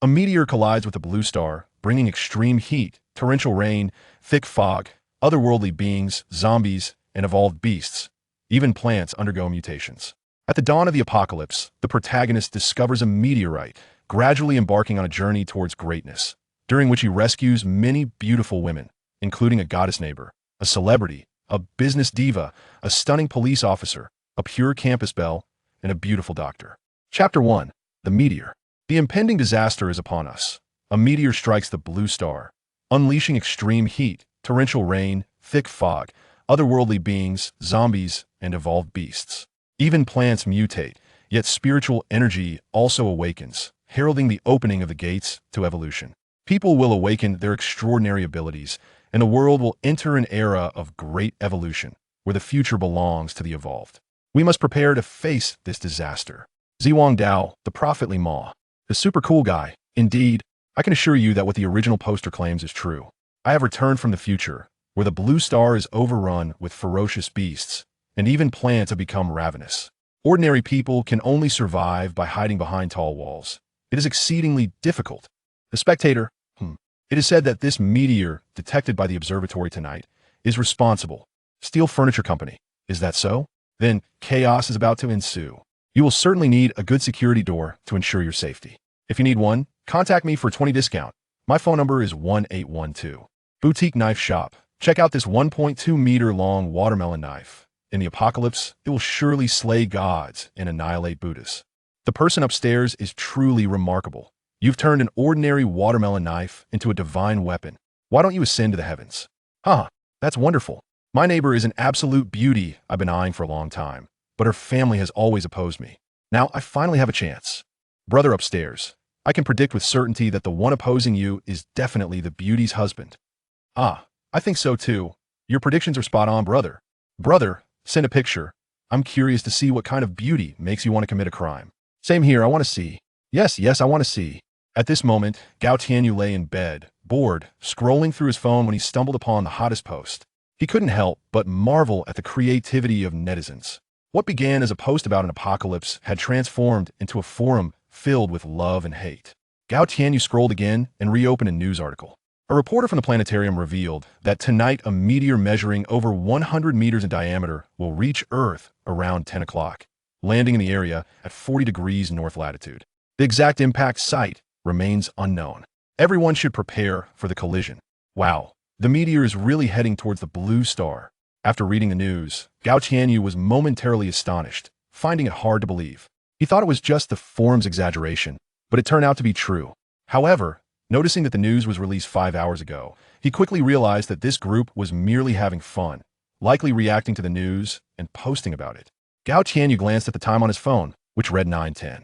A meteor collides with a blue star, bringing extreme heat, torrential rain, thick fog, otherworldly beings, zombies, and evolved beasts. Even plants undergo mutations. At the dawn of the apocalypse, the protagonist discovers a meteorite, gradually embarking on a journey towards greatness, during which he rescues many beautiful women, including a goddess neighbor, a celebrity, a business diva, a stunning police officer, a pure campus belle, and a beautiful doctor. Chapter 1. The Meteor. The impending disaster is upon us. A meteor strikes the blue star, unleashing extreme heat, torrential rain, thick fog, otherworldly beings, zombies, and evolved beasts. Even plants mutate, yet spiritual energy also awakens, heralding the opening of the gates to evolution. People will awaken their extraordinary abilities, and the world will enter an era of great evolution, where the future belongs to the evolved. We must prepare to face this disaster. Zhuang Dao, the prophet Ma, the super cool guy. Indeed, I can assure you that what the original poster claims is true. I have returned from the future, where the blue star is overrun with ferocious beasts, and even plants have become ravenous. Ordinary people can only survive by hiding behind tall walls. It is exceedingly difficult. The Spectator. It is said that this meteor, detected by the observatory tonight, is responsible. Steel Furniture Company. Is that so? Then chaos is about to ensue. You will certainly need a good security door to ensure your safety. If you need one, contact me for 20% discount. My phone number is 1812. Boutique Knife Shop. Check out this 1.2 meter long watermelon knife. In the apocalypse, it will surely slay gods and annihilate Buddhas. The person upstairs is truly remarkable. You've turned an ordinary watermelon knife into a divine weapon. Why don't you ascend to the heavens? That's wonderful. My neighbor is an absolute beauty I've been eyeing for a long time, but her family has always opposed me. Now I finally have a chance. Brother upstairs, I can predict with certainty that the one opposing you is definitely the beauty's husband. I think so too. Your predictions are spot on, brother. Brother, send a picture. I'm curious to see what kind of beauty makes you want to commit a crime. Same here, I want to see. Yes, I want to see. At this moment, Gao Tianyu lay in bed, bored, scrolling through his phone when he stumbled upon the hottest post. He couldn't help but marvel at the creativity of netizens. What began as a post about an apocalypse had transformed into a forum filled with love and hate. Gao Tianyu scrolled again and reopened a news article. A reporter from the planetarium revealed that tonight a meteor measuring over 100 meters in diameter will reach Earth around 10 o'clock, landing in the area at 40 degrees north latitude. The exact impact site remains unknown. Everyone should prepare for the collision. Wow, the meteor is really heading towards the blue star. After reading the news, Gao Tianyu was momentarily astonished, finding it hard to believe. He thought it was just the forum's exaggeration, but it turned out to be true. However, noticing that the news was released 5 hours ago, he quickly realized that this group was merely having fun, likely reacting to the news and posting about it. Gao Tianyu glanced at the time on his phone, which read 9:10.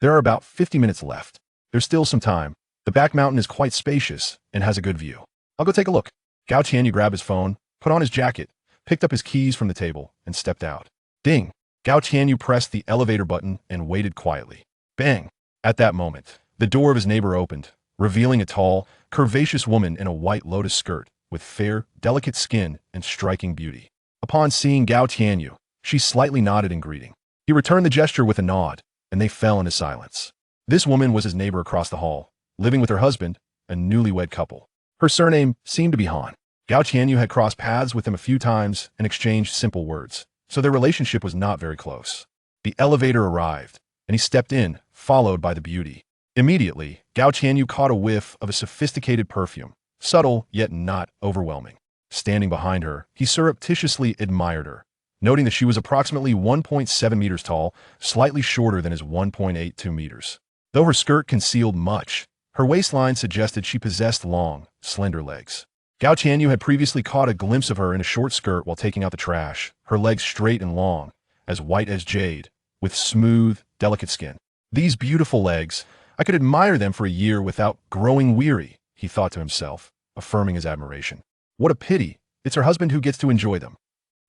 There are about 50 minutes left. There's still some time. The back mountain is quite spacious and has a good view. I'll go take a look. Gao Tianyu grabbed his phone, put on his jacket, picked up his keys from the table, and stepped out. Ding! Gao Tianyu pressed the elevator button and waited quietly. Bang! At that moment, the door of his neighbor opened, revealing a tall, curvaceous woman in a white lotus skirt with fair, delicate skin and striking beauty. Upon seeing Gao Tianyu, she slightly nodded in greeting. He returned the gesture with a nod, and they fell into silence. This woman was his neighbor across the hall, living with her husband, a newlywed couple. Her surname seemed to be Han. Gao Tianyu had crossed paths with him a few times and exchanged simple words, so their relationship was not very close. The elevator arrived, and he stepped in, followed by the beauty. Immediately, Gao Tianyu caught a whiff of a sophisticated perfume, subtle yet not overwhelming. Standing behind her, he surreptitiously admired her, noting that she was approximately 1.7 meters tall, slightly shorter than his 1.82 meters. Though her skirt concealed much, her waistline suggested she possessed long, slender legs. Gao Tianyu had previously caught a glimpse of her in a short skirt while taking out the trash, her legs straight and long, as white as jade, with smooth, delicate skin. These beautiful legs, I could admire them for a year without growing weary, he thought to himself, affirming his admiration. What a pity, it's her husband who gets to enjoy them.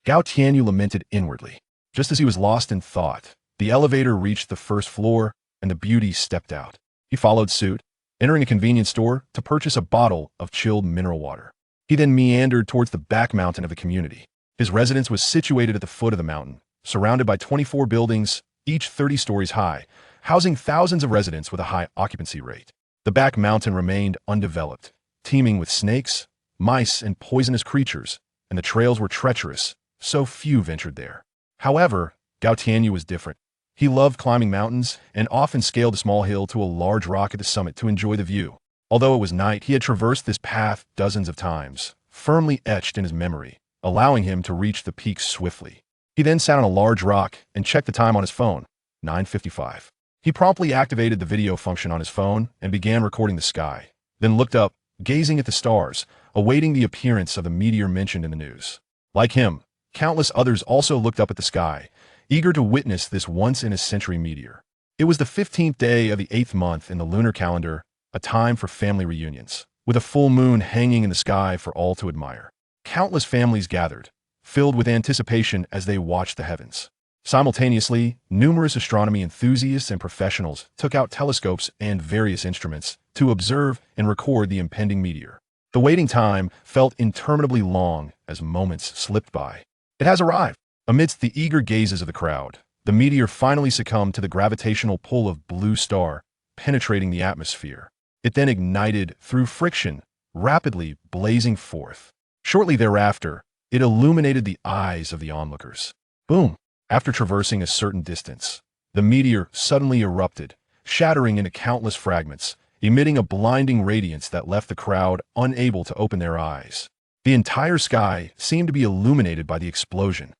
Gao Tianyu lamented inwardly. Just as he was lost in thought, the elevator reached the first floor, and the beauty stepped out. He followed suit, entering a convenience store to purchase a bottle of chilled mineral water. He then meandered towards the back mountain of the community. His residence was situated at the foot of the mountain, surrounded by 24 buildings, each 30 stories high, housing thousands of residents with a high occupancy rate. The back mountain remained undeveloped, teeming with snakes, mice, and poisonous creatures, and the trails were treacherous, so few ventured there. However, Gao Tianyu was different. He loved climbing mountains and often scaled a small hill to a large rock at the summit to enjoy the view. Although it was night, he had traversed this path dozens of times, firmly etched in his memory, allowing him to reach the peak swiftly. He then sat on a large rock and checked the time on his phone, 9:55. He promptly activated the video function on his phone and began recording the sky, then looked up, gazing at the stars, awaiting the appearance of the meteor mentioned in the news. Like him, countless others also looked up at the sky, eager to witness this once-in-a-century meteor. It was the 15th day of the 8th month in the lunar calendar, a time for family reunions, with a full moon hanging in the sky for all to admire. Countless families gathered, filled with anticipation as they watched the heavens. Simultaneously, numerous astronomy enthusiasts and professionals took out telescopes and various instruments to observe and record the impending meteor. The waiting time felt interminably long as moments slipped by. It has arrived. Amidst the eager gazes of the crowd, the meteor finally succumbed to the gravitational pull of blue star, penetrating the atmosphere. It then ignited through friction, rapidly blazing forth. Shortly thereafter, it illuminated the eyes of the onlookers. Boom! After traversing a certain distance, the meteor suddenly erupted, shattering into countless fragments, emitting a blinding radiance that left the crowd unable to open their eyes. The entire sky seemed to be illuminated by the explosion.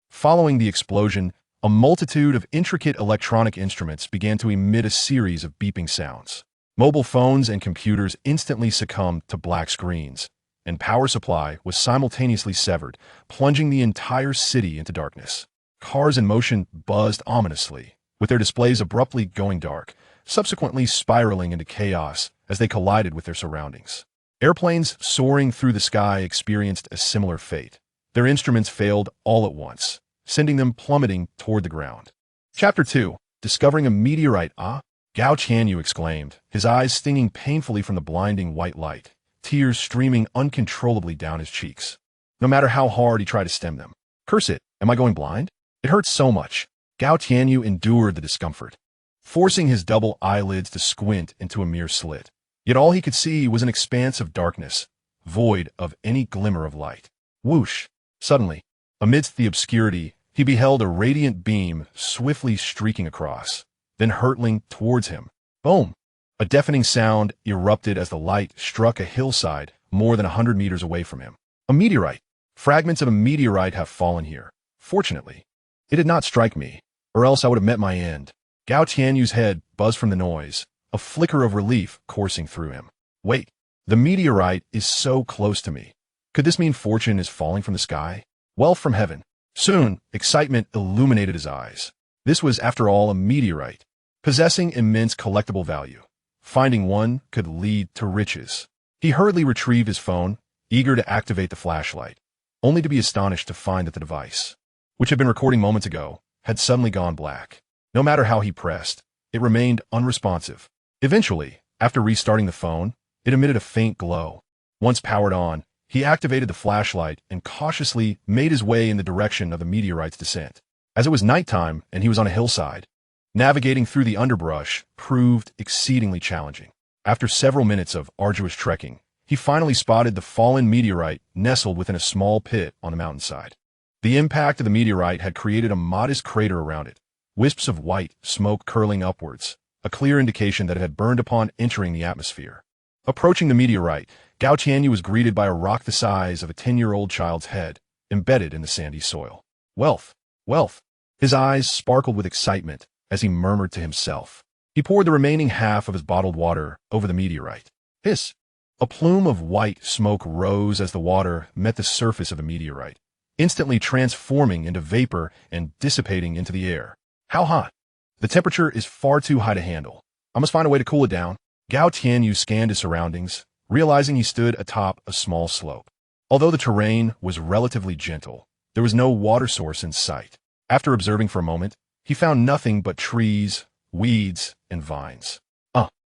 Following the explosion, a multitude of intricate electronic instruments began to emit a series of beeping sounds. Mobile phones and computers instantly succumbed to black screens, and power supply was simultaneously severed, plunging the entire city into darkness. Cars in motion buzzed ominously, with their displays abruptly going dark, subsequently spiraling into chaos as they collided with their surroundings. Airplanes soaring through the sky experienced a similar fate. Their instruments failed all at once, sending them plummeting toward the ground. Chapter 2. Discovering a meteorite. Gao Tianyu exclaimed, his eyes stinging painfully from the blinding white light, tears streaming uncontrollably down his cheeks. No matter how hard he tried to stem them. Curse it, am I going blind? It hurts so much. Gao Tianyu endured the discomfort, forcing his double eyelids to squint into a mere slit. Yet all he could see was an expanse of darkness, void of any glimmer of light. Whoosh! Suddenly, amidst the obscurity, he beheld a radiant beam swiftly streaking across, then hurtling towards him. Boom! A deafening sound erupted as the light struck a hillside more than 100 meters away from him. A meteorite. Fragments of a meteorite have fallen here. Fortunately, it did not strike me, or else I would have met my end. Gao Tianyu's head buzzed from the noise, a flicker of relief coursing through him. Wait, the meteorite is so close to me. Could this mean fortune is falling from the sky? Wealth from heaven. Soon, excitement illuminated his eyes. This was, after all, a meteorite, possessing immense collectible value. Finding one could lead to riches. He hurriedly retrieved his phone, eager to activate the flashlight, only to be astonished to find that the device, which had been recording moments ago, had suddenly gone black. No matter how he pressed, it remained unresponsive. Eventually, after restarting the phone, it emitted a faint glow. Once powered on, he activated the flashlight and cautiously made his way in the direction of the meteorite's descent. As it was nighttime and he was on a hillside, navigating through the underbrush proved exceedingly challenging. After several minutes of arduous trekking, he finally spotted the fallen meteorite nestled within a small pit on the mountainside. The impact of the meteorite had created a modest crater around it, wisps of white smoke curling upwards, a clear indication that it had burned upon entering the atmosphere. Approaching the meteorite, Gao Tianyu was greeted by a rock the size of a 10-year-old child's head, embedded in the sandy soil. Wealth! Wealth! His eyes sparkled with excitement as he murmured to himself. He poured the remaining half of his bottled water over the meteorite. Hiss! A plume of white smoke rose as the water met the surface of the meteorite, instantly transforming into vapor and dissipating into the air. How hot? The temperature is far too high to handle. I must find a way to cool it down. Gao Tianyu scanned his surroundings, realizing he stood atop a small slope. Although the terrain was relatively gentle, there was no water source in sight. After observing for a moment, he found nothing but trees, weeds, and vines.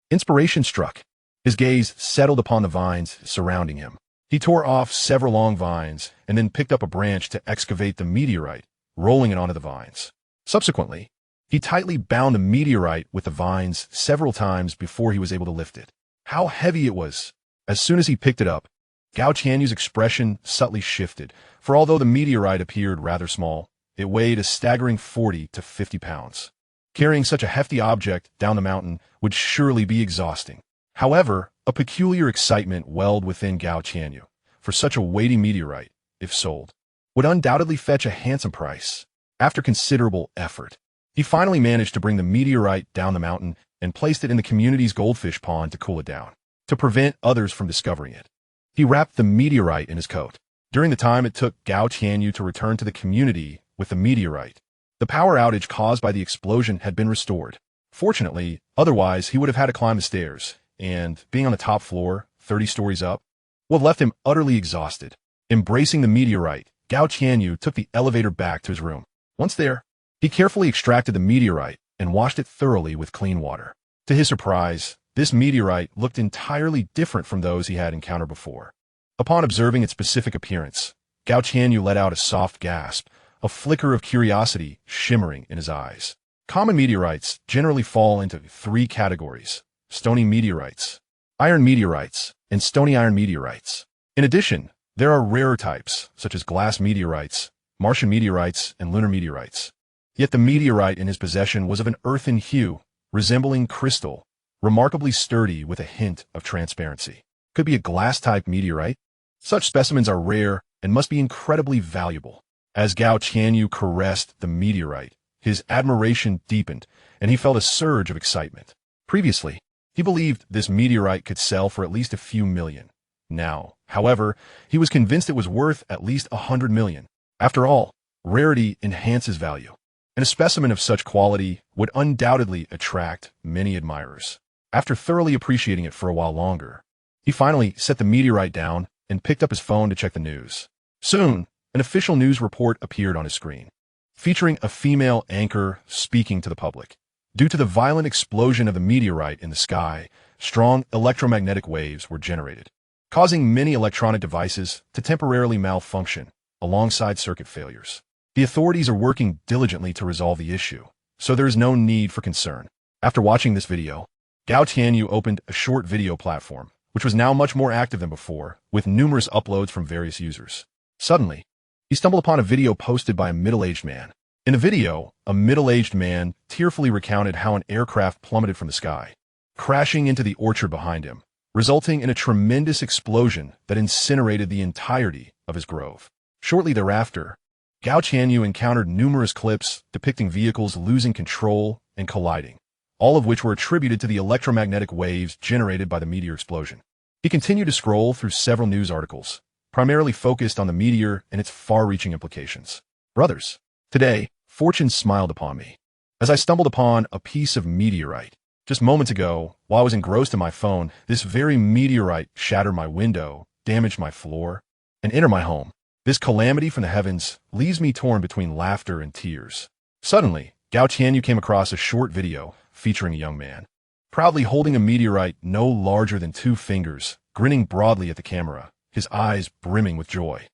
Inspiration struck. His gaze settled upon the vines surrounding him. He tore off several long vines and then picked up a branch to excavate the meteorite, rolling it onto the vines. Subsequently, He tightly bound the meteorite with the vines several times before he was able to lift it. How heavy it was! As soon as he picked it up, Gao Qianyu's expression subtly shifted, for although the meteorite appeared rather small, it weighed a staggering 40 to 50 pounds. Carrying such a hefty object down the mountain would surely be exhausting. However, a peculiar excitement welled within Gao Qianyu, for such a weighty meteorite, if sold, would undoubtedly fetch a handsome price. After considerable effort, he finally managed to bring the meteorite down the mountain and placed it in the community's goldfish pond to cool it down, to prevent others from discovering it. He wrapped the meteorite in his coat. During the time it took Gao Qianyu to return to the community with the meteorite, the power outage caused by the explosion had been restored. Fortunately, otherwise he would have had to climb the stairs, and, being on the top floor, 30 stories up, would have left him utterly exhausted. Embracing the meteorite, Gao Qianyu took the elevator back to his room. Once there, he carefully extracted the meteorite and washed it thoroughly with clean water. To his surprise, this meteorite looked entirely different from those he had encountered before. Upon observing its specific appearance, Gao Qianyu let out a soft gasp, a flicker of curiosity shimmering in his eyes. Common meteorites generally fall into 3 categories: stony meteorites, iron meteorites, and stony iron meteorites. In addition, there are rarer types, such as glass meteorites, Martian meteorites, and lunar meteorites. Yet the meteorite in his possession was of an earthen hue, resembling crystal, remarkably sturdy with a hint of transparency. Could be a glass-type meteorite. Such specimens are rare and must be incredibly valuable. As Gao Qianyu caressed the meteorite, his admiration deepened, and he felt a surge of excitement. Previously, he believed this meteorite could sell for at least a few million. Now, however, he was convinced it was worth at least 100 million. After all, rarity enhances value, and a specimen of such quality would undoubtedly attract many admirers. After thoroughly appreciating it for a while longer, he finally set the meteorite down and picked up his phone to check the news. Soon, an official news report appeared on his screen, featuring a female anchor speaking to the public. Due to the violent explosion of the meteorite in the sky, strong electromagnetic waves were generated, causing many electronic devices to temporarily malfunction alongside circuit failures. The authorities are working diligently to resolve the issue, so there is no need for concern. After watching this video, Gao Qianyu opened a short video platform, which was now much more active than before, with numerous uploads from various users. Suddenly, he stumbled upon a video posted by a middle-aged man. In the video, a middle-aged man tearfully recounted how an aircraft plummeted from the sky, crashing into the orchard behind him, resulting in a tremendous explosion that incinerated the entirety of his grove. Shortly thereafter, Gao Qianyu encountered numerous clips depicting vehicles losing control and colliding, all of which were attributed to the electromagnetic waves generated by the meteor explosion. He continued to scroll through several news articles, primarily focused on the meteor and its far-reaching implications. Brothers, today, fortune smiled upon me, as I stumbled upon a piece of meteorite. Just moments ago, while I was engrossed in my phone, this very meteorite shattered my window, damaged my floor, and entered my home. This calamity from the heavens leaves me torn between laughter and tears. Suddenly, Gao Qianyu came across a short video featuring a young man, proudly holding a meteorite no larger than 2 fingers, grinning broadly at the camera, his eyes brimming with joy.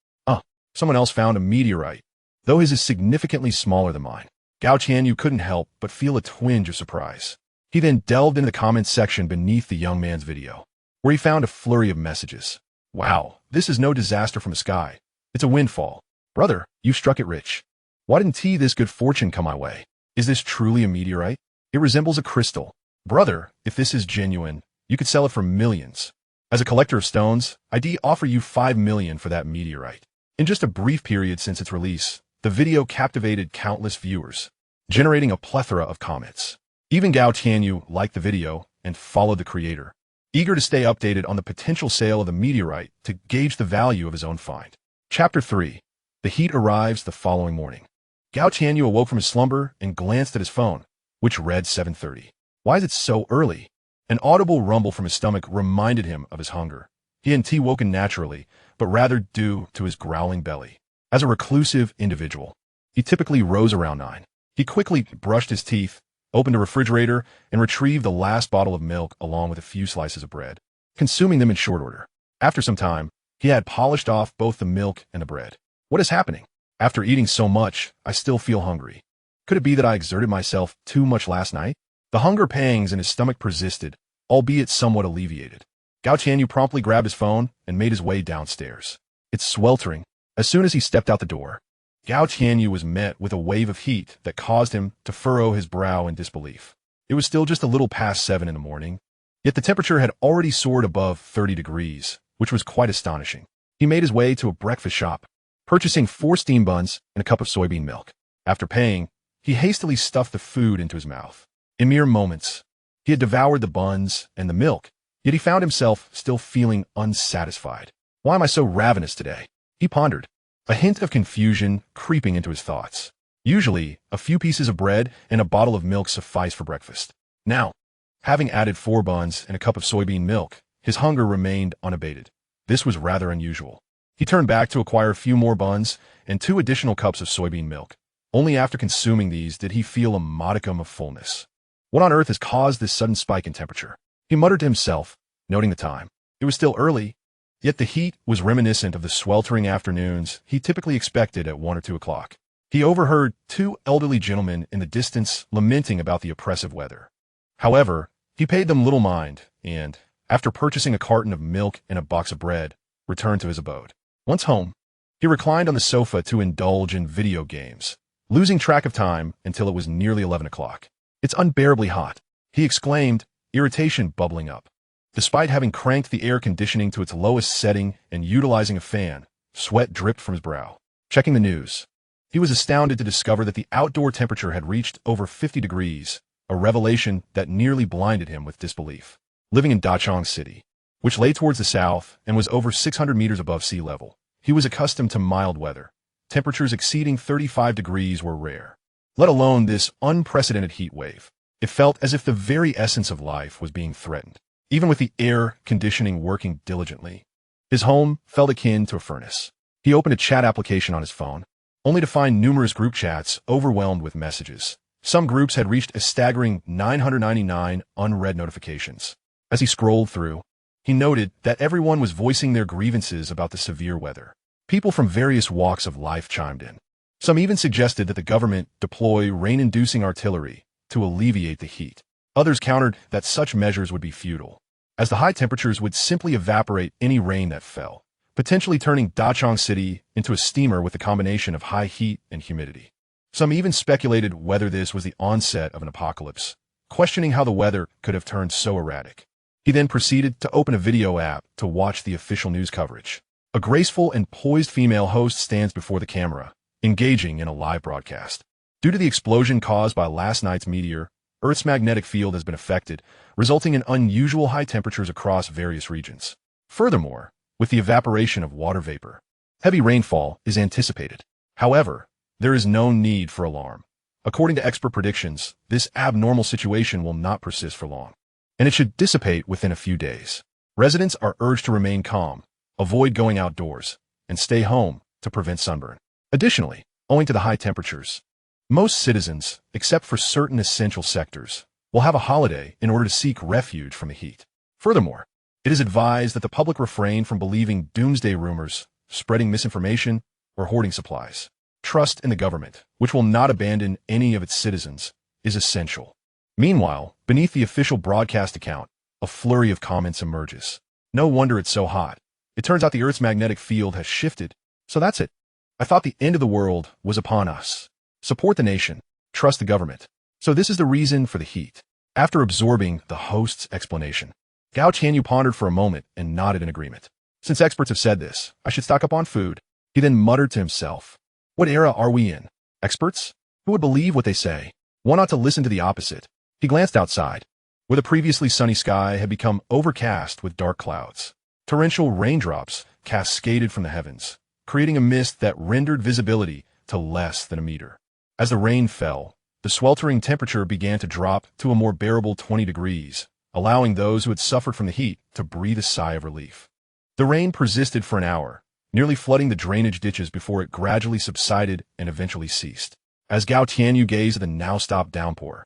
Someone else found a meteorite, though his is significantly smaller than mine. Gao Qianyu couldn't help but feel a twinge of surprise. He then delved into the comments section beneath the young man's video, where he found a flurry of messages. Wow, this is no disaster from the sky. It's a windfall. Brother, you struck it rich. Why didn't this good fortune come my way? Is this truly a meteorite? It resembles a crystal. Brother, if this is genuine, you could sell it for millions. As a collector of stones, I'd offer you 5 million for that meteorite. In just a brief period since its release, the video captivated countless viewers, generating a plethora of comments. Even Gao Qianyu liked the video and followed the creator, eager to stay updated on the potential sale of the meteorite to gauge the value of his own find. Chapter 3. The heat arrives the following morning. Gao Qianyu awoke from his slumber and glanced at his phone, which read 7:30. Why is it so early? An audible rumble from his stomach reminded him of his hunger. He hadn't woken naturally, but rather due to his growling belly. As a reclusive individual, he typically rose around 9. He quickly brushed his teeth, opened a refrigerator, and retrieved the last bottle of milk along with a few slices of bread, consuming them in short order. After some time, he had polished off both the milk and the bread. What is happening? After eating so much, I still feel hungry. Could it be that I exerted myself too much last night? The hunger pangs in his stomach persisted, albeit somewhat alleviated. Gao Tianyu promptly grabbed his phone and made his way downstairs. It's sweltering. As soon as he stepped out the door, Gao Tianyu was met with a wave of heat that caused him to furrow his brow in disbelief. It was still just a little past 7 in the morning, yet the temperature had already soared above 30 degrees, which was quite astonishing. He made his way to a breakfast shop, purchasing 4 steam buns and a cup of soybean milk. After paying, he hastily stuffed the food into his mouth. In mere moments, he had devoured the buns and the milk, yet he found himself still feeling unsatisfied. Why am I so ravenous today? He pondered, a hint of confusion creeping into his thoughts. Usually, a few pieces of bread and a bottle of milk suffice for breakfast. Now, having added 4 buns and a cup of soybean milk, his hunger remained unabated. This was rather unusual. He turned back to acquire a few more buns and 2 additional cups of soybean milk. Only after consuming these did he feel a modicum of fullness. What on earth has caused this sudden spike in temperature? He muttered to himself, noting the time. It was still early, yet the heat was reminiscent of the sweltering afternoons he typically expected at 1 or 2 o'clock. He overheard 2 elderly gentlemen in the distance lamenting about the oppressive weather. However, he paid them little mind and, after purchasing a carton of milk and a box of bread, returned to his abode. Once home, he reclined on the sofa to indulge in video games, losing track of time until it was nearly 11 o'clock. It's unbearably hot, he exclaimed, irritation bubbling up. Despite having cranked the air conditioning to its lowest setting and utilizing a fan, sweat dripped from his brow. Checking the news, he was astounded to discover that the outdoor temperature had reached over 50 degrees, a revelation that nearly blinded him with disbelief. Living in Dachang City, which lay towards the south and was over 600 meters above sea level, he was accustomed to mild weather. Temperatures exceeding 35 degrees were rare, let alone this unprecedented heat wave. It felt as if the very essence of life was being threatened. Even with the air conditioning working diligently, his home felt akin to a furnace. He opened a chat application on his phone, only to find numerous group chats overwhelmed with messages. Some groups had reached a staggering 999 unread notifications. As he scrolled through, he noted that everyone was voicing their grievances about the severe weather. People from various walks of life chimed in. Some even suggested that the government deploy rain-inducing artillery to alleviate the heat. Others countered that such measures would be futile, as the high temperatures would simply evaporate any rain that fell, potentially turning Dachang City into a steamer with a combination of high heat and humidity. Some even speculated whether this was the onset of an apocalypse, questioning how the weather could have turned so erratic. He then proceeded to open a video app to watch the official news coverage. A graceful and poised female host stands before the camera, engaging in a live broadcast. Due to the explosion caused by last night's meteor, Earth's magnetic field has been affected, resulting in unusual high temperatures across various regions. Furthermore, with the evaporation of water vapor, heavy rainfall is anticipated. However, there is no need for alarm. According to expert predictions, this abnormal situation will not persist for long, and it should dissipate within a few days. Residents are urged to remain calm, avoid going outdoors, and stay home to prevent sunburn. Additionally, owing to the high temperatures, most citizens, except for certain essential sectors, will have a holiday in order to seek refuge from the heat. Furthermore, it is advised that the public refrain from believing doomsday rumors, spreading misinformation, or hoarding supplies. Trust in the government, which will not abandon any of its citizens, is essential. Meanwhile, beneath the official broadcast account, a flurry of comments emerges. No wonder it's so hot. It turns out the Earth's magnetic field has shifted, so that's it. I thought the end of the world was upon us. Support the nation. Trust the government. So this is the reason for the heat. After absorbing the host's explanation, Gao Tianyu pondered for a moment and nodded in agreement. Since experts have said this, I should stock up on food. He then muttered to himself, what era are we in? Experts? Who would believe what they say? One ought to listen to the opposite. He glanced outside, where the previously sunny sky had become overcast with dark clouds. Torrential raindrops cascaded from the heavens, creating a mist that rendered visibility to less than a meter. As the rain fell, the sweltering temperature began to drop to a more bearable 20 degrees, allowing those who had suffered from the heat to breathe a sigh of relief. The rain persisted for an hour, nearly flooding the drainage ditches before it gradually subsided and eventually ceased. As Gao Tianyu gazed at the now-stopped downpour,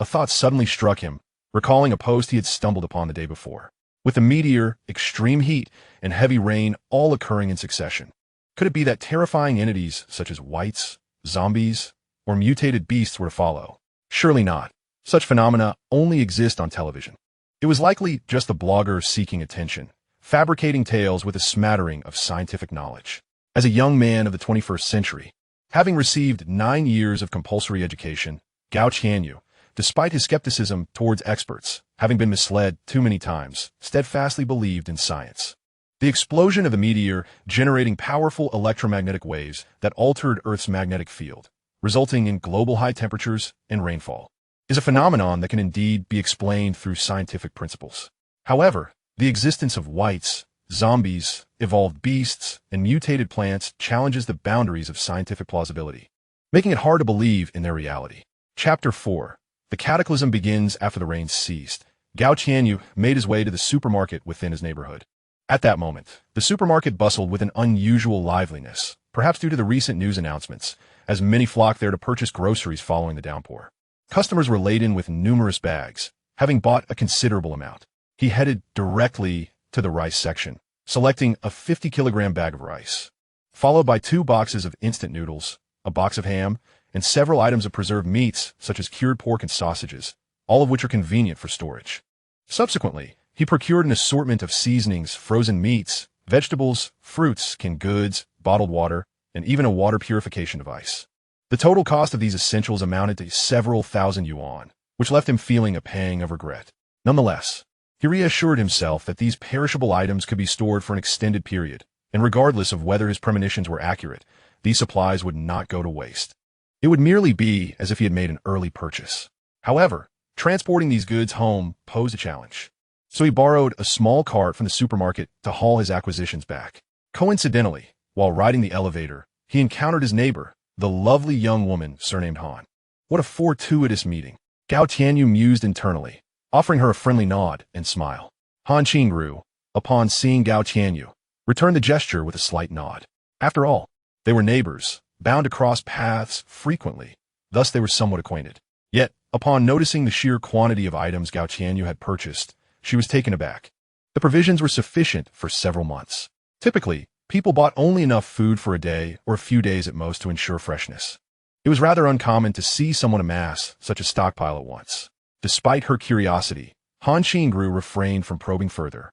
a thought suddenly struck him, recalling a post he had stumbled upon the day before. With the meteor, extreme heat, and heavy rain all occurring in succession, could it be that terrifying entities such as wights, zombies, or mutated beasts were to follow. Surely not. Such phenomena only exist on television. It was likely just the blogger seeking attention, fabricating tales with a smattering of scientific knowledge. As a young man of the 21st century, having received 9 years of compulsory education, Gao Qianyu, despite his skepticism towards experts, having been misled too many times, steadfastly believed in science. The explosion of the meteor generating powerful electromagnetic waves that altered Earth's magnetic field, resulting in global high temperatures and rainfall, is a phenomenon that can indeed be explained through scientific principles. However, the existence of wights, zombies, evolved beasts, and mutated plants challenges the boundaries of scientific plausibility, making it hard to believe in their reality. Chapter 4. The cataclysm begins after the rain ceased. Gao Qianyu made his way to the supermarket within his neighborhood. At that moment, the supermarket bustled with an unusual liveliness, perhaps due to the recent news announcements, as many flocked there to purchase groceries following the downpour. Customers were laden with numerous bags, having bought a considerable amount. He headed directly to the rice section, selecting a 50-kilogram bag of rice, followed by 2 boxes of instant noodles, a box of ham, and several items of preserved meats such as cured pork and sausages, all of which are convenient for storage. Subsequently, he procured an assortment of seasonings, frozen meats, vegetables, fruits, canned goods, bottled water, and even a water purification device. The total cost of these essentials amounted to several thousand yuan, which left him feeling a pang of regret. Nonetheless, he reassured himself that these perishable items could be stored for an extended period, and regardless of whether his premonitions were accurate, these supplies would not go to waste. It would merely be as if he had made an early purchase. However, transporting these goods home posed a challenge. So he borrowed a small cart from the supermarket to haul his acquisitions back. Coincidentally, while riding the elevator, he encountered his neighbor, the lovely young woman surnamed Han. What a fortuitous meeting. Gao Qianyu mused internally, offering her a friendly nod and smile. Han Qingru, upon seeing Gao Qianyu, returned the gesture with a slight nod. After all, they were neighbors, bound to cross paths frequently, thus they were somewhat acquainted. Yet, upon noticing the sheer quantity of items Gao Qianyu had purchased, she was taken aback. The provisions were sufficient for several months. Typically, people bought only enough food for a day or a few days at most to ensure freshness. It was rather uncommon to see someone amass such a stockpile at once. Despite her curiosity, Han Qingru refrained from probing further,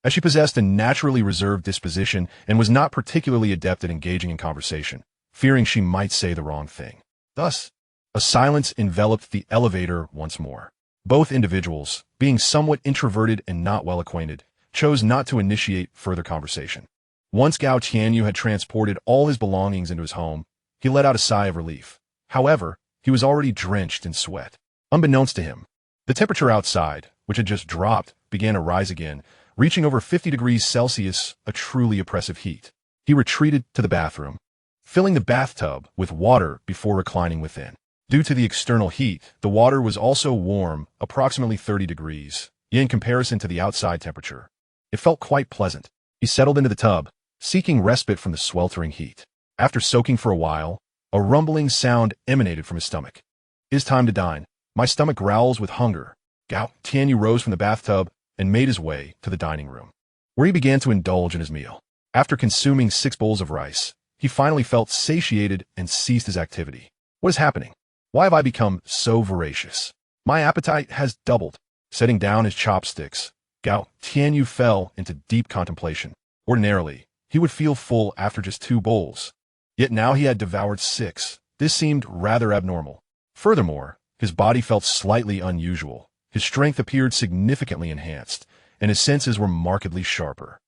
as she possessed a naturally reserved disposition and was not particularly adept at engaging in conversation, fearing she might say the wrong thing. Thus, a silence enveloped the elevator once more. Both individuals, being somewhat introverted and not well acquainted, chose not to initiate further conversation. Once Gao Qianyu had transported all his belongings into his home, he let out a sigh of relief. However, he was already drenched in sweat. Unbeknownst to him, the temperature outside, which had just dropped, began to rise again, reaching over 50 degrees Celsius, a truly oppressive heat. He retreated to the bathroom, filling the bathtub with water before reclining within. Due to the external heat, the water was also warm, approximately 30 degrees, in comparison to the outside temperature. It felt quite pleasant. He settled into the tub, seeking respite from the sweltering heat. After soaking for a while, a rumbling sound emanated from his stomach. "It is time to dine. My stomach growls with hunger." Gao Qianyu rose from the bathtub and made his way to the dining room, where he began to indulge in his meal. After consuming 6 bowls of rice, he finally felt satiated and ceased his activity. What is happening? Why have I become so voracious? My appetite has doubled. Setting down his chopsticks, Gao Qianyu fell into deep contemplation. Ordinarily, he would feel full after just 2 bowls. Yet now he had devoured 6. This seemed rather abnormal. Furthermore, his body felt slightly unusual. His strength appeared significantly enhanced, and his senses were markedly sharper.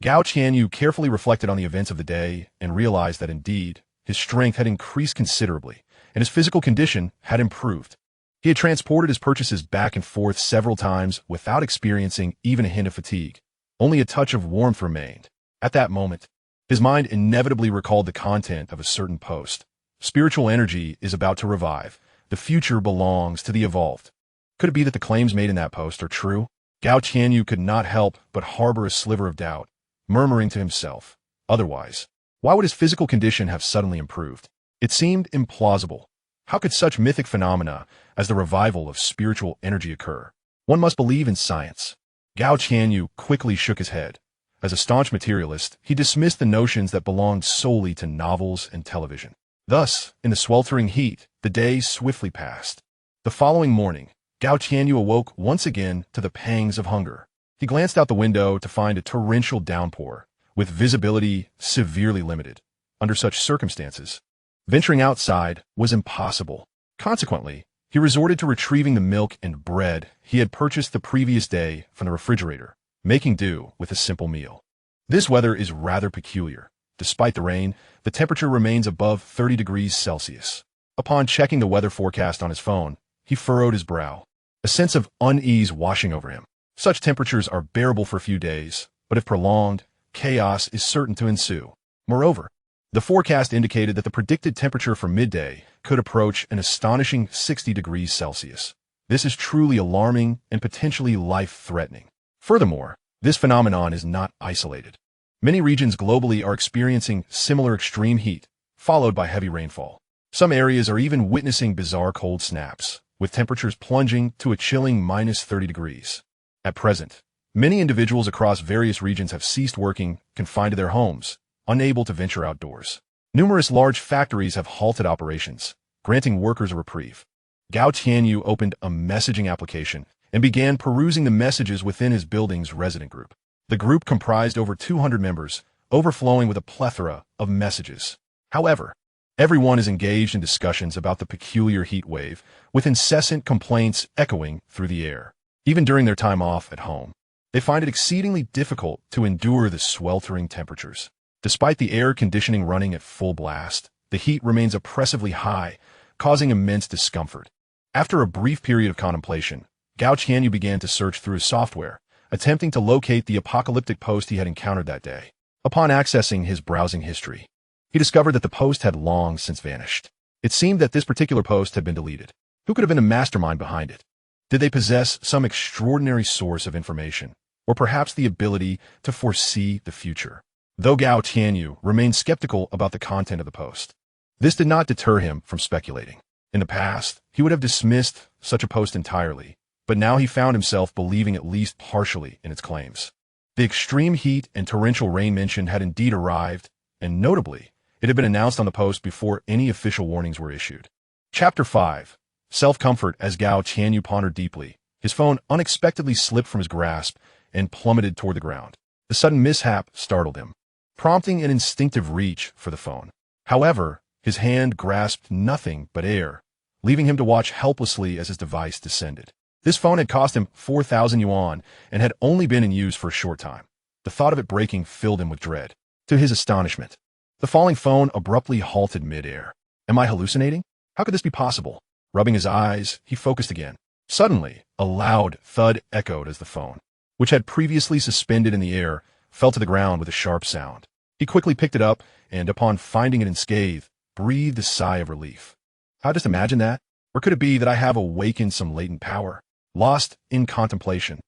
Gao Qianyu carefully reflected on the events of the day and realized that indeed, his strength had increased considerably, and his physical condition had improved. He had transported his purchases back and forth several times without experiencing even a hint of fatigue. Only a touch of warmth remained. At that moment, his mind inevitably recalled the content of a certain post. Spiritual energy is about to revive. The future belongs to the evolved. Could it be that the claims made in that post are true? Gao Qianyu could not help but harbor a sliver of doubt, murmuring to himself, otherwise, why would his physical condition have suddenly improved? It seemed implausible. How could such mythic phenomena as the revival of spiritual energy occur? One must believe in science. Gao Qianyu quickly shook his head. As a staunch materialist, he dismissed the notions that belonged solely to novels and television. Thus, in the sweltering heat, the day swiftly passed. The following morning, Gao Tianyu awoke once again to the pangs of hunger. He glanced out the window to find a torrential downpour, with visibility severely limited. Under such circumstances, venturing outside was impossible. Consequently, he resorted to retrieving the milk and bread he had purchased the previous day from the refrigerator, making do with a simple meal. This weather is rather peculiar. Despite the rain, the temperature remains above 30 degrees Celsius. Upon checking the weather forecast on his phone, he furrowed his brow. A sense of unease washing over him. Such temperatures are bearable for a few days, but if prolonged, chaos is certain to ensue. Moreover, the forecast indicated that the predicted temperature for midday could approach an astonishing 60 degrees Celsius. This is truly alarming and potentially life-threatening. Furthermore, this phenomenon is not isolated. Many regions globally are experiencing similar extreme heat, followed by heavy rainfall. Some areas are even witnessing bizarre cold snaps, with temperatures plunging to a chilling minus 30 degrees. At present, many individuals across various regions have ceased working, confined to their homes, unable to venture outdoors. Numerous large factories have halted operations, granting workers a reprieve. Gao Tianyu opened a messaging application and began perusing the messages within his building's resident group. The group comprised over 200 members, overflowing with a plethora of messages. However, everyone is engaged in discussions about the peculiar heat wave, with incessant complaints echoing through the air. Even during their time off at home, they find it exceedingly difficult to endure the sweltering temperatures. Despite the air conditioning running at full blast, the heat remains oppressively high, causing immense discomfort. After a brief period of contemplation, Gao Tianyu began to search through his software, attempting to locate the apocalyptic post he had encountered that day. Upon accessing his browsing history, he discovered that the post had long since vanished. It seemed that this particular post had been deleted. Who could have been a mastermind behind it? Did they possess some extraordinary source of information, or perhaps the ability to foresee the future? Though Gao Tianyu remained skeptical about the content of the post, this did not deter him from speculating. In the past, he would have dismissed such a post entirely, but now he found himself believing at least partially in its claims. The extreme heat and torrential rain mentioned had indeed arrived, and notably, it had been announced on the post before any official warnings were issued. Chapter 5. Self-comfort. As Gao Tianyu pondered deeply, his phone unexpectedly slipped from his grasp and plummeted toward the ground. The sudden mishap startled him, prompting an instinctive reach for the phone. However, his hand grasped nothing but air, leaving him to watch helplessly as his device descended. This phone had cost him 4,000 yuan and had only been in use for a short time. The thought of it breaking filled him with dread. To his astonishment, the falling phone abruptly halted mid-air. Am I hallucinating? How could this be possible? Rubbing his eyes, he focused again. Suddenly, a loud thud echoed as the phone, which had previously suspended in the air, fell to the ground with a sharp sound. He quickly picked it up and, upon finding it unscathed, breathed a sigh of relief. How just imagine that? Or could it be that I have awakened some latent power? Lost in contemplation,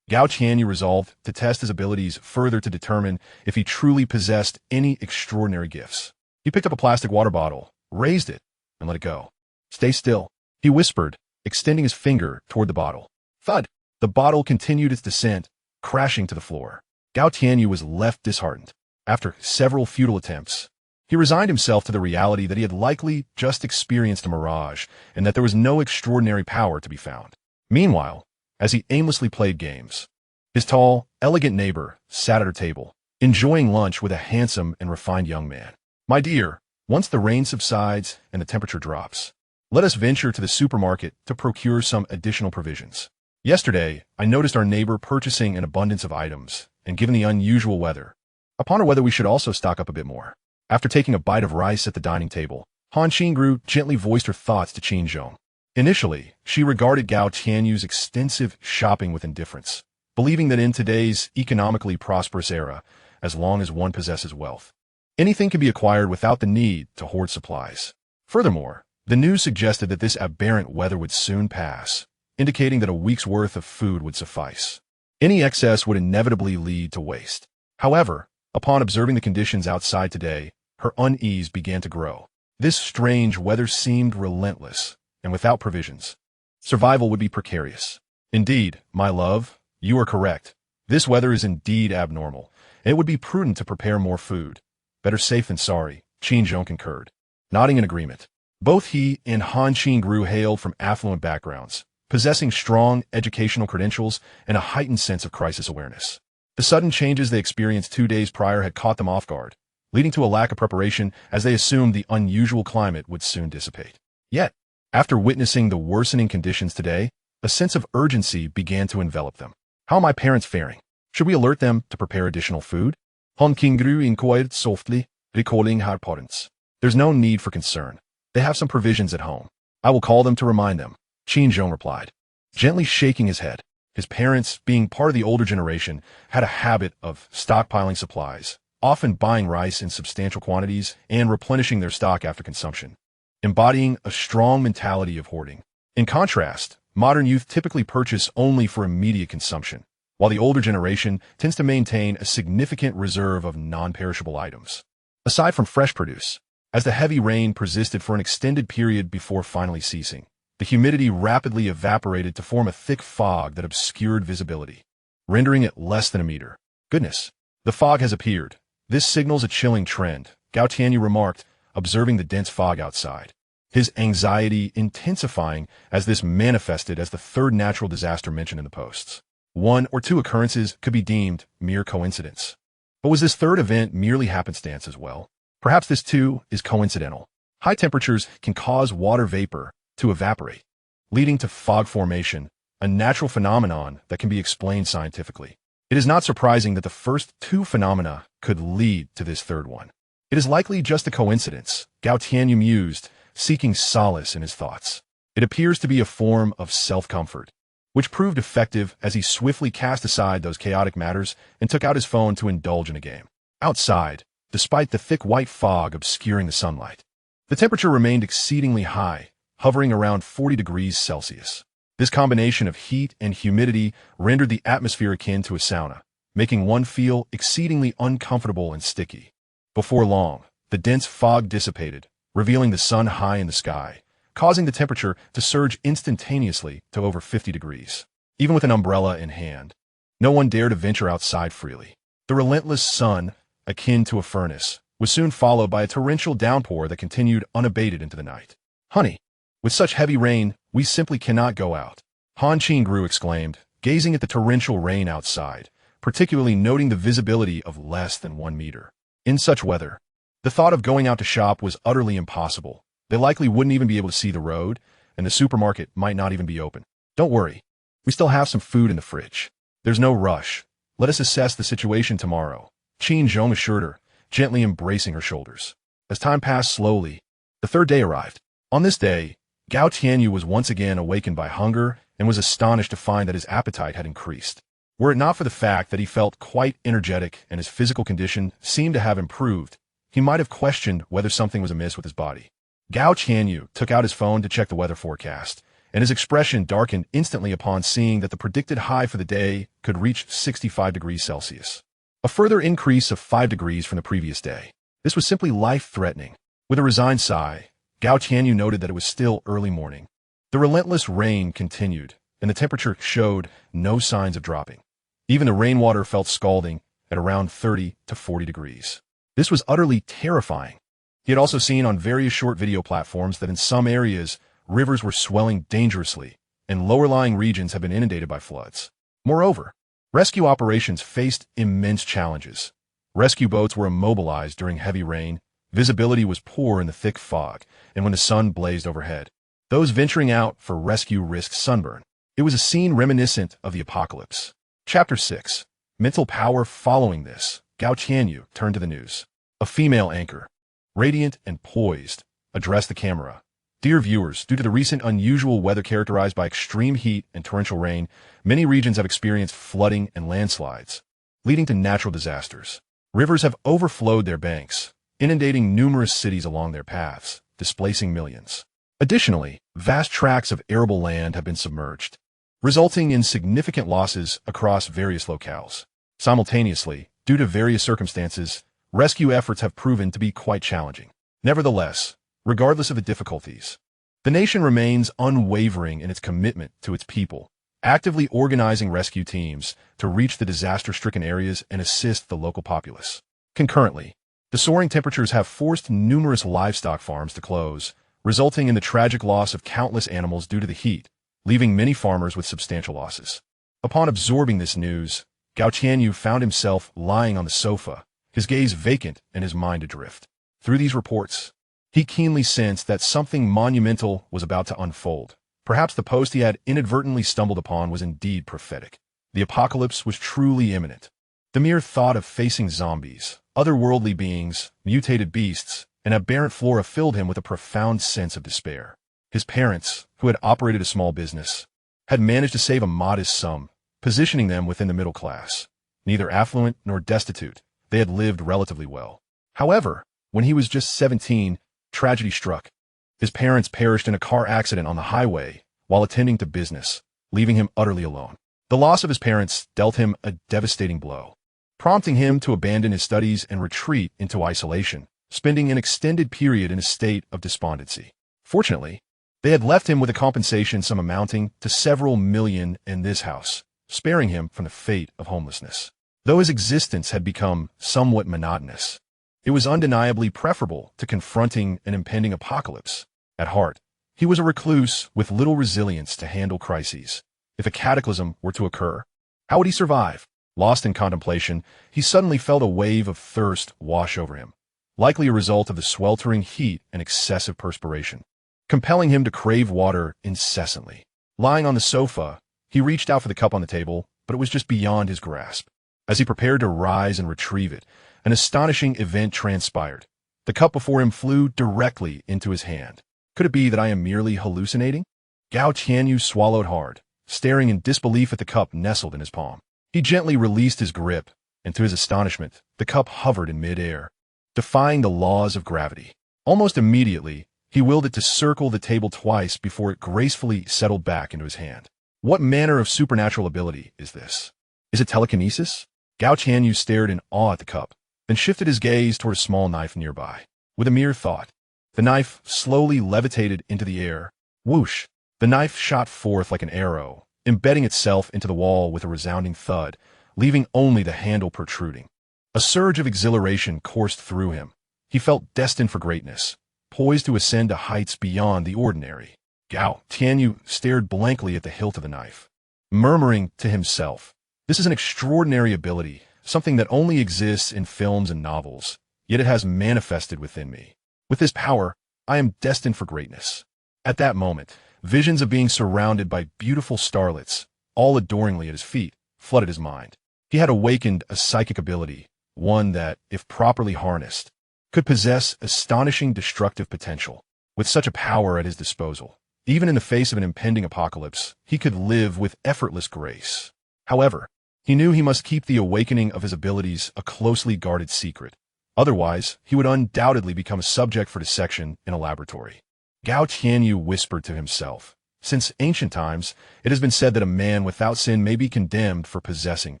Gao Tianyu resolved to test his abilities further to determine if he truly possessed any extraordinary gifts. He picked up a plastic water bottle, raised it, and let it go. Stay still, he whispered, extending his finger toward the bottle. Thud! The bottle continued its descent, crashing to the floor. Gao Tianyu was left disheartened. After several futile attempts, he resigned himself to the reality that he had likely just experienced a mirage and that there was no extraordinary power to be found. Meanwhile, as he aimlessly played games, his tall, elegant neighbor sat at her table, enjoying lunch with a handsome and refined young man. My dear, once the rain subsides and the temperature drops, let us venture to the supermarket to procure some additional provisions. Yesterday, I noticed our neighbor purchasing an abundance of items, and given the unusual weather, I ponder whether we should also stock up a bit more. After taking a bite of rice at the dining table, Han Qingru gently voiced her thoughts to Qin Zhong. Initially, she regarded Gao Tianyu's extensive shopping with indifference, believing that in today's economically prosperous era, as long as one possesses wealth, anything can be acquired without the need to hoard supplies. Furthermore, the news suggested that this aberrant weather would soon pass, indicating that a week's worth of food would suffice. Any excess would inevitably lead to waste. However, upon observing the conditions outside today, her unease began to grow. This strange weather seemed relentless, and without provisions, survival would be precarious. Indeed, my love, you are correct. This weather is indeed abnormal, and it would be prudent to prepare more food. Better safe than sorry, Qin Zhong concurred. nodding in agreement. Both he and Han Qingru hailed from affluent backgrounds, possessing strong educational credentials and a heightened sense of crisis awareness. The sudden changes they experienced 2 days prior had caught them off guard, leading to a lack of preparation as they assumed the unusual climate would soon dissipate. Yet, after witnessing the worsening conditions today, a sense of urgency began to envelop them. How are my parents faring? Should we alert them to prepare additional food? Han Qingru inquired softly, recalling her parents. There's no need for concern. They have some provisions at home. I will call them to remind them, Qin Zhong replied, gently shaking his head. His parents, being part of the older generation, had a habit of stockpiling supplies, often buying rice in substantial quantities and replenishing their stock after consumption, embodying a strong mentality of hoarding. In contrast, modern youth typically purchase only for immediate consumption, while the older generation tends to maintain a significant reserve of non-perishable items. Aside from fresh produce, as the heavy rain persisted for an extended period before finally ceasing, the humidity rapidly evaporated to form a thick fog that obscured visibility, rendering it less than a meter. Goodness, the fog has appeared. This signals a chilling trend, Gao Tianyu remarked, observing the dense fog outside, his anxiety intensifying as this manifested as the third natural disaster mentioned in the posts. 1 or 2 occurrences could be deemed mere coincidence. But was this third event merely happenstance as well? Perhaps this too is coincidental. High temperatures can cause water vapor to evaporate, leading to fog formation, a natural phenomenon that can be explained scientifically. It is not surprising that the first 2 phenomena could lead to this third one. It is likely just a coincidence, Gao Tianyu mused, seeking solace in his thoughts. It appears to be a form of self-comfort, which proved effective as he swiftly cast aside those chaotic matters and took out his phone to indulge in a game. Outside, despite the thick white fog obscuring the sunlight, the temperature remained exceedingly high, hovering around 40 degrees Celsius. This combination of heat and humidity rendered the atmosphere akin to a sauna, making one feel exceedingly uncomfortable and sticky. Before long, the dense fog dissipated, revealing the sun high in the sky, causing the temperature to surge instantaneously to over 50 degrees. Even with an umbrella in hand, no one dared to venture outside freely. The relentless sun, akin to a furnace, was soon followed by a torrential downpour that continued unabated into the night. Honey, with such heavy rain, we simply cannot go out, Han Qingru exclaimed, gazing at the torrential rain outside, particularly noting the visibility of less than 1 meter. In such weather, the thought of going out to shop was utterly impossible. They likely wouldn't even be able to see the road, and the supermarket might not even be open. Don't worry, we still have some food in the fridge. There's no rush. Let us assess the situation tomorrow, Qin Zhong assured her, gently embracing her shoulders. As time passed slowly, the third day arrived. On this day, Gao Tianyu was once again awakened by hunger and was astonished to find that his appetite had increased. Were it not for the fact that he felt quite energetic and his physical condition seemed to have improved, he might have questioned whether something was amiss with his body. Gao Tianyu took out his phone to check the weather forecast, and his expression darkened instantly upon seeing that the predicted high for the day could reach 65 degrees Celsius. A further increase of 5 degrees from the previous day. This was simply life-threatening. With a resigned sigh, Gao Tianyu noted that it was still early morning. The relentless rain continued, and the temperature showed no signs of dropping. Even the rainwater felt scalding at around 30 to 40 degrees. This was utterly terrifying. He had also seen on various short video platforms that in some areas, rivers were swelling dangerously, and lower-lying regions have been inundated by floods. Moreover, rescue operations faced immense challenges. Rescue boats were immobilized during heavy rain, visibility was poor in the thick fog, and when the sun blazed overhead, those venturing out for rescue risked sunburn. It was a scene reminiscent of the apocalypse. Chapter 6. Mental Power. Following this, Gao Tianyu turned to the news. A female anchor, radiant and poised, addressed the camera. Dear viewers, due to the recent unusual weather characterized by extreme heat and torrential rain, many regions have experienced flooding and landslides, leading to natural disasters. Rivers have overflowed their banks, inundating numerous cities along their paths, displacing millions. Additionally, vast tracts of arable land have been submerged, resulting in significant losses across various locales. Simultaneously, due to various circumstances, rescue efforts have proven to be quite challenging. Nevertheless, regardless of the difficulties, the nation remains unwavering in its commitment to its people, actively organizing rescue teams to reach the disaster-stricken areas and assist the local populace. Concurrently, The soaring temperatures have forced numerous livestock farms to close, resulting in the tragic loss of countless animals due to the heat, leaving many farmers with substantial losses. Upon absorbing this news, Gao Tianyu found himself lying on the sofa, his gaze vacant and his mind adrift. Through these reports, he keenly sensed that something monumental was about to unfold. Perhaps the post he had inadvertently stumbled upon was indeed prophetic. The apocalypse was truly imminent. The mere thought of facing zombies, otherworldly beings, mutated beasts, and aberrant flora filled him with a profound sense of despair. His parents, who had operated a small business, had managed to save a modest sum, positioning them within the middle class. Neither affluent nor destitute, they had lived relatively well. However, when he was just 17, tragedy struck. His parents perished in a car accident on the highway while attending to business, leaving him utterly alone. The loss of his parents dealt him a devastating blow, prompting him to abandon his studies and retreat into isolation, spending an extended period in a state of despondency. Fortunately, they had left him with a compensation sum amounting to several million in this house, sparing him from the fate of homelessness. Though his existence had become somewhat monotonous, it was undeniably preferable to confronting an impending apocalypse. At heart, he was a recluse with little resilience to handle crises. If a cataclysm were to occur, how would he survive? Lost in contemplation, he suddenly felt a wave of thirst wash over him, likely a result of the sweltering heat and excessive perspiration, compelling him to crave water incessantly. Lying on the sofa, he reached out for the cup on the table, but it was just beyond his grasp. As he prepared to rise and retrieve it, an astonishing event transpired. The cup before him flew directly into his hand. Could it be that I am merely hallucinating? Gao Tianyu swallowed hard, staring in disbelief at the cup nestled in his palm. He gently released his grip, and to his astonishment, the cup hovered in midair, defying the laws of gravity. Almost immediately, he willed it to circle the table twice before it gracefully settled back into his hand. What manner of supernatural ability is this? Is it telekinesis? Gao Tianyu stared in awe at the cup, then shifted his gaze toward a small knife nearby. With a mere thought, the knife slowly levitated into the air. Whoosh! The knife shot forth like an arrow, embedding itself into the wall with a resounding thud, leaving only the handle protruding. A surge of exhilaration coursed through him. He felt destined for greatness, poised to ascend to heights beyond the ordinary. Gao Tianyu stared blankly at the hilt of the knife, murmuring to himself, "This is an extraordinary ability, something that only exists in films and novels, yet it has manifested within me. With this power, I am destined for greatness." At that moment, visions of being surrounded by beautiful starlets, all adoringly at his feet, flooded his mind. He had awakened a psychic ability, one that, if properly harnessed, could possess astonishing destructive potential. With such a power at his disposal, even in the face of an impending apocalypse, he could live with effortless grace. However, he knew he must keep the awakening of his abilities a closely guarded secret. Otherwise, he would undoubtedly become a subject for dissection in a laboratory. Gao Tianyu whispered to himself, "Since ancient times, it has been said that a man without sin may be condemned for possessing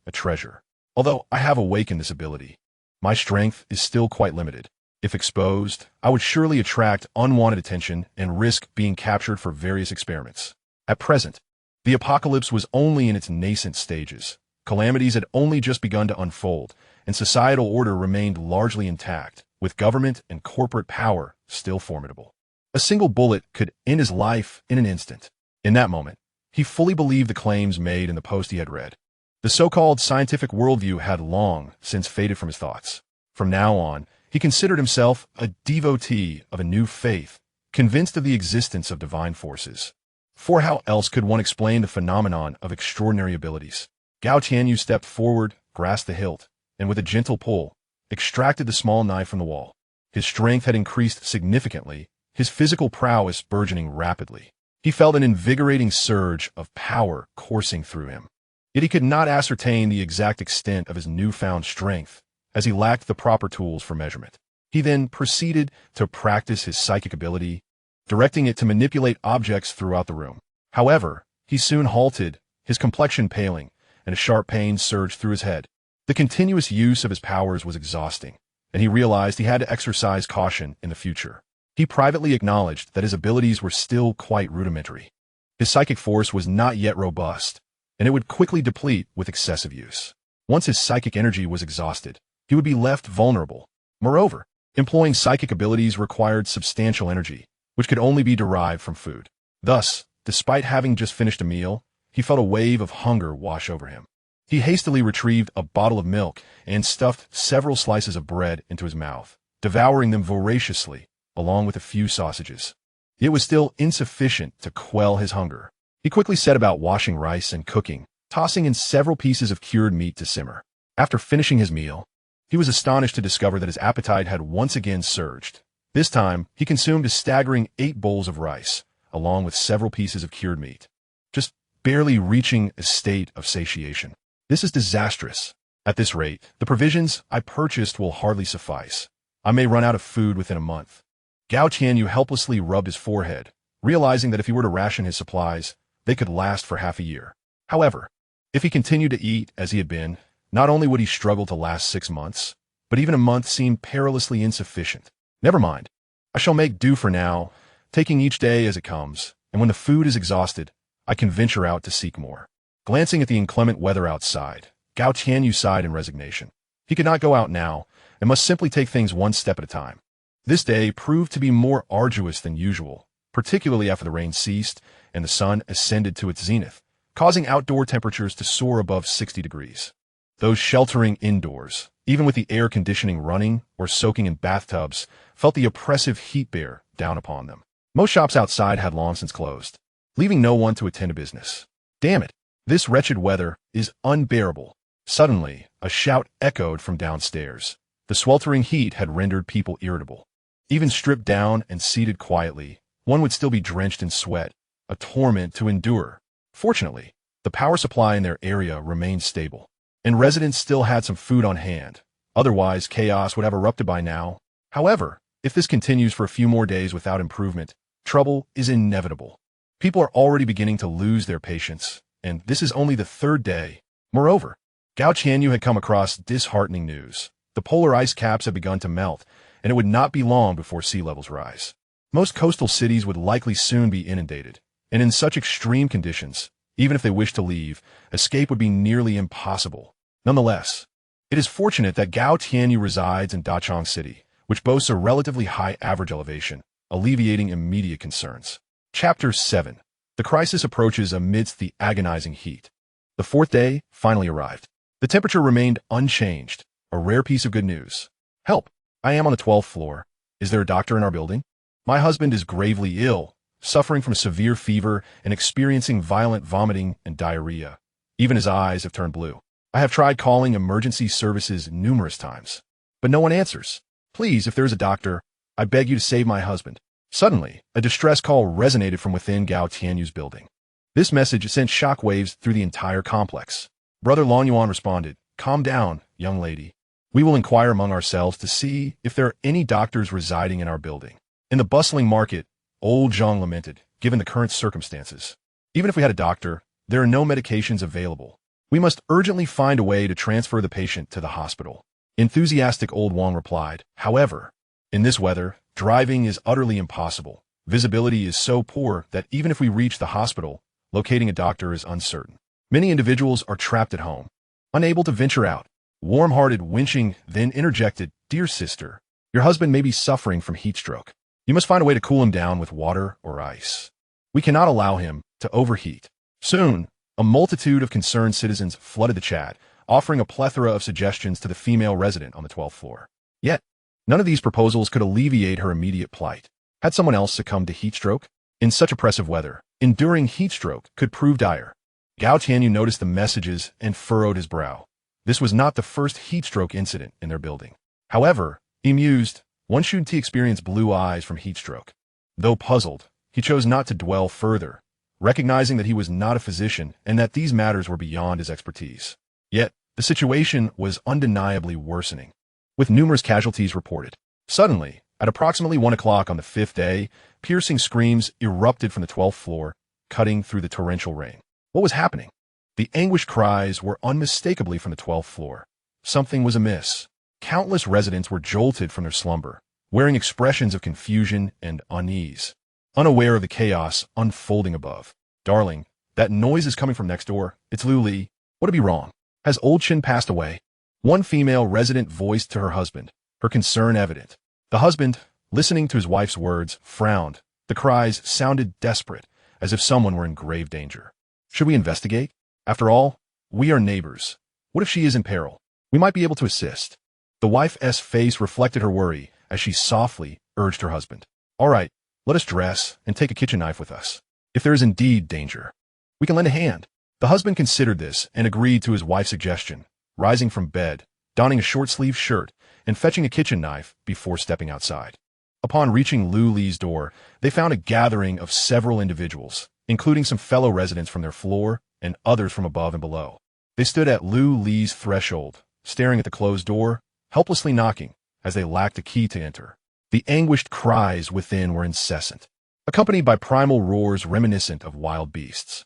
a treasure. Although I have awakened this ability, my strength is still quite limited. If exposed, I would surely attract unwanted attention and risk being captured for various experiments." At present, the apocalypse was only in its nascent stages. Calamities had only just begun to unfold, and societal order remained largely intact, with government and corporate power still formidable. A single bullet could end his life in an instant. In that moment, he fully believed the claims made in the post he had read. The so-called scientific worldview had long since faded from his thoughts. From now on, he considered himself a devotee of a new faith, convinced of the existence of divine forces. For how else could one explain the phenomenon of extraordinary abilities? Gao Tianyu stepped forward, grasped the hilt, and with a gentle pull, extracted the small knife from the wall. His strength had increased significantly, his physical prowess burgeoning rapidly. He felt an invigorating surge of power coursing through him. Yet he could not ascertain the exact extent of his newfound strength, as he lacked the proper tools for measurement. He then proceeded to practice his psychic ability, directing it to manipulate objects throughout the room. However, he soon halted, his complexion paling, and a sharp pain surged through his head. The continuous use of his powers was exhausting, and he realized he had to exercise caution in the future. He privately acknowledged that his abilities were still quite rudimentary. His psychic force was not yet robust, and it would quickly deplete with excessive use. Once his psychic energy was exhausted, he would be left vulnerable. Moreover, employing psychic abilities required substantial energy, which could only be derived from food. Thus, despite having just finished a meal, he felt a wave of hunger wash over him. He hastily retrieved a bottle of milk and stuffed several slices of bread into his mouth, devouring them voraciously, along with a few sausages. It was still insufficient to quell his hunger. He quickly set about washing rice and cooking, tossing in several pieces of cured meat to simmer. After finishing his meal, he was astonished to discover that his appetite had once again surged. This time, he consumed a staggering 8 bowls of rice, along with several pieces of cured meat, just barely reaching a state of satiation. This is disastrous. At this rate, the provisions I purchased will hardly suffice. I may run out of food within a month. Gao Qianyu helplessly rubbed his forehead, realizing that if he were to ration his supplies, they could last for half a year. However, if he continued to eat as he had been, not only would he struggle to last 6 months, but even a month seemed perilously insufficient. Never mind. I shall make do for now, taking each day as it comes, and when the food is exhausted, I can venture out to seek more. Glancing at the inclement weather outside, Gao Qianyu sighed in resignation. He could not go out now, and must simply take things one step at a time. This day proved to be more arduous than usual, particularly after the rain ceased and the sun ascended to its zenith, causing outdoor temperatures to soar above 60 degrees. Those sheltering indoors, even with the air conditioning running or soaking in bathtubs, felt the oppressive heat bear down upon them. Most shops outside had long since closed, leaving no one to attend to business. Damn it, this wretched weather is unbearable. Suddenly, a shout echoed from downstairs. The sweltering heat had rendered people irritable. Even stripped down and seated quietly, one would still be drenched in sweat, a torment to endure. Fortunately, the power supply in their area remained stable, and residents still had some food on hand. Otherwise, chaos would have erupted by now. However, if this continues for a few more days without improvement, trouble is inevitable. People are already beginning to lose their patience, and this is only the 3rd day. Moreover, Gao Qianyu had come across disheartening news. The polar ice caps had begun to melt, and it would not be long before sea levels rise. Most coastal cities would likely soon be inundated, and in such extreme conditions, even if they wished to leave, escape would be nearly impossible. Nonetheless, it is fortunate that Gao Qianyu resides in Dachang City, which boasts a relatively high average elevation, alleviating immediate concerns. Chapter 7. The crisis approaches amidst the agonizing heat. The 4th day finally arrived. The temperature remained unchanged, a rare piece of good news. Help! I am on the 12th floor. Is there a doctor in our building? My husband is gravely ill, suffering from severe fever and experiencing violent vomiting and diarrhea. Even his eyes have turned blue. I have tried calling emergency services numerous times, but no one answers. Please, if there is a doctor, I beg you to save my husband. Suddenly, a distress call resonated from within Gao Tianyu's building. This message sent shockwaves through the entire complex. Brother Long Yuan responded, "Calm down, young lady. We will inquire among ourselves to see if there are any doctors residing in our building." In the bustling market, old Zhang lamented, given the current circumstances. Even if we had a doctor, there are no medications available. We must urgently find a way to transfer the patient to the hospital. Enthusiastic old Wang replied, "However, in this weather, driving is utterly impossible. Visibility is so poor that even if we reach the hospital, locating a doctor is uncertain. Many individuals are trapped at home, unable to venture out." Warm-hearted Winching then interjected, "Dear sister, your husband may be suffering from heat stroke. You must find a way to cool him down with water or ice. We cannot allow him to overheat." Soon, a multitude of concerned citizens flooded the chat, offering a plethora of suggestions to the female resident on the 12th floor. Yet, none of these proposals could alleviate her immediate plight. Had someone else succumbed to heat stroke? In such oppressive weather, enduring heat stroke could prove dire. Gao Tianyu noticed the messages and furrowed his brow. This was not the first heat stroke incident in their building. However, he mused, one shouldn't he experience blue eyes from heat stroke? Though puzzled, he chose not to dwell further, recognizing that he was not a physician and that these matters were beyond his expertise. Yet, the situation was undeniably worsening, with numerous casualties reported. Suddenly, at approximately 1 o'clock on the 5th day, piercing screams erupted from the 12th floor, cutting through the torrential rain. What was happening? The anguished cries were unmistakably from the 12th floor. Something was amiss. Countless residents were jolted from their slumber, wearing expressions of confusion and unease, unaware of the chaos unfolding above. "Darling, that noise is coming from next door. It's Lu Li. What'd be wrong? Has old Chin passed away?" One female resident voiced to her husband, her concern evident. The husband, listening to his wife's words, frowned. The cries sounded desperate, as if someone were in grave danger. Should we investigate? After all, we are neighbors. What if she is in peril? We might be able to assist. The wife's face reflected her worry as she softly urged her husband. All right, let us dress and take a kitchen knife with us. If there is indeed danger, we can lend a hand. The husband considered this and agreed to his wife's suggestion, rising from bed, donning a short-sleeved shirt, and fetching a kitchen knife before stepping outside. Upon reaching Lu Li's door, they found a gathering of several individuals, including some fellow residents from their floor and others from above and below. They stood at Lu Li's threshold, staring at the closed door, helplessly knocking, as they lacked a key to enter. The anguished cries within were incessant, accompanied by primal roars reminiscent of wild beasts.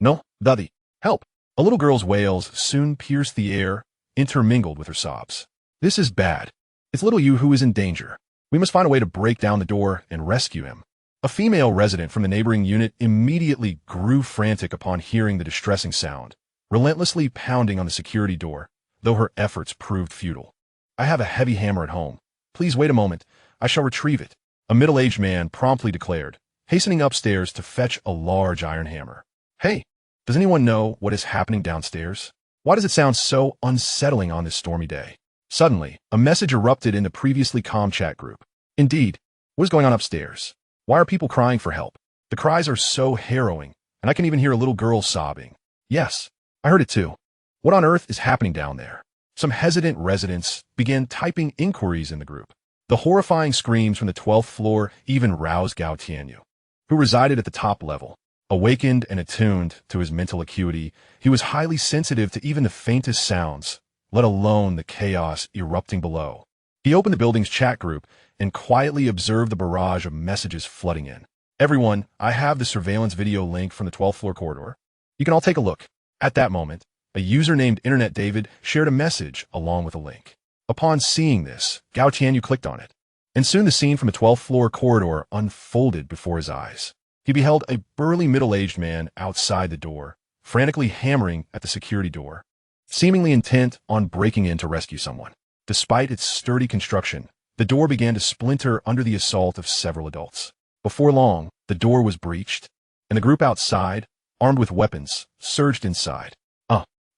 No, daddy, help! A little girl's wails soon pierced the air, intermingled with her sobs. This is bad. It's little you who is in danger. We must find a way to break down the door and rescue him. A female resident from the neighboring unit immediately grew frantic upon hearing the distressing sound, relentlessly pounding on the security door, though her efforts proved futile. I have a heavy hammer at home. Please wait a moment. I shall retrieve it, a middle-aged man promptly declared, hastening upstairs to fetch a large iron hammer. Hey, does anyone know what is happening downstairs? Why does it sound so unsettling on this stormy day? Suddenly, a message erupted in the previously calm chat group. Indeed, what is going on upstairs? Why are people crying for help? The cries are so harrowing, and I can even hear a little girl sobbing. Yes, I heard it too. What on earth is happening down there? Some hesitant residents began typing inquiries in the group. The horrifying screams from the 12th floor even roused Gao Tianyu, who resided at the top level. Awakened and attuned to his mental acuity, he was highly sensitive to even the faintest sounds, let alone the chaos erupting below. He opened the building's chat group and quietly observed the barrage of messages flooding in. Everyone, I have the surveillance video link from the 12th floor corridor. You can all take a look. At that moment, a user named Internet David shared a message along with a link. Upon seeing this, Gao Tianyu clicked on it, and soon the scene from the 12th floor corridor unfolded before his eyes. He beheld a burly middle-aged man outside the door, frantically hammering at the security door, seemingly intent on breaking in to rescue someone. Despite its sturdy construction, the door began to splinter under the assault of several adults. Before long, the door was breached, and the group outside, armed with weapons, surged inside.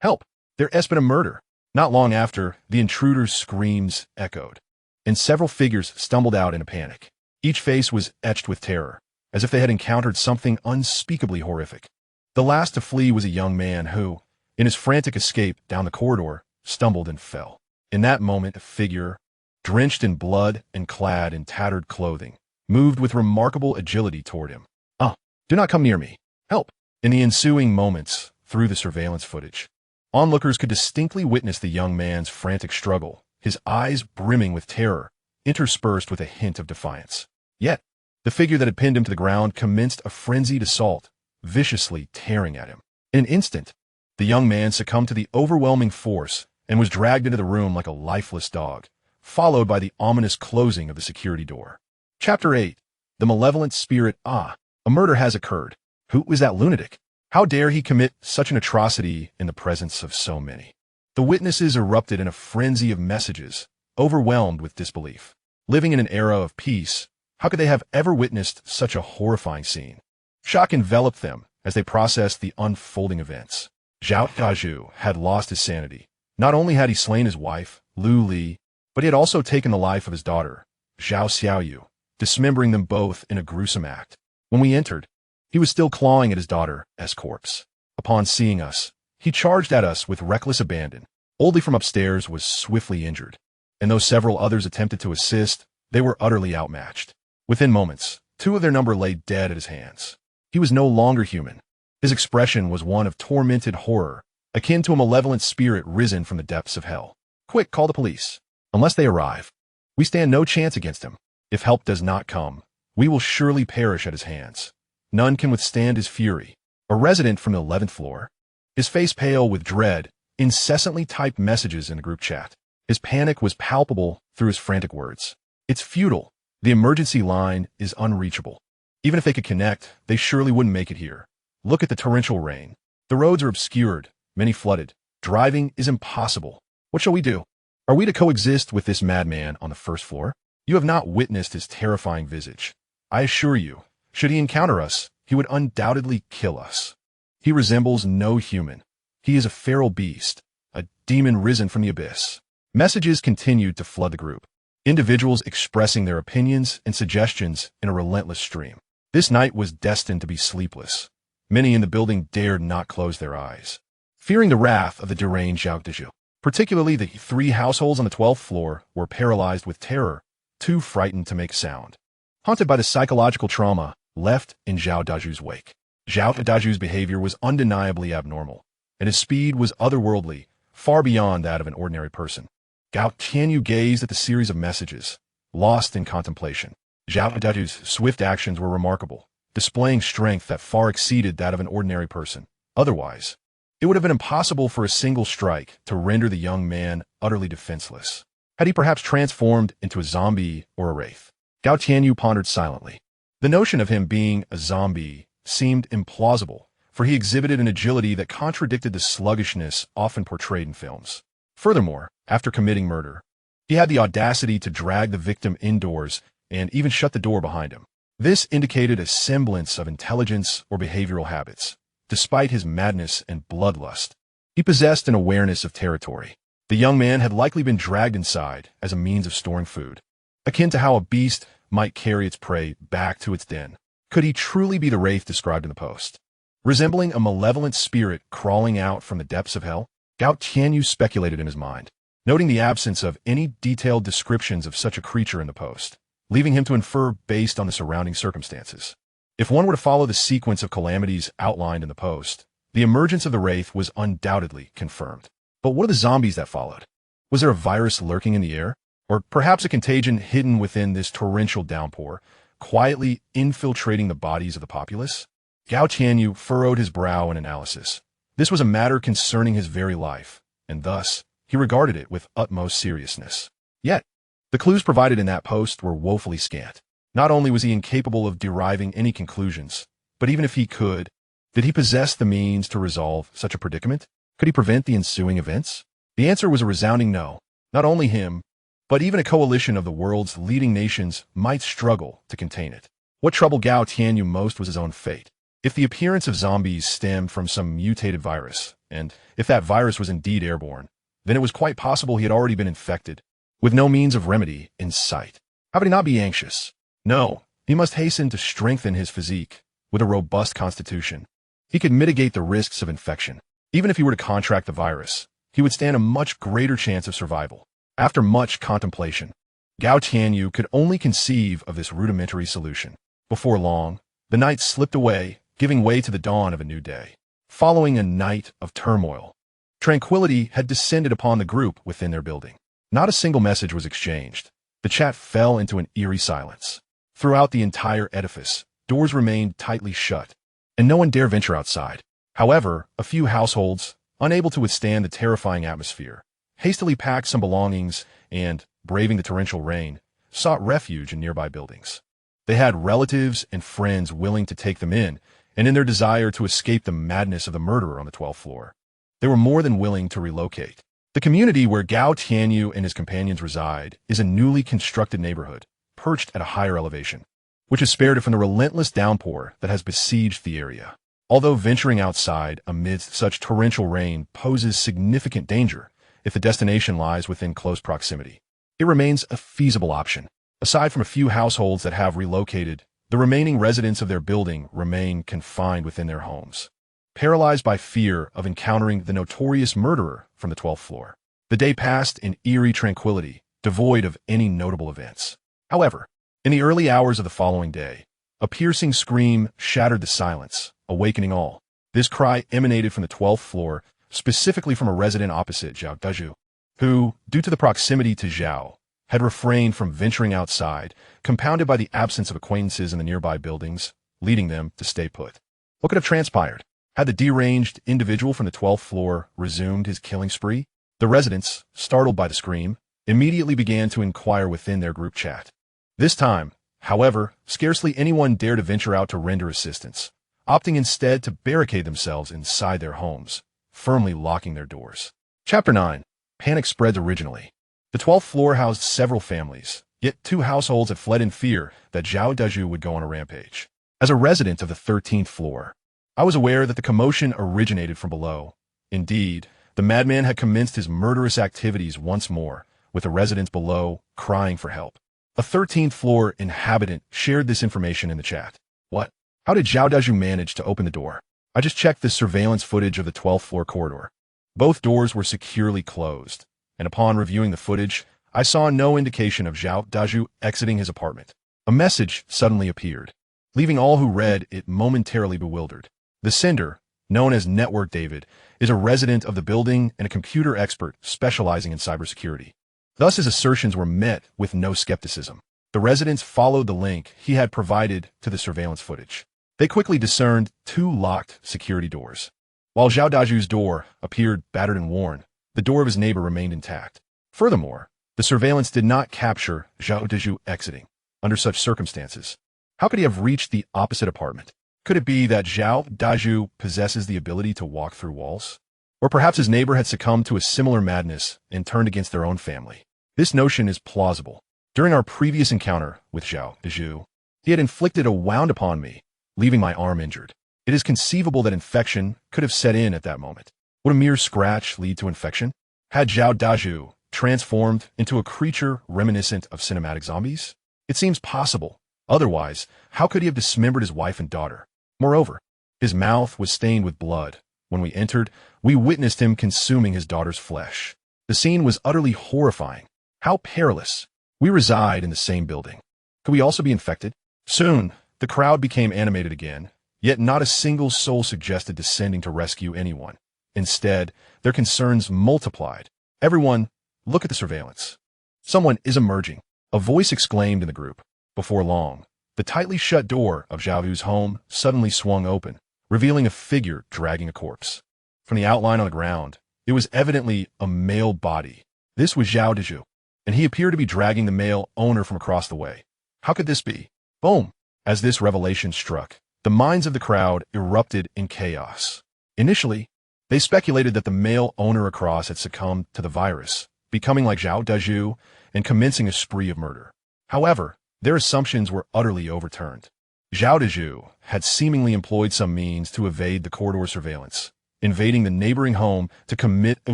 Help! There has been a murder. Not long after, the intruder's screams echoed, and several figures stumbled out in a panic. Each face was etched with terror, as if they had encountered something unspeakably horrific. The last to flee was a young man who, in his frantic escape down the corridor, stumbled and fell. In that moment, a figure, drenched in blood and clad in tattered clothing, moved with remarkable agility toward him. Do not come near me. Help! In the ensuing moments, through the surveillance footage, onlookers could distinctly witness the young man's frantic struggle, his eyes brimming with terror, interspersed with a hint of defiance. Yet, the figure that had pinned him to the ground commenced a frenzied assault, viciously tearing at him. In an instant, the young man succumbed to the overwhelming force and was dragged into the room like a lifeless dog, followed by the ominous closing of the security door. Chapter 8. The Malevolent Spirit. A murder has occurred. Who was that lunatic? How dare he commit such an atrocity in the presence of so many? The witnesses erupted in a frenzy of messages, overwhelmed with disbelief. Living in an era of peace, how could they have ever witnessed such a horrifying scene? Shock enveloped them as they processed the unfolding events. Zhao Daju had lost his sanity. Not only had he slain his wife, Lu Li, but he had also taken the life of his daughter, Zhao Xiaoyu, dismembering them both in a gruesome act. When we entered, he was still clawing at his daughter's corpse. Upon seeing us, he charged at us with reckless abandon. Oldie from upstairs was swiftly injured, and though several others attempted to assist, they were utterly outmatched. Within moments, 2 of their number lay dead at his hands. He was no longer human. His expression was one of tormented horror, akin to a malevolent spirit risen from the depths of hell. Quick, call the police. Unless they arrive, we stand no chance against him. If help does not come, we will surely perish at his hands. None can withstand his fury. A resident from the 11th floor, his face pale with dread, incessantly typed messages in the group chat. His panic was palpable through his frantic words. It's futile. The emergency line is unreachable. Even if they could connect, they surely wouldn't make it here. Look at the torrential rain. The roads are obscured, many flooded. Driving is impossible. What shall we do? Are we to coexist with this madman on the first floor? You have not witnessed his terrifying visage. I assure you, should he encounter us, he would undoubtedly kill us. He resembles no human. He is a feral beast, a demon risen from the abyss. Messages continued to flood the group, individuals expressing their opinions and suggestions in a relentless stream. This night was destined to be sleepless. Many in the building dared not close their eyes, fearing the wrath of the deranged Zhao Dezhu. Particularly the 3 households on the 12th floor were paralyzed with terror, too frightened to make sound. Haunted by the psychological trauma left in Zhao Dezhu's wake. Zhao Dezhu's behavior was undeniably abnormal, and his speed was otherworldly, far beyond that of an ordinary person. Gao Tianyu gazed at the series of messages, lost in contemplation. Zhao Dezhu's swift actions were remarkable, displaying strength that far exceeded that of an ordinary person. Otherwise, it would have been impossible for a single strike to render the young man utterly defenseless. Had he perhaps transformed into a zombie or a wraith? Gao Tianyu pondered silently. The notion of him being a zombie seemed implausible, for he exhibited an agility that contradicted the sluggishness often portrayed in films. Furthermore, after committing murder, he had the audacity to drag the victim indoors and even shut the door behind him. This indicated a semblance of intelligence or behavioral habits. Despite his madness and bloodlust, he possessed an awareness of territory. The young man had likely been dragged inside as a means of storing food, akin to how a beast might carry its prey back to its den. Could he truly be the wraith described in the post? Resembling a malevolent spirit crawling out from the depths of hell? Gao Tianyu speculated in his mind, noting the absence of any detailed descriptions of such a creature in the post, leaving him to infer based on the surrounding circumstances. If one were to follow the sequence of calamities outlined in the post, the emergence of the wraith was undoubtedly confirmed. But what of the zombies that followed? Was there a virus lurking in the air? Or perhaps a contagion hidden within this torrential downpour, quietly infiltrating the bodies of the populace? Gao Tianyu furrowed his brow in analysis. This was a matter concerning his very life, and thus he regarded it with utmost seriousness. Yet, the clues provided in that post were woefully scant. Not only was he incapable of deriving any conclusions, but even if he could, did he possess the means to resolve such a predicament? Could he prevent the ensuing events? The answer was a resounding no. Not only him, but even a coalition of the world's leading nations might struggle to contain it. What troubled Gao Tianyu most was his own fate. If the appearance of zombies stemmed from some mutated virus, and if that virus was indeed airborne, then it was quite possible he had already been infected, with no means of remedy in sight. How could he not be anxious? No, he must hasten to strengthen his physique with a robust constitution. He could mitigate the risks of infection. Even if he were to contract the virus, he would stand a much greater chance of survival. After much contemplation, Gao Tianyu could only conceive of this rudimentary solution. Before long, the night slipped away, giving way to the dawn of a new day. Following a night of turmoil, tranquility had descended upon the group within their building. Not a single message was exchanged. The chat fell into an eerie silence. Throughout the entire edifice, doors remained tightly shut, and no one dare venture outside. However, a few households, unable to withstand the terrifying atmosphere, hastily packed some belongings and, braving the torrential rain, sought refuge in nearby buildings. They had relatives and friends willing to take them in, and in their desire to escape the madness of the murderer on the 12th floor, they were more than willing to relocate. The community where Gao Tianyu and his companions reside is a newly constructed neighborhood, perched at a higher elevation, which has spared it from the relentless downpour that has besieged the area. Although venturing outside amidst such torrential rain poses significant danger if the destination lies within close proximity, it remains a feasible option. Aside from a few households that have relocated, the remaining residents of their building remain confined within their homes, paralyzed by fear of encountering the notorious murderer from the 12th floor. The day passed in eerie tranquility, devoid of any notable events. However, in the early hours of the following day, a piercing scream shattered the silence, awakening all. This cry emanated from the 12th floor, specifically from a resident opposite Zhao Dezhu, who, due to the proximity to Zhao, had refrained from venturing outside, compounded by the absence of acquaintances in the nearby buildings, leading them to stay put. What could have transpired? Had the deranged individual from the 12th floor resumed his killing spree? The residents, startled by the scream, immediately began to inquire within their group chat. This time, however, scarcely anyone dared to venture out to render assistance, opting instead to barricade themselves inside their homes, firmly locking their doors. Chapter 9. Panic spreads originally. The 12th floor housed several families, yet 2 households had fled in fear that Zhao Daju would go on a rampage. As a resident of the 13th floor, I was aware that the commotion originated from below. Indeed, the madman had commenced his murderous activities once more, with the residents below crying for help. A 13th floor inhabitant shared this information in the chat. What? How did Zhao Daju manage to open the door? I just checked the surveillance footage of the 12th floor corridor. Both doors were securely closed, and upon reviewing the footage, I saw no indication of Zhao Daju exiting his apartment. A message suddenly appeared, leaving all who read it momentarily bewildered. The sender, known as Network David, is a resident of the building and a computer expert specializing in cybersecurity. Thus, his assertions were met with no skepticism. The residents followed the link he had provided to the surveillance footage. They quickly discerned 2 locked security doors. While Zhao Daju's door appeared battered and worn, the door of his neighbor remained intact. Furthermore, the surveillance did not capture Zhao Daju exiting. Under such circumstances, how could he have reached the opposite apartment? Could it be that Zhao Daju possesses the ability to walk through walls? Or perhaps his neighbor had succumbed to a similar madness and turned against their own family. This notion is plausible. During our previous encounter with Zhao Daju, he had inflicted a wound upon me, leaving my arm injured. It is conceivable that infection could have set in at that moment. Would a mere scratch lead to infection? Had Zhao Daju transformed into a creature reminiscent of cinematic zombies? It seems possible. Otherwise, how could he have dismembered his wife and daughter? Moreover, his mouth was stained with blood. When we entered, we witnessed him consuming his daughter's flesh. The scene was utterly horrifying. How perilous. We reside in the same building. Could we also be infected? Soon, the crowd became animated again, yet not a single soul suggested descending to rescue anyone. Instead, their concerns multiplied. Everyone, look at the surveillance. Someone is emerging. A voice exclaimed in the group. Before long, the tightly shut door of Zhao Daju's home suddenly swung open, revealing a figure dragging a corpse. From the outline on the ground, it was evidently a male body. This was Zhao Daju, and he appeared to be dragging the male owner from across the way. How could this be? Boom! As this revelation struck, the minds of the crowd erupted in chaos. Initially, they speculated that the male owner across had succumbed to the virus, becoming like Zhao Daju and commencing a spree of murder. However, their assumptions were utterly overturned. Zhao Daju had seemingly employed some means to evade the corridor surveillance, invading the neighboring home to commit a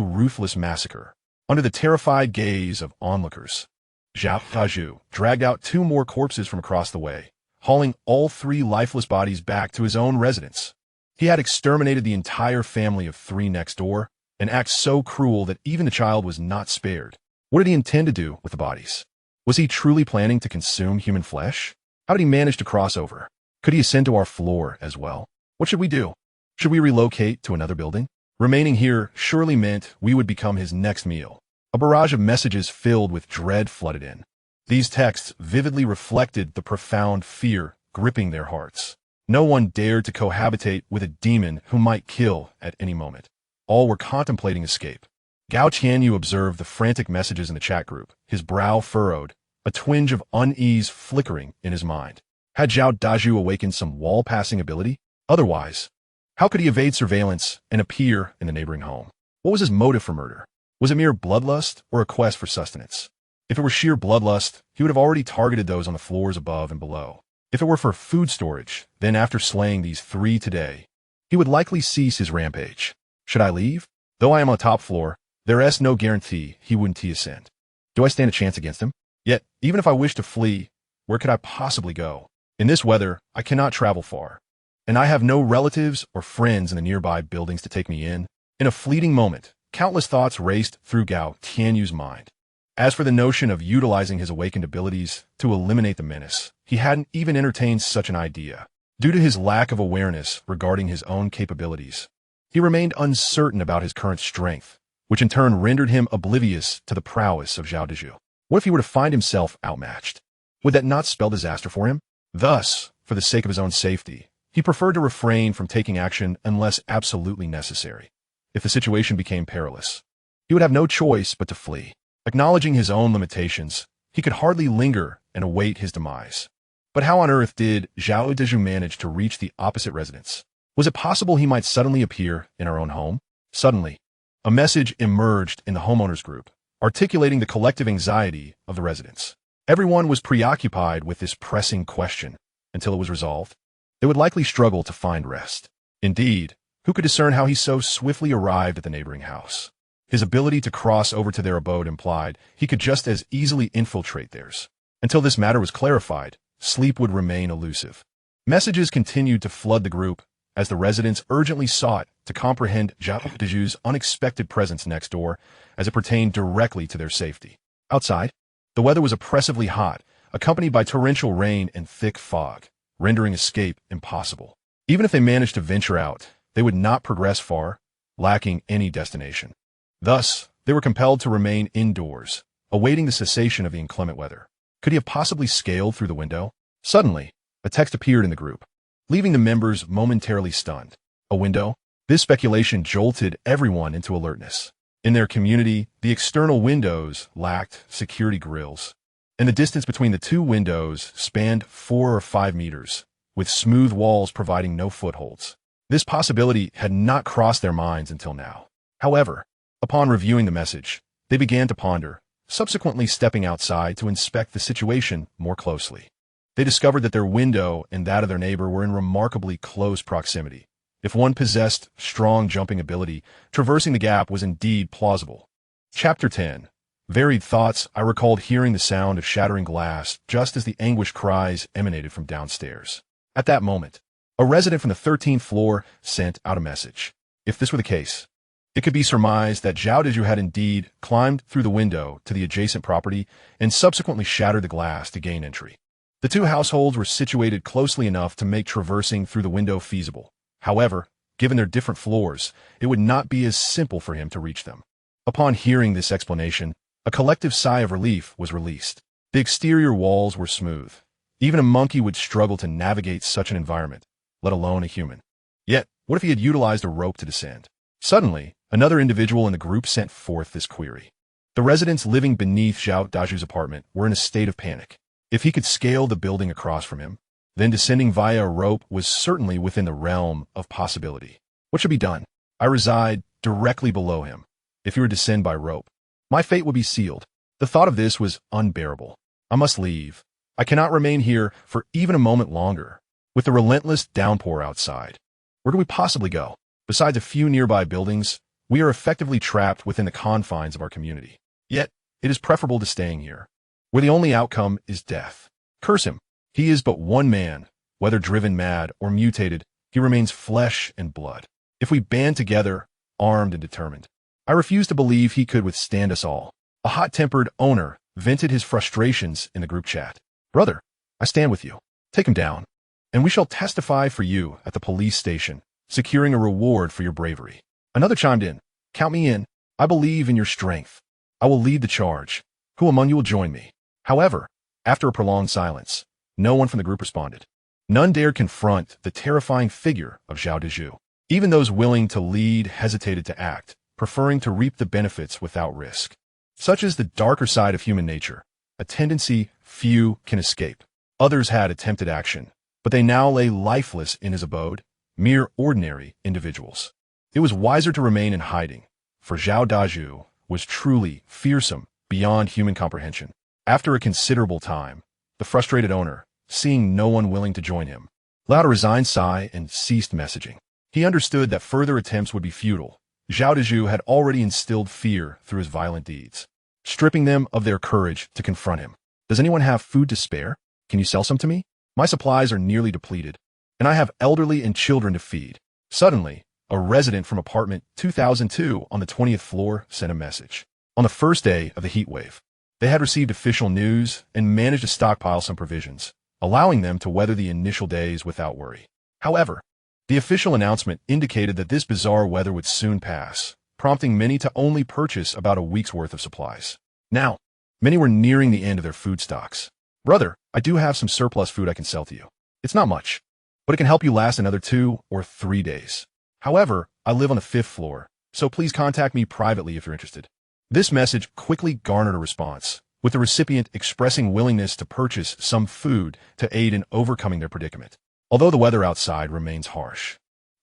ruthless massacre. Under the terrified gaze of onlookers, Zhao Daju dragged out 2 more corpses from across the way, hauling all 3 lifeless bodies back to his own residence. He had exterminated the entire family of 3 next door, an act so cruel that even the child was not spared. What did he intend to do with the bodies? Was he truly planning to consume human flesh? How did he manage to cross over? Could he ascend to our floor as well? What should we do? Should we relocate to another building? Remaining here surely meant we would become his next meal. A barrage of messages filled with dread flooded in. These texts vividly reflected the profound fear gripping their hearts. No one dared to cohabitate with a demon who might kill at any moment. All were contemplating escape. Gao Qianyu observed the frantic messages in the chat group, his brow furrowed, a twinge of unease flickering in his mind. Had Zhao Daju awakened some wall-passing ability? Otherwise, how could he evade surveillance and appear in the neighboring home? What was his motive for murder? Was it mere bloodlust or a quest for sustenance? If it were sheer bloodlust, he would have already targeted those on the floors above and below. If it were for food storage, then after slaying these 3 today, he would likely cease his rampage. Should I leave? Though I am on the top floor, there is no guarantee he wouldn't ascend. Do I stand a chance against him? Yet, even if I wish to flee, where could I possibly go? In this weather, I cannot travel far, and I have no relatives or friends in the nearby buildings to take me in. In a fleeting moment, countless thoughts raced through Gao Tianyu's mind. As for the notion of utilizing his awakened abilities to eliminate the menace, he hadn't even entertained such an idea. Due to his lack of awareness regarding his own capabilities, he remained uncertain about his current strength, which in turn rendered him oblivious to the prowess of Zhao Daju. What if he were to find himself outmatched? Would that not spell disaster for him? Thus, for the sake of his own safety, he preferred to refrain from taking action unless absolutely necessary. If the situation became perilous, he would have no choice but to flee. Acknowledging his own limitations, he could hardly linger and await his demise. But how on earth did Zhao Daju manage to reach the opposite residence? Was it possible he might suddenly appear in our own home? Suddenly, a message emerged in the homeowners group. articulating the collective anxiety of the residents. Everyone was preoccupied with this pressing question. Until it was resolved, they would likely struggle to find rest. Indeed, who could discern how he so swiftly arrived at the neighboring house? His ability to cross over to their abode implied he could just as easily infiltrate theirs. Until this matter was clarified, sleep would remain elusive. Messages continued to flood the group as the residents urgently sought to comprehend Zhao Daju's unexpected presence next door as it pertained directly to their safety. Outside, the weather was oppressively hot, accompanied by torrential rain and thick fog, rendering escape impossible. Even if they managed to venture out, they would not progress far, lacking any destination. Thus, they were compelled to remain indoors, awaiting the cessation of the inclement weather. Could he have possibly scaled through the window? Suddenly, a text appeared in the group, leaving the members momentarily stunned. A window? This speculation jolted everyone into alertness. In their community, the external windows lacked security grills, and the distance between the two windows spanned 4 or 5 meters, with smooth walls providing no footholds. This possibility had not crossed their minds until now. However, upon reviewing the message, they began to ponder, subsequently stepping outside to inspect the situation more closely. They discovered that their window and that of their neighbor were in remarkably close proximity. If one possessed strong jumping ability, traversing the gap was indeed plausible. Chapter 10. Varied thoughts. I recalled hearing the sound of shattering glass just as the anguished cries emanated from downstairs. At that moment, a resident from the 13th floor sent out a message. If this were the case, it could be surmised that Zhao Daju had indeed climbed through the window to the adjacent property and subsequently shattered the glass to gain entry. The two households were situated closely enough to make traversing through the window feasible. However, given their different floors, it would not be as simple for him to reach them. Upon hearing this explanation, a collective sigh of relief was released. The exterior walls were smooth. Even a monkey would struggle to navigate such an environment, let alone a human. Yet, what if he had utilized a rope to descend? Suddenly, another individual in the group sent forth this query. The residents living beneath Zhao Daju's apartment were in a state of panic. If he could scale the building across from him, then descending via a rope was certainly within the realm of possibility. What should be done? I reside directly below him. If he were to descend by rope, my fate would be sealed. The thought of this was unbearable. I must leave. I cannot remain here for even a moment longer. With the relentless downpour outside, where do we possibly go? Besides a few nearby buildings, we are effectively trapped within the confines of our community. Yet, it is preferable to staying here, where the only outcome is death. Curse him. He is but one man. Whether driven mad or mutated, he remains flesh and blood. If we band together, armed and determined, I refuse to believe he could withstand us all. A hot-tempered owner vented his frustrations in the group chat. Brother, I stand with you. Take him down, and we shall testify for you at the police station, securing a reward for your bravery. Another chimed in. Count me in. I believe in your strength. I will lead the charge. Who among you will join me? However, after a prolonged silence, no one from the group responded. None dared confront the terrifying figure of Zhao Daju. Even those willing to lead hesitated to act, preferring to reap the benefits without risk. Such is the darker side of human nature, a tendency few can escape. Others had attempted action, but they now lay lifeless in his abode, mere ordinary individuals. It was wiser to remain in hiding, for Zhao Daju was truly fearsome beyond human comprehension. After a considerable time, the frustrated owner, seeing no one willing to join him, let out a resigned sigh and ceased messaging. He understood that further attempts would be futile. Zhao Daju had already instilled fear through his violent deeds, stripping them of their courage to confront him. Does anyone have food to spare? Can you sell some to me? My supplies are nearly depleted, and I have elderly and children to feed. Suddenly, a resident from apartment 2002 on the 20th floor sent a message. On the first day of the heat wave, they had received official news and managed to stockpile some provisions, allowing them to weather the initial days without worry. However, the official announcement indicated that this bizarre weather would soon pass, prompting many to only purchase about a week's worth of supplies. Now, many were nearing the end of their food stocks. Brother, I do have some surplus food I can sell to you. It's not much, but it can help you last another 2 or 3 days. However, I live on the 5th floor, so please contact me privately if you're interested. This message quickly garnered a response, with the recipient expressing willingness to purchase some food to aid in overcoming their predicament. Although the weather outside remains harsh,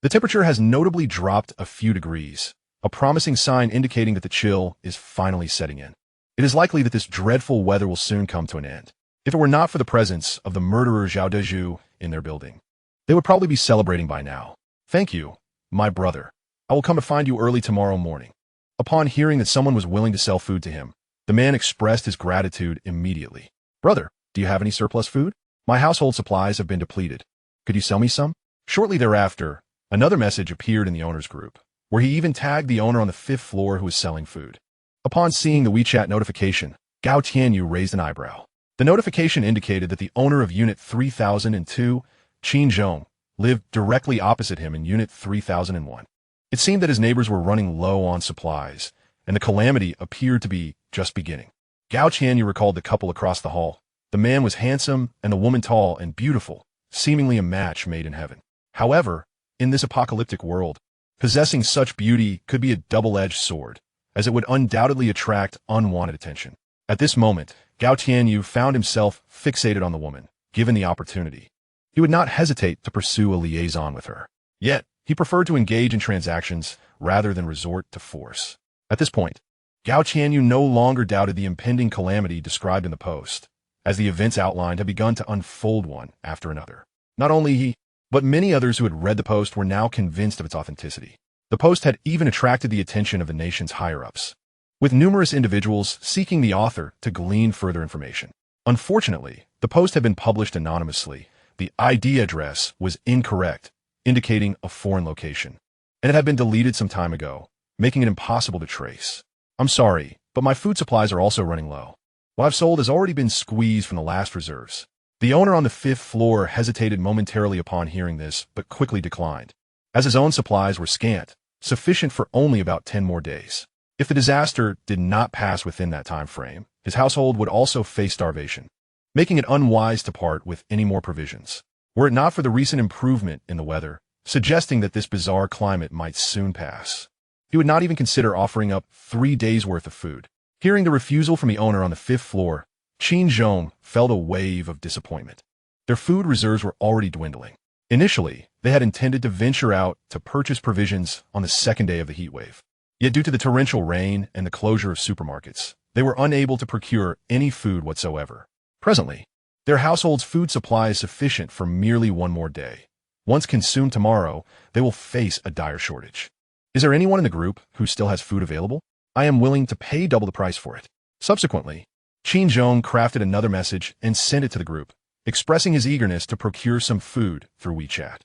the temperature has notably dropped a few degrees, a promising sign indicating that the chill is finally setting in. It is likely that this dreadful weather will soon come to an end. If it were not for the presence of the murderer Zhao Dezhu in their building, they would probably be celebrating by now. Thank you, my brother. I will come to find you early tomorrow morning. Upon hearing that someone was willing to sell food to him, the man expressed his gratitude immediately. Brother, do you have any surplus food? My household supplies have been depleted. Could you sell me some? Shortly thereafter, another message appeared in the owner's group, where he even tagged the owner on the 5th floor who was selling food. Upon seeing the WeChat notification, Gao Tianyu raised an eyebrow. The notification indicated that the owner of Unit 3002, Qin Zhong, lived directly opposite him in Unit 3001. It seemed that his neighbors were running low on supplies, and the calamity appeared to be just beginning. Gao Tianyu recalled the couple across the hall. The man was handsome and the woman tall and beautiful, seemingly a match made in heaven. However, in this apocalyptic world, possessing such beauty could be a double-edged sword, as it would undoubtedly attract unwanted attention. At this moment, Gao Tianyu found himself fixated on the woman, given the opportunity. He would not hesitate to pursue a liaison with her. Yet, he preferred to engage in transactions rather than resort to force. At this point, Gao Tianyu no longer doubted the impending calamity described in the post, as the events outlined had begun to unfold one after another. Not only he, but many others who had read the post were now convinced of its authenticity. The post had even attracted the attention of the nation's higher-ups, with numerous individuals seeking the author to glean further information. Unfortunately, the post had been published anonymously. The ID address was incorrect, indicating a foreign location, and it had been deleted some time ago, making it impossible to trace. I'm sorry, but my food supplies are also running low. What I've sold has already been squeezed from the last reserves. The owner on the 5th floor hesitated momentarily upon hearing this, but quickly declined, as his own supplies were scant, sufficient for only about 10 more days. If the disaster did not pass within that time frame, his household would also face starvation, making it unwise to part with any more provisions. Were it not for the recent improvement in the weather, suggesting that this bizarre climate might soon pass, he would not even consider offering up 3 days' worth of food. Hearing the refusal from the owner on the 5th floor, Qin Zhong felt a wave of disappointment. Their food reserves were already dwindling. Initially, they had intended to venture out to purchase provisions on the 2nd day of the heat wave. Yet due to the torrential rain and the closure of supermarkets, they were unable to procure any food whatsoever. Presently, their household's food supply is sufficient for merely 1 more day. Once consumed tomorrow, they will face a dire shortage. Is there anyone in the group who still has food available? I am willing to pay double the price for it. Subsequently, Qin Zhong crafted another message and sent it to the group, expressing his eagerness to procure some food through WeChat.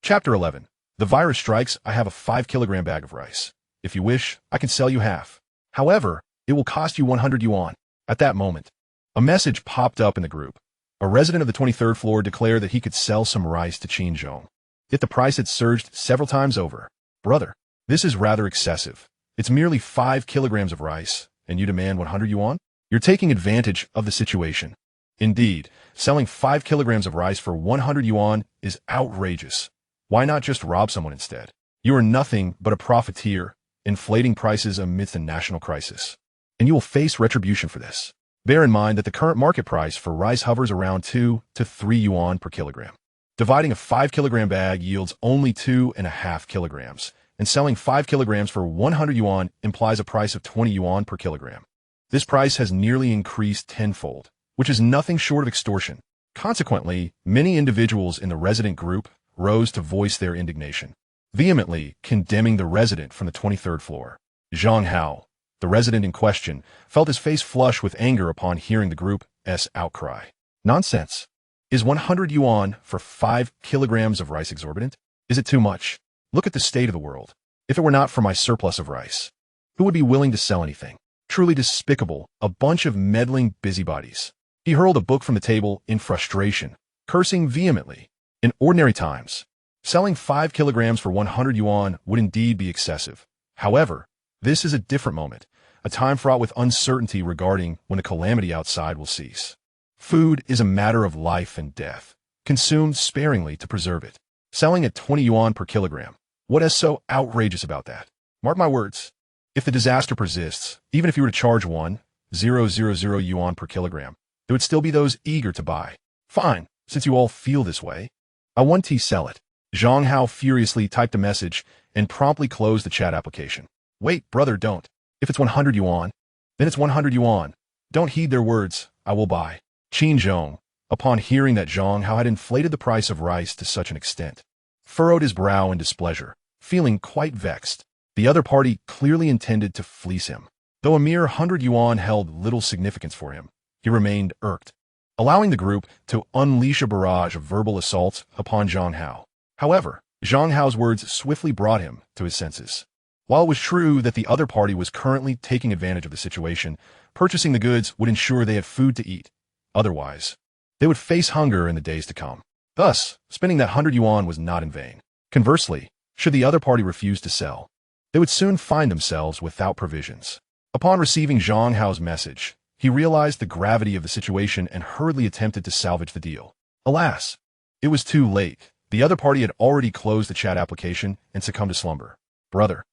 Chapter 11. The virus strikes. I have a 5-kilogram bag of rice. If you wish, I can sell you half. However, it will cost you 100 yuan. At that moment, a message popped up in the group. A resident of the 23rd floor declared that he could sell some rice to Qin Zhong. Yet the price had surged several times over. Brother, this is rather excessive. It's merely 5 kilograms of rice, and you demand 100 yuan? You're taking advantage of the situation. Indeed, selling 5 kilograms of rice for 100 yuan is outrageous. Why not just rob someone instead? You are nothing but a profiteer, inflating prices amidst a national crisis. And you will face retribution for this. Bear in mind that the current market price for rice hovers around 2 to 3 yuan per kilogram. Dividing a 5-kilogram bag yields only 2.5 kilograms, and selling 5 kilograms for 100 yuan implies a price of 20 yuan per kilogram. This price has nearly increased tenfold, which is nothing short of extortion. Consequently, many individuals in the resident group rose to voice their indignation, vehemently condemning the resident from the 23rd floor. Zhang Hao, the resident in question, felt his face flush with anger upon hearing the group's outcry. Nonsense. Is 100 yuan for 5 kilograms of rice exorbitant? Is it too much? Look at the state of the world. If it were not for my surplus of rice, who would be willing to sell anything? Truly despicable, a bunch of meddling busybodies. He hurled a book from the table in frustration, cursing vehemently. In ordinary times, selling 5 kilograms for 100 yuan would indeed be excessive. However, this is a different moment, a time fraught with uncertainty regarding when the calamity outside will cease. Food is a matter of life and death, consumed sparingly to preserve it. Selling at 20 yuan per kilogram. What is so outrageous about that? Mark my words. If the disaster persists, even if you were to charge 1,000 yuan per kilogram, there would still be those eager to buy. Fine, since you all feel this way. I want to sell it. Zhang Hao furiously typed a message and promptly closed the chat application. Wait, brother, don't. If it's 100 yuan, then it's 100 yuan. Don't heed their words, I will buy. Qin Zhong, upon hearing that Zhang Hao had inflated the price of rice to such an extent, furrowed his brow in displeasure, feeling quite vexed. The other party clearly intended to fleece him. Though a mere 100 yuan held little significance for him, he remained irked, allowing the group to unleash a barrage of verbal assaults upon Zhang Hao. However, Zhang Hao's words swiftly brought him to his senses. While it was true that the other party was currently taking advantage of the situation, purchasing the goods would ensure they had food to eat. Otherwise, they would face hunger in the days to come. Thus, spending that 100 yuan was not in vain. Conversely, should the other party refuse to sell, they would soon find themselves without provisions. Upon receiving Zhang Hao's message, he realized the gravity of the situation and hurriedly attempted to salvage the deal. Alas, it was too late. The other party had already closed the chat application and succumbed to slumber. Brother.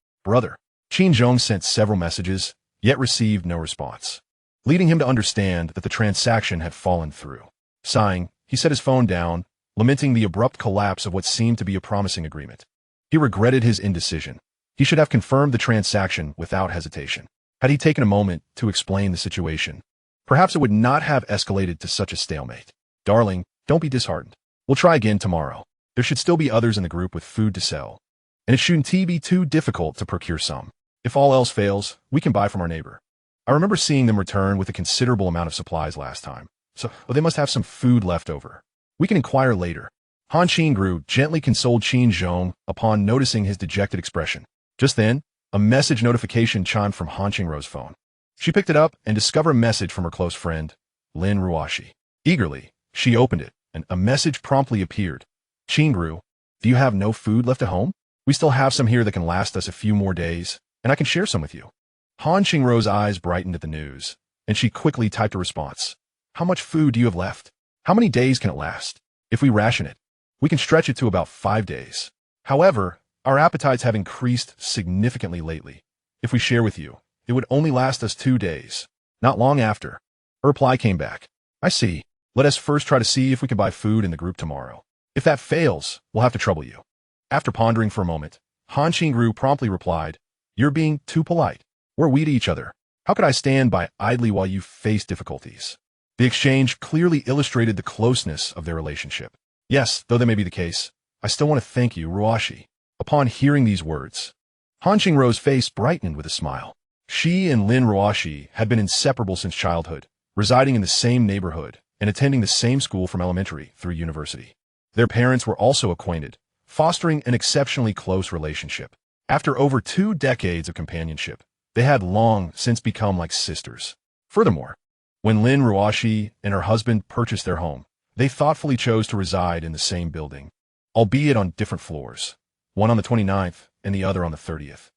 Qin Zhong sent several messages, yet received no response, leading him to understand that the transaction had fallen through. Sighing, he set his phone down, lamenting the abrupt collapse of what seemed to be a promising agreement. He regretted his indecision. He should have confirmed the transaction without hesitation. Had he taken a moment to explain the situation, perhaps it would not have escalated to such a stalemate. Darling, don't be disheartened. We'll try again tomorrow. There should still be others in the group with food to sell, and it shouldn't be too difficult to procure some. If all else fails, we can buy from our neighbor. I remember seeing them return with a considerable amount of supplies last time, so they must have some food left over. We can inquire later. Han Qingru gently consoled Qin Zhong upon noticing his dejected expression. Just then, a message notification chimed from Han Qingru's phone. She picked it up and discovered a message from her close friend, Lin Ruoshi. Eagerly, she opened it, and a message promptly appeared. Qingru, do you have no food left at home? We still have some here that can last us a few more days, and I can share some with you. Han Qingru's eyes brightened at the news, and she quickly typed a response. How much food do you have left? How many days can it last? If we ration it, we can stretch it to about 5 days. However, our appetites have increased significantly lately. If we share with you, it would only last us 2 days. Not long after, a reply came back. I see. Let us first try to see if we can buy food in the group tomorrow. If that fails, we'll have to trouble you. After pondering for a moment, Han Qingru promptly replied, You're being too polite. We're we to each other. How could I stand by idly while you face difficulties? The exchange clearly illustrated the closeness of their relationship. Yes, though that may be the case, I still want to thank you, Ruoshi. Upon hearing these words, Han Qingru's face brightened with a smile. She and Lin Ruoshi had been inseparable since childhood, residing in the same neighborhood and attending the same school from elementary through university. Their parents were also acquainted, fostering an exceptionally close relationship. After over 2 decades of companionship, they had long since become like sisters. Furthermore, when Lin Ruoshi and her husband purchased their home, they thoughtfully chose to reside in the same building, albeit on different floors, one on the 29th and the other on the 30th.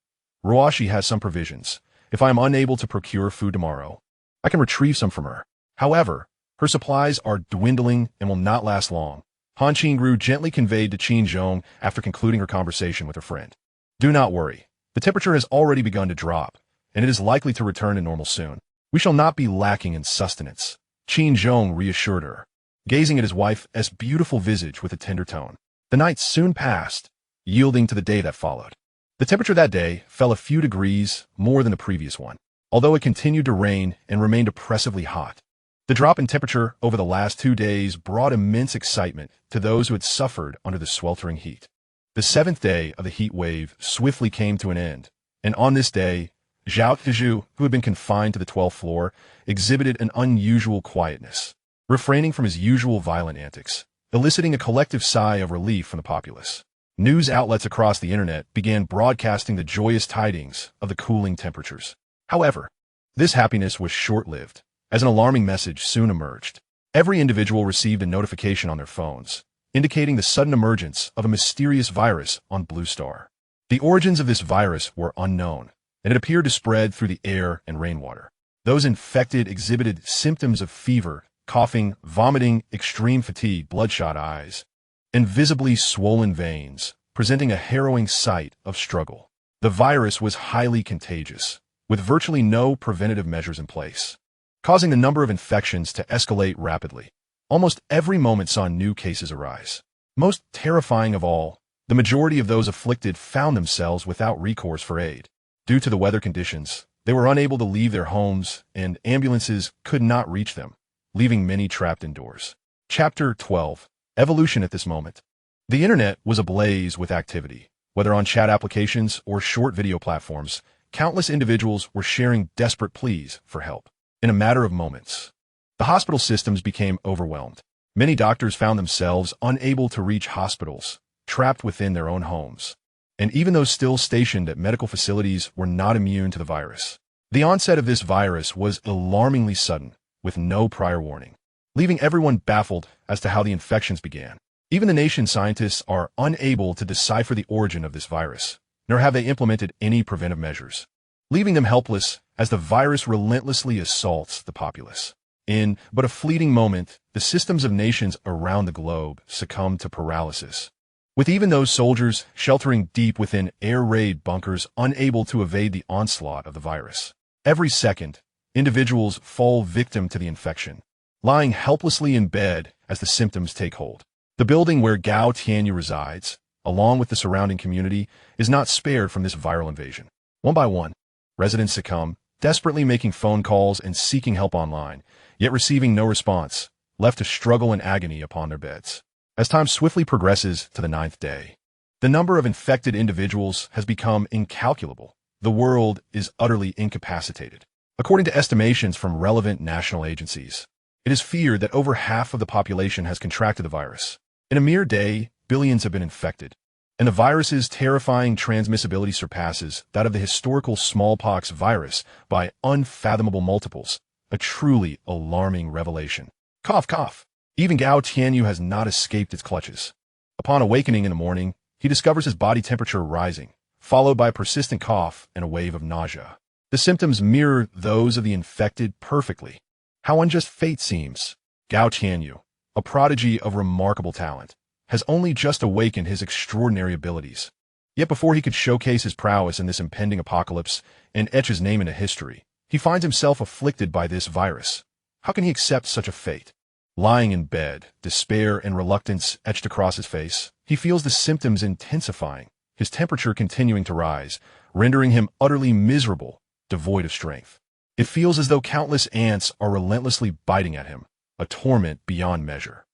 Ruoshi has some provisions. If I am unable to procure food tomorrow, I can retrieve some from her. However, her supplies are dwindling and will not last long. Han Qingru gently conveyed to Qin Zhong after concluding her conversation with her friend. Do not worry. The temperature has already begun to drop, and it is likely to return to normal soon. We shall not be lacking in sustenance, Qin Zhong reassured her, gazing at his wife's beautiful visage with a tender tone. The night soon passed, yielding to the day that followed. The temperature that day fell a few degrees more than the previous one, although it continued to rain and remained oppressively hot. The drop in temperature over the last 2 days brought immense excitement to those who had suffered under the sweltering heat. The 7th day of the heat wave swiftly came to an end, and on this day, Zhao Tiju, who had been confined to the 12th floor, exhibited an unusual quietness, refraining from his usual violent antics, eliciting a collective sigh of relief from the populace. News outlets across the internet began broadcasting the joyous tidings of the cooling temperatures. However, this happiness was short-lived, as an alarming message soon emerged. Every individual received a notification on their phones, indicating the sudden emergence of a mysterious virus on Blue Star. The origins of this virus were unknown, and it appeared to spread through the air and rainwater. Those infected exhibited symptoms of fever, coughing, vomiting, extreme fatigue, bloodshot eyes, and visibly swollen veins, presenting a harrowing sight of struggle. The virus was highly contagious, with virtually no preventative measures in place, causing the number of infections to escalate rapidly. Almost every moment saw new cases arise. Most terrifying of all, the majority of those afflicted found themselves without recourse for aid. Due to the weather conditions, They were unable to leave their homes, and ambulances could not reach them, leaving many trapped indoors. Chapter 12. Evolution at this moment. The internet was ablaze with activity. Whether on chat applications or short video platforms, countless individuals were sharing desperate pleas for help. In a matter of moments, the hospital systems became overwhelmed. Many doctors found themselves unable to reach hospitals, trapped within their own homes. And even those still stationed at medical facilities were not immune to the virus. The onset of this virus was alarmingly sudden, with no prior warning, leaving everyone baffled as to how the infections began. Even the nation's scientists are unable to decipher the origin of this virus, nor have they implemented any preventive measures, leaving them helpless as the virus relentlessly assaults the populace. In but a fleeting moment, the systems of nations around the globe succumbed to paralysis, with even those soldiers sheltering deep within air raid bunkers unable to evade the onslaught of the virus. Every second, individuals fall victim to the infection, lying helplessly in bed as the symptoms take hold. The building where Gao Tianyu resides, along with the surrounding community, is not spared from this viral invasion. One by one, residents succumb, desperately making phone calls and seeking help online, yet receiving no response, left to struggle in agony upon their beds. As time swiftly progresses to the 9th day, the number of infected individuals has become incalculable. The world is utterly incapacitated. According to estimations from relevant national agencies, it is feared that over half of the population has contracted the virus. In a mere day, billions have been infected, and the virus's terrifying transmissibility surpasses that of the historical smallpox virus by unfathomable multiples, a truly alarming revelation. Cough, cough. Even Gao Tianyu has not escaped its clutches. Upon awakening in the morning, he discovers his body temperature rising, followed by a persistent cough and a wave of nausea. The symptoms mirror those of the infected perfectly. How unjust fate seems. Gao Tianyu, a prodigy of remarkable talent, has only just awakened his extraordinary abilities. Yet before he could showcase his prowess in this impending apocalypse and etch his name into history, he finds himself afflicted by this virus. How can he accept such a fate? Lying in bed, despair and reluctance etched across his face, he feels the symptoms intensifying, his temperature continuing to rise, rendering him utterly miserable, devoid of strength. It feels as though countless ants are relentlessly biting at him, a torment beyond measure.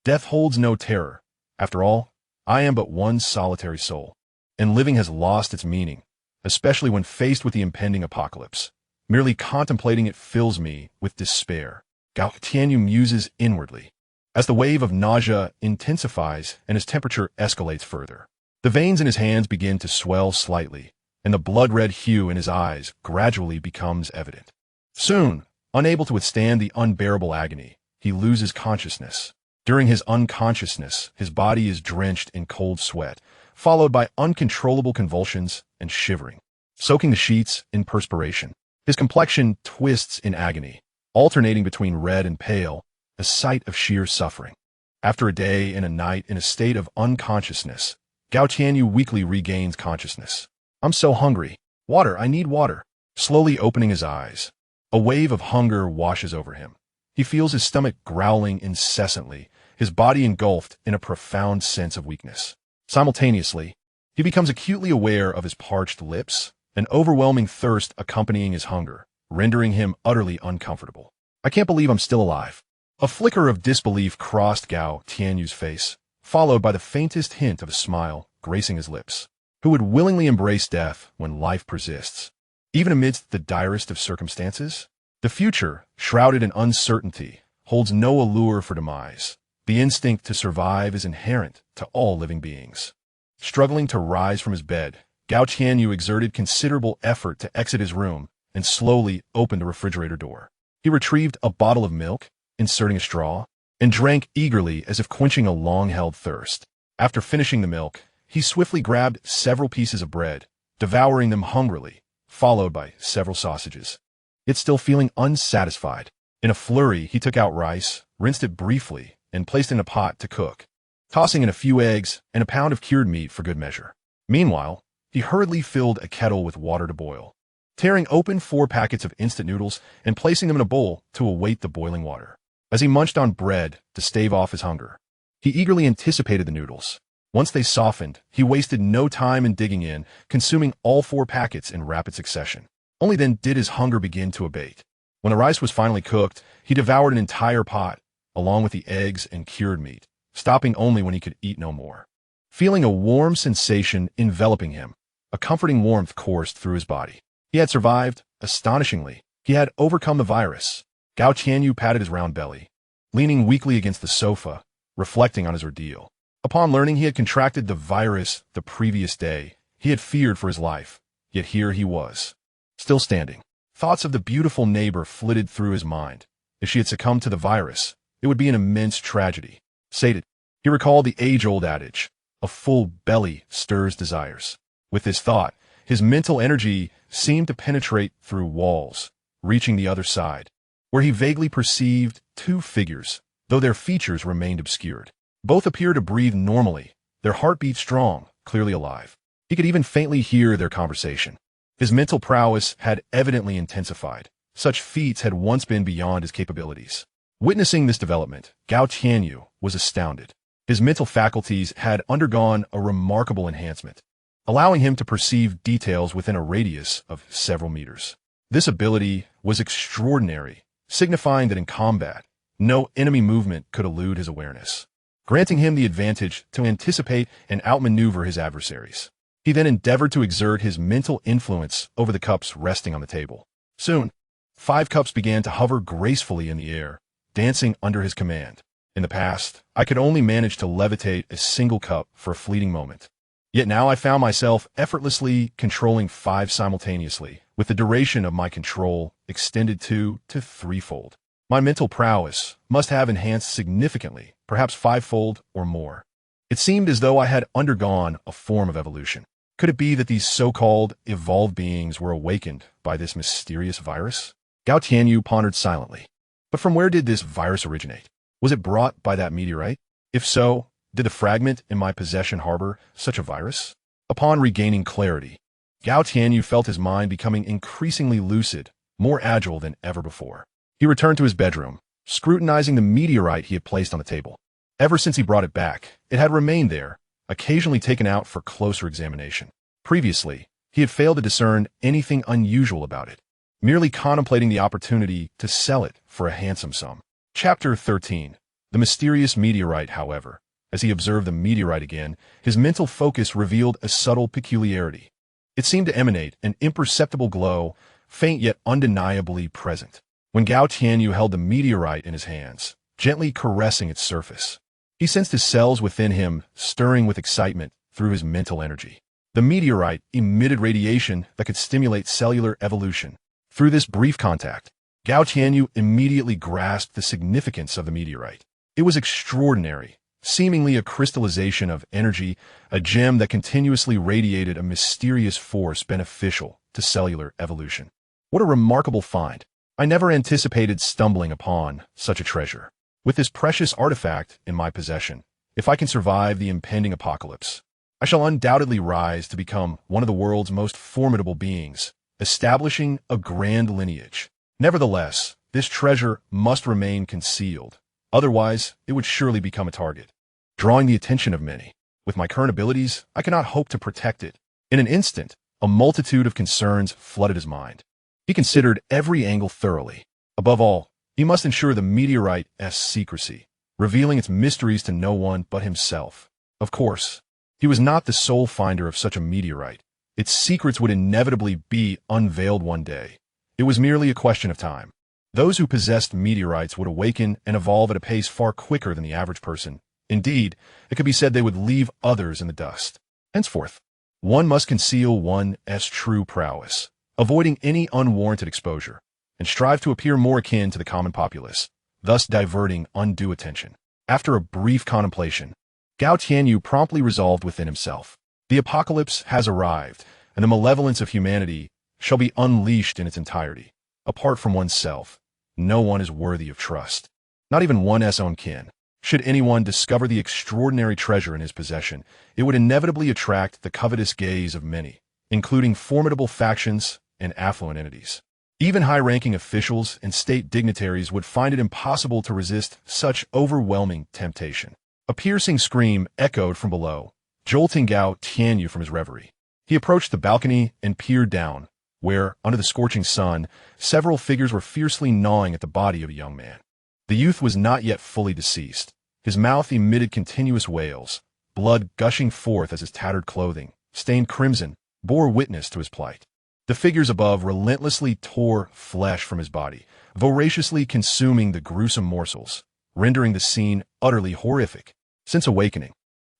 Death holds no terror. After all, I am but one solitary soul, and living has lost its meaning, especially when faced with the impending apocalypse. Merely contemplating it fills me with despair. Gao Tianyu muses inwardly, as the wave of nausea intensifies and his temperature escalates further. The veins in his hands begin to swell slightly, and the blood-red hue in his eyes gradually becomes evident. Soon, unable to withstand the unbearable agony, he loses consciousness. During his unconsciousness, his body is drenched in cold sweat, followed by uncontrollable convulsions and shivering, soaking the sheets in perspiration. His complexion twists in agony, alternating between red and pale, a sight of sheer suffering. After a day and a night in a state of unconsciousness, Gao Tianyu weakly regains consciousness. I'm so hungry. Water, I need water. Slowly opening his eyes, a wave of hunger washes over him. He feels his stomach growling incessantly, his body engulfed in a profound sense of weakness. Simultaneously, he becomes acutely aware of his parched lips, an overwhelming thirst accompanying his hunger, rendering him utterly uncomfortable. I can't believe I'm still alive. A flicker of disbelief crossed Gao Tianyu's face, followed by the faintest hint of a smile gracing his lips. Who would willingly embrace death when life persists, even amidst the direst of circumstances? The future, shrouded in uncertainty, holds no allure for demise. The instinct to survive is inherent to all living beings. Struggling to rise from his bed, Gao Tianyu exerted considerable effort to exit his room and slowly opened a refrigerator door. He retrieved a bottle of milk, inserting a straw, and drank eagerly as if quenching a long-held thirst. After finishing the milk, he swiftly grabbed several pieces of bread, devouring them hungrily, followed by several sausages. Yet still feeling unsatisfied, in a flurry he took out rice, rinsed it briefly, and placed it in a pot to cook, tossing in a few eggs and a pound of cured meat for good measure. Meanwhile, he hurriedly filled a kettle with water to boil, tearing open 4 packets of instant noodles and placing them in a bowl to await the boiling water. As he munched on bread to stave off his hunger, he eagerly anticipated the noodles. Once they softened, he wasted no time in digging in, consuming all 4 packets in rapid succession. Only then did his hunger begin to abate. When the rice was finally cooked, he devoured an entire pot, along with the eggs and cured meat, stopping only when he could eat no more. Feeling a warm sensation enveloping him, a comforting warmth coursed through his body. He had survived, astonishingly. He had overcome the virus. Gao Tianyu patted his round belly, leaning weakly against the sofa, reflecting on his ordeal. Upon learning he had contracted the virus the previous day, he had feared for his life, yet here he was, still standing. Thoughts of the beautiful neighbor flitted through his mind. If she had succumbed to the virus, it would be an immense tragedy. Sated, he recalled the age-old adage, a full belly stirs desires. With this thought, his mental energy seemed to penetrate through walls, reaching the other side, where he vaguely perceived two figures, though their features remained obscured. Both appeared to breathe normally, their heartbeat strong, clearly alive. He could even faintly hear their conversation. His mental prowess had evidently intensified. Such feats had once been beyond his capabilities. Witnessing this development, Gao Tianyu was astounded. His mental faculties had undergone a remarkable enhancement, allowing him to perceive details within a radius of several meters. This ability was extraordinary, signifying that in combat, no enemy movement could elude his awareness, granting him the advantage to anticipate and outmaneuver his adversaries. He then endeavored to exert his mental influence over the cups resting on the table. Soon, 5 cups began to hover gracefully in the air, dancing under his command. In the past, I could only manage to levitate a single cup for a fleeting moment. Yet now I found myself effortlessly controlling 5 simultaneously, with the duration of my control extended to threefold. My mental prowess must have enhanced significantly, perhaps 5-fold or more. It seemed as though I had undergone a form of evolution. Could it be that these so-called evolved beings were awakened by this mysterious virus? Gao Tianyu pondered silently. But from where did this virus originate? Was it brought by that meteorite? If so, did the fragment in my possession harbor such a virus? Upon regaining clarity, Gao Tianyu felt his mind becoming increasingly lucid, more agile than ever before. He returned to his bedroom, scrutinizing the meteorite he had placed on the table. Ever since he brought it back, it had remained there, occasionally taken out for closer examination. Previously, he had failed to discern anything unusual about it, merely contemplating the opportunity to sell it for a handsome sum. Chapter 13. The mysterious meteorite, however. As he observed the meteorite again, his mental focus revealed a subtle peculiarity. It seemed to emanate an imperceptible glow, faint yet undeniably present. When Gao Tianyu held the meteorite in his hands, gently caressing its surface, he sensed his cells within him stirring with excitement through his mental energy. The meteorite emitted radiation that could stimulate cellular evolution. Through this brief contact, Gao Tianyu immediately grasped the significance of the meteorite. It was extraordinary, seemingly a crystallization of energy, a gem that continuously radiated a mysterious force beneficial to cellular evolution. What a remarkable find! I never anticipated stumbling upon such a treasure. With this precious artifact in my possession, if I can survive the impending apocalypse, I shall undoubtedly rise to become one of the world's most formidable beings, establishing a grand lineage. Nevertheless, this treasure must remain concealed. Otherwise, it would surely become a target, drawing the attention of many. With my current abilities, I cannot hope to protect it. In an instant, a multitude of concerns flooded his mind. He considered every angle thoroughly. Above all, he must ensure the meteorite's secrecy, revealing its mysteries to no one but himself. Of course, he was not the sole finder of such a meteorite. Its secrets would inevitably be unveiled one day. It was merely a question of time. Those who possessed meteorites would awaken and evolve at a pace far quicker than the average person. Indeed, it could be said they would leave others in the dust. Henceforth, one must conceal one's true prowess, avoiding any unwarranted exposure, and strive to appear more akin to the common populace, thus diverting undue attention. After a brief contemplation, Gao Tianyu promptly resolved within himself. The apocalypse has arrived, and the malevolence of humanity shall be unleashed in its entirety. Apart from oneself, no one is worthy of trust, not even one's own kin. Should anyone discover the extraordinary treasure in his possession, it would inevitably attract the covetous gaze of many, including formidable factions and affluent entities. Even high-ranking officials and state dignitaries would find it impossible to resist such overwhelming temptation. A piercing scream echoed from below, jolting Gao Tianyu from his reverie. He approached the balcony and peered down, where, under the scorching sun, several figures were fiercely gnawing at the body of a young man. The youth was not yet fully deceased. His mouth emitted continuous wails, blood gushing forth as his tattered clothing, stained crimson, bore witness to his plight. The figures above relentlessly tore flesh from his body, voraciously consuming the gruesome morsels, rendering the scene utterly horrific. Since awakening,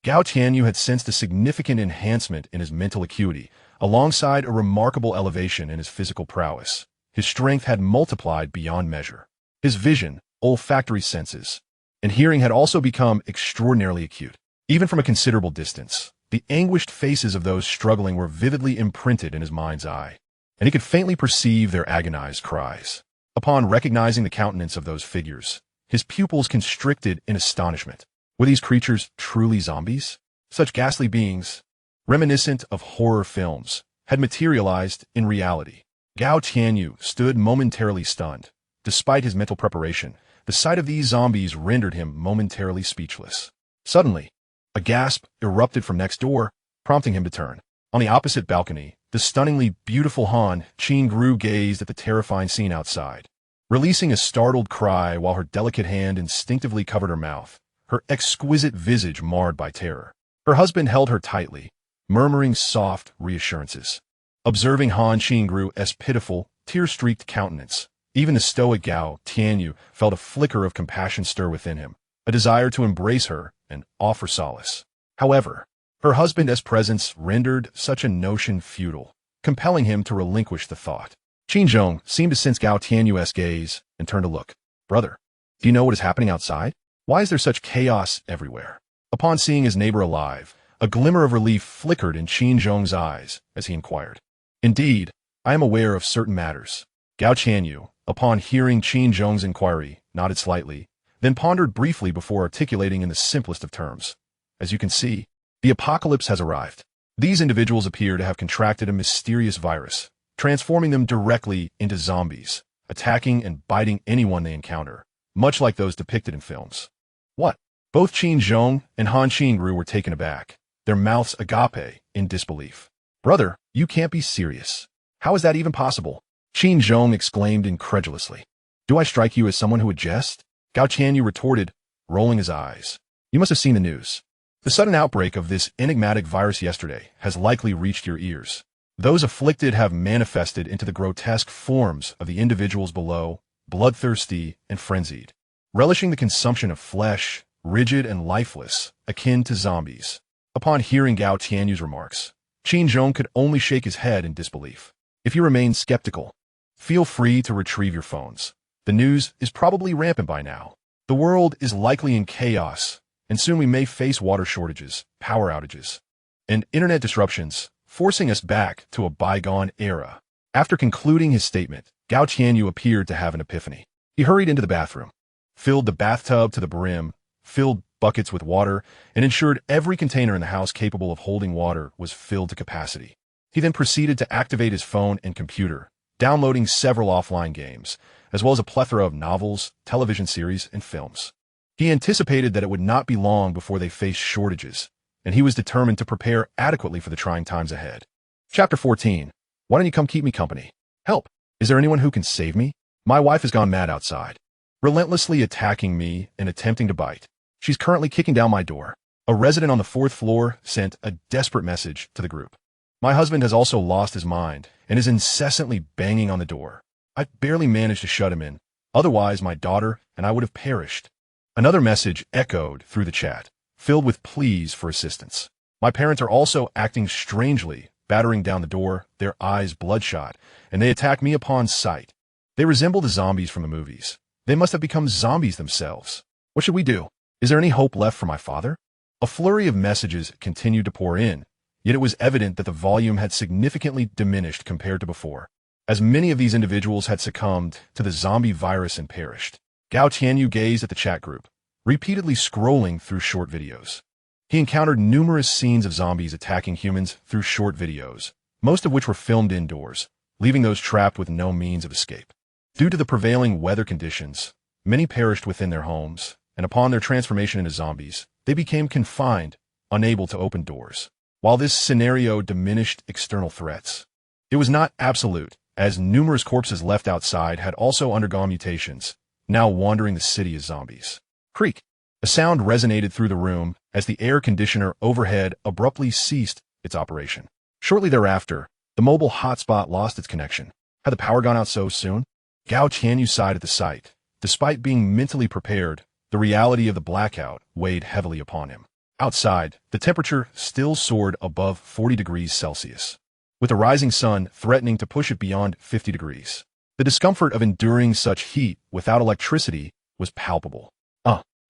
Gao Tianyu had sensed a significant enhancement in his mental acuity, alongside a remarkable elevation in his physical prowess. His strength had multiplied beyond measure. His vision, olfactory senses, and hearing had also become extraordinarily acute. Even from a considerable distance, the anguished faces of those struggling were vividly imprinted in his mind's eye, and he could faintly perceive their agonized cries. Upon recognizing the countenance of those figures, his pupils constricted in astonishment. Were these creatures truly zombies? Such ghastly beings, reminiscent of horror films, had materialized in reality. Gao Tianyu stood momentarily stunned. Despite his mental preparation, the sight of these zombies rendered him momentarily speechless. Suddenly, a gasp erupted from next door, prompting him to turn. On the opposite balcony, the stunningly beautiful Han Qingru gazed at the terrifying scene outside. Releasing a startled cry while her delicate hand instinctively covered her mouth, her exquisite visage marred by terror. Her husband held her tightly, murmuring soft reassurances. Observing Han Qingru's pitiful, tear-streaked countenance, even the stoic Gao Tianyu felt a flicker of compassion stir within him, a desire to embrace her and offer solace. However, her husband's presence rendered such a notion futile, compelling him to relinquish the thought. Qin Zhong seemed to sense Gao Tianyu's gaze and turned to look. "Brother, do you know what is happening outside? Why is there such chaos everywhere?" Upon seeing his neighbor alive, a glimmer of relief flickered in Qin Zhong's eyes as he inquired. "Indeed, I am aware of certain matters." Gao Tianyu, upon hearing Qin Zhong's inquiry, nodded slightly, then pondered briefly before articulating in the simplest of terms. "As you can see, the apocalypse has arrived. These individuals appear to have contracted a mysterious virus, transforming them directly into zombies, attacking and biting anyone they encounter, much like those depicted in films." "What?" Both Qin Zhong and Han Qingru were taken aback, their mouths agape in disbelief. "Brother, you can't be serious. How is that even possible?" Qin Zhong exclaimed incredulously. "Do I strike you as someone who would jest?" Gao Tianyu retorted, rolling his eyes. "You must have seen the news. The sudden outbreak of this enigmatic virus yesterday has likely reached your ears. Those afflicted have manifested into the grotesque forms of the individuals below, bloodthirsty and frenzied, relishing the consumption of flesh, rigid and lifeless, akin to zombies." Upon hearing Gao Tianyu's remarks, Qin Zhong could only shake his head in disbelief. If you remain skeptical, feel free to retrieve your phones. The news is probably rampant by now. The world is likely in chaos, and soon we may face water shortages, power outages, and internet disruptions, forcing us back to a bygone era. After concluding his statement, Gao Tianyu appeared to have an epiphany. He hurried into the bathroom, filled the bathtub to the brim, filled buckets with water, and ensured every container in the house capable of holding water was filled to capacity. He then proceeded to activate his phone and computer, downloading several offline games, as well as a plethora of novels, television series, and films. He anticipated that it would not be long before they faced shortages, and he was determined to prepare adequately for the trying times ahead. Chapter 14. Why don't you come keep me company? Help! Is there anyone who can save me? My wife has gone mad outside, relentlessly attacking me and attempting to bite. She's currently kicking down my door. A resident on the 4th floor sent a desperate message to the group. My husband has also lost his mind and is incessantly banging on the door. I barely managed to shut him in. Otherwise, my daughter and I would have perished. Another message echoed through the chat, filled with pleas for assistance. My parents are also acting strangely, battering down the door, their eyes bloodshot, and they attack me upon sight. They resemble the zombies from the movies. They must have become zombies themselves. What should we do? Is there any hope left for my father? A flurry of messages continued to pour in, yet it was evident that the volume had significantly diminished compared to before, as many of these individuals had succumbed to the zombie virus and perished. Gao Tianyu gazed at the chat group, repeatedly scrolling through short videos. He encountered numerous scenes of zombies attacking humans through short videos, most of which were filmed indoors, leaving those trapped with no means of escape. Due to the prevailing weather conditions, many perished within their homes, and upon their transformation into zombies, they became confined, unable to open doors. While this scenario diminished external threats, It was not absolute, as numerous corpses left outside had also undergone mutations, now wandering the city as zombies. Creak! A sound resonated through the room as the air conditioner overhead abruptly ceased its operation. Shortly thereafter, the mobile hotspot lost its connection. Had the power gone out so soon? Gao Tianyu sighed at the sight. Despite being mentally prepared, the reality of the blackout weighed heavily upon him. Outside, the temperature still soared above 40 degrees Celsius, with the rising sun threatening to push it beyond 50 degrees. The discomfort of enduring such heat without electricity was palpable.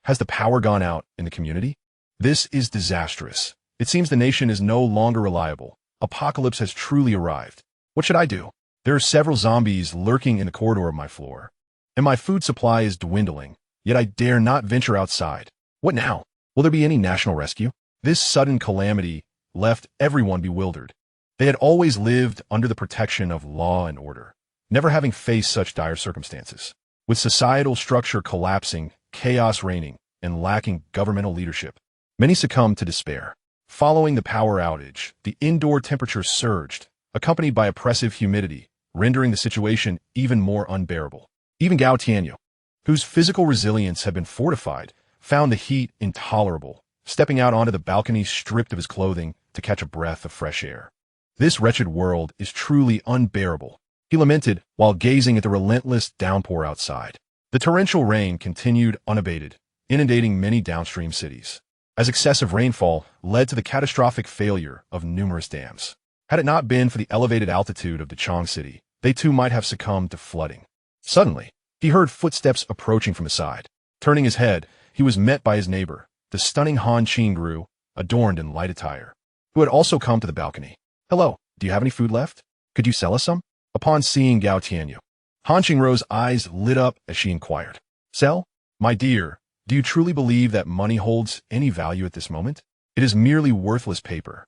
Has the power gone out in the community? This is disastrous. It seems the nation is no longer reliable. Apocalypse has truly arrived. What should I do? There are several zombies lurking in the corridor of my floor, and my food supply is dwindling, yet I dare not venture outside. What now? Will there be any national rescue? This sudden calamity left everyone bewildered. They had always lived under the protection of law and order, never having faced such dire circumstances. With societal structure collapsing, chaos reigning, and lacking governmental leadership, many succumbed to despair. Following the power outage, the indoor temperature surged, accompanied by oppressive humidity, rendering the situation even more unbearable. Even Gao Tianyu, whose physical resilience had been fortified, found the heat intolerable, stepping out onto the balcony stripped of his clothing to catch a breath of fresh air. This wretched world is truly unbearable, he lamented while gazing at the relentless downpour outside. The torrential rain continued unabated, inundating many downstream cities, as excessive rainfall led to the catastrophic failure of numerous dams. Had it not been for the elevated altitude of Dachang City, they too might have succumbed to flooding. Suddenly, he heard footsteps approaching from the side. Turning his head, he was met by his neighbor, the stunning Han Qingru, adorned in light attire, who had also come to the balcony. "Hello, do you have any food left? Could you sell us some?" Upon seeing Gao Tianyu, Han Qingru's eyes lit up as she inquired. "Sell? My dear, do you truly believe that money holds any value at this moment? It is merely worthless paper.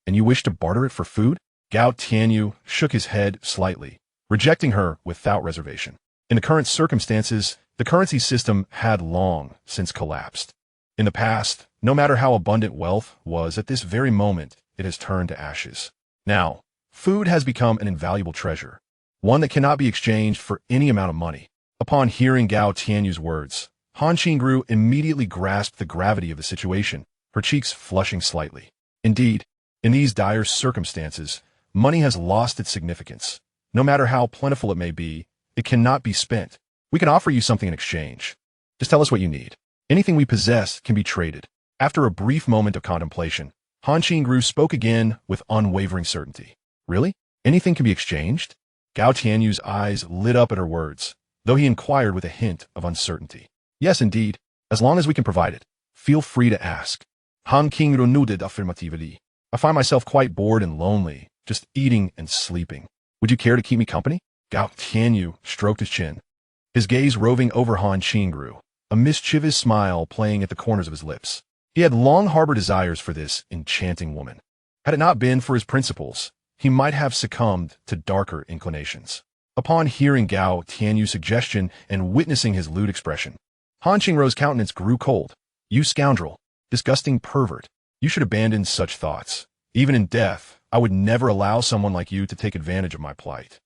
And you wish to barter it for food?" Gao Tianyu shook his head slightly, rejecting her without reservation. In the current circumstances, the currency system had long since collapsed. In the past, no matter how abundant wealth was at this very moment, it has turned to ashes. Now, food has become an invaluable treasure, one that cannot be exchanged for any amount of money. Upon hearing Gao Tianyu's words, Han Qingru immediately grasped the gravity of the situation, her cheeks flushing slightly. Indeed, in these dire circumstances, money has lost its significance. No matter how plentiful it may be, it cannot be spent. We can offer you something in exchange. Just tell us what you need. Anything we possess can be traded. After a brief moment of contemplation, Han Qingru spoke again with unwavering certainty. Really? Anything can be exchanged? Gao Tianyu's eyes lit up at her words, though he inquired with a hint of uncertainty. Yes, indeed, as long as we can provide it. Feel free to ask. Han Qingru nodded affirmatively. I find myself quite bored and lonely, just eating and sleeping. Would you care to keep me company? Gao Tianyu stroked his chin, his gaze roving over Han Qingru, a mischievous smile playing at the corners of his lips. He had long harbored desires for this enchanting woman. Had it not been for his principles, he might have succumbed to darker inclinations. Upon hearing Gao Tianyu's suggestion and witnessing his lewd expression, Han Qingru's countenance grew cold. You scoundrel, disgusting pervert, you should abandon such thoughts. Even in death, I would never allow someone like you to take advantage of my plight.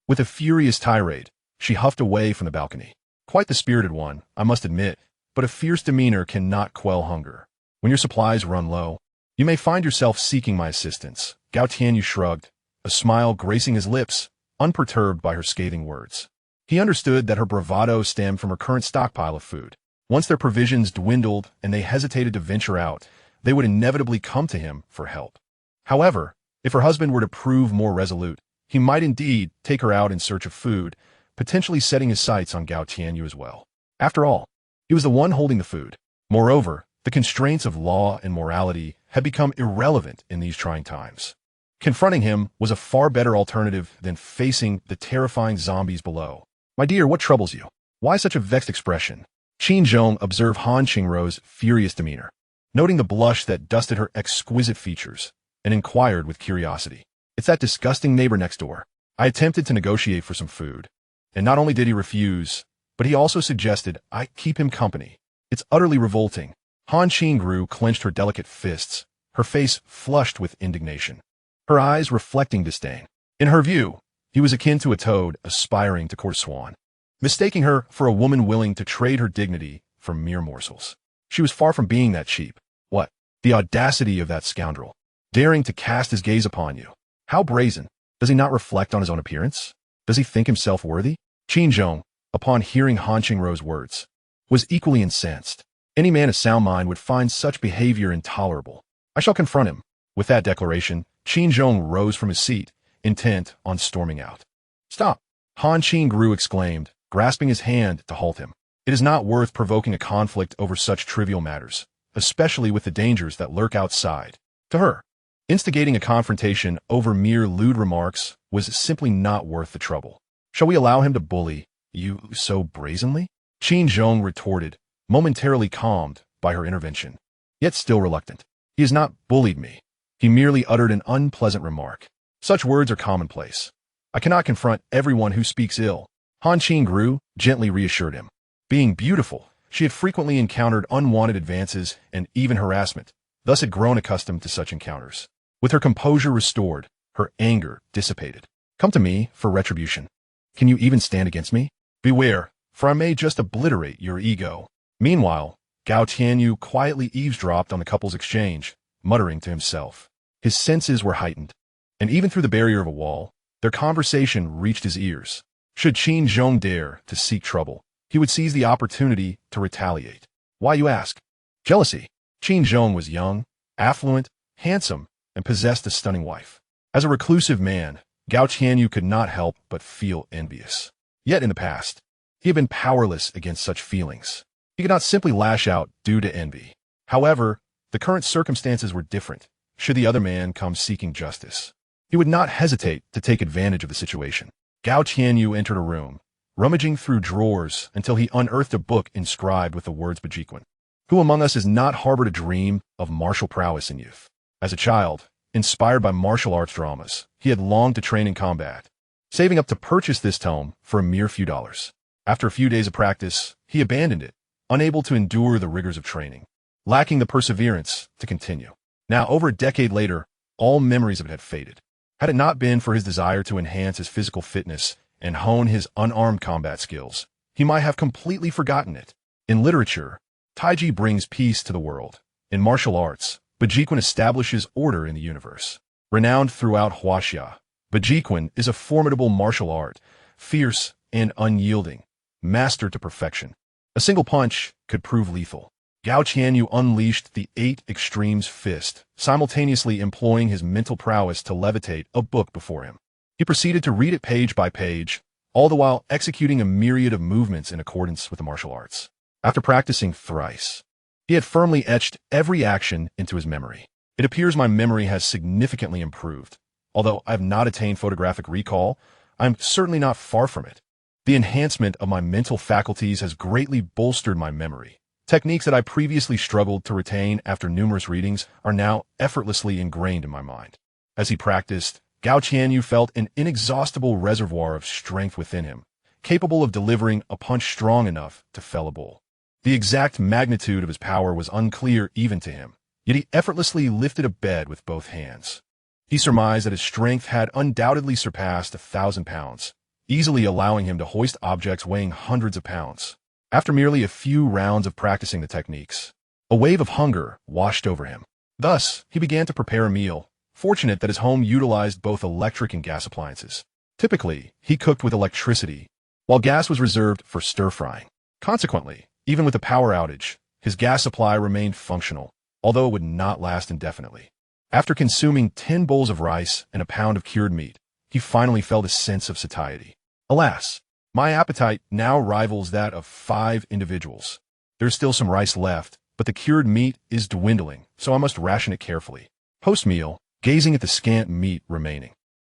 With a furious tirade, she huffed away from the balcony. Quite the spirited one, I must admit, but a fierce demeanor cannot quell hunger. When your supplies run low, you may find yourself seeking my assistance. Gao Tianyu shrugged, a smile gracing his lips, unperturbed by her scathing words. He understood that her bravado stemmed from her current stockpile of food. Once their provisions dwindled and they hesitated to venture out, they would inevitably come to him for help. However, if her husband were to prove more resolute, he might indeed take her out in search of food, potentially setting his sights on Gao Tianyu as well. After all, he was the one holding the food. Moreover, the constraints of law and morality had become irrelevant in these trying times. Confronting him was a far better alternative than facing the terrifying zombies below. My dear, what troubles you? Why such a vexed expression? Qin Zhong observed Han Qingru's furious demeanor, noting the blush that dusted her exquisite features, and inquired with curiosity. It's that disgusting neighbor next door. I attempted to negotiate for some food, and not only did he refuse, but he also suggested I keep him company. It's utterly revolting. Han Qingru clenched her delicate fists, her face flushed with indignation, her eyes reflecting disdain. In her view, he was akin to a toad aspiring to court a swan, mistaking her for a woman willing to trade her dignity for mere morsels. She was far from being that cheap. What? The audacity of that scoundrel, daring to cast his gaze upon you. How brazen. Does he not reflect on his own appearance? Does he think himself worthy? Qin Zhong, upon hearing Han Qingrou's words, was equally incensed. Any man of sound mind would find such behavior intolerable. I shall confront him. With that declaration, Qin Zhong rose from his seat, intent on storming out. Stop! Han Qingrou exclaimed, grasping his hand to halt him. It is not worth provoking a conflict over such trivial matters, especially with the dangers that lurk outside. To her, instigating a confrontation over mere lewd remarks was simply not worth the trouble. Shall we allow him to bully you so brazenly? Qin Zhong retorted, momentarily calmed by her intervention, yet still reluctant. He has not bullied me. He merely uttered an unpleasant remark. Such words are commonplace. I cannot confront everyone who speaks ill. Han Qingrou gently reassured him. Being beautiful, she had frequently encountered unwanted advances and even harassment, thus had grown accustomed to such encounters. With her composure restored, her anger dissipated. Come to me for retribution. Can you even stand against me? Beware, for I may just obliterate your ego. Meanwhile, Gao Tianyu quietly eavesdropped on the couple's exchange, muttering to himself. His senses were heightened, and even through the barrier of a wall, their conversation reached his ears. Should Qin Zhong dare to seek trouble, he would seize the opportunity to retaliate. Why, you ask? Jealousy. Qin Zhong was young, affluent, handsome, and possessed a stunning wife. As a reclusive man, Gao Tianyu could not help but feel envious. Yet in the past, he had been powerless against such feelings. He could not simply lash out due to envy. However, the current circumstances were different. Should the other man come seeking justice, he would not hesitate to take advantage of the situation. Gao Tianyu entered a room, rummaging through drawers until he unearthed a book inscribed with the words Bejiquan. Who among us has not harbored a dream of martial prowess in youth? As a child, inspired by martial arts dramas, he had longed to train in combat, saving up to purchase this tome for a mere few dollars. After a few days of practice, he abandoned it, unable to endure the rigors of training, lacking the perseverance to continue. Now, over a decade later, all memories of it had faded. Had it not been for his desire to enhance his physical fitness and hone his unarmed combat skills, he might have completely forgotten it. In literature, Taiji brings peace to the world. In martial arts, Bejiquan establishes order in the universe. Renowned throughout Huaxia, Bejiquan is a formidable martial art, fierce and unyielding, mastered to perfection. A single punch could prove lethal. Gao Tianyu unleashed the 8 Extremes fist, simultaneously employing his mental prowess to levitate a book before him. He proceeded to read it page by page, all the while executing a myriad of movements in accordance with the martial arts. After practicing thrice, he had firmly etched every action into his memory. It appears my memory has significantly improved. Although I have not attained photographic recall, I am certainly not far from it. The enhancement of my mental faculties has greatly bolstered my memory. Techniques that I previously struggled to retain after numerous readings are now effortlessly ingrained in my mind. As he practiced, Gao Tianyu felt an inexhaustible reservoir of strength within him, capable of delivering a punch strong enough to fell a bull. The exact magnitude of his power was unclear even to him, yet he effortlessly lifted a bed with both hands. He surmised that his strength had undoubtedly surpassed 1,000 pounds, easily allowing him to hoist objects weighing hundreds of pounds. After merely a few rounds of practicing the techniques, a wave of hunger washed over him. Thus, he began to prepare a meal, fortunate that his home utilized both electric and gas appliances. Typically, he cooked with electricity, while gas was reserved for stir-frying. Consequently, even with a power outage, his gas supply remained functional, although it would not last indefinitely. After consuming 10 bowls of rice and a pound of cured meat, he finally felt a sense of satiety. Alas, my appetite now rivals that of 5 individuals. There's still some rice left, but the cured meat is dwindling, so I must ration it carefully. Post-meal, gazing at the scant meat remaining,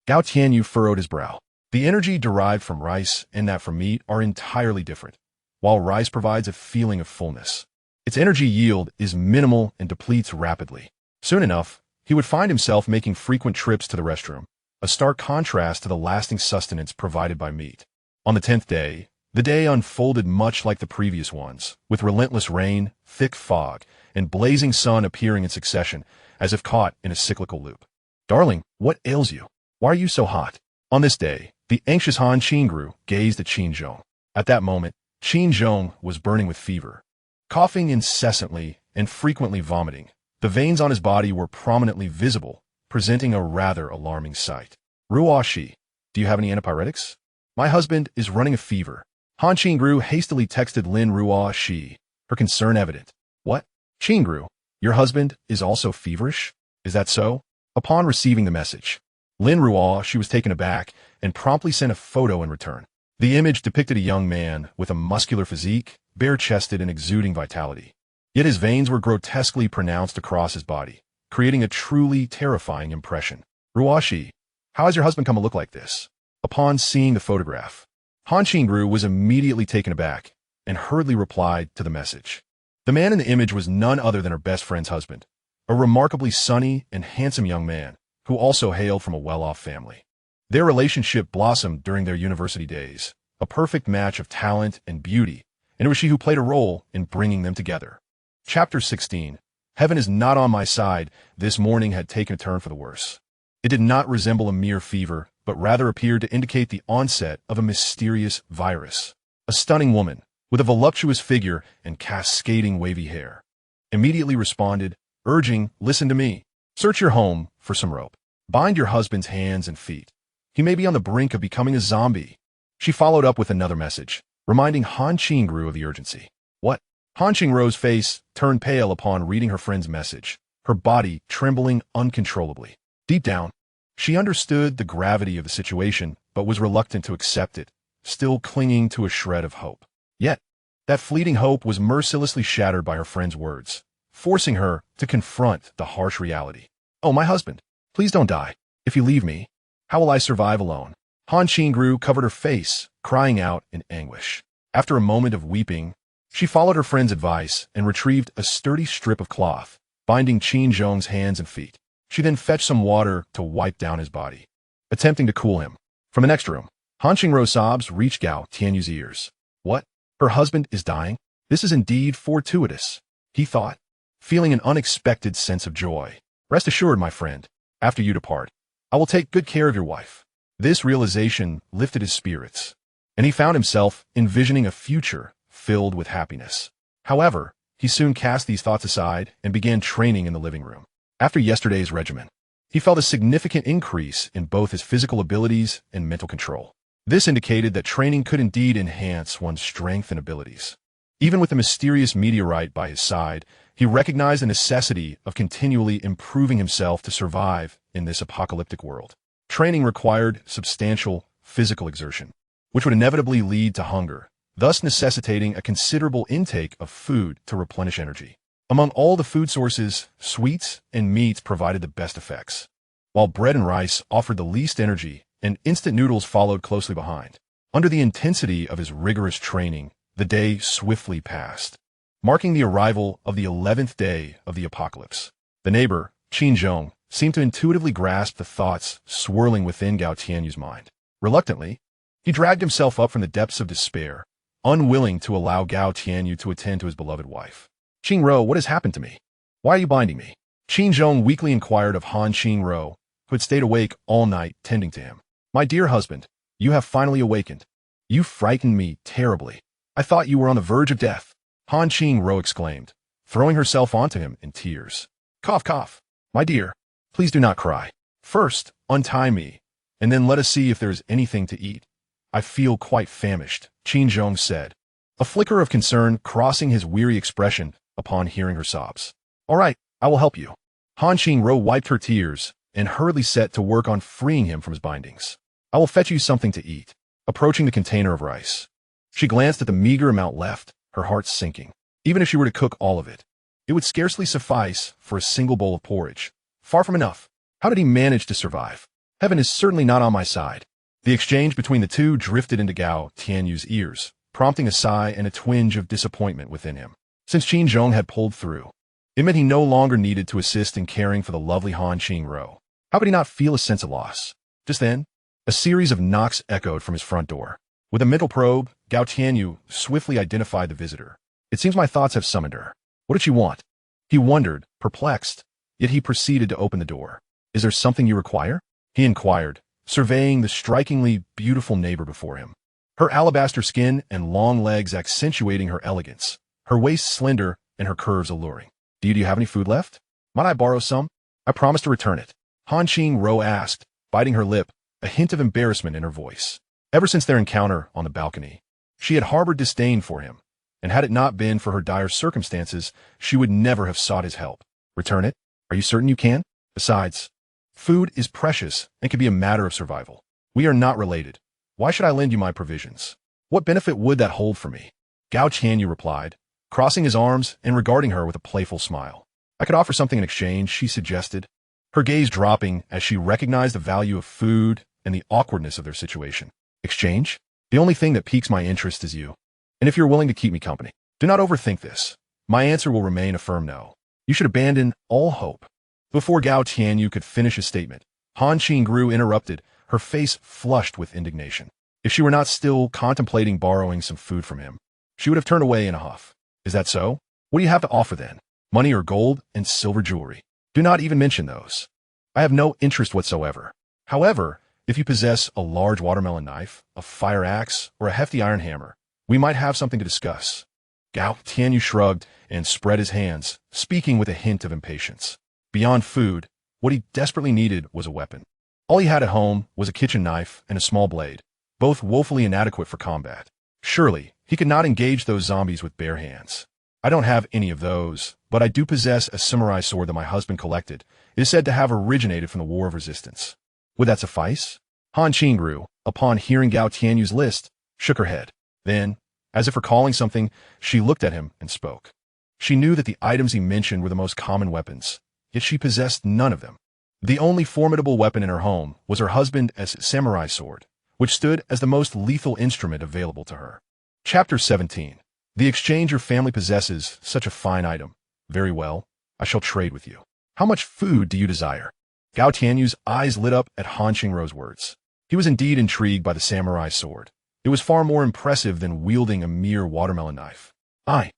Gao Tianyu furrowed his brow. The energy derived from rice and that from meat are entirely different. While rice provides a feeling of fullness, its energy yield is minimal and depletes rapidly. Soon enough, he would find himself making frequent trips to the restroom, a stark contrast to the lasting sustenance provided by meat. On the 10th day, the day unfolded much like the previous ones, with relentless rain, thick fog, and blazing sun appearing in succession, as if caught in a cyclical loop. Darling, what ails you? Why are you so hot? On this day, the anxious Han Qingru gazed at Qin Zhong. At that moment, Qin Zhong was burning with fever, coughing incessantly and frequently vomiting. The veins on his body were prominently visible, presenting a rather alarming sight. Ruo Shi, do you have any antipyretics? My husband is running a fever. Han Qingru hastily texted Lin Ruo Shi, her concern evident. What? Qingru, your husband is also feverish? Is that so? Upon receiving the message, Lin Ruo Shi was taken aback and promptly sent a photo in return. The image depicted a young man with a muscular physique, bare-chested and exuding vitality. Yet his veins were grotesquely pronounced across his body, creating a truly terrifying impression. Ruo Shi, how has your husband come to look like this? Upon seeing the photograph, Han Qingru was immediately taken aback and hurriedly replied to the message. The man in the image was none other than her best friend's husband, a remarkably sunny and handsome young man who also hailed from a well-off family. Their relationship blossomed during their university days, a perfect match of talent and beauty, and it was she who played a role in bringing them together. Chapter 16. Heaven is not on my side. This morning had taken a turn for the worse. It did not resemble a mere fever, but rather appeared to indicate the onset of a mysterious virus. A stunning woman, with a voluptuous figure and cascading wavy hair, immediately responded, urging, listen to me. Search your home for some rope. Bind your husband's hands and feet. He may be on the brink of becoming a zombie. She followed up with another message, reminding Han Qingru of the urgency. What? Han Qingru's face turned pale upon reading her friend's message, her body trembling uncontrollably. Deep down, she understood the gravity of the situation, but was reluctant to accept it, still clinging to a shred of hope. Yet, that fleeting hope was mercilessly shattered by her friend's words, forcing her to confront the harsh reality. Oh, my husband, please don't die. If you leave me, how will I survive alone? Han Qingru covered her face, crying out in anguish. After a moment of weeping, she followed her friend's advice and retrieved a sturdy strip of cloth, binding Qin Zhong's hands and feet. She then fetched some water to wipe down his body, attempting to cool him. From the next room, Han Qingru's sobs reached Gao Tianyu's ears. What? Her husband is dying? This is indeed fortuitous, he thought, feeling an unexpected sense of joy. Rest assured, my friend, after you depart, I will take good care of your wife. This realization lifted his spirits, and he found himself envisioning a future filled with happiness. However, he soon cast these thoughts aside and began training in the living room. After yesterday's regimen, he felt a significant increase in both his physical abilities and mental control. This indicated that training could indeed enhance one's strength and abilities. Even with the mysterious meteorite by his side, he recognized the necessity of continually improving himself to survive in this apocalyptic world. Training required substantial physical exertion, which would inevitably lead to hunger, thus necessitating a considerable intake of food to replenish energy. Among all the food sources, sweets and meats provided the best effects, while bread and rice offered the least energy, and instant noodles followed closely behind. Under the intensity of his rigorous training, the day swiftly passed, marking the arrival of the 11th day of the apocalypse. The neighbor, Qin Zhong, seemed to intuitively grasp the thoughts swirling within Gao Tianyu's mind. Reluctantly, he dragged himself up from the depths of despair, unwilling to allow Gao Tianyu to attend to his beloved wife. Qingru, what has happened to me? Why are you binding me? Qin Zhong weakly inquired of Han Qingru, who had stayed awake all night tending to him. My dear husband, you have finally awakened. You frightened me terribly. I thought you were on the verge of death. Han Qingru exclaimed, throwing herself onto him in tears. Cough, cough. My dear, please do not cry. First, untie me, and then let us see if there is anything to eat. I feel quite famished, Qin Zhong said, a flicker of concern crossing his weary expression upon hearing her sobs. All right, I will help you. Han Qingru wiped her tears and hurriedly set to work on freeing him from his bindings. I will fetch you something to eat. Approaching the container of rice, she glanced at the meager amount left, her heart sinking. Even if she were to cook all of it, it would scarcely suffice for a single bowl of porridge. Far from enough. How did he manage to survive? Heaven is certainly not on my side. The exchange between the two drifted into Gao Tianyu's ears, prompting a sigh and a twinge of disappointment within him. Since Qin Zhong had pulled through, it meant he no longer needed to assist in caring for the lovely Han Qingru. How could he not feel a sense of loss? Just then, a series of knocks echoed from his front door. With a mental probe, Gao Tianyu swiftly identified the visitor. It seems my thoughts have summoned her. What did she want? He wondered, perplexed, yet he proceeded to open the door. Is there something you require? He inquired, surveying the strikingly beautiful neighbor before him. Her alabaster skin and long legs accentuating her elegance, her waist slender and her curves alluring. Do you have any food left? Might I borrow some? I promise to return it. Han Qing-ro asked, biting her lip, a hint of embarrassment in her voice. Ever since their encounter on the balcony, she had harbored disdain for him, and had it not been for her dire circumstances, she would never have sought his help. Return it? Are you certain you can? Besides, food is precious and can be a matter of survival. We are not related. Why should I lend you my provisions? What benefit would that hold for me? Gao Tianyu replied, crossing his arms and regarding her with a playful smile. I could offer something in exchange, she suggested, her gaze dropping as she recognized the value of food and the awkwardness of their situation. Exchange? The only thing that piques my interest is you. And if you're willing to keep me company, do not overthink this. My answer will remain a firm no. You should abandon all hope. Before Gao Tianyu could finish his statement, Han Qing-ru interrupted, her face flushed with indignation. If she were not still contemplating borrowing some food from him, she would have turned away in a huff. Is that so? What do you have to offer then? Money or gold and silver jewelry? Do not even mention those. I have no interest whatsoever. However, if you possess a large watermelon knife, a fire axe, or a hefty iron hammer, we might have something to discuss. Gao Tianyu shrugged and spread his hands, speaking with a hint of impatience. Beyond food, what he desperately needed was a weapon. All he had at home was a kitchen knife and a small blade, both woefully inadequate for combat. Surely, he could not engage those zombies with bare hands. I don't have any of those, but I do possess a samurai sword that my husband collected. It is said to have originated from the War of Resistance. Would that suffice? Han Qing-ru, upon hearing Gao Tianyu's list, shook her head. Then, as if recalling something, she looked at him and spoke. She knew that the items he mentioned were the most common weapons, yet she possessed none of them. The only formidable weapon in her home was her husband's samurai sword, which stood as the most lethal instrument available to her. Chapter 17. The exchange your family possesses such a fine item. Very well, I shall trade with you. How much food do you desire? Gao Tianyu's eyes lit up at Han Qing-ro's words. He was indeed intrigued by the samurai sword. It was far more impressive than wielding a mere watermelon knife. I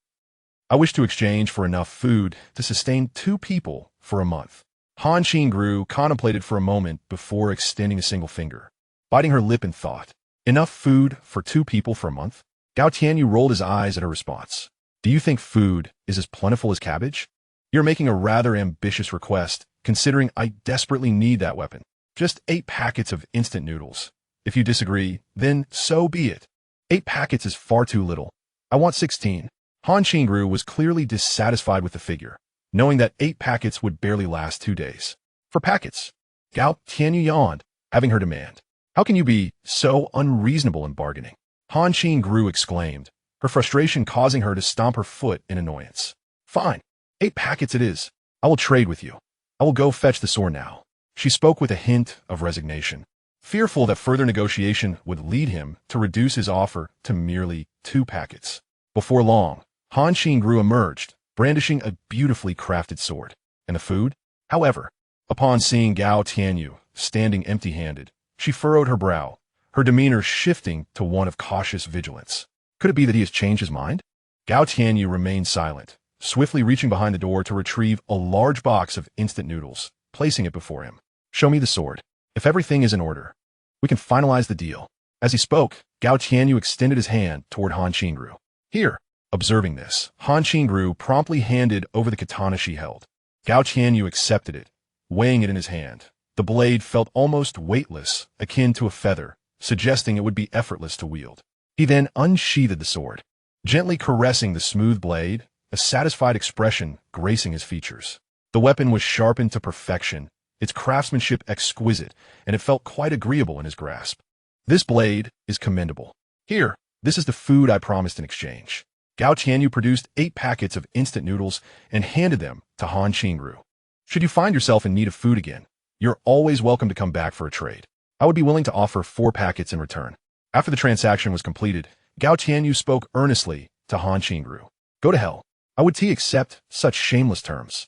wish to exchange for enough food to sustain 2 people for a month. Han Qing-ru contemplated for a moment before extending a single finger, biting her lip in thought. Enough food for 2 people for a month? Gao Tianyu rolled his eyes at her response. Do you think food is as plentiful as cabbage? You're making a rather ambitious request, considering I desperately need that weapon. Just 8 packets of instant noodles. If you disagree, then so be it. 8 packets is far too little. I want 16. Han Qing-ru was clearly dissatisfied with the figure, knowing that 8 packets would barely last 2 days. For packets, Gao Tianyu yawned, having her demand. How can you be so unreasonable in bargaining? Han Qing-ru exclaimed, her frustration causing her to stomp her foot in annoyance. Fine, 8 packets it is. I will trade with you. I will go fetch the sword now. She spoke with a hint of resignation, fearful that further negotiation would lead him to reduce his offer to merely 2 packets. Before long, Han Qing-ru emerged, brandishing a beautifully crafted sword. And the food? However, upon seeing Gao Tianyu standing empty-handed, she furrowed her brow, her demeanor shifting to one of cautious vigilance. Could it be that he has changed his mind? Gao Tianyu remained silent, swiftly reaching behind the door to retrieve a large box of instant noodles, placing it before him. Show me the sword. If everything is in order, we can finalize the deal. As he spoke, Gao Tianyu extended his hand toward Han Qing-ru. Here. Observing this, Han Qing-ru promptly handed over the katana she held. Gao Tianyu accepted it, weighing it in his hand. The blade felt almost weightless, akin to a feather, suggesting it would be effortless to wield. He then unsheathed the sword, gently caressing the smooth blade, a satisfied expression gracing his features. The weapon was sharpened to perfection, its craftsmanship exquisite, and it felt quite agreeable in his grasp. This blade is commendable. Here, this is the food I promised in exchange. Gao Tianyu produced 8 packets of instant noodles and handed them to Han Qing-ru. Should you find yourself in need of food again, you're always welcome to come back for a trade. I would be willing to offer 4 packets in return. After the transaction was completed, Gao Tianyu spoke earnestly to Han Qing-ru. Go to hell. I would accept such shameless terms.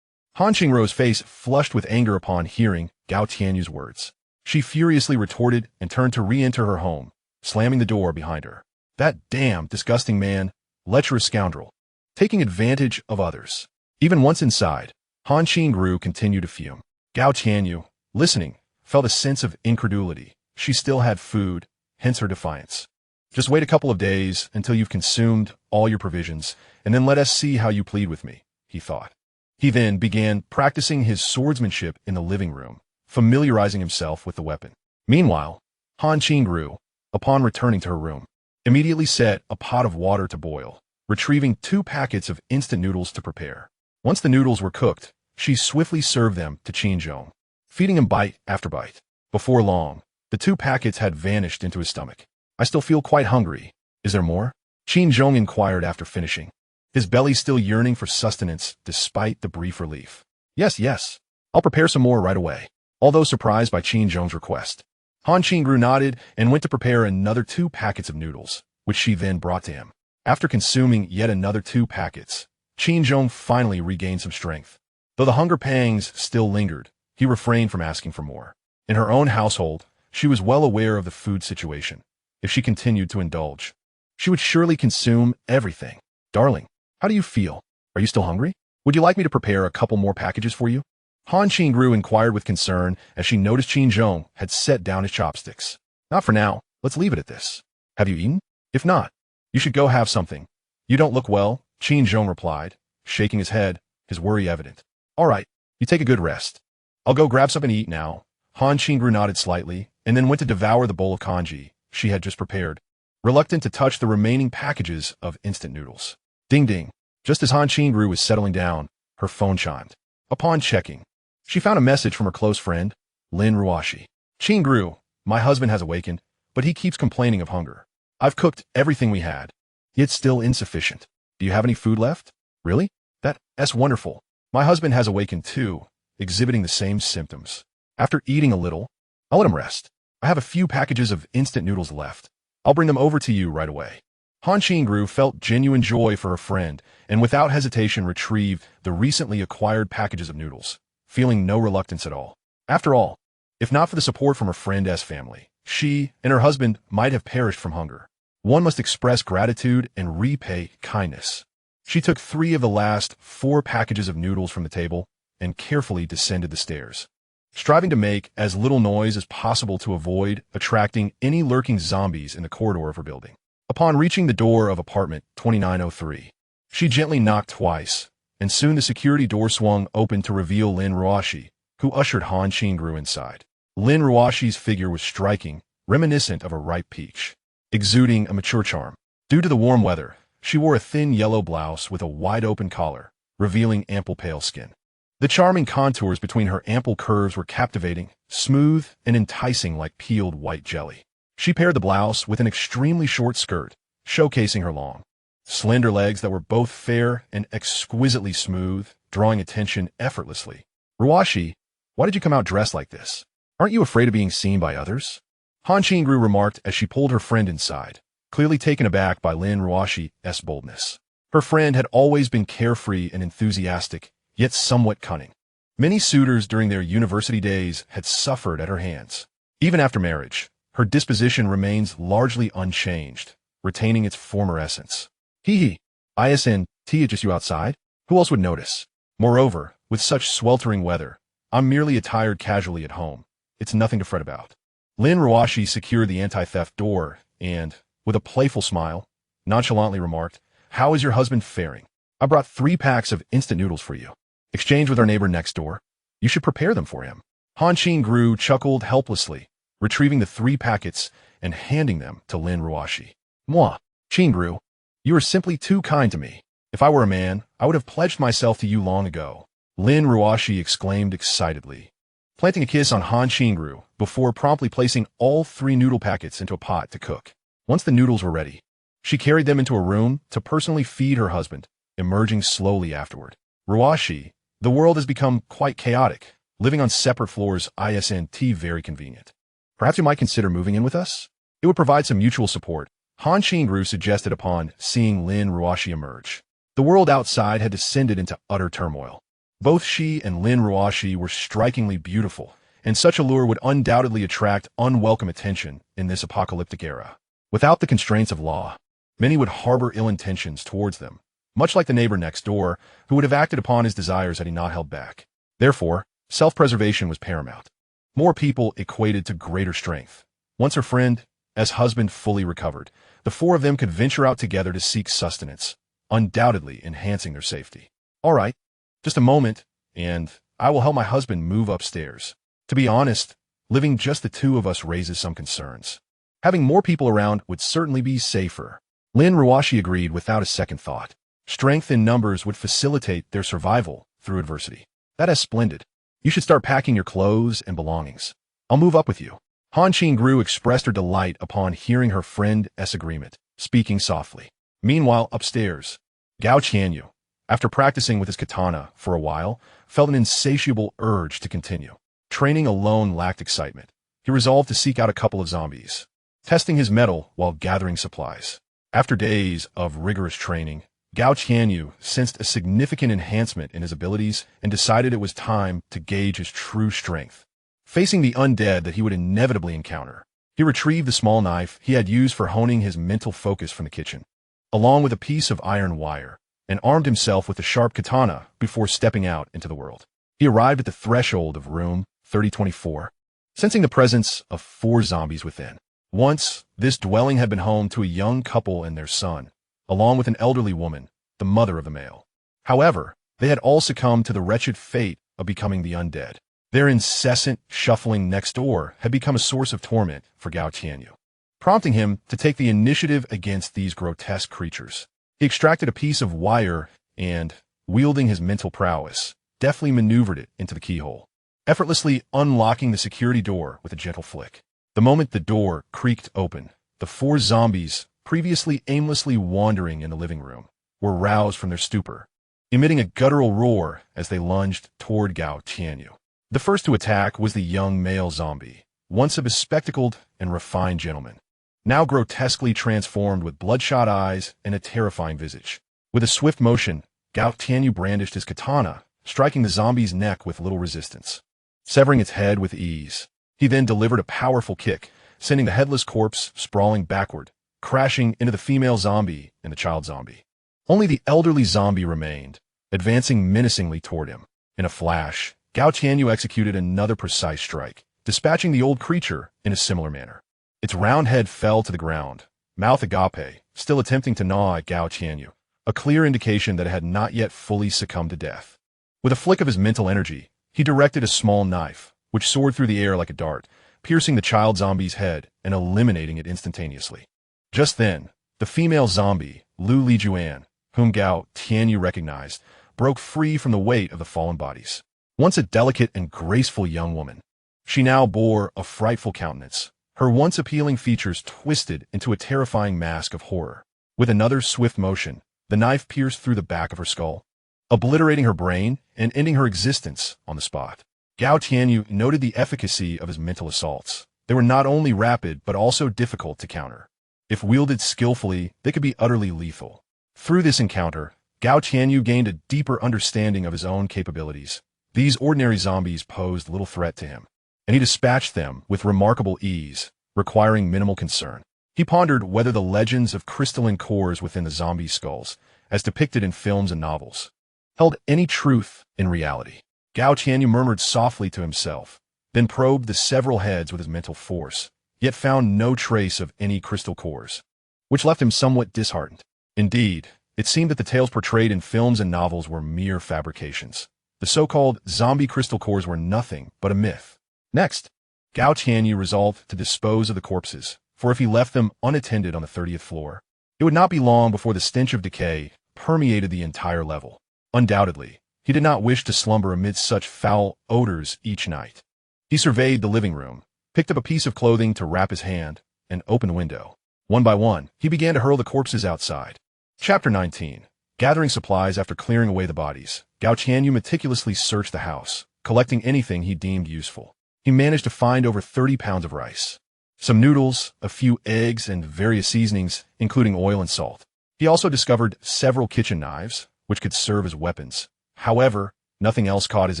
Han Qing-ru's face flushed with anger upon hearing Gao Tianyu's words. She furiously retorted and turned to re-enter her home, slamming the door behind her. That damn disgusting man, lecherous scoundrel, taking advantage of others. Even once inside, Han Qing-ru continued to fume. Gao Tianyu, listening, felt a sense of incredulity. She still had food, hence her defiance. Just wait a couple of days until you've consumed all your provisions, and then let us see how you plead with me, he thought. He then began practicing his swordsmanship in the living room, familiarizing himself with the weapon. Meanwhile, Han Qingru, upon returning to her room, immediately set a pot of water to boil, retrieving 2 packets of instant noodles to prepare. Once the noodles were cooked, she swiftly served them to Qinzhong, feeding him bite after bite. Before long, the 2 packets had vanished into his stomach. I still feel quite hungry. Is there more? Qinzhong inquired after finishing, his belly still yearning for sustenance despite the brief relief. Yes. I'll prepare some more right away. Although surprised by Qinzhong's request, Han Qingru nodded and went to prepare another 2 packets of noodles, which she then brought to him. After consuming yet another 2 packets, Qinzhong finally regained some strength. Though the hunger pangs still lingered, he refrained from asking for more. In her own household, she was well aware of the food situation. If she continued to indulge, she would surely consume everything. Darling, how do you feel? Are you still hungry? Would you like me to prepare a couple more packages for you? Han Qingru inquired with concern as she noticed Qinzhong had set down his chopsticks. Not for now. Let's leave it at this. Have you eaten? If not, you should go have something. You don't look well, Qinzhong replied, shaking his head, his worry evident. All right, you take a good rest. I'll go grab something to eat now. Han Qingru nodded slightly and then went to devour the bowl of congee she had just prepared, reluctant to touch the remaining packages of instant noodles. Ding ding. Just as Han Qingru was settling down, her phone chimed. Upon checking, she found a message from her close friend, Lin Ruoshi. Qingru, my husband has awakened, but he keeps complaining of hunger. I've cooked everything we had, yet still insufficient. Do you have any food left? Really? That's wonderful. My husband has awakened too, exhibiting the same symptoms. After eating a little, I'll let him rest. I have a few packages of instant noodles left. I'll bring them over to you right away. Han Qingru felt genuine joy for her friend and without hesitation retrieved the recently acquired packages of noodles, feeling no reluctance at all. After all, if not for the support from her friend's family, she and her husband might have perished from hunger. One must express gratitude and repay kindness. She took 3 of the last 4 packages of noodles from the table and carefully descended the stairs, striving to make as little noise as possible to avoid attracting any lurking zombies in the corridor of her building. Upon reaching the door of apartment 2903, she gently knocked twice, and soon the security door swung open to reveal Lin Ruoshi, who ushered Han Qingru inside. Lin Ruoshi's figure was striking, reminiscent of a ripe peach, exuding a mature charm. Due to the warm weather, she wore a thin yellow blouse with a wide-open collar, revealing ample pale skin. The charming contours between her ample curves were captivating, smooth, and enticing like peeled white jelly. She paired the blouse with an extremely short skirt, showcasing her long, slender legs that were both fair and exquisitely smooth, drawing attention effortlessly. Ruoshi, why did you come out dressed like this? Aren't you afraid of being seen by others? Han Qingru remarked as she pulled her friend inside, clearly taken aback by Lin Ruoshi's boldness. Her friend had always been carefree and enthusiastic, yet somewhat cunning. Many suitors during their university days had suffered at her hands. Even after marriage, her disposition remains largely unchanged, retaining its former essence. Isn't it just you outside? Who else would notice? Moreover, with such sweltering weather, I'm merely attired casually at home. It's nothing to fret about. Lin Ruoshi secured the anti-theft door and, with a playful smile, nonchalantly remarked, How is your husband faring? I brought 3 packs of instant noodles for you. Exchange with our neighbor next door. You should prepare them for him. Han Qingru chuckled helplessly, retrieving the 3 packets and handing them to Lin Ruoshi. Moi, Qingru, you are simply too kind to me. If I were a man, I would have pledged myself to you long ago. Lin Ruoshi exclaimed excitedly, planting a kiss on Han Qingru before promptly placing all 3 noodle packets into a pot to cook. Once the noodles were ready, she carried them into a room to personally feed her husband, emerging slowly afterward. Ruoshi, the world has become quite chaotic. Living on separate floors isn't very convenient. Perhaps you might consider moving in with us? It would provide some mutual support, Han Qingru suggested upon seeing Lin Ruoshi emerge. The world outside had descended into utter turmoil. Both she and Lin Ruoshi were strikingly beautiful, and such allure would undoubtedly attract unwelcome attention in this apocalyptic era. Without the constraints of law, many would harbor ill intentions towards them, much like the neighbor next door, who would have acted upon his desires had he not held back. Therefore, self-preservation was paramount. More people equated to greater strength. Once her friend, as husband fully recovered, the four of them could venture out together to seek sustenance, undoubtedly enhancing their safety. All right, just a moment, and I will help my husband move upstairs. To be honest, living just the two of us raises some concerns. Having more people around would certainly be safer. Lin Ruashi agreed without a second thought. Strength in numbers would facilitate their survival through adversity. That is splendid. You should start packing your clothes and belongings. I'll move up with you. Han Qingru expressed her delight upon hearing her friend's agreement, speaking softly. Meanwhile, upstairs, Gao Qianyu, after practicing with his katana for a while, felt an insatiable urge to continue. Training alone lacked excitement. He resolved to seek out a couple of zombies, testing his mettle while gathering supplies. After days of rigorous training, Gao Qianyu sensed a significant enhancement in his abilities and decided it was time to gauge his true strength. Facing the undead that he would inevitably encounter, he retrieved the small knife he had used for honing his mental focus from the kitchen, along with a piece of iron wire, and armed himself with a sharp katana before stepping out into the world. He arrived at the threshold of room 3024, sensing the presence of 4 zombies within. Once, this dwelling had been home to a young couple and their son, along with an elderly woman, the mother of the male. However, they had all succumbed to the wretched fate of becoming the undead. Their incessant shuffling next door had become a source of torment for Gao Qianyu, prompting him to take the initiative against these grotesque creatures. He extracted a piece of wire and, wielding his mental prowess, deftly maneuvered it into the keyhole, effortlessly unlocking the security door with a gentle flick. The moment the door creaked open, the 4 zombies, previously aimlessly wandering in the living room, were roused from their stupor, emitting a guttural roar as they lunged toward Gao Qianyu. The first to attack was the young male zombie, once a bespectacled and refined gentleman, now grotesquely transformed with bloodshot eyes and a terrifying visage. With a swift motion, Gao Qianyu brandished his katana, striking the zombie's neck with little resistance, severing its head with ease. He then delivered a powerful kick, sending the headless corpse sprawling backward, crashing into the female zombie and the child zombie. Only the elderly zombie remained, advancing menacingly toward him. In a flash, Gao Qianyu executed another precise strike, dispatching the old creature in a similar manner. Its round head fell to the ground, mouth agape, still attempting to gnaw at Gao Qianyu, a clear indication that it had not yet fully succumbed to death. With a flick of his mental energy, he directed a small knife, which soared through the air like a dart, piercing the child zombie's head and eliminating it instantaneously. Just then, the female zombie, Lu Lijuan, whom Gao Qianyu recognized, broke free from the weight of the fallen bodies. Once a delicate and graceful young woman, she now bore a frightful countenance, her once appealing features twisted into a terrifying mask of horror. With another swift motion, the knife pierced through the back of her skull, obliterating her brain and ending her existence on the spot. Gao Qianyu noted the efficacy of his mental assaults. They were not only rapid but also difficult to counter. If wielded skillfully, they could be utterly lethal. Through this encounter, Gao Qianyu gained a deeper understanding of his own capabilities. These ordinary zombies posed little threat to him, and he dispatched them with remarkable ease, requiring minimal concern. He pondered whether the legends of crystalline cores within the zombie skulls, as depicted in films and novels, held any truth in reality. Gao Qianyu murmured softly to himself, then probed the several heads with his mental force, yet found no trace of any crystal cores, which left him somewhat disheartened. Indeed, it seemed that the tales portrayed in films and novels were mere fabrications. The so-called zombie crystal cores were nothing but a myth. Next, Gao Qianyu resolved to dispose of the corpses, for if he left them unattended on the 30th floor, it would not be long before the stench of decay permeated the entire level. Undoubtedly, he did not wish to slumber amidst such foul odors each night. He surveyed the living room, picked up a piece of clothing to wrap his hand, and opened the window. One by one, he began to hurl the corpses outside. Chapter 19. Gathering supplies after clearing away the bodies, Gao Qianyu meticulously searched the house, collecting anything he deemed useful. He managed to find over 30 pounds of rice, some noodles, a few eggs, and various seasonings, including oil and salt. He also discovered several kitchen knives, which could serve as weapons. However, nothing else caught his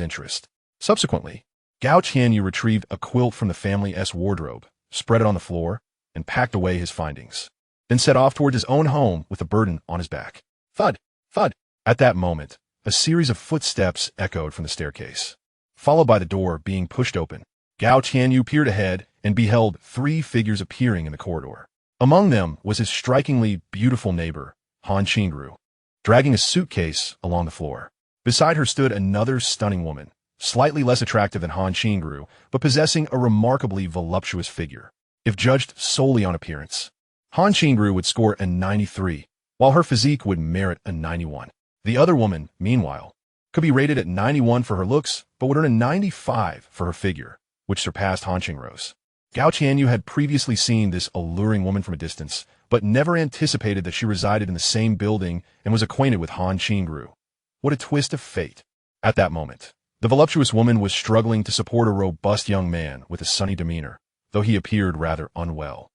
interest. Subsequently, Gao Qianyu retrieved a quilt from the family's wardrobe, spread it on the floor, and packed away his findings, then set off towards his own home with a burden on his back. Thud! Thud! At that moment, a series of footsteps echoed from the staircase, followed by the door being pushed open. Gao Tianyu peered ahead and beheld 3 figures appearing in the corridor. Among them was his strikingly beautiful neighbor, Han Qingru, dragging a suitcase along the floor. Beside her stood another stunning woman, slightly less attractive than Han Qingru, but possessing a remarkably voluptuous figure. If judged solely on appearance, Han Qingru would score a 93, while her physique would merit a 91. The other woman, meanwhile, could be rated at 91 for her looks, but would earn a 95 for her figure, which surpassed Han Qingru's. Gao Tianyu had previously seen this alluring woman from a distance, but never anticipated that she resided in the same building and was acquainted with Han Qingru. What a twist of fate. At that moment, the voluptuous woman was struggling to support a robust young man with a sunny demeanor, though he appeared rather unwell,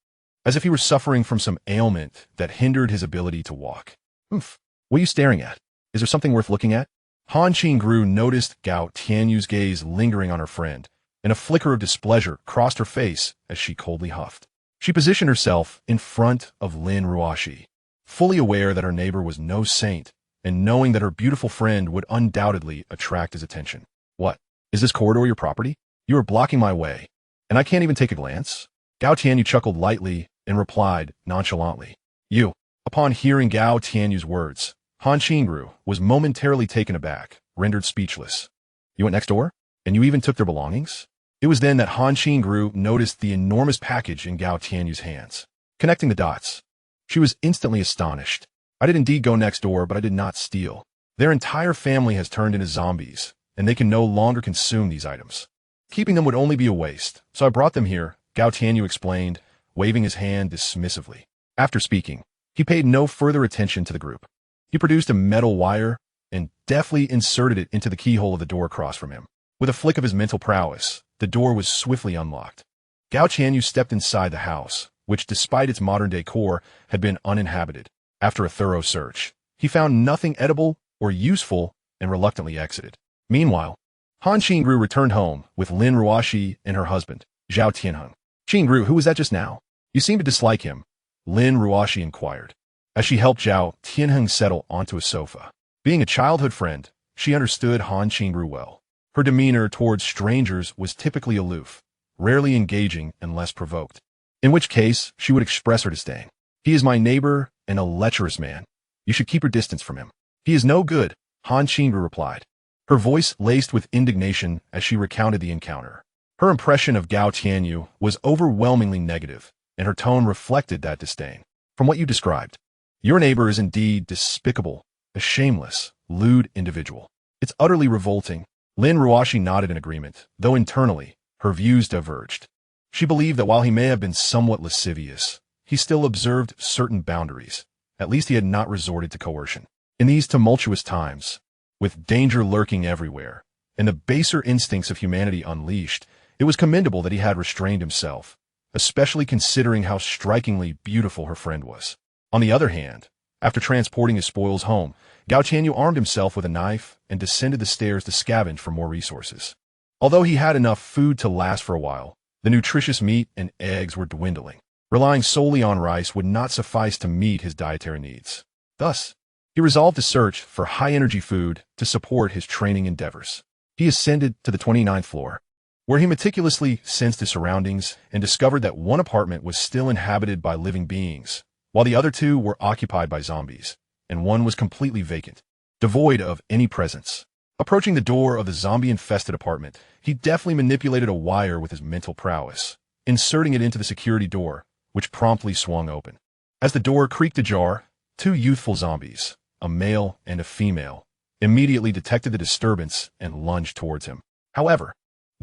as if he were suffering from some ailment that hindered his ability to walk. What are you staring at? Is there something worth looking at? Han Qingru noticed Gao Tianyu's gaze lingering on her friend, and a flicker of displeasure crossed her face as she coldly huffed. She positioned herself in front of Lin Ruoxi, fully aware that her neighbor was no saint, and knowing that her beautiful friend would undoubtedly attract his attention. What? Is this corridor your property? You are blocking my way, and I can't even take a glance? Gao Tianyu chuckled lightly and replied nonchalantly. You. Upon hearing Gao Tianyu's words, Han Qingru was momentarily taken aback, rendered speechless. You went next door? And you even took their belongings? It was then that Han Qingru noticed the enormous package in Gao Tianyu's hands. Connecting the dots, she was instantly astonished. I did indeed go next door, but I did not steal. Their entire family has turned into zombies, and they can no longer consume these items. Keeping them would only be a waste, so I brought them here, Gao Tianyu explained, waving his hand dismissively. After speaking, he paid no further attention to the group. He produced a metal wire and deftly inserted it into the keyhole of the door across from him. With a flick of his mental prowess, the door was swiftly unlocked. Gao Tianyu stepped inside the house, which despite its modern decor had been uninhabited. After a thorough search, he found nothing edible or useful and reluctantly exited. Meanwhile, Han Qingru returned home with Lin Ruoxi and her husband, Zhao Tianheng. Qingru, who was that just now? You seem to dislike him, Lin Ruoxi inquired, as she helped Zhao Tianheng settle onto a sofa. Being a childhood friend, she understood Han Qingru well. Her demeanor towards strangers was typically aloof, rarely engaging unless provoked, in which case she would express her disdain. He is my neighbor and a lecherous man. You should keep your distance from him. He is no good, Han Qingru replied, her voice laced with indignation as she recounted the encounter. Her impression of Gao Tianyu was overwhelmingly negative, and her tone reflected that disdain. From what you described, your neighbor is indeed despicable, a shameless, lewd individual. It's utterly revolting. Lin Ruoxi nodded in agreement, though internally, her views diverged. She believed that while he may have been somewhat lascivious, he still observed certain boundaries. At least he had not resorted to coercion. In these tumultuous times, with danger lurking everywhere, and the baser instincts of humanity unleashed, it was commendable that he had restrained himself, especially considering how strikingly beautiful her friend was. On the other hand, after transporting his spoils home, Gao Tianyu armed himself with a knife and descended the stairs to scavenge for more resources. Although he had enough food to last for a while, the nutritious meat and eggs were dwindling. Relying solely on rice would not suffice to meet his dietary needs. Thus, he resolved to search for high-energy food to support his training endeavors. He ascended to the 29th floor, where he meticulously sensed his surroundings and discovered that one apartment was still inhabited by living beings, while the other 2 were occupied by zombies, and one was completely vacant, devoid of any presence. Approaching the door of the zombie-infested apartment, he deftly manipulated a wire with his mental prowess, inserting it into the security door, which promptly swung open. As the door creaked ajar, 2 youthful zombies, a male and a female, immediately detected the disturbance and lunged towards him. However,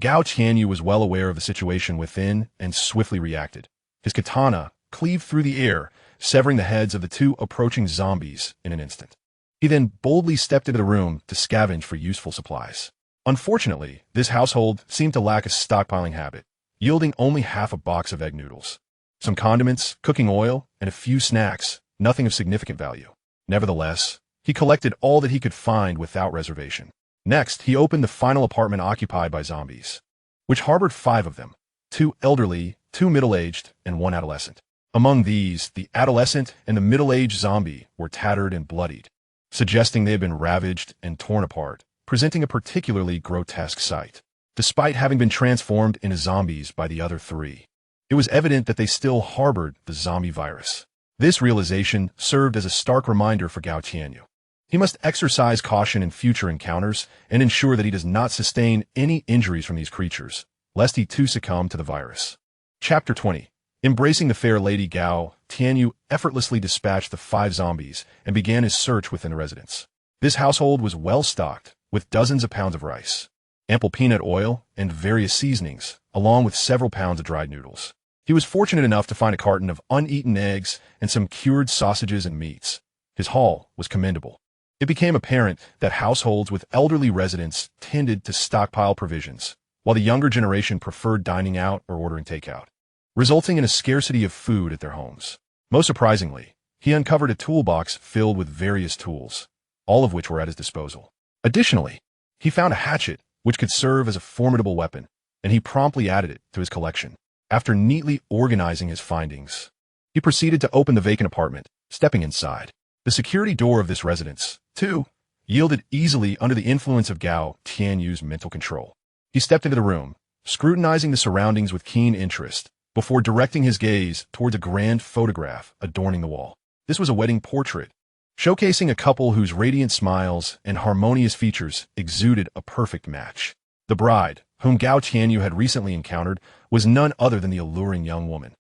Gao Tianyu was well aware of the situation within and swiftly reacted. His katana cleaved through the air, severing the heads of the 2 approaching zombies in an instant. He then boldly stepped into the room to scavenge for useful supplies. Unfortunately, this household seemed to lack a stockpiling habit, yielding only half a box of egg noodles, some condiments, cooking oil, and a few snacks, nothing of significant value. Nevertheless, he collected all that he could find without reservation. Next, he opened the final apartment occupied by zombies, which harbored 5 of them, 2 elderly, 2 middle-aged, and 1 adolescent. Among these, the adolescent and the middle-aged zombie were tattered and bloodied, suggesting they had been ravaged and torn apart, presenting a particularly grotesque sight. despite having been transformed into zombies by the other three. It was evident that they still harbored the zombie virus. This realization served as a stark reminder for Gao Tianyu. He must exercise caution in future encounters and ensure that he does not sustain any injuries from these creatures, lest he too succumb to the virus. Chapter 20. Embracing the fair lady, Gao Tianyu effortlessly dispatched the 5 zombies and began his search within the residence. This household was well stocked, with dozens of pounds of rice, ample peanut oil, and various seasonings, along with several pounds of dried noodles. He was fortunate enough to find a carton of uneaten eggs and some cured sausages and meats. His haul was commendable. It became apparent that households with elderly residents tended to stockpile provisions, while the younger generation preferred dining out or ordering takeout, resulting in a scarcity of food at their homes. Most surprisingly, he uncovered a toolbox filled with various tools, all of which were at his disposal. Additionally, he found a hatchet which could serve as a formidable weapon, and he promptly added it to his collection. After neatly organizing his findings, he proceeded to open the vacant apartment, stepping inside. The security door of this residence, too, yielded easily under the influence of Gao Tianyu's mental control. He stepped into the room, scrutinizing the surroundings with keen interest, before directing his gaze towards a grand photograph adorning the wall. This was a wedding portrait, showcasing a couple whose radiant smiles and harmonious features exuded a perfect match. The bride, whom Gao Tianyu had recently encountered, was none other than the alluring young woman,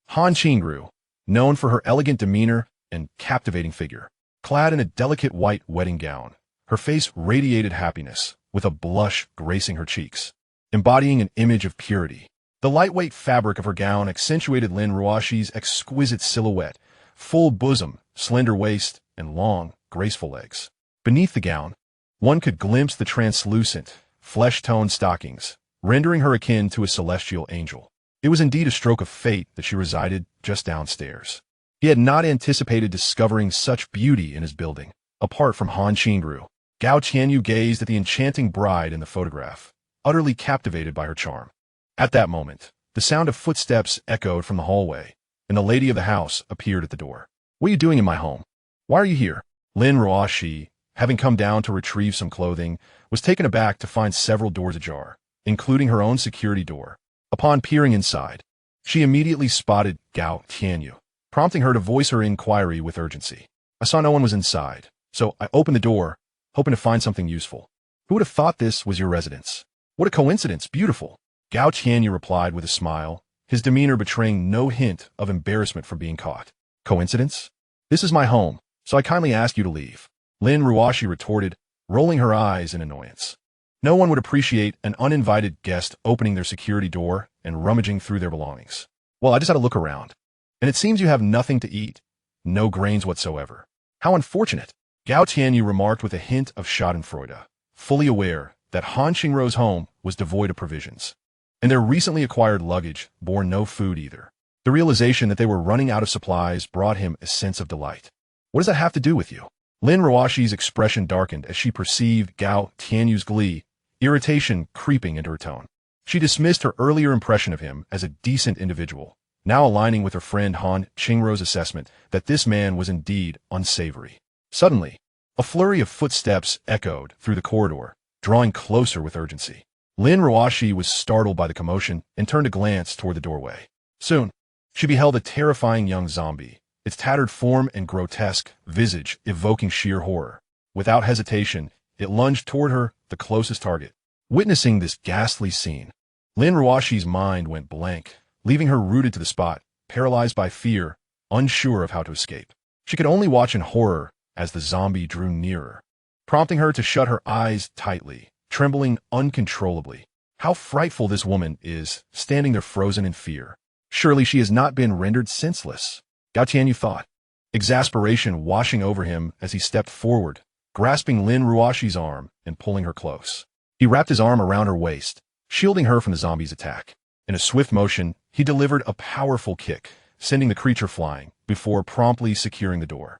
Han Qingru, known for her elegant demeanor and captivating figure. Clad in a delicate white wedding gown, her face radiated happiness, with a blush gracing her cheeks, embodying an image of purity. The lightweight fabric of her gown accentuated Lin Ruoshi's exquisite silhouette, full bosom, slender waist, and long, graceful legs. Beneath the gown, one could glimpse the translucent, flesh-toned stockings, rendering her akin to a celestial angel. It was indeed a stroke of fate that she resided just downstairs. He had not anticipated discovering such beauty in his building. Apart from Han Qingru, Gao Tianyu gazed at the enchanting bride in the photograph, utterly captivated by her charm. At that moment, the sound of footsteps echoed from the hallway, and the lady of the house appeared at the door. "What are you doing in my home? Why are you here?" Lin Ruoshi, having come down to retrieve some clothing, was taken aback to find several doors ajar, including her own security door. Upon peering inside, she immediately spotted Gao Tianyu, prompting her to voice her inquiry with urgency. "I saw no one was inside, so I opened the door, hoping to find something useful." "Who would have thought this was your residence? What a coincidence, beautiful." Gao Tianyu replied with a smile, his demeanor betraying no hint of embarrassment from being caught. "Coincidence? This is my home, so I kindly ask you to leave," Lin Ruoshi retorted, rolling her eyes in annoyance. No one would appreciate an uninvited guest opening their security door and rummaging through their belongings. "Well, I just had to look around. And it seems you have nothing to eat. No grains whatsoever. How unfortunate," Gao Tianyu remarked with a hint of schadenfreude, fully aware that Han Qingru's home was devoid of provisions, and their recently acquired luggage bore no food either. The realization that they were running out of supplies brought him a sense of delight. "What does that have to do with you?" Lin Ruoshi's expression darkened as she perceived Gao Tianyu's glee, irritation creeping into her tone. She dismissed her earlier impression of him as a decent individual, now aligning with her friend Han Qingru's assessment that this man was indeed unsavory. Suddenly, a flurry of footsteps echoed through the corridor, drawing closer with urgency. Lin Ruoshi was startled by the commotion and turned a glance toward the doorway. Soon, she beheld a terrifying young zombie, its tattered form and grotesque visage evoking sheer horror. Without hesitation, it lunged toward her, the closest target. Witnessing this ghastly scene, Lin Ruoshi's mind went blank, leaving her rooted to the spot, paralyzed by fear, unsure of how to escape. She could only watch in horror as the zombie drew nearer, prompting her to shut her eyes tightly, trembling uncontrollably. How frightful this woman is, standing there frozen in fear. Surely she has not been rendered senseless, Gao Tianyu thought, exasperation washing over him as he stepped forward, grasping Lin Ruoshi's arm and pulling her close. He wrapped his arm around her waist, shielding her from the zombie's attack. In a swift motion, he delivered a powerful kick, sending the creature flying, before promptly securing the door.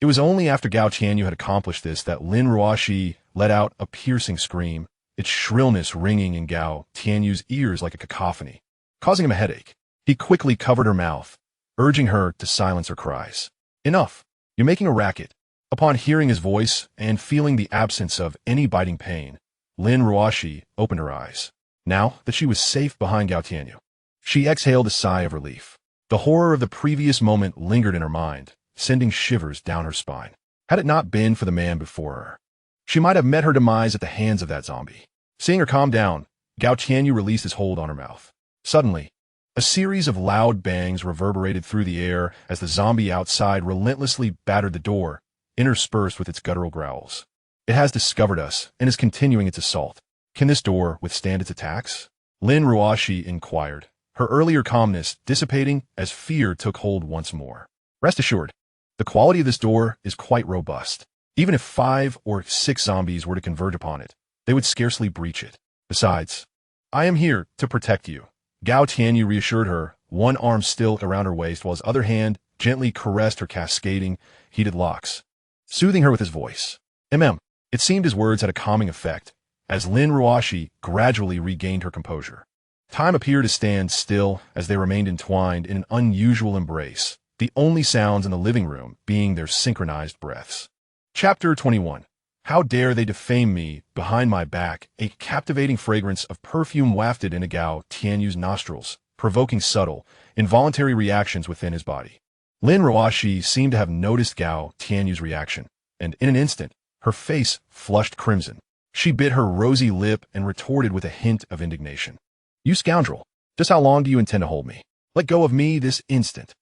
It was only after Gao Tianyu had accomplished this that Lin Ruoshi let out a piercing scream, its shrillness ringing in Gao Tianyu's ears like a cacophony, causing him a headache. He quickly covered her mouth, urging her to silence her cries. "Enough! You're making a racket." Upon hearing his voice and feeling the absence of any biting pain, Lin Ruoshi opened her eyes. Now that she was safe behind Gao Tianyu, she exhaled a sigh of relief. The horror of the previous moment lingered in her mind, sending shivers down her spine. Had it not been for the man before her, she might have met her demise at the hands of that zombie. Seeing her calm down, Gao Tianyu released his hold on her mouth. Suddenly, a series of loud bangs reverberated through the air as the zombie outside relentlessly battered the door, interspersed with its guttural growls. It has discovered us and is continuing its assault. Can this door withstand its attacks? Lin Ruoshi inquired, her earlier calmness dissipating as fear took hold once more. Rest assured, the quality of this door is quite robust. Even if 5 or 6 zombies were to converge upon it, they would scarcely breach it. Besides, I am here to protect you. Gao Tianyu reassured her, one arm still around her waist while his other hand gently caressed her cascading, heated locks, soothing her with his voice. It seemed his words had a calming effect, as Lin Ruoshi gradually regained her composure. Time appeared to stand still as they remained entwined in an unusual embrace, the only sounds in the living room being their synchronized breaths. Chapter 21. How dare they defame me behind my back? A captivating fragrance of perfume wafted into Gao Tianyu's nostrils, provoking subtle, involuntary reactions within his body. Lin Ruoshi seemed to have noticed Gao Tianyu's reaction, and in an instant, her face flushed crimson. She bit her rosy lip and retorted with a hint of indignation. You scoundrel! Just how long do you intend to hold me? Let go of me this instant.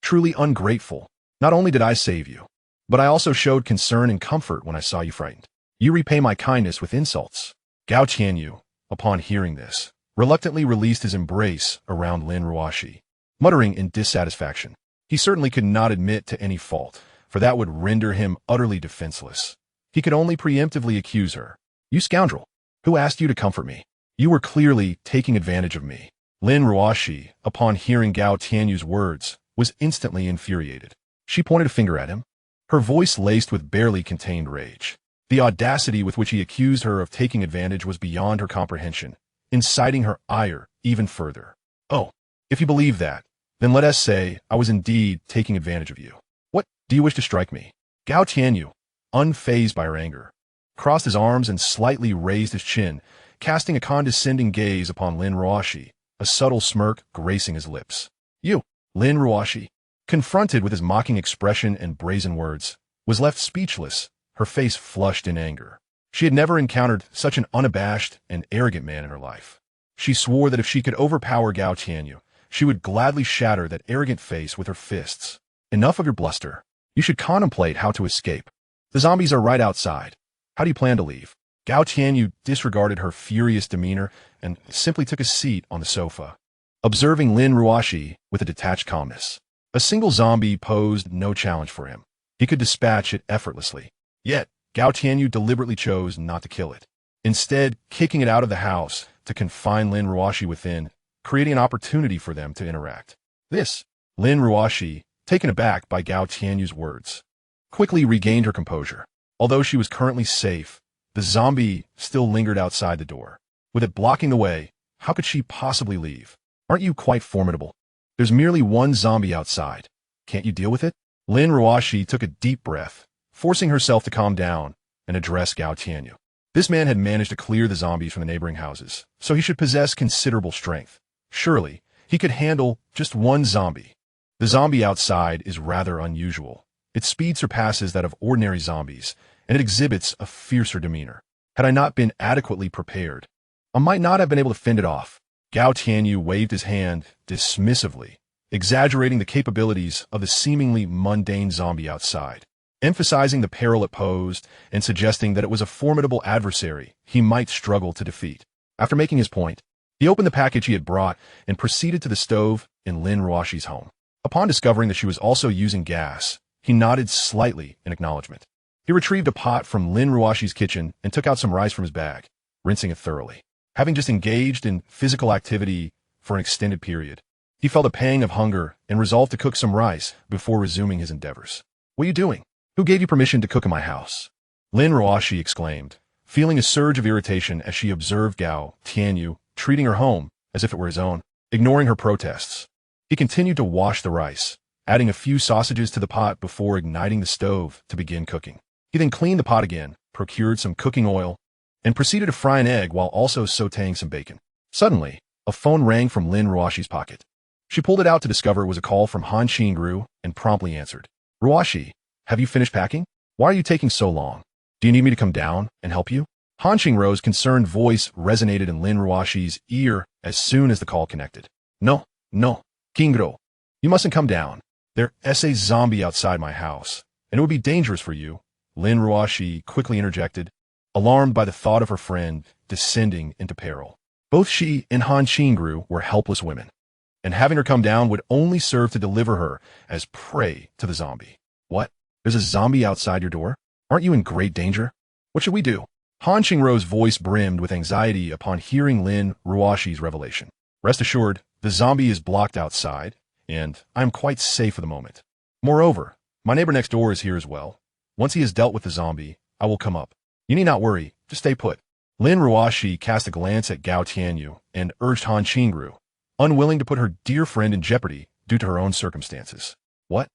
Truly ungrateful. Not only did I save you, but I also showed concern and comfort when I saw you frightened. You repay my kindness with insults. Gao Tianyu, upon hearing this, reluctantly released his embrace around Lin Ruoshi, muttering in dissatisfaction. He certainly could not admit to any fault, for that would render him utterly defenseless. He could only preemptively accuse her. You scoundrel! Who asked you to comfort me? You were clearly taking advantage of me. Lin Ruoshi, upon hearing Gao Tianyu's words, was instantly infuriated. She pointed a finger at him, her voice laced with barely contained rage. The audacity with which he accused her of taking advantage was beyond her comprehension, inciting her ire even further. Oh, if you believe that, then let us say I was indeed taking advantage of you. What, do you wish to strike me? Gao Tianyu, unfazed by her anger, crossed his arms and slightly raised his chin, casting a condescending gaze upon Lin Ruoshi, a subtle smirk gracing his lips. You, Lin Ruoshi, confronted with his mocking expression and brazen words, was left speechless, her face flushed in anger. She had never encountered such an unabashed and arrogant man in her life. She swore that if she could overpower Gao Tianyu, she would gladly shatter that arrogant face with her fists. Enough of your bluster. You should contemplate how to escape. The zombies are right outside. How do you plan to leave? Gao Tianyu disregarded her furious demeanor and simply took a seat on the sofa, observing Lin Ruoshi with a detached calmness. A single zombie posed no challenge for him. He could dispatch it effortlessly. Yet, Gao Tianyu deliberately chose not to kill it, instead kicking it out of the house to confine Lin Ruoshi within, creating an opportunity for them to interact. Lin Ruoshi, taken aback by Gao Tianyu's words, quickly regained her composure. Although she was currently safe, the zombie still lingered outside the door. With it blocking the way, how could she possibly leave? Aren't you quite formidable? There's merely one zombie outside. Can't you deal with it? Lin Ruoshi took a deep breath, forcing herself to calm down and address Gao Tianyu. This man had managed to clear the zombies from the neighboring houses, so he should possess considerable strength. Surely, he could handle just one zombie. The zombie outside is rather unusual. Its speed surpasses that of ordinary zombies, and it exhibits a fiercer demeanor. Had I not been adequately prepared, I might not have been able to fend it off. Gao Tianyu waved his hand dismissively, exaggerating the capabilities of the seemingly mundane zombie outside, emphasizing the peril it posed and suggesting that it was a formidable adversary he might struggle to defeat. After making his point, he opened the package he had brought and proceeded to the stove in Lin Ruoshi's home. Upon discovering that she was also using gas, he nodded slightly in acknowledgement. He retrieved a pot from Lin Ruoshi's kitchen and took out some rice from his bag, rinsing it thoroughly. Having just engaged in physical activity for an extended period, he felt a pang of hunger and resolved to cook some rice before resuming his endeavors. What are you doing? Who gave you permission to cook in my house? Lin Ruoshi exclaimed, feeling a surge of irritation as she observed Gao Tianyu treating her home as if it were his own, ignoring her protests. He continued to wash the rice, adding a few sausages to the pot before igniting the stove to begin cooking. He then cleaned the pot again, procured some cooking oil, and proceeded to fry an egg while also sautéing some bacon. Suddenly, a phone rang from Lin Ruashi's pocket. She pulled it out to discover it was a call from Han Qingru and promptly answered. Ruashi, have you finished packing? Why are you taking so long? Do you need me to come down and help you? Han Qingru's concerned voice resonated in Lin Ruashi's ear as soon as the call connected. No, Qingru, you mustn't come down. There's a zombie outside my house, and it would be dangerous for you, Lin Ruashi quickly interjected, alarmed by the thought of her friend descending into peril. Both she and Han Qingru were helpless women, and having her come down would only serve to deliver her as prey to the zombie. What? There's a zombie outside your door? Aren't you in great danger? What should we do? Han Qingru's voice brimmed with anxiety upon hearing Lin Ruashi's revelation. Rest assured, the zombie is blocked outside, and I am quite safe for the moment. Moreover, my neighbor next door is here as well. Once he has dealt with the zombie, I will come up. You need not worry, just stay put. Lin Ruashi cast a glance at Gao Tianyu and urged Han Qingru, unwilling to put her dear friend in jeopardy due to her own circumstances. What?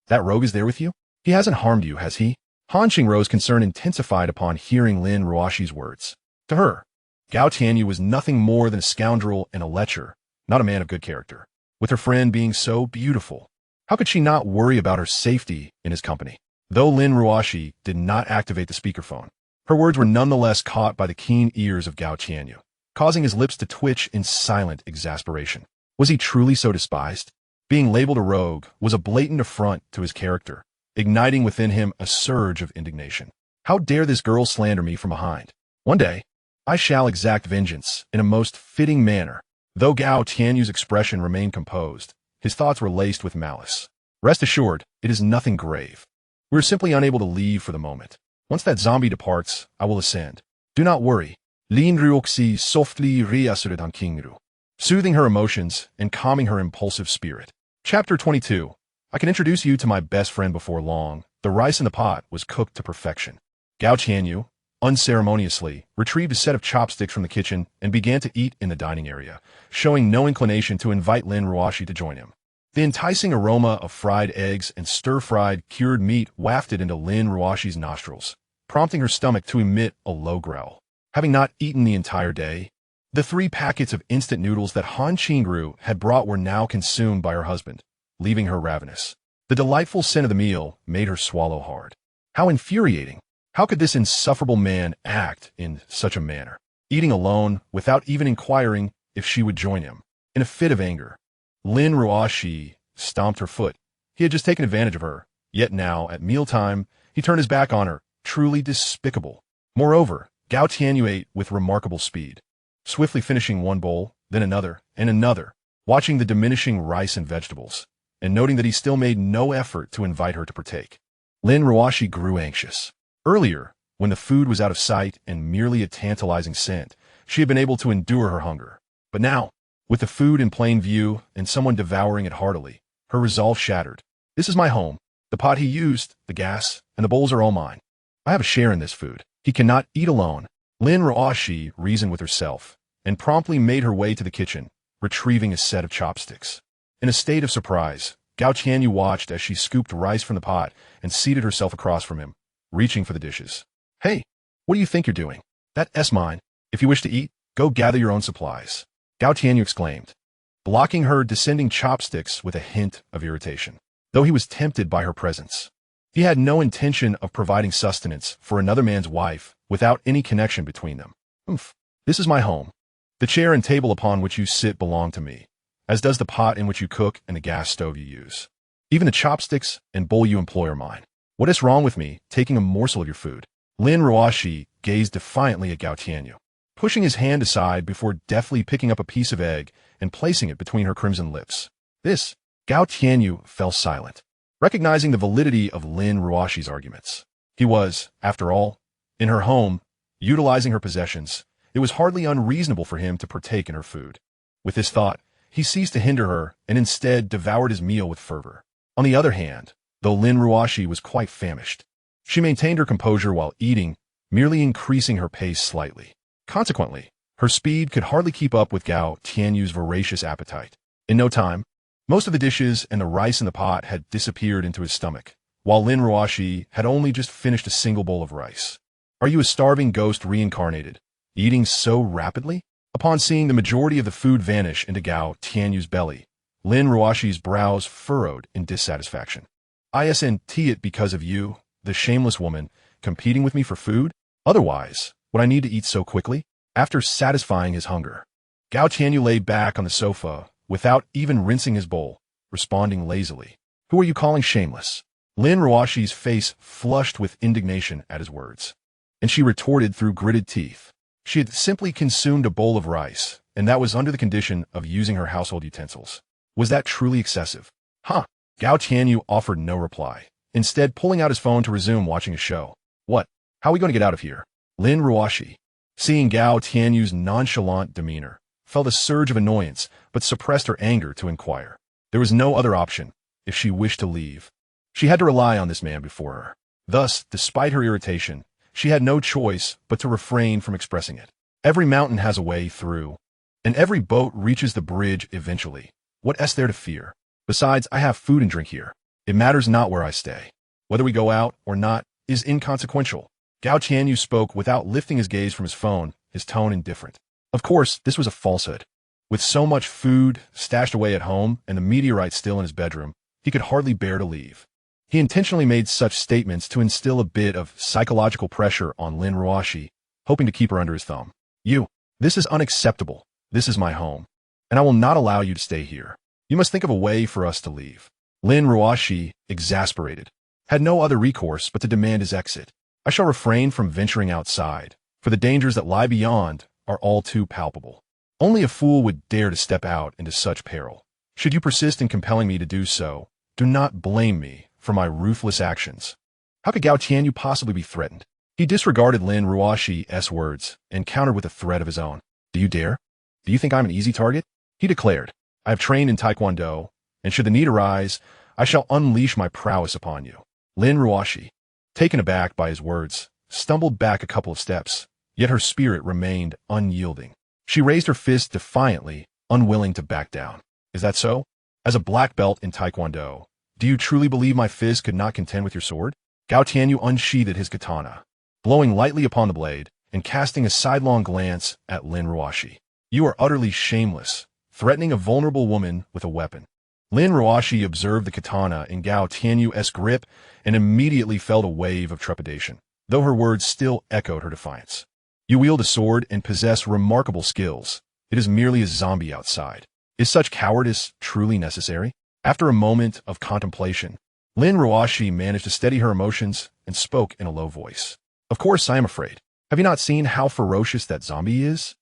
That rogue is there with you? He hasn't harmed you, has he? Han Qingru's concern intensified upon hearing Lin Ruashi's words. To her, Gao Tianyu was nothing more than a scoundrel and a lecher, not a man of good character. With her friend being so beautiful, how could she not worry about her safety in his company? Though Lin Ruashi did not activate the speakerphone, her words were nonetheless caught by the keen ears of Gao Tianyu, causing his lips to twitch in silent exasperation. Was he truly so despised? Being labeled a rogue was a blatant affront to his character, igniting within him a surge of indignation. How dare this girl slander me from behind? One day, I shall exact vengeance in a most fitting manner. Though Gao Tianyu's expression remained composed, his thoughts were laced with malice. Rest assured, it is nothing grave. We are simply unable to leave for the moment. Once that zombie departs, I will ascend. Do not worry. Lin Ruoxi softly reassured Han Qingru, soothing her emotions and calming her impulsive spirit. Chapter 22. I can introduce you to my best friend before long. The rice in the pot was cooked to perfection. Gao Tianyu, unceremoniously, retrieved a set of chopsticks from the kitchen and began to eat in the dining area, showing no inclination to invite Lin Ruashi to join him. The enticing aroma of fried eggs and stir-fried cured meat wafted into Lin Ruashi's nostrils, prompting her stomach to emit a low growl. Having not eaten the entire day, the 3 packets of instant noodles that Han Qingru had brought were now consumed by her husband, leaving her ravenous. The delightful scent of the meal made her swallow hard. How infuriating! How could this insufferable man act in such a manner, eating alone without even inquiring if she would join him? In a fit of anger, Lin Ruashi stomped her foot. He had just taken advantage of her, yet now, at mealtime, he turned his back on her. Truly despicable. Moreover, Gao Tianyu ate with remarkable speed, swiftly finishing one bowl, then another, and another, watching the diminishing rice and vegetables, and noting that he still made no effort to invite her to partake. Lin Ruashi grew anxious. Earlier, when the food was out of sight and merely a tantalizing scent, she had been able to endure her hunger. But now, with the food in plain view and someone devouring it heartily, her resolve shattered. This is my home. The pot he used, the gas, and the bowls are all mine. I have a share in this food. He cannot eat alone. Lin Ruashi reasoned with herself, and promptly made her way to the kitchen, retrieving a set of chopsticks. In a state of surprise, Gao Tianyu watched as she scooped rice from the pot and seated herself across from him, reaching for the dishes. Hey, what do you think you're doing? That's mine. If you wish to eat, go gather your own supplies. Gao Tianyu exclaimed, blocking her descending chopsticks with a hint of irritation. Though he was tempted by her presence, he had no intention of providing sustenance for another man's wife without any connection between them. This is my home. The chair and table upon which you sit belong to me, as does the pot in which you cook and the gas stove you use. Even the chopsticks and bowl you employ are mine. What is wrong with me taking a morsel of your food? Lin Ruashi gazed defiantly at Gao Tianyu, pushing his hand aside before deftly picking up a piece of egg and placing it between her crimson lips. Gao Tianyu fell silent, recognizing the validity of Lin Ruashi's arguments. He was, after all, in her home, utilizing her possessions. It was hardly unreasonable for him to partake in her food. With this thought, he ceased to hinder her and instead devoured his meal with fervor. On the other hand, though Lin Ruashi was quite famished, she maintained her composure while eating, merely increasing her pace slightly. Consequently, her speed could hardly keep up with Gao Tianyu's voracious appetite. In no time, most of the dishes and the rice in the pot had disappeared into his stomach, while Lin Ruashi had only just finished a single bowl of rice. Are you a starving ghost reincarnated, eating so rapidly? Upon seeing the majority of the food vanish into Gao Tianyu's belly, Lin Ruashi's brows furrowed in dissatisfaction. Isn't it because of you, the shameless woman, competing with me for food? Otherwise, would I need to eat so quickly? After satisfying his hunger, Gao Tianyu lay back on the sofa without even rinsing his bowl, responding lazily. Who are you calling shameless? Lin Ruashi's face flushed with indignation at his words, and she retorted through gritted teeth. She had simply consumed a bowl of rice, and that was under the condition of using her household utensils. Was that truly excessive? Huh? Gao Tianyu offered no reply, instead pulling out his phone to resume watching a show. What? How are we going to get out of here? Lin Ruashi, seeing Gao Tianyu's nonchalant demeanor, felt a surge of annoyance but suppressed her anger to inquire. There was no other option if she wished to leave. She had to rely on this man before her. Thus, despite her irritation, she had no choice but to refrain from expressing it. Every mountain has a way through, and every boat reaches the bridge eventually. What is there to fear? Besides, I have food and drink here. It matters not where I stay. Whether we go out or not is inconsequential. Gao Tianyu spoke without lifting his gaze from his phone, his tone indifferent. Of course, this was a falsehood. With so much food stashed away at home and the meteorite still in his bedroom, he could hardly bear to leave. He intentionally made such statements to instill a bit of psychological pressure on Lin Ruashi, hoping to keep her under his thumb. This is unacceptable. This is my home, and I will not allow you to stay here. You must think of a way for us to leave. Lin Ruashi, exasperated, had no other recourse but to demand his exit. I shall refrain from venturing outside, for the dangers that lie beyond are all too palpable. Only a fool would dare to step out into such peril. Should you persist in compelling me to do so, do not blame me for my ruthless actions. How could Gao Tianyu possibly be threatened? He disregarded Lin Ruashi's words and countered with a threat of his own. Do you dare? Do you think I'm an easy target? He declared. I have trained in Taekwondo, and should the need arise, I shall unleash my prowess upon you. Lin Ruashi, taken aback by his words, stumbled back a couple of steps, yet her spirit remained unyielding. She raised her fist defiantly, unwilling to back down. Is that so? As a black belt in Taekwondo, do you truly believe my fist could not contend with your sword? Gao Tianyu unsheathed his katana, blowing lightly upon the blade and casting a sidelong glance at Lin Ruashi. You are utterly shameless, threatening a vulnerable woman with a weapon. Lin Ruashi observed the katana in Gao Tianyu's grip and immediately felt a wave of trepidation, though her words still echoed her defiance. You wield a sword and possess remarkable skills. It is merely a zombie outside. Is such cowardice truly necessary? After a moment of contemplation, Lin Ruashi managed to steady her emotions and spoke in a low voice. Of course, I am afraid. Have you not seen how ferocious that zombie is?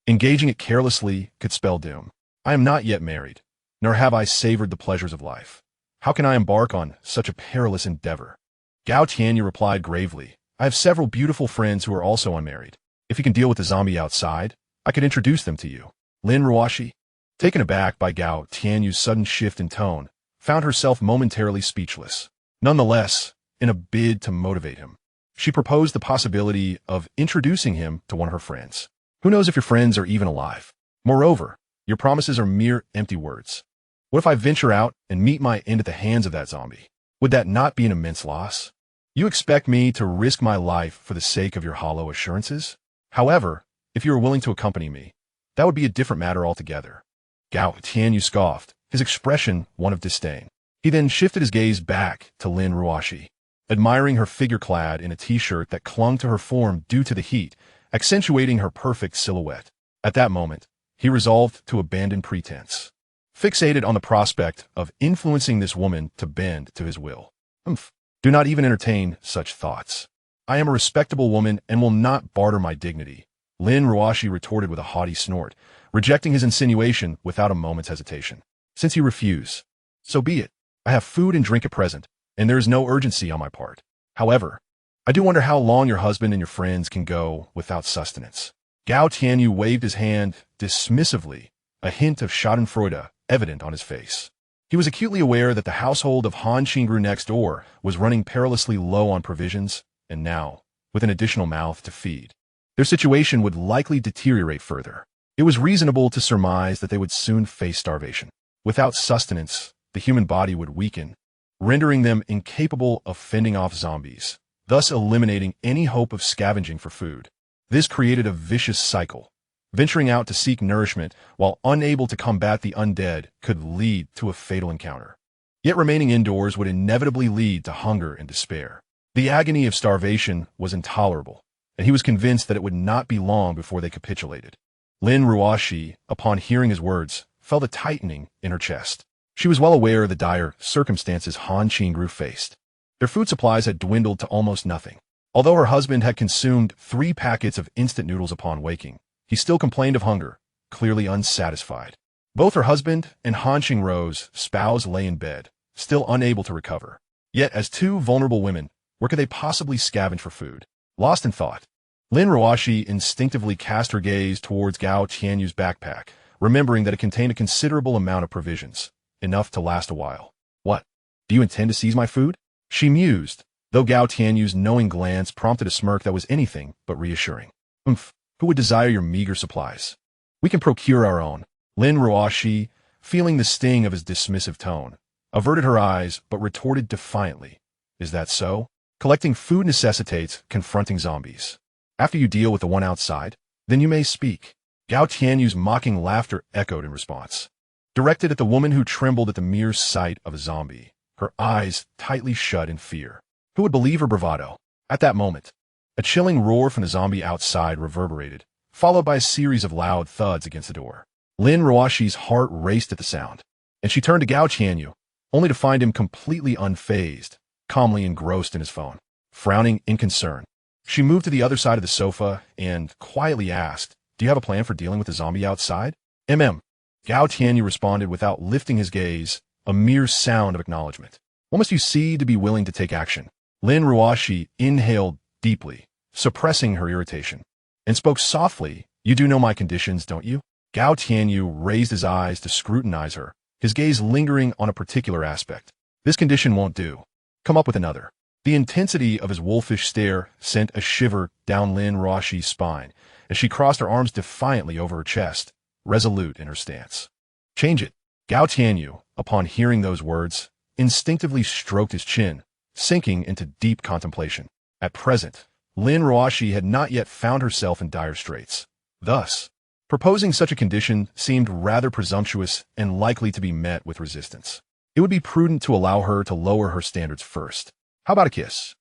Engaging it carelessly could spell doom. I am not yet married, nor have I savored the pleasures of life. How can I embark on such a perilous endeavor? Gao Tianyu replied gravely. I have several beautiful friends who are also unmarried. If you can deal with the zombie outside, I could introduce them to you. Lin Ruashi, taken aback by Gao Tianyu's sudden shift in tone, found herself momentarily speechless. Nonetheless, in a bid to motivate him, she proposed the possibility of introducing him to one of her friends. Who knows if your friends are even alive? Moreover, your promises are mere empty words. What if I venture out and meet my end at the hands of that zombie? Would that not be an immense loss? You expect me to risk my life for the sake of your hollow assurances? However, if you are willing to accompany me, that would be a different matter altogether. Gao Tianyu scoffed, his expression one of disdain. He then shifted his gaze back to Lin Ruashi, admiring her figure clad in a t-shirt that clung to her form due to the heat, accentuating her perfect silhouette. At that moment, he resolved to abandon pretense, fixated on the prospect of influencing this woman to bend to his will. Do not even entertain such thoughts. I am a respectable woman and will not barter my dignity, Lin Ruashi retorted with a haughty snort, rejecting his insinuation without a moment's hesitation. Since you refuse, so be it. I have food and drink at present, and there is no urgency on my part. However, I do wonder how long your husband and your friends can go without sustenance. Gao Tianyu waved his hand dismissively, a hint of schadenfreude evident on his face. He was acutely aware that the household of Han Qingru next door was running perilously low on provisions, and now, with an additional mouth to feed, their situation would likely deteriorate further. It was reasonable to surmise that they would soon face starvation. Without sustenance, the human body would weaken, rendering them incapable of fending off zombies. thus eliminating any hope of scavenging for food. This created a vicious cycle. Venturing out to seek nourishment while unable to combat the undead could lead to a fatal encounter. Yet remaining indoors would inevitably lead to hunger and despair. The agony of starvation was intolerable, and he was convinced that it would not be long before they capitulated. Lin Ruoshi, upon hearing his words, felt a tightening in her chest. She was well aware of the dire circumstances Han Qingru faced. Their food supplies had dwindled to almost nothing. Although her husband had consumed 3 packets of instant noodles upon waking, he still complained of hunger, clearly unsatisfied. Both her husband and Han Qingru's spouse lay in bed, still unable to recover. Yet, as 2 vulnerable women, where could they possibly scavenge for food? Lost in thought, Lin Ruoshi instinctively cast her gaze towards Gao Tianyu's backpack, remembering that it contained a considerable amount of provisions, enough to last a while. What? Do you intend to seize my food? She mused, though Gao Tianyu's knowing glance prompted a smirk that was anything but reassuring. Who would desire your meager supplies? We can procure our own. Lin Ruoshi, feeling the sting of his dismissive tone, averted her eyes but retorted defiantly. Is that so? Collecting food necessitates confronting zombies. After you deal with the one outside, then you may speak. Gao Tianyu's mocking laughter echoed in response. Directed at the woman who trembled at the mere sight of a zombie, her eyes tightly shut in fear. Who would believe her bravado? At that moment, a chilling roar from the zombie outside reverberated, followed by a series of loud thuds against the door. Lin Ruoshi's heart raced at the sound, and she turned to Gao Tianyu, only to find him completely unfazed, calmly engrossed in his phone. Frowning in concern, she moved to the other side of the sofa and quietly asked, "Do you have a plan for dealing with the zombie outside?" Gao Tianyu responded without lifting his gaze, a mere sound of acknowledgement. What must you see to be willing to take action? Lin Ruoshi inhaled deeply, suppressing her irritation, and spoke softly. You do know my conditions, don't you? Gao Tianyu raised his eyes to scrutinize her, his gaze lingering on a particular aspect. This condition won't do. Come up with another. The intensity of his wolfish stare sent a shiver down Lin Ruoshi's spine as she crossed her arms defiantly over her chest, resolute in her stance. Change it. Gao Tianyu, upon hearing those words, instinctively stroked his chin, sinking into deep contemplation. At present, Lin Ruoshi had not yet found herself in dire straits. Thus, proposing such a condition seemed rather presumptuous and likely to be met with resistance. It would be prudent to allow her to lower her standards first. How about a kiss?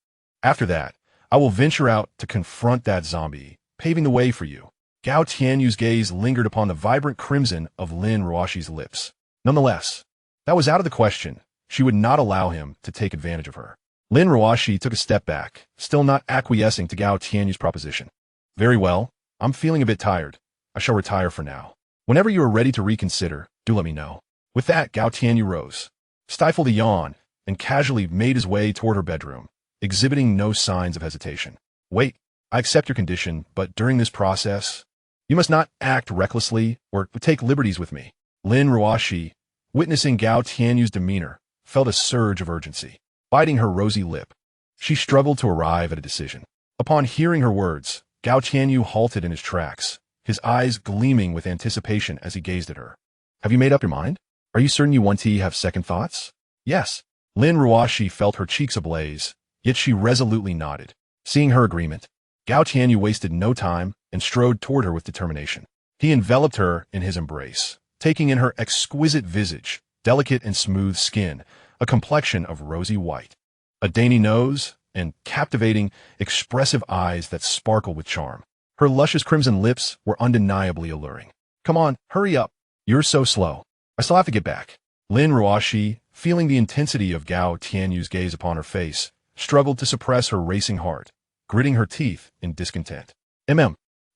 After that, I will venture out to confront that zombie, paving the way for you. Gao Tianyu's gaze lingered upon the vibrant crimson of Lin Ruoshi's lips. Nonetheless, that was out of the question. She would not allow him to take advantage of her. Lin Ruoshi took a step back, still not acquiescing to Gao Tianyu's proposition. Very well, I'm feeling a bit tired. I shall retire for now. Whenever you are ready to reconsider, do let me know. With that, Gao Tianyu rose, stifled a yawn, and casually made his way toward her bedroom, exhibiting no signs of hesitation. Wait, I accept your condition, but during this process, you must not act recklessly or take liberties with me. Lin Ruoshi, witnessing Gao Tianyu's demeanor, felt a surge of urgency. Biting her rosy lip, she struggled to arrive at a decision. Upon hearing her words, Gao Tianyu halted in his tracks, his eyes gleaming with anticipation as he gazed at her. Have you made up your mind? Are you certain you want to have second thoughts? Yes. Lin Ruoshi felt her cheeks ablaze, yet she resolutely nodded. Seeing her agreement, Gao Tianyu wasted no time and strode toward her with determination. He enveloped her in his embrace, taking in her exquisite visage, delicate and smooth skin, a complexion of rosy white, a dainty nose, and captivating, expressive eyes that sparkle with charm. Her luscious crimson lips were undeniably alluring. Come on, hurry up. You're so slow. I still have to get back. Lin Ruoshi, feeling the intensity of Gao Tianyu's gaze upon her face, struggled to suppress her racing heart, gritting her teeth in discontent.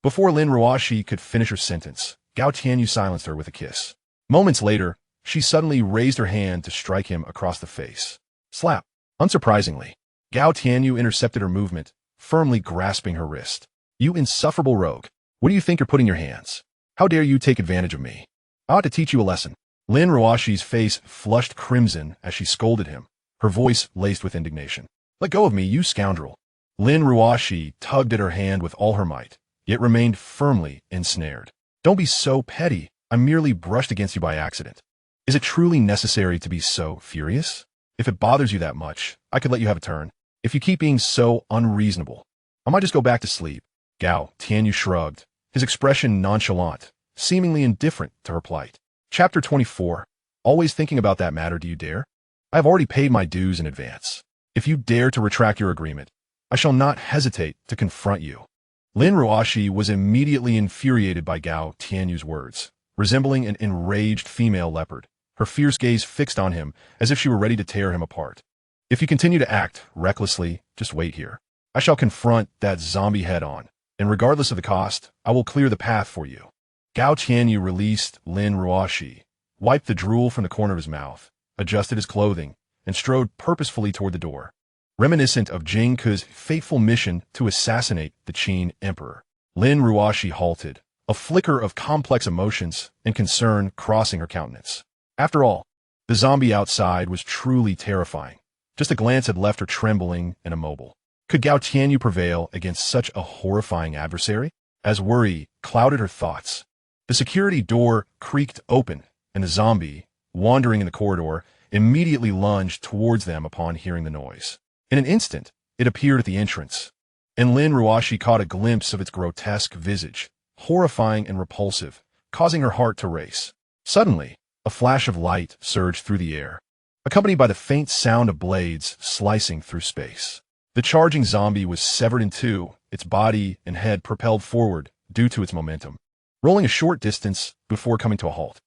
Before Lin Ruoshi could finish her sentence, Gao Tianyu silenced her with a kiss. Moments later, she suddenly raised her hand to strike him across the face. Slap. Unsurprisingly, Gao Tianyu intercepted her movement, firmly grasping her wrist. You insufferable rogue. Where do you think you're putting your hands? How dare you take advantage of me? I ought to teach you a lesson. Lin Ruoshi's face flushed crimson as she scolded him, her voice laced with indignation. Let go of me, you scoundrel. Lin Ruoshi tugged at her hand with all her might, yet remained firmly ensnared. Don't be so petty. I merely brushed against you by accident. Is it truly necessary to be so furious? If it bothers you that much, I could let you have a turn. If you keep being so unreasonable, I might just go back to sleep. Gao Tianyu shrugged, his expression nonchalant, seemingly indifferent to her plight. Chapter 24. Always thinking about that matter, do you dare? I have already paid my dues in advance. If you dare to retract your agreement, I shall not hesitate to confront you. Lin Ruoshi was immediately infuriated by Gao Tianyu's words, resembling an enraged female leopard, her fierce gaze fixed on him as if she were ready to tear him apart. If you continue to act recklessly, just wait here. I shall confront that zombie head-on, and regardless of the cost, I will clear the path for you. Gao Tianyu released Lin Ruoshi, wiped the drool from the corner of his mouth, adjusted his clothing, and strode purposefully toward the door, reminiscent of Jing Ke's fateful mission to assassinate the Qin emperor. Lin Ruoshi halted, a flicker of complex emotions and concern crossing her countenance. After all, the zombie outside was truly terrifying. Just a glance had left her trembling and immobile. Could Gao Tianyu prevail against such a horrifying adversary? As worry clouded her thoughts, the security door creaked open, and the zombie, wandering in the corridor, immediately lunged towards them upon hearing the noise. In an instant, it appeared at the entrance, and Lin Ruoshi caught a glimpse of its grotesque visage, horrifying and repulsive, causing her heart to race. Suddenly, a flash of light surged through the air, accompanied by the faint sound of blades slicing through space. The charging zombie was severed in two, its body and head propelled forward due to its momentum, rolling a short distance before coming to a halt.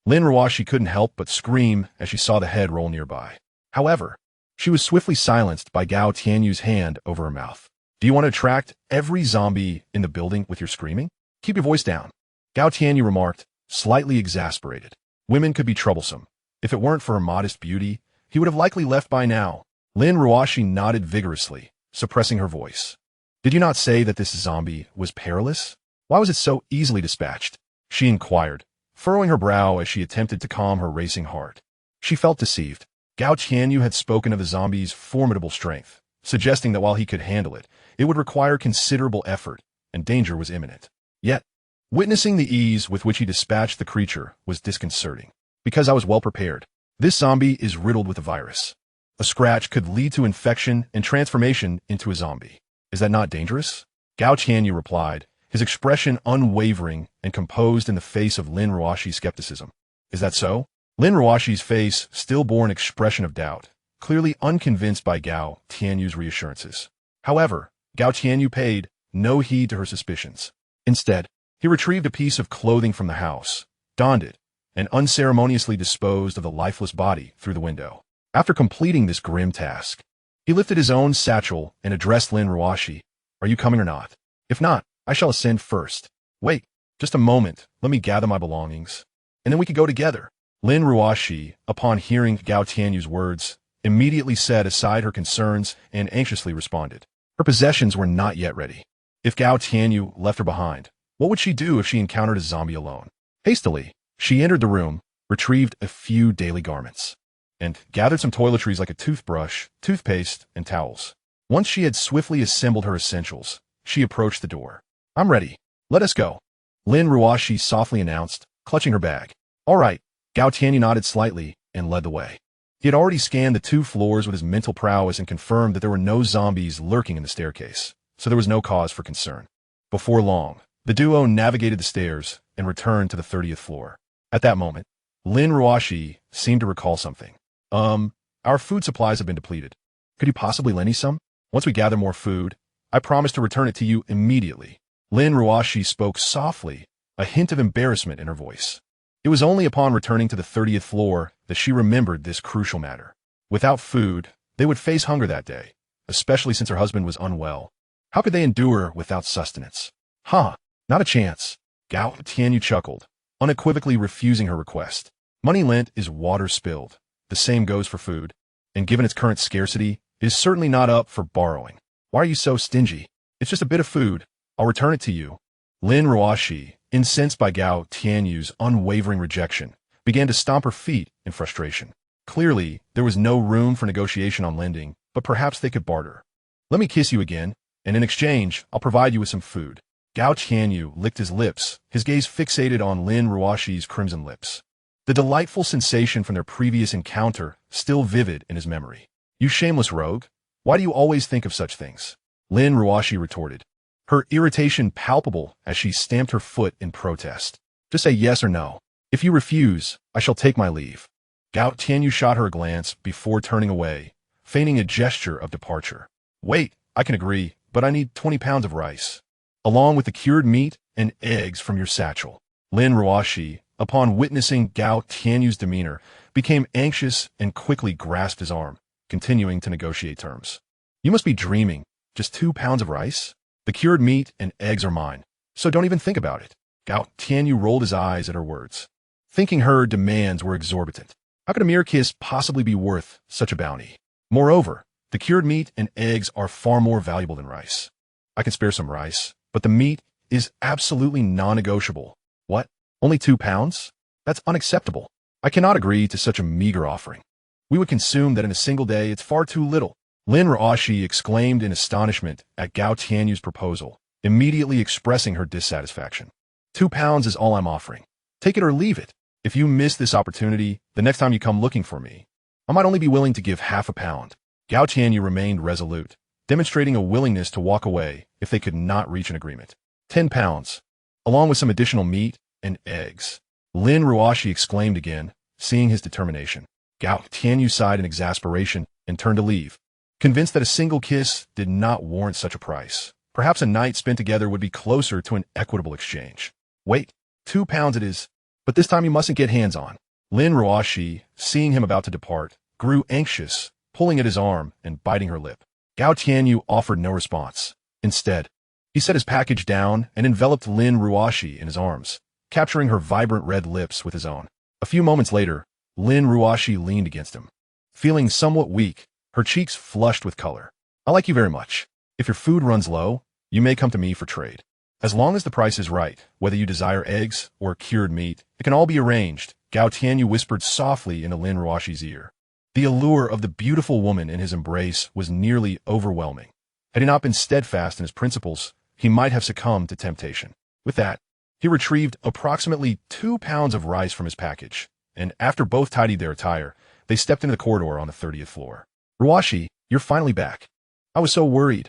Lin Ruoshi couldn't help but scream as she saw the head roll nearby. However, she was swiftly silenced by Gao Tianyu's hand over her mouth. Do you want to attract every zombie in the building with your screaming? Keep your voice down, Gao Tianyu remarked, slightly exasperated. Women could be troublesome. If it weren't for her modest beauty, he would have likely left by now. Lin Ruoshi nodded vigorously, suppressing her voice. Did you not say that this zombie was perilous? Why was it so easily dispatched? She inquired, furrowing her brow as she attempted to calm her racing heart. She felt deceived. Gao Tianyu had spoken of the zombie's formidable strength, suggesting that while he could handle it, it would require considerable effort, and danger was imminent. Yet, witnessing the ease with which he dispatched the creature was disconcerting. Because I was well prepared. This zombie is riddled with a virus. A scratch could lead to infection and transformation into a zombie. Is that not dangerous? Gao Tianyu replied, his expression unwavering and composed in the face of Lin Ruoshi's skepticism. Is that so? Lin Ruoshi's face still bore an expression of doubt, clearly unconvinced by Gao Tianyu's reassurances. However, Gao Tianyu paid no heed to her suspicions. Instead, he retrieved a piece of clothing from the house, donned it, and unceremoniously disposed of the lifeless body through the window. After completing this grim task, he lifted his own satchel and addressed Lin Ruoshi. Are you coming or not? If not, I shall ascend first. Wait, just a moment, let me gather my belongings, and then we could go together. Lin Ruoshi, upon hearing Gao Tianyu's words, immediately set aside her concerns and anxiously responded. Her possessions were not yet ready. If Gao Tianyu left her behind, what would she do if she encountered a zombie alone? Hastily, she entered the room, retrieved a few daily garments, and gathered some toiletries like a toothbrush, toothpaste, and towels. Once she had swiftly assembled her essentials, she approached the door. I'm ready. Let us go, Lin Ruoshi softly announced, clutching her bag. All right, Gao Tianyu nodded slightly and led the way. He had already scanned the 2 floors with his mental prowess and confirmed that there were no zombies lurking in the staircase, so there was no cause for concern. Before long, the duo navigated the stairs and returned to the 30th floor. At that moment, Lin Ruoshi seemed to recall something. Our food supplies have been depleted. Could you possibly lend me some? Once we gather more food, I promise to return it to you immediately. Lin Ruoshi spoke softly, a hint of embarrassment in her voice. It was only upon returning to the 30th floor that she remembered this crucial matter. Without food, they would face hunger that day, especially since her husband was unwell. How could they endure without sustenance? Not a chance. Gao Tianyu chuckled, unequivocally refusing her request. Money lent is water spilled. The same goes for food, and given its current scarcity, it is certainly not up for borrowing. Why are you so stingy? It's just a bit of food. I'll return it to you. Lin Ruoshi, incensed by Gao Tianyu's unwavering rejection, began to stomp her feet in frustration. Clearly, there was no room for negotiation on lending, but perhaps they could barter. Let me kiss you again, and in exchange, I'll provide you with some food. Gao Tianyu licked his lips, his gaze fixated on Lin Ruoshi's crimson lips. The delightful sensation from their previous encounter still vivid in his memory. You shameless rogue, Why do you always think of such things? Lin Ruoshi retorted, her irritation palpable as she stamped her foot in protest. Just say yes or no. If you refuse, I shall take my leave. Gao Tianyu shot her a glance before turning away, feigning a gesture of departure. Wait, I can agree, but I need 20 pounds of rice, along with the cured meat and eggs from your satchel. Lin Ruoshi, upon witnessing Gao Tianyu's demeanor, became anxious and quickly grasped his arm, continuing to negotiate terms. You must be dreaming. Just 2 pounds of rice? The cured meat and eggs are mine, so don't even think about it. Gao Tianyu rolled his eyes at her words, thinking her demands were exorbitant. How could a mere kiss possibly be worth such a bounty? Moreover, the cured meat and eggs are far more valuable than rice. I can spare some rice, but the meat is absolutely non-negotiable. What? Only 2 pounds? That's unacceptable. I cannot agree to such a meager offering. We would consume that in a single day. It's far too little. Lin Ruoshi exclaimed in astonishment at Gao Tianyu's proposal, immediately expressing her dissatisfaction. 2 pounds is all I'm offering. Take it or leave it. If you miss this opportunity, the next time you come looking for me, I might only be willing to give half a pound. Gao Tianyu remained resolute, demonstrating a willingness to walk away if they could not reach an agreement. 10 pounds, along with some additional meat and eggs. Lin Ruoshi exclaimed again, seeing his determination. Gao Tianyu sighed in exasperation and turned to leave, convinced that a single kiss did not warrant such a price. Perhaps a night spent together would be closer to an equitable exchange. Wait, 2 pounds it is, but this time you mustn't get hands-on. Lin Ruoshi, seeing him about to depart, grew anxious, pulling at his arm and biting her lip. Gao Tianyu offered no response. Instead, he set his package down and enveloped Lin Ruoshi in his arms, capturing her vibrant red lips with his own. A few moments later, Lin Ruoshi leaned against him. Feeling somewhat weak, her cheeks flushed with color. I like you very much. If your food runs low, you may come to me for trade. As long as the price is right, whether you desire eggs or cured meat, it can all be arranged, Gao Tianyu whispered softly into Lin Ruoshi's ear. The allure of the beautiful woman in his embrace was nearly overwhelming. Had he not been steadfast in his principles, he might have succumbed to temptation. With that, he retrieved approximately 2 pounds of rice from his package, and after both tidied their attire, they stepped into the corridor on the 30th floor. Ruoshi, you're finally back. I was so worried.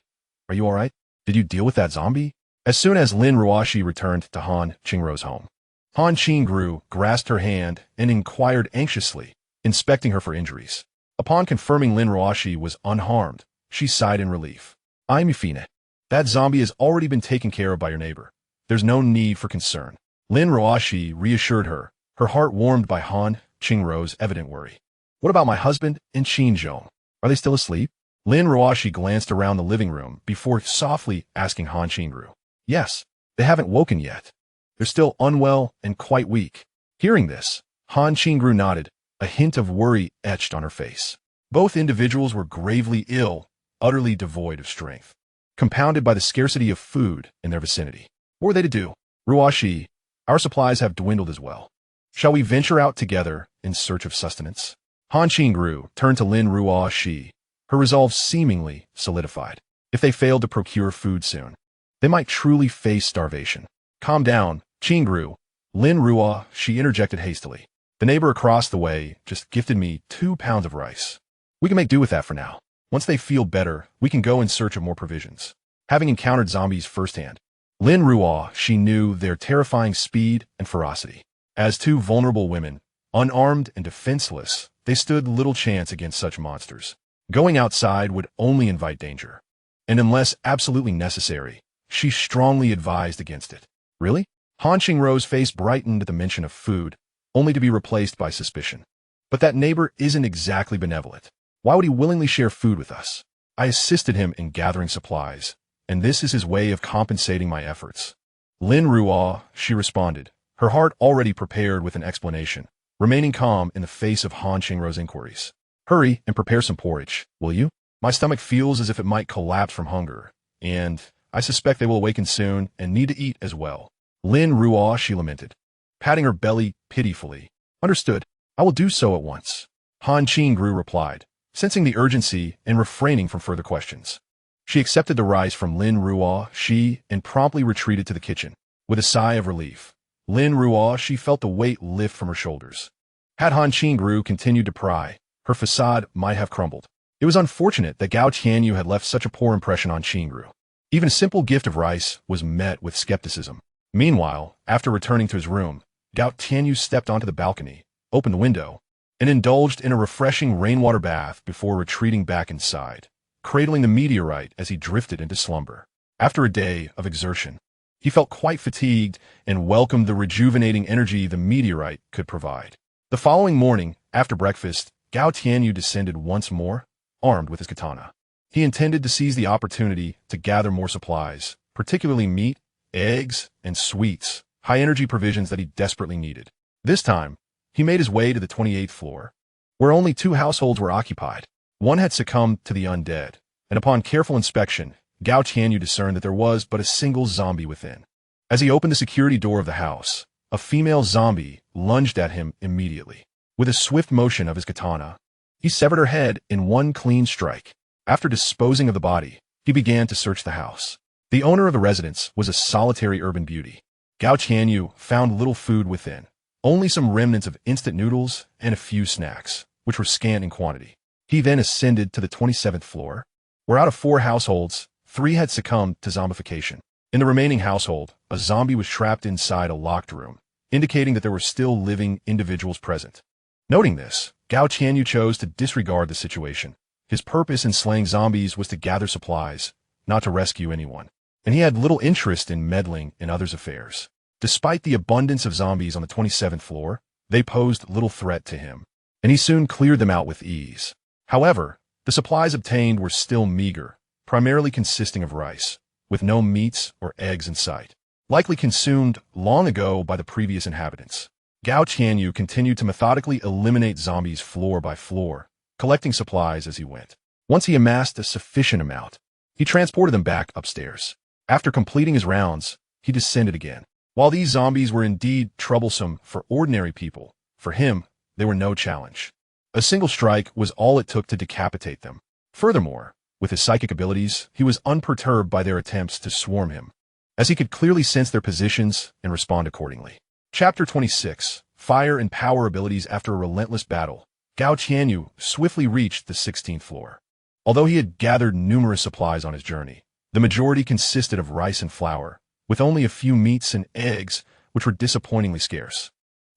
Are you all right? Did you deal with that zombie? As soon as Lin Ruoshi returned to Han Qingrou's home, Han Qingru grasped her hand and inquired anxiously, inspecting her for injuries. Upon confirming Lin Ruoshi was unharmed, she sighed in relief. I'm Yufine. That zombie has already been taken care of by your neighbor. There's no need for concern. Lin Ruoshi reassured her, her heart warmed by Han Qingrou's evident worry. What about my husband and Qinzhong? Are they still asleep? Lin Ruoshi glanced around the living room before softly asking Han Qingru. Yes, they haven't woken yet. They're still unwell and quite weak. Hearing this, Han Qingru nodded, a hint of worry etched on her face. Both individuals were gravely ill, utterly devoid of strength, compounded by the scarcity of food in their vicinity. What were they to do? Ruoshi, our supplies have dwindled as well. Shall we venture out together in search of sustenance? Han Qingru turned to Lin Ruoshi, her resolve seemingly solidified. If they failed to procure food soon, they might truly face starvation. Calm down, Qingru. Lin Ruoshi interjected hastily. The neighbor across the way just gifted me 2 pounds of rice. We can make do with that for now. Once they feel better, we can go in search of more provisions. Having encountered zombies firsthand, Lin Ruoshi knew their terrifying speed and ferocity. As two vulnerable women, unarmed and defenseless, they stood little chance against such monsters. Going outside would only invite danger, and unless absolutely necessary, she strongly advised against it. Really? Han Qingrou's face brightened at the mention of food, only to be replaced by suspicion. But that neighbor isn't exactly benevolent. Why would he willingly share food with us? I assisted him in gathering supplies, and this is his way of compensating my efforts. Lin Ruoshi responded, her heart already prepared with an explanation, remaining calm in the face of Han Qingrou's inquiries. Hurry and prepare some porridge, will you? My stomach feels as if it might collapse from hunger, and I suspect they will awaken soon and need to eat as well. Lin Ruoshi lamented, patting her belly pitifully. Understood. I will do so at once. Han Qingru replied, sensing the urgency and refraining from further questions. She accepted the rice from Lin Ruoshi and promptly retreated to the kitchen. With a sigh of relief, Lin Ruoshi felt the weight lift from her shoulders. Had Han Qingru continued to pry, her facade might have crumbled. It was unfortunate that Gao Tianyu had left such a poor impression on Qingru. Even a simple gift of rice was met with skepticism. Meanwhile, after returning to his room, Gao Tianyu stepped onto the balcony, opened the window, and indulged in a refreshing rainwater bath before retreating back inside, cradling the meteorite as he drifted into slumber. After a day of exertion, he felt quite fatigued and welcomed the rejuvenating energy the meteorite could provide. The following morning, after breakfast, Gao Tianyu descended once more, armed with his katana. He intended to seize the opportunity to gather more supplies, particularly meat, eggs, and sweets, high-energy provisions that he desperately needed. This time, he made his way to the 28th floor, where only 2 households were occupied. One had succumbed to the undead, and upon careful inspection, Gao Tianyu discerned that there was but a single zombie within. As he opened the security door of the house, a female zombie lunged at him immediately. With a swift motion of his katana, he severed her head in one clean strike. After disposing of the body, he began to search the house. The owner of the residence was a solitary urban beauty. Gao Tianyu found little food within, only some remnants of instant noodles and a few snacks, which were scant in quantity. He then ascended to the 27th floor, where out of 4 households, 3 had succumbed to zombification. In the remaining household, a zombie was trapped inside a locked room, indicating that there were still living individuals present. Noting this, Gao Tianyu chose to disregard the situation. His purpose in slaying zombies was to gather supplies, not to rescue anyone, and he had little interest in meddling in others' affairs. Despite the abundance of zombies on the 27th floor, they posed little threat to him, and he soon cleared them out with ease. However, the supplies obtained were still meager, primarily consisting of rice, with no meats or eggs in sight, likely consumed long ago by the previous inhabitants. Gao Tianyu continued to methodically eliminate zombies floor by floor, collecting supplies as he went. Once he amassed a sufficient amount, he transported them back upstairs. After completing his rounds, he descended again. While these zombies were indeed troublesome for ordinary people, for him, they were no challenge. A single strike was all it took to decapitate them. Furthermore, with his psychic abilities, he was unperturbed by their attempts to swarm him, as he could clearly sense their positions and respond accordingly. Chapter 26, Fire and Power Abilities. After a relentless battle, Gao Tianyu swiftly reached the 16th floor. Although he had gathered numerous supplies on his journey, the majority consisted of rice and flour, with only a few meats and eggs, which were disappointingly scarce.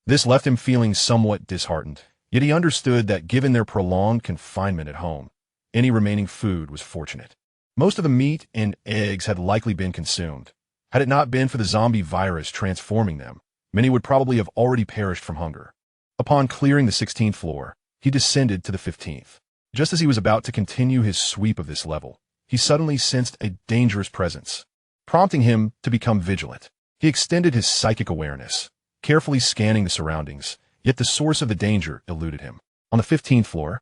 This left him feeling somewhat disheartened, yet he understood that given their prolonged confinement at home, any remaining food was fortunate. Most of the meat and eggs had likely been consumed. Had it not been for the zombie virus transforming them, many would probably have already perished from hunger. Upon clearing the 16th floor, he descended to the 15th. Just as he was about to continue his sweep of this level, he suddenly sensed a dangerous presence, prompting him to become vigilant. He extended his psychic awareness, carefully scanning the surroundings, yet the source of the danger eluded him. On the 15th floor,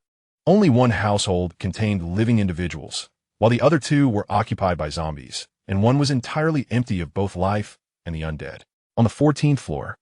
only 1 household contained living individuals, while the other 2 were occupied by zombies, and one was entirely empty of both life and the undead. On the 14th floor,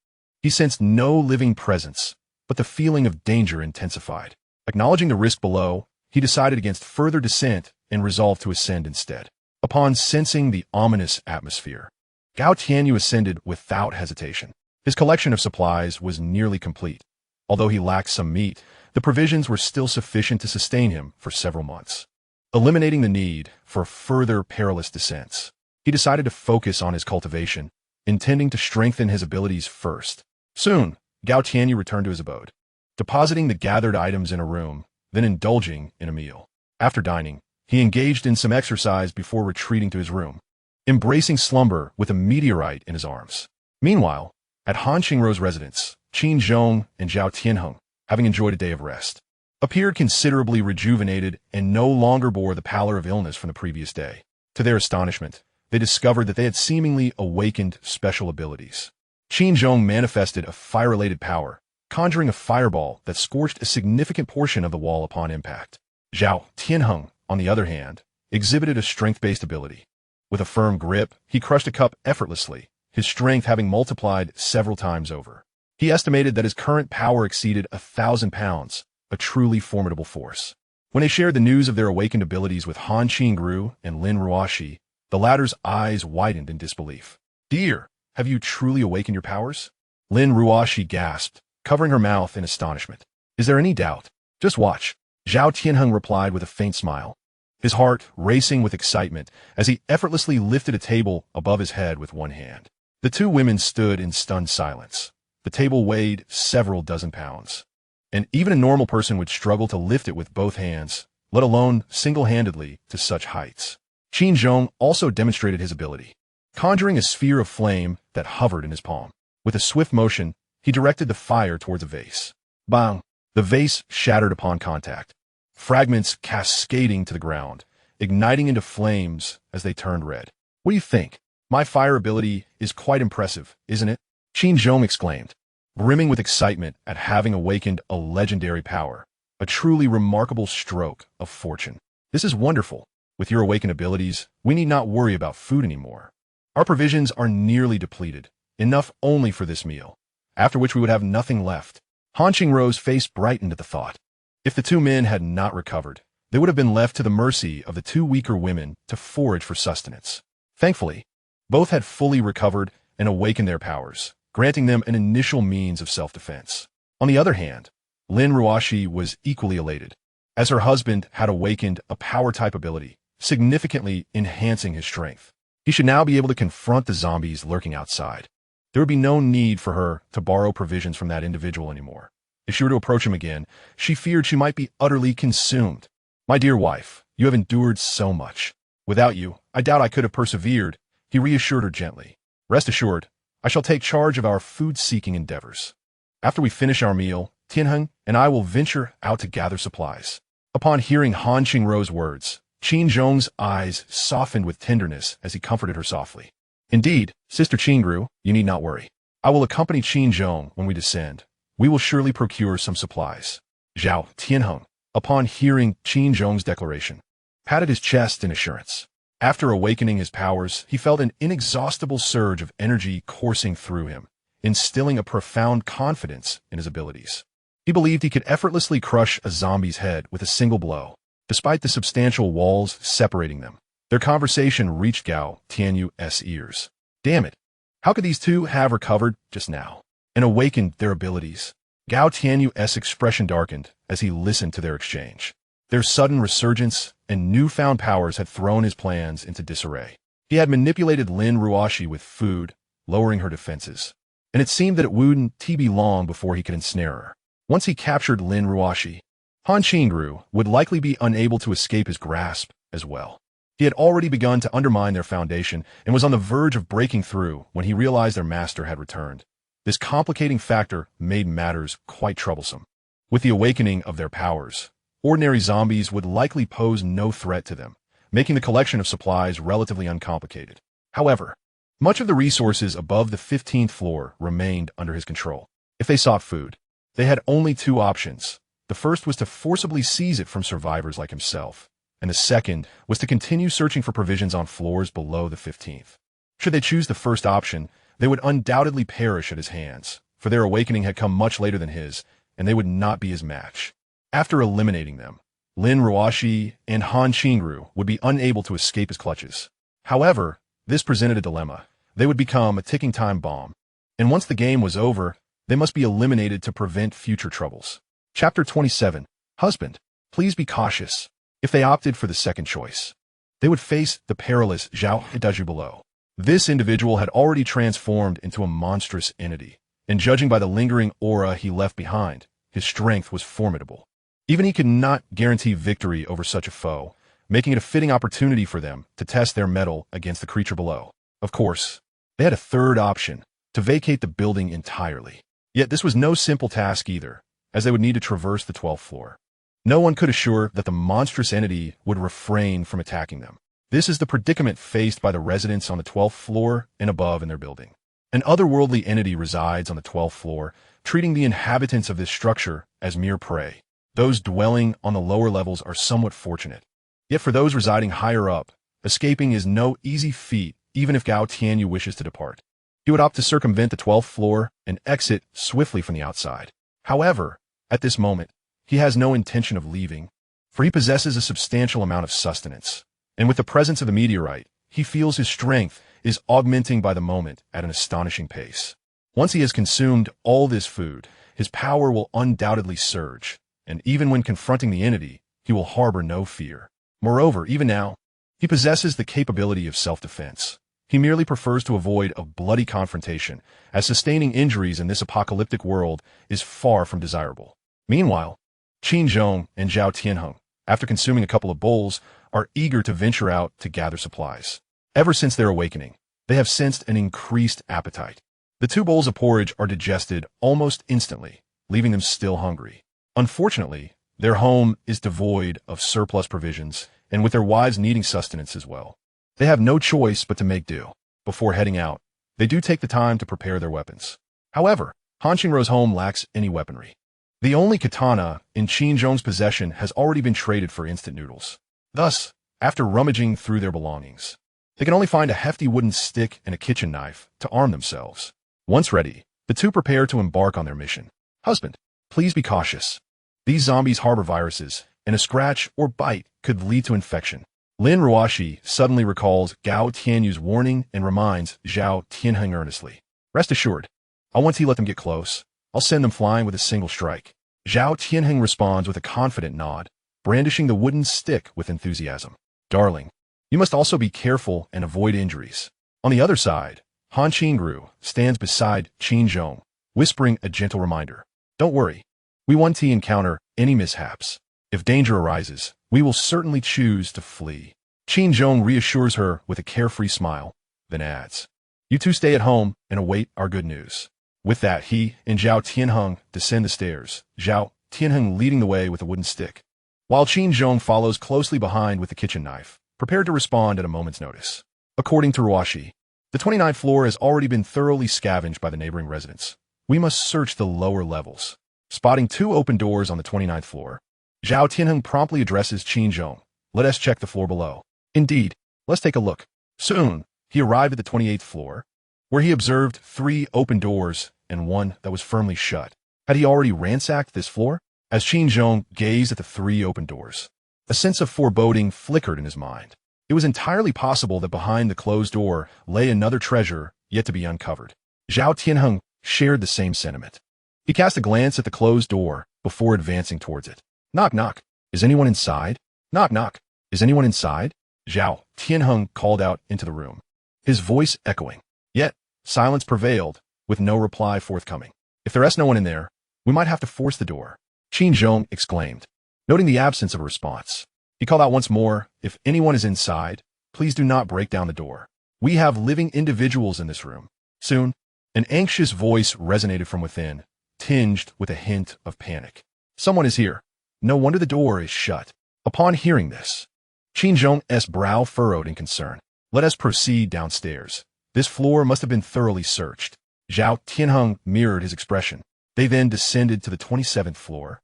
he sensed no living presence, but the feeling of danger intensified. Acknowledging the risk below, he decided against further descent and resolved to ascend instead. Upon sensing the ominous atmosphere, Gao Tianyu ascended without hesitation. His collection of supplies was nearly complete. Although he lacked some meat, the provisions were still sufficient to sustain him for several months. Eliminating the need for further perilous descents, he decided to focus on his cultivation, intending to strengthen his abilities first. Soon, Gao Tianyu returned to his abode, depositing the gathered items in a room, then indulging in a meal. After dining, he engaged in some exercise before retreating to his room, embracing slumber with a meteorite in his arms. Meanwhile, at Han Qingrou's residence, Qin Zhong and Zhao Tianheng, having enjoyed a day of rest, appeared considerably rejuvenated and no longer bore the pallor of illness from the previous day. To their astonishment, they discovered that they had seemingly awakened special abilities. Qin Zhong manifested a fire-related power, conjuring a fireball that scorched a significant portion of the wall upon impact. Zhao Tianheng, on the other hand, exhibited a strength-based ability. With a firm grip, he crushed a cup effortlessly, his strength having multiplied several times over. He estimated that his current power exceeded 1,000 pounds, a truly formidable force. When they shared the news of their awakened abilities with Han Qingru and Lin Ruoxi, the latter's eyes widened in disbelief. "Dear, have you truly awakened your powers?" Lin Ruoxi gasped, covering her mouth in astonishment. "Is there any doubt? Just watch." Zhao Tianheng replied with a faint smile, his heart racing with excitement as he effortlessly lifted a table above his head with one hand. The two women stood in stunned silence. The table weighed several dozen pounds, and even a normal person would struggle to lift it with both hands, let alone single-handedly to such heights. Qin Zhong also demonstrated his ability, conjuring a sphere of flame that hovered in his palm. With a swift motion, he directed the fire towards a vase. Bang! The vase shattered upon contact, fragments cascading to the ground, igniting into flames as they turned red. What do you think? My fire ability is quite impressive, isn't it? Qin Zhong exclaimed, brimming with excitement at having awakened a legendary power, a truly remarkable stroke of fortune. This is wonderful. With your awakened abilities, we need not worry about food anymore. Our provisions are nearly depleted, enough only for this meal, after which we would have nothing left. Han Qingruo's face brightened at the thought. If the two men had not recovered, they would have been left to the mercy of the two weaker women to forage for sustenance. Thankfully, both had fully recovered and awakened their powers, granting them an initial means of self-defense. On the other hand, Lin Ruoxi was equally elated, as her husband had awakened a power-type ability, significantly enhancing his strength. He should now be able to confront the zombies lurking outside. There would be no need for her to borrow provisions from that individual anymore. If she were to approach him again, she feared she might be utterly consumed. My dear wife, you have endured so much. Without you, I doubt I could have persevered, he reassured her gently. Rest assured, I shall take charge of our food-seeking endeavors. After we finish our meal, Tianheng and I will venture out to gather supplies. Upon hearing Han Qingruo's words, Qin Zhong's eyes softened with tenderness as he comforted her softly. Indeed, Sister Qingru, you need not worry. I will accompany Qin Zhong when we descend. We will surely procure some supplies. Zhao Tianheng, upon hearing Qin Zhong's declaration, patted his chest in assurance. After awakening his powers, he felt an inexhaustible surge of energy coursing through him, instilling a profound confidence in his abilities. He believed he could effortlessly crush a zombie's head with a single blow, despite the substantial walls separating them. Their conversation reached Gao Tianyu's ears. Damn it! How could these two have recovered just now and awakened their abilities? Gao Tianyu's expression darkened as he listened to their exchange. Their sudden resurgence and newfound powers had thrown his plans into disarray. He had manipulated Lin Ruoxi with food, lowering her defenses, and it seemed that it wouldn't be long before he could ensnare her. Once he captured Lin Ruoxi, Han Qingru would likely be unable to escape his grasp as well. He had already begun to undermine their foundation and was on the verge of breaking through when he realized their master had returned. This complicating factor made matters quite troublesome. With the awakening of their powers, ordinary zombies would likely pose no threat to them, making the collection of supplies relatively uncomplicated. However, much of the resources above the 15th floor remained under his control. If they sought food, they had only two options. The first was to forcibly seize it from survivors like himself, and the second was to continue searching for provisions on floors below the 15th. Should they choose the first option, they would undoubtedly perish at his hands, for their awakening had come much later than his, and they would not be his match. After eliminating them, Lin Ruoxi and Han Qingru would be unable to escape his clutches. However, this presented a dilemma. They would become a ticking time bomb, and once the game was over, they must be eliminated to prevent future troubles. Chapter 27. Husband, please be cautious. If they opted for the second choice, they would face the perilous Zhao Hedaji below. This individual had already transformed into a monstrous entity, and judging by the lingering aura he left behind, his strength was formidable. Even he could not guarantee victory over such a foe, making it a fitting opportunity for them to test their mettle against the creature below. Of course, they had a third option, to vacate the building entirely. Yet this was no simple task either, as they would need to traverse the 12th floor. No one could assure that the monstrous entity would refrain from attacking them. This is the predicament faced by the residents on the 12th floor and above in their building. An otherworldly entity resides on the 12th floor, treating the inhabitants of this structure as mere prey. Those dwelling on the lower levels are somewhat fortunate. Yet for those residing higher up, escaping is no easy feat even if Gao Tianyu wishes to depart. He would opt to circumvent the 12th floor and exit swiftly from the outside. However, at this moment, he has no intention of leaving, for he possesses a substantial amount of sustenance, and with the presence of the meteorite, he feels his strength is augmenting by the moment at an astonishing pace. Once he has consumed all this food, his power will undoubtedly surge, and even when confronting the entity, he will harbor no fear. Moreover, even now, he possesses the capability of self-defense. He merely prefers to avoid a bloody confrontation, as sustaining injuries in this apocalyptic world is far from desirable. Meanwhile, Qin Zhong and Zhao Tianheng, after consuming a couple of bowls, are eager to venture out to gather supplies. Ever since their awakening, they have sensed an increased appetite. The 2 bowls of porridge are digested almost instantly, leaving them still hungry. Unfortunately, their home is devoid of surplus provisions, and with their wives needing sustenance as well. They have no choice but to make do. Before heading out, they do take the time to prepare their weapons. However, Han Qingrou's home lacks any weaponry. The only katana in Qin Zhong's possession has already been traded for instant noodles. Thus, after rummaging through their belongings, they can only find a hefty wooden stick and a kitchen knife to arm themselves. Once ready, the 2 prepare to embark on their mission. Husband, please be cautious. These zombies harbor viruses, and a scratch or bite could lead to infection. Lin Ruoxi suddenly recalls Gao Tianyu's warning and reminds Zhao Tianheng earnestly. Rest assured, once he let them get close, I'll send them flying with a single strike. Zhao Tianheng responds with a confident nod, brandishing the wooden stick with enthusiasm. Darling, you must also be careful and avoid injuries. On the other side, Han Qingru stands beside Qin Zhong, whispering a gentle reminder. Don't worry, we won't encounter any mishaps. If danger arises, we will certainly choose to flee. Qin Zhong reassures her with a carefree smile, then adds, You 2 stay at home and await our good news. With that, he and Zhao Tianheng descend the stairs, Zhao Tianheng leading the way with a wooden stick, while Qin Zhong follows closely behind with the kitchen knife, prepared to respond at a moment's notice. According to Ruoxi, the 29th floor has already been thoroughly scavenged by the neighboring residents. We must search the lower levels. Spotting 2 open doors on the 29th floor, Zhao Tianheng promptly addresses Qin Zhong. Let us check the floor below. Indeed, let's take a look. Soon, he arrived at the 28th floor, where he observed 3 open doors and 1 that was firmly shut. Had he already ransacked this floor? As Qin Zhong gazed at the 3 open doors, a sense of foreboding flickered in his mind. It was entirely possible that behind the closed door lay another treasure yet to be uncovered. Zhao Tianheng shared the same sentiment. He cast a glance at the closed door before advancing towards it. Knock, knock. Is anyone inside? Knock, knock. Is anyone inside? Zhao Tianheng called out into the room, his voice echoing. Yet, silence prevailed, with no reply forthcoming. If there is no one in there, we might have to force the door, Qin Zhong exclaimed, noting the absence of a response. He called out once more, If anyone is inside, please do not break down the door. We have living individuals in this room. Soon, an anxious voice resonated from within, tinged with a hint of panic. Someone is here. No wonder the door is shut. Upon hearing this, Qin Zhong's brow furrowed in concern. Let us proceed downstairs. This floor must have been thoroughly searched. Zhao Tianheng mirrored his expression. They then descended to the 27th floor,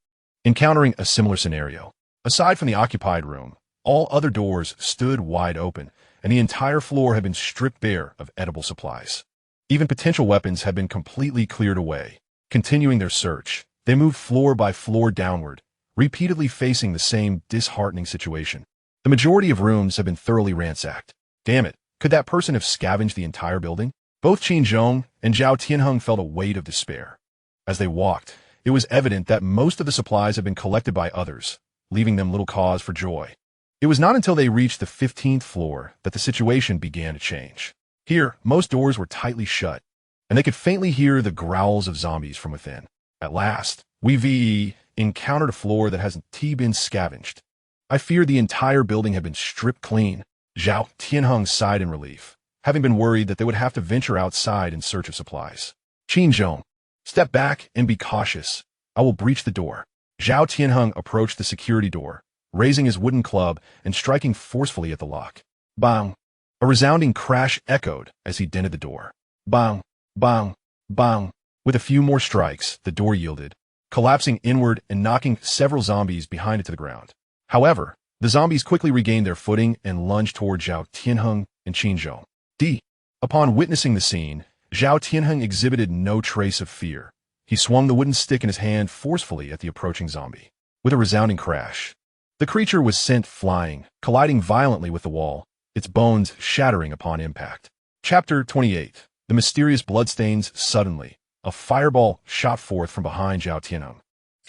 encountering a similar scenario. Aside from the occupied room, all other doors stood wide open, and the entire floor had been stripped bare of edible supplies. Even potential weapons had been completely cleared away. Continuing their search, they moved floor by floor downward, repeatedly facing the same disheartening situation. The majority of rooms had been thoroughly ransacked. Damn it, could that person have scavenged the entire building? Both Qin Zhong and Zhao Tianheng felt a weight of despair. As they walked, it was evident that most of the supplies had been collected by others, leaving them little cause for joy. It was not until they reached the 15th floor that the situation began to change. Here, most doors were tightly shut, and they could faintly hear the growls of zombies from within. At last, we encountered a floor that hasn't been scavenged. I feared the entire building had been stripped clean. Zhao Tianheng sighed in relief, having been worried that they would have to venture outside in search of supplies. Qin Zhong, step back and be cautious. I will breach the door. Zhao Tianheng approached the security door, raising his wooden club and striking forcefully at the lock. Bang! A resounding crash echoed as he dented the door. Bang! Bang! Bang! With a few more strikes, the door yielded, collapsing inward and knocking several zombies behind it to the ground. However, the zombies quickly regained their footing and lunged toward Zhao Tianheng and Qin Zhong. Upon witnessing the scene, Zhao Tianheng exhibited no trace of fear. He swung the wooden stick in his hand forcefully at the approaching zombie. With a resounding crash, the creature was sent flying, colliding violently with the wall, its bones shattering upon impact. Chapter 28. The Mysterious Bloodstains. Suddenly, a fireball shot forth from behind Zhao Tianheng,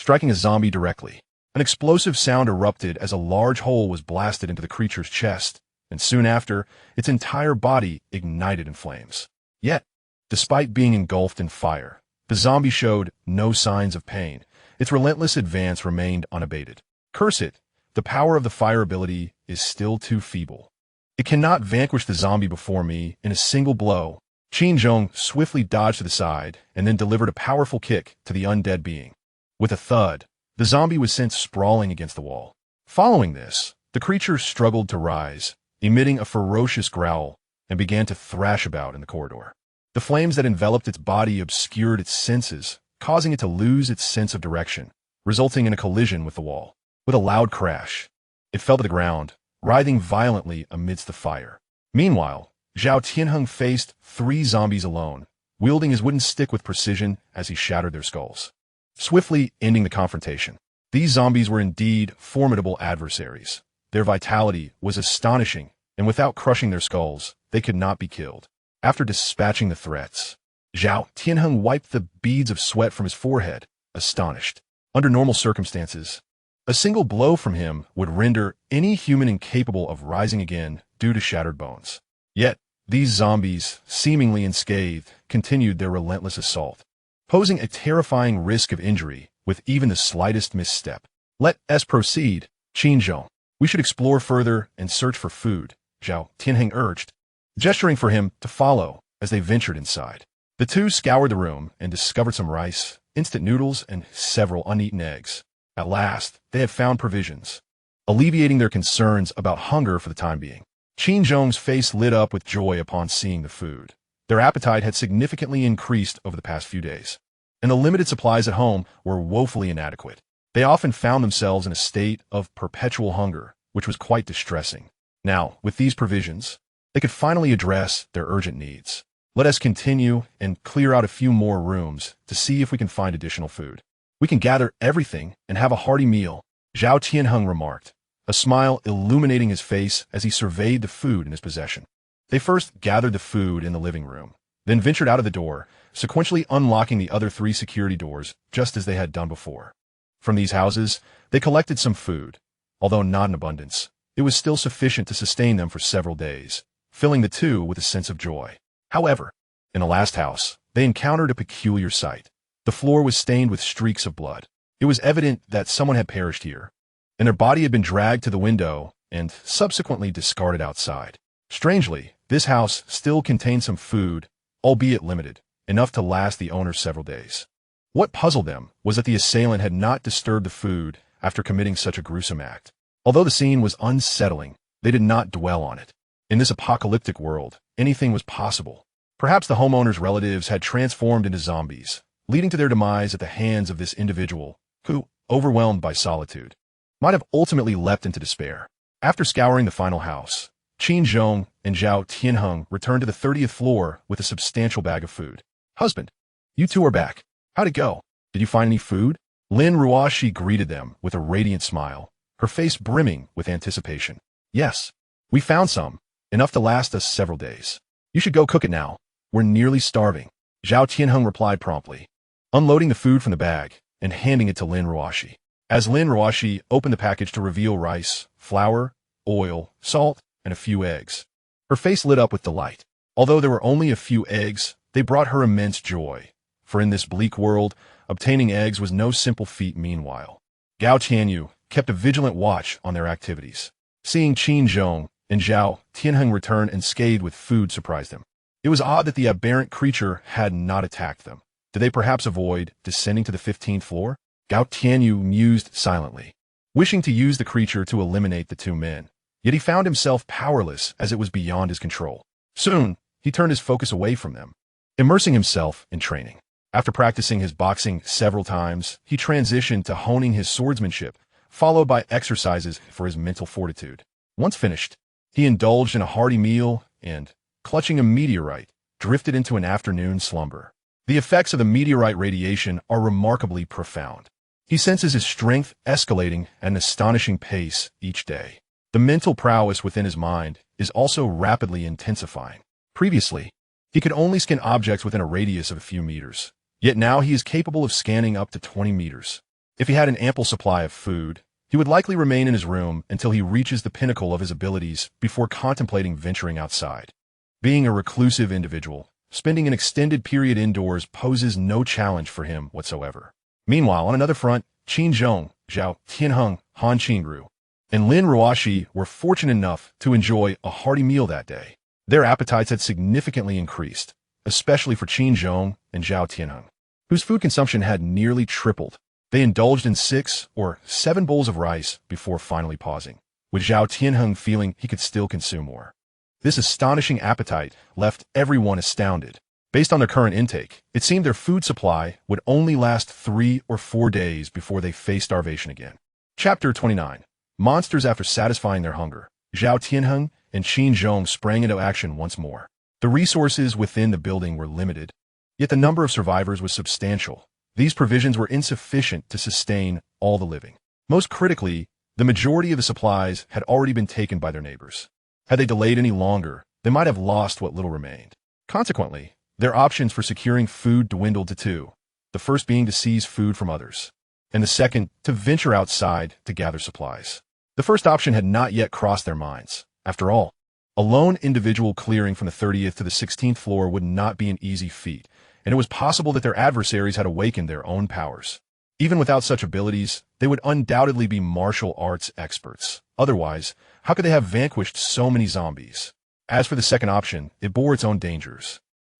striking a zombie directly. An explosive sound erupted as a large hole was blasted into the creature's chest, and soon after, its entire body ignited in flames. Yet, despite being engulfed in fire, the zombie showed no signs of pain. Its relentless advance remained unabated. Curse it, the power of the fire ability is still too feeble. It cannot vanquish the zombie before me in a single blow. Qin Zhong swiftly dodged to the side and then delivered a powerful kick to the undead being. With a thud, the zombie was sent sprawling against the wall. Following this, the creature struggled to rise, emitting a ferocious growl, and began to thrash about in the corridor. The flames that enveloped its body obscured its senses, causing it to lose its sense of direction, resulting in a collision with the wall. With a loud crash, it fell to the ground, writhing violently amidst the fire. Meanwhile, Zhao Tianheng faced 3 zombies alone, wielding his wooden stick with precision as he shattered their skulls, swiftly ending the confrontation. These zombies were indeed formidable adversaries. Their vitality was astonishing, and without crushing their skulls, they could not be killed. After dispatching the threats, Zhao Tianheng wiped the beads of sweat from his forehead, astonished. Under normal circumstances, a single blow from him would render any human incapable of rising again due to shattered bones. Yet, these zombies, seemingly unscathed, continued their relentless assault, posing a terrifying risk of injury with even the slightest misstep. Let us proceed, Qin Zhong. We should explore further and search for food, Zhao Tianheng urged, gesturing for him to follow as they ventured inside. The two scoured the room and discovered some rice, instant noodles, and several uneaten eggs. At last, they had found provisions, alleviating their concerns about hunger for the time being. Qin Zhong's face lit up with joy upon seeing the food. Their appetite had significantly increased over the past few days, and the limited supplies at home were woefully inadequate. They often found themselves in a state of perpetual hunger, which was quite distressing. Now, with these provisions, they could finally address their urgent needs. Let us continue and clear out a few more rooms to see if we can find additional food. We can gather everything and have a hearty meal, Zhao Tianheng remarked, a smile illuminating his face as he surveyed the food in his possession. They first gathered the food in the living room, then ventured out of the door, sequentially unlocking the other 3 security doors just as they had done before. From these houses, they collected some food. Although not in abundance, it was still sufficient to sustain them for several days, filling the two with a sense of joy. However, in the last house, they encountered a peculiar sight. The floor was stained with streaks of blood. It was evident that someone had perished here, and their body had been dragged to the window and subsequently discarded outside. Strangely, this house still contained some food, albeit limited, enough to last the owner several days. What puzzled them was that the assailant had not disturbed the food after committing such a gruesome act. Although the scene was unsettling, they did not dwell on it. In this apocalyptic world, anything was possible. Perhaps the homeowner's relatives had transformed into zombies, leading to their demise at the hands of this individual, who, overwhelmed by solitude, might have ultimately leapt into despair. After scouring the final house, Qin Zhong and Zhao Tianheng returned to the 30th floor with a substantial bag of food. Husband, you two are back. How'd it go? Did you find any food? Lin Ruoshi greeted them with a radiant smile, her face brimming with anticipation. Yes, we found some, enough to last us several days. You should go cook it now. We're nearly starving, Zhao Tianheng replied promptly, unloading the food from the bag and handing it to Lin Ruoshi. As Lin Ruoshi opened the package to reveal rice, flour, oil, salt, and a few eggs, her face lit up with delight. Although there were only a few eggs, they brought her immense joy, for in this bleak world, obtaining eggs was no simple feat. Meanwhile, Gao Tianyu kept a vigilant watch on their activities. Seeing Qin Zhong and Zhao Tianheng return unscathed with food surprised him. It was odd that the aberrant creature had not attacked them. Did they perhaps avoid descending to the 15th floor? Gao Tianyu mused silently, wishing to use the creature to eliminate the 2 men. Yet he found himself powerless as it was beyond his control. Soon, he turned his focus away from them, immersing himself in training. After practicing his boxing several times, he transitioned to honing his swordsmanship, followed by exercises for his mental fortitude. Once finished, he indulged in a hearty meal and, clutching a meteorite, drifted into an afternoon slumber. The effects of the meteorite radiation are remarkably profound. He senses his strength escalating at an astonishing pace each day. The mental prowess within his mind is also rapidly intensifying. Previously, he could only scan objects within a radius of a few meters, yet now he is capable of scanning up to 20 meters. If he had an ample supply of food, he would likely remain in his room until he reaches the pinnacle of his abilities before contemplating venturing outside. Being a reclusive individual, spending an extended period indoors poses no challenge for him whatsoever. Meanwhile, on another front, Qin Zhong, Zhao Tianheng, Han Qingru, and Lin Ruoxi were fortunate enough to enjoy a hearty meal that day. Their appetites had significantly increased, especially for Qin Zhong and Zhao Tianheng, whose food consumption had nearly tripled. They indulged in 6 or 7 bowls of rice before finally pausing, with Zhao Tianheng feeling he could still consume more. This astonishing appetite left everyone astounded. Based on their current intake, it seemed their food supply would only last 3 or 4 days before they faced starvation again. Chapter 29. Monsters. After satisfying their hunger, Zhao Tianheng and Qin Zhong sprang into action once more. The resources within the building were limited, yet the number of survivors was substantial. These provisions were insufficient to sustain all the living. Most critically, the majority of the supplies had already been taken by their neighbors. Had they delayed any longer, they might have lost what little remained. Consequently, their options for securing food dwindled to 2, the first being to seize food from others, and the second to venture outside to gather supplies. The first option had not yet crossed their minds. After all, a lone individual clearing from the 30th to the 16th floor would not be an easy feat, and it was possible that their adversaries had awakened their own powers. Even without such abilities, they would undoubtedly be martial arts experts. Otherwise, how could they have vanquished so many zombies? As for the second option, it bore its own dangers,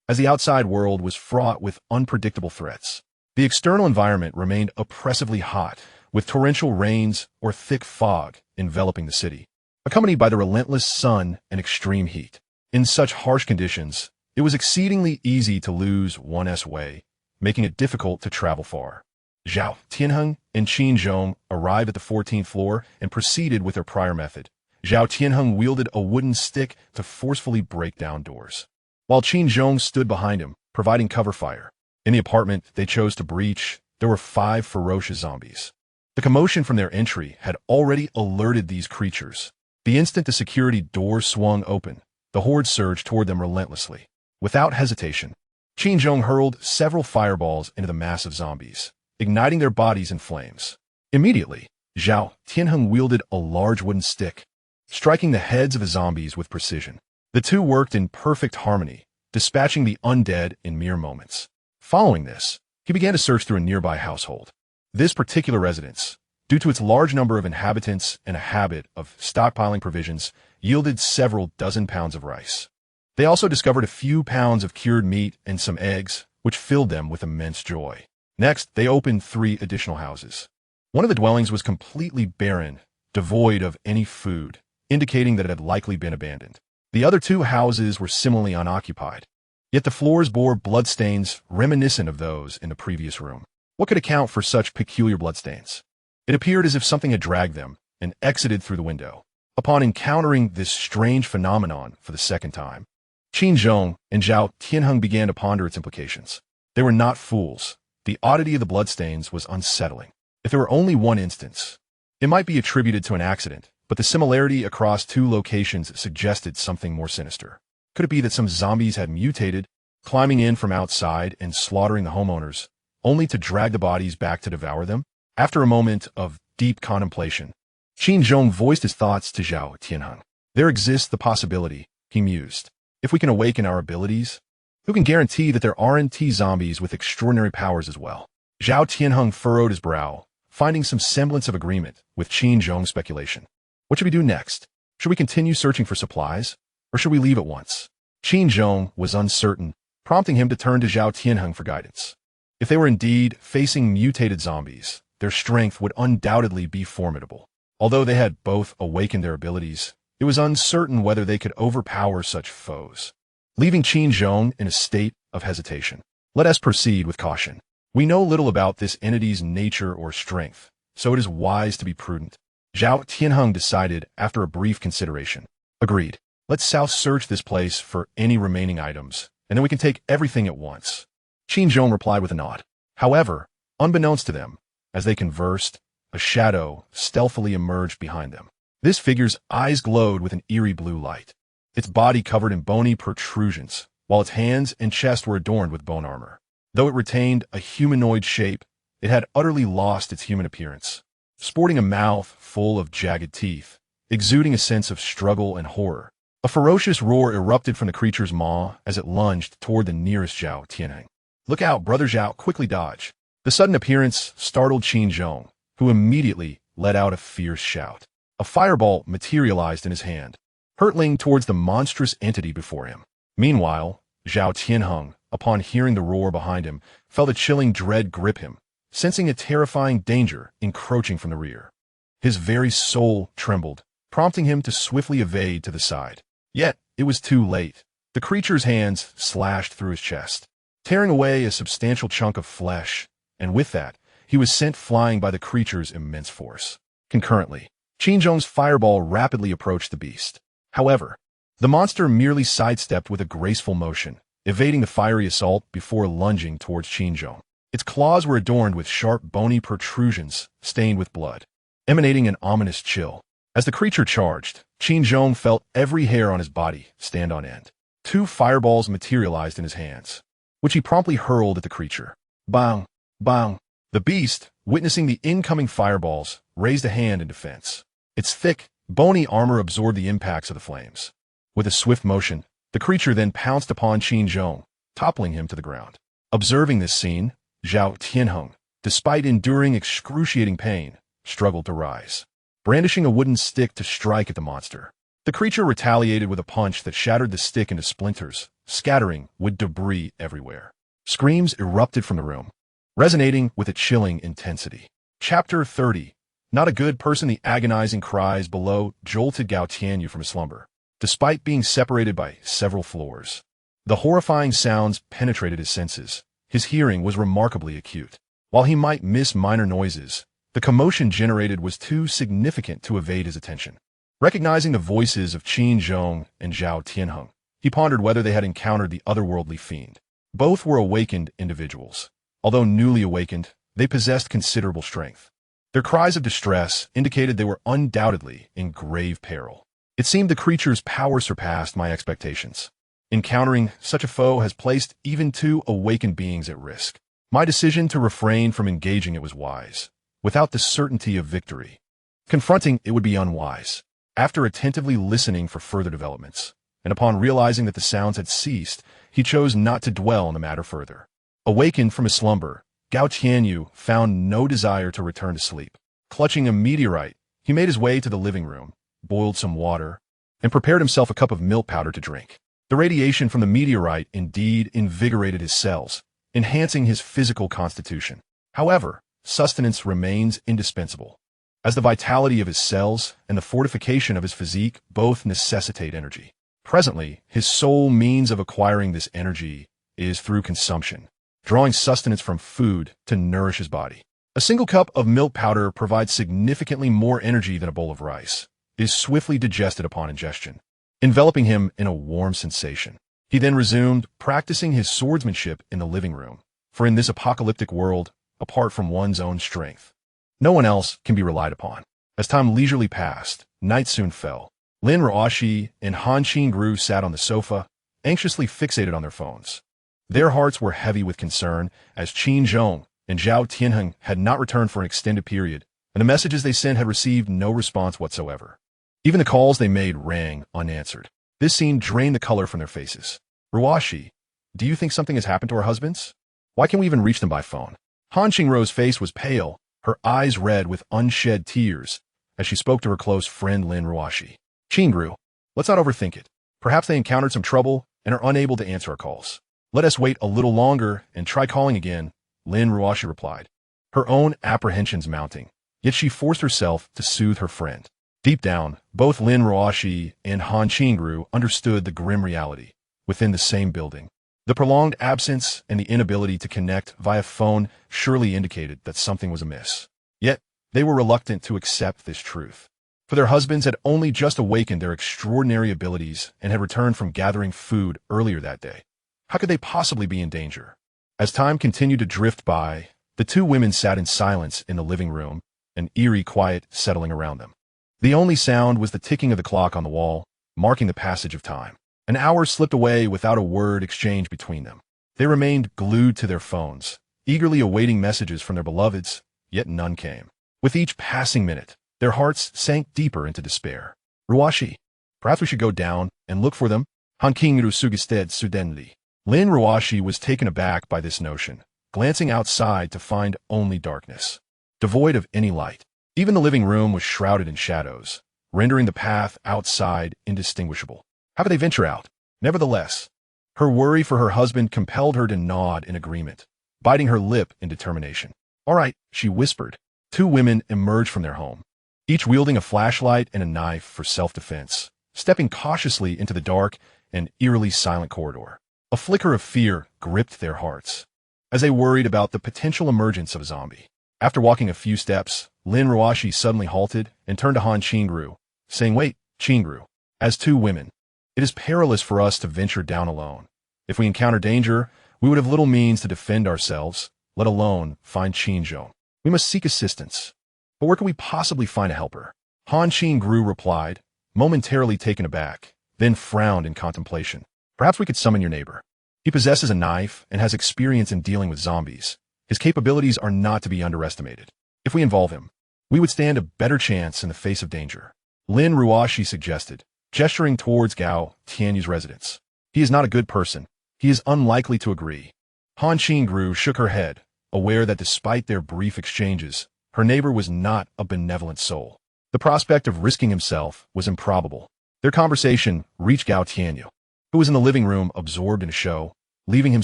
as the outside world was fraught with unpredictable threats. The external environment remained oppressively hot, with torrential rains or thick fog enveloping the city, accompanied by the relentless sun and extreme heat. In such harsh conditions, it was exceedingly easy to lose one's way, making it difficult to travel far. Zhao Tianheng and Qin Zhong arrived at the 14th floor and proceeded with their prior method. Zhao Tianheng wielded a wooden stick to forcefully break down doors, while Qin Zhong stood behind him, providing cover fire. In the apartment they chose to breach, there were 5 ferocious zombies. The commotion from their entry had already alerted these creatures. The instant the security doors swung open, the horde surged toward them relentlessly. Without hesitation, Qin Zhong hurled several fireballs into the mass of zombies, igniting their bodies in flames. Immediately, Zhao Tianheng wielded a large wooden stick, striking the heads of the zombies with precision. The two worked in perfect harmony, dispatching the undead in mere moments. Following this, he began to search through a nearby household. This particular residence, due to its large number of inhabitants and a habit of stockpiling provisions, yielded several dozen pounds of rice. They also discovered a few pounds of cured meat and some eggs, which filled them with immense joy. Next, they opened 3 additional houses. One of the dwellings was completely barren, devoid of any food, indicating that it had likely been abandoned. The other 2 houses were similarly unoccupied, yet the floors bore bloodstains reminiscent of those in the previous room. What could account for such peculiar bloodstains? It appeared as if something had dragged them and exited through the window. Upon encountering this strange phenomenon for the second time, Qin Zhong and Zhao Tianheng began to ponder its implications. They were not fools. The oddity of the bloodstains was unsettling. If there were only one instance, it might be attributed to an accident, but the similarity across 2 locations suggested something more sinister. Could it be that some zombies had mutated, climbing in from outside and slaughtering the homeowners, only to drag the bodies back to devour them? After a moment of deep contemplation, Qin Zhong voiced his thoughts to Zhao Tianheng. There exists the possibility, he mused. If we can awaken our abilities, who can guarantee that there aren't zombies with extraordinary powers as well? Zhao Tianheng furrowed his brow, finding some semblance of agreement with Qin Zhong's speculation. What should we do next? Should we continue searching for supplies, or should we leave at once? Qin Zhong was uncertain, prompting him to turn to Zhao Tianheng for guidance. If they were indeed facing mutated zombies, their strength would undoubtedly be formidable. Although they had both awakened their abilities, it was uncertain whether they could overpower such foes, leaving Qin Zhong in a state of hesitation. Let us proceed with caution. We know little about this entity's nature or strength, so it is wise to be prudent. Zhao Tianheng decided after a brief consideration. Agreed. Let's search this place for any remaining items, and then we can take everything at once. Qin Zhong replied with a nod. However, unbeknownst to them, as they conversed, a shadow stealthily emerged behind them. This figure's eyes glowed with an eerie blue light, its body covered in bony protrusions, while its hands and chest were adorned with bone armor. Though it retained a humanoid shape, it had utterly lost its human appearance. Sporting a mouth full of jagged teeth, exuding a sense of struggle and horror. A ferocious roar erupted from the creature's maw as it lunged toward the nearest Zhao Tianheng. "Look out, Brother Zhao, quickly dodge." The sudden appearance startled Qin Zhong, who immediately let out a fierce shout. A fireball materialized in his hand, hurtling towards the monstrous entity before him. Meanwhile, Zhao Tianheng, upon hearing the roar behind him, felt a chilling dread grip him, sensing a terrifying danger encroaching from the rear. His very soul trembled, prompting him to swiftly evade to the side. Yet, it was too late. The creature's hands slashed through his chest, tearing away a substantial chunk of flesh, and with that, he was sent flying by the creature's immense force. Concurrently, Qin Zhong's fireball rapidly approached the beast. However, the monster merely sidestepped with a graceful motion, evading the fiery assault before lunging towards Qin Zhong. Its claws were adorned with sharp bony protrusions stained with blood, emanating an ominous chill. As the creature charged, Qin Zhong felt every hair on his body stand on end. 2 fireballs materialized in his hands, which he promptly hurled at the creature. Bang! Bang! The beast, witnessing the incoming fireballs, raised a hand in defense. Its thick, bony armor absorbed the impacts of the flames. With a swift motion, the creature then pounced upon Qin Zhong, toppling him to the ground. Observing this scene, Zhao Tianheng, despite enduring excruciating pain, struggled to rise, brandishing a wooden stick to strike at the monster. The creature retaliated with a punch that shattered the stick into splinters, scattering with debris everywhere. Screams erupted from the room, resonating with a chilling intensity. Chapter 30. Not a good person. The agonizing cries below jolted Gao Tianyu from his slumber. Despite being separated by several floors, the horrifying sounds penetrated his senses. His hearing was remarkably acute. While he might miss minor noises, the commotion generated was too significant to evade his attention. Recognizing the voices of Qin Zhong and Zhao Tianheng, he pondered whether they had encountered the otherworldly fiend. Both were awakened individuals. Although newly awakened, they possessed considerable strength. Their cries of distress indicated they were undoubtedly in grave peril. It seemed the creature's power surpassed my expectations. Encountering such a foe has placed even 2 awakened beings at risk. My decision to refrain from engaging it was wise, without the certainty of victory. Confronting it would be unwise. After attentively listening for further developments, and upon realizing that the sounds had ceased, he chose not to dwell on the matter further. Awakened from his slumber, Gao Tianyu found no desire to return to sleep. Clutching a meteorite, he made his way to the living room, boiled some water, and prepared himself a cup of milk powder to drink. The radiation from the meteorite indeed invigorated his cells, enhancing his physical constitution. However, sustenance remains indispensable, as the vitality of his cells and the fortification of his physique both necessitate energy. Presently, his sole means of acquiring this energy is through consumption, drawing sustenance from food to nourish his body. A single cup of milk powder provides significantly more energy than a bowl of rice. It is swiftly digested upon ingestion, enveloping him in a warm sensation. He then resumed practicing his swordsmanship in the living room, for in this apocalyptic world, apart from one's own strength, no one else can be relied upon. As time leisurely passed, night soon fell. Lin Ruoshi and Han Qingru sat on the sofa, anxiously fixated on their phones. Their hearts were heavy with concern, as Qin Zhong and Zhao Tianheng had not returned for an extended period, and the messages they sent had received no response whatsoever. Even the calls they made rang unanswered. This scene drained the color from their faces. "Ruoshi, do you think something has happened to our husbands? Why can't we even reach them by phone?" Han Qingru's face was pale, her eyes red with unshed tears, as she spoke to her close friend Lin Ruoshi. "Qingru, let's not overthink it. Perhaps they encountered some trouble and are unable to answer our calls. Let us wait a little longer and try calling again," Lin Ruoshi replied, her own apprehensions mounting. Yet she forced herself to soothe her friend. Deep down, both Lin Ruoshi and Han Qingru understood the grim reality. Within the same building, the prolonged absence and the inability to connect via phone surely indicated that something was amiss. Yet, they were reluctant to accept this truth, for their husbands had only just awakened their extraordinary abilities and had returned from gathering food earlier that day. How could they possibly be in danger? As time continued to drift by, the 2 women sat in silence in the living room, an eerie quiet settling around them. The only sound was the ticking of the clock on the wall, marking the passage of time. An hour slipped away without a word exchanged between them. They remained glued to their phones, eagerly awaiting messages from their beloveds, yet none came. With each passing minute, their hearts sank deeper into despair. Ruashi, perhaps we should go down and look for them? Hanking Rusugisted Sudenli. Lin Ruashi was taken aback by this notion, glancing outside to find only darkness, devoid of any light. Even the living room was shrouded in shadows, rendering the path outside indistinguishable. How could they venture out? Nevertheless, her worry for her husband compelled her to nod in agreement, biting her lip in determination. All right, she whispered. Two women emerged from their home, each wielding a flashlight and a knife for self-defense, stepping cautiously into the dark and eerily silent corridor. A flicker of fear gripped their hearts as they worried about the potential emergence of a zombie. After walking a few steps, Lin Ruashi suddenly halted and turned to Han Qingru, saying, "Wait, Qingru, as two women, it is perilous for us to venture down alone. If we encounter danger, we would have little means to defend ourselves, let alone find Qingzhou. We must seek assistance. But where can we possibly find a helper?" Han Qingru replied, momentarily taken aback, then frowned in contemplation. "Perhaps we could summon your neighbor. He possesses a knife and has experience in dealing with zombies. His capabilities are not to be underestimated. If we involve him, we would stand a better chance in the face of danger," Lin Ruashi suggested, gesturing towards Gao Tianyu's residence. "He is not a good person. He is unlikely to agree." Han Qingru shook her head, aware that despite their brief exchanges, her neighbor was not a benevolent soul. The prospect of risking himself was improbable. Their conversation reached Gao Tianyu, who was in the living room absorbed in a show, leaving him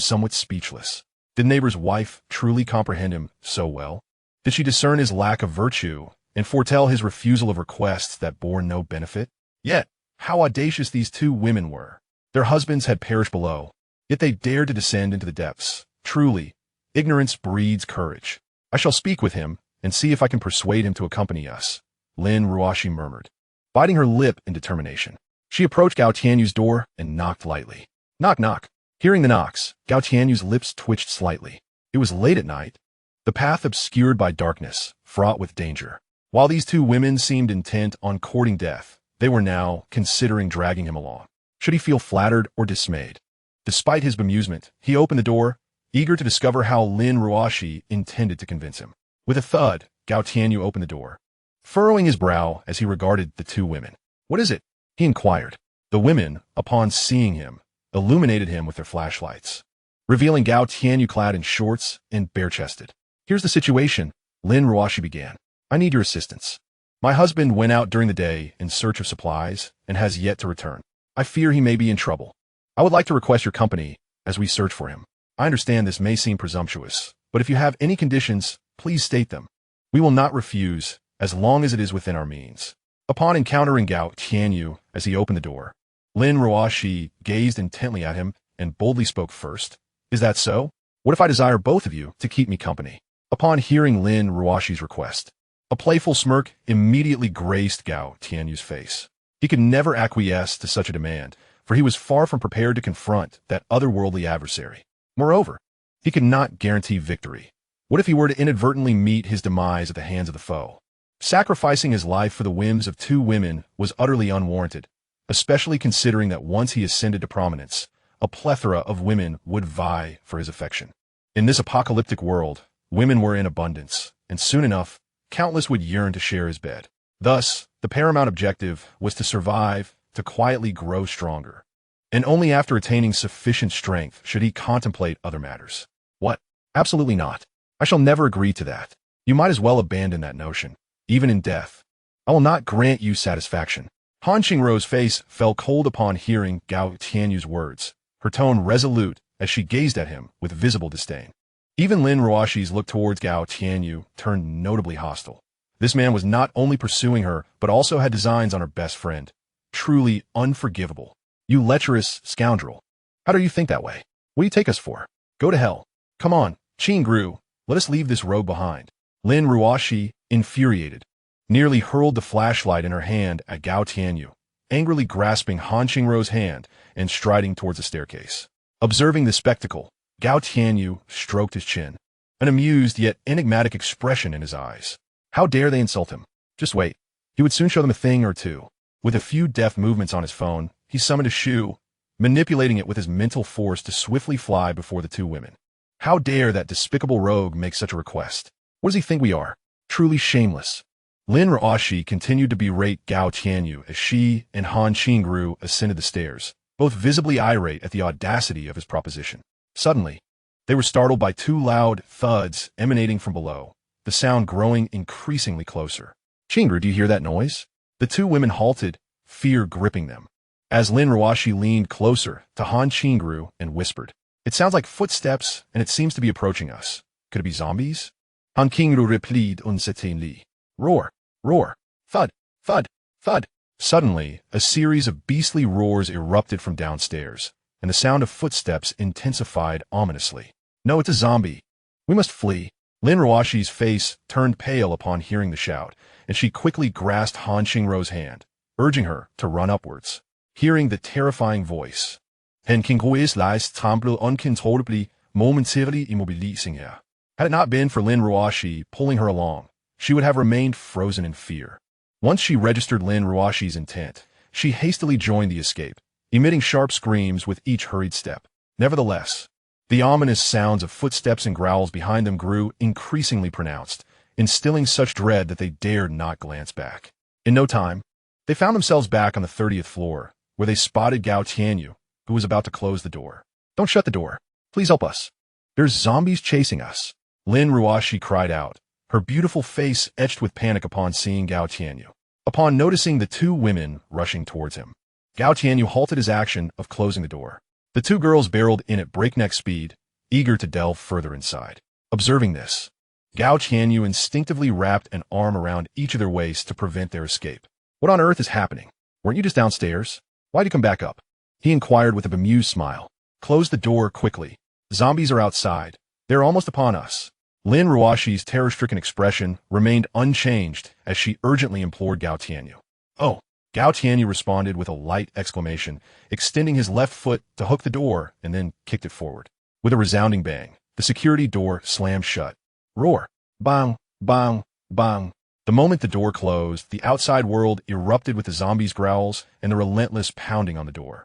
somewhat speechless. Did the neighbor's wife truly comprehend him so well? Did she discern his lack of virtue and foretell his refusal of requests that bore no benefit? Yet, how audacious these two women were. Their husbands had perished below, yet they dared to descend into the depths. Truly, ignorance breeds courage. "I shall speak with him and see if I can persuade him to accompany us," Lin Ruashi murmured, biting her lip in determination. She approached Gao Tianyu's door and knocked lightly. Knock, knock. Hearing the knocks, Gao Tianyu's lips twitched slightly. It was late at night, the path obscured by darkness, fraught with danger. While these two women seemed intent on courting death, they were now considering dragging him along. Should he feel flattered or dismayed? Despite his bemusement, he opened the door, eager to discover how Lin Ruashi intended to convince him. With a thud, Gao Tianyu opened the door, furrowing his brow as he regarded the two women. "What is it?" he inquired. The women, upon seeing him, illuminated him with their flashlights, revealing Gao Tianyu clad in shorts and bare-chested. "Here's the situation," Lin Ruashi began. "I need your assistance. My husband went out during the day in search of supplies and has yet to return. I fear he may be in trouble. I would like to request your company as we search for him. I understand this may seem presumptuous, but if you have any conditions, please state them. We will not refuse, as long as it is within our means." Upon encountering Gao Tianyu as he opened the door, Lin Ruashi gazed intently at him and boldly spoke first. "Is that so? What if I desire both of you to keep me company?" Upon hearing Lin Ruashi's request, a playful smirk immediately graced Gao Tianyu's face. He could never acquiesce to such a demand, for he was far from prepared to confront that otherworldly adversary. Moreover, he could not guarantee victory. What if he were to inadvertently meet his demise at the hands of the foe? Sacrificing his life for the whims of two women was utterly unwarranted, especially considering that once he ascended to prominence, a plethora of women would vie for his affection. In this apocalyptic world, women were in abundance, and soon enough, countless would yearn to share his bed. Thus, the paramount objective was to survive, to quietly grow stronger. And only after attaining sufficient strength should he contemplate other matters. What? Absolutely not. I shall never agree to that. You might as well abandon that notion, even in death. I will not grant you satisfaction. Han Qingru's face fell cold upon hearing Gao Tianyu's words, her tone resolute as she gazed at him with visible disdain. Even Lin Ruashi's look towards Gao Tianyu turned notably hostile. This man was not only pursuing her, but also had designs on her best friend. Truly unforgivable. "You lecherous scoundrel. How do you think that way? What do you take us for? Go to hell. Come on, Qingru, let us leave this road behind." Lin Ruashi, infuriated, nearly hurled the flashlight in her hand at Gao Tianyu, angrily grasping Han Qingru's hand and striding towards the staircase. Observing the spectacle, Gao Tianyu stroked his chin, an amused yet enigmatic expression in his eyes. How dare they insult him? Just wait. He would soon show them a thing or two. With a few deft movements on his phone, he summoned a shoe, manipulating it with his mental force to swiftly fly before the two women. How dare that despicable rogue make such a request? What does he think we are? Truly shameless. Lin Ruoshi continued to berate Gao Tianyu as she and Han Qingru ascended the stairs, both visibly irate at the audacity of his proposition. Suddenly, they were startled by two loud thuds emanating from below, the sound growing increasingly closer. Qingru, do you hear that noise? The two women halted, fear gripping them, as Lin Ruoshi leaned closer to Han Qingru and whispered, "It sounds like footsteps, and it seems to be approaching us. Could it be zombies?" Han Qingru replied uncertainly. Roar, roar, thud, thud, thud. Suddenly, a series of beastly roars erupted from downstairs, and the sound of footsteps intensified ominously. No, it's a zombie. We must flee. Lin Ruoshi's face turned pale upon hearing the shout, and she quickly grasped Han Qingru's hand, urging her to run upwards. Hearing the terrifying voice, Han Qingru's legs trembled uncontrollably, momentarily immobilising her. Had it not been for Lin Ruoshi pulling her along, she would have remained frozen in fear. Once she registered Lin Ruoshi's intent, she hastily joined the escape, emitting sharp screams with each hurried step. Nevertheless, the ominous sounds of footsteps and growls behind them grew increasingly pronounced, instilling such dread that they dared not glance back. In no time, they found themselves back on the 30th floor, where they spotted Gao Tianyu, who was about to close the door. "Don't shut the door. Please help us. There's zombies chasing us," Lin Ruoshi cried out, her beautiful face etched with panic upon seeing Gao Tianyu. Upon noticing the two women rushing towards him, Gao Tianyu halted his action of closing the door. The two girls barreled in at breakneck speed, eager to delve further inside. Observing this, Gao Tianyu instinctively wrapped an arm around each of their waists to prevent their escape. "What on earth is happening? Weren't you just downstairs? Why'd you come back up?" he inquired with a bemused smile. "Close the door quickly. Zombies are outside. They're almost upon us." Lin Ruoshi's terror-stricken expression remained unchanged as she urgently implored Gao Tianyu. "Oh!" Gao Tianyu responded with a light exclamation, extending his left foot to hook the door and then kicked it forward. With a resounding bang, the security door slammed shut. Roar! Bang! Bang! Bang! The moment the door closed, the outside world erupted with the zombies' growls and the relentless pounding on the door.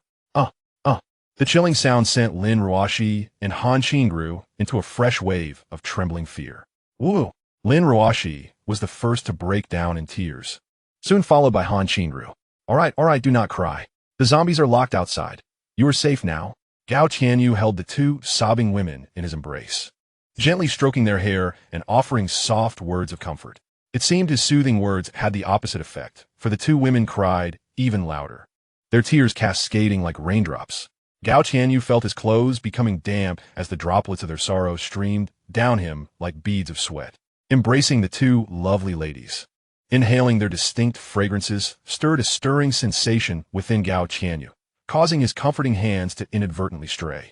The chilling sound sent Lin Ruoshi and Han Qingru into a fresh wave of trembling fear. Woo! Lin Ruoshi was the first to break down in tears, soon followed by Han Qingru. All right, do not cry. The zombies are locked outside. You are safe now." Gao Tianyu held the two sobbing women in his embrace, gently stroking their hair and offering soft words of comfort. It seemed his soothing words had the opposite effect, for the two women cried even louder, their tears cascading like raindrops. Gao Tianyu felt his clothes becoming damp as the droplets of their sorrow streamed down him like beads of sweat. Embracing the two lovely ladies, inhaling their distinct fragrances stirred a stirring sensation within Gao Tianyu, causing his comforting hands to inadvertently stray.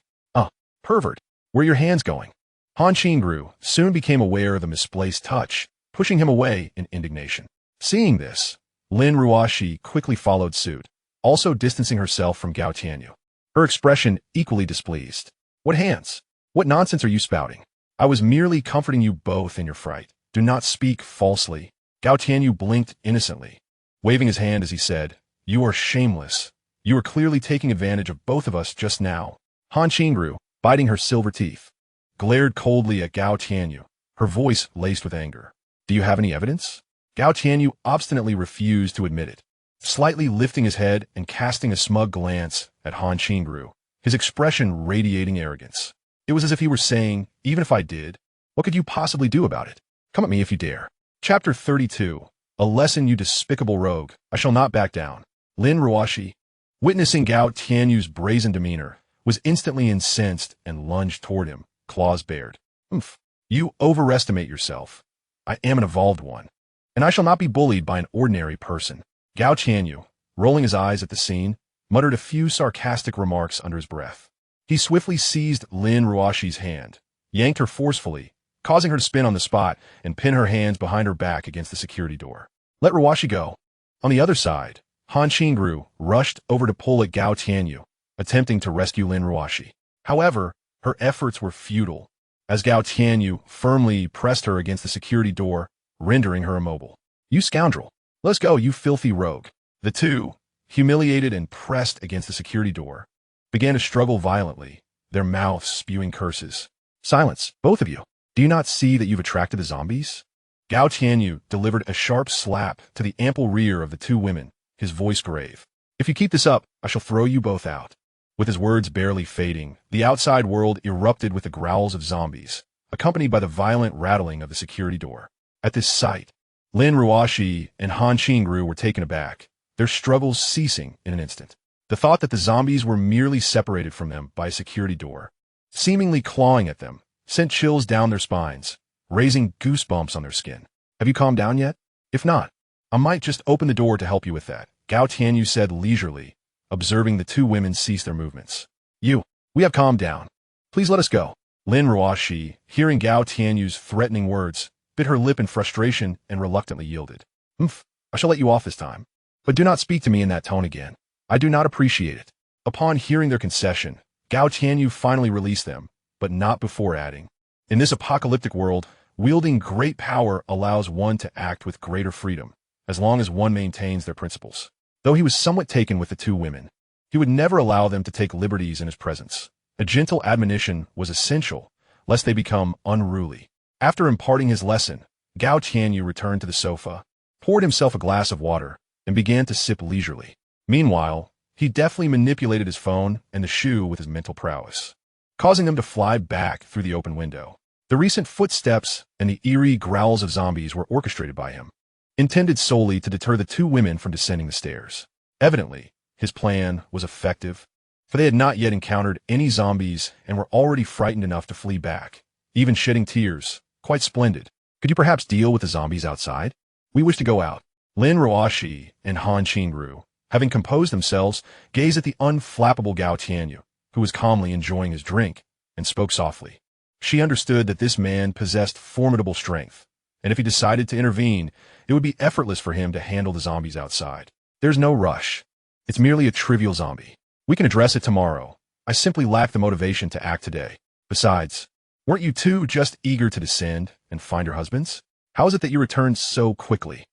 Pervert, where are your hands going?" Han Qingru soon became aware of the misplaced touch, pushing him away in indignation. Seeing this, Lin Ruoshi quickly followed suit, also distancing herself from Gao Tianyu, her expression equally displeased. "What hands? What nonsense are you spouting? I was merely comforting you both in your fright. Do not speak falsely." Gao Tianyu blinked innocently, waving his hand as he said, "You are shameless. You are clearly taking advantage of both of us just now." Han Qingru, biting her silver teeth, glared coldly at Gao Tianyu, her voice laced with anger. "Do you have any evidence?" Gao Tianyu obstinately refused to admit it, slightly lifting his head and casting a smug glance at Han Qingru, his expression radiating arrogance. It was as if he were saying, "Even if I did, what could you possibly do about it? Come at me if you dare." Chapter 32. A lesson, you despicable rogue. I shall not back down. Lin Ruoshi, witnessing Gao Tianyu's brazen demeanor, was instantly incensed and lunged toward him, claws bared. "Oomph! You overestimate yourself. I am an evolved one, and I shall not be bullied by an ordinary person." Gao Tianyu, rolling his eyes at the scene, muttered a few sarcastic remarks under his breath. He swiftly seized Lin Ruoshi's hand, yanked her forcefully, causing her to spin on the spot and pin her hands behind her back against the security door. "Let Ruoshi go." On the other side, Han Qingru rushed over to pull at Gao Tianyu, attempting to rescue Lin Ruoshi. However, her efforts were futile, as Gao Tianyu firmly pressed her against the security door, rendering her immobile. "You scoundrel! Let's go, you filthy rogue." The two, humiliated and pressed against the security door, began to struggle violently, their mouths spewing curses. Silence, both of you. Do you not see that you've attracted the zombies? Gao Tianyu delivered a sharp slap to the ample rear of the two women, his voice grave. If you keep this up, I shall throw you both out. With his words barely fading, the outside world erupted with the growls of zombies, accompanied by the violent rattling of the security door. At this sight, Lin Ruoshi and Han Qingru were taken aback, their struggles ceasing in an instant. The thought that the zombies were merely separated from them by a security door, seemingly clawing at them, sent chills down their spines, raising goosebumps on their skin. Have you calmed down yet? If not, I might just open the door to help you with that, Gao Tianyu said leisurely, observing the two women cease their movements. We have calmed down. Please let us go. Lin Ruoshi, hearing Gao Tianyu's threatening words, bit her lip in frustration and reluctantly yielded. I shall let you off this time. But do not speak to me in that tone again. I do not appreciate it. Upon hearing their concession, Gao Tianyu finally released them, but not before adding, in this apocalyptic world, wielding great power allows one to act with greater freedom, as long as one maintains their principles. Though he was somewhat taken with the two women, he would never allow them to take liberties in his presence. A gentle admonition was essential, lest they become unruly. After imparting his lesson, Gao Tianyu returned to the sofa, poured himself a glass of water, and began to sip leisurely. Meanwhile, he deftly manipulated his phone and the shoe with his mental prowess, causing them to fly back through the open window. The recent footsteps and the eerie growls of zombies were orchestrated by him, intended solely to deter the two women from descending the stairs. Evidently, his plan was effective, for they had not yet encountered any zombies and were already frightened enough to flee back, even shedding tears. Quite splendid. Could you perhaps deal with the zombies outside? We wish to go out. Lin Ruoshi and Han Qingru, having composed themselves, gazed at the unflappable Gao Tianyu, who was calmly enjoying his drink, and spoke softly. She understood that this man possessed formidable strength, and if he decided to intervene, it would be effortless for him to handle the zombies outside. There's no rush. It's merely a trivial zombie. We can address it tomorrow. I simply lack the motivation to act today. Besides, weren't you two just eager to descend and find your husbands? How is it that you returned so quickly?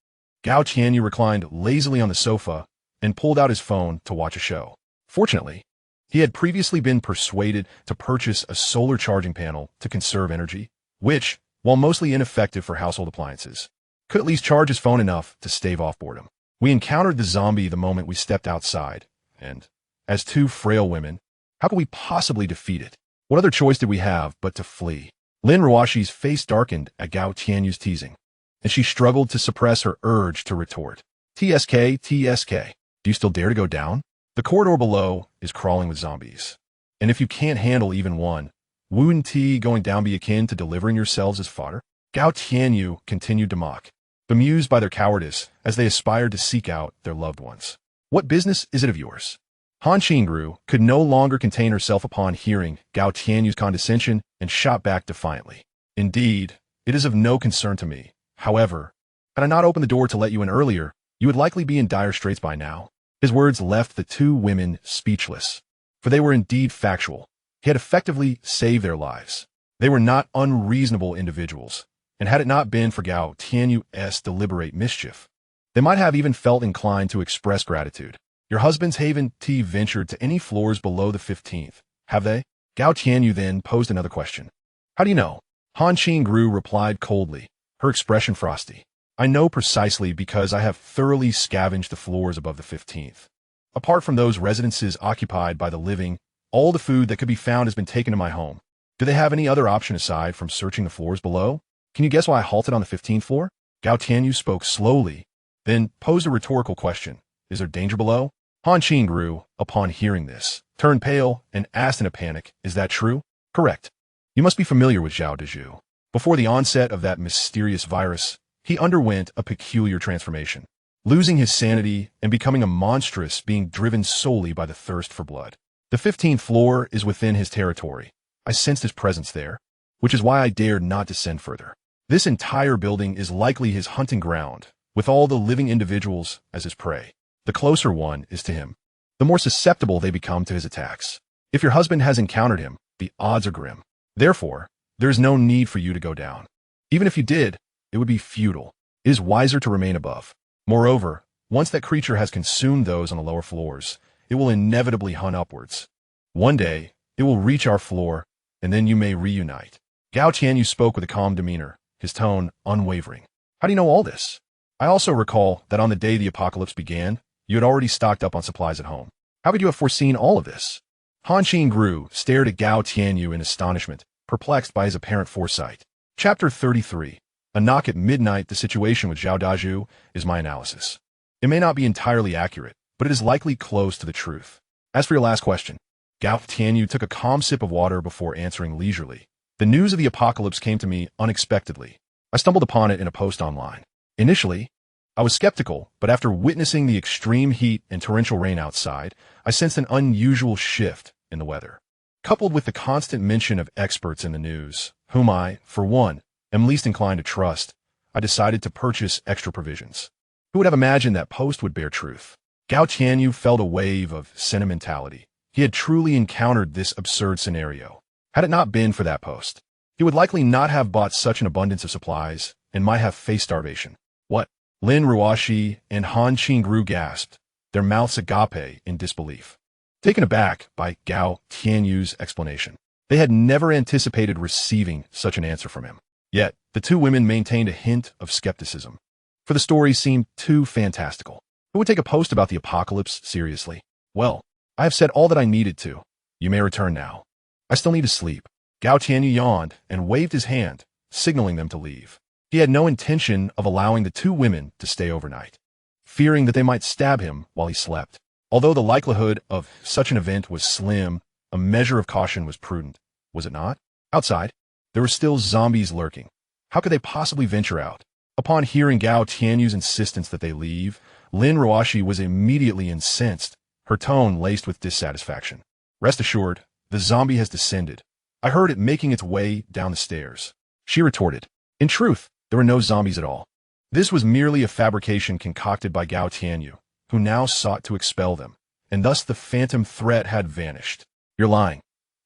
Gao Tianyu reclined lazily on the sofa and pulled out his phone to watch a show. Fortunately, he had previously been persuaded to purchase a solar charging panel to conserve energy, which, while mostly ineffective for household appliances, could at least charge his phone enough to stave off boredom. We encountered the zombie the moment we stepped outside, and, as two frail women, how could we possibly defeat it? What other choice did we have but to flee? Lin Ruoshi's face darkened at Gao Tianyu's teasing, and she struggled to suppress her urge to retort. TSK, do you still dare to go down? The corridor below is crawling with zombies, and if you can't handle even one, wouldn't going down be akin to delivering yourselves as fodder? Gao Tianyu continued to mock, bemused by their cowardice as they aspired to seek out their loved ones. What business is it of yours? Han Qingru could no longer contain herself upon hearing Gao Tianyu's condescension and shot back defiantly. Indeed, it is of no concern to me. However, had I not opened the door to let you in earlier, you would likely be in dire straits by now. His words left the two women speechless, for they were indeed factual. He had effectively saved their lives. They were not unreasonable individuals, and had it not been for Gao Tianyu's deliberate mischief, they might have even felt inclined to express gratitude. Your husbands haven't ventured to any floors below the 15th, have they? Gao Tianyu then posed another question. How do you know? Han Qingru replied coldly, her expression frosty. I know precisely because I have thoroughly scavenged the floors above the 15th. Apart from those residences occupied by the living, all the food that could be found has been taken to my home. Do they have any other option aside from searching the floors below? Can you guess why I halted on the 15th floor? Gao Tianyu spoke slowly, then posed a rhetorical question. Is there danger below? Han Qingru, upon hearing this, turned pale and asked in a panic, is that true? Correct. You must be familiar with Zhao Dezhu. Before the onset of that mysterious virus, he underwent a peculiar transformation, losing his sanity and becoming a monstrous being driven solely by the thirst for blood. The 15th floor is within his territory. I sensed his presence there, which is why I dared not descend further. This entire building is likely his hunting ground, with all the living individuals as his prey. The closer one is to him, the more susceptible they become to his attacks. If your husband has encountered him, the odds are grim. Therefore, there is no need for you to go down. Even if you did, it would be futile. It is wiser to remain above. Moreover, once that creature has consumed those on the lower floors, it will inevitably hunt upwards. One day, it will reach our floor, and then you may reunite. Gao Tianyu spoke with a calm demeanor, his tone unwavering. How do you know all this? I also recall that on the day the apocalypse began, you had already stocked up on supplies at home. How could you have foreseen all of this? Han Qingru stared at Gao Tianyu in astonishment, perplexed by his apparent foresight. Chapter 33. A knock at midnight. The situation with Zhao Dazhu is my analysis. It may not be entirely accurate, but it is likely close to the truth. As for your last question, Gao Tianyu took a calm sip of water before answering leisurely. The news of the apocalypse came to me unexpectedly. I stumbled upon it in a post online. Initially, I was skeptical, but after witnessing the extreme heat and torrential rain outside, I sensed an unusual shift in the weather. Coupled with the constant mention of experts in the news, whom I, for one, am least inclined to trust, I decided to purchase extra provisions. Who would have imagined that post would bear truth? Gao Tianyu felt a wave of sentimentality. He had truly encountered this absurd scenario. Had it not been for that post, he would likely not have bought such an abundance of supplies and might have faced starvation. What? Lin Ruoshi and Han Qingru gasped, their mouths agape in disbelief. Taken aback by Gao Tianyu's explanation, they had never anticipated receiving such an answer from him. Yet, the two women maintained a hint of skepticism, for the story seemed too fantastical. Who would take a post about the apocalypse seriously? Well, I have said all that I needed to. You may return now. I still need to sleep. Gao Tianyu yawned and waved his hand, signaling them to leave. He had no intention of allowing the two women to stay overnight, fearing that they might stab him while he slept. Although the likelihood of such an event was slim, a measure of caution was prudent, was it not? Outside, there were still zombies lurking. How could they possibly venture out? Upon hearing Gao Tianyu's insistence that they leave, Lin Ruoshi was immediately incensed, her tone laced with dissatisfaction. Rest assured, the zombie has descended. I heard it making its way down the stairs. She retorted. In truth, there were no zombies at all. This was merely a fabrication concocted by Gao Tianyu, who now sought to expel them, and thus the phantom threat had vanished. You're lying.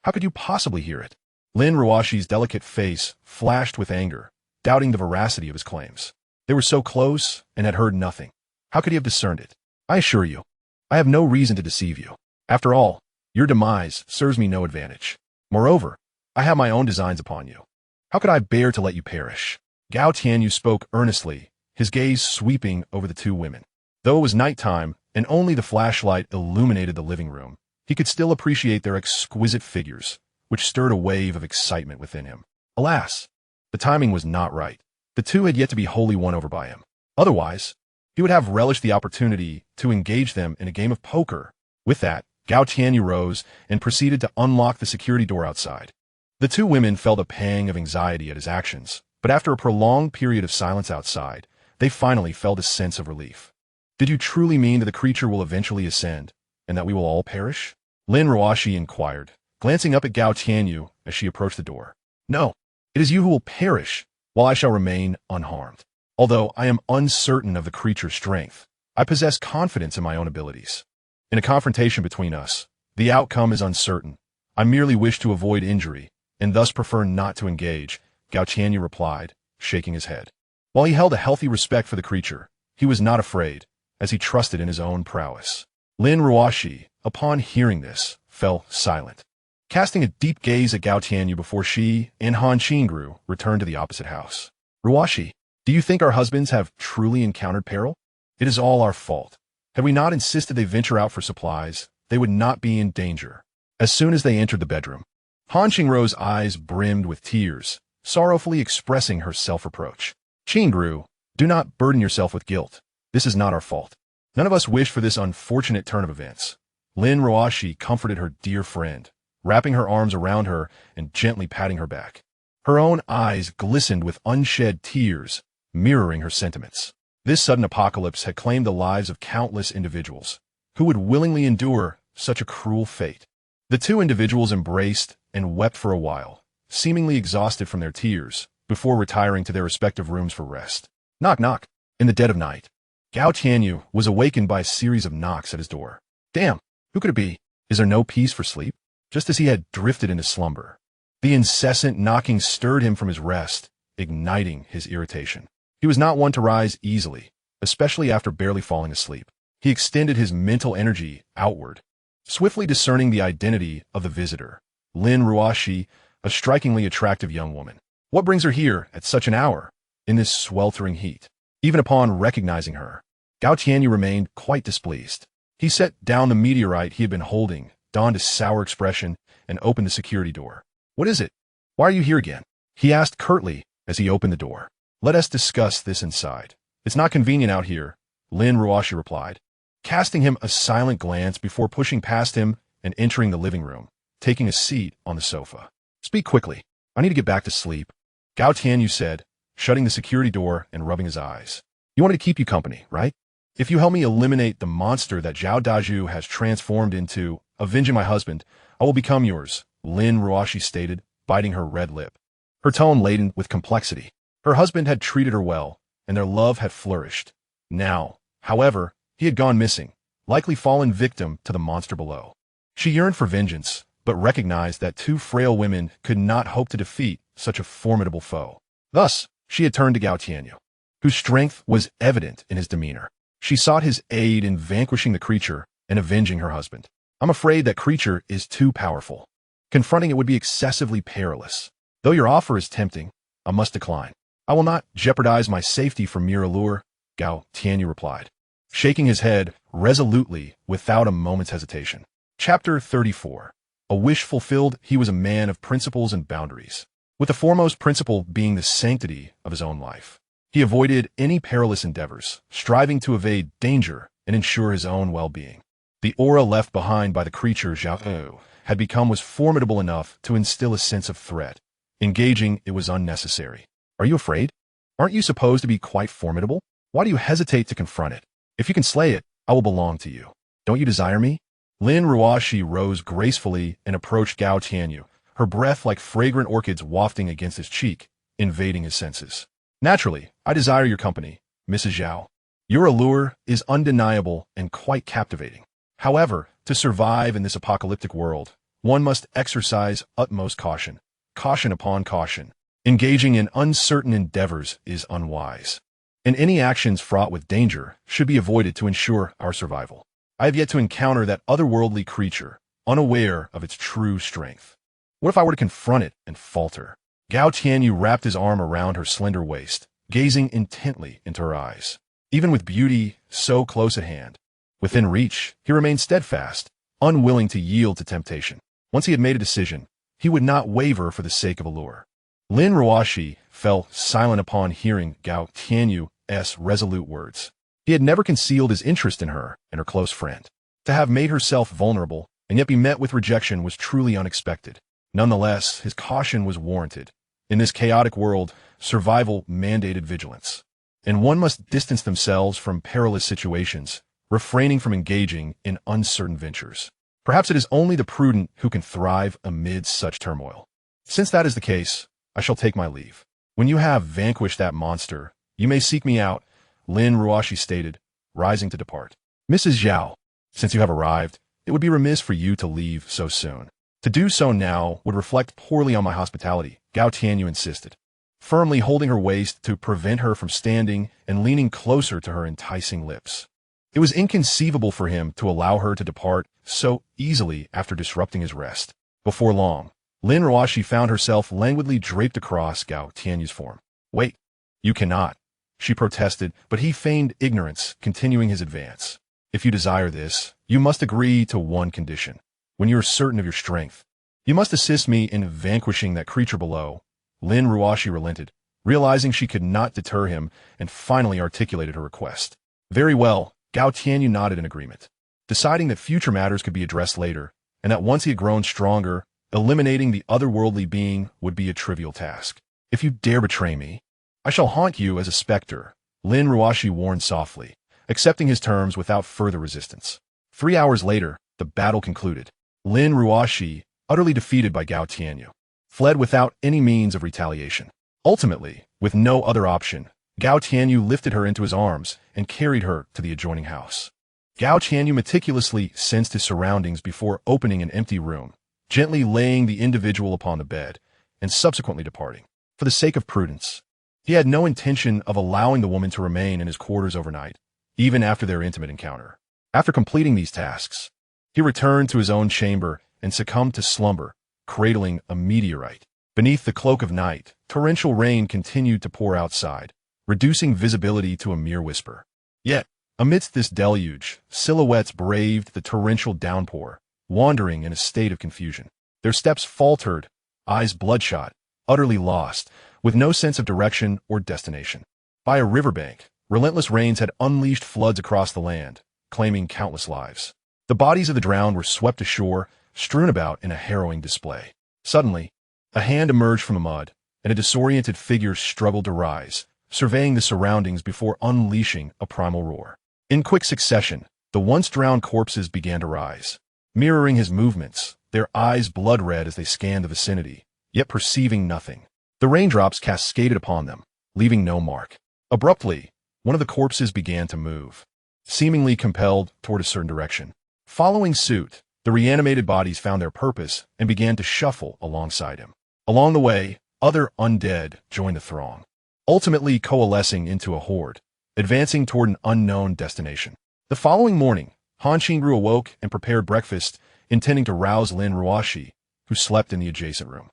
How could you possibly hear it? Lin Ruoshi's delicate face flashed with anger, doubting the veracity of his claims. They were so close and had heard nothing. How could he have discerned it? I assure you, I have no reason to deceive you. After all, your demise serves me no advantage. Moreover, I have my own designs upon you. How could I bear to let you perish? Gao Tianyu spoke earnestly, his gaze sweeping over the two women. Though it was nighttime and only the flashlight illuminated the living room, he could still appreciate their exquisite figures, which stirred a wave of excitement within him. Alas, the timing was not right. The two had yet to be wholly won over by him. Otherwise, he would have relished the opportunity to engage them in a game of poker. With that, Gao Tianyu rose and proceeded to unlock the security door outside. The two women felt a pang of anxiety at his actions, but after a prolonged period of silence outside, they finally felt a sense of relief. Did you truly mean that the creature will eventually ascend, and that we will all perish? Lin Ruoshi inquired, glancing up at Gao Tianyu as she approached the door. No, it is you who will perish, while I shall remain unharmed. Although I am uncertain of the creature's strength, I possess confidence in my own abilities. In a confrontation between us, the outcome is uncertain. I merely wish to avoid injury, and thus prefer not to engage, Gao Tianyu replied, shaking his head. While he held a healthy respect for the creature, he was not afraid, as he trusted in his own prowess. Lin Ruoshi, upon hearing this, fell silent, casting a deep gaze at Gao Tianyu before she and Han Qingru returned to the opposite house. Ruoshi, do you think our husbands have truly encountered peril? It is all our fault. Had we not insisted they venture out for supplies, they would not be in danger. As soon as they entered the bedroom, Han Qingru's eyes brimmed with tears, sorrowfully expressing her self-reproach. Qingru, do not burden yourself with guilt. This is not our fault. None of us wish for this unfortunate turn of events. Lin Ruoshi comforted her dear friend, wrapping her arms around her and gently patting her back. Her own eyes glistened with unshed tears, mirroring her sentiments. This sudden apocalypse had claimed the lives of countless individuals, who would willingly endure such a cruel fate. The two individuals embraced and wept for a while, seemingly exhausted from their tears, before retiring to their respective rooms for rest. Knock, knock. In the dead of night, Gao Tianyu was awakened by a series of knocks at his door. Damn, who could it be? Is there no peace for sleep? Just as he had drifted into slumber, the incessant knocking stirred him from his rest, igniting his irritation. He was not one to rise easily, especially after barely falling asleep. He extended his mental energy outward, swiftly discerning the identity of the visitor. Lin Ruoshi a strikingly attractive young woman. What brings her here at such an hour, in this sweltering heat? Even upon recognizing her, Gao Tianyu remained quite displeased. He set down the meteorite he had been holding, donned a sour expression, and opened the security door. What is it? Why are you here again? He asked curtly as he opened the door. Let us discuss this inside. It's not convenient out here, Lin Ruoshi replied, casting him a silent glance before pushing past him and entering the living room, taking a seat on the sofa. Speak quickly. I need to get back to sleep, Gao Tianyu said, shutting the security door and rubbing his eyes. You wanted to keep you company, right? If you help me eliminate the monster that Zhao Daju has transformed into, avenging my husband, I will become yours, Lin Ruoshi stated, biting her red lip. Her tone laden with complexity. Her husband had treated her well, and their love had flourished. Now, however, he had gone missing, likely fallen victim to the monster below. She yearned for vengeance, but recognized that two frail women could not hope to defeat such a formidable foe. Thus, she had turned to Gao Tianyu, whose strength was evident in his demeanor. She sought his aid in vanquishing the creature and avenging her husband. I'm afraid that creature is too powerful. Confronting it would be excessively perilous. Though your offer is tempting, I must decline. I will not jeopardize my safety for mere allure, Gao Tianyu replied, shaking his head resolutely without a moment's hesitation. Chapter 34. A wish fulfilled, he was a man of principles and boundaries, with the foremost principle being the sanctity of his own life. He avoided any perilous endeavors, striving to evade danger and ensure his own well-being. The aura left behind by the creature Zhao had become was formidable enough to instill a sense of threat. Engaging it was unnecessary. Are you afraid? Aren't you supposed to be quite formidable? Why do you hesitate to confront it? If you can slay it, I will belong to you. Don't you desire me? Lin Ruoshi rose gracefully and approached Gao Tianyu, her breath like fragrant orchids wafting against his cheek, invading his senses. Naturally, I desire your company, Mrs. Zhao. Your allure is undeniable and quite captivating. However, to survive in this apocalyptic world, one must exercise utmost caution. Caution upon caution. Engaging in uncertain endeavors is unwise, and any actions fraught with danger should be avoided to ensure our survival. I have yet to encounter that otherworldly creature, unaware of its true strength. What if I were to confront it and falter? Gao Tianyu wrapped his arm around her slender waist, gazing intently into her eyes. Even with beauty so close at hand, within reach, he remained steadfast, unwilling to yield to temptation. Once he had made a decision, he would not waver for the sake of allure. Lin Ruoshi fell silent upon hearing Gao Tianyu's resolute words. He had never concealed his interest in her and her close friend. To have made herself vulnerable and yet be met with rejection was truly unexpected. Nonetheless, his caution was warranted. In this chaotic world, survival mandated vigilance, and one must distance themselves from perilous situations, refraining from engaging in uncertain ventures. Perhaps it is only the prudent who can thrive amid such turmoil. Since that is the case, I shall take my leave. When you have vanquished that monster, you may seek me out, Lin Ruoshi stated, rising to depart. Mrs. Zhao, since you have arrived, it would be remiss for you to leave so soon. To do so now would reflect poorly on my hospitality, Gao Tianyu insisted, firmly holding her waist to prevent her from standing and leaning closer to her enticing lips. It was inconceivable for him to allow her to depart so easily after disrupting his rest. Before long, Lin Ruoshi found herself languidly draped across Gao Tianyu's form. Wait, you cannot, she protested, but he feigned ignorance, continuing his advance. If you desire this, you must agree to one condition. When you are certain of your strength, you must assist me in vanquishing that creature below. Lin Ruoshi relented, realizing she could not deter him, and finally articulated her request. Very well, Gao Tianyu nodded in agreement, deciding that future matters could be addressed later, and that once he had grown stronger, eliminating the otherworldly being would be a trivial task. If you dare betray me, I shall haunt you as a specter, Lin Ruoshi warned softly, accepting his terms without further resistance. 3 hours later, the battle concluded. Lin Ruoshi, utterly defeated by Gao Tianyu, fled without any means of retaliation. Ultimately, with no other option, Gao Tianyu lifted her into his arms and carried her to the adjoining house. Gao Tianyu meticulously sensed his surroundings before opening an empty room, gently laying the individual upon the bed, and subsequently departing. For the sake of prudence, he had no intention of allowing the woman to remain in his quarters overnight, even after their intimate encounter. After completing these tasks, he returned to his own chamber and succumbed to slumber, cradling a meteorite. Beneath the cloak of night, torrential rain continued to pour outside, reducing visibility to a mere whisper. Yet, amidst this deluge, silhouettes braved the torrential downpour, wandering in a state of confusion. Their steps faltered, eyes bloodshot, utterly lost, with no sense of direction or destination. By a riverbank, relentless rains had unleashed floods across the land, claiming countless lives. The bodies of the drowned were swept ashore, strewn about in a harrowing display. Suddenly, a hand emerged from the mud, and a disoriented figure struggled to rise, surveying the surroundings before unleashing a primal roar. In quick succession, the once drowned corpses began to rise, mirroring his movements, their eyes blood-red as they scanned the vicinity, yet perceiving nothing. The raindrops cascaded upon them, leaving no mark. Abruptly, one of the corpses began to move, seemingly compelled toward a certain direction. Following suit, the reanimated bodies found their purpose and began to shuffle alongside him. Along the way, other undead joined the throng, ultimately coalescing into a horde, advancing toward an unknown destination. The following morning, Han Qingru awoke and prepared breakfast, intending to rouse Lin Ruoshi, who slept in the adjacent room.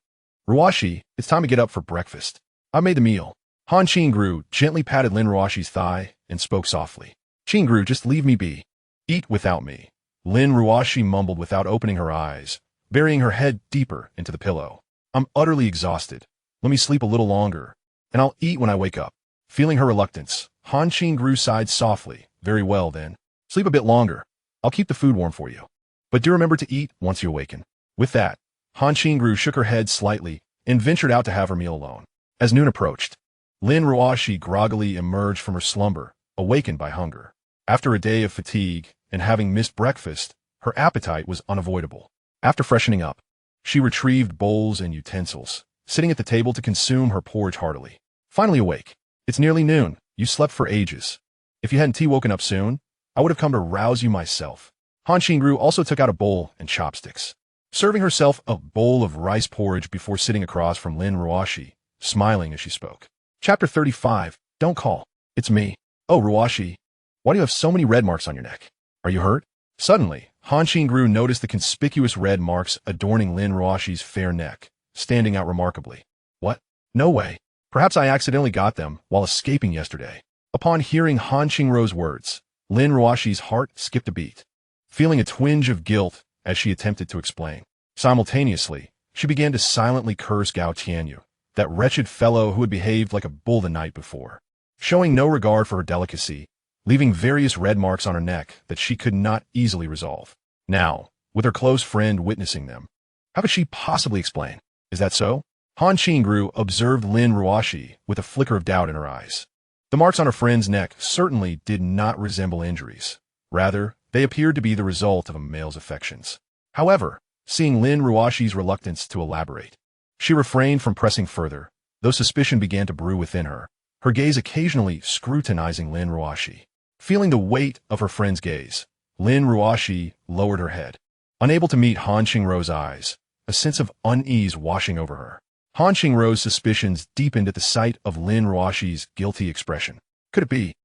"Ruoshi, it's time to get up for breakfast. I made the meal." Han Qingru gently patted Lin Ruoshi's thigh and spoke softly. "Qingru, just leave me be. Eat without me." Lin Ruoshi mumbled without opening her eyes, burying her head deeper into the pillow. "I'm utterly exhausted. Let me sleep a little longer, and I'll eat when I wake up." Feeling her reluctance, Han Qingru sighed softly. "Very well, then. Sleep a bit longer. I'll keep the food warm for you. But do remember to eat once you awaken." With that, Han Qingru shook her head slightly and ventured out to have her meal alone. As noon approached, Lin Ruoshi groggily emerged from her slumber, awakened by hunger. After a day of fatigue and having missed breakfast, her appetite was unavoidable. After freshening up, she retrieved bowls and utensils, sitting at the table to consume her porridge heartily. Finally awake. "It's nearly noon. You slept for ages. If you hadn't woken up soon, I would have come to rouse you myself." Han Qingru also took out a bowl and chopsticks, serving herself a bowl of rice porridge before sitting across from Lin Ruoshi, smiling as she spoke. Chapter 35. Don't call. It's me. "Oh, Ruoshi, why do you have so many red marks on your neck? Are you hurt?" Suddenly, Han Qingru noticed the conspicuous red marks adorning Lin Ruoshi's fair neck, standing out remarkably. "What? No way. Perhaps I accidentally got them while escaping yesterday." Upon hearing Han Qingru's words, Lin Ruoshi's heart skipped a beat, feeling a twinge of guilt as she attempted to explain. Simultaneously, she began to silently curse Gao Tianyu, that wretched fellow who had behaved like a bull the night before, showing no regard for her delicacy, leaving various red marks on her neck that she could not easily resolve. Now, with her close friend witnessing them, how could she possibly explain? "Is that so?" Han Qingru observed Lin Ruoshi with a flicker of doubt in her eyes. The marks on her friend's neck certainly did not resemble injuries. Rather, they appeared to be the result of a male's affections. However, seeing Lin Ruoshi's reluctance to elaborate, she refrained from pressing further, though suspicion began to brew within her, her gaze occasionally scrutinizing Lin Ruoshi. Feeling the weight of her friend's gaze, Lin Ruoshi lowered her head. Unable to meet Han Qingru's eyes, a sense of unease washing over her. Han Qingru's suspicions deepened at the sight of Lin Ruoshi's guilty expression. Could it be?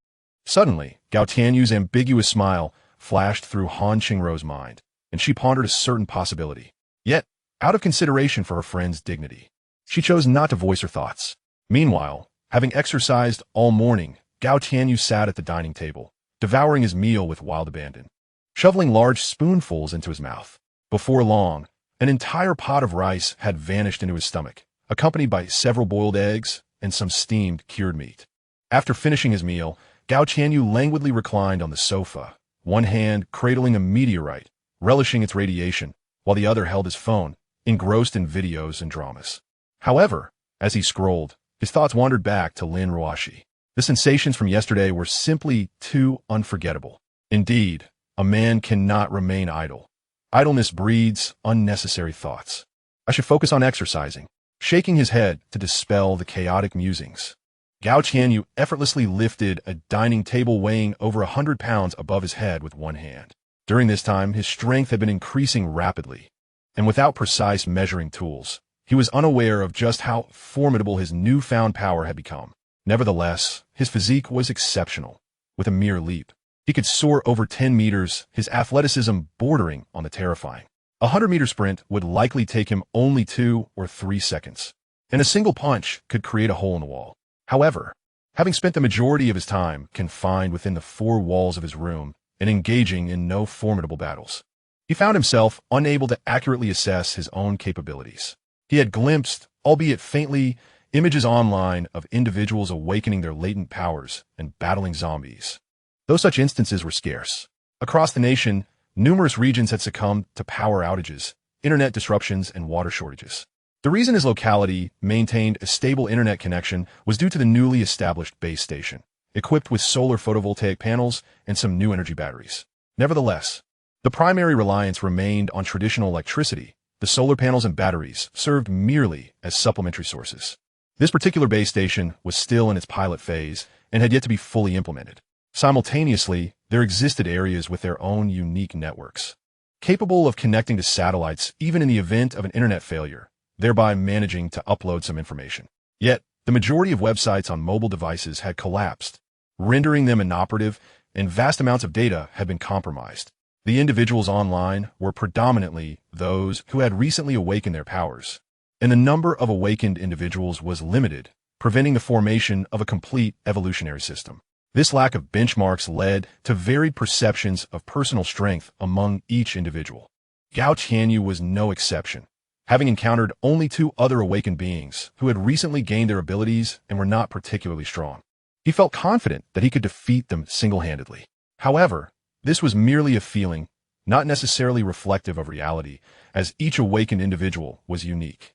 Suddenly, Gao Tianyu's ambiguous smile flashed through Han Qingru's mind, and she pondered a certain possibility. Yet, out of consideration for her friend's dignity, she chose not to voice her thoughts. Meanwhile, having exercised all morning, Gao Tianyu sat at the dining table, devouring his meal with wild abandon, shoveling large spoonfuls into his mouth. Before long, an entire pot of rice had vanished into his stomach, accompanied by several boiled eggs and some steamed cured meat. After finishing his meal, Gao Tianyu languidly reclined on the sofa, one hand cradling a meteorite, relishing its radiation, while the other held his phone, engrossed in videos and dramas. However, as he scrolled, his thoughts wandered back to Lin Ruoshi. The sensations from yesterday were simply too unforgettable. Indeed, a man cannot remain idle. Idleness breeds unnecessary thoughts. I should focus on exercising. Shaking his head to dispel the chaotic musings, Gao Tianyu effortlessly lifted a dining table weighing over 100 pounds above his head with one hand. During this time, his strength had been increasing rapidly, and without precise measuring tools, he was unaware of just how formidable his newfound power had become. Nevertheless, his physique was exceptional. With a mere leap, he could soar over 10 meters, his athleticism bordering on the terrifying. A 100-meter sprint would likely take him only 2 or 3 seconds. and a single punch could create a hole in the wall. However, having spent the majority of his time confined within the four walls of his room and engaging in no formidable battles, he found himself unable to accurately assess his own capabilities. He had glimpsed, albeit faintly, images online of individuals awakening their latent powers and battling zombies. Though such instances were scarce, across the nation, numerous regions had succumbed to power outages, internet disruptions, and water shortages. The reason his locality maintained a stable internet connection was due to the newly established base station, equipped with solar photovoltaic panels and some new energy batteries. Nevertheless, the primary reliance remained on traditional electricity. The solar panels and batteries served merely as supplementary sources. This particular base station was still in its pilot phase and had yet to be fully implemented. Simultaneously, there existed areas with their own unique networks, capable of connecting to satellites even in the event of an internet failure, thereby managing to upload some information. Yet, the majority of websites on mobile devices had collapsed, rendering them inoperative, and vast amounts of data had been compromised. The individuals online were predominantly those who had recently awakened their powers, and the number of awakened individuals was limited, preventing the formation of a complete evolutionary system. This lack of benchmarks led to varied perceptions of personal strength among each individual. Gao Tianyu was no exception, having encountered only two other awakened beings who had recently gained their abilities and were not particularly strong. He felt confident that he could defeat them single-handedly. However, this was merely a feeling, not necessarily reflective of reality, as each awakened individual was unique.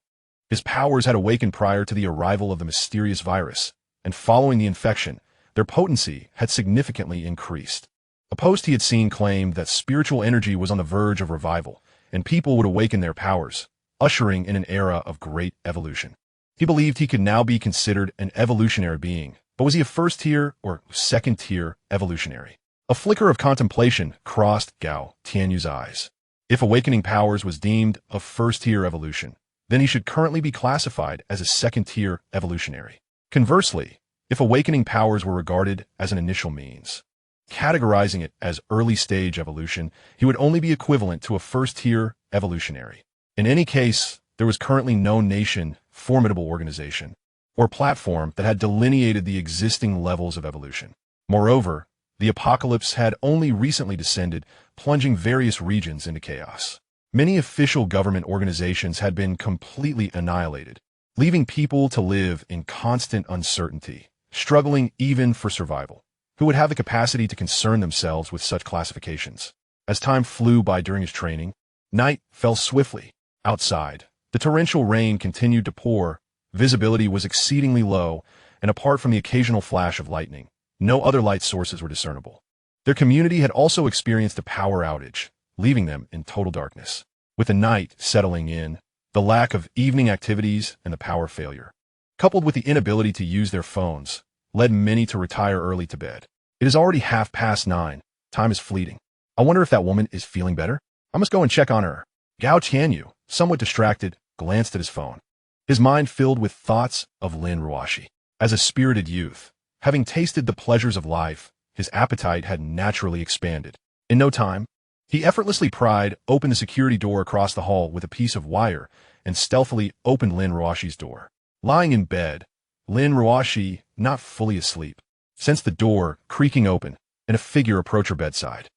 His powers had awakened prior to the arrival of the mysterious virus, and following the infection, their potency had significantly increased. A post he had seen claimed that spiritual energy was on the verge of revival, and people would awaken their powers, ushering in an era of great evolution. He believed he could now be considered an evolutionary being, but was he a first-tier or second-tier evolutionary? A flicker of contemplation crossed Gao Tianyu's eyes. If awakening powers was deemed a first-tier evolution, then he should currently be classified as a second-tier evolutionary. Conversely, if awakening powers were regarded as an initial means, categorizing it as early-stage evolution, he would only be equivalent to a first-tier evolutionary. In any case, there was currently no nation, formidable organization, or platform that had delineated the existing levels of evolution. Moreover, the apocalypse had only recently descended, plunging various regions into chaos. Many official government organizations had been completely annihilated, leaving people to live in constant uncertainty, struggling even for survival. Who would have the capacity to concern themselves with such classifications? As time flew by during his training, night fell swiftly. Outside, the torrential rain continued to pour, visibility was exceedingly low, and apart from the occasional flash of lightning, no other light sources were discernible. Their community had also experienced a power outage, leaving them in total darkness. With the night settling in, the lack of evening activities and the power failure, coupled with the inability to use their phones, led many to retire early to bed. It is already 9:30. Time is fleeting. I wonder if that woman is feeling better? I must go and check on her. Gao Tianyu, somewhat distracted, glanced at his phone. His mind filled with thoughts of Lin Ruoshi. As a spirited youth, having tasted the pleasures of life, his appetite had naturally expanded. In no time, he effortlessly pried open the security door across the hall with a piece of wire and stealthily opened Lin Ruoshi's door. Lying in bed, Lin Ruoshi, not fully asleep, sensed the door creaking open and a figure approach her bedside.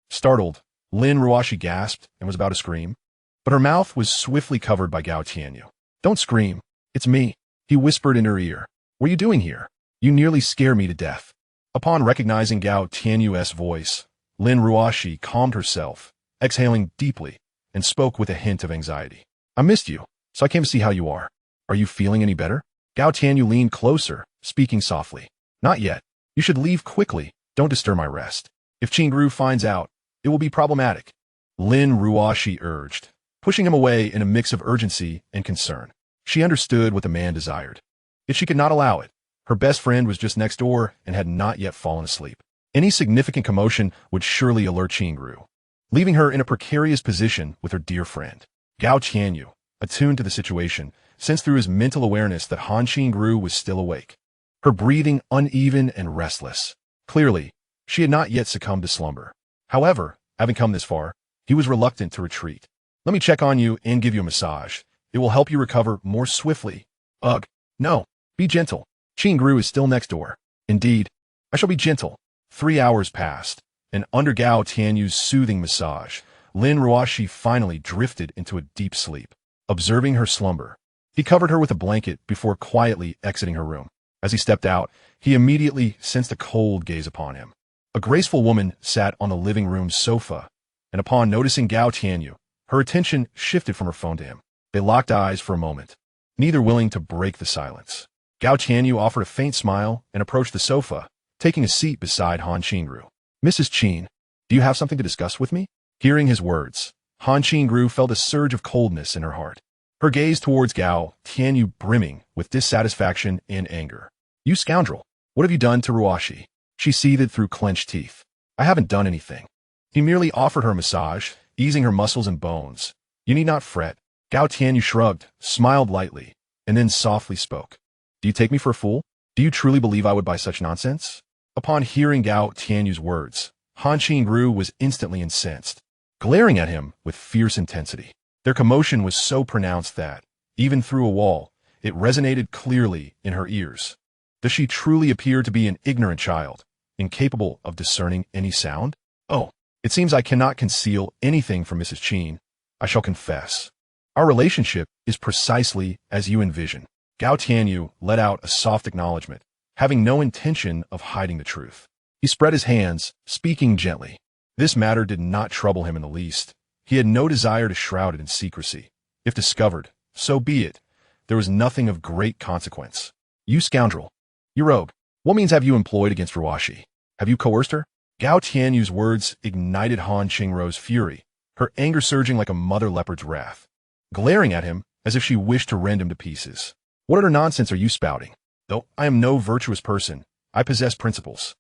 Startled, Lin Ruoshi gasped and was about to scream, but her mouth was swiftly covered by Gao Tianyu. "Don't scream. It's me," he whispered in her ear. "What are you doing here? You nearly scare me to death." Upon recognizing Gao Tianyu's voice, Lin Ruoshi calmed herself, exhaling deeply, and spoke with a hint of anxiety. "I missed you, so I came to see how you are. Are you feeling any better?" Gao Tianyu leaned closer, speaking softly. "Not yet. You should leave quickly. Don't disturb my rest. If Qingru finds out, it will be problematic," Lin Ruoshi urged, pushing him away in a mix of urgency and concern. She understood what the man desired, yet she could not allow it. Her best friend was just next door and had not yet fallen asleep. Any significant commotion would surely alert Qingru, leaving her in a precarious position with her dear friend. Gao Tianyu, attuned to the situation, sensed through his mental awareness that Han Qingru was still awake, her breathing uneven and restless. Clearly, she had not yet succumbed to slumber. However, having come this far, he was reluctant to retreat. "Let me check on you and give you a massage," It will help you recover more swiftly. Ugh. No. Be gentle. Qingru is still next door. Indeed. I shall be gentle. 3 hours passed, and under Gao Tianyu's soothing massage, Lin Ruoxi finally drifted into a deep sleep. Observing her slumber, he covered her with a blanket before quietly exiting her room. As he stepped out, he immediately sensed a cold gaze upon him. A graceful woman sat on the living room sofa, and upon noticing Gao Tianyu, her attention shifted from her phone to him. They locked eyes for a moment, neither willing to break the silence. Gao Tianyu offered a faint smile and approached the sofa, taking a seat beside Han Qingru. Mrs. Qin, do you have something to discuss with me? Hearing his words, Han Qingru felt a surge of coldness in her heart. Her gaze towards Gao Tianyu brimming with dissatisfaction and anger. You scoundrel! What have you done to Ruoxi? She seethed through clenched teeth. I haven't done anything. He merely offered her a massage, easing her muscles and bones. You need not fret. Gao Tianyu shrugged, smiled lightly, and then softly spoke. Do you take me for a fool? Do you truly believe I would buy such nonsense? Upon hearing Gao Tianyu's words, Han Qingru was instantly incensed, glaring at him with fierce intensity. Their commotion was so pronounced that, even through a wall, it resonated clearly in her ears. Does she truly appear to be an ignorant child, incapable of discerning any sound? Oh, it seems I cannot conceal anything from Mrs. Qin. I shall confess. Our relationship is precisely as you envision. Gao Tianyu let out a soft acknowledgement, having no intention of hiding the truth. He spread his hands, speaking gently. This matter did not trouble him in the least. He had no desire to shroud it in secrecy. If discovered, so be it. There was nothing of great consequence. You scoundrel! You rogue! What means have you employed against Ruoxi? Have you coerced her? Gao Tianyu's words ignited Han Qingru's fury, her anger surging like a mother leopard's wrath, glaring at him as if she wished to rend him to pieces. What utter nonsense are you spouting? Though I am no virtuous person, I possess principles.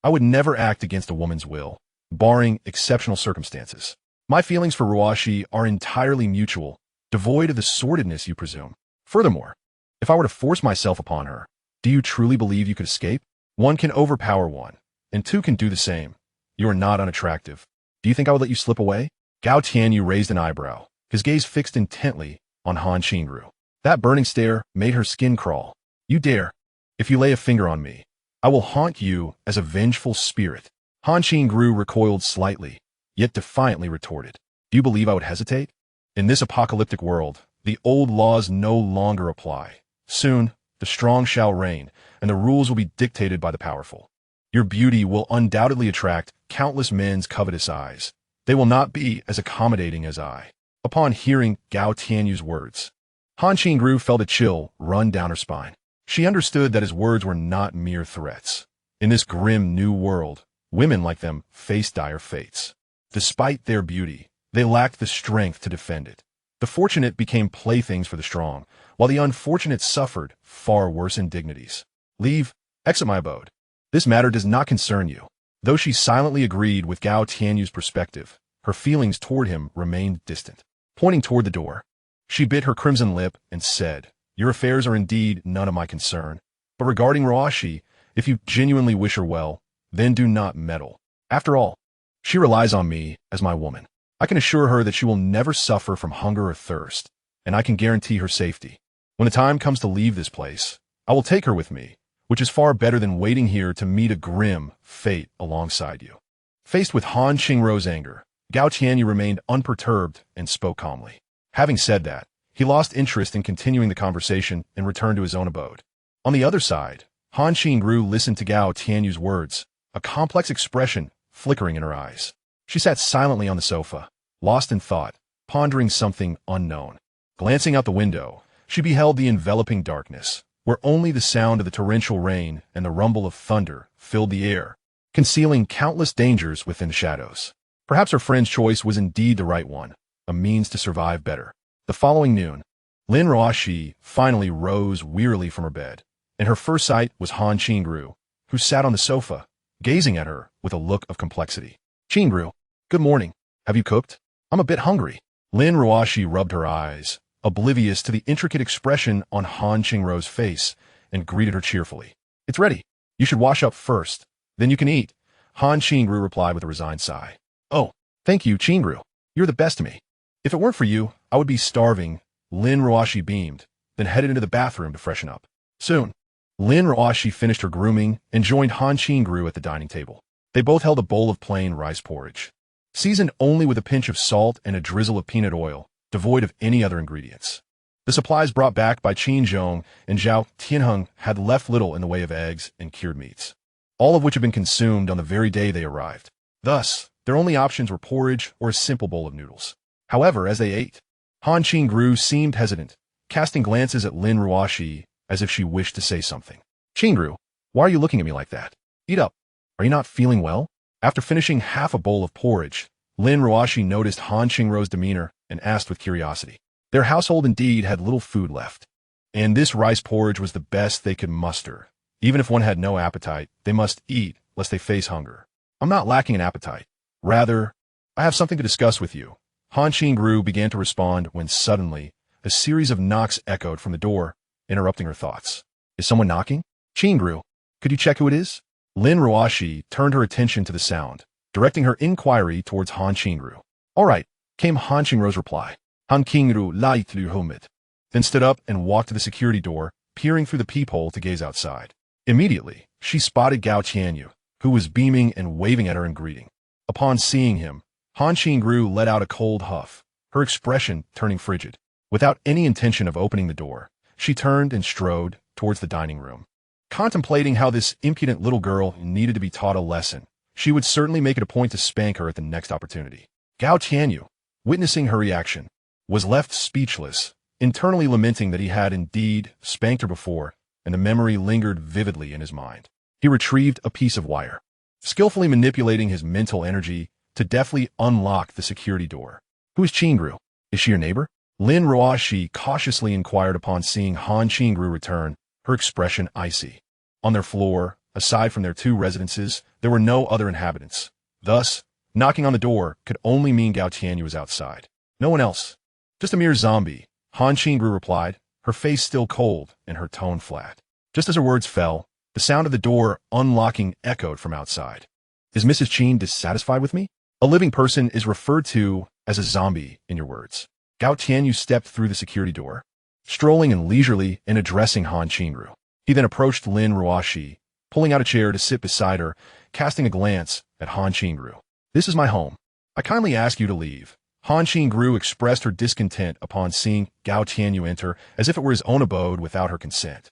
I would never act against a woman's will, barring exceptional circumstances. My feelings for Ruoxi are entirely mutual, devoid of the sordidness you presume. Furthermore, if I were to force myself upon her, do you truly believe you could escape? One can overpower one, and two can do the same. You are not unattractive. Do you think I would let you slip away? Gao Tianyu raised an eyebrow, his gaze fixed intently on Han Qingru. That burning stare made her skin crawl. You dare. If you lay a finger on me, I will haunt you as a vengeful spirit. Han Qingru recoiled slightly, yet defiantly retorted. Do you believe I would hesitate? In this apocalyptic world, the old laws no longer apply. Soon, the strong shall reign, and the rules will be dictated by the powerful. Your beauty will undoubtedly attract countless men's covetous eyes. They will not be as accommodating as I. Upon hearing Gao Tianyu's words, Han Qingru felt a chill run down her spine. She understood that his words were not mere threats. In this grim new world, women like them face dire fates. Despite their beauty, they lacked the strength to defend it. The fortunate became playthings for the strong, while the unfortunate suffered far worse indignities. Leave, exit my abode. This matter does not concern you. Though she silently agreed with Gao Tianyu's perspective, her feelings toward him remained distant. Pointing toward the door, she bit her crimson lip and said, Your affairs are indeed none of my concern. But regarding Ruoxi, if you genuinely wish her well, then do not meddle. After all, she relies on me as my woman. I can assure her that she will never suffer from hunger or thirst, and I can guarantee her safety. When the time comes to leave this place, I will take her with me, which is far better than waiting here to meet a grim fate alongside you. Faced with Han Qingru's anger, Gao Tianyu remained unperturbed and spoke calmly. Having said that, he lost interest in continuing the conversation and returned to his own abode. On the other side, Han Qingru listened to Gao Tianyu's words, a complex expression flickering in her eyes. She sat silently on the sofa, lost in thought, pondering something unknown. Glancing out the window, she beheld the enveloping darkness, where only the sound of the torrential rain and the rumble of thunder filled the air, concealing countless dangers within the shadows. Perhaps her friend's choice was indeed the right one, a means to survive better. The following noon, Lin Ruoxi finally rose wearily from her bed, and her first sight was Han Qingru, who sat on the sofa, gazing at her with a look of complexity. Qingru, good morning. Have you cooked? I'm a bit hungry. Lin Ruoxi rubbed her eyes, oblivious to the intricate expression on Han Qingru's face, and greeted her cheerfully. It's ready. You should wash up first, then you can eat. Han Qingru replied with a resigned sigh. Oh, thank you, Qingru. You're the best to me. If it weren't for you, I would be starving. Lin Ruashi beamed, then headed into the bathroom to freshen up. Soon, Lin Ruashi finished her grooming and joined Han Qingru at the dining table. They both held a bowl of plain rice porridge, seasoned only with a pinch of salt and a drizzle of peanut oil, devoid of any other ingredients. The supplies brought back by Qin Zhong and Zhao Tianheng had left little in the way of eggs and cured meats, all of which had been consumed on the very day they arrived. Thus, their only options were porridge or a simple bowl of noodles. However, as they ate, Han Qingru seemed hesitant, casting glances at Lin Ruashi as if she wished to say something. Qingru, why are you looking at me like that? Eat up. Are you not feeling well? After finishing half a bowl of porridge, Lin Ruashi noticed Han Qingru's demeanor and asked with curiosity. Their household indeed had little food left, and this rice porridge was the best they could muster. Even if one had no appetite, they must eat lest they face hunger. I'm not lacking an appetite. Rather, I have something to discuss with you. Han Qingru began to respond when suddenly, a series of knocks echoed from the door, interrupting her thoughts. Is someone knocking? Qingru, could you check who it is? Lin Ruashi turned her attention to the sound, directing her inquiry towards Han Qingru. All right, came Han Qingru's reply. Han Qingru lightly hummed, then stood up and walked to the security door, peering through the peephole to gaze outside. Immediately, she spotted Gao Tianyu, who was beaming and waving at her in greeting. Upon seeing him, Han Qingru let out a cold huff, her expression turning frigid. Without any intention of opening the door, she turned and strode towards the dining room. Contemplating how this impudent little girl needed to be taught a lesson, she would certainly make it a point to spank her at the next opportunity. Gao Tianyu, witnessing her reaction, was left speechless, internally lamenting that he had indeed spanked her before, and the memory lingered vividly in his mind. He retrieved a piece of wire, skillfully manipulating his mental energy to deftly unlock the security door. Who is Qingru? Is she your neighbor? Lin Ruashi cautiously inquired upon seeing Han Qingru return, her expression icy. On their floor, aside from their two residences, there were no other inhabitants. Thus, knocking on the door could only mean Gao Tianyu was outside. No one else. Just a mere zombie, Han Qingru replied, her face still cold and her tone flat. Just as her words fell, the sound of the door unlocking echoed from outside. Is Mrs. Qin dissatisfied with me? A living person is referred to as a zombie in your words. Gao Tianyu stepped through the security door, strolling and leisurely and addressing Han Qingru. He then approached Lin Ruashi, pulling out a chair to sit beside her, casting a glance at Han Qingru. This is my home. I kindly ask you to leave. Han Qingru expressed her discontent upon seeing Gao Tianyu enter as if it were his own abode without her consent.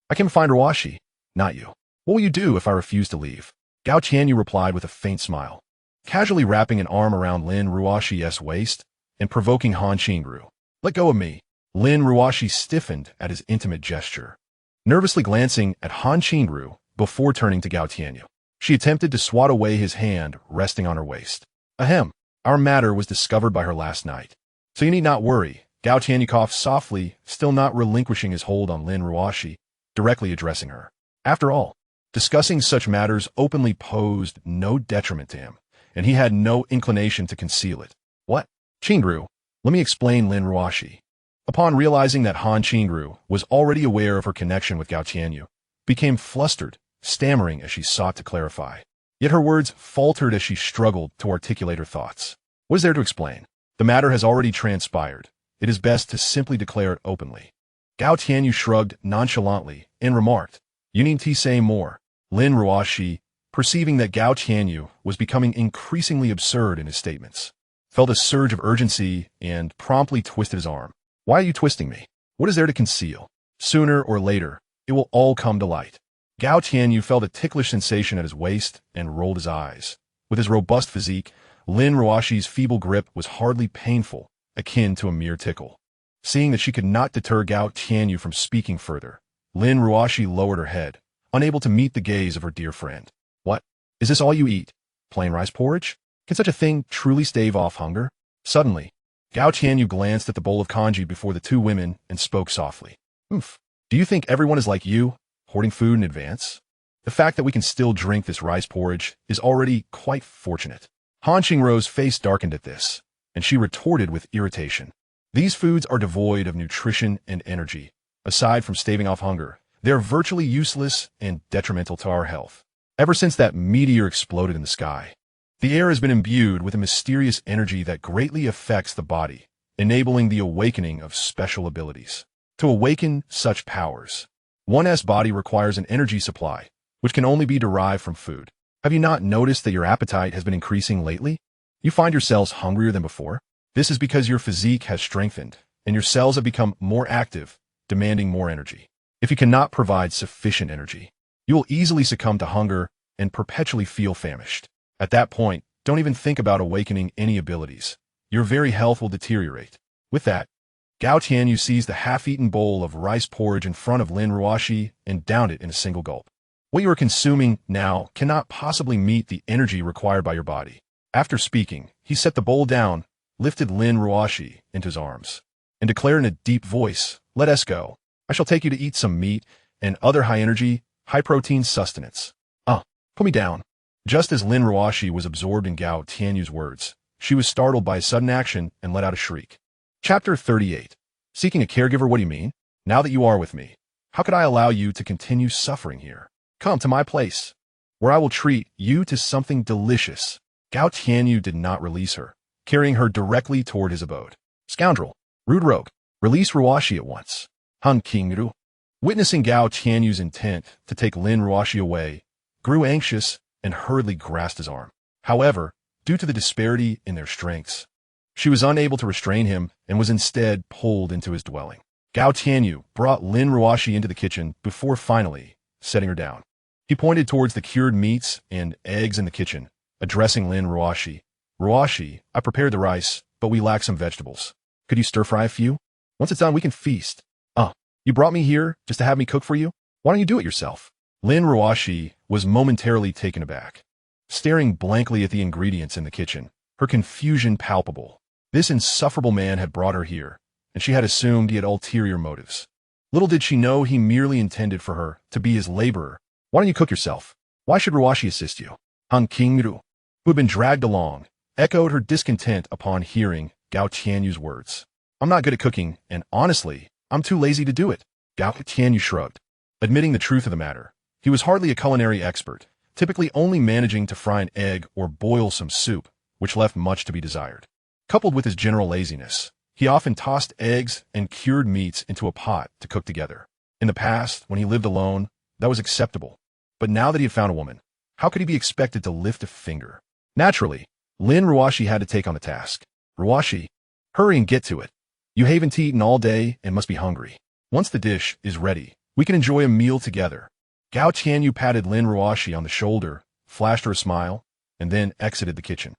I came to find Ruashi, not you. What will you do if I refuse to leave? Gao Tianyu replied with a faint smile, casually wrapping an arm around Lin Ruashi's waist and provoking Han Qingru. Let go of me. Lin Ruashi stiffened at his intimate gesture, nervously glancing at Han Qingru before turning to Gao Tianyu. She attempted to swat away his hand resting on her waist. Ahem. Our matter was discovered by her last night, so you need not worry. Gao Tianyu coughed softly, still not relinquishing his hold on Lin Ruashi, directly addressing her. After all, discussing such matters openly posed no detriment to him, and he had no inclination to conceal it. What? Qingru, let me explain. Lin Ruashi, upon realizing that Han Qingru was already aware of her connection with Gao Tianyu, became flustered, stammering as she sought to clarify. Yet her words faltered as she struggled to articulate her thoughts. What is there to explain? The matter has already transpired. It is best to simply declare it openly. Gao Tianyu shrugged nonchalantly and remarked, You need to say more. Lin Ruashi, perceiving that Gao Tianyu was becoming increasingly absurd in his statements, felt a surge of urgency and promptly twisted his arm. Why are you twisting me? What is there to conceal? Sooner or later, it will all come to light. Gao Tianyu felt a ticklish sensation at his waist and rolled his eyes. With his robust physique, Lin Ruashi's feeble grip was hardly painful, akin to a mere tickle. Seeing that she could not deter Gao Tianyu from speaking further, Lin Ruashi lowered her head, unable to meet the gaze of her dear friend. What? Is this all you eat? Plain rice porridge? Can such a thing truly stave off hunger? Suddenly, Gao Tianyu glanced at the bowl of congee before the two women and spoke softly. Oof. Do you think everyone is like you, hoarding food in advance? The fact that we can still drink this rice porridge is already quite fortunate. Han Qingru's face darkened at this, and she retorted with irritation. These foods are devoid of nutrition and energy. Aside from staving off hunger, they are virtually useless and detrimental to our health. Ever since that meteor exploded in the sky, the air has been imbued with a mysterious energy that greatly affects the body, enabling the awakening of special abilities. To awaken such powers, one's body requires an energy supply, which can only be derived from food. Have you not noticed that your appetite has been increasing lately? You find yourselves hungrier than before? This is because your physique has strengthened, and your cells have become more active, demanding more energy. If you cannot provide sufficient energy, you will easily succumb to hunger and perpetually feel famished. At that point, don't even think about awakening any abilities. Your very health will deteriorate. With that, Gao Tianyu seized the half-eaten bowl of rice porridge in front of Lin Ruoxi and downed it in a single gulp. What you are consuming now cannot possibly meet the energy required by your body. After speaking, he set the bowl down, lifted Lin Ruoxi into his arms, and declared in a deep voice, "Let us go. I shall take you to eat some meat and other high-energy, high-protein sustenance. Put me down." Just as Lin Ruoxi was absorbed in Gao Tianyu's words, she was startled by his sudden action and let out a shriek. Chapter 38. Seeking a caregiver? What do you mean? Now that you are with me, how could I allow you to continue suffering here? Come to my place, where I will treat you to something delicious. Gao Tianyu did not release her, carrying her directly toward his abode. Scoundrel! Rude rogue! Release Ruoxi at once. Han Qingru, witnessing Gao Tianyu's intent to take Lin Ruoxi away, grew anxious and hurriedly grasped his arm. However, due to the disparity in their strengths, she was unable to restrain him and was instead pulled into his dwelling. Gao Tianyu brought Lin Ruoxi into the kitchen before finally setting her down. He pointed towards the cured meats and eggs in the kitchen, addressing Lin Ruoxi. "Ruoxi, I prepared the rice, but we lack some vegetables. Could you stir-fry a few? Once it's done, we can feast." You brought me here just to have me cook for you? Why don't you do it yourself?" Lin Ruoxi was momentarily taken aback, staring blankly at the ingredients in the kitchen, her confusion palpable. This insufferable man had brought her here, and she had assumed he had ulterior motives. Little did she know he merely intended for her to be his laborer. "Why don't you cook yourself? Why should Ruoxi assist you?" Han Qingru, who had been dragged along, echoed her discontent upon hearing Gao Tianyu's words. "I'm not good at cooking, and honestly, I'm too lazy to do it." Gao Tianyu shrugged, admitting the truth of the matter. He was hardly a culinary expert, typically only managing to fry an egg or boil some soup, which left much to be desired. Coupled with his general laziness, he often tossed eggs and cured meats into a pot to cook together. In the past, when he lived alone, that was acceptable. But now that he had found a woman, how could he be expected to lift a finger? Naturally, Lin Ruoxi had to take on the task. "Ruoxi, hurry and get to it. You haven't eaten all day and must be hungry. Once the dish is ready, we can enjoy a meal together." Gao Tianyu patted Lin Ruoxi on the shoulder, flashed her a smile, and then exited the kitchen.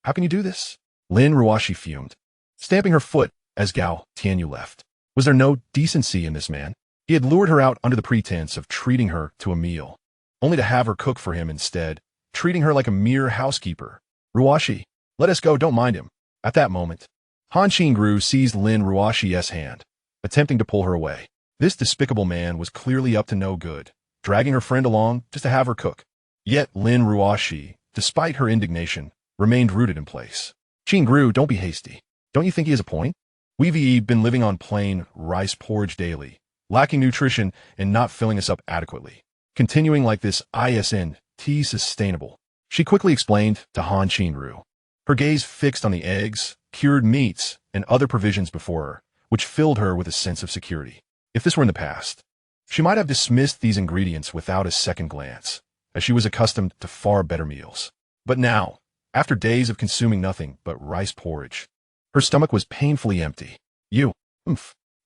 How can you do this?" Lin Ruoxi fumed, stamping her foot as Gao Tianyu left. Was there no decency in this man? He had lured her out under the pretense of treating her to a meal, only to have her cook for him instead, treating her like a mere housekeeper. "Ruoxi, let us go, don't mind him." At that moment, Han Qingru seized Lin Ruoxi's hand, attempting to pull her away. This despicable man was clearly up to no good, dragging her friend along just to have her cook. Yet Lin Ruoxi, despite her indignation, remained rooted in place. "Qingru, don't be hasty. Don't you think he has a point? We've been living on plain rice porridge daily, lacking nutrition and not filling us up adequately. Continuing like this isn't sustainable," she quickly explained to Han Qingru, her gaze fixed on the eggs, cured meats, and other provisions before her, which filled her with a sense of security. If this were in the past, she might have dismissed these ingredients without a second glance, as she was accustomed to far better meals. But now, after days of consuming nothing but rice porridge, her stomach was painfully empty.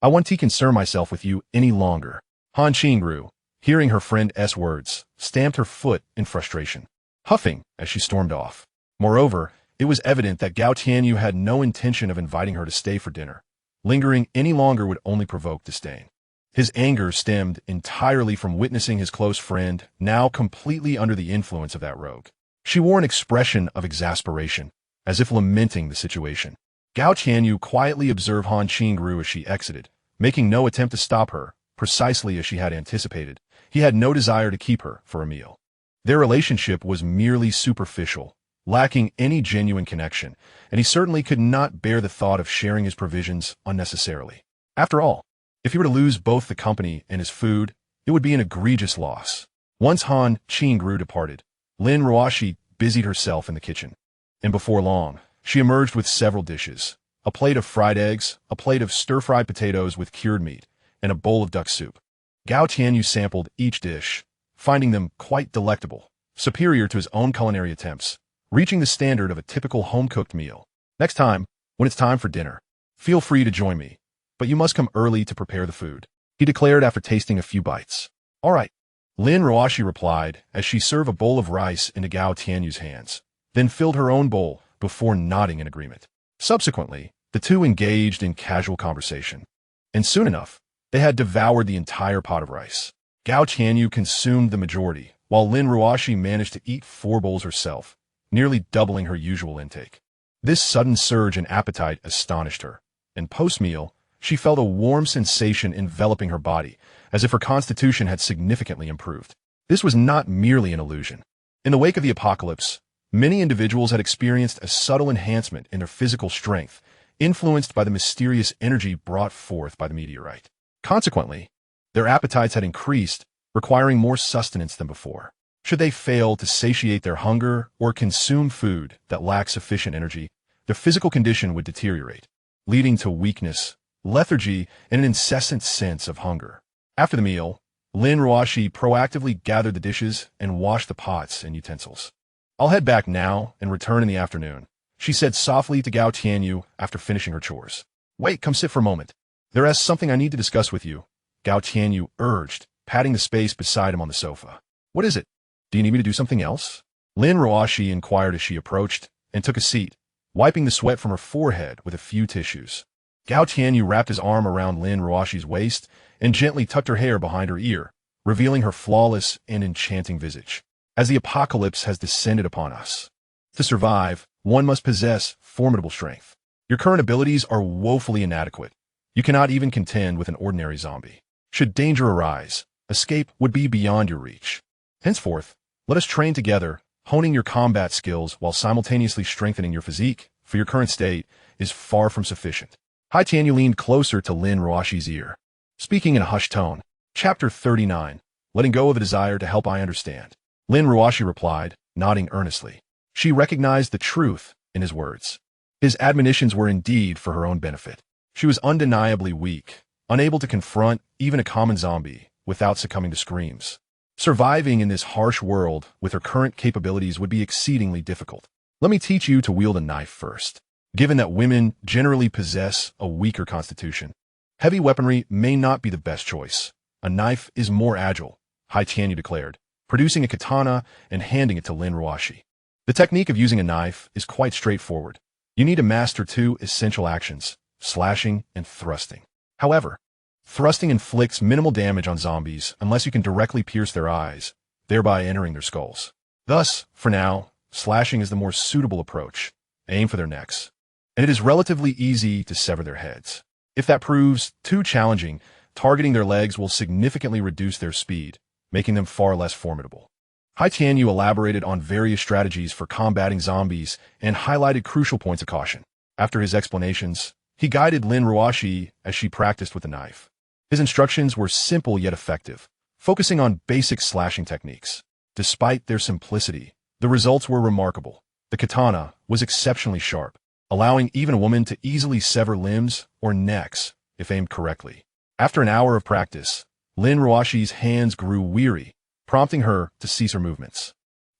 I won't concern myself with you any longer." Han Qingru, hearing her friend's words, stamped her foot in frustration, huffing as she stormed off. Moreover, it was evident that Gao Tianyu had no intention of inviting her to stay for dinner. Lingering any longer would only provoke disdain. His anger stemmed entirely from witnessing his close friend now completely under the influence of that rogue. She wore an expression of exasperation, as if lamenting the situation. Gao Tianyu quietly observed Han Qingru as she exited, making no attempt to stop her, precisely as she had anticipated. He had no desire to keep her for a meal. Their relationship was merely superficial, lacking any genuine connection, and he certainly could not bear the thought of sharing his provisions unnecessarily. After all, if he were to lose both the company and his food, it would be an egregious loss. Once Han Qingru departed, Lin Ruoxi busied herself in the kitchen, and before long, she emerged with several dishes, a plate of fried eggs, a plate of stir-fried potatoes with cured meat, and a bowl of duck soup. Gao Tianyu sampled each dish, finding them quite delectable, superior to his own culinary attempts, reaching the standard of a typical home-cooked meal. Next time, when it's time for dinner, feel free to join me, but you must come early to prepare the food, he declared after tasting a few bites. All right, Lin Ruoshi replied as she served a bowl of rice into Gao Tianyu's hands, then filled her own bowl before nodding in agreement. Subsequently, the two engaged in casual conversation, and soon enough, they had devoured the entire pot of rice. Gao Tianyu consumed the majority, while Lin Ruoshi managed to eat 4 bowls herself, nearly doubling her usual intake. This sudden surge in appetite astonished her, and post-meal, she felt a warm sensation enveloping her body, as if her constitution had significantly improved. This was not merely an illusion. In the wake of the apocalypse, many individuals had experienced a subtle enhancement in their physical strength, influenced by the mysterious energy brought forth by the meteorite. Consequently, their appetites had increased, requiring more sustenance than before. Should they fail to satiate their hunger or consume food that lacked sufficient energy, their physical condition would deteriorate, leading to weakness, lethargy, and an incessant sense of hunger. After the meal, Lin Ruoshi proactively gathered the dishes and washed the pots and utensils. I'll head back now and return in the afternoon, she said softly to Gao Tianyu after finishing her chores. Wait, come sit for a moment. There is something I need to discuss with you, Gao Tianyu urged, patting the space beside him on the sofa. What is it? Do you need me to do something else? Lin Ruoshi inquired as she approached and took a seat, wiping the sweat from her forehead with a few tissues. Gao Tianyu wrapped his arm around Lin Ruoshi's waist and gently tucked her hair behind her ear, revealing her flawless and enchanting visage. As the apocalypse has descended upon us, to survive, one must possess formidable strength. Your current abilities are woefully inadequate. You cannot even contend with an ordinary zombie. Should danger arise, escape would be beyond your reach. Henceforth, let us train together, honing your combat skills while simultaneously strengthening your physique, for your current state is far from sufficient. Hai Tianyu leaned closer to Lin Ruoshi's ear, speaking in a hushed tone. Chapter 39, Letting Go of the Desire to Help I Understand. Lin Ruoshi replied, nodding earnestly. She recognized the truth in his words. His admonitions were indeed for her own benefit. She was undeniably weak, unable to confront even a common zombie without succumbing to screams. Surviving in this harsh world with her current capabilities would be exceedingly difficult. Let me teach you to wield a knife first. Given that women generally possess a weaker constitution, heavy weaponry may not be the best choice. A knife is more agile, Hai Tianyu declared, producing a katana and handing it to Lin Ruoshi. The technique of using a knife is quite straightforward. You need to master 2 essential actions, slashing and thrusting. However, thrusting inflicts minimal damage on zombies unless you can directly pierce their eyes, thereby entering their skulls. Thus, for now, slashing is the more suitable approach. Aim for their necks, and it is relatively easy to sever their heads. If that proves too challenging, targeting their legs will significantly reduce their speed, making them far less formidable. Hai Tianyu elaborated on various strategies for combating zombies and highlighted crucial points of caution. After his explanations, he guided Lin Ruoshi as she practiced with the knife. His instructions were simple yet effective, focusing on basic slashing techniques. Despite their simplicity, the results were remarkable. The katana was exceptionally sharp, allowing even a woman to easily sever limbs or necks if aimed correctly. After an hour of practice, Lin Ruoshi's hands grew weary, prompting her to cease her movements.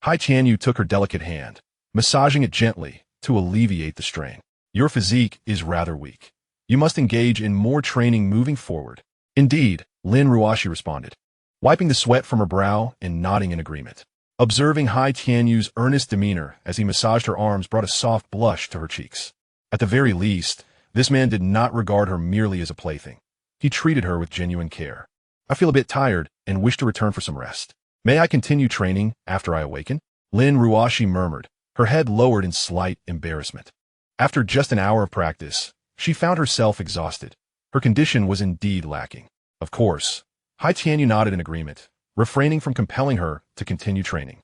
Hai Tianyu took her delicate hand, massaging it gently to alleviate the strain. Your physique is rather weak. You must engage in more training moving forward. Indeed, Lin Ruoshi responded, wiping the sweat from her brow and nodding in agreement. Observing Hai Tianyu's earnest demeanor as he massaged her arms brought a soft blush to her cheeks. At the very least, this man did not regard her merely as a plaything. He treated her with genuine care. I feel a bit tired and wish to return for some rest. May I continue training after I awaken? Lin Ruoshi murmured, her head lowered in slight embarrassment. After just an hour of practice, she found herself exhausted. Her condition was indeed lacking. Of course, Hai Tianyu nodded in agreement, refraining from compelling her to continue training.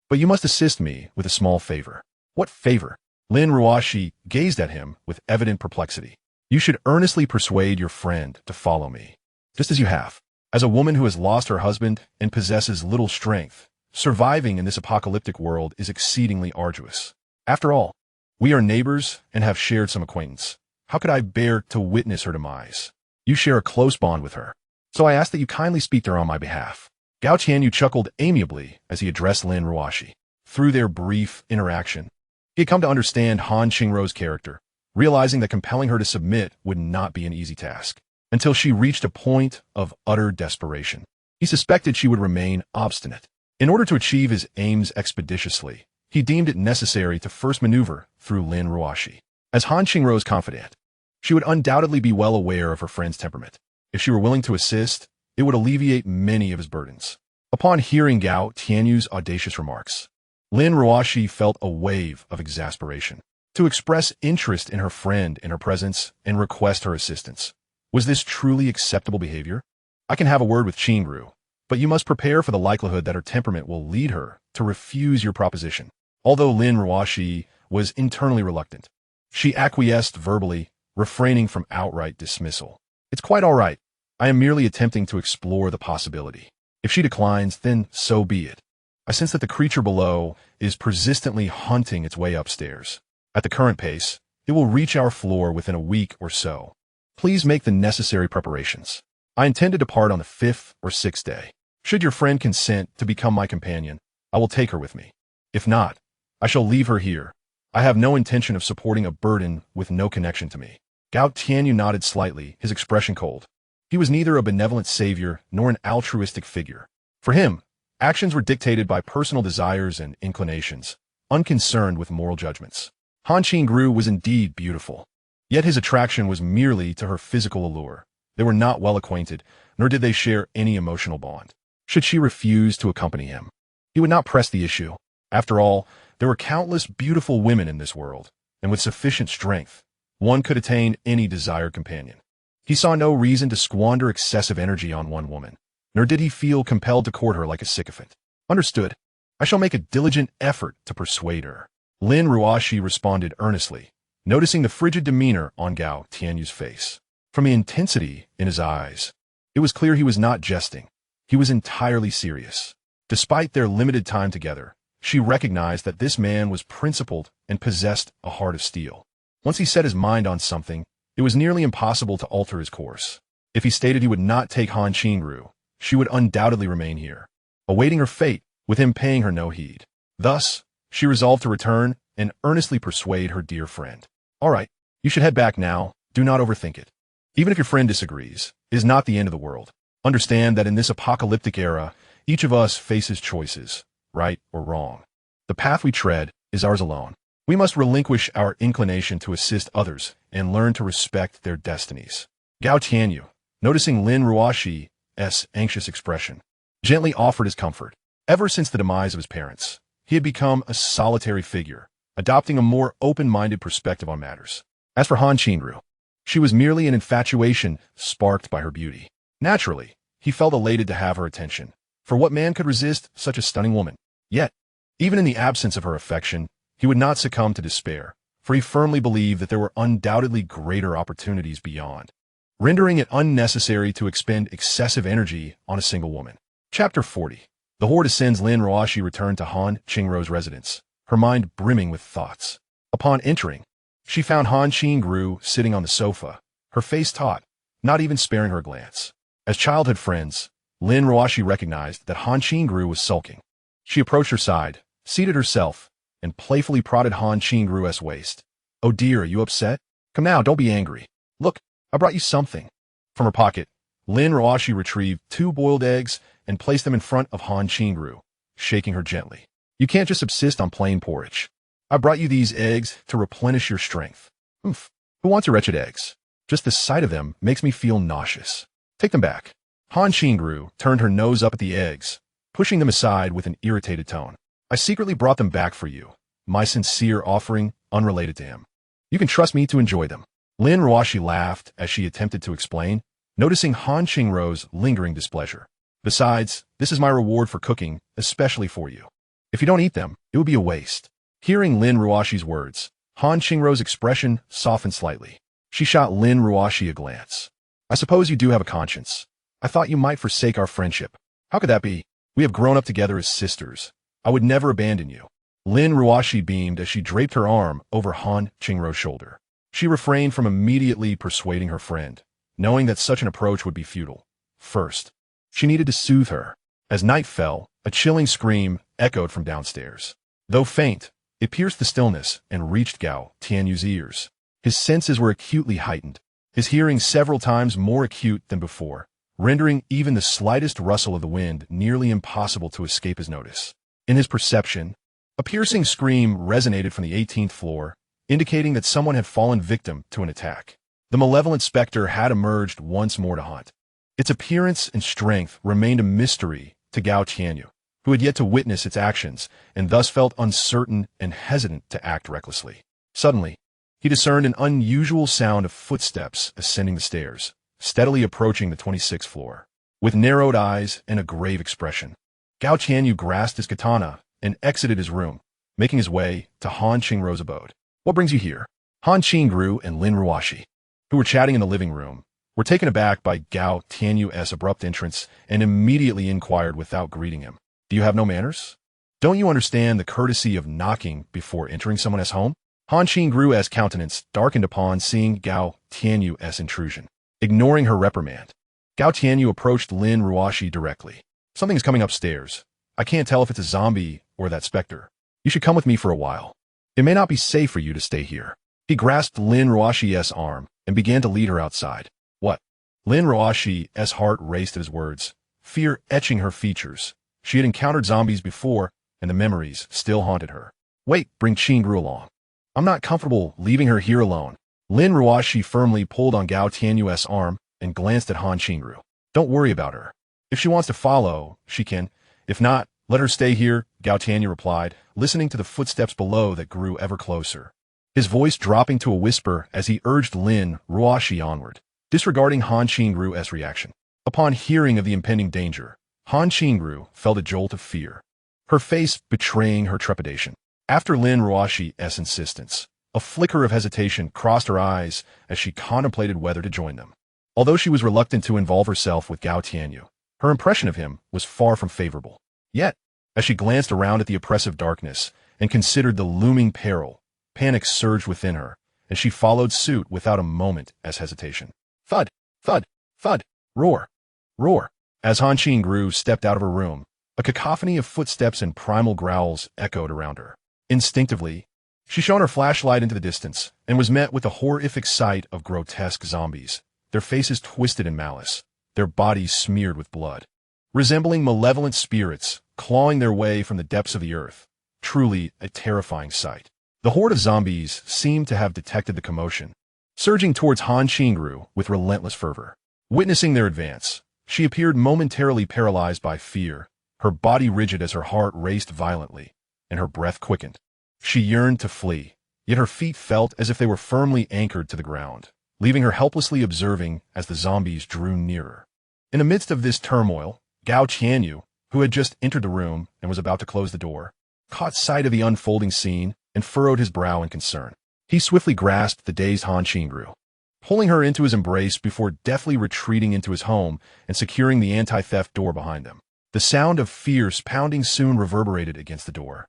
But you must assist me with a small favor. What favor? Lin Ruoshi gazed at him with evident perplexity. You should earnestly persuade your friend to follow me, just as you have. As a woman who has lost her husband and possesses little strength, surviving in this apocalyptic world is exceedingly arduous. After all, we are neighbors and have shared some acquaintance. How could I bear to witness her demise? You share a close bond with her, so I ask that you kindly speak to her on my behalf. Gao Tianyu chuckled amiably as he addressed Lin Ruoxi. Through their brief interaction, he had come to understand Han Qingrou's character, realizing that compelling her to submit would not be an easy task, until she reached a point of utter desperation. He suspected she would remain obstinate. In order to achieve his aims expeditiously, he deemed it necessary to first maneuver through Lin Ruoxi. As Han Qingrou's confidant, she would undoubtedly be well aware of her friend's temperament. If she were willing to assist, it would alleviate many of his burdens. Upon hearing Gao Tianyu's audacious remarks, Lin Ruoxi felt a wave of exasperation. To express interest in her friend in her presence and request her assistance, was this truly acceptable behavior? I can have a word with Qingrou, but you must prepare for the likelihood that her temperament will lead her to refuse your proposition. Although Lin Ruoxi was internally reluctant, she acquiesced verbally, refraining from outright dismissal. It's quite all right. I am merely attempting to explore the possibility. If she declines, then so be it. I sense that the creature below is persistently hunting its way upstairs. At the current pace, it will reach our floor within a week or so. Please make the necessary preparations. I intend to depart on the 5th or 6th day. Should your friend consent to become my companion, I will take her with me. If not, I shall leave her here. I have no intention of supporting a burden with no connection to me. Gao Tianyu nodded slightly, his expression cold. He was neither a benevolent savior nor an altruistic figure. For him, actions were dictated by personal desires and inclinations, unconcerned with moral judgments. Han Qingru was indeed beautiful, yet his attraction was merely to her physical allure. They were not well acquainted, nor did they share any emotional bond. Should she refuse to accompany him, he would not press the issue. After all, there were countless beautiful women in this world, and with sufficient strength, one could attain any desired companion. He saw no reason to squander excessive energy on one woman, nor did he feel compelled to court her like a sycophant. Understood. I shall make a diligent effort to persuade her. Lin Ruoxi responded earnestly, noticing the frigid demeanor on Gao Tianyu's face. From the intensity in his eyes, it was clear he was not jesting. He was entirely serious. Despite their limited time together, she recognized that this man was principled and possessed a heart of steel. Once he set his mind on something, it was nearly impossible to alter his course. If he stated he would not take Han Qingru, she would undoubtedly remain here, awaiting her fate, with him paying her no heed. Thus, she resolved to return and earnestly persuade her dear friend. All right, you should head back now. Do not overthink it. Even if your friend disagrees, it is not the end of the world. Understand that in this apocalyptic era, each of us faces choices, right or wrong. The path we tread is ours alone. We must relinquish our inclination to assist others and learn to respect their destinies. Gao Tianyu, noticing Lin Ruoxi's anxious expression, gently offered his comfort. Ever since the demise of his parents, he had become a solitary figure, adopting a more open-minded perspective on matters. As for Han Qingru, she was merely an infatuation sparked by her beauty. Naturally, he felt elated to have her attention, for what man could resist such a stunning woman? Yet, even in the absence of her affection, he would not succumb to despair, for he firmly believed that there were undoubtedly greater opportunities beyond, rendering it unnecessary to expend excessive energy on a single woman. Chapter 40. The horde ascends. Lin Ruoxi returned to Han Qingrou's residence, her mind brimming with thoughts. Upon entering, she found Han Qingru sitting on the sofa, her face taut, not even sparing her a glance. As childhood friends, Lin Ruoxi recognized that Han Qingru was sulking. She approached her side, seated herself, and playfully prodded Han Qingru's waist. Oh dear, are you upset? Come now, don't be angry. Look, I brought you something. From her pocket, Lin Ruoxi retrieved 2 boiled eggs and placed them in front of Han Qingru, shaking her gently. You can't just subsist on plain porridge. I brought you these eggs to replenish your strength. Oof, who wants your wretched eggs? Just the sight of them makes me feel nauseous. Take them back. Han Qingru turned her nose up at the eggs, pushing them aside with an irritated tone. I secretly brought them back for you, my sincere offering, unrelated to him. You can trust me to enjoy them. Lin Ruoxi laughed as she attempted to explain, noticing Han Qingrou's lingering displeasure. Besides, this is my reward for cooking, especially for you. If you don't eat them, it would be a waste. Hearing Lin Ruoxi's words, Han Qingrou's expression softened slightly. She shot Lin Ruoxi a glance. I suppose you do have a conscience. I thought you might forsake our friendship. How could that be? We have grown up together as sisters. I would never abandon you. Lin Ruoxi beamed as she draped her arm over Han Qingrou's shoulder. She refrained from immediately persuading her friend, knowing that such an approach would be futile. First, she needed to soothe her. As night fell, a chilling scream echoed from downstairs. Though faint, it pierced the stillness and reached Gao Tianyu's ears. His senses were acutely heightened, his hearing several times more acute than before, rendering even the slightest rustle of the wind nearly impossible to escape his notice. In his perception, a piercing scream resonated from the 18th floor, indicating that someone had fallen victim to an attack. The malevolent specter had emerged once more to haunt. Its appearance and strength remained a mystery to Gao Tianyu, who had yet to witness its actions and thus felt uncertain and hesitant to act recklessly. Suddenly, he discerned an unusual sound of footsteps ascending the stairs, steadily approaching the 26th floor. With narrowed eyes and a grave expression, Gao Tianyu grasped his katana and exited his room, making his way to Han Qingru's abode. "What brings you here?" Han Qingru and Lin Ruashi, who were chatting in the living room, were taken aback by Gao Tianyu's abrupt entrance and immediately inquired without greeting him, "Do you have no manners? Don't you understand the courtesy of knocking before entering someone's home?" Han Qingru's countenance darkened upon seeing Gao Tianyu's intrusion. Ignoring her reprimand, Gao Tianyu approached Lin Ruashi directly. "Something is coming upstairs. I can't tell if it's a zombie or that specter. You should come with me for a while. It may not be safe for you to stay here." He grasped Lin Ruashi's arm and began to lead her outside. "What?" Lin Ruashi's heart raced at his words, fear etching her features. She had encountered zombies before, and the memories still haunted her. "Wait, bring Qingru along. I'm not comfortable leaving her here alone." Lin Ruashi firmly pulled on Gao Tianyu's arm and glanced at Han Qingru. "Don't worry about her. If she wants to follow, she can. If not, let her stay here," Gao Tianyu replied, listening to the footsteps below that grew ever closer, his voice dropping to a whisper as he urged Lin Ruashi onward, disregarding Han Qingru's reaction. Upon hearing of the impending danger, Han Qingru felt a jolt of fear, her face betraying her trepidation. After Lin Ruashi's insistence, a flicker of hesitation crossed her eyes as she contemplated whether to join them. Although she was reluctant to involve herself with Gao Tianyu, her impression of him was far from favorable. Yet, as she glanced around at the oppressive darkness and considered the looming peril, panic surged within her, and she followed suit without a moment's hesitation. Thud, thud, thud, roar, roar. As Han Qingru stepped out of her room, a cacophony of footsteps and primal growls echoed around her. Instinctively, she shone her flashlight into the distance and was met with the horrific sight of grotesque zombies, their faces twisted in malice, their bodies smeared with blood, resembling malevolent spirits clawing their way from the depths of the earth. Truly a terrifying sight. The horde of zombies seemed to have detected the commotion, surging towards Han Qingru with relentless fervor. Witnessing their advance, she appeared momentarily paralyzed by fear, her body rigid as her heart raced violently, and her breath quickened. She yearned to flee, yet her feet felt as if they were firmly anchored to the ground, leaving her helplessly observing as the zombies drew nearer. In the midst of this turmoil, Gao Tianyu, who had just entered the room and was about to close the door, caught sight of the unfolding scene and furrowed his brow in concern. He swiftly grasped the dazed Han Qingru, pulling her into his embrace before deftly retreating into his home and securing the anti-theft door behind them. The sound of fierce pounding soon reverberated against the door,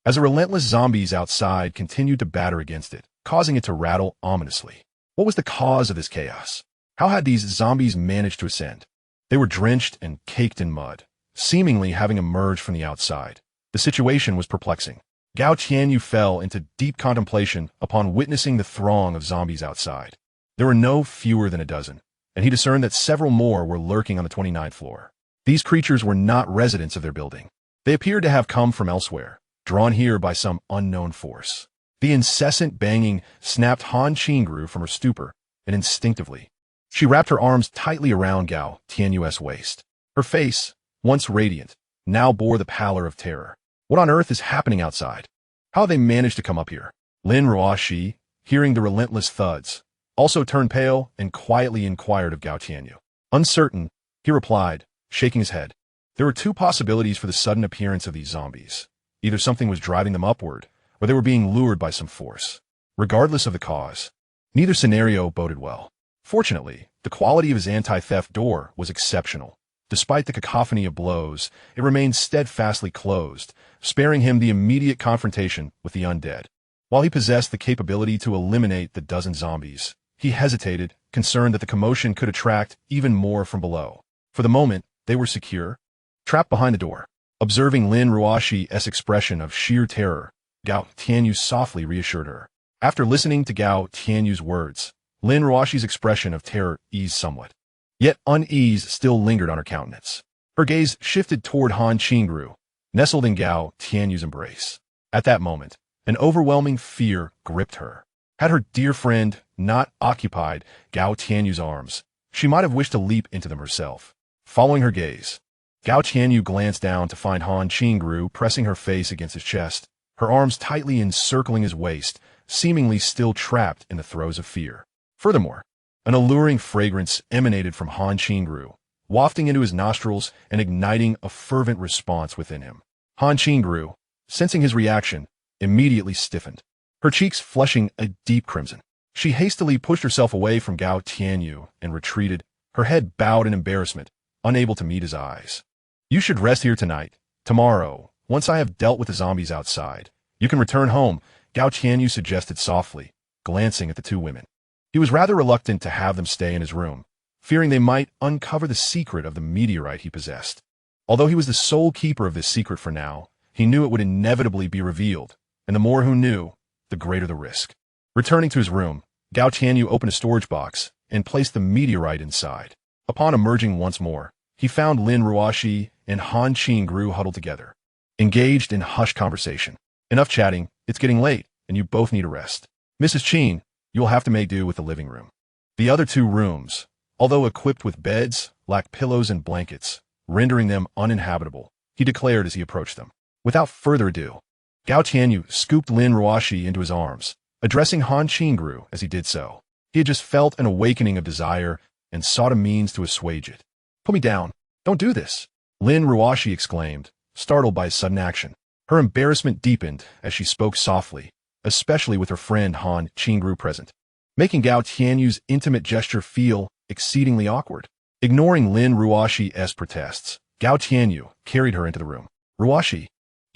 as the relentless zombies outside continued to batter against it, causing it to rattle ominously. What was the cause of this chaos? How had these zombies managed to ascend? They were drenched and caked in mud, seemingly having emerged from the outside. The situation was perplexing. Gao Tianyu fell into deep contemplation upon witnessing the throng of zombies outside. There were no fewer than a dozen, and he discerned that several more were lurking on the 29th floor. These creatures were not residents of their building. They appeared to have come from elsewhere, drawn here by some unknown force. The incessant banging snapped Han Qingru from her stupor, and instinctively, she wrapped her arms tightly around Gao Tianyu's waist. Her face, once radiant, now bore the pallor of terror. What on earth is happening outside? How have they managed to come up here? Lin Ruashi, hearing the relentless thuds, also turned pale and quietly inquired of Gao Tianyu. Uncertain, he replied, shaking his head. There were two possibilities for the sudden appearance of these zombies. Either something was driving them upward, or they were being lured by some force. Regardless of the cause, neither scenario boded well. Fortunately, the quality of his anti-theft door was exceptional. Despite the cacophony of blows, it remained steadfastly closed, sparing him the immediate confrontation with the undead. While he possessed the capability to eliminate the dozen zombies, he hesitated, concerned that the commotion could attract even more from below. For the moment, they were secure, trapped behind the door. Observing Lin Ruashi's expression of sheer terror, Gao Tianyu softly reassured her. After listening to Gao Tianyu's words, Lin Ruashi's expression of terror eased somewhat. Yet unease still lingered on her countenance. Her gaze shifted toward Han Qingru, nestled in Gao Tianyu's embrace. At that moment, an overwhelming fear gripped her. Had her dear friend not occupied Gao Tianyu's arms, she might have wished to leap into them herself. Following her gaze, Gao Tianyu glanced down to find Han Qingru pressing her face against his chest, her arms tightly encircling his waist, seemingly still trapped in the throes of fear. Furthermore, an alluring fragrance emanated from Han Qingru, wafting into his nostrils and igniting a fervent response within him. Han Qingru, sensing his reaction, immediately stiffened, her cheeks flushing a deep crimson. She hastily pushed herself away from Gao Tianyu and retreated, her head bowed in embarrassment, unable to meet his eyes. You should rest here tonight. Tomorrow, once I have dealt with the zombies outside, you can return home, Gao Tianyu suggested softly, glancing at the two women. He was rather reluctant to have them stay in his room, fearing they might uncover the secret of the meteorite he possessed. Although he was the sole keeper of this secret for now, he knew it would inevitably be revealed, and the more who knew, the greater the risk. Returning to his room, Gao Tianyu opened a storage box and placed the meteorite inside. Upon emerging once more, he found Lin Ruashi and Han Qingru huddled together, engaged in hushed conversation. Enough chatting, it's getting late, and you both need a rest. Mrs. Qin, you'll have to make do with the living room. The other two rooms, although equipped with beds, lack pillows and blankets, rendering them uninhabitable, he declared as he approached them. Without further ado, Gao Tianyu scooped Lin Ruashi into his arms, addressing Han Qingru as he did so. He had just felt an awakening of desire and sought a means to assuage it. Put me down. Don't do this, Lin Ruashi exclaimed, startled by his sudden action. Her embarrassment deepened as she spoke softly, especially with her friend Han Qingru present, making Gao Tianyu's intimate gesture feel exceedingly awkward. Ignoring Lin Ruashi's protests, Gao Tianyu carried her into the room. Ruashi,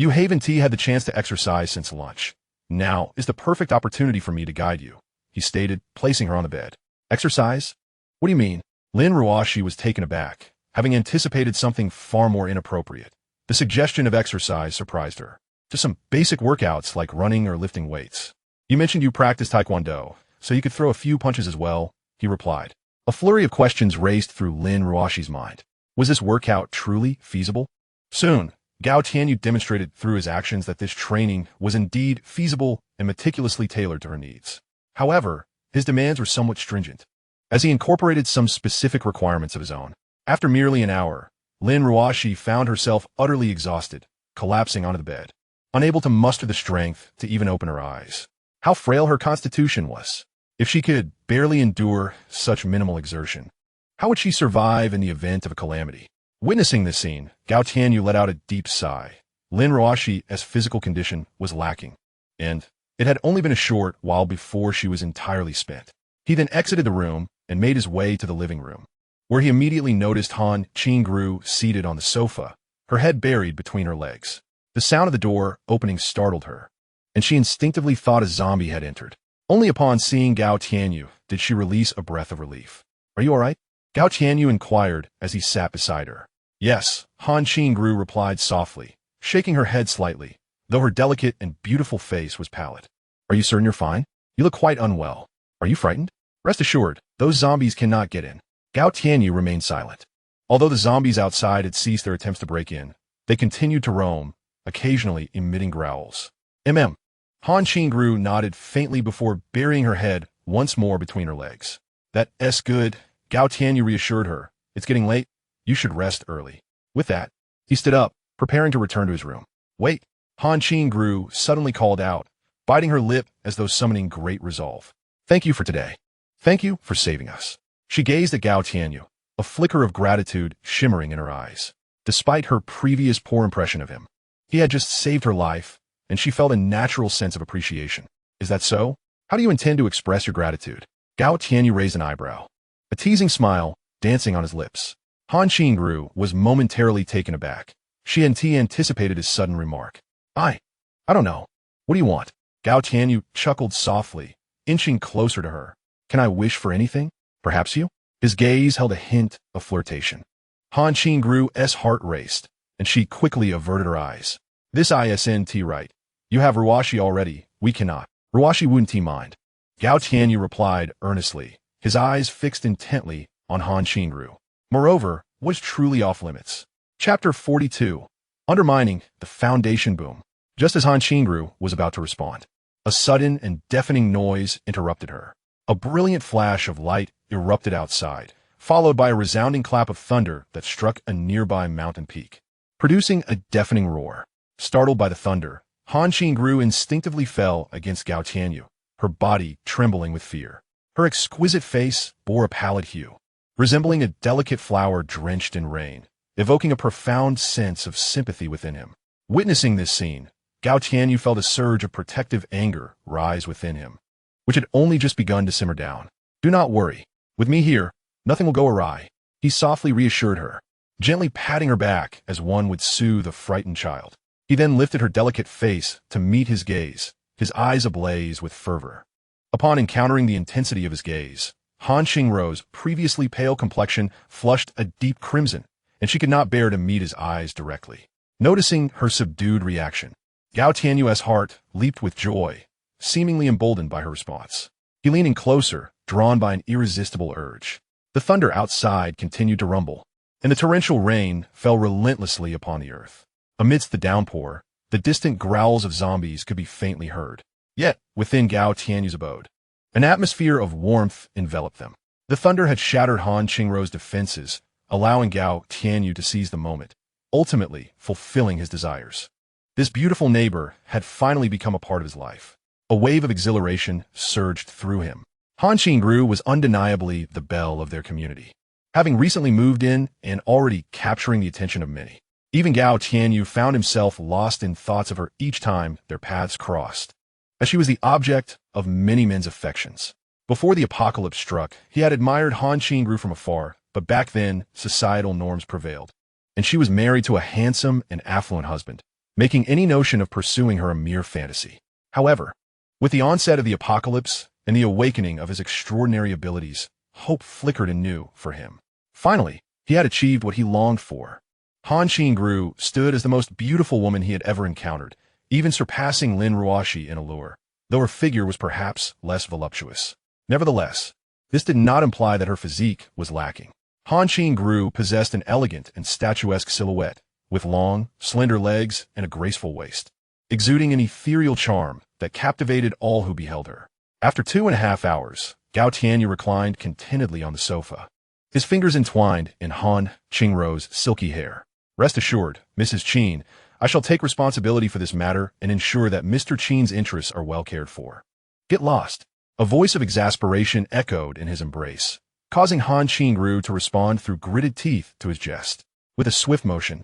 you haven't had the chance to exercise since lunch. Now is the perfect opportunity for me to guide you, he stated, placing her on the bed. Exercise? What do you mean? Lin Ruashi was taken aback, having anticipated something far more inappropriate. The suggestion of exercise surprised her. Just some basic workouts like running or lifting weights. You mentioned you practice Taekwondo, so you could throw a few punches as well, he replied. A flurry of questions raced through Lin Ruashi's mind. Was this workout truly feasible? Soon, Gao Tianyu demonstrated through his actions that this training was indeed feasible and meticulously tailored to her needs. However, his demands were somewhat stringent, as he incorporated some specific requirements of his own. After merely an hour, Lin Ruashi found herself utterly exhausted, collapsing onto the bed, unable to muster the strength to even open her eyes. How frail her constitution was. If she could barely endure such minimal exertion, how would she survive in the event of a calamity? Witnessing this scene, Gao Tianyu let out a deep sigh. Lin Ruashi's physical condition was lacking, and it had only been a short while before she was entirely spent. He then exited the room and made his way to the living room, where he immediately noticed Han Qingru seated on the sofa, her head buried between her legs. The sound of the door opening startled her, and she instinctively thought a zombie had entered. Only upon seeing Gao Tianyu did she release a breath of relief. Are you all right? Gao Tianyu inquired as he sat beside her. Yes, Han Qingru replied softly, shaking her head slightly, though her delicate and beautiful face was pallid. Are you certain you're fine? You look quite unwell. Are you frightened? Rest assured, those zombies cannot get in. Gao Tianyu remained silent. Although the zombies outside had ceased their attempts to break in, they continued to roam, occasionally emitting growls. Han Qingru nodded faintly before burying her head once more between her legs. That's good, Gao Tianyu reassured her. It's getting late. You should rest early. With that, he stood up, preparing to return to his room. Wait, Han Qingru suddenly called out, biting her lip as though summoning great resolve. Thank you for today. Thank you for saving us. She gazed at Gao Tianyu, a flicker of gratitude shimmering in her eyes. Despite her previous poor impression of him, he had just saved her life, and she felt a natural sense of appreciation. Is that so? How do you intend to express your gratitude? Gao Tianyu raised an eyebrow, a teasing smile dancing on his lips. Han Qingru was momentarily taken aback. She anticipated his sudden remark. I don't know. What do you want? Gao Tianyu chuckled softly, inching closer to her. Can I wish for anything? Perhaps you? His gaze held a hint of flirtation. Han Qingru's heart raced, and she quickly averted her eyes. This isn't right. You have Ruashi already. We cannot. Ruashi wouldn't mind. Gao Tianyu replied earnestly, his eyes fixed intently on Han Qingru. Moreover, was truly off limits. Chapter 42. Undermining the foundation boom. Just as Han Qingru was about to respond, a sudden and deafening noise interrupted her. A brilliant flash of light erupted outside, followed by a resounding clap of thunder that struck a nearby mountain peak, producing a deafening roar. Startled by the thunder, Han Qingru instinctively fell against Gao Tianyu, her body trembling with fear. Her exquisite face bore a pallid hue, resembling a delicate flower drenched in rain, evoking a profound sense of sympathy within him. Witnessing this scene, Gao Tianyu felt a surge of protective anger rise within him, which had only just begun to simmer down. Do not worry. With me here, nothing will go awry, he softly reassured her, gently patting her back as one would soothe a frightened child. He then lifted her delicate face to meet his gaze, his eyes ablaze with fervor. Upon encountering the intensity of his gaze, Han Qingru's previously pale complexion flushed a deep crimson, and she could not bear to meet his eyes directly. Noticing her subdued reaction, Gao Tianyu's heart leaped with joy, seemingly emboldened by her response. He leaned in closer, drawn by an irresistible urge. The thunder outside continued to rumble, and the torrential rain fell relentlessly upon the earth. Amidst the downpour, the distant growls of zombies could be faintly heard. Yet, within Gao Tianyu's abode, an atmosphere of warmth enveloped them. The thunder had shattered Han Qingru's defenses, allowing Gao Tianyu to seize the moment, ultimately fulfilling his desires. This beautiful neighbor had finally become a part of his life. A wave of exhilaration surged through him. Han Qingru was undeniably the belle of their community, having recently moved in and already capturing the attention of many. Even Gao Tianyu found himself lost in thoughts of her each time their paths crossed, as she was the object of many men's affections. Before the apocalypse struck, he had admired Han Qingru from afar, but back then, societal norms prevailed, and she was married to a handsome and affluent husband, making any notion of pursuing her a mere fantasy. However, with the onset of the apocalypse and the awakening of his extraordinary abilities, hope flickered anew for him. Finally, he had achieved what he longed for. Han Qingru stood as the most beautiful woman he had ever encountered, even surpassing Lin Ruashi in allure, though her figure was perhaps less voluptuous. Nevertheless, this did not imply that her physique was lacking. Han Qingru possessed an elegant and statuesque silhouette, with long, slender legs and a graceful waist, exuding an ethereal charm that captivated all who beheld her. After 2.5 hours, Gao Tianyu reclined contentedly on the sofa, his fingers entwined in Han Qingru's silky hair. Rest assured, Mrs. Qin, I shall take responsibility for this matter and ensure that Mr. Qin's interests are well cared for. Get lost. A voice of exasperation echoed in his embrace, causing Han Qingru to respond through gritted teeth to his jest. With a swift motion,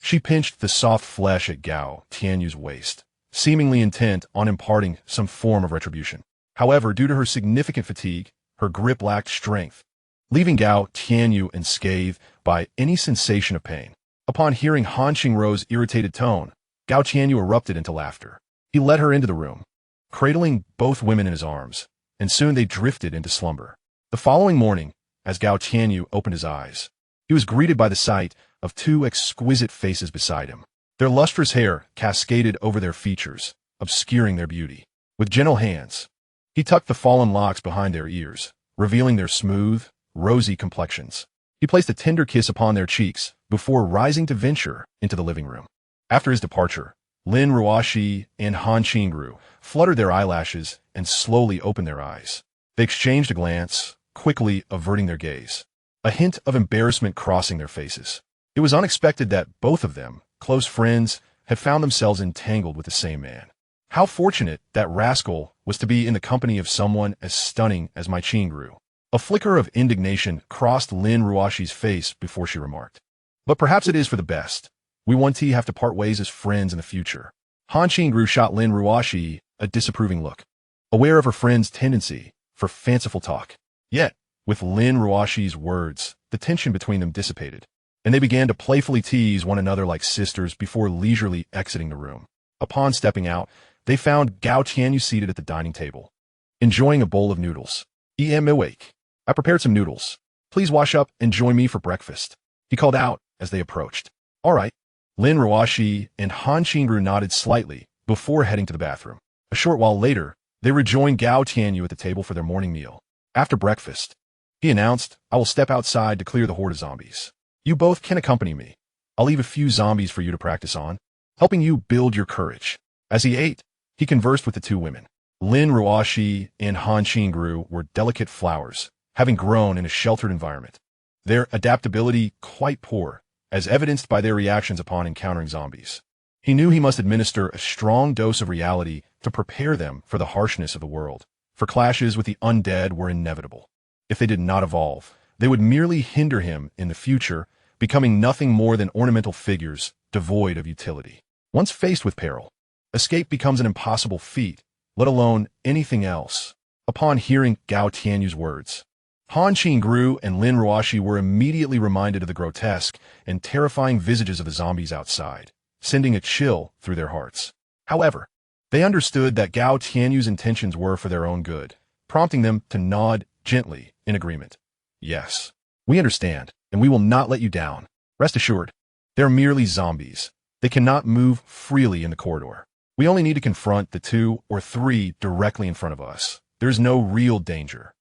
she pinched the soft flesh at Gao Tianyu's waist, seemingly intent on imparting some form of retribution. However, due to her significant fatigue, her grip lacked strength, leaving Gao Tianyu unscathed by any sensation of pain. Upon hearing Han Qingru's irritated tone, Gao Tianyu erupted into laughter. He led her into the room, cradling both women in his arms, and soon they drifted into slumber. The following morning, as Gao Tianyu opened his eyes, he was greeted by the sight of two exquisite faces beside him. Their lustrous hair cascaded over their features, obscuring their beauty. With gentle hands, he tucked the fallen locks behind their ears, revealing their smooth, rosy complexions. He placed a tender kiss upon their cheeks before rising to venture into the living room. After his departure, Lin Ruashi and Han Qingru fluttered their eyelashes and slowly opened their eyes. They exchanged a glance, quickly averting their gaze, a hint of embarrassment crossing their faces. It was unexpected that both of them, close friends, had found themselves entangled with the same man. How fortunate that rascal was to be in the company of someone as stunning as my Qingru. A flicker of indignation crossed Lin Ruashi's face before she remarked, "But perhaps it is for the best. We won't have to part ways as friends in the future." Han Qingru shot Lin Ruashi a disapproving look, aware of her friend's tendency for fanciful talk. Yet, with Lin Ruashi's words, the tension between them dissipated, and they began to playfully tease one another like sisters before leisurely exiting the room. Upon stepping out, they found Gao Tianyu seated at the dining table, enjoying a bowl of noodles. "I'm awake. I prepared some noodles. Please wash up and join me for breakfast," he called out as they approached. "All right." Lin Ruoxi and Han Qingru nodded slightly before heading to the bathroom. A short while later, they rejoined Gao Tianyu at the table for their morning meal. After breakfast, he announced, "I will step outside to clear the horde of zombies. You both can accompany me. I'll leave a few zombies for you to practice on, helping you build your courage." As he ate, he conversed with the two women. Lin Ruoxi and Han Qingru were delicate flowers, having grown in a sheltered environment. Their adaptability quite poor, as evidenced by their reactions upon encountering zombies. He knew he must administer a strong dose of reality to prepare them for the harshness of the world, for clashes with the undead were inevitable. If they did not evolve, they would merely hinder him in the future, becoming nothing more than ornamental figures devoid of utility. Once faced with peril, escape becomes an impossible feat, let alone anything else. Upon hearing Gao Tianyu's words, Han Qingru and Lin Ruoxi were immediately reminded of the grotesque and terrifying visages of the zombies outside, sending a chill through their hearts. However, they understood that Gao Tianyu's intentions were for their own good, prompting them to nod gently in agreement. "Yes, we understand, and we will not let you down. Rest assured, they're merely zombies. They cannot move freely in the corridor. We only need to confront the 2 or 3 directly in front of us. There's no real danger."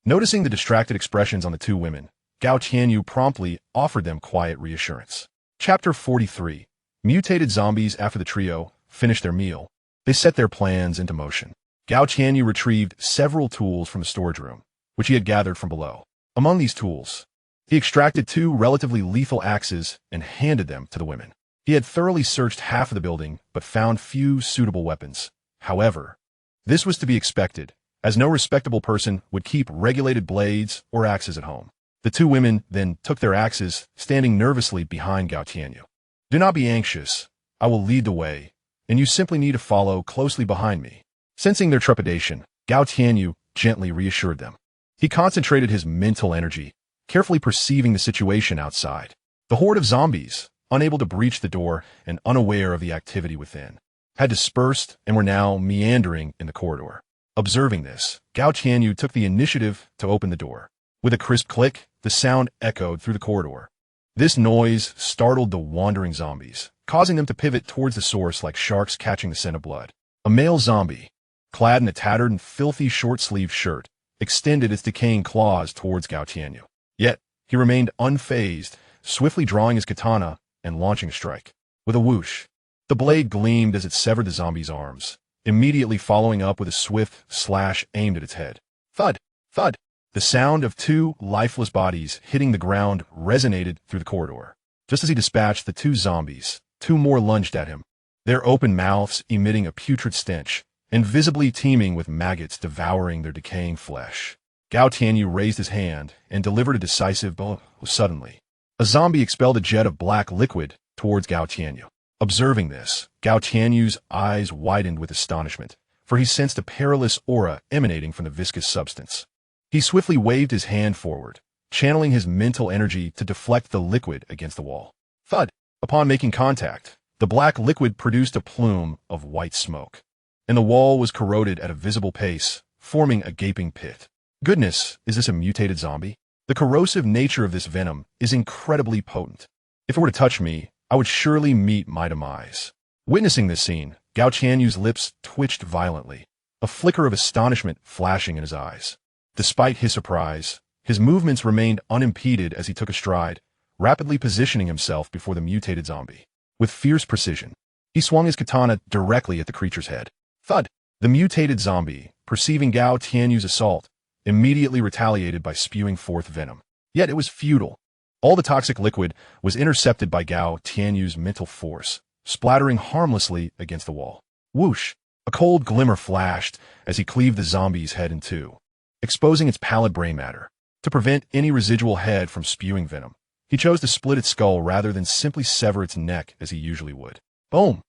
Noticing the distracted expressions on the two women, Gao Tianyu promptly offered them quiet reassurance. Chapter 43. Mutated zombies. After the trio finished their meal, they set their plans into motion. Gao Tianyu retrieved several tools from the storage room, which he had gathered from below. Among these tools, he extracted 2 relatively lethal axes and handed them to the women. He had thoroughly searched half of the building, but found few suitable weapons. However, this was to be expected, as no respectable person would keep regulated blades or axes at home. The two women then took their axes, standing nervously behind Gao Tianyu. "Do not be anxious. I will lead the way, and you simply need to follow closely behind me." Sensing their trepidation, Gao Tianyu gently reassured them. He concentrated his mental energy, carefully perceiving the situation outside. The horde of zombies, unable to breach the door and unaware of the activity within, had dispersed and were now meandering in the corridor. Observing this, Gao Tianyu took the initiative to open the door. With a crisp click, the sound echoed through the corridor. This noise startled the wandering zombies, causing them to pivot towards the source like sharks catching the scent of blood. A male zombie, clad in a tattered and filthy short-sleeved shirt, extended its decaying claws towards Gao Tianyu. Yet, he remained unfazed, swiftly drawing his katana and launching a strike. With a whoosh, the blade gleamed as it severed the zombie's arms, immediately following up with a swift slash aimed at its head. Thud! Thud! The sound of 2 lifeless bodies hitting the ground resonated through the corridor. Just as he dispatched the 2 zombies, 2 more lunged at him, their open mouths emitting a putrid stench, and visibly teeming with maggots devouring their decaying flesh. Gao Tianyu raised his hand and delivered a decisive blow. Suddenly, a zombie expelled a jet of black liquid towards Gao Tianyu. Observing this, Gao Tianyu's eyes widened with astonishment, for he sensed a perilous aura emanating from the viscous substance. He swiftly waved his hand forward, channeling his mental energy to deflect the liquid against the wall. Thud! Upon making contact, the black liquid produced a plume of white smoke, and the wall was corroded at a visible pace, forming a gaping pit. Goodness, is this a mutated zombie? The corrosive nature of this venom is incredibly potent. If it were to touch me, I would surely meet my demise. Witnessing this scene, Gao Tianyu's lips twitched violently, a flicker of astonishment flashing in his eyes. Despite his surprise, his movements remained unimpeded as he took a stride, rapidly positioning himself before the mutated zombie. With fierce precision, he swung his katana directly at the creature's head. Thud! The mutated zombie, perceiving Gao Tianyu's assault, immediately retaliated by spewing forth venom. Yet it was futile. All the toxic liquid was intercepted by Gao Tianyu's mental force, splattering harmlessly against the wall. Whoosh! A cold glimmer flashed as he cleaved the zombie's head in 2, exposing its pallid brain matter. To prevent any residual head from spewing venom, he chose to split its skull rather than simply sever its neck as he usually would. Boom!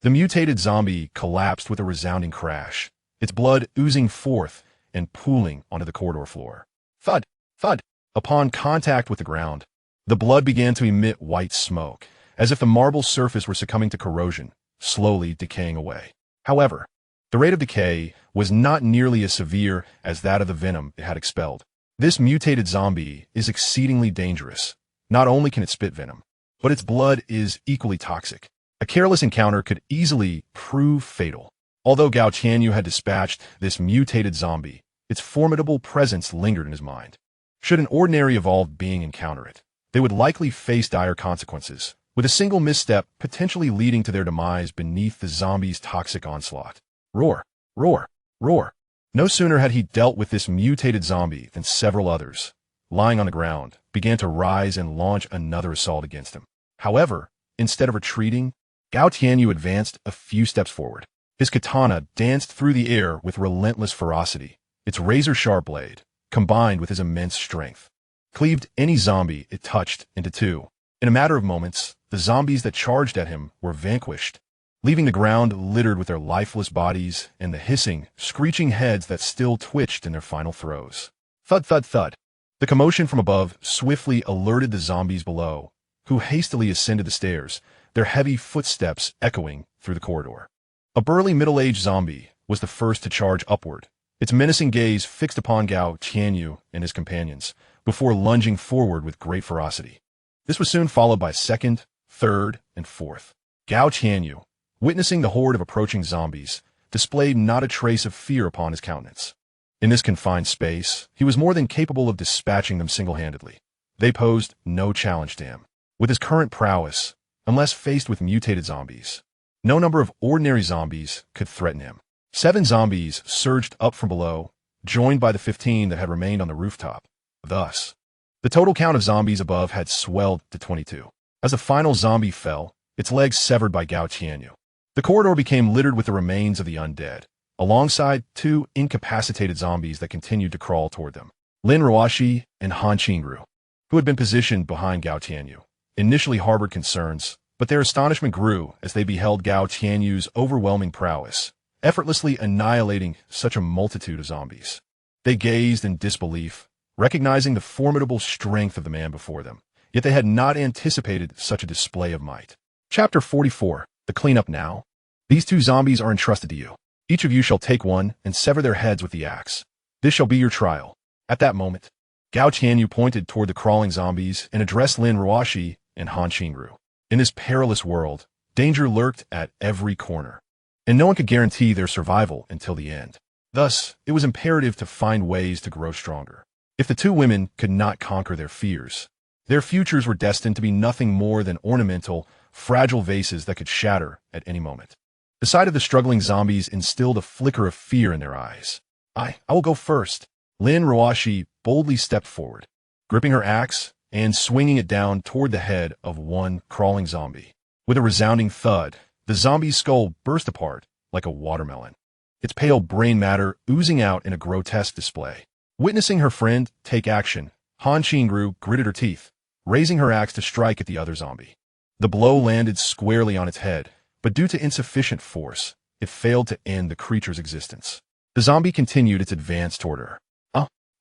The mutated zombie collapsed with a resounding crash, its blood oozing forth and pooling onto the corridor floor. Thud! Thud! Upon contact with the ground, the blood began to emit white smoke, as if the marble surface were succumbing to corrosion, slowly decaying away. However, The rate of decay was not nearly as severe as that of the venom it had expelled. This mutated zombie is exceedingly dangerous. Not only can it spit venom, but its blood is equally toxic. A careless encounter could easily prove fatal. Although Gao Tianyu had dispatched this mutated zombie, its formidable presence lingered in his mind. Should an ordinary evolved being encounter it, they would likely face dire consequences, with a single misstep potentially leading to their demise beneath the zombie's toxic onslaught. Roar, roar, roar. No sooner had he dealt with this mutated zombie than several others, lying on the ground, began to rise and launch another assault against him. However, instead of retreating, Gao Tianyu advanced a few steps forward. His katana danced through the air with relentless ferocity. Its razor-sharp blade, combined with his immense strength, cleaved any zombie it touched into two. In a matter of moments, the zombies that charged at him were vanquished, leaving the ground littered with their lifeless bodies and the hissing, screeching heads that still twitched in their final throes. Thud, thud, thud. The commotion from above swiftly alerted the zombies below, who hastily ascended the stairs, their heavy footsteps echoing through the corridor. A burly middle-aged zombie was the first to charge upward, its menacing gaze fixed upon Gao Tianyu and his companions, before lunging forward with great ferocity. This was soon followed by second, third, and fourth. Gao Tianyu, witnessing the horde of approaching zombies, displayed not a trace of fear upon his countenance. In this confined space, he was more than capable of dispatching them single-handedly. They posed no challenge to him. With his current prowess, unless faced with mutated zombies, no number of ordinary zombies could threaten him. 7 zombies surged up from below, joined by the 15 that had remained on the rooftop. Thus, the total count of zombies above had swelled to 22. As the final zombie fell, its legs severed by Gao Tianyu, the corridor became littered with the remains of the undead, alongside 2 incapacitated zombies that continued to crawl toward them. Lin Ruoshi and Han Qingru, who had been positioned behind Gao Tianyu, initially harbored concerns, but their astonishment grew as they beheld Gao Tianyu's overwhelming prowess, effortlessly annihilating such a multitude of zombies. They gazed in disbelief, recognizing the formidable strength of the man before them, yet they had not anticipated such a display of might. Chapter 44, The Cleanup Now. These 2 zombies are entrusted to you. Each of you shall take one and sever their heads with the axe. This shall be your trial. At that moment, Gao Tianyu pointed toward the crawling zombies and addressed Lin Ruoshi and Han Qingru. In this perilous world, danger lurked at every corner, and no one could guarantee their survival until the end. Thus, it was imperative to find ways to grow stronger. If the 2 women could not conquer their fears, their futures were destined to be nothing more than ornamental, fragile vases that could shatter at any moment. The sight of the struggling zombies instilled a flicker of fear in their eyes. I will go first. Lin Ruoshi boldly stepped forward, gripping her axe and swinging it down toward the head of one crawling zombie. With a resounding thud, the zombie's skull burst apart like a watermelon, its pale brain matter oozing out in a grotesque display. Witnessing her friend take action, Han Qingru gritted her teeth, raising her axe to strike at the other zombie. The blow landed squarely on its head, but due to insufficient force, it failed to end the creature's existence. The zombie continued its advance toward her.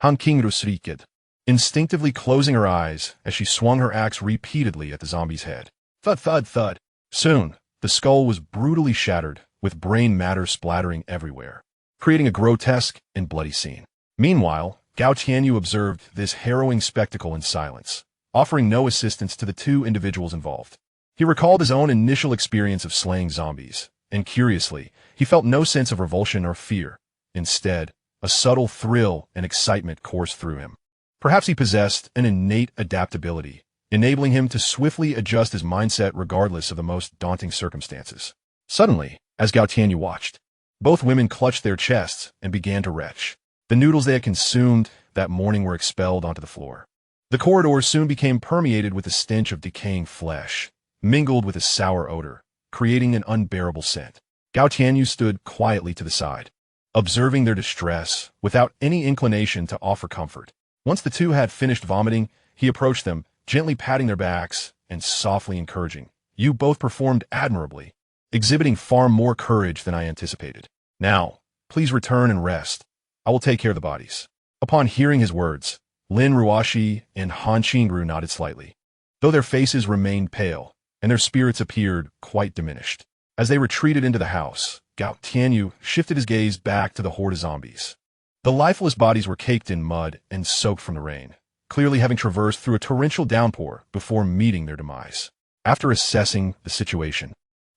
Han Qingru shrieked, instinctively closing her eyes as she swung her axe repeatedly at the zombie's head. Thud, thud, thud. Soon, the skull was brutally shattered, with brain matter splattering everywhere, creating a grotesque and bloody scene. Meanwhile, Gao Tianyu observed this harrowing spectacle in silence, offering no assistance to the 2 individuals involved. He recalled his own initial experience of slaying zombies, and curiously, he felt no sense of revulsion or fear. Instead, a subtle thrill and excitement coursed through him. Perhaps he possessed an innate adaptability, enabling him to swiftly adjust his mindset regardless of the most daunting circumstances. Suddenly, as Gao Tianyu watched, both women clutched their chests and began to retch. The noodles they had consumed that morning were expelled onto the floor. The corridor soon became permeated with the stench of decaying flesh, mingled with a sour odor, creating an unbearable scent. Gao Tianyu stood quietly to the side, observing their distress without any inclination to offer comfort. Once the 2 had finished vomiting, he approached them, gently patting their backs and softly encouraging, "You both performed admirably, exhibiting far more courage than I anticipated. Now, please return and rest. I will take care of the bodies." Upon hearing his words, Lin Ruoshi and Han Qingru nodded slightly, though their faces remained pale and their spirits appeared quite diminished. As they retreated into the house, Gao Tianyu shifted his gaze back to the horde of zombies. The lifeless bodies were caked in mud and soaked from the rain, clearly having traversed through a torrential downpour before meeting their demise. After assessing the situation,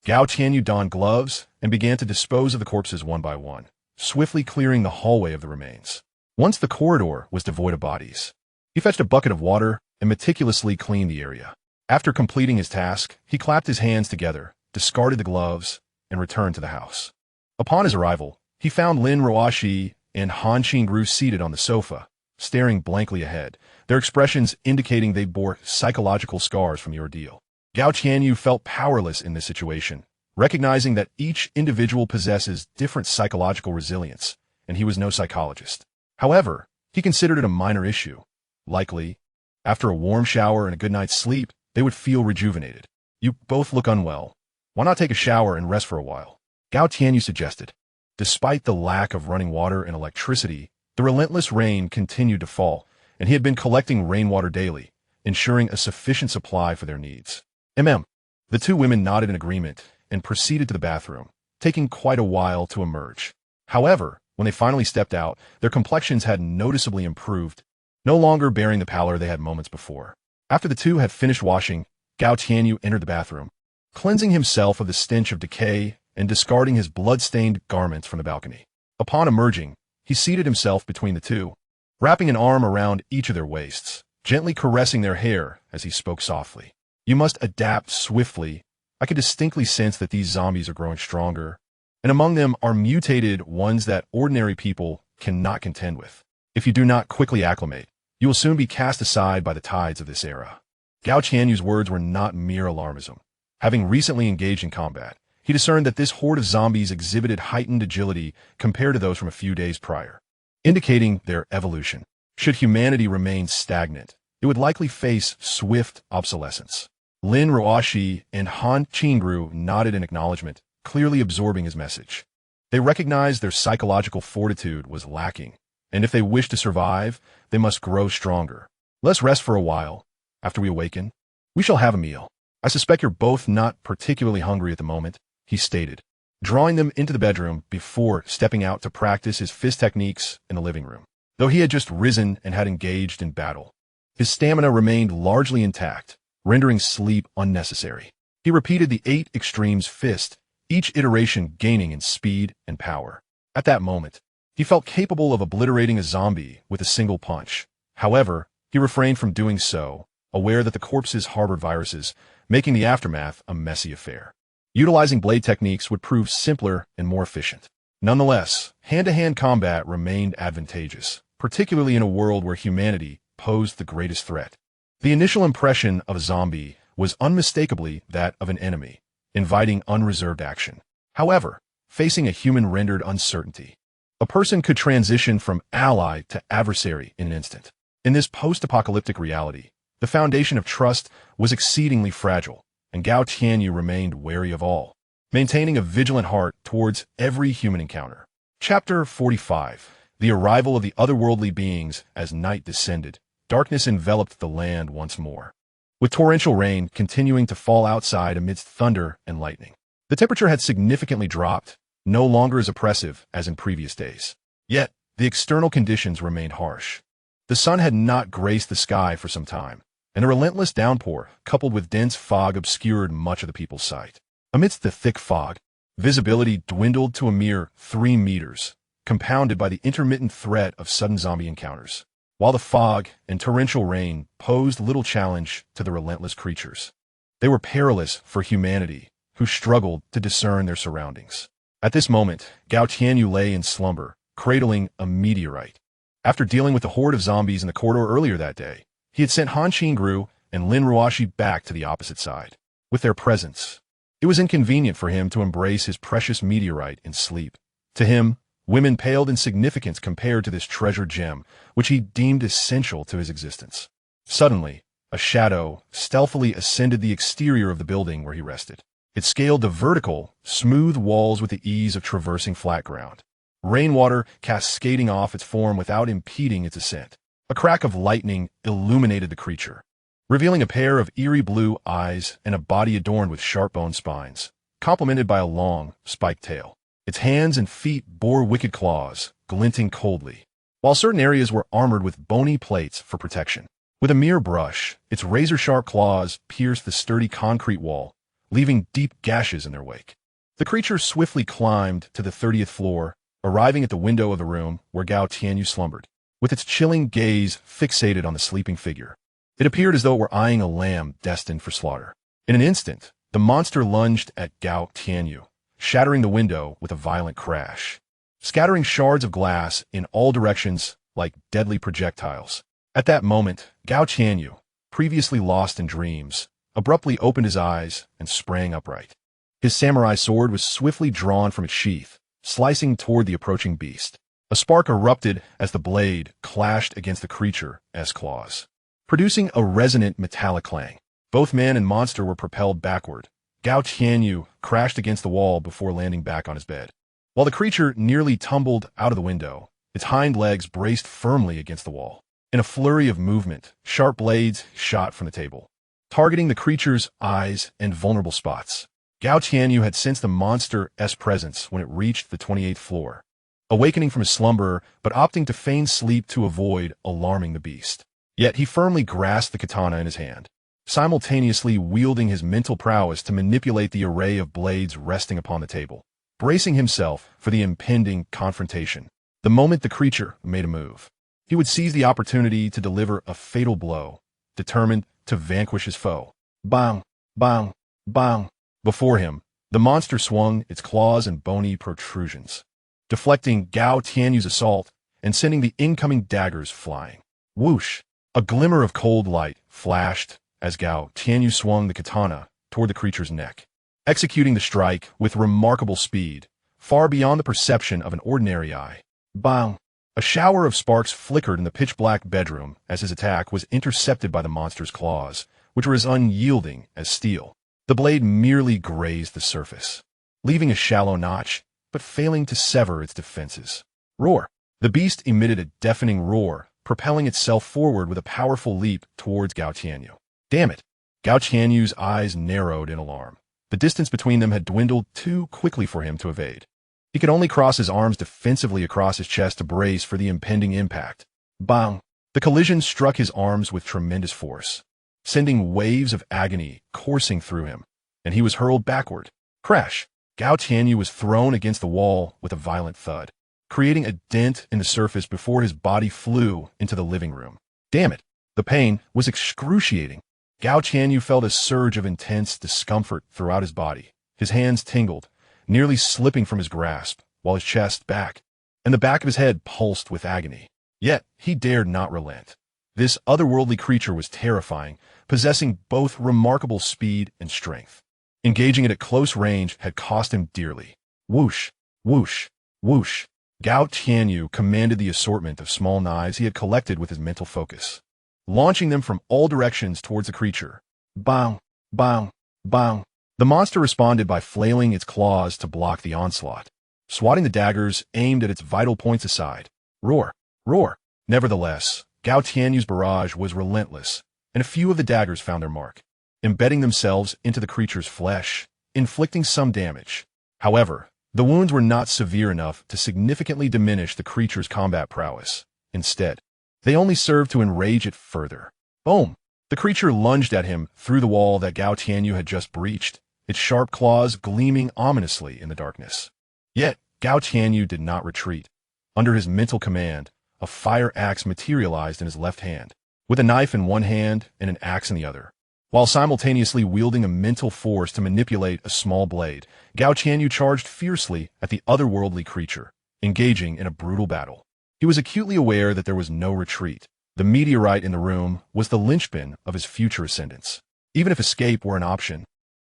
Gao Tianyu donned gloves and began to dispose of the corpses one by one, swiftly clearing the hallway of the remains. Once the corridor was devoid of bodies, he fetched a bucket of water and meticulously cleaned the area. After completing his task, he clapped his hands together, discarded the gloves, and returned to the house. Upon his arrival, he found Lin Ruoxi and Han Qingru seated on the sofa, staring blankly ahead, their expressions indicating they bore psychological scars from the ordeal. Gao Tianyu felt powerless in this situation, recognizing that each individual possesses different psychological resilience, and he was no psychologist. However, he considered it a minor issue. Likely, after a warm shower and a good night's sleep, they would feel rejuvenated. You both look unwell. Why not take a shower and rest for a while? Gao Tianyu suggested. Despite the lack of running water and electricity, the relentless rain continued to fall, and he had been collecting rainwater daily, ensuring a sufficient supply for their needs. The two women nodded in agreement and proceeded to the bathroom, taking quite a while to emerge. However, when they finally stepped out, their complexions had noticeably improved, no longer bearing the pallor they had moments before. After the two had finished washing, Gao Tianyu entered the bathroom, cleansing himself of the stench of decay and discarding his blood-stained garments from the balcony. Upon emerging, he seated himself between the two, wrapping an arm around each of their waists, gently caressing their hair as he spoke softly. You must adapt swiftly. I can distinctly sense that these zombies are growing stronger, and among them are mutated ones that ordinary people cannot contend with. If you do not quickly acclimate, you will soon be cast aside by the tides of this era. Gao Tianyu's words were not mere alarmism. Having recently engaged in combat, he discerned that this horde of zombies exhibited heightened agility compared to those from a few days prior, indicating their evolution. Should humanity remain stagnant, it would likely face swift obsolescence. Lin Ruoxi and Han Qingru nodded in acknowledgement, clearly absorbing his message. They recognized their psychological fortitude was lacking, and if they wish to survive, they must grow stronger. Let's rest for a while. After we awaken, we shall have a meal. I suspect you're both not particularly hungry at the moment, he stated, drawing them into the bedroom before stepping out to practice his fist techniques in the living room. Though he had just risen and had engaged in battle, his stamina remained largely intact, rendering sleep unnecessary. He repeated the 8 extremes fist, each iteration gaining in speed and power. At that moment, he felt capable of obliterating a zombie with a single punch. However, he refrained from doing so, aware that the corpses harbored viruses, making the aftermath a messy affair. Utilizing blade techniques would prove simpler and more efficient. Nonetheless, hand-to-hand combat remained advantageous, particularly in a world where humanity posed the greatest threat. The initial impression of a zombie was unmistakably that of an enemy, inviting unreserved action. However, facing a human rendered uncertainty. A person could transition from ally to adversary in an instant. In this post-apocalyptic reality, the foundation of trust was exceedingly fragile, and Gao Tianyu remained wary of all, maintaining a vigilant heart towards every human encounter. Chapter 45. The arrival of the otherworldly beings. As night descended, darkness enveloped the land once more, with torrential rain continuing to fall outside amidst thunder and lightning. The temperature had significantly dropped, no longer as oppressive as in previous days. Yet, the external conditions remained harsh. The sun had not graced the sky for some time, and a relentless downpour, coupled with dense fog, obscured much of the people's sight. Amidst the thick fog, visibility dwindled to a mere 3 meters, compounded by the intermittent threat of sudden zombie encounters, while the fog and torrential rain posed little challenge to the relentless creatures. They were perilous for humanity, who struggled to discern their surroundings. At this moment, Gao Tianyu lay in slumber, cradling a meteorite. After dealing with the horde of zombies in the corridor earlier that day, he had sent Han Qingru and Lin Ruoxi back to the opposite side. With their presence, it was inconvenient for him to embrace his precious meteorite in sleep. To him, women paled in significance compared to this treasured gem, which he deemed essential to his existence. Suddenly, a shadow stealthily ascended the exterior of the building where he rested. It scaled the vertical, smooth walls with the ease of traversing flat ground, rainwater cascading off its form without impeding its ascent. A crack of lightning illuminated the creature, revealing a pair of eerie blue eyes and a body adorned with sharp bone spines, complemented by a long, spiked tail. Its hands and feet bore wicked claws, glinting coldly, while certain areas were armored with bony plates for protection. With a mere brush, its razor-sharp claws pierced the sturdy concrete wall, leaving deep gashes in their wake. The creature swiftly climbed to the 30th floor, arriving at the window of the room where Gao Tianyu slumbered, with its chilling gaze fixated on the sleeping figure. It appeared as though it were eyeing a lamb destined for slaughter. In an instant, the monster lunged at Gao Tianyu, shattering the window with a violent crash, scattering shards of glass in all directions like deadly projectiles. At that moment, Gao Tianyu, previously lost in dreams, abruptly opened his eyes and sprang upright. His samurai sword was swiftly drawn from its sheath, slicing toward the approaching beast. A spark erupted as the blade clashed against the creature's claws, producing a resonant metallic clang. Both man and monster were propelled backward. Gao Tianyu crashed against the wall before landing back on his bed, while the creature nearly tumbled out of the window. Its hind legs braced firmly against the wall. In a flurry of movement, sharp blades shot from the table, targeting the creature's eyes and vulnerable spots. Gao Tianyu had sensed the monster's presence when it reached the 28th floor, awakening from his slumber but opting to feign sleep to avoid alarming the beast. Yet he firmly grasped the katana in his hand, simultaneously wielding his mental prowess to manipulate the array of blades resting upon the table, bracing himself for the impending confrontation. The moment the creature made a move, he would seize the opportunity to deliver a fatal blow, determined to vanquish his foe. Bang! Bang! Bang! Before him, the monster swung its claws and bony protrusions, deflecting Gao Tianyu's assault and sending the incoming daggers flying. Whoosh! A glimmer of cold light flashed as Gao Tianyu swung the katana toward the creature's neck, executing the strike with remarkable speed, far beyond the perception of an ordinary eye. Bang! A shower of sparks flickered in the pitch-black bedroom as his attack was intercepted by the monster's claws, which were as unyielding as steel. The blade merely grazed the surface, leaving a shallow notch, but failing to sever its defenses. Roar! The beast emitted a deafening roar, propelling itself forward with a powerful leap towards Gao Tianyu. Damn it! Gao Tianyu's eyes narrowed in alarm. The distance between them had dwindled too quickly for him to evade. He could only cross his arms defensively across his chest to brace for the impending impact. Bang! The collision struck his arms with tremendous force, sending waves of agony coursing through him, and he was hurled backward. Crash! Gao Tianyu was thrown against the wall with a violent thud, creating a dent in the surface before his body flew into the living room. Damn it! The pain was excruciating. Gao Tianyu felt a surge of intense discomfort throughout his body. His hands tingled, nearly slipping from his grasp, while his chest, back, and the back of his head pulsed with agony. Yet he dared not relent. This otherworldly creature was terrifying, possessing both remarkable speed and strength. Engaging it at close range had cost him dearly. Whoosh! Whoosh! Whoosh! Gao Tianyu commanded the assortment of small knives he had collected with his mental focus, launching them from all directions towards the creature. Bang! Bang! Bang! The monster responded by flailing its claws to block the onslaught, swatting the daggers aimed at its vital points aside. Roar! Roar! Nevertheless, Gao Tianyu's barrage was relentless, and a few of the daggers found their mark, embedding themselves into the creature's flesh, inflicting some damage. However, the wounds were not severe enough to significantly diminish the creature's combat prowess. Instead, they only served to enrage it further. Boom! The creature lunged at him through the wall that Gao Tianyu had just breached, its sharp claws gleaming ominously in the darkness. Yet, Gao Tianyu did not retreat. Under his mental command, a fire axe materialized in his left hand, with a knife in one hand and an axe in the other. While simultaneously wielding a mental force to manipulate a small blade, Gao Tianyu charged fiercely at the otherworldly creature, engaging in a brutal battle. He was acutely aware that there was no retreat. The meteorite in the room was the linchpin of his future ascendance. Even if escape were an option,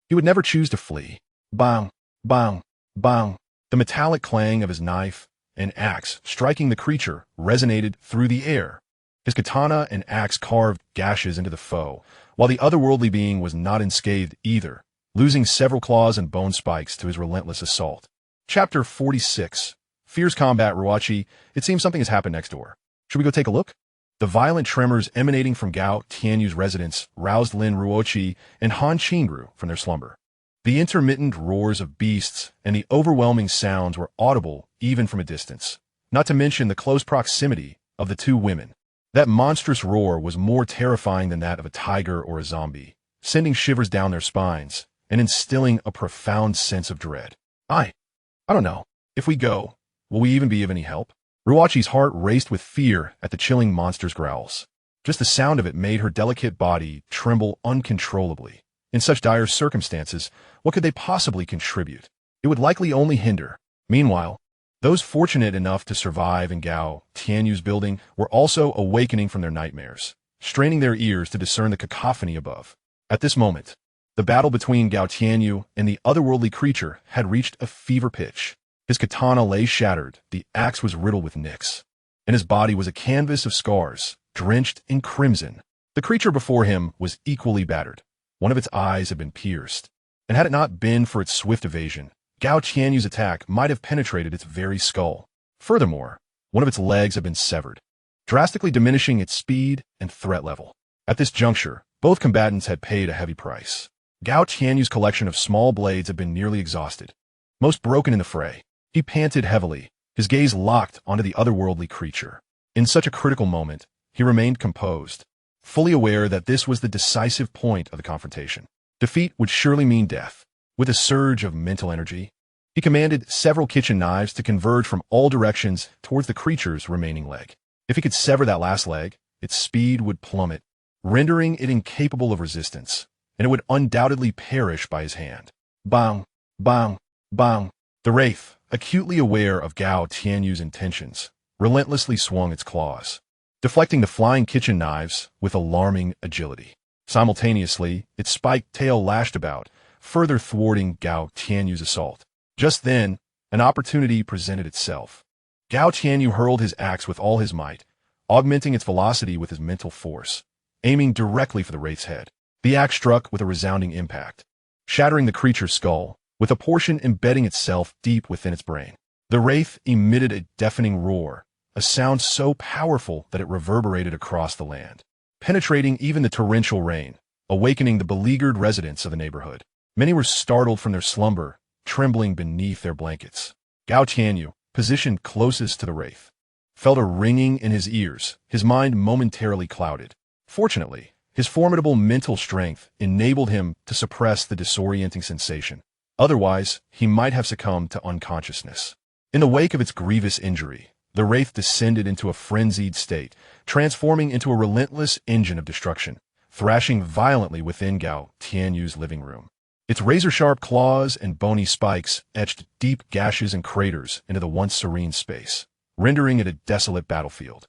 he would never choose to flee. Bang! Bang! Bang! The metallic clang of his knife and axe striking the creature resonated through the air. His katana and axe carved gashes into the foe, while the otherworldly being was not unscathed either, losing several claws and bone spikes to his relentless assault. Chapter 46. Fierce Combat. Ruachi, it seems something has happened next door. Should we go take a look? The violent tremors emanating from Gao Tianyu's residence roused Lin Ruochi and Han Qingru from their slumber. The intermittent roars of beasts and the overwhelming sounds were audible even from a distance, not to mention the close proximity of the two women. That monstrous roar was more terrifying than that of a tiger or a zombie, sending shivers down their spines and instilling a profound sense of dread. I don't know. If we go, will we even be of any help? Ruachi's heart raced with fear at the chilling monster's growls. Just the sound of it made her delicate body tremble uncontrollably. In such dire circumstances, what could they possibly contribute? It would likely only hinder. Meanwhile, those fortunate enough to survive in Gao Tianyu's building were also awakening from their nightmares, straining their ears to discern the cacophony above. At this moment, the battle between Gao Tianyu and the otherworldly creature had reached a fever pitch. His katana lay shattered, the axe was riddled with nicks, and his body was a canvas of scars, drenched in crimson. The creature before him was equally battered. One of its eyes had been pierced, and had it not been for its swift evasion, Gao Tianyu's attack might have penetrated its very skull. Furthermore, one of its legs had been severed, drastically diminishing its speed and threat level. At this juncture, both combatants had paid a heavy price. Gao Tianyu's collection of small blades had been nearly exhausted, most broken in the fray. He panted heavily, his gaze locked onto the otherworldly creature. In such a critical moment, he remained composed, fully aware that this was the decisive point of the confrontation. Defeat would surely mean death. With a surge of mental energy, he commanded several kitchen knives to converge from all directions towards the creature's remaining leg. If he could sever that last leg, its speed would plummet, rendering it incapable of resistance, and it would undoubtedly perish by his hand. Bang! Bang! Bang! The Wraith, acutely aware of Gao Tianyu's intentions, relentlessly swung its claws, deflecting the flying kitchen knives with alarming agility. Simultaneously, its spiked tail lashed about, further thwarting Gao Tianyu's assault. Just then, an opportunity presented itself. Gao Tianyu hurled his axe with all his might, augmenting its velocity with his mental force, aiming directly for the Wraith's head. The axe struck with a resounding impact, shattering the creature's skull, with a portion embedding itself deep within its brain. The Wraith emitted a deafening roar, a sound so powerful that it reverberated across the land, penetrating even the torrential rain, awakening the beleaguered residents of the neighborhood. Many were startled from their slumber, trembling beneath their blankets. Gao Tianyu, positioned closest to the Wraith, felt a ringing in his ears, his mind momentarily clouded. Fortunately, his formidable mental strength enabled him to suppress the disorienting sensation. Otherwise, he might have succumbed to unconsciousness. In the wake of its grievous injury, the Wraith descended into a frenzied state, transforming into a relentless engine of destruction, thrashing violently within Gao Tianyu's living room. Its razor-sharp claws and bony spikes etched deep gashes and craters into the once serene space, rendering it a desolate battlefield.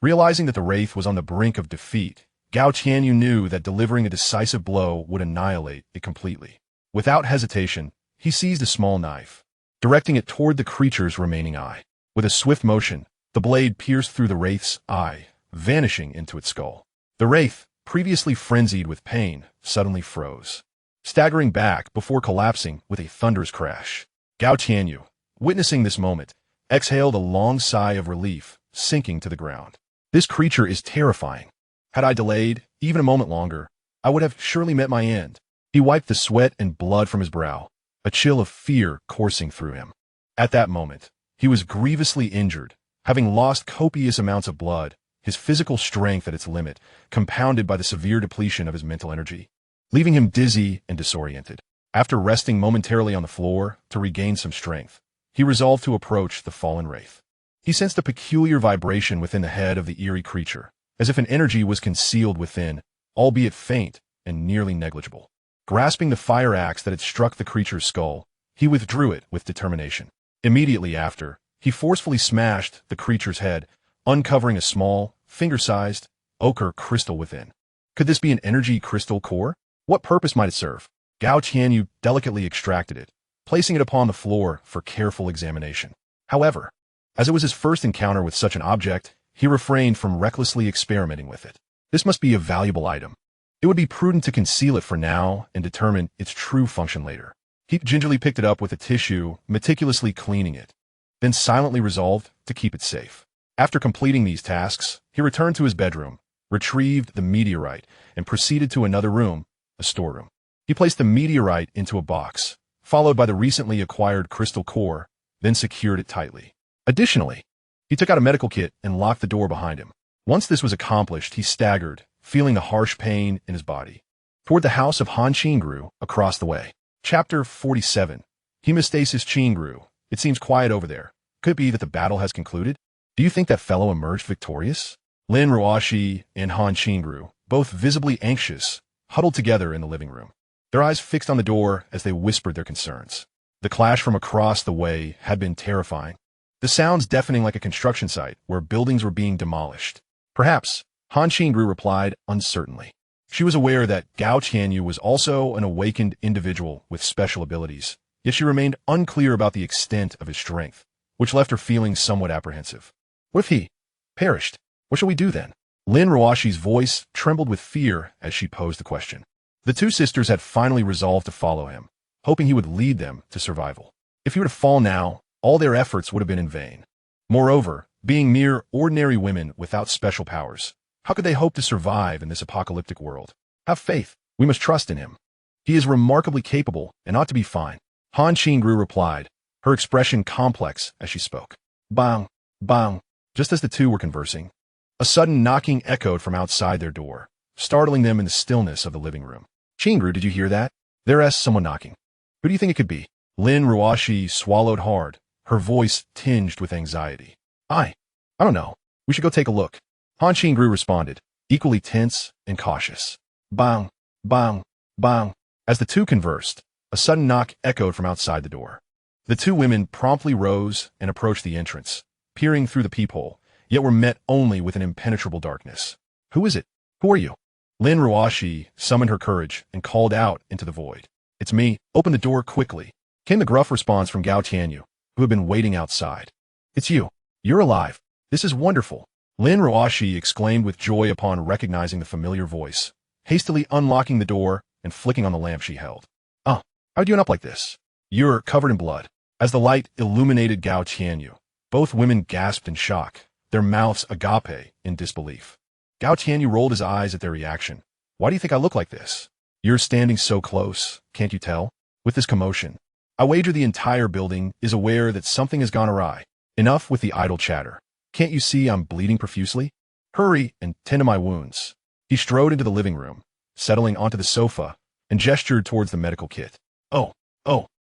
Realizing that the Wraith was on the brink of defeat, Gao Tianyu knew that delivering a decisive blow would annihilate it completely. Without hesitation, he seized a small knife, directing it toward the creature's remaining eye. With a swift motion, the blade pierced through the Wraith's eye, vanishing into its skull. The Wraith, previously frenzied with pain, suddenly froze, staggering back before collapsing with a thunderous crash. Gao Tianyu, witnessing this moment, exhaled a long sigh of relief, sinking to the ground. This creature is terrifying. Had I delayed even a moment longer, I would have surely met my end. He wiped the sweat and blood from his brow, a chill of fear coursing through him. At that moment, he was grievously injured, having lost copious amounts of blood, his physical strength at its limit, compounded by the severe depletion of his mental energy, leaving him dizzy and disoriented. After resting momentarily on the floor to regain some strength, he resolved to approach the fallen Wraith. He sensed a peculiar vibration within the head of the eerie creature, as if an energy was concealed within, albeit faint and nearly negligible. Grasping the fire axe that had struck the creature's skull, he withdrew it with determination. Immediately after, he forcefully smashed the creature's head, uncovering a small, finger-sized, ochre crystal within. Could this be an energy crystal core? What purpose might it serve? Gao Tianyu delicately extracted it, placing it upon the floor for careful examination. However, as it was his first encounter with such an object, he refrained from recklessly experimenting with it. This must be a valuable item. It would be prudent to conceal it for now and determine its true function later. He gingerly picked it up with a tissue, meticulously cleaning it, then silently resolved to keep it safe. After completing these tasks, he returned to his bedroom, retrieved the meteorite, and proceeded to another room, a storeroom. He placed the meteorite into a box, followed by the recently acquired crystal core, then secured it tightly. Additionally, he took out a medical kit and locked the door behind him. Once this was accomplished, he staggered, feeling the harsh pain in his body, toward the house of Han Qingru across the way. Chapter 47. Hemostasis Qingru. It seems quiet over there. Could it be that the battle has concluded? Do you think that fellow emerged victorious? Lin Ruoshi and Han Qingru, both visibly anxious, huddled together in the living room, their eyes fixed on the door as they whispered their concerns. The clash from across the way had been terrifying, the sounds deafening like a construction site where buildings were being demolished. Perhaps, Han Qingru replied uncertainly. She was aware that Gao Tianyu was also an awakened individual with special abilities, yet she remained unclear about the extent of his strength, which left her feeling somewhat apprehensive. What if he perished? What shall we do then? Lin Ruoshi's voice trembled with fear as she posed the question. The two sisters had finally resolved to follow him, hoping he would lead them to survival. If he were to fall now, all their efforts would have been in vain. Moreover, being mere ordinary women without special powers, how could they hope to survive in this apocalyptic world? Have faith. We must trust in him. He is remarkably capable and ought to be fine. Han Qingru replied, her expression complex as she spoke. Bang, bang. Just as the two were conversing, a sudden knocking echoed from outside their door, startling them in the stillness of the living room. Qingru, did you hear that? There's someone knocking. Who do you think it could be? Lin Ruoshi swallowed hard, her voice tinged with anxiety. I don't know. We should go take a look. Han Qingru responded, equally tense and cautious. Bang, bang, bang. As the two conversed, a sudden knock echoed from outside the door. The two women promptly rose and approached the entrance, peering through the peephole, yet were met only with an impenetrable darkness. Who is it? Who are you? Lin Ruoshi summoned her courage and called out into the void. It's me. Open the door quickly. Came the gruff response from Gao Tianyu, who had been waiting outside. It's you. You're alive. This is wonderful. Lin Ruoshi exclaimed with joy upon recognizing the familiar voice, hastily unlocking the door and flicking on the lamp she held. How are you up like this? You're covered in blood. As the light illuminated Gao Tianyu, both women gasped in shock, their mouths agape in disbelief. Gao Tianyu rolled his eyes at their reaction. Why do you think I look like this? You're standing so close, can't you tell? With this commotion, I wager the entire building is aware that something has gone awry. Enough with the idle chatter. Can't you see I'm bleeding profusely? Hurry and tend to my wounds. He strode into the living room, settling onto the sofa, and gestured towards the medical kit. Oh.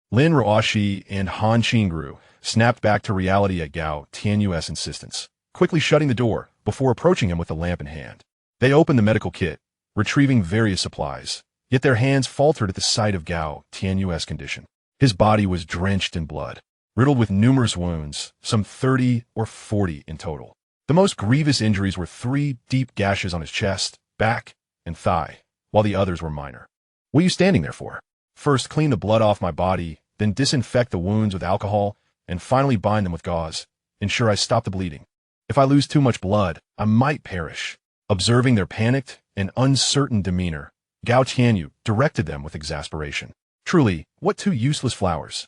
Lin Ruoshi and Han Qingru snapped back to reality at Gao Tianyu's insistence, quickly shutting the door before approaching him with the lamp in hand. They opened the medical kit, retrieving various supplies, yet their hands faltered at the sight of Gao Tianyu's condition. His body was drenched in blood, riddled with numerous wounds, some 30 or 40 in total. The most grievous injuries were 3 deep gashes on his chest, back, and thigh, while the others were minor. What are you standing there for? First, clean the blood off my body, then disinfect the wounds with alcohol, and finally bind them with gauze. Ensure I stop the bleeding. If I lose too much blood, I might perish. Observing their panicked and uncertain demeanor, Gao Tianyu directed them with exasperation. Truly, what 2 useless flowers.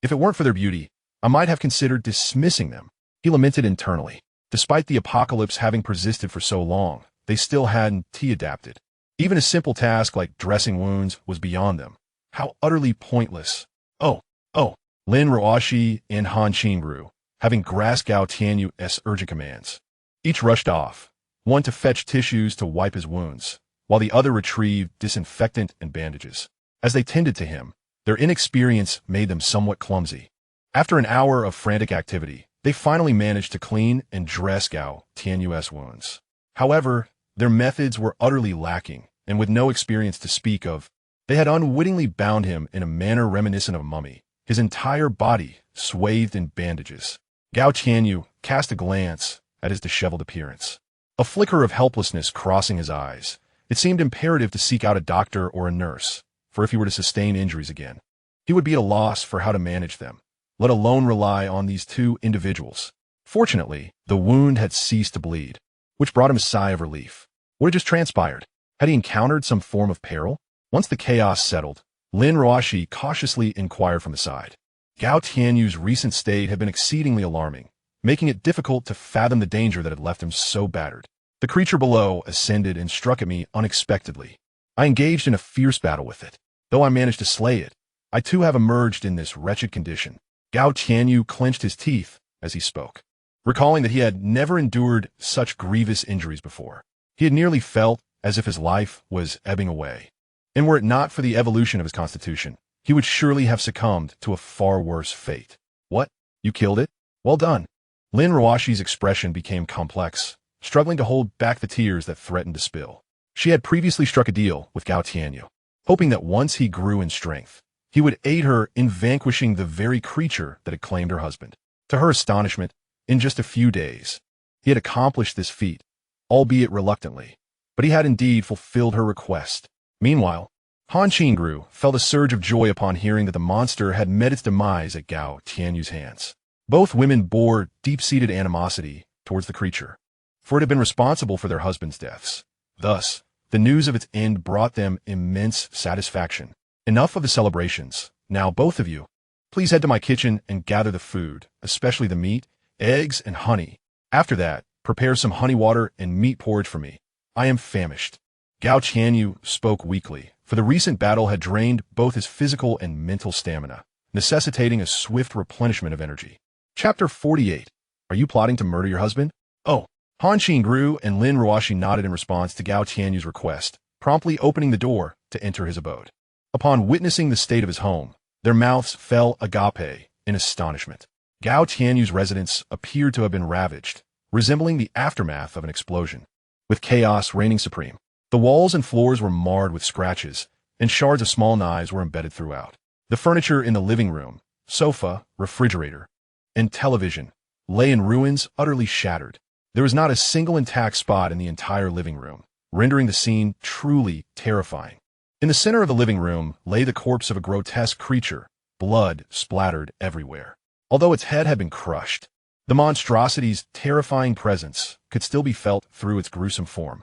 If it weren't for their beauty, I might have considered dismissing them. He lamented internally. Despite the apocalypse having persisted for so long, they still hadn't adapted. Even a simple task like dressing wounds was beyond them. How utterly pointless. Oh. Lin Ruoshi and Han Qingru, having grasped Gao Tianyu's urgent commands, each rushed off, one to fetch tissues to wipe his wounds, while the other retrieved disinfectant and bandages. As they tended to him, their inexperience made them somewhat clumsy. After an hour of frantic activity, they finally managed to clean and dress Gao Tianyu's wounds. However, their methods were utterly lacking, and with no experience to speak of, they had unwittingly bound him in a manner reminiscent of a mummy, his entire body swathed in bandages. Gao Tianyu cast a glance at his disheveled appearance, a flicker of helplessness crossing his eyes. It seemed imperative to seek out a doctor or a nurse, for if he were to sustain injuries again, he would be at a loss for how to manage them, let alone rely on these 2 individuals. Fortunately, the wound had ceased to bleed, which brought him a sigh of relief. What had just transpired? Had he encountered some form of peril? Once the chaos settled, Lin Ruoshi cautiously inquired from the side. Gao Tianyu's recent state had been exceedingly alarming, making it difficult to fathom the danger that had left him so battered. The creature below ascended and struck at me unexpectedly. I engaged in a fierce battle with it. Though I managed to slay it, I too have emerged in this wretched condition. Gao Tianyu clenched his teeth as he spoke, recalling that he had never endured such grievous injuries before. He had nearly felt as if his life was ebbing away. And were it not for the evolution of his constitution, he would surely have succumbed to a far worse fate. What? You killed it? Well done. Lin Ruashi's expression became complex, struggling to hold back the tears that threatened to spill. She had previously struck a deal with Gao Tianyu, hoping that once he grew in strength, he would aid her in vanquishing the very creature that had claimed her husband. To her astonishment, in just a few days, he had accomplished this feat, albeit reluctantly, but he had indeed fulfilled her request. Meanwhile, Han Qingru felt a surge of joy upon hearing that the monster had met its demise at Gao Tianyu's hands. Both women bore deep-seated animosity towards the creature, for it had been responsible for their husbands' deaths. Thus, the news of its end brought them immense satisfaction. Enough of the celebrations. Now, both of you, please head to my kitchen and gather the food, especially the meat, eggs, and honey. After that, prepare some honey water and meat porridge for me. I am famished. Gao Tianyu spoke weakly, for the recent battle had drained both his physical and mental stamina, necessitating a swift replenishment of energy. Chapter 48. Are you plotting to murder your husband? Oh. Han Qingru and Lin Ruashi nodded in response to Gao Tianyu's request, promptly opening the door to enter his abode. Upon witnessing the state of his home, their mouths fell agape in astonishment. Gao Tianyu's residence appeared to have been ravaged, resembling the aftermath of an explosion, with chaos reigning supreme. The walls and floors were marred with scratches, and shards of small knives were embedded throughout. The furniture in the living room, sofa, refrigerator, and television lay in ruins, utterly shattered. There was not a single intact spot in the entire living room, rendering the scene truly terrifying. In the center of the living room lay the corpse of a grotesque creature, blood splattered everywhere. Although its head had been crushed, the monstrosity's terrifying presence could still be felt through its gruesome form.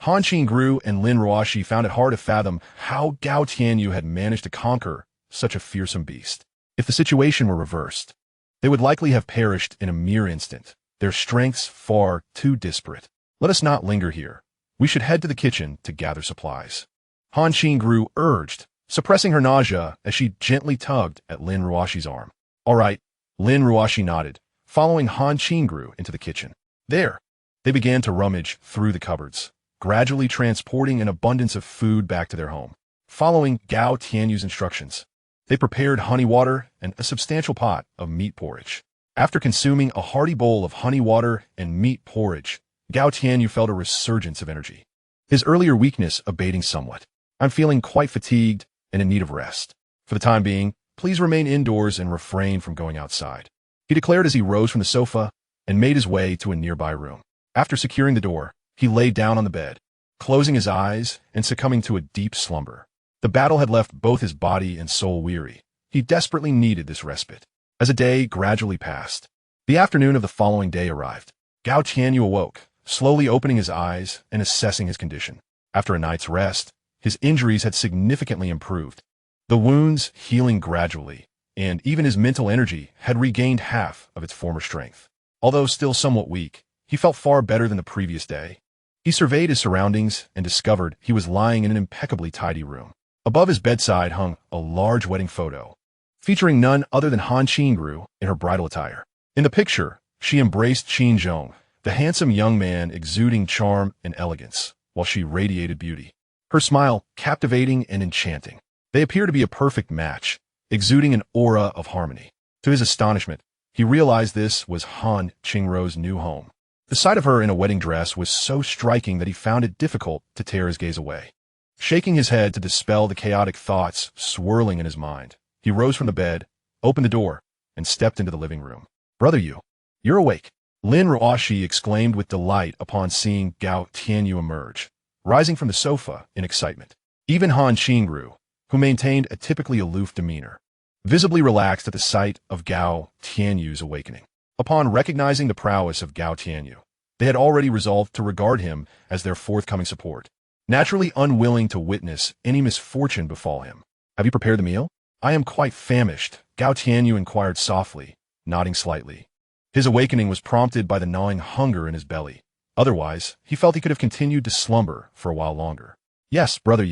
Han Qingru and Lin Ruashi found it hard to fathom how Gao Tianyu had managed to conquer such a fearsome beast. If the situation were reversed, they would likely have perished in a mere instant, their strengths far too disparate. Let us not linger here. We should head to the kitchen to gather supplies. Han Qingru urged, suppressing her nausea as she gently tugged at Lin Ruashi's arm. All right, Lin Ruashi nodded, following Han Qingru into the kitchen. There, they began to rummage through the cupboards, gradually transporting an abundance of food back to their home. Following Gao Tianyu's instructions, they prepared honey water and a substantial pot of meat porridge. After consuming a hearty bowl of honey water and meat porridge, Gao Tianyu felt a resurgence of energy, his earlier weakness abating somewhat. I'm feeling quite fatigued and in need of rest. For the time being, please remain indoors and refrain from going outside, he declared as he rose from the sofa and made his way to a nearby room. After securing the door, he lay down on the bed, closing his eyes and succumbing to a deep slumber. The battle had left both his body and soul weary. He desperately needed this respite. As a day gradually passed, the afternoon of the following day arrived. Gao Tianyu awoke, slowly opening his eyes and assessing his condition. After a night's rest, his injuries had significantly improved, the wounds healing gradually, and even his mental energy had regained half of its former strength. Although still somewhat weak, he felt far better than the previous day. He surveyed his surroundings and discovered he was lying in an impeccably tidy room. Above his bedside hung a large wedding photo, featuring none other than Han Qingru in her bridal attire. In the picture, she embraced Qin Zhong, the handsome young man exuding charm and elegance, while she radiated beauty. Her smile captivating and enchanting. They appear to be a perfect match, exuding an aura of harmony. To his astonishment, he realized this was Han Qingru's new home. The sight of her in a wedding dress was so striking that he found it difficult to tear his gaze away. Shaking his head to dispel the chaotic thoughts swirling in his mind, he rose from the bed, opened the door, and stepped into the living room. Brother you're awake. Lin Ruashi exclaimed with delight upon seeing Gao Tianyu emerge, rising from the sofa in excitement. Even Han Qingru, who maintained a typically aloof demeanor, visibly relaxed at the sight of Gao Tianyu's awakening. Upon recognizing the prowess of Gao Tianyu, they had already resolved to regard him as their forthcoming support, naturally unwilling to witness any misfortune befall him. Have you prepared the meal? I am quite famished, Gao Tianyu inquired softly, nodding slightly. His awakening was prompted by the gnawing hunger in his belly. Otherwise, he felt he could have continued to slumber for a while longer. Yes, brother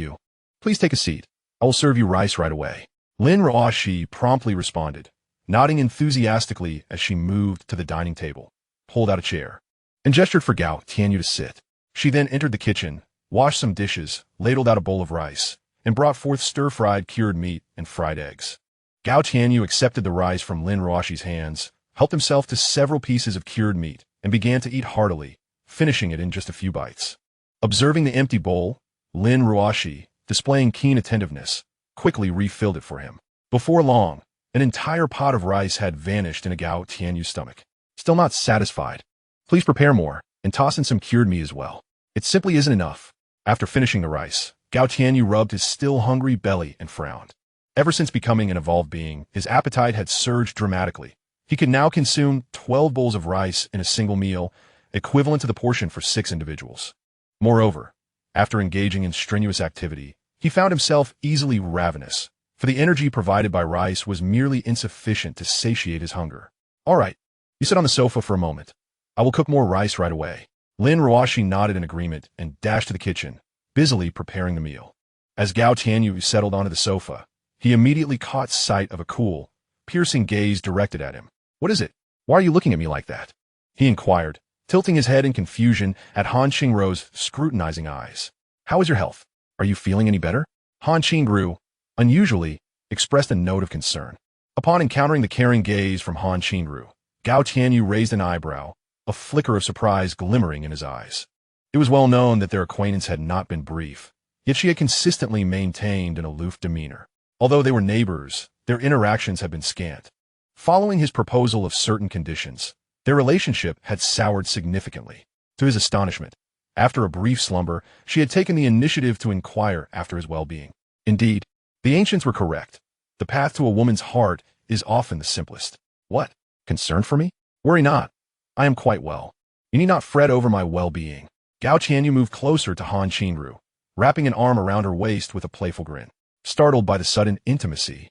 please take a seat. I will serve you rice right away. Lin Ruoshi promptly responded, nodding enthusiastically as she moved to the dining table, pulled out a chair, and gestured for Gao Tianyu to sit. She then entered the kitchen, washed some dishes, ladled out a bowl of rice, and brought forth stir-fried cured meat and fried eggs. Gao Tianyu accepted the rice from Lin Ruoshi's hands, helped himself to several pieces of cured meat, and began to eat heartily, finishing it in just a few bites. Observing the empty bowl, Lin Ruoshi, displaying keen attentiveness, quickly refilled it for him. Before long, an entire pot of rice had vanished in a Gao Tianyu's stomach. Still not satisfied. Please prepare more, and toss in some cured meat as well. It simply isn't enough. After finishing the rice, Gao Tianyu rubbed his still hungry belly and frowned. Ever since becoming an evolved being, his appetite had surged dramatically. He could now consume 12 bowls of rice in a single meal, equivalent to the portion for 6 individuals. Moreover, after engaging in strenuous activity, he found himself easily ravenous, for the energy provided by rice was merely insufficient to satiate his hunger. All right, you sit on the sofa for a moment. I will cook more rice right away. Lin Ruoshi nodded in agreement and dashed to the kitchen, busily preparing the meal. As Gao Tianyu settled onto the sofa, he immediately caught sight of a cool, piercing gaze directed at him. What is it? Why are you looking at me like that? He inquired, tilting his head in confusion at Han Qingru's scrutinizing eyes. How is your health? Are you feeling any better? Han Qingru, unusually, expressed a note of concern. Upon encountering the caring gaze from Han Qingru, Gao Tianyu raised an eyebrow, a flicker of surprise glimmering in his eyes. It was well known that their acquaintance had not been brief, yet she had consistently maintained an aloof demeanor. Although they were neighbors, their interactions had been scant. Following his proposal of certain conditions, their relationship had soured significantly. To his astonishment, after a brief slumber, she had taken the initiative to inquire after his well-being. Indeed, the ancients were correct. The path to a woman's heart is often the simplest. What? Concerned for me? Worry not. I am quite well. You need not fret over my well-being. Gao Tianyu moved closer to Han Qingru, wrapping an arm around her waist with a playful grin. Startled by the sudden intimacy,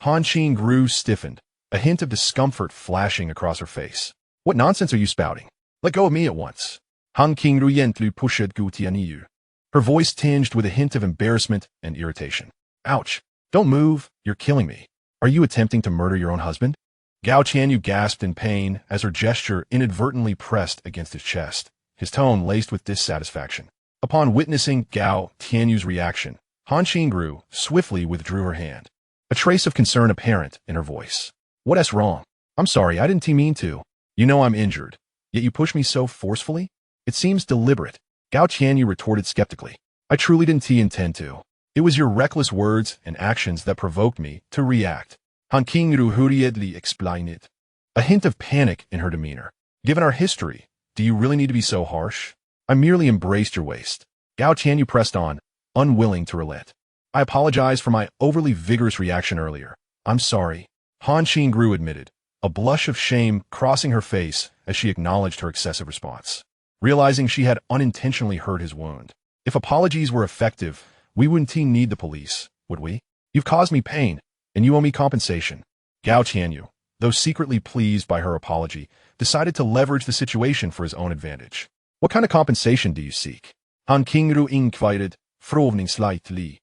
Han Qingru stiffened, a hint of discomfort flashing across her face. What nonsense are you spouting? Let go of me at once. Han Qingru yentlu pushed gu Tianyu. Her voice tinged with a hint of embarrassment and irritation. Ouch. Don't move. You're killing me. Are you attempting to murder your own husband? Gao Tianyu gasped in pain as her gesture inadvertently pressed against his chest, his tone laced with dissatisfaction. Upon witnessing Gao Tianyu's reaction, Han Qingru swiftly withdrew her hand, a trace of concern apparent in her voice. What's wrong? I'm sorry, I didn't mean to. You know I'm injured, yet you push me so forcefully? It seems deliberate. Gao Tianyu retorted skeptically. I truly didn't intend to. It was your reckless words and actions that provoked me to react. Han Qingru hurriedly explained it, a hint of panic in her demeanor. Given our history, do you really need to be so harsh? I merely embraced your waist. Gao Tianyu pressed on, unwilling to relent. I apologize for my overly vigorous reaction earlier. I'm sorry. Han Qingru admitted, a blush of shame crossing her face as she acknowledged her excessive response. Realizing she had unintentionally hurt his wound. If apologies were effective, we wouldn't need the police, would we? You've caused me pain, and you owe me compensation. Gao Tianyu, though secretly pleased by her apology, decided to leverage the situation for his own advantage. What kind of compensation do you seek? Han Qingru inquired, frowning slightly.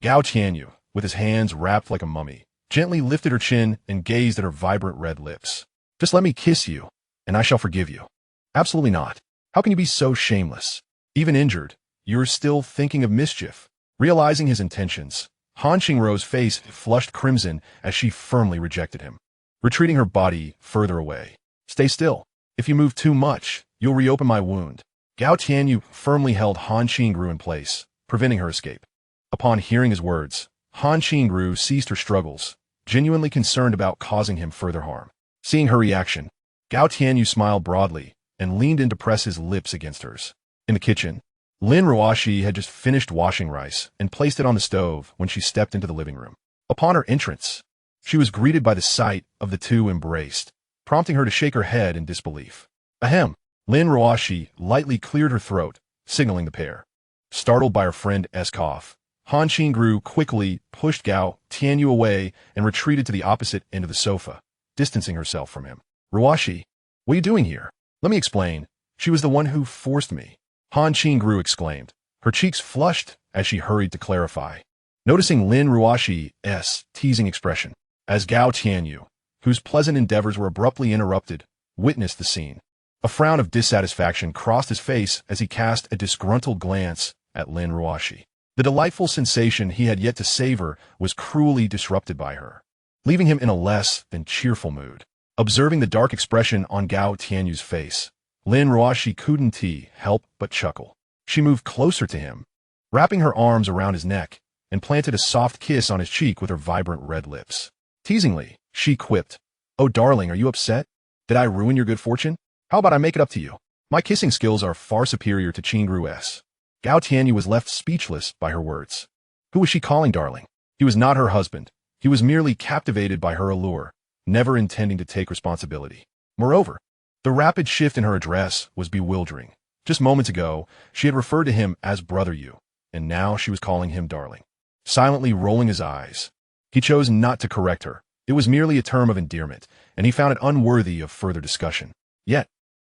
Gao Tianyu, with his hands wrapped like a mummy, gently lifted her chin and gazed at her vibrant red lips. Just let me kiss you, and I shall forgive you. Absolutely not. How can you be so shameless? Even injured, you're still thinking of mischief. Realizing his intentions, Han Qingru's face flushed crimson as she firmly rejected him, retreating her body further away. Stay still. If you move too much, you'll reopen my wound. Gao Tianyu firmly held Han Qingru in place, preventing her escape. Upon hearing his words, Han Qingru ceased her struggles, genuinely concerned about causing him further harm. Seeing her reaction, Gao Tianyu smiled broadly and leaned in to press his lips against hers. In the kitchen, Lin Ruoshi had just finished washing rice and placed it on the stove when she stepped into the living room. Upon her entrance, she was greeted by the sight of the two embraced, prompting her to shake her head in disbelief. Ahem! Lin Ruoshi lightly cleared her throat, signaling the pair. Startled by her friend's cough, Han Qingru quickly pushed Gao Tianyu away and retreated to the opposite end of the sofa, distancing herself from him. Ruoshi, what are you doing here? Let me explain. She was the one who forced me. Han Qingru exclaimed, her cheeks flushed as she hurried to clarify. Noticing Lin Ruoshi's teasing expression, as Gao Tianyu, whose pleasant endeavors were abruptly interrupted, witnessed the scene. A frown of dissatisfaction crossed his face as he cast a disgruntled glance at Lin Ruoshi. The delightful sensation he had yet to savor was cruelly disrupted by her, leaving him in a less than cheerful mood. Observing the dark expression on Gao Tianyu's face, Lin Ruoshi couldn't help but chuckle. She moved closer to him, wrapping her arms around his neck, and planted a soft kiss on his cheek with her vibrant red lips. Teasingly, she quipped, "Oh darling, are you upset? Did I ruin your good fortune? How about I make it up to you? My kissing skills are far superior to Qingru's." Gao Tianyu was left speechless by her words. Who was she calling darling? He was not her husband. He was merely captivated by her allure, never intending to take responsibility. Moreover, the rapid shift in her address was bewildering. Just moments ago, she had referred to him as Brother Yu, and now she was calling him darling. Silently rolling his eyes, he chose not to correct her. It was merely a term of endearment, and he found it unworthy of further discussion. Yet,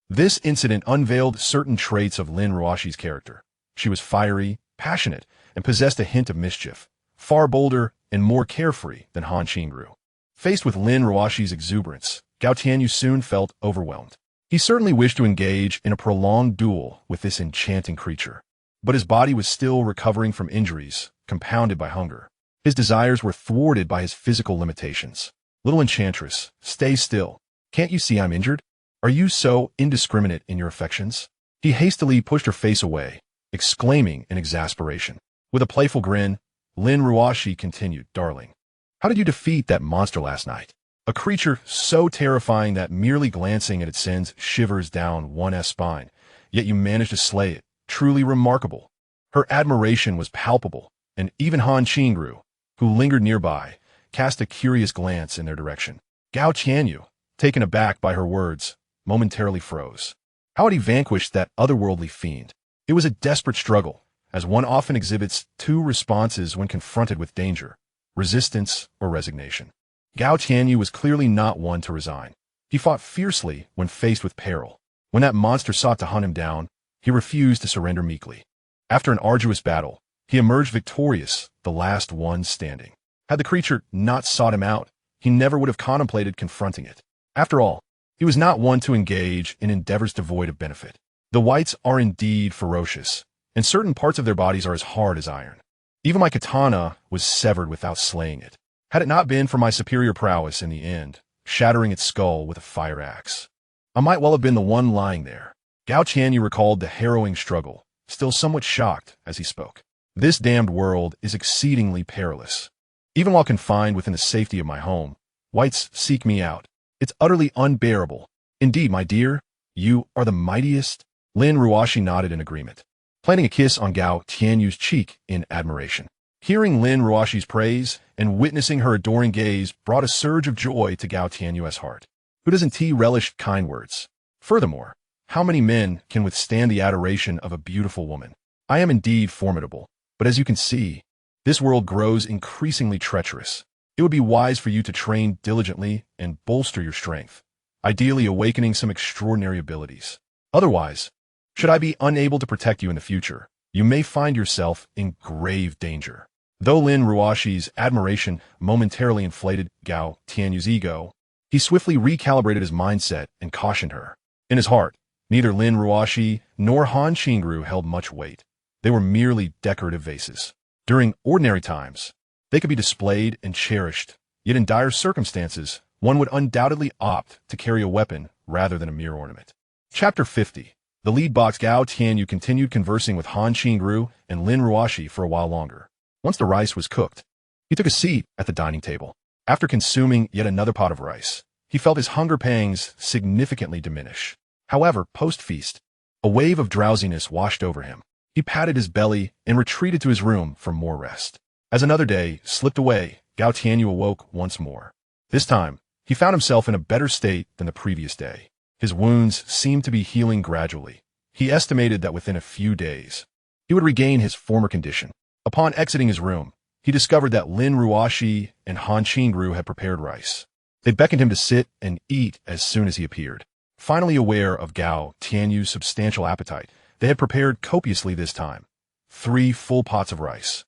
this incident unveiled certain traits of Lin Ruoshi's character. She was fiery, passionate, and possessed a hint of mischief, far bolder and more carefree than Han Qingru. Faced with Lin Ruoshi's exuberance, Gao Tianyu soon felt overwhelmed. He certainly wished to engage in a prolonged duel with this enchanting creature, but his body was still recovering from injuries, compounded by hunger. His desires were thwarted by his physical limitations. Little enchantress, stay still. Can't you see I'm injured? Are you so indiscriminate in your affections? He hastily pushed her face away, exclaiming in exasperation. With a playful grin, Lin Ruoshi continued, darling, how did you defeat that monster last night? A creature so terrifying that merely glancing at it sends shivers down one's spine, yet you managed to slay it. Truly remarkable. Her admiration was palpable, and even Han Qingru, who lingered nearby, cast a curious glance in their direction. Gao Tianyu, taken aback by her words, momentarily froze. How had he vanquished that otherworldly fiend? It was a desperate struggle, as one often exhibits two responses when confronted with danger, resistance or resignation. Gao Tianyu was clearly not one to resign. He fought fiercely when faced with peril. When that monster sought to hunt him down, he refused to surrender meekly. After an arduous battle, he emerged victorious, the last one standing. Had the creature not sought him out, he never would have contemplated confronting it. After all, he was not one to engage in endeavors devoid of benefit. The whites are indeed ferocious, and certain parts of their bodies are as hard as iron. Even my katana was severed without slaying it, had it not been for my superior prowess in the end, shattering its skull with a fire axe. I might well have been the one lying there. Gao Tianyu recalled the harrowing struggle, still somewhat shocked as he spoke. This damned world is exceedingly perilous. Even while confined within the safety of my home, whites seek me out. It's utterly unbearable. Indeed, my dear, you are the mightiest. Lin Ruoshi nodded in agreement, planting a kiss on Gao Tianyu's cheek in admiration. Hearing Lin Ruoshi's praise and witnessing her adoring gaze brought a surge of joy to Gao Tianyu's heart. Who doesn't relish kind words? Furthermore, how many men can withstand the adoration of a beautiful woman? I am indeed formidable, but as you can see, this world grows increasingly treacherous. It would be wise for you to train diligently and bolster your strength, ideally awakening some extraordinary abilities. Otherwise, should I be unable to protect you in the future, you may find yourself in grave danger. Though Lin Ruoshi's admiration momentarily inflated Gao Tianyu's ego, he swiftly recalibrated his mindset and cautioned her. In his heart, neither Lin Ruoshi nor Han Qingru held much weight. They were merely decorative vases. During ordinary times, they could be displayed and cherished, yet in dire circumstances, one would undoubtedly opt to carry a weapon rather than a mere ornament. Chapter 50. The lead box. Gao Tianyu continued conversing with Han Qingru and Lin Ruoshi for a while longer. Once the rice was cooked, he took a seat at the dining table. After consuming yet another pot of rice, he felt his hunger pangs significantly diminish. However, post-feast, a wave of drowsiness washed over him. He patted his belly and retreated to his room for more rest. As another day slipped away, Gao Tianyu awoke once more. This time, he found himself in a better state than the previous day. His wounds seemed to be healing gradually. He estimated that within a few days, he would regain his former condition. Upon exiting his room, he discovered that Lin Ruoshi and Han Qingru had prepared rice. They beckoned him to sit and eat as soon as he appeared. Finally aware of Gao Tianyu's substantial appetite, they had prepared copiously this time, 3 full pots of rice.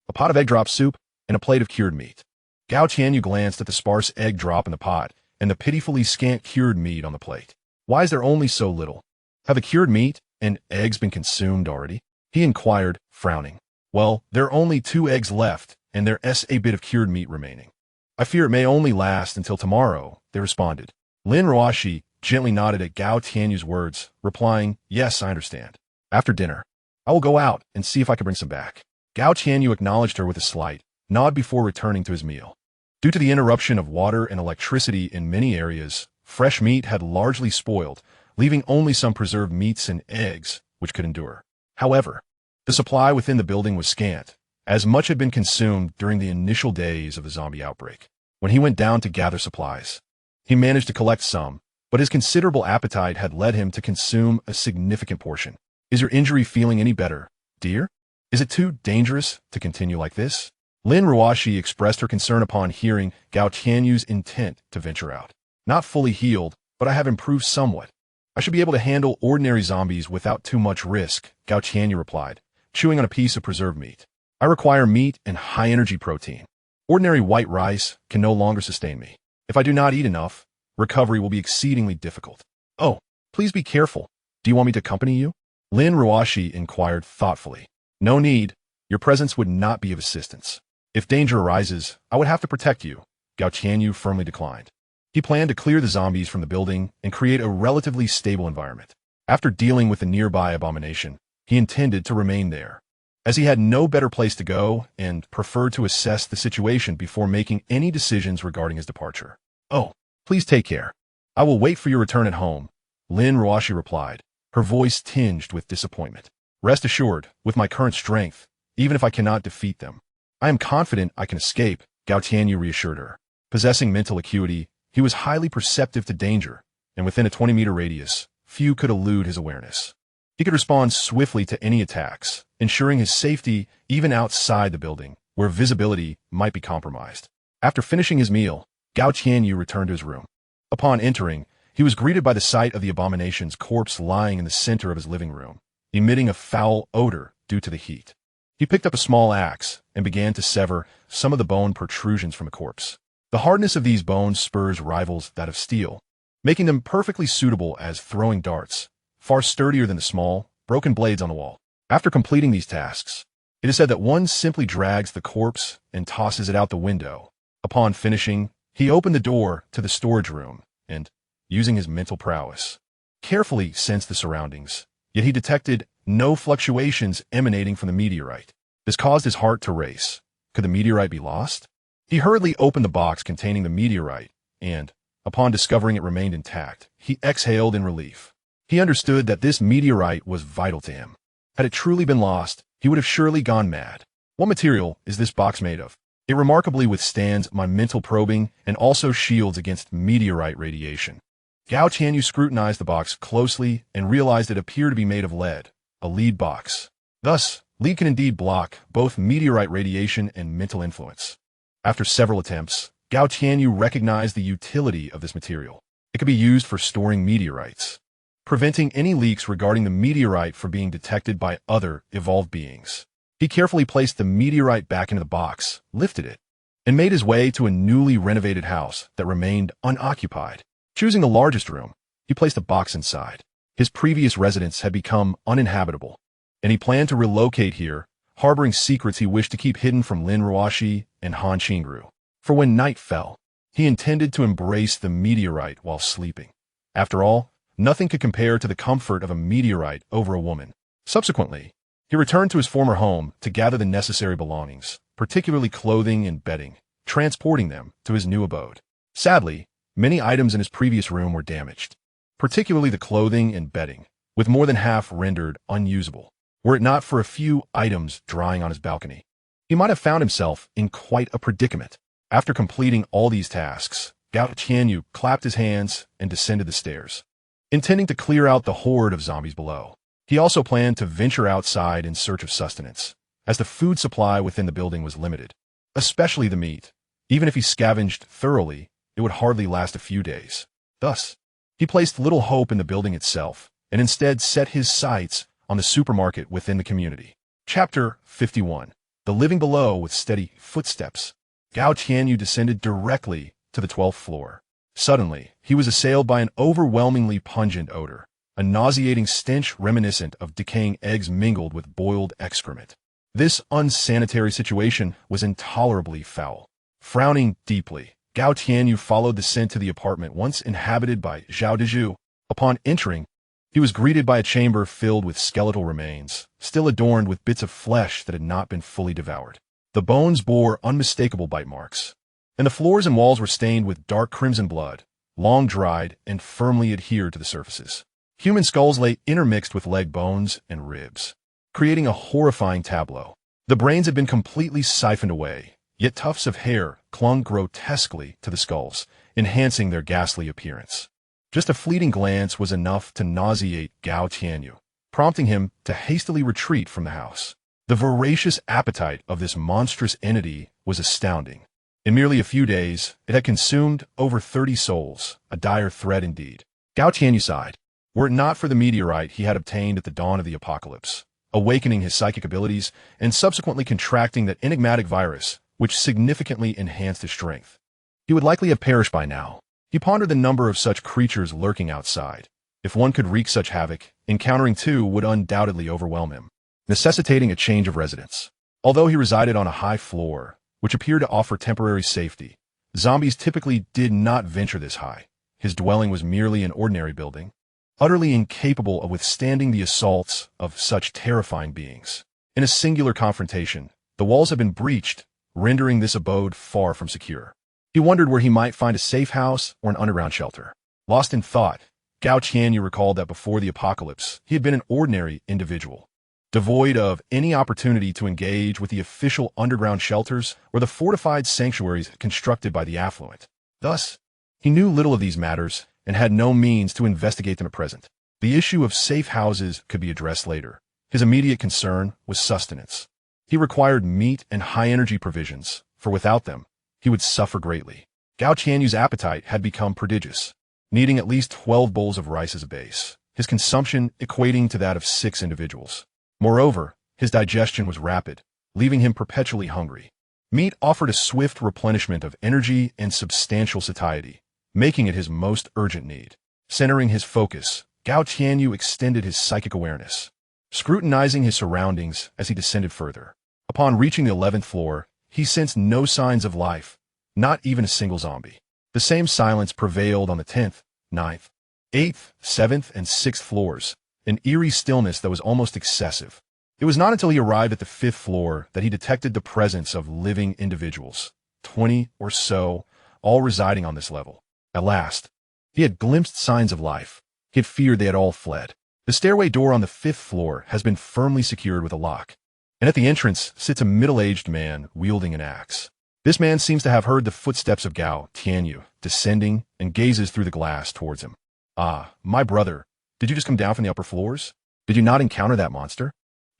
a pot of egg drop soup, and a plate of cured meat. Gao Tianyu glanced at the sparse egg drop in the pot and the pitifully scant cured meat on the plate. Why is there only so little? Have the cured meat and eggs been consumed already? He inquired, frowning. Well, there are only 2 eggs left, and there's a bit of cured meat remaining. I fear it may only last until tomorrow, they responded. Lin Ruoshi gently nodded at Gao Tianyu's words, replying, yes, I understand. After dinner, I will go out and see if I can bring some back. Gao Tianyu acknowledged her with a slight nod before returning to his meal. Due to the interruption of water and electricity in many areas, fresh meat had largely spoiled, leaving only some preserved meats and eggs which could endure. However, the supply within the building was scant, as much had been consumed during the initial days of the zombie outbreak. When he went down to gather supplies, he managed to collect some, but his considerable appetite had led him to consume a significant portion. Is your injury feeling any better, dear? Is it too dangerous to continue like this? Lin Ruoshi expressed her concern upon hearing Gao Tianyu's intent to venture out. Not fully healed, but I have improved somewhat. I should be able to handle ordinary zombies without too much risk, Gao Tianyu replied, chewing on a piece of preserved meat. I require meat and high-energy protein. Ordinary white rice can no longer sustain me. If I do not eat enough, recovery will be exceedingly difficult. Oh, please be careful. Do you want me to accompany you? Lin Ruoshi inquired thoughtfully. No need. Your presence would not be of assistance. If danger arises, I would have to protect you, Gao Tianyu firmly declined. He planned to clear the zombies from the building and create a relatively stable environment. After dealing with the nearby abomination, he intended to remain there, as he had no better place to go and preferred to assess the situation before making any decisions regarding his departure. Oh, please take care. I will wait for your return at home, Lin Ruoshi replied, her voice tinged with disappointment. Rest assured, with my current strength, even if I cannot defeat them, I am confident I can escape, Gao Tianyu reassured her. Possessing mental acuity, he was highly perceptive to danger, and within a 20-meter radius, few could elude his awareness. He could respond swiftly to any attacks, ensuring his safety even outside the building, where visibility might be compromised. After finishing his meal, Gao Tianyu returned to his room. Upon entering, he was greeted by the sight of the abomination's corpse lying in the center of his living room, emitting a foul odor due to the heat. He picked up a small axe and began to sever some of the bone protrusions from the corpse. The hardness of these bone spurs rivals that of steel, making them perfectly suitable as throwing darts, far sturdier than the small, broken blades on the wall. After completing these tasks, it is said that one simply drags the corpse and tosses it out the window. Upon finishing, he opened the door to the storage room and, using his mental prowess, carefully sensed the surroundings, yet he detected no fluctuations emanating from the meteorite. This caused his heart to race. Could the meteorite be lost? He hurriedly opened the box containing the meteorite and, upon discovering it remained intact, he exhaled in relief. He understood that this meteorite was vital to him. Had it truly been lost, he would have surely gone mad. What material is this box made of? It remarkably withstands my mental probing and also shields against meteorite radiation. Gao Tianyu scrutinized the box closely and realized it appeared to be made of lead, a lead box. Thus, lead can indeed block both meteorite radiation and mental influence. After several attempts, Gao Tianyu recognized the utility of this material. It could be used for storing meteorites, preventing any leaks regarding the meteorite from being detected by other evolved beings. He carefully placed the meteorite back into the box, lifted it, and made his way to a newly renovated house that remained unoccupied. Choosing the largest room, he placed a box inside. His previous residence had become uninhabitable, and he planned to relocate here, harboring secrets he wished to keep hidden from Lin Ruoshi and Han Qingru. For when night fell, he intended to embrace the meteorite while sleeping. After all, nothing could compare to the comfort of a meteorite over a woman. Subsequently, he returned to his former home to gather the necessary belongings, particularly clothing and bedding, transporting them to his new abode. Sadly, many items in his previous room were damaged, particularly the clothing and bedding, with more than half rendered unusable. Were it not for a few items drying on his balcony, he might have found himself in quite a predicament. After completing all these tasks, Gao Tianyu clapped his hands and descended the stairs, intending to clear out the horde of zombies below. He also planned to venture outside in search of sustenance, as the food supply within the building was limited, especially the meat. Even if he scavenged thoroughly, it would hardly last a few days. Thus, he placed little hope in the building itself, and instead set his sights on the supermarket within the community. Chapter 51. the living below with steady footsteps. Gao Tianyu descended directly to the 12th floor. Suddenly, he was assailed by an overwhelmingly pungent odor, a nauseating stench reminiscent of decaying eggs mingled with boiled excrement. This unsanitary situation was intolerably foul. Frowning deeply, Gao Tianyu followed the scent to the apartment once inhabited by Zhao Dezhu. Upon entering, he was greeted by a chamber filled with skeletal remains, still adorned with bits of flesh that had not been fully devoured. The bones bore unmistakable bite marks, and the floors and walls were stained with dark crimson blood, long dried and firmly adhered to the surfaces. Human skulls lay intermixed with leg bones and ribs, creating a horrifying tableau. The brains had been completely siphoned away, yet tufts of hair clung grotesquely to the skulls, enhancing their ghastly appearance. Just a fleeting glance was enough to nauseate Gao Tianyu, prompting him to hastily retreat from the house. The voracious appetite of this monstrous entity was astounding. In merely a few days, it had consumed over 30 souls, a dire threat indeed. Gao Tianyu sighed. Were it not for the meteorite he had obtained at the dawn of the apocalypse, awakening his psychic abilities and subsequently contracting that enigmatic virus, which significantly enhanced his strength, he would likely have perished by now. He pondered the number of such creatures lurking outside. If one could wreak such havoc, encountering two would undoubtedly overwhelm him, necessitating a change of residence. Although he resided on a high floor, which appeared to offer temporary safety, zombies typically did not venture this high. His dwelling was merely an ordinary building, utterly incapable of withstanding the assaults of such terrifying beings. In a singular confrontation, the walls had been breached, rendering this abode far from secure. He wondered where he might find a safe house or an underground shelter. Lost in thought, Gao Tianyu recalled that before the apocalypse, he had been an ordinary individual, devoid of any opportunity to engage with the official underground shelters or the fortified sanctuaries constructed by the affluent. Thus, he knew little of these matters and had no means to investigate them at present. The issue of safe houses could be addressed later. His immediate concern was sustenance. He required meat and high-energy provisions, for without them, he would suffer greatly. Gao Tianyu's appetite had become prodigious, needing at least 12 bowls of rice as a base, his consumption equating to that of 6 individuals. Moreover, his digestion was rapid, leaving him perpetually hungry. Meat offered a swift replenishment of energy and substantial satiety, making it his most urgent need. Centering his focus, Gao Tianyu extended his psychic awareness, scrutinizing his surroundings as he descended further. Upon reaching the 11th floor, he sensed no signs of life, not even a single zombie. The same silence prevailed on the 10th, 9th, 8th, 7th, and 6th floors, an eerie stillness that was almost excessive. It was not until he arrived at the 5th floor that he detected the presence of living individuals, 20 or so, all residing on this level. At last, he had glimpsed signs of life. He had feared they had all fled. The stairway door on the 5th floor has been firmly secured with a lock, and at the entrance sits a middle-aged man wielding an axe. This man seems to have heard the footsteps of Gao Tianyu descending and gazes through the glass towards him. Ah, my brother, did you just come down from the upper floors? Did you not encounter that monster?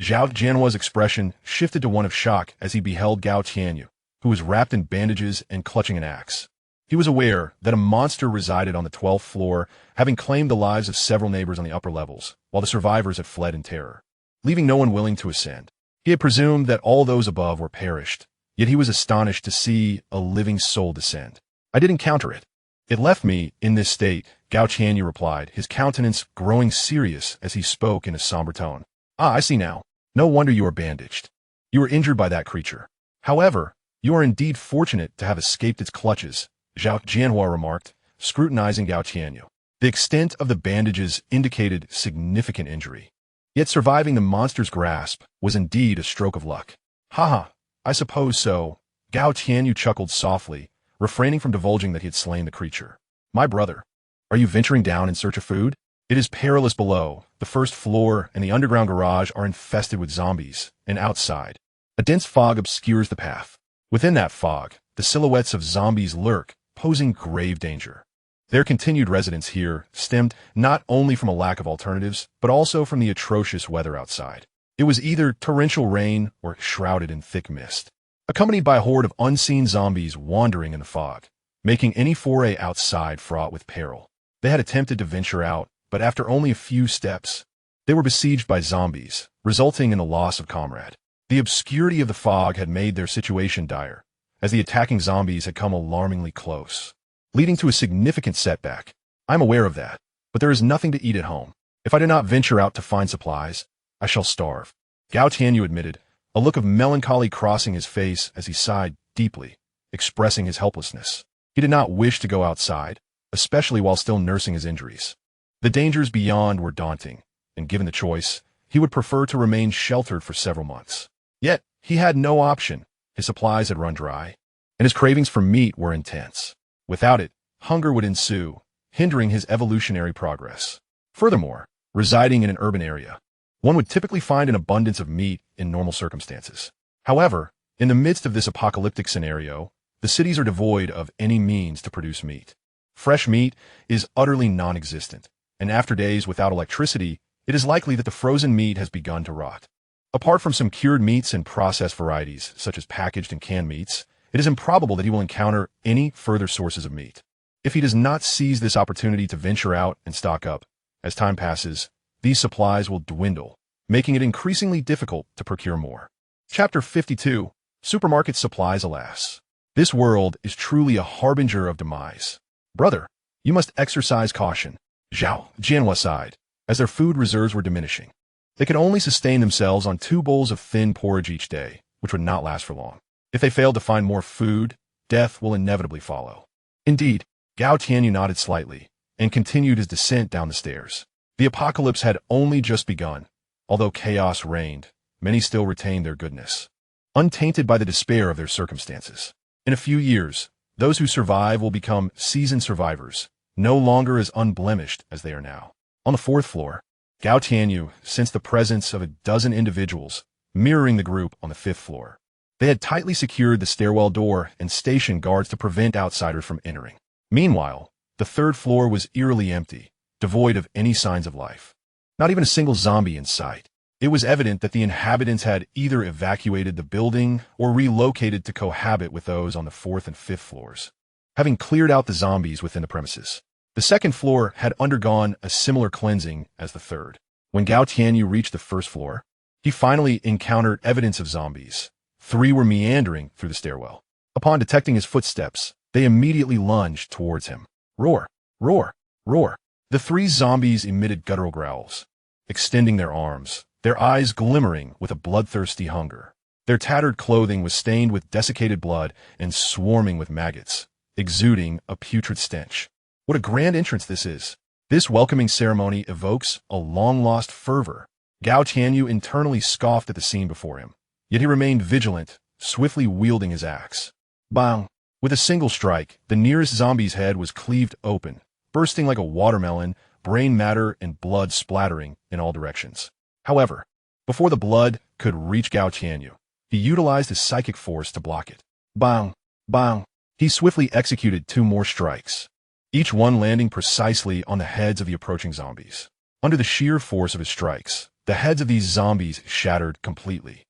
Zhao Jianhua's expression shifted to one of shock as he beheld Gao Tianyu, who was wrapped in bandages and clutching an axe. He was aware that a monster resided on the 12th floor, having claimed the lives of several neighbors on the upper levels, while the survivors had fled in terror, leaving no one willing to ascend. He had presumed that all those above were perished, yet he was astonished to see a living soul descend. I did encounter it. It left me in this state, Gao Tianyu replied, his countenance growing serious as he spoke in a somber tone. Ah, I see now. No wonder you are bandaged. You were injured by that creature. However, you are indeed fortunate to have escaped its clutches, Zhao Jianhua remarked, scrutinizing Gao Tianyu. The extent of the bandages indicated significant injury. Yet surviving the monster's grasp was indeed a stroke of luck. Haha, I suppose so. Gao Tianyu chuckled softly, refraining from divulging that he had slain the creature. My brother, are you venturing down in search of food? It is perilous below. The 1st floor and the underground garage are infested with zombies, and outside, a dense fog obscures the path. Within that fog, the silhouettes of zombies lurk, posing grave danger. Their continued residence here stemmed not only from a lack of alternatives, but also from the atrocious weather outside. It was either torrential rain or shrouded in thick mist, accompanied by a horde of unseen zombies wandering in the fog, making any foray outside fraught with peril. They had attempted to venture out, but after only a few steps, they were besieged by zombies, resulting in the loss of comrade. The obscurity of the fog had made their situation dire, as the attacking zombies had come alarmingly close, leading to a significant setback. I'm aware of that, but there is nothing to eat at home. If I do not venture out to find supplies, I shall starve, Gao Tianyu admitted, a look of melancholy crossing his face as he sighed deeply, expressing his helplessness. He did not wish to go outside, especially while still nursing his injuries. The dangers beyond were daunting, and given the choice, he would prefer to remain sheltered for several months. Yet, he had no option. His supplies had run dry, and his cravings for meat were intense. Without it, hunger would ensue, hindering his evolutionary progress. Furthermore, residing in an urban area, one would typically find an abundance of meat in normal circumstances. However, in the midst of this apocalyptic scenario, the cities are devoid of any means to produce meat. Fresh meat is utterly non-existent, and after days without electricity, it is likely that the frozen meat has begun to rot. Apart from some cured meats and processed varieties, such as packaged and canned meats, it is improbable that he will encounter any further sources of meat. If he does not seize this opportunity to venture out and stock up, as time passes, these supplies will dwindle, making it increasingly difficult to procure more. Chapter 52. Supermarket Supplies. Alas, this world is truly a harbinger of demise. Brother, you must exercise caution, Zhao Jianhua sighed, as their food reserves were diminishing. They could only sustain themselves on 2 bowls of thin porridge each day, which would not last for long. If they failed to find more food, death will inevitably follow. Indeed, Gao Tianyu nodded slightly and continued his descent down the stairs. The apocalypse had only just begun. Although chaos reigned, many still retained their goodness, untainted by the despair of their circumstances. In a few years, those who survive will become seasoned survivors, no longer as unblemished as they are now. On the 4th floor, Gao Tianyu sensed the presence of a dozen individuals, mirroring the group on the 5th floor. They had tightly secured the stairwell door and stationed guards to prevent outsiders from entering. Meanwhile, the 3rd floor was eerily empty, devoid of any signs of life. Not even a single zombie in sight. It was evident that the inhabitants had either evacuated the building or relocated to cohabit with those on the 4th and 5th floors, having cleared out the zombies within the premises. The 2nd floor had undergone a similar cleansing as the 3rd. When Gao Tianyu reached the 1st floor, he finally encountered evidence of zombies. 3 were meandering through the stairwell. Upon detecting his footsteps, they immediately lunged towards him. Roar, roar, roar. The 3 zombies emitted guttural growls, extending their arms, their eyes glimmering with a bloodthirsty hunger. Their tattered clothing was stained with desiccated blood and swarming with maggots, exuding a putrid stench. What a grand entrance this is. This welcoming ceremony evokes a long-lost fervor. Gao Tianyu internally scoffed at the scene before him, yet he remained vigilant, swiftly wielding his axe. Bang! With a single strike, the nearest zombie's head was cleaved open, bursting like a watermelon, brain matter and blood splattering in all directions. However, before the blood could reach Gao Tianyu, he utilized his psychic force to block it. Bang! Bang! He swiftly executed 2 more strikes, each one landing precisely on the heads of the approaching zombies. Under the sheer force of his strikes, the heads of these zombies shattered completely.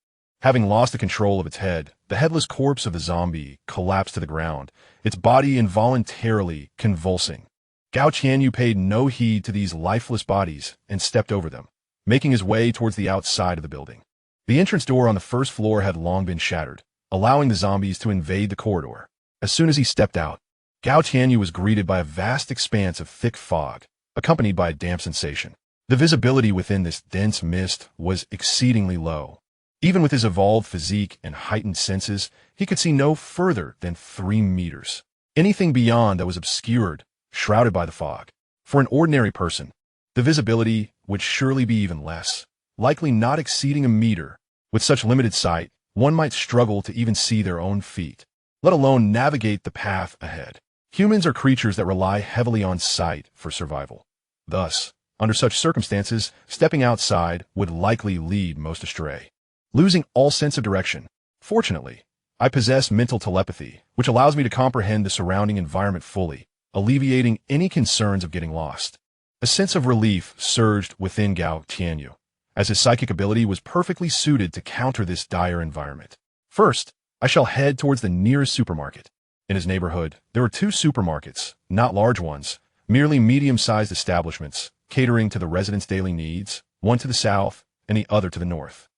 Having lost the control of its head, the headless corpse of the zombie collapsed to the ground, its body involuntarily convulsing. Gao Tianyu paid no heed to these lifeless bodies and stepped over them, making his way towards the outside of the building. The entrance door on the 1st floor had long been shattered, allowing the zombies to invade the corridor. As soon as he stepped out, Gao Tianyu was greeted by a vast expanse of thick fog, accompanied by a damp sensation. The visibility within this dense mist was exceedingly low. Even with his evolved physique and heightened senses, he could see no further than 3 meters. Anything beyond that was obscured, shrouded by the fog. For an ordinary person, the visibility would surely be even less, likely not exceeding a meter. With such limited sight, one might struggle to even see their own feet, let alone navigate the path ahead. Humans are creatures that rely heavily on sight for survival. Thus, under such circumstances, stepping outside would likely lead most astray, losing all sense of direction. Fortunately, I possess mental telepathy, which allows me to comprehend the surrounding environment fully, alleviating any concerns of getting lost. A sense of relief surged within Gao Tianyu, as his psychic ability was perfectly suited to counter this dire environment. First, I shall head towards the nearest supermarket. In his neighborhood, there were 2 supermarkets, not large ones, merely medium-sized establishments, catering to the residents' daily needs, one to the south and the other to the north.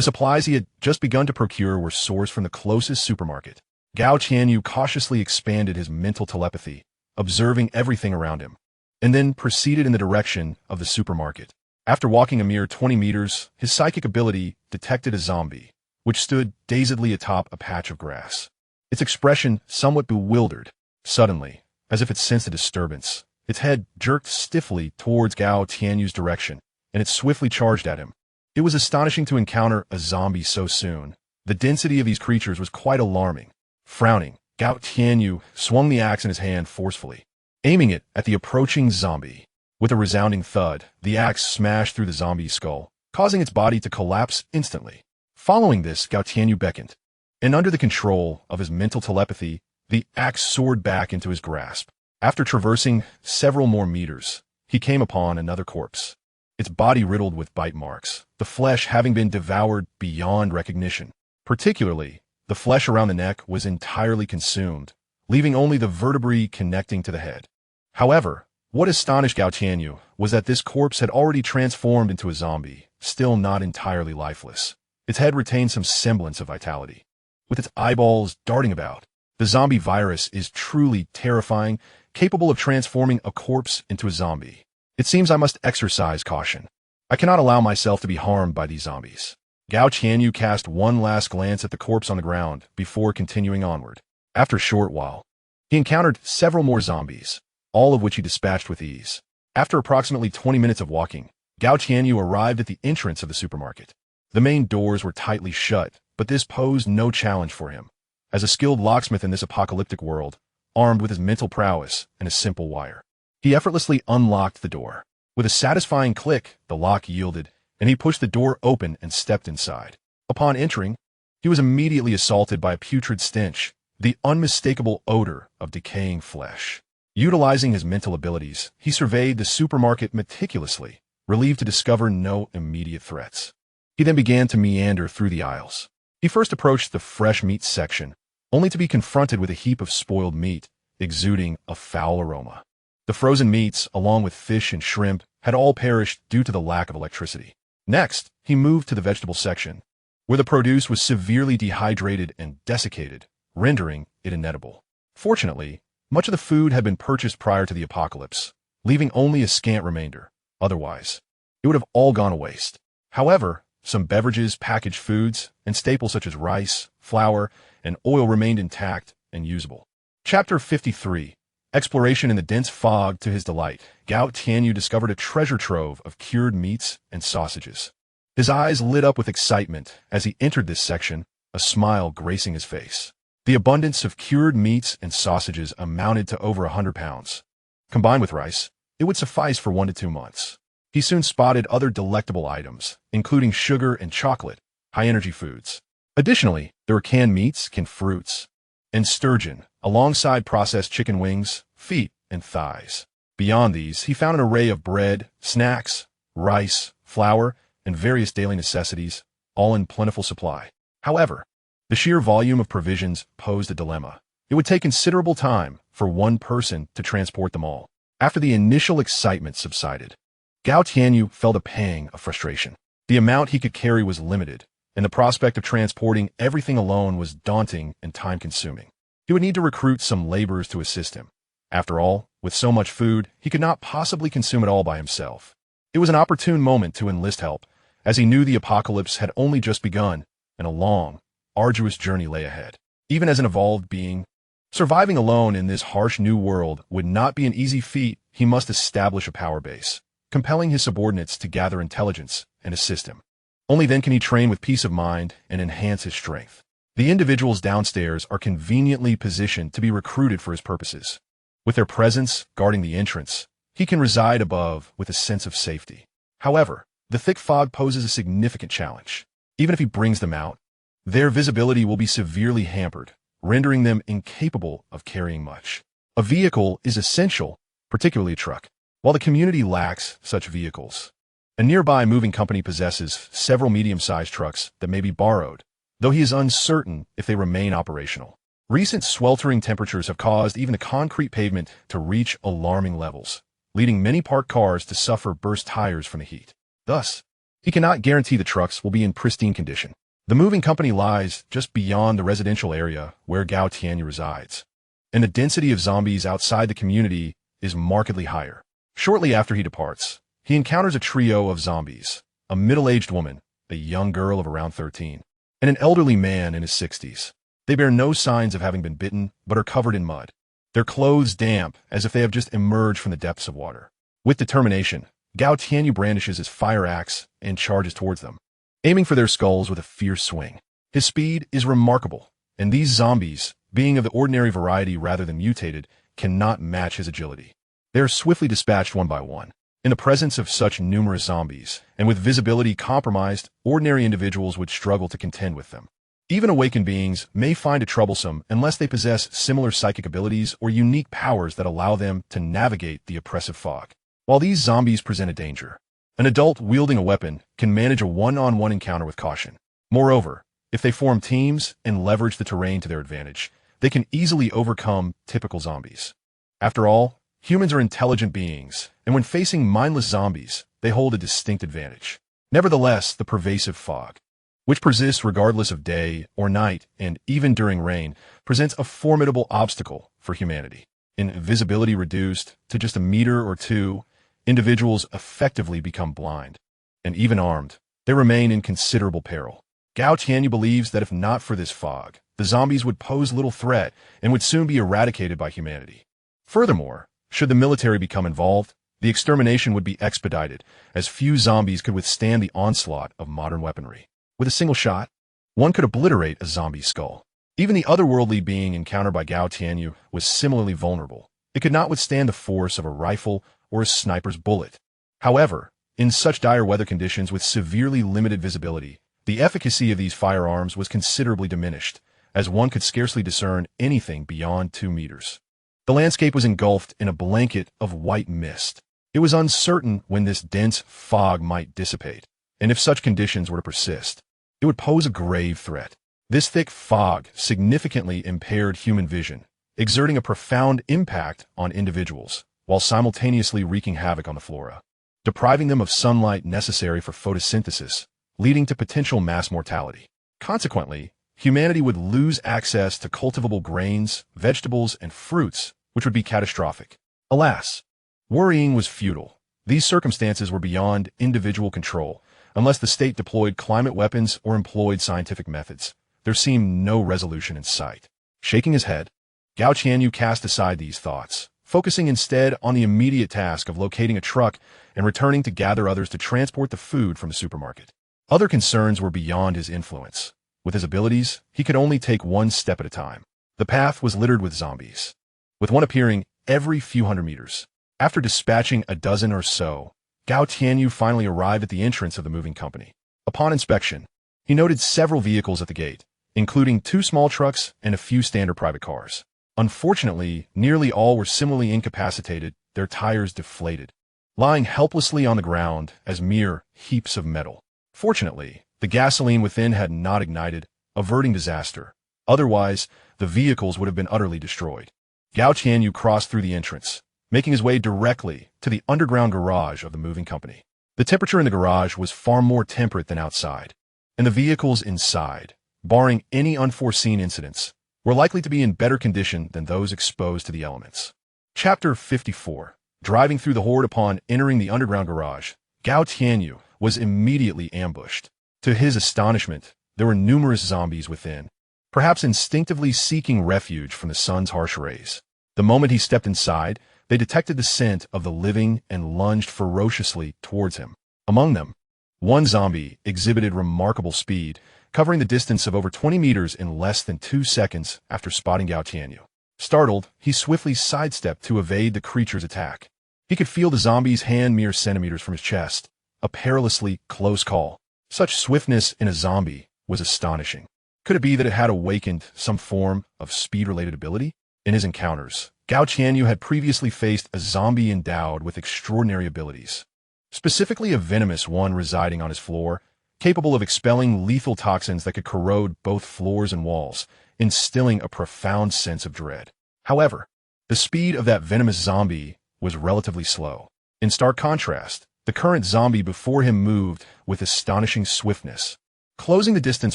The supplies he had just begun to procure were sourced from the closest supermarket. Gao Tianyu cautiously expanded his mental telepathy, observing everything around him, and then proceeded in the direction of the supermarket. After walking a mere 20 meters, his psychic ability detected a zombie, which stood dazedly atop a patch of grass. Its expression somewhat bewildered. Suddenly, as if it sensed a disturbance, its head jerked stiffly towards Gao Tianyu's direction, and it swiftly charged at him. It was astonishing to encounter a zombie so soon. The density of these creatures was quite alarming. Frowning, Gao Tianyu swung the axe in his hand forcefully, aiming it at the approaching zombie. With a resounding thud, the axe smashed through the zombie's skull, causing its body to collapse instantly. Following this, Gao Tianyu beckoned, and under the control of his mental telepathy, the axe soared back into his grasp. After traversing several more meters, he came upon another corpse, its body riddled with bite marks, the flesh having been devoured beyond recognition. Particularly, the flesh around the neck was entirely consumed, leaving only the vertebrae connecting to the head. However, what astonished Gao Tianyu was that this corpse had already transformed into a zombie, still not entirely lifeless. Its head retained some semblance of vitality, with its eyeballs darting about. The zombie virus is truly terrifying, capable of transforming a corpse into a zombie. It seems I must exercise caution. I cannot allow myself to be harmed by these zombies. Gao Tianyu cast one last glance at the corpse on the ground before continuing onward. After a short while, he encountered several more zombies, all of which he dispatched with ease. After approximately 20 minutes of walking, Gao Tianyu arrived at the entrance of the supermarket. The main doors were tightly shut, but this posed no challenge for him. As a skilled locksmith in this apocalyptic world, armed with his mental prowess and a simple wire, he effortlessly unlocked the door. With a satisfying click, the lock yielded, and he pushed the door open and stepped inside. Upon entering, he was immediately assaulted by a putrid stench, the unmistakable odor of decaying flesh. Utilizing his mental abilities, he surveyed the supermarket meticulously, relieved to discover no immediate threats. He then began to meander through the aisles. He first approached the fresh meat section, only to be confronted with a heap of spoiled meat, exuding a foul aroma. The frozen meats, along with fish and shrimp, had all perished due to the lack of electricity. Next, he moved to the vegetable section, where the produce was severely dehydrated and desiccated, rendering it inedible. Fortunately, much of the food had been purchased prior to the apocalypse, leaving only a scant remainder. Otherwise, it would have all gone to waste. However, some beverages, packaged foods, and staples such as rice, flour, and oil remained intact and usable. Chapter 53. Exploration in the dense fog. To his delight, Gao Tianyu discovered a treasure trove of cured meats and sausages. His eyes lit up with excitement as he entered this section, a smile gracing his face. The abundance of cured meats and sausages amounted to over 100 pounds. Combined with rice, it would suffice for 1 to 2 months. He soon spotted other delectable items, including sugar and chocolate, high-energy foods. Additionally, there were canned meats, canned fruits, and sturgeon, alongside processed chicken wings, feet, and thighs. Beyond these, he found an array of bread, snacks, rice, flour, and various daily necessities, all in plentiful supply. However, the sheer volume of provisions posed a dilemma. It would take considerable time for one person to transport them all. After the initial excitement subsided, Gao Tianyu felt a pang of frustration. The amount he could carry was limited, and the prospect of transporting everything alone was daunting and time-consuming. He would need to recruit some laborers to assist him. After all, with so much food, he could not possibly consume it all by himself. It was an opportune moment to enlist help, as he knew the apocalypse had only just begun, and a long, arduous journey lay ahead. Even as an evolved being, surviving alone in this harsh new world would not be an easy feat. He must establish a power base, compelling his subordinates to gather intelligence and assist him. Only then can he train with peace of mind and enhance his strength. The individuals downstairs are conveniently positioned to be recruited for his purposes. With their presence guarding the entrance, he can reside above with a sense of safety. However, the thick fog poses a significant challenge. Even if he brings them out, their visibility will be severely hampered, rendering them incapable of carrying much. A vehicle is essential, particularly a truck. While the community lacks such vehicles, a nearby moving company possesses several medium-sized trucks that may be borrowed, though he is uncertain if they remain operational. Recent sweltering temperatures have caused even the concrete pavement to reach alarming levels, leading many parked cars to suffer burst tires from the heat. Thus, He cannot guarantee the trucks will be in pristine condition. The moving company lies just beyond the residential area where Gao Tianyu resides, and the density of zombies outside the community is markedly higher. Shortly after he departs, he encounters a trio of zombies, a middle-aged woman, a young girl of around 13, and an elderly man in his 60s. They bear no signs of having been bitten, but are covered in mud, their clothes damp as if they have just emerged from the depths of water. With determination, Gao Tianyu brandishes his fire axe and charges towards them, aiming for their skulls with a fierce swing. His speed is remarkable, and these zombies, being of the ordinary variety rather than mutated, cannot match his agility. They are swiftly dispatched one by one. In the presence of such numerous zombies, and with visibility compromised, ordinary individuals would struggle to contend with them. Even awakened beings may find it troublesome unless they possess similar psychic abilities or unique powers that allow them to navigate the oppressive fog. While these zombies present a danger, an adult wielding a weapon can manage a one-on-one encounter with caution. Moreover, if they form teams and leverage the terrain to their advantage, they can easily overcome typical zombies. After all, humans are intelligent beings, and when facing mindless zombies, they hold a distinct advantage. Nevertheless, the pervasive fog, which persists regardless of day or night and even during rain, presents a formidable obstacle for humanity. In visibility reduced to just a meter or two, individuals effectively become blind, and even armed, they remain in considerable peril. Gao Tianyu believes that if not for this fog, the zombies would pose little threat and would soon be eradicated by humanity. Furthermore, should the military become involved, the extermination would be expedited, as few zombies could withstand the onslaught of modern weaponry. With a single shot, one could obliterate a zombie's skull. Even the otherworldly being encountered by Gao Tianyu was similarly vulnerable. It could not withstand the force of a rifle or a sniper's bullet. However, in such dire weather conditions with severely limited visibility, the efficacy of these firearms was considerably diminished, as one could scarcely discern anything beyond 2 meters. The landscape was engulfed in a blanket of white mist. It was uncertain when this dense fog might dissipate, and if such conditions were to persist, it would pose a grave threat. This thick fog significantly impaired human vision, exerting a profound impact on individuals, while simultaneously wreaking havoc on the flora, depriving them of sunlight necessary for photosynthesis, leading to potential mass mortality. Consequently, humanity would lose access to cultivable grains, vegetables, and fruits, which would be catastrophic. Alas, worrying was futile. These circumstances were beyond individual control. Unless the state deployed climate weapons or employed scientific methods, there seemed no resolution in sight. Shaking his head, Gao Tianyu cast aside these thoughts, focusing instead on the immediate task of locating a truck and returning to gather others to transport the food from the supermarket. Other concerns were beyond his influence. With his abilities, he could only take one step at a time. The path was littered with zombies, with one appearing every few hundred meters. After dispatching a dozen or so, Gao Tianyu finally arrived at the entrance of the moving company. Upon inspection, he noted several vehicles at the gate, including 2 small trucks and a few standard private cars. Unfortunately, nearly all were similarly incapacitated, their tires deflated, lying helplessly on the ground as mere heaps of metal. Fortunately, the gasoline within had not ignited, averting disaster. Otherwise, the vehicles would have been utterly destroyed. Gao Tianyu crossed through the entrance, making his way directly to the underground garage of the moving company. The temperature in the garage was far more temperate than outside, and the vehicles inside, barring any unforeseen incidents, were likely to be in better condition than those exposed to the elements. Chapter 54. Driving through the horde. Upon entering the underground garage, Gao Tianyu was immediately ambushed. To his astonishment, there were numerous zombies within, perhaps instinctively seeking refuge from the sun's harsh rays. The moment he stepped inside, they detected the scent of the living and lunged ferociously towards him. Among them, one zombie exhibited remarkable speed, covering the distance of over 20 meters in less than 2 seconds after spotting Gao Tianyu. Startled, he swiftly sidestepped to evade the creature's attack. He could feel the zombie's hand mere centimeters from his chest, a perilously close call. Such swiftness in a zombie was astonishing. Could it be that it had awakened some form of speed-related ability? In his encounters, Gao Tianyu had previously faced a zombie endowed with extraordinary abilities, specifically a venomous one residing on his floor, capable of expelling lethal toxins that could corrode both floors and walls, instilling a profound sense of dread. However, the speed of that venomous zombie was relatively slow. In stark contrast, The current zombie before him moved with astonishing swiftness, closing the distance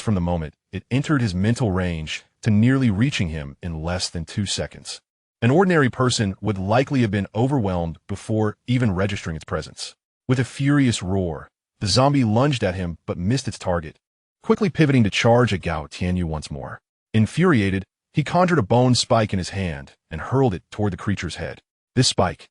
from the moment it entered his mental range to nearly reaching him in less than 2 seconds. An ordinary person would likely have been overwhelmed before even registering its presence. With a furious roar, the zombie lunged at him but missed its target, quickly pivoting to charge at Gao Tianyu once more. Infuriated, he conjured a bone spike in his hand and hurled it toward the creature's head. This spike,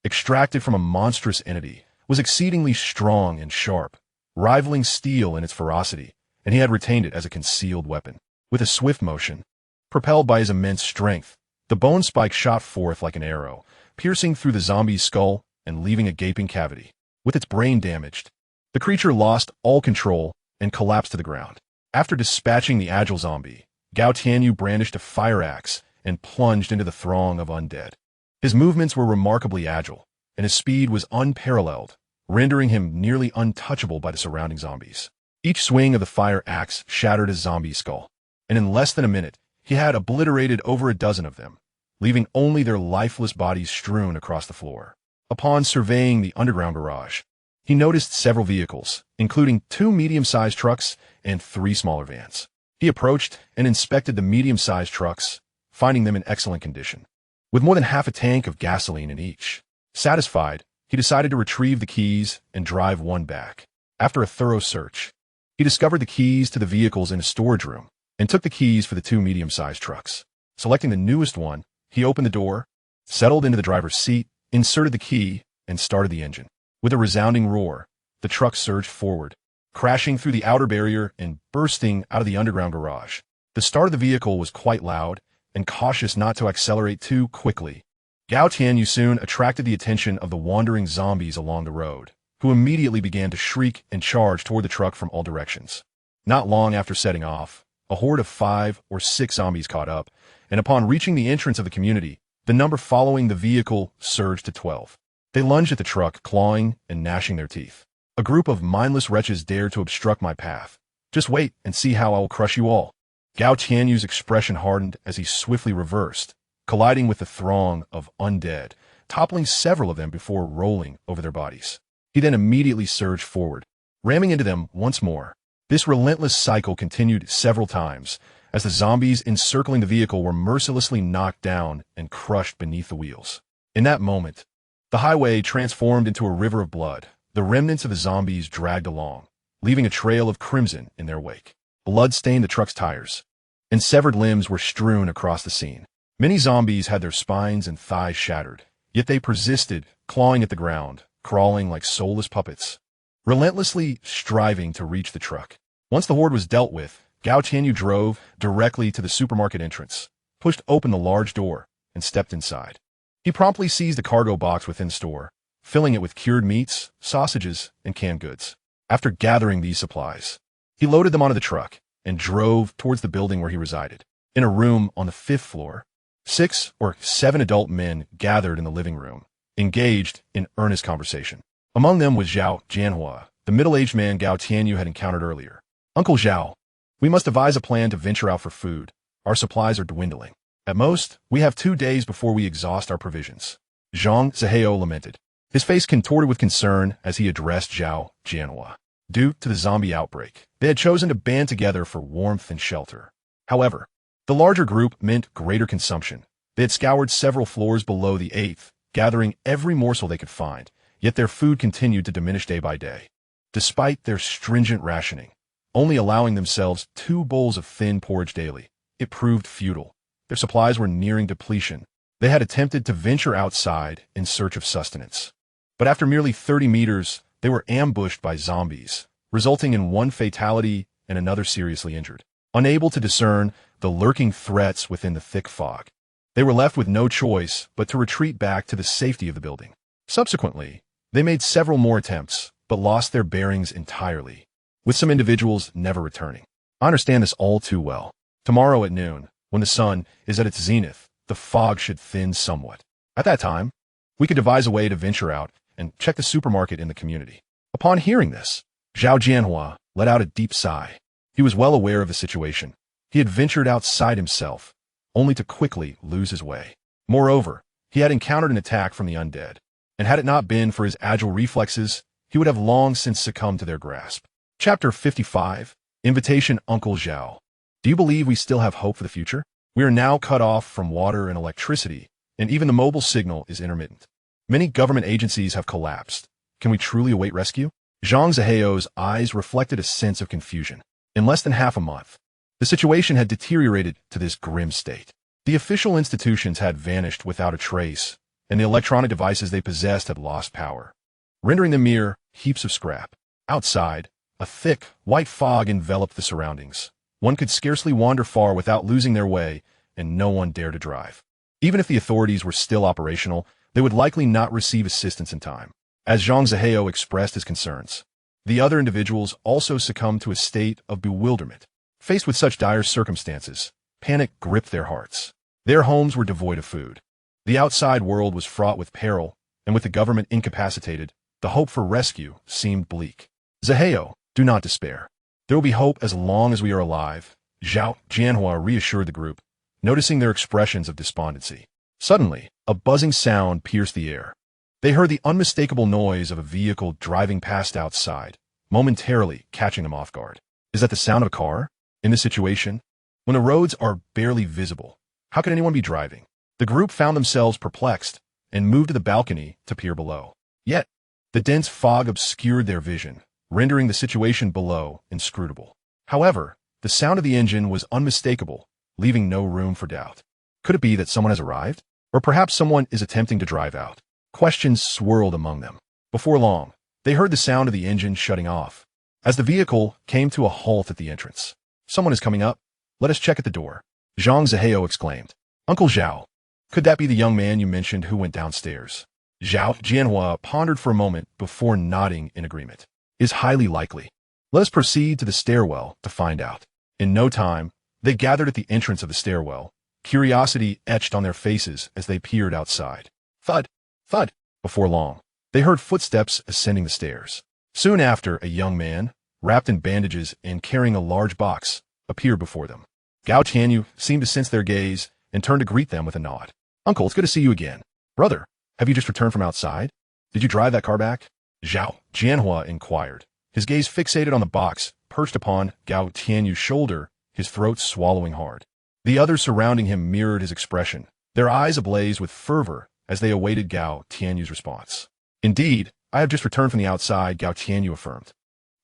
extracted from a monstrous entity, was exceedingly strong and sharp, rivaling steel in its ferocity, and he had retained it as a concealed weapon. With a swift motion, propelled by his immense strength, the bone spike shot forth like an arrow, piercing through the zombie's skull and leaving a gaping cavity. With its brain damaged, the creature lost all control and collapsed to the ground. After dispatching the agile zombie, Gao Tianyu brandished a fire axe and plunged into the throng of undead. His movements were remarkably agile, and his speed was unparalleled, rendering him nearly untouchable by the surrounding zombies. Each swing of the fire axe shattered a zombie skull, and in less than a minute, he had obliterated over a dozen of them, leaving only their lifeless bodies strewn across the floor. Upon surveying the underground garage, he noticed several vehicles, including 2 medium-sized trucks and 3 smaller vans. He approached and inspected the medium-sized trucks, finding them in excellent condition, with more than half a tank of gasoline in each. Satisfied, he decided to retrieve the keys and drive one back. After a thorough search, he discovered the keys to the vehicles in a storage room and took the keys for the 2 medium-sized trucks. Selecting the newest one, he opened the door, settled into the driver's seat, inserted the key, and started the engine. With a resounding roar, the truck surged forward, crashing through the outer barrier and bursting out of the underground garage. The start of the vehicle was quite loud, and cautious not to accelerate too quickly. Gao Tianyu soon attracted the attention of the wandering zombies along the road, who immediately began to shriek and charge toward the truck from all directions. Not long after setting off, a horde of 5 or 6 zombies caught up, and upon reaching the entrance of the community, the number following the vehicle surged to 12. They lunged at the truck, clawing and gnashing their teeth. A group of mindless wretches dared to obstruct my path. Just wait and see how I will crush you all. Gao Tianyu's expression hardened as he swiftly reversed, colliding with the throng of undead, toppling several of them before rolling over their bodies. He then immediately surged forward, ramming into them once more. This relentless cycle continued several times, as the zombies encircling the vehicle were mercilessly knocked down and crushed beneath the wheels. In that moment, the highway transformed into a river of blood. The remnants of the zombies dragged along, leaving a trail of crimson in their wake. Blood stained the truck's tires, and severed limbs were strewn across the scene. Many zombies had their spines and thighs shattered, yet they persisted, clawing at the ground, crawling like soulless puppets, relentlessly striving to reach the truck. Once the horde was dealt with, Gao Tianyu drove directly to the supermarket entrance, pushed open the large door, and stepped inside. He promptly seized a cargo box within the store, filling it with cured meats, sausages, and canned goods. After gathering these supplies, he loaded them onto the truck and drove towards the building where he resided. In a room on the 5th floor, 6 or 7 adult men gathered in the living room, engaged in earnest conversation. Among them was Zhao Jianhua, the middle-aged man Gao Tianyu had encountered earlier. "Uncle Zhao, we must devise a plan to venture out for food. Our supplies are dwindling. At most, we have 2 days before we exhaust our provisions." Zhang Ziheo lamented, his face contorted with concern as he addressed Zhao Jianhua. Due to the zombie outbreak, they had chosen to band together for warmth and shelter. However, the larger group meant greater consumption. They had scoured several floors below the 8th, gathering every morsel they could find, yet their food continued to diminish day by day. Despite their stringent rationing, only allowing themselves 2 bowls of thin porridge daily, it proved futile. Their supplies were nearing depletion. They had attempted to venture outside in search of sustenance, but after merely 30 meters, they were ambushed by zombies, resulting in 1 fatality and another seriously injured. Unable to discern the lurking threats within the thick fog, they were left with no choice but to retreat back to the safety of the building. Subsequently, they made several more attempts, but lost their bearings entirely, with some individuals never returning. I understand this all too well. Tomorrow at noon, when the sun is at its zenith, the fog should thin somewhat. At that time, we could devise a way to venture out and check the supermarket in the community. Upon hearing this, Zhao Jianhua let out a deep sigh. He was well aware of the situation. He had ventured outside himself, only to quickly lose his way. Moreover, he had encountered an attack from the undead, and had it not been for his agile reflexes, he would have long since succumbed to their grasp. Chapter 55, Invitation Uncle Zhao. Do you believe we still have hope for the future? We are now cut off from water and electricity, and even the mobile signal is intermittent. Many government agencies have collapsed. Can we truly await rescue? Zhang Zihao's eyes reflected a sense of confusion. In less than half a month, the situation had deteriorated to this grim state. The official institutions had vanished without a trace, and the electronic devices they possessed had lost power, rendering them mere heaps of scrap. Outside, a thick, white fog enveloped the surroundings. One could scarcely wander far without losing their way, and no one dared to drive. Even if the authorities were still operational, they would likely not receive assistance in time. As Zhang Zihao expressed his concerns, the other individuals also succumbed to a state of bewilderment. Faced with such dire circumstances, panic gripped their hearts. Their homes were devoid of food. The outside world was fraught with peril, and with the government incapacitated, the hope for rescue seemed bleak. Zihao, do not despair. There will be hope as long as we are alive, Zhao Jianhua reassured the group, noticing their expressions of despondency. Suddenly, a buzzing sound pierced the air. They heard the unmistakable noise of a vehicle driving past outside, momentarily catching them off guard. Is that the sound of a car? In this situation, when the roads are barely visible, how could anyone be driving? The group found themselves perplexed and moved to the balcony to peer below. Yet, the dense fog obscured their vision, rendering the situation below inscrutable. However, the sound of the engine was unmistakable, leaving no room for doubt. Could it be that someone has arrived? Or perhaps someone is attempting to drive out? Questions swirled among them. Before long, they heard the sound of the engine shutting off, as the vehicle came to a halt at the entrance. Someone is coming up. Let us check at the door, Zhang Zihao exclaimed. Uncle Zhao, could that be the young man you mentioned who went downstairs? Zhao Jianhua pondered for a moment before nodding in agreement. Is highly likely. Let us proceed to the stairwell to find out. In no time, they gathered at the entrance of the stairwell, curiosity etched on their faces as they peered outside. Thud, thud. Before long, they heard footsteps ascending the stairs. Soon after, a young man, wrapped in bandages and carrying a large box, appeared before them. Gao Tianyu seemed to sense their gaze and turned to greet them with a nod. Uncle, it's good to see you again. Brother, have you just returned from outside? Did you drive that car back? Zhao Jianhua inquired, his gaze fixated on the box perched upon Gao Tianyu's shoulder, his throat swallowing hard. The others surrounding him mirrored his expression, their eyes ablaze with fervor as they awaited Gao Tianyu's response. Indeed, I have just returned from the outside, Gao Tianyu affirmed.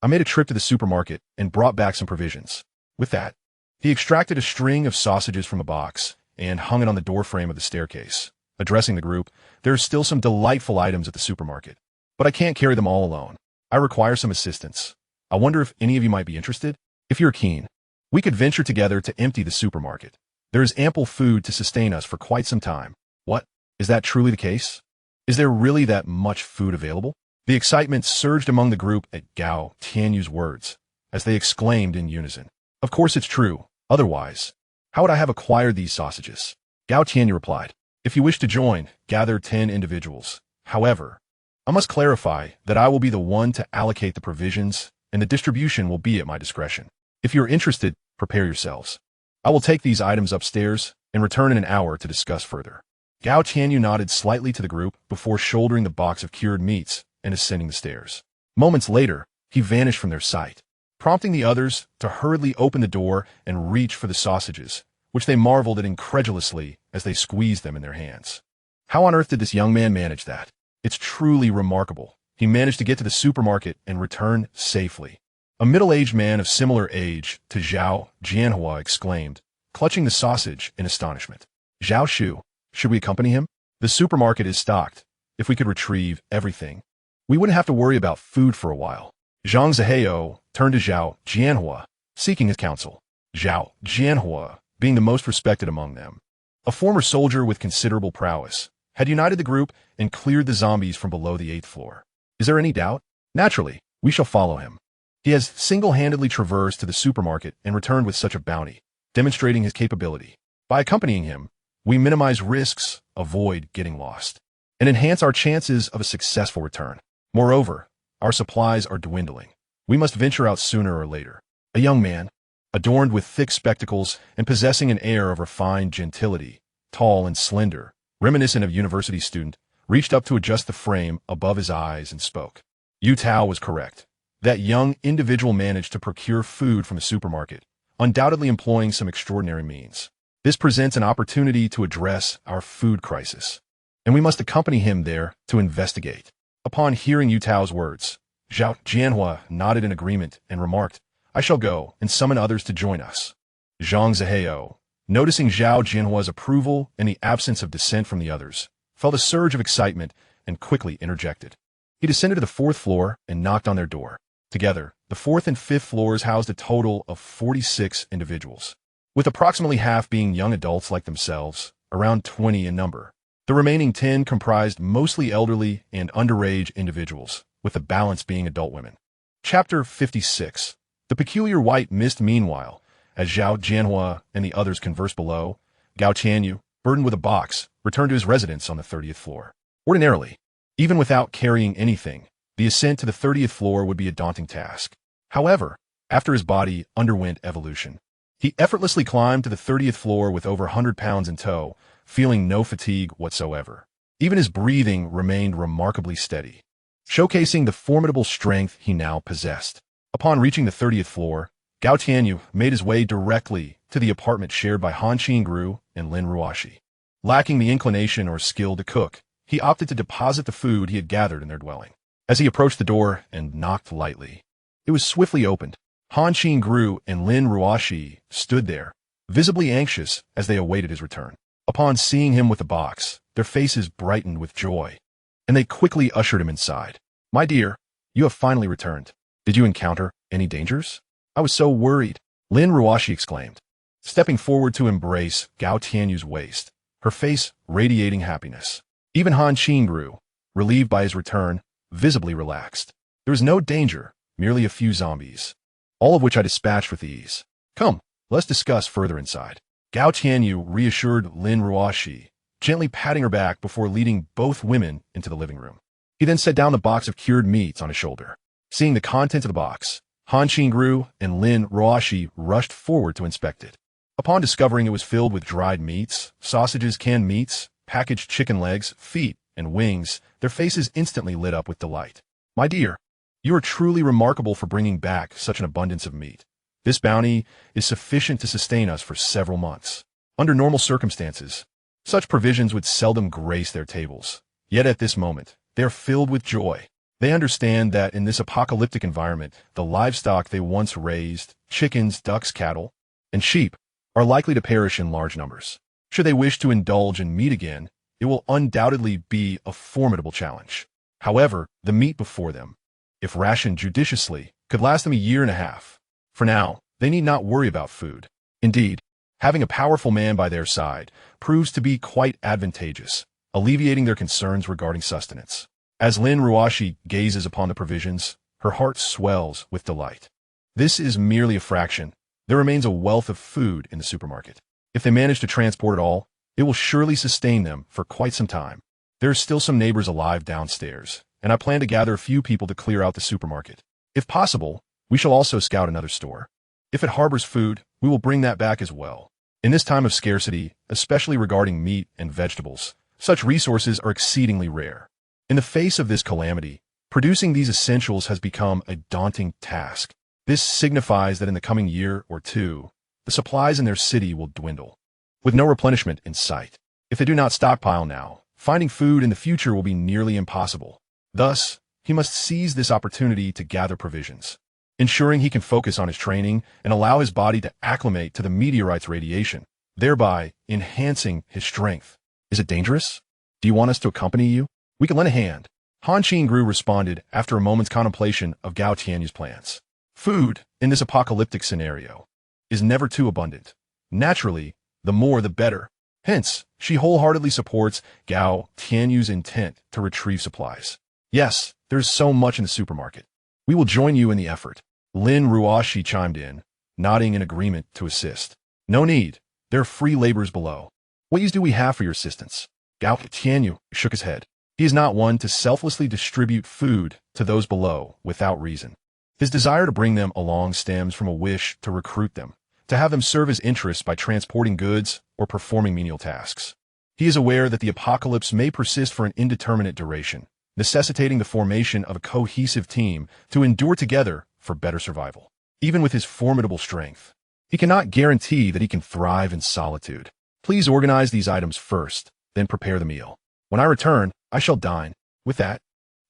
I made a trip to the supermarket and brought back some provisions. With that, he extracted a string of sausages from a box and hung it on the doorframe of the staircase. Addressing the group, there are still some delightful items at the supermarket, but I can't carry them all alone. I require some assistance. I wonder if any of you might be interested? If you're keen, we could venture together to empty the supermarket. There is ample food to sustain us for quite some time. What? Is that truly the case? Is there really that much food available? The excitement surged among the group at Gao Tianyu's words, as they exclaimed in unison. Of course it's true. Otherwise, how would I have acquired these sausages? Gao Tianyu replied. If you wish to join, gather 10 individuals. However, I must clarify that I will be the one to allocate the provisions, and the distribution will be at my discretion. If you are interested, prepare yourselves. I will take these items upstairs and return in an hour to discuss further. Gao Tianyu nodded slightly to the group before shouldering the box of cured meats and ascending the stairs. Moments later, he vanished from their sight, prompting the others to hurriedly open the door and reach for the sausages, which they marveled at incredulously as they squeezed them in their hands. How on earth did this young man manage that? It's truly remarkable. He managed to get to the supermarket and return safely. A middle-aged man of similar age to Zhao Jianhua exclaimed, clutching the sausage in astonishment. Zhao Shu, should we accompany him? The supermarket is stocked. If we could retrieve everything, we wouldn't have to worry about food for a while. Zhang Zihao turned to Zhao Jianhua, seeking his counsel. Zhao Jianhua, being the most respected among them, a former soldier with considerable prowess, had united the group and cleared the zombies from below the 8th floor. Is there any doubt? Naturally, we shall follow him. He has single-handedly traversed to the supermarket and returned with such a bounty, demonstrating his capability. By accompanying him, we minimize risks, avoid getting lost, and enhance our chances of a successful return. Moreover, our supplies are dwindling. We must venture out sooner or later. A young man, adorned with thick spectacles and possessing an air of refined gentility, tall and slender, reminiscent of a university student, reached up to adjust the frame above his eyes and spoke. Yu Tao was correct. That young individual managed to procure food from a supermarket, undoubtedly employing some extraordinary means. This presents an opportunity to address our food crisis, and we must accompany him there to investigate. Upon hearing Yu Tao's words, Zhao Jianhua nodded in agreement and remarked, "I shall go and summon others to join us." Zhang Zihao, noticing Zhao Jianhua's approval and the absence of dissent from the others, felt a surge of excitement and quickly interjected. He descended to the 4th floor and knocked on their door. Together, the 4th and 5th floors housed a total of 46 individuals, with approximately half being young adults like themselves, around 20 in number. The remaining 10 comprised mostly elderly and underage individuals, with the balance being adult women. Chapter 56. The peculiar white mist. Meanwhile, as Zhao Jianhua and the others conversed below, Gao Tianyu, burdened with a box, returned to his residence on the 30th floor. Ordinarily, even without carrying anything, the ascent to the 30th floor would be a daunting task. However, after his body underwent evolution, he effortlessly climbed to the 30th floor with over 100 pounds in tow, feeling no fatigue whatsoever. Even his breathing remained remarkably steady, showcasing the formidable strength he now possessed. Upon reaching the 30th floor, Gao Tianyu made his way directly to the apartment shared by Han Qingru and Lin Ruoxi. Lacking the inclination or skill to cook, he opted to deposit the food he had gathered in their dwelling. As he approached the door and knocked lightly, it was swiftly opened. Han Qingru and Lin Ruoxi stood there, visibly anxious as they awaited his return. Upon seeing him with the box, their faces brightened with joy, and they quickly ushered him inside. "My dear, you have finally returned. Did you encounter any dangers? I was so worried," Lin Ruoxi exclaimed, stepping forward to embrace Gao Tianyu's waist, her face radiating happiness. Even Han Qingru, relieved by his return, visibly relaxed. "There is no danger, merely a few zombies, all of which I dispatched with ease. Come, let's discuss further inside." Gao Tianyu reassured Lin Ruoxi, gently patting her back before leading both women into the living room. He then set down the box of cured meats on his shoulder. Seeing the contents of the box, Han Qingru and Lin Ruoxi rushed forward to inspect it. Upon discovering it was filled with dried meats, sausages, canned meats, packaged chicken legs, feet, and wings, their faces instantly lit up with delight. "My dear, you are truly remarkable for bringing back such an abundance of meat. This bounty is sufficient to sustain us for several months." Under normal circumstances, such provisions would seldom grace their tables. Yet at this moment, they are filled with joy. They understand that in this apocalyptic environment, the livestock they once raised, chickens, ducks, cattle, and sheep, are likely to perish in large numbers. Should they wish to indulge in meat again, it will undoubtedly be a formidable challenge. However, the meat before them, if rationed judiciously, could last them a year and a half. For now, they need not worry about food. Indeed, having a powerful man by their side proves to be quite advantageous, alleviating their concerns regarding sustenance. As Lin Ruoxi gazes upon the provisions, her heart swells with delight. This is merely a fraction. There remains a wealth of food in the supermarket. If they manage to transport it all, it will surely sustain them for quite some time. There are still some neighbors alive downstairs, and I plan to gather a few people to clear out the supermarket. If possible, we shall also scout another store. If it harbors food, we will bring that back as well. In this time of scarcity, especially regarding meat and vegetables, such resources are exceedingly rare. In the face of this calamity, producing these essentials has become a daunting task. This signifies that in the coming year or two, the supplies in their city will dwindle, with no replenishment in sight. If they do not stockpile now, finding food in the future will be nearly impossible. Thus, he must seize this opportunity to gather provisions, ensuring he can focus on his training and allow his body to acclimate to the meteorite's radiation, thereby enhancing his strength. "Is it dangerous? Do you want us to accompany you? We can lend a hand," Han Qingru responded after a moment's contemplation of Gao Tianyu's plans. Food, in this apocalyptic scenario, is never too abundant. Naturally, the more the better. Hence, she wholeheartedly supports Gao Tianyu's intent to retrieve supplies. "Yes, there's so much in the supermarket. We will join you in the effort." Lin Ruoxi chimed in, nodding in agreement to assist. "No need. There are free laborers below. What use do we have for your assistance?" Gao Tianyu shook his head. He is not one to selflessly distribute food to those below without reason. His desire to bring them along stems from a wish to recruit them, to have them serve his interests by transporting goods or performing menial tasks. He is aware that the apocalypse may persist for an indeterminate duration. necessitating the formation of a cohesive team to endure together for better survival. Even with his formidable strength, he cannot guarantee that he can thrive in solitude. Please organize these items first, then prepare the meal. When I return, I shall dine. With that,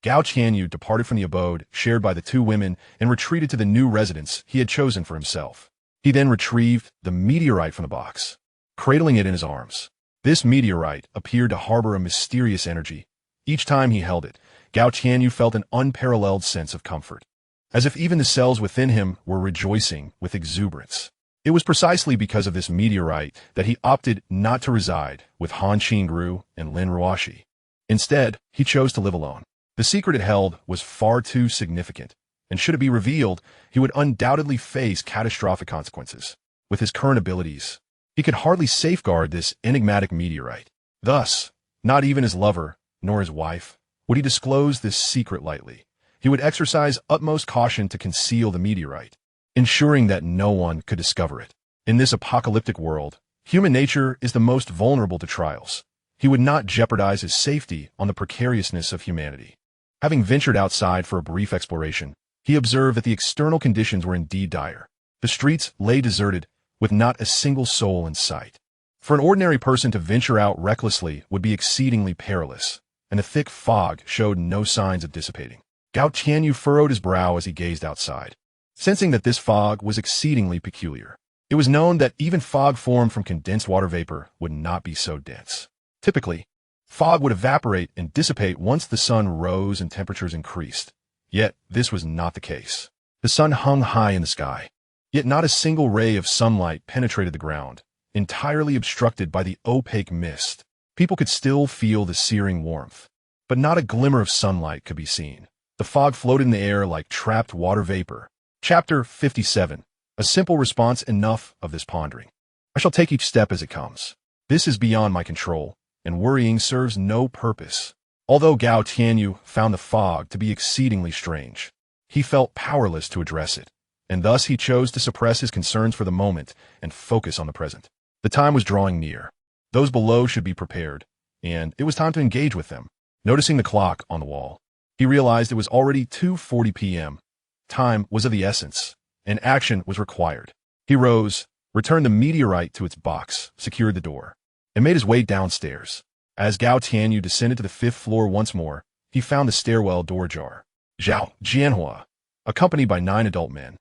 Gao Qianyu departed from the abode shared by the two women and retreated to the new residence he had chosen for himself. He then retrieved the meteorite from the box, cradling it in his arms. This meteorite appeared to harbor a mysterious energy. Each time he held it, Gao Qianyu felt an unparalleled sense of comfort, as if even the cells within him were rejoicing with exuberance. It was precisely because of this meteorite that he opted not to reside with Han Qingru and Lin Ruoxi. Instead, he chose to live alone. The secret it held was far too significant, and should it be revealed, he would undoubtedly face catastrophic consequences. With his current abilities, he could hardly safeguard this enigmatic meteorite. Thus, not even his lover, nor his wife, would he disclose this secret lightly. He would exercise utmost caution to conceal the meteorite, ensuring that no one could discover it. In this apocalyptic world, human nature is the most vulnerable to trials. He would not jeopardize his safety on the precariousness of humanity. Having ventured outside for a brief exploration, he observed that the external conditions were indeed dire. The streets lay deserted, with not a single soul in sight. For an ordinary person to venture out recklessly would be exceedingly perilous, and the thick fog showed no signs of dissipating. Gao Qianyu furrowed his brow as he gazed outside, sensing that this fog was exceedingly peculiar. It was known that even fog formed from condensed water vapor would not be so dense. Typically, fog would evaporate and dissipate once the sun rose and temperatures increased. Yet, this was not the case. The sun hung high in the sky, yet not a single ray of sunlight penetrated the ground, entirely obstructed by the opaque mist. People could still feel the searing warmth, but not a glimmer of sunlight could be seen. The fog floated in the air like trapped water vapor. Chapter 57. A simple response enough of this pondering. I shall take each step as it comes. This is beyond my control, and worrying serves no purpose. Although Gao Qianyu found the fog to be exceedingly strange, he felt powerless to address it, and thus he chose to suppress his concerns for the moment and focus on the present. The time was drawing near. Those below should be prepared, and it was time to engage with them. Noticing the clock on the wall, he realized it was already 2:40 p.m. Time was of the essence, and action was required. He rose, returned the meteorite to its box, secured the door, and made his way downstairs. As Gao Qianyu descended to the 5th floor once more, he found the stairwell door ajar. Zhao Jianhua, accompanied by 9 adult men,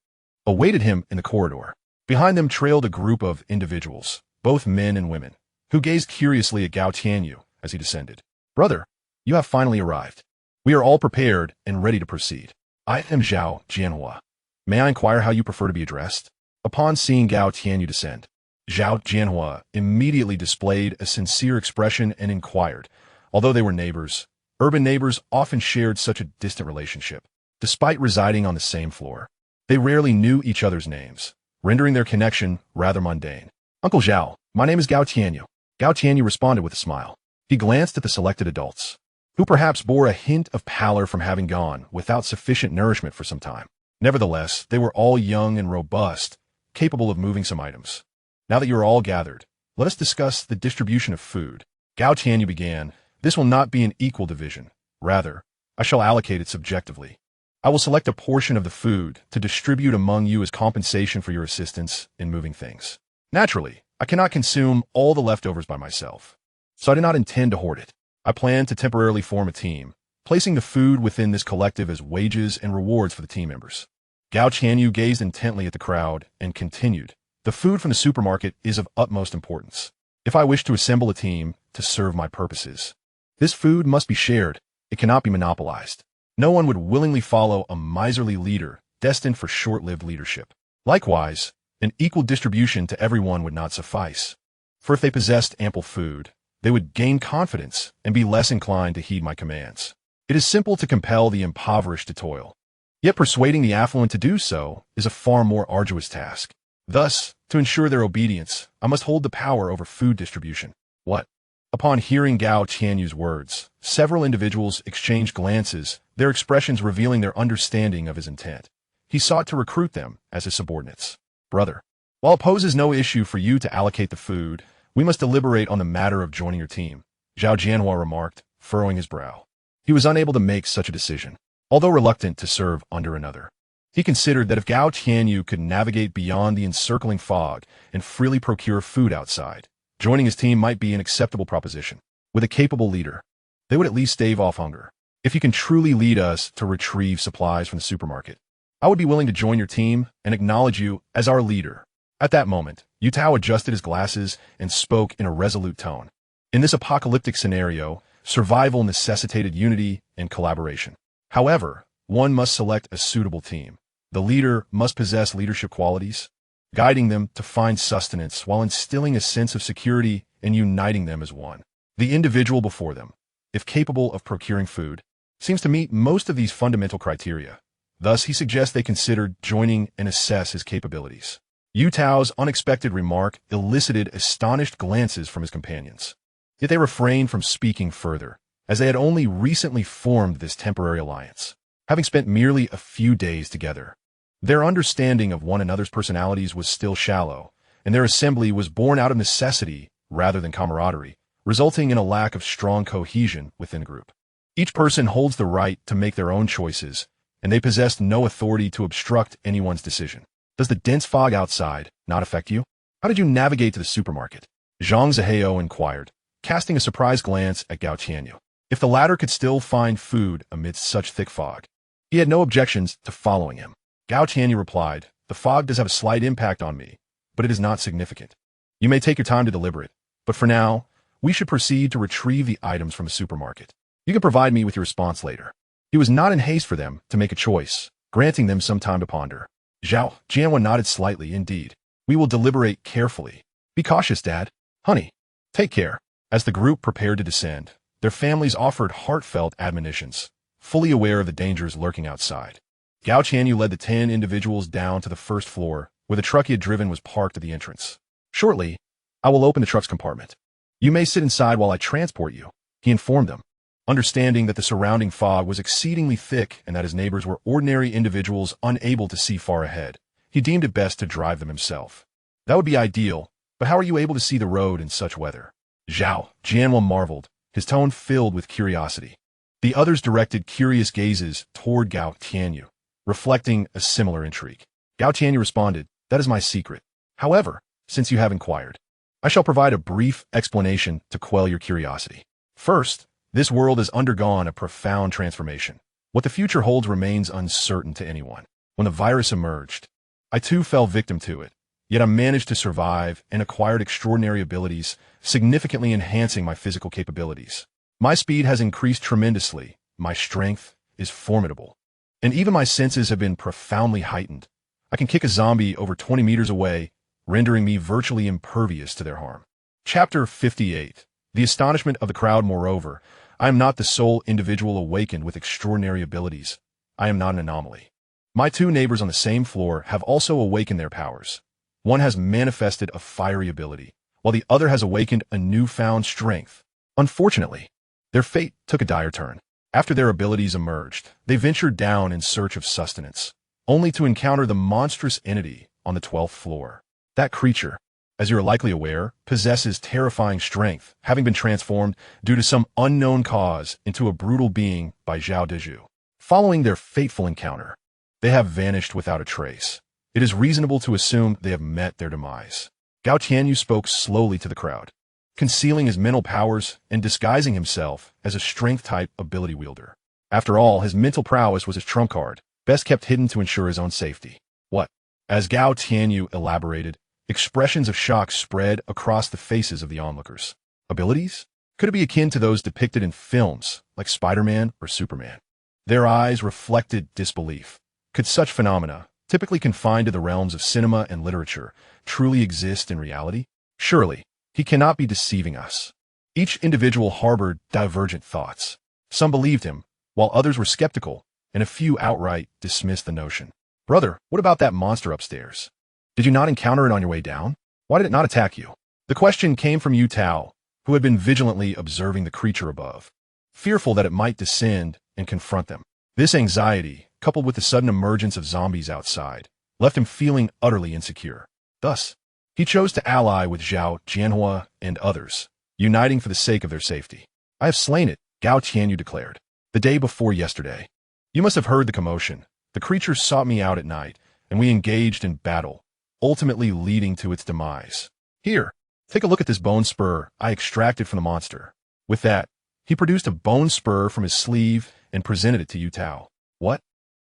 awaited him in the corridor. Behind them trailed a group of individuals, both men and women, who gazed curiously at Gao Qianyu as he descended. Brother, you have finally arrived. We are all prepared and ready to proceed. I am Zhao Jianhua. May I inquire how you prefer to be addressed? Upon seeing Gao Qianyu descend, Zhao Jianhua immediately displayed a sincere expression and inquired. Although they were neighbors, urban neighbors often shared such a distant relationship. Despite residing on the same floor, they rarely knew each other's names, rendering their connection rather mundane. Uncle Zhao, my name is Gao Qianyu. Gao Qianyu responded with a smile. He glanced at the selected adults, who perhaps bore a hint of pallor from having gone without sufficient nourishment for some time. Nevertheless, they were all young and robust, capable of moving some items. Now that you are all gathered, let us discuss the distribution of food. Gao Qianyu began. This will not be an equal division. Rather, I shall allocate it subjectively. I will select a portion of the food to distribute among you as compensation for your assistance in moving things. Naturally, I cannot consume all the leftovers by myself, so I do not intend to hoard it. I plan to temporarily form a team, placing the food within this collective as wages and rewards for the team members. Gao Qianyu gazed intently at the crowd and continued. The food from the supermarket is of utmost importance. If I wish to assemble a team to serve my purposes, this food must be shared. It cannot be monopolized. No one would willingly follow a miserly leader destined for short-lived leadership. Likewise, an equal distribution to everyone would not suffice. For if they possessed ample food, they would gain confidence and be less inclined to heed my commands. It is simple to compel the impoverished to toil, yet persuading the affluent to do so is a far more arduous task. Thus, to ensure their obedience, I must hold the power over food distribution. What? Upon hearing Gao Qianyu's words, several individuals exchanged glances, their expressions revealing their understanding of his intent. He sought to recruit them as his subordinates. Brother, while it poses no issue for you to allocate the food, we must deliberate on the matter of joining your team, Zhao Jianhua remarked, furrowing his brow. He was unable to make such a decision, although reluctant to serve under another. He considered that if Gao Tianyu could navigate beyond the encircling fog and freely procure food outside, joining his team might be an acceptable proposition. With a capable leader, they would at least stave off hunger. If you can truly lead us to retrieve supplies from the supermarket, I would be willing to join your team and acknowledge you as our leader. At that moment, Yu Tao adjusted his glasses and spoke in a resolute tone. In this apocalyptic scenario, survival necessitated unity and collaboration. However, one must select a suitable team. The leader must possess leadership qualities, guiding them to find sustenance while instilling a sense of security and uniting them as one. The individual before them, if capable of procuring food, seems to meet most of these fundamental criteria. Thus, he suggests they consider joining and assess his capabilities. Yu Tao's unexpected remark elicited astonished glances from his companions. Yet they refrained from speaking further, as they had only recently formed this temporary alliance, having spent merely a few days together. Their understanding of one another's personalities was still shallow, and their assembly was born out of necessity rather than camaraderie, resulting in a lack of strong cohesion within the group. Each person holds the right to make their own choices, and they possessed no authority to obstruct anyone's decision. Does the dense fog outside not affect you? How did you navigate to the supermarket? Zhang Zihao inquired, casting a surprised glance at Gao Tianyu. If the latter could still find food amidst such thick fog, he had no objections to following him. Gao Tianyu replied, "The fog does have a slight impact on me, but it is not significant. You may take your time to deliberate, but for now, we should proceed to retrieve the items from the supermarket. You can provide me with your response later." He was not in haste for them to make a choice, granting them some time to ponder. Zhao Jianhua nodded slightly. "Indeed. We will deliberate carefully. Be cautious, Dad. Honey, take care." As the group prepared to descend, their families offered heartfelt admonitions, fully aware of the dangers lurking outside. Gao Tianyu led the 10 individuals down to the first floor, where the truck he had driven was parked at the entrance. "Shortly, I will open the truck's compartment. You may sit inside while I transport you," he informed them. Understanding that the surrounding fog was exceedingly thick and that his neighbors were ordinary individuals unable to see far ahead, he deemed it best to drive them himself. That would be ideal, but how are you able to see the road in such weather? Zhao Jianhua marveled, his tone filled with curiosity. The others directed curious gazes toward Gao Tianyu, reflecting a similar intrigue. Gao Tianyu responded, "That is my secret. However, since you have inquired, I shall provide a brief explanation to quell your curiosity. First, this world has undergone a profound transformation. What the future holds remains uncertain to anyone. When the virus emerged, I too fell victim to it, yet I managed to survive and acquired extraordinary abilities, significantly enhancing my physical capabilities. My speed has increased tremendously, my strength is formidable, and even my senses have been profoundly heightened. I can kick a zombie over 20 meters away, rendering me virtually impervious to their harm." Chapter 58. The astonishment of the crowd. Moreover, I am not the sole individual awakened with extraordinary abilities. I am not an anomaly. My 2 neighbors on the same floor have also awakened their powers. One has manifested a fiery ability, while the other has awakened a newfound strength. Unfortunately, their fate took a dire turn. After their abilities emerged, they ventured down in search of sustenance, only to encounter the monstrous entity on the 12th floor. That creature, as you are likely aware, possesses terrifying strength, having been transformed due to some unknown cause into a brutal being by Zhao Dezhu. Following their fateful encounter, they have vanished without a trace. It is reasonable to assume they have met their demise. Gao Tianyu spoke slowly to the crowd, concealing his mental powers and disguising himself as a strength-type ability wielder. After all, his mental prowess was his trump card, best kept hidden to ensure his own safety. What? As Gao Tianyu elaborated, expressions of shock spread across the faces of the onlookers. Abilities? Could it be akin to those depicted in films, like Spider-Man or Superman? Their eyes reflected disbelief. Could such phenomena, typically confined to the realms of cinema and literature, truly exist in reality? Surely, he cannot be deceiving us. Each individual harbored divergent thoughts. Some believed him, while others were skeptical, and a few outright dismissed the notion. "Brother, what about that monster upstairs? Did you not encounter it on your way down? Why did it not attack you?" The question came from Yu Tao, who had been vigilantly observing the creature above, fearful that it might descend and confront them. This anxiety, coupled with the sudden emergence of zombies outside, left him feeling utterly insecure. Thus, he chose to ally with Zhao Jianhua and others, uniting for the sake of their safety. "I have slain it," Gao Tianyu declared. The day before yesterday. You must have heard the commotion. The creature sought me out at night, and we engaged in battle, ultimately leading to its demise. Here, take a look at this bone spur I extracted from the monster. With that, he produced a bone spur from his sleeve and presented it to Yu Tao. What?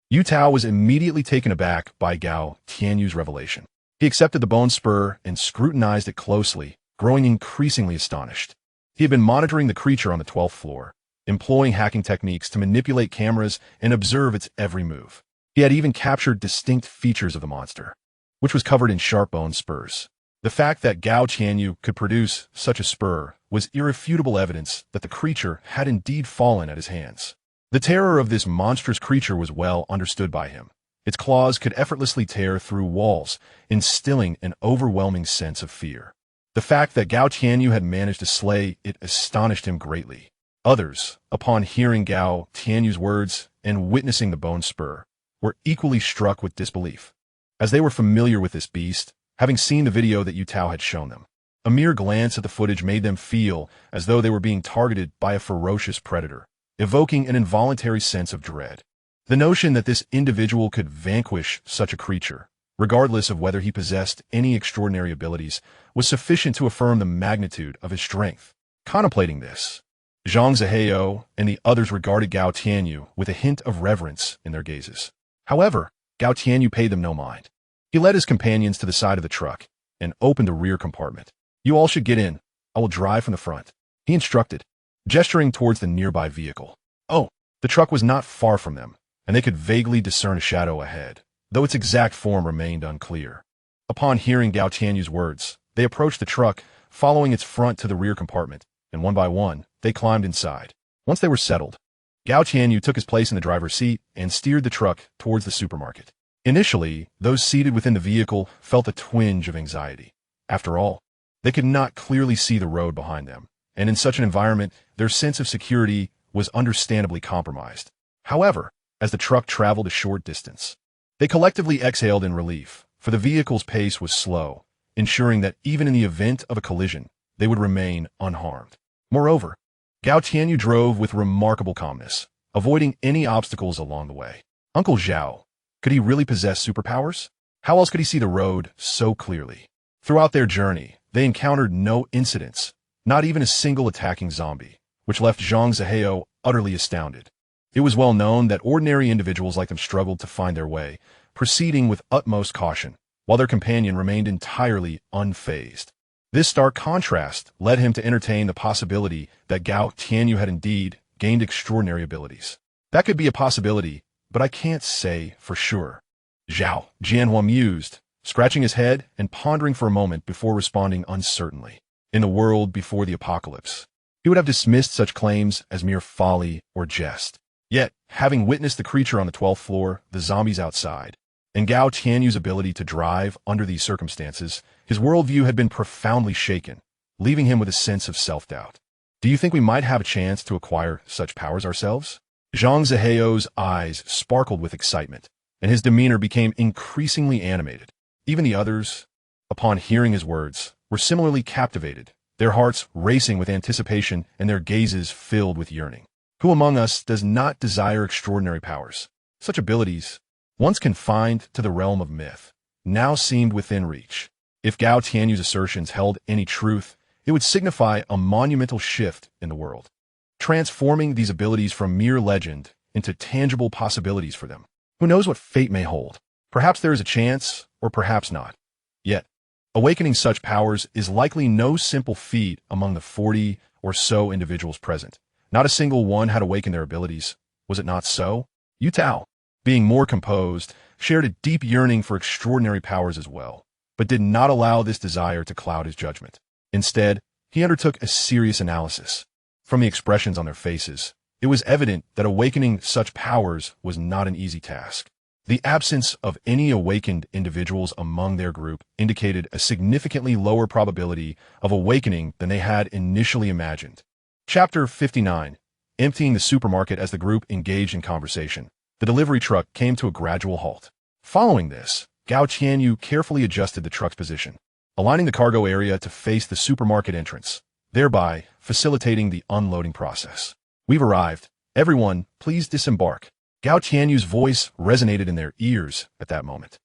Yu Tao was immediately taken aback by Gao Tianyu's revelation. He accepted the bone spur and scrutinized it closely, growing increasingly astonished. He had been monitoring the creature on the 12th floor, employing hacking techniques to manipulate cameras and observe its every move. He had even captured distinct features of the monster, which was covered in sharp bone spurs. The fact that Gao Tianyu could produce such a spur was irrefutable evidence that the creature had indeed fallen at his hands. The terror of this monstrous creature was well understood by him. Its claws could effortlessly tear through walls, instilling an overwhelming sense of fear. The fact that Gao Tianyu had managed to slay it astonished him greatly. Others, upon hearing Gao Tianyu's words and witnessing the bone spur, were equally struck with disbelief, as they were familiar with this beast, having seen the video that Yu Tao had shown them. A mere glance at the footage made them feel as though they were being targeted by a ferocious predator, evoking an involuntary sense of dread. The notion that this individual could vanquish such a creature, regardless of whether he possessed any extraordinary abilities, was sufficient to affirm the magnitude of his strength. Contemplating this, Zhang Zihao and the others regarded Gao Tianyu with a hint of reverence in their gazes. However, Gao Tianyu paid them no mind. He led his companions to the side of the truck and opened the rear compartment. "You all should get in. I will drive from the front," he instructed, gesturing towards the nearby vehicle. Oh, the truck was not far from them, and they could vaguely discern a shadow ahead, though its exact form remained unclear. Upon hearing Gao Tianyu's words, they approached the truck, following its front to the rear compartment, and one by one, they climbed inside. Once they were settled, Gao Tianyu took his place in the driver's seat and steered the truck towards the supermarket. Initially, those seated within the vehicle felt a twinge of anxiety. After all, they could not clearly see the road behind them, and in such an environment, their sense of security was understandably compromised. However, as the truck traveled a short distance, they collectively exhaled in relief, for the vehicle's pace was slow, ensuring that even in the event of a collision, they would remain unharmed. Moreover, Gao Tianyu drove with remarkable calmness, avoiding any obstacles along the way. Uncle Zhao, could he really possess superpowers? How else could he see the road so clearly? Throughout their journey, they encountered no incidents, not even a single attacking zombie, which left Zhang Zihao utterly astounded. It was well known that ordinary individuals like them struggled to find their way, proceeding with utmost caution, while their companion remained entirely unfazed. This stark contrast led him to entertain the possibility that Gao Tianyu had indeed gained extraordinary abilities. That could be a possibility, but I can't say for sure. Zhao Jianhua mused, scratching his head and pondering for a moment before responding uncertainly. In the world before the apocalypse, he would have dismissed such claims as mere folly or jest. Yet, having witnessed the creature on the 12th floor, the zombies outside, and Gao Tianyu's ability to drive under these circumstances, his worldview had been profoundly shaken, leaving him with a sense of self-doubt. "Do you think we might have a chance to acquire such powers ourselves?" Zhang Zihao's eyes sparkled with excitement, and his demeanor became increasingly animated. Even the others, upon hearing his words, were similarly captivated, their hearts racing with anticipation and their gazes filled with yearning. Who among us does not desire extraordinary powers? Such abilities, once confined to the realm of myth, now seemed within reach. If Gao Tianyu's assertions held any truth, it would signify a monumental shift in the world, transforming these abilities from mere legend into tangible possibilities for them. Who knows what fate may hold? Perhaps there is a chance, or perhaps not. Yet, awakening such powers is likely no simple feat among the 40 or so individuals present. Not a single one had awakened their abilities. Was it not so? Yu Tao, being more composed, shared a deep yearning for extraordinary powers as well, but did not allow this desire to cloud his judgment. Instead, he undertook a serious analysis. From the expressions on their faces, it was evident that awakening such powers was not an easy task. The absence of any awakened individuals among their group indicated a significantly lower probability of awakening than they had initially imagined. Chapter 59. Emptying the supermarket. As the group engaged in conversation, the delivery truck came to a gradual halt. Following this, Gao Tianyu carefully adjusted the truck's position, aligning the cargo area to face the supermarket entrance, thereby facilitating the unloading process. "We've arrived," Everyone, please disembark. Gao Tianyu's voice resonated in their ears at that moment.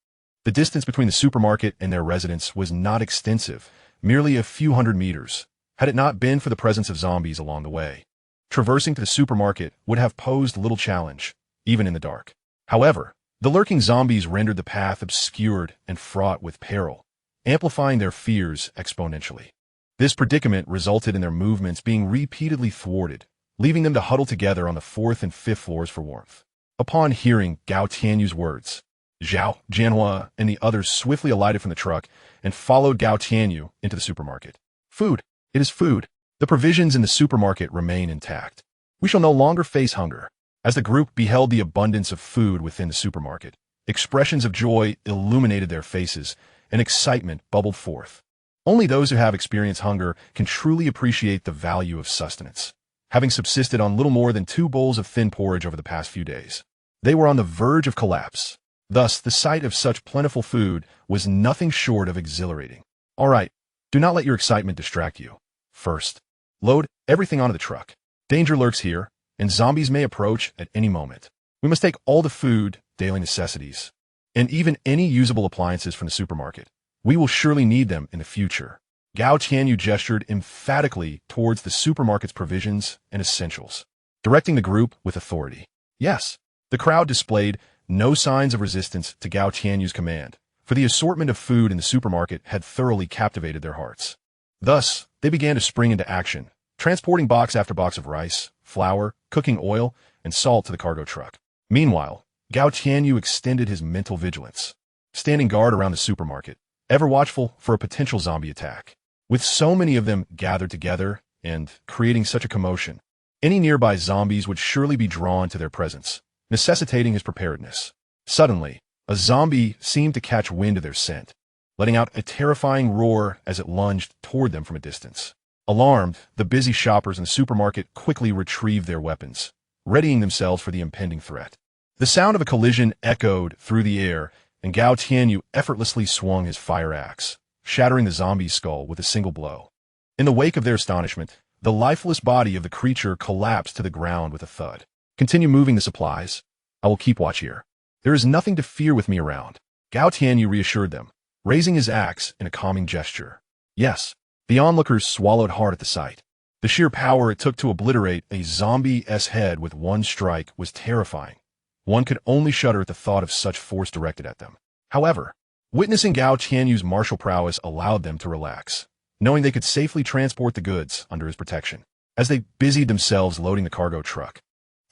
The distance between the supermarket and their residence was not extensive, merely a few hundred meters, had it not been for the presence of zombies along the way. Traversing to the supermarket would have posed little challenge, even in the dark. However, the lurking zombies rendered the path obscured and fraught with peril, amplifying their fears exponentially. This predicament resulted in their movements being repeatedly thwarted, leaving them to huddle together on the 4th and 5th floors for warmth. Upon hearing Gao Tianyu's words, Zhao, Jianhua, and the others swiftly alighted from the truck and followed Gao Tianyu into the supermarket. Food. It is food. The provisions in the supermarket remain intact. We shall no longer face hunger. As the group beheld the abundance of food within the supermarket, expressions of joy illuminated their faces and excitement bubbled forth. Only those who have experienced hunger can truly appreciate the value of sustenance. Having subsisted on little more than 2 bowls of thin porridge over the past few days, they were on the verge of collapse. Thus, the sight of such plentiful food was nothing short of exhilarating. All right, do not let your excitement distract you. First, load everything onto the truck. Danger lurks here, and zombies may approach at any moment. We must take all the food, daily necessities, and even any usable appliances from the supermarket. We will surely need them in the future. Gao Tianyu gestured emphatically towards the supermarket's provisions and essentials, directing the group with authority. Yes, the crowd displayed no signs of resistance to Gao Tianyu's command, for the assortment of food in the supermarket had thoroughly captivated their hearts. Thus, they began to spring into action, transporting box after box of rice, flour, cooking oil, and salt to the cargo truck. Meanwhile, Gao Tianyu extended his mental vigilance, standing guard around the supermarket, ever watchful for a potential zombie attack. With so many of them gathered together and creating such a commotion, any nearby zombies would surely be drawn to their presence, necessitating his preparedness. Suddenly, a zombie seemed to catch wind of their scent, letting out a terrifying roar as it lunged toward them from a distance. Alarmed, the busy shoppers in the supermarket quickly retrieved their weapons, readying themselves for the impending threat. The sound of a collision echoed through the air, and Gao Tianyu effortlessly swung his fire axe, shattering the zombie's skull with a single blow. In the wake of their astonishment, the lifeless body of the creature collapsed to the ground with a thud. Continue moving the supplies. I will keep watch here. There is nothing to fear with me around. Gao Tianyu reassured them, raising his axe in a calming gesture. Yes, the onlookers swallowed hard at the sight. The sheer power it took to obliterate a zombie's head with one strike was terrifying. One could only shudder at the thought of such force directed at them. However, witnessing Gao Tianyu's martial prowess allowed them to relax, knowing they could safely transport the goods under his protection. As they busied themselves loading the cargo truck,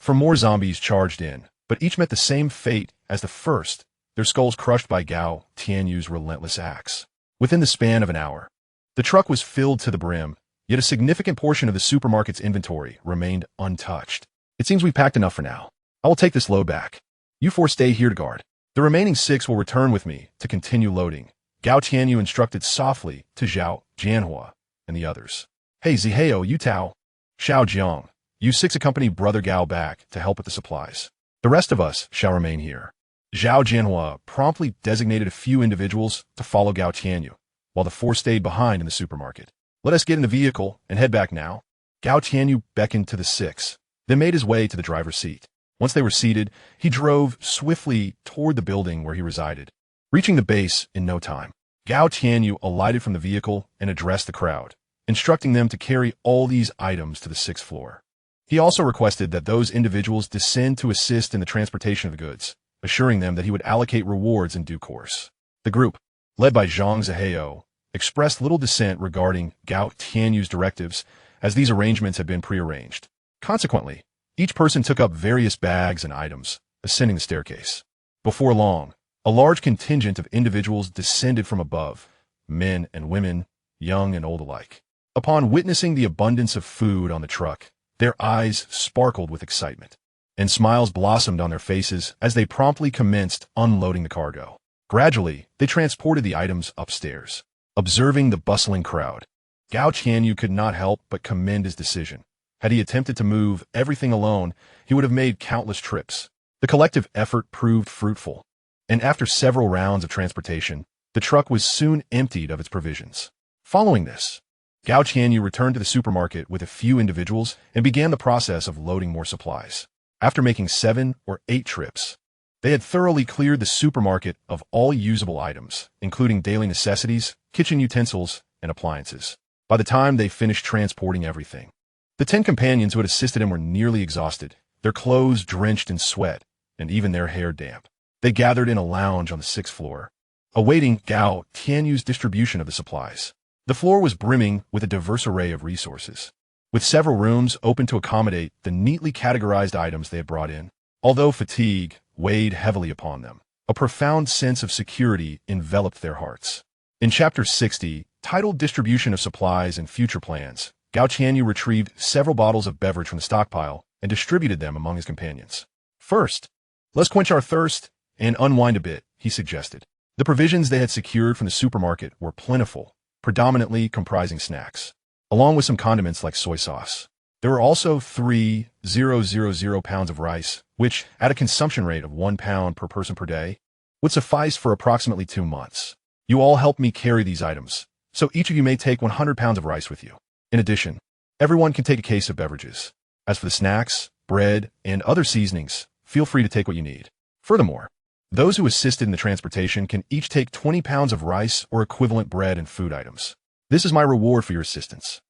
more zombies charged in, but each met the same fate as the first, their skulls crushed by Gao Tianyu's relentless axe. Within the span of an hour, the truck was filled to the brim, yet a significant portion of the supermarket's inventory remained untouched. It seems we packed enough for now. I will take this load back. You 4 stay here to guard. The remaining 6 will return with me to continue loading. Gao Tianyu instructed softly to Zhao, Jianhua, and the others. Hey Zihao, you Tao, Xiao Jiang, you 6 accompany Brother Gao back to help with the supplies. The rest of us shall remain here. Zhao Jianhua promptly designated a few individuals to follow Gao Tianyu, while the 4 stayed behind in the supermarket. Let us get in the vehicle and head back now. Gao Tianyu beckoned to the 6, then made his way to the driver's seat. Once they were seated, he drove swiftly toward the building where he resided. Reaching the base in no time, Gao Tianyu alighted from the vehicle and addressed the crowd, instructing them to carry all these items to the 6th floor. He also requested that those individuals descend to assist in the transportation of the goods, assuring them that he would allocate rewards in due course. The group, led by Zhang Zihao, expressed little dissent regarding Gao Tianyu's directives, as these arrangements had been prearranged. Consequently, each person took up various bags and items, ascending the staircase. Before long, a large contingent of individuals descended from above, men and women, young and old alike. Upon witnessing the abundance of food on the truck, their eyes sparkled with excitement, and smiles blossomed on their faces as they promptly commenced unloading the cargo. Gradually, they transported the items upstairs. Observing the bustling crowd, Gao Tianyu could not help but commend his decision. Had he attempted to move everything alone, he would have made countless trips. The collective effort proved fruitful, and after several rounds of transportation, the truck was soon emptied of its provisions. Following this, Gao Qianyu returned to the supermarket with a few individuals and began the process of loading more supplies. After making 7 or 8 trips, they had thoroughly cleared the supermarket of all usable items, including daily necessities, kitchen utensils, and appliances. By the time they finished transporting everything, the 10 companions who had assisted him were nearly exhausted, their clothes drenched in sweat, and even their hair damp. They gathered in a lounge on the 6th floor, awaiting Gao Tianyu's distribution of the supplies. The floor was brimming with a diverse array of resources, with several rooms open to accommodate the neatly categorized items they had brought in. Although fatigue weighed heavily upon them, a profound sense of security enveloped their hearts. In Chapter 60, titled Distribution of Supplies and Future Plans, Gao Qianyu retrieved several bottles of beverage from the stockpile and distributed them among his companions. First, let's quench our thirst and unwind a bit, he suggested. The provisions they had secured from the supermarket were plentiful, predominantly comprising snacks, along with some condiments like soy sauce. There were also 3,000 pounds of rice, which, at a consumption rate of 1 pound per person per day, would suffice for approximately 2 months. You all helped me carry these items, so each of you may take 100 pounds of rice with you. In addition, everyone can take a case of beverages. As for the snacks, bread, and other seasonings, feel free to take what you need. Furthermore, those who assisted in the transportation can each take 20 pounds of rice or equivalent bread and food items. This is my reward for your assistance,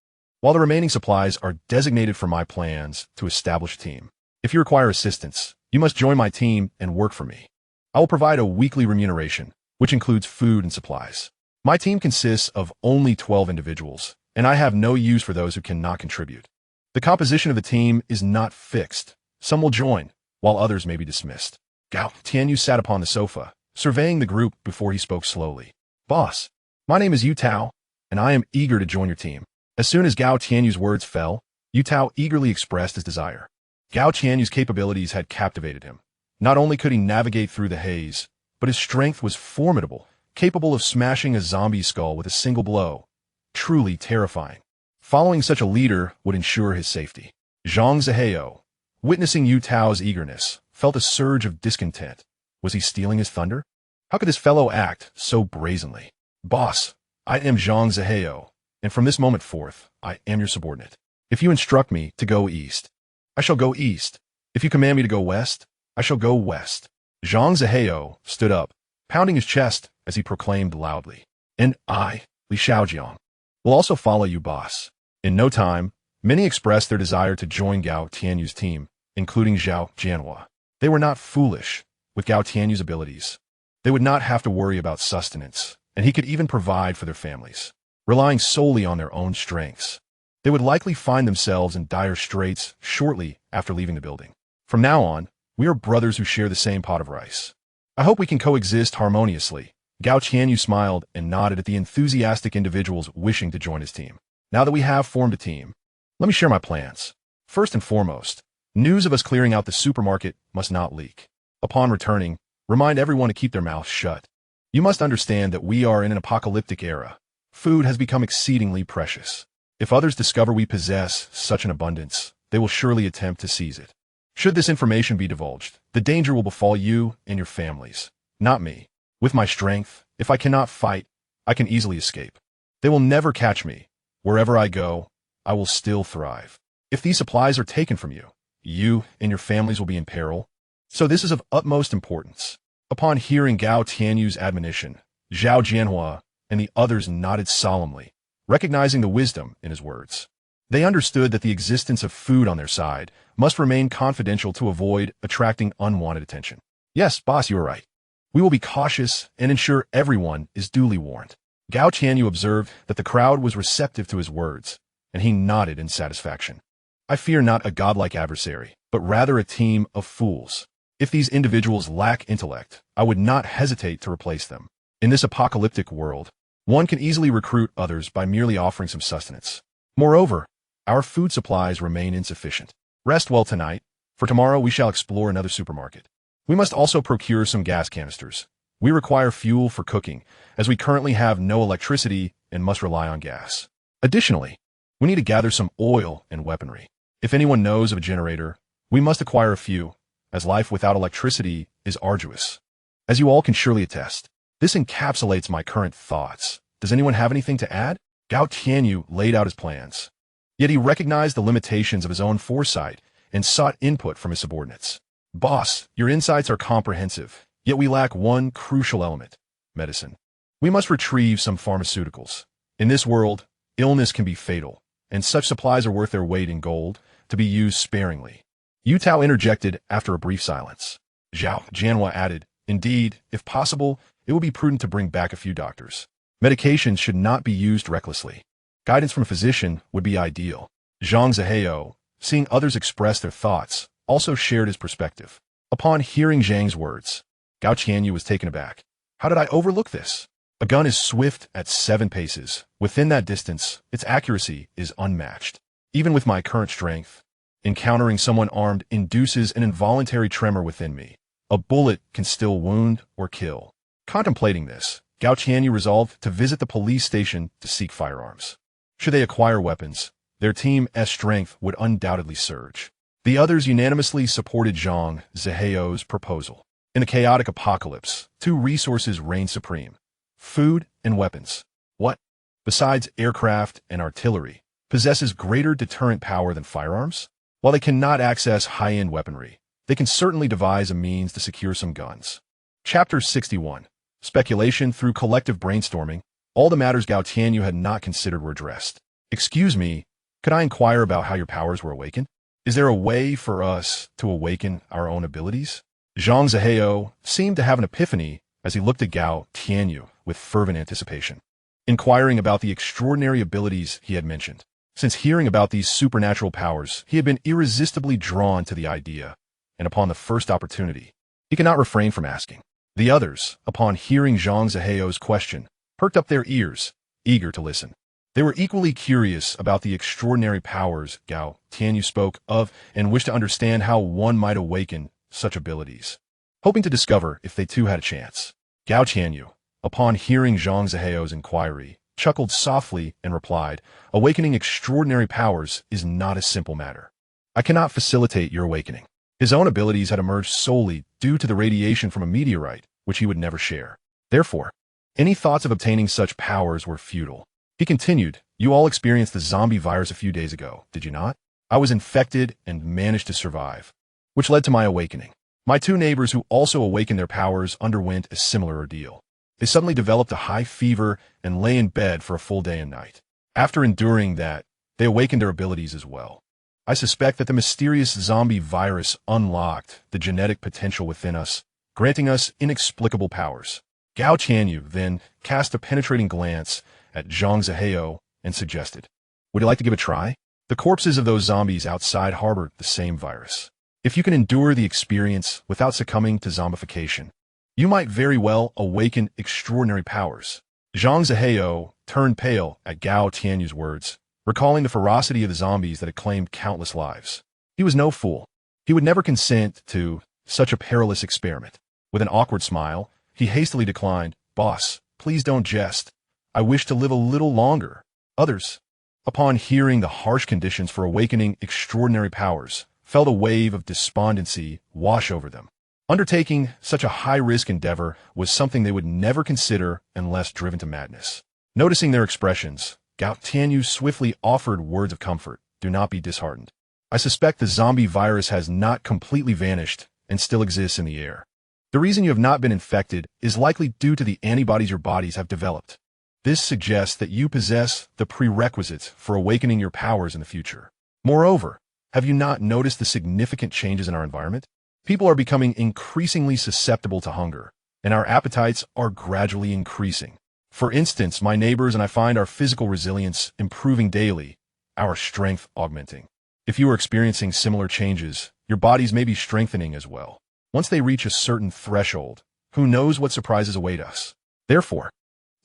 while the remaining supplies are designated for my plans to establish a team. If you require assistance, you must join my team and work for me. I will provide a weekly remuneration, which includes food and supplies. My team consists of only 12 individuals, and I have no use for those who cannot contribute. The composition of the team is not fixed. Some will join, while others may be dismissed. Gao Tianyu sat upon the sofa, surveying the group before he spoke slowly. Boss, my name is Yu Tao, and I am eager to join your team. As soon as Gao Tianyu's words fell, Yu Tao eagerly expressed his desire. Gao Tianyu's capabilities had captivated him. Not only could he navigate through the haze, but his strength was formidable, capable of smashing a zombie skull with a single blow. Truly terrifying. Following such a leader would ensure his safety. Zhang Ziheo, witnessing Yu Tao's eagerness, felt a surge of discontent. Was he stealing his thunder? How could this fellow act so brazenly? Boss, I am Zhang Ziheo, and from this moment forth, I am your subordinate. If you instruct me to go east, I shall go east. If you command me to go west, I shall go west. Zhang Ziheo stood up, pounding his chest as he proclaimed loudly. And I, Li Xiaojiang, will also follow you, boss. In no time, many expressed their desire to join Gao Tianyu's team, including Zhao Jianhua. They were not foolish. With Gao Tianyu's abilities, they would not have to worry about sustenance, and he could even provide for their families. Relying solely on their own strengths, they would likely find themselves in dire straits shortly after leaving the building. From now on, we are brothers who share the same pot of rice. I hope we can coexist harmoniously. Gao Qianyu smiled and nodded at the enthusiastic individuals wishing to join his team. Now that we have formed a team, let me share my plans. First and foremost, news of us clearing out the supermarket must not leak. Upon returning, remind everyone to keep their mouths shut. You must understand that we are in an apocalyptic era. Food has become exceedingly precious. If others discover we possess such an abundance, they will surely attempt to seize it. Should this information be divulged, the danger will befall you and your families, not me. With my strength, if I cannot fight, I can easily escape. They will never catch me. Wherever I go, I will still thrive. If these supplies are taken from you, you and your families will be in peril. So this is of utmost importance. Upon hearing Gao Tianyu's admonition, Zhao Jianhua and the others nodded solemnly, recognizing the wisdom in his words. They understood that the existence of food on their side must remain confidential to avoid attracting unwanted attention. Yes, boss, you are right. We will be cautious and ensure everyone is duly warned. Gao Qianyu observed that the crowd was receptive to his words, and he nodded in satisfaction. I fear not a godlike adversary, but rather a team of fools. If these individuals lack intellect, I would not hesitate to replace them. In this apocalyptic world, one can easily recruit others by merely offering some sustenance. Moreover, our food supplies remain insufficient. Rest well tonight, for tomorrow we shall explore another supermarket. We must also procure some gas canisters. We require fuel for cooking, as we currently have no electricity and must rely on gas. Additionally, we need to gather some oil and weaponry. If anyone knows of a generator, we must acquire a few, as life without electricity is arduous. As you all can surely attest, this encapsulates my current thoughts. Does anyone have anything to add? Gao Tianyu laid out his plans. Yet he recognized the limitations of his own foresight and sought input from his subordinates. Boss, your insights are comprehensive, yet we lack one crucial element: medicine. We must retrieve some pharmaceuticals. In this world, illness can be fatal, and such supplies are worth their weight in gold, to be used sparingly. Yu Tao interjected after a brief silence. Zhao Jianhua added, indeed, if possible, it will be prudent to bring back a few doctors. Medications should not be used recklessly. Guidance from a physician would be ideal. Zhang Zihao, seeing others express their thoughts, also shared his perspective. Upon hearing Zhang's words, Gao Qianyu was taken aback. How did I overlook this? A gun is swift at 7 paces. Within that distance, its accuracy is unmatched. Even with my current strength, encountering someone armed induces an involuntary tremor within me. A bullet can still wound or kill. Contemplating this, Gao Qianyu resolved to visit the police station to seek firearms. Should they acquire weapons, their team's strength would undoubtedly surge. The others unanimously supported Zhang Zihao's proposal. In the chaotic apocalypse, 2 resources reign supreme: food and weapons. What, besides aircraft and artillery, possesses greater deterrent power than firearms? While they cannot access high-end weaponry, they can certainly devise a means to secure some guns. Chapter 61. Speculation through collective brainstorming. All the matters Gao Tianyu had not considered were addressed. Excuse me, could I inquire about how your powers were awakened? Is there a way for us to awaken our own abilities? Zhang Zihao seemed to have an epiphany as he looked at Gao Tianyu with fervent anticipation, inquiring about the extraordinary abilities he had mentioned. Since hearing about these supernatural powers, he had been irresistibly drawn to the idea, and upon the first opportunity, he could not refrain from asking. The others, upon hearing Zhang Zihao's question, perked up their ears, eager to listen. They were equally curious about the extraordinary powers Gao Tianyu spoke of and wished to understand how one might awaken such abilities, hoping to discover if they too had a chance. Gao Tianyu, upon hearing Zhang Zihao's inquiry, chuckled softly and replied, awakening extraordinary powers is not a simple matter. I cannot facilitate your awakening. His own abilities had emerged solely due to the radiation from a meteorite, which he would never share. Therefore, any thoughts of obtaining such powers were futile. He continued, you all experienced the zombie virus a few days ago, did you not? I was infected and managed to survive, which led to my awakening. My 2 neighbors who also awakened their powers underwent a similar ordeal. They suddenly developed a high fever and lay in bed for a full day and night. After enduring that, they awakened their abilities as well. I suspect that the mysterious zombie virus unlocked the genetic potential within us, granting us inexplicable powers. Gao Qianyu then cast a penetrating glance at Zhang Zihao and suggested, would you like to give it a try? The corpses of those zombies outside harbored the same virus. If you can endure the experience without succumbing to zombification, you might very well awaken extraordinary powers. Zhang Zihao turned pale at Gao Tianyu's words, recalling the ferocity of the zombies that had claimed countless lives. He was no fool. He would never consent to such a perilous experiment. With an awkward smile, he hastily declined, boss, please don't jest. I wish to live a little longer. Others, upon hearing the harsh conditions for awakening extraordinary powers, felt a wave of despondency wash over them. Undertaking such a high-risk endeavor was something they would never consider unless driven to madness. Noticing their expressions, Gao Tianyu swiftly offered words of comfort. Do not be disheartened. I suspect the zombie virus has not completely vanished and still exists in the air. The reason you have not been infected is likely due to the antibodies your bodies have developed. This suggests that you possess the prerequisites for awakening your powers in the future. Moreover, have you not noticed the significant changes in our environment? People are becoming increasingly susceptible to hunger, and our appetites are gradually increasing. For instance, my neighbors and I find our physical resilience improving daily, our strength augmenting. If you are experiencing similar changes, your bodies may be strengthening as well. Once they reach a certain threshold, who knows what surprises await us? Therefore,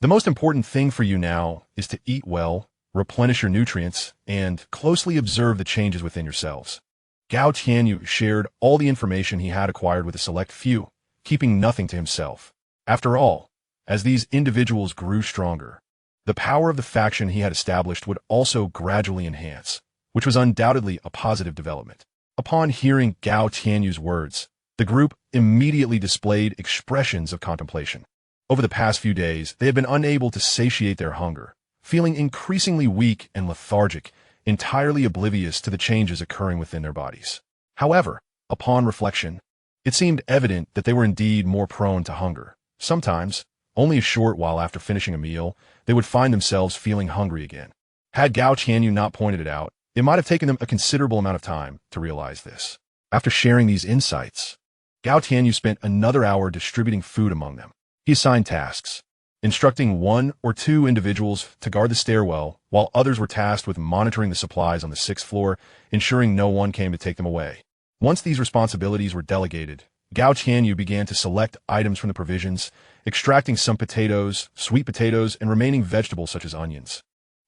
the most important thing for you now is to eat well, replenish your nutrients, and closely observe the changes within yourselves. Gao Tianyu shared all the information he had acquired with a select few, keeping nothing to himself. After all, as these individuals grew stronger, the power of the faction he had established would also gradually enhance, which was undoubtedly a positive development. Upon hearing Gao Tianyu's words, the group immediately displayed expressions of contemplation. Over the past few days, they had been unable to satiate their hunger, feeling increasingly weak and lethargic, entirely oblivious to the changes occurring within their bodies. However, upon reflection, it seemed evident that they were indeed more prone to hunger. Sometimes, only a short while after finishing a meal, they would find themselves feeling hungry again. Had Gao Tianyu not pointed it out, it might have taken them a considerable amount of time to realize this. After sharing these insights, Gao Tianyu spent another hour distributing food among them. He assigned tasks, instructing 1 or 2 individuals to guard the stairwell, while others were tasked with monitoring the supplies on the 6th floor, ensuring no one came to take them away. Once these responsibilities were delegated, Gao Tianyu began to select items from the provisions, extracting some potatoes, sweet potatoes, and remaining vegetables such as onions,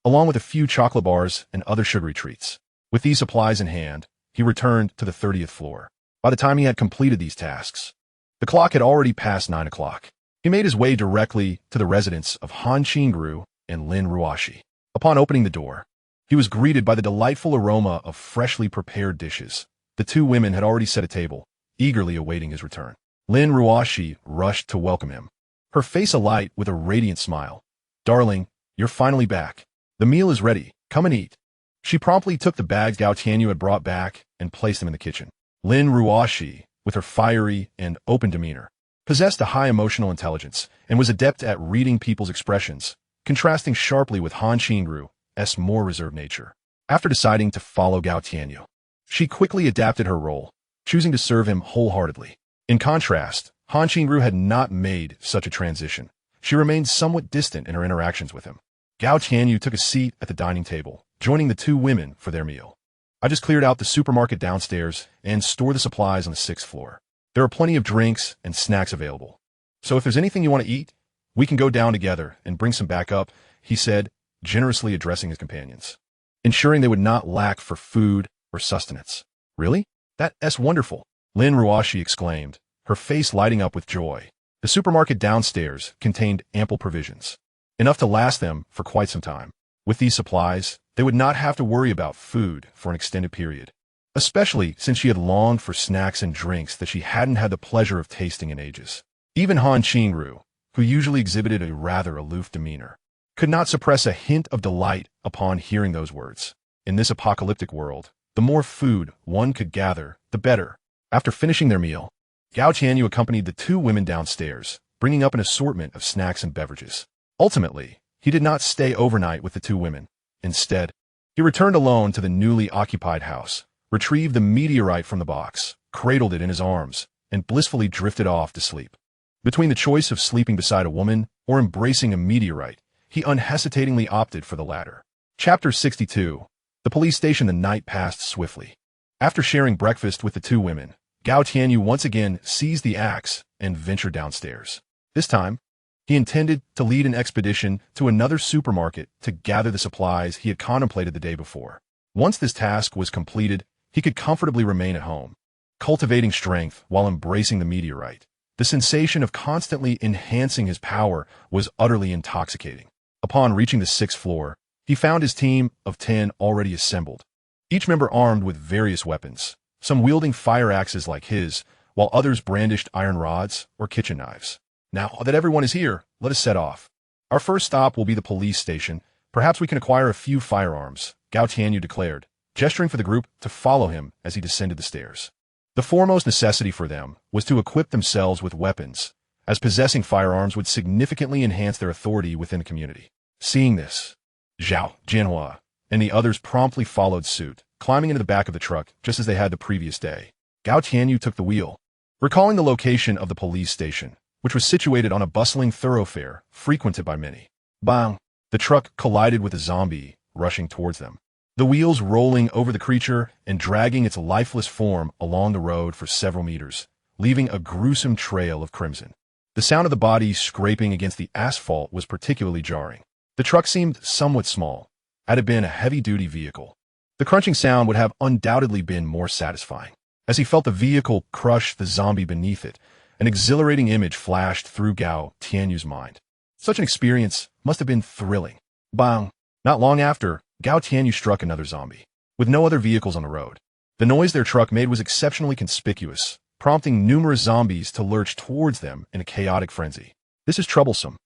along with a few chocolate bars and other sugary treats. With these supplies in hand, he returned to the 30th floor. By the time he had completed these tasks, the clock had already passed 9 o'clock. He made his way directly to the residence of Han Qingru and Lin Ruoshi. Upon opening the door, he was greeted by the delightful aroma of freshly prepared dishes. The 2 women had already set a table, eagerly awaiting his return. Lin Ruoshi rushed to welcome him, her face alight with a radiant smile. "Darling, you're finally back. The meal is ready. Come and eat." She promptly took the bags Gao Tianyu had brought back and placed them in the kitchen. Lin Ruoshi, with her fiery and open demeanor, possessed a high emotional intelligence and was adept at reading people's expressions, contrasting sharply with Han Qingru's more reserved nature. After deciding to follow Gao Tianyu, she quickly adapted her role, choosing to serve him wholeheartedly. In contrast, Han Qingru had not made such a transition. She remained somewhat distant in her interactions with him. Gao Tianyu took a seat at the dining table, joining the 2 women for their meal. "I just cleared out the supermarket downstairs and stored the supplies on the 6th floor. There are plenty of drinks and snacks available. So if there's anything you want to eat, we can go down together and bring some back up," he said, generously addressing his companions, ensuring they would not lack for food or sustenance. "Really? That's wonderful," Lin Ruoshi exclaimed, her face lighting up with joy. The supermarket downstairs contained ample provisions, enough to last them for quite some time. With these supplies, they would not have to worry about food for an extended period, especially since she had longed for snacks and drinks that she hadn't had the pleasure of tasting in ages. Even Han Qingru, who usually exhibited a rather aloof demeanor, could not suppress a hint of delight upon hearing those words. In this apocalyptic world, the more food one could gather, the better. After finishing their meal, Gao Tianyu accompanied the 2 women downstairs, bringing up an assortment of snacks and beverages. Ultimately, he did not stay overnight with the 2 women. Instead, he returned alone to the newly occupied house, retrieved the meteorite from the box, cradled it in his arms, and blissfully drifted off to sleep. Between the choice of sleeping beside a woman or embracing a meteorite, he unhesitatingly opted for the latter. Chapter 62. The police station. The night passed swiftly. After sharing breakfast with the 2 women, Gao Tianyu once again seized the axe and ventured downstairs. This time, he intended to lead an expedition to another supermarket to gather the supplies he had contemplated the day before. Once this task was completed, he could comfortably remain at home, cultivating strength while embracing the meteorite. The sensation of constantly enhancing his power was utterly intoxicating. Upon reaching the 6th floor, he found his team of 10 already assembled, each member armed with various weapons, some wielding fire axes like his, while others brandished iron rods or kitchen knives. "Now that everyone is here, let us set off. Our first stop will be the police station. Perhaps we can acquire a few firearms," Gao Tianyu declared, gesturing for the group to follow him as he descended the stairs. The foremost necessity for them was to equip themselves with weapons, as possessing firearms would significantly enhance their authority within the community. Seeing this, Zhao, Jianhua, and the others promptly followed suit, climbing into the back of the truck just as they had the previous day. Gao Tianyu took the wheel, recalling the location of the police station, which was situated on a bustling thoroughfare frequented by many. Bang! The truck collided with a zombie rushing towards them, the wheels rolling over the creature and dragging its lifeless form along the road for several meters, leaving a gruesome trail of crimson. The sound of the body scraping against the asphalt was particularly jarring. The truck seemed somewhat small. Had it been a heavy-duty vehicle, the crunching sound would have undoubtedly been more satisfying. As he felt the vehicle crush the zombie beneath it, an exhilarating image flashed through Gao Tianyu's mind. Such an experience must have been thrilling. Bang! Not long after, Gao Tianyu struck another zombie, with no other vehicles on the road. The noise their truck made was exceptionally conspicuous, prompting numerous zombies to lurch towards them in a chaotic frenzy. "This is troublesome."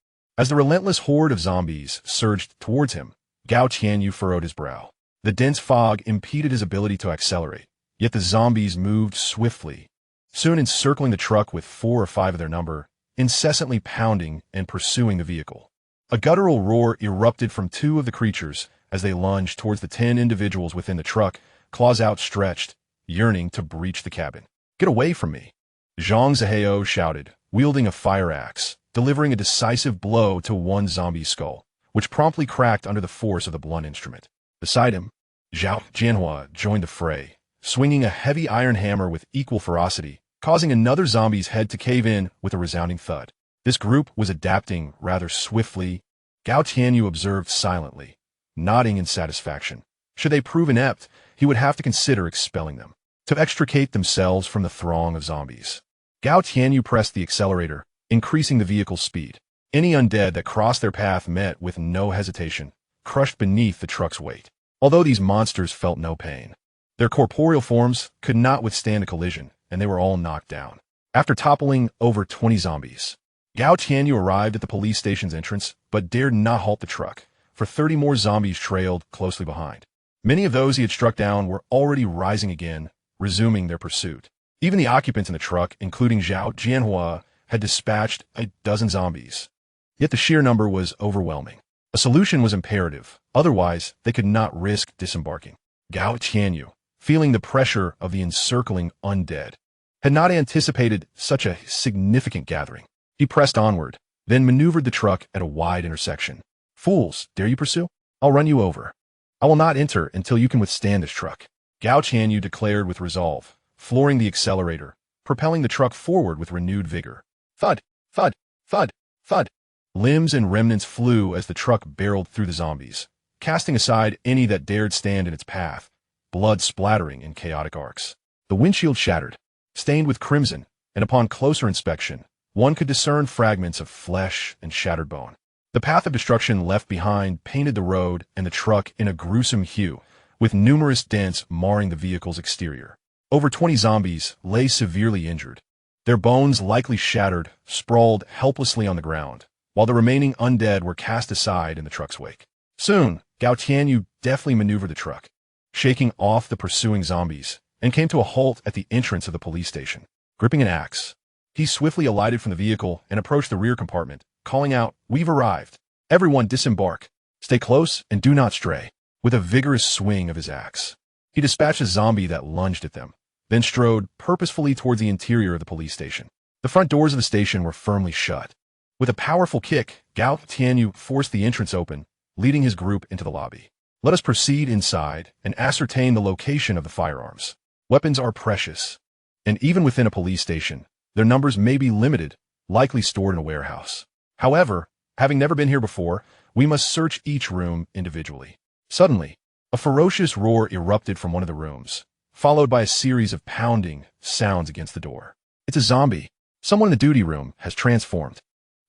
As the relentless horde of zombies surged towards him, Gao Tianyu furrowed his brow. The dense fog impeded his ability to accelerate, yet the zombies moved swiftly, soon encircling the truck with 4 or 5 of their number, incessantly pounding and pursuing the vehicle. A guttural roar erupted from 2 of the creatures as they lunged towards the 10 individuals within the truck, claws outstretched, yearning to breach the cabin. "Get away from me!" Zhang Zihao shouted, wielding a fire axe, delivering a decisive blow to one zombie's skull, which promptly cracked under the force of the blunt instrument. Beside him, Zhao Jianhua joined the fray, swinging a heavy iron hammer with equal ferocity, causing another zombie's head to cave in with a resounding thud. This group was adapting rather swiftly. Gao Tianyu observed silently, nodding in satisfaction. Should they prove inept, he would have to consider expelling them, to extricate themselves from the throng of zombies. Gao Tianyu pressed the accelerator, increasing the vehicle's speed. Any undead that crossed their path met with no hesitation, crushed beneath the truck's weight. Although these monsters felt no pain, their corporeal forms could not withstand a collision, and they were all knocked down. After toppling over 20 zombies, Gao Tianyu arrived at the police station's entrance, but dared not halt the truck, for 30 more zombies trailed closely behind. Many of those he had struck down were already rising again, resuming their pursuit. Even the occupants in the truck, including Zhao Jianhua, had dispatched a dozen zombies. Yet the sheer number was overwhelming. A solution was imperative, otherwise they could not risk disembarking. Gao Tianyu, feeling the pressure of the encircling undead, had not anticipated such a significant gathering. He pressed onward, then maneuvered the truck at a wide intersection. "Fools, dare you pursue? I'll run you over. I will not enter until you can withstand this truck," Gao Tianyu declared with resolve, flooring the accelerator, propelling the truck forward with renewed vigor. Thud, thud, thud, thud. Limbs and remnants flew as the truck barreled through the zombies, casting aside any that dared stand in its path, blood splattering in chaotic arcs. The windshield shattered, stained with crimson, and upon closer inspection, one could discern fragments of flesh and shattered bone. The path of destruction left behind painted the road and the truck in a gruesome hue, with numerous dents marring the vehicle's exterior. Over 20 zombies lay severely injured, their bones likely shattered, sprawled helplessly on the ground, while the remaining undead were cast aside in the truck's wake. Soon, Gao Tianyu deftly maneuvered the truck, shaking off the pursuing zombies, and came to a halt at the entrance of the police station. Gripping an axe, he swiftly alighted from the vehicle and approached the rear compartment, calling out, "We've arrived. Everyone disembark. Stay close and do not stray." With a vigorous swing of his axe, he dispatched a zombie that lunged at them, then strode purposefully towards the interior of the police station. The front doors of the station were firmly shut. With a powerful kick, Gao Tianyu forced the entrance open, leading his group into the lobby. "Let us proceed inside and ascertain the location of the firearms. Weapons are precious, and even within a police station, their numbers may be limited, likely stored in a warehouse. However, having never been here before, we must search each room individually." Suddenly, a ferocious roar erupted from one of the rooms, followed by a series of pounding sounds against the door. "It's a zombie. Someone in the duty room has transformed.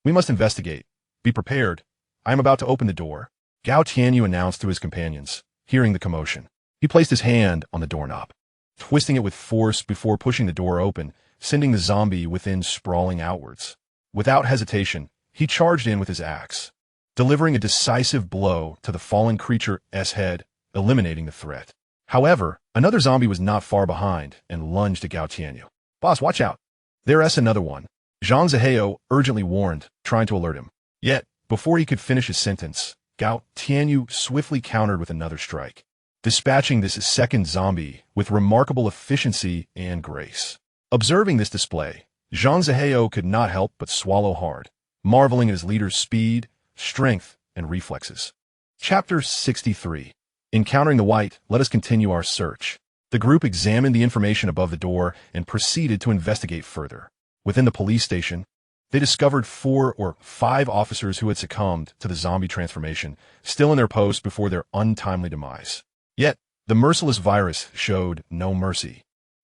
We must investigate. Be prepared. I am about to open the door," Gao Tianyu announced to his companions, hearing the commotion. He placed his hand on the doorknob, twisting it with force before pushing the door open, sending the zombie within sprawling outwards. Without hesitation, he charged in with his axe, delivering a decisive blow to the fallen creature's head, eliminating the threat. However, another zombie was not far behind and lunged at Gao Tianyu. "Boss, watch out. There's another one," Zhang Zihao urgently warned, trying to alert him. Yet, before he could finish his sentence, Gao Tianyu swiftly countered with another strike, dispatching this second zombie with remarkable efficiency and grace. Observing this display, Zhang Zihao could not help but swallow hard, marveling at his leader's speed, strength, and reflexes. Chapter 63. Encountering the White, let us continue our search. The group examined the information above the door and proceeded to investigate further. Within the police station, they discovered 4 or 5 officers who had succumbed to the zombie transformation, still in their posts before their untimely demise. Yet, the merciless virus showed no mercy,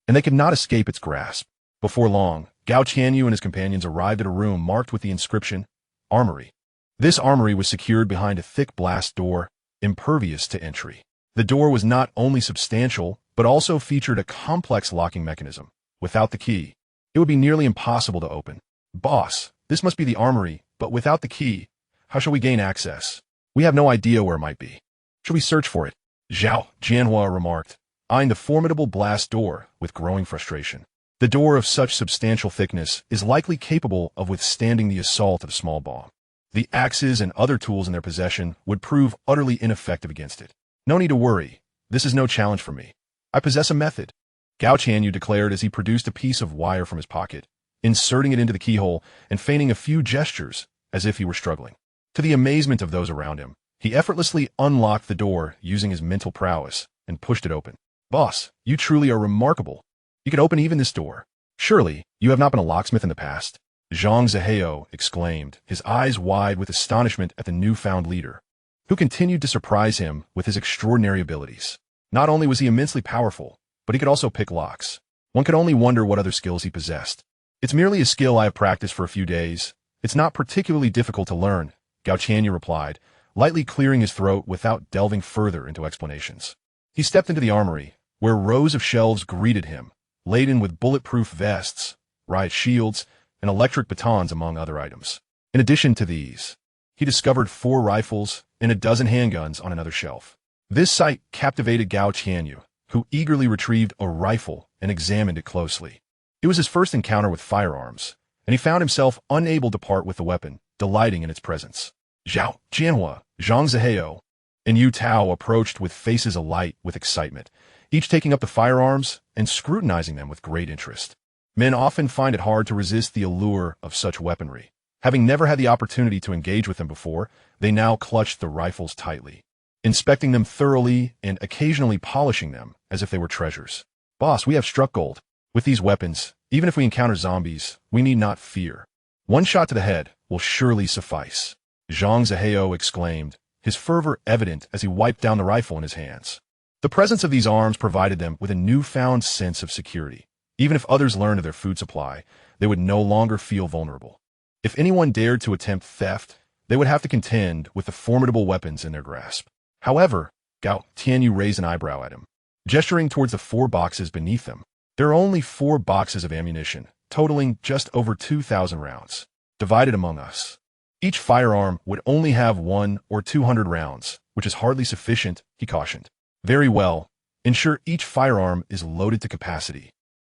and they could not escape its grasp. Before long, Gao Tianyu and his companions arrived at a room marked with the inscription, Armory. This armory was secured behind a thick blast door, impervious to entry. The door was not only substantial, but also featured a complex locking mechanism. Without the key, it would be nearly impossible to open. "Boss, this must be the armory, but without the key. how shall we gain access? We have no idea where it might be. Should we search for it? Zhao Jianhua remarked, eyeing the formidable blast door with growing frustration. The door of such substantial thickness is likely capable of withstanding the assault of a small bomb. The axes and other tools in their possession would prove utterly ineffective against it. No need to worry. This is no challenge for me. I possess a method, Gao Qianyu declared as he produced a piece of wire from his pocket, inserting it into the keyhole and feigning a few gestures as if he were struggling. To the amazement of those around him, he effortlessly unlocked the door using his mental prowess and pushed it open. Boss, you truly are remarkable. You can open even this door. Surely, you have not been a locksmith in the past? Zhang Zihao exclaimed, his eyes wide with astonishment at the newfound leader, who continued to surprise him with his extraordinary abilities. Not only was he immensely powerful, but he could also pick locks. One could only wonder what other skills he possessed. It's merely a skill I have practiced for a few days. It's not particularly difficult to learn, Gao Qianyu replied, lightly clearing his throat without delving further into explanations. He stepped into the armory, where rows of shelves greeted him, laden with bulletproof vests, riot shields, and electric batons among other items. In addition to these, he discovered 4 rifles and a dozen handguns on another shelf. This sight captivated Gao Qianyu, who eagerly retrieved a rifle and examined it closely. It was his first encounter with firearms, and he found himself unable to part with the weapon, delighting in its presence. Zhao Jianhua, Zhang Zihao, and Yu Tao approached with faces alight with excitement, each taking up the firearms and scrutinizing them with great interest. Men often find it hard to resist the allure of such weaponry. Having never had the opportunity to engage with them before, they now clutched the rifles tightly, inspecting them thoroughly and occasionally polishing them as if they were treasures. Boss, we have struck gold. With these weapons, even if we encounter zombies, we need not fear. One shot to the head will surely suffice, Zhang Zihao exclaimed, his fervor evident as he wiped down the rifle in his hands. The presence of these arms provided them with a newfound sense of security. Even if others learned of their food supply, they would no longer feel vulnerable. If anyone dared to attempt theft, they would have to contend with the formidable weapons in their grasp. However, Gao Tianyu raised an eyebrow at him, gesturing towards the 4 boxes beneath them. There are only 4 boxes of ammunition, totaling just over 2,000 rounds, divided among us. Each firearm would only have 1 or 200 rounds, which is hardly sufficient, he cautioned. Very well. Ensure each firearm is loaded to capacity,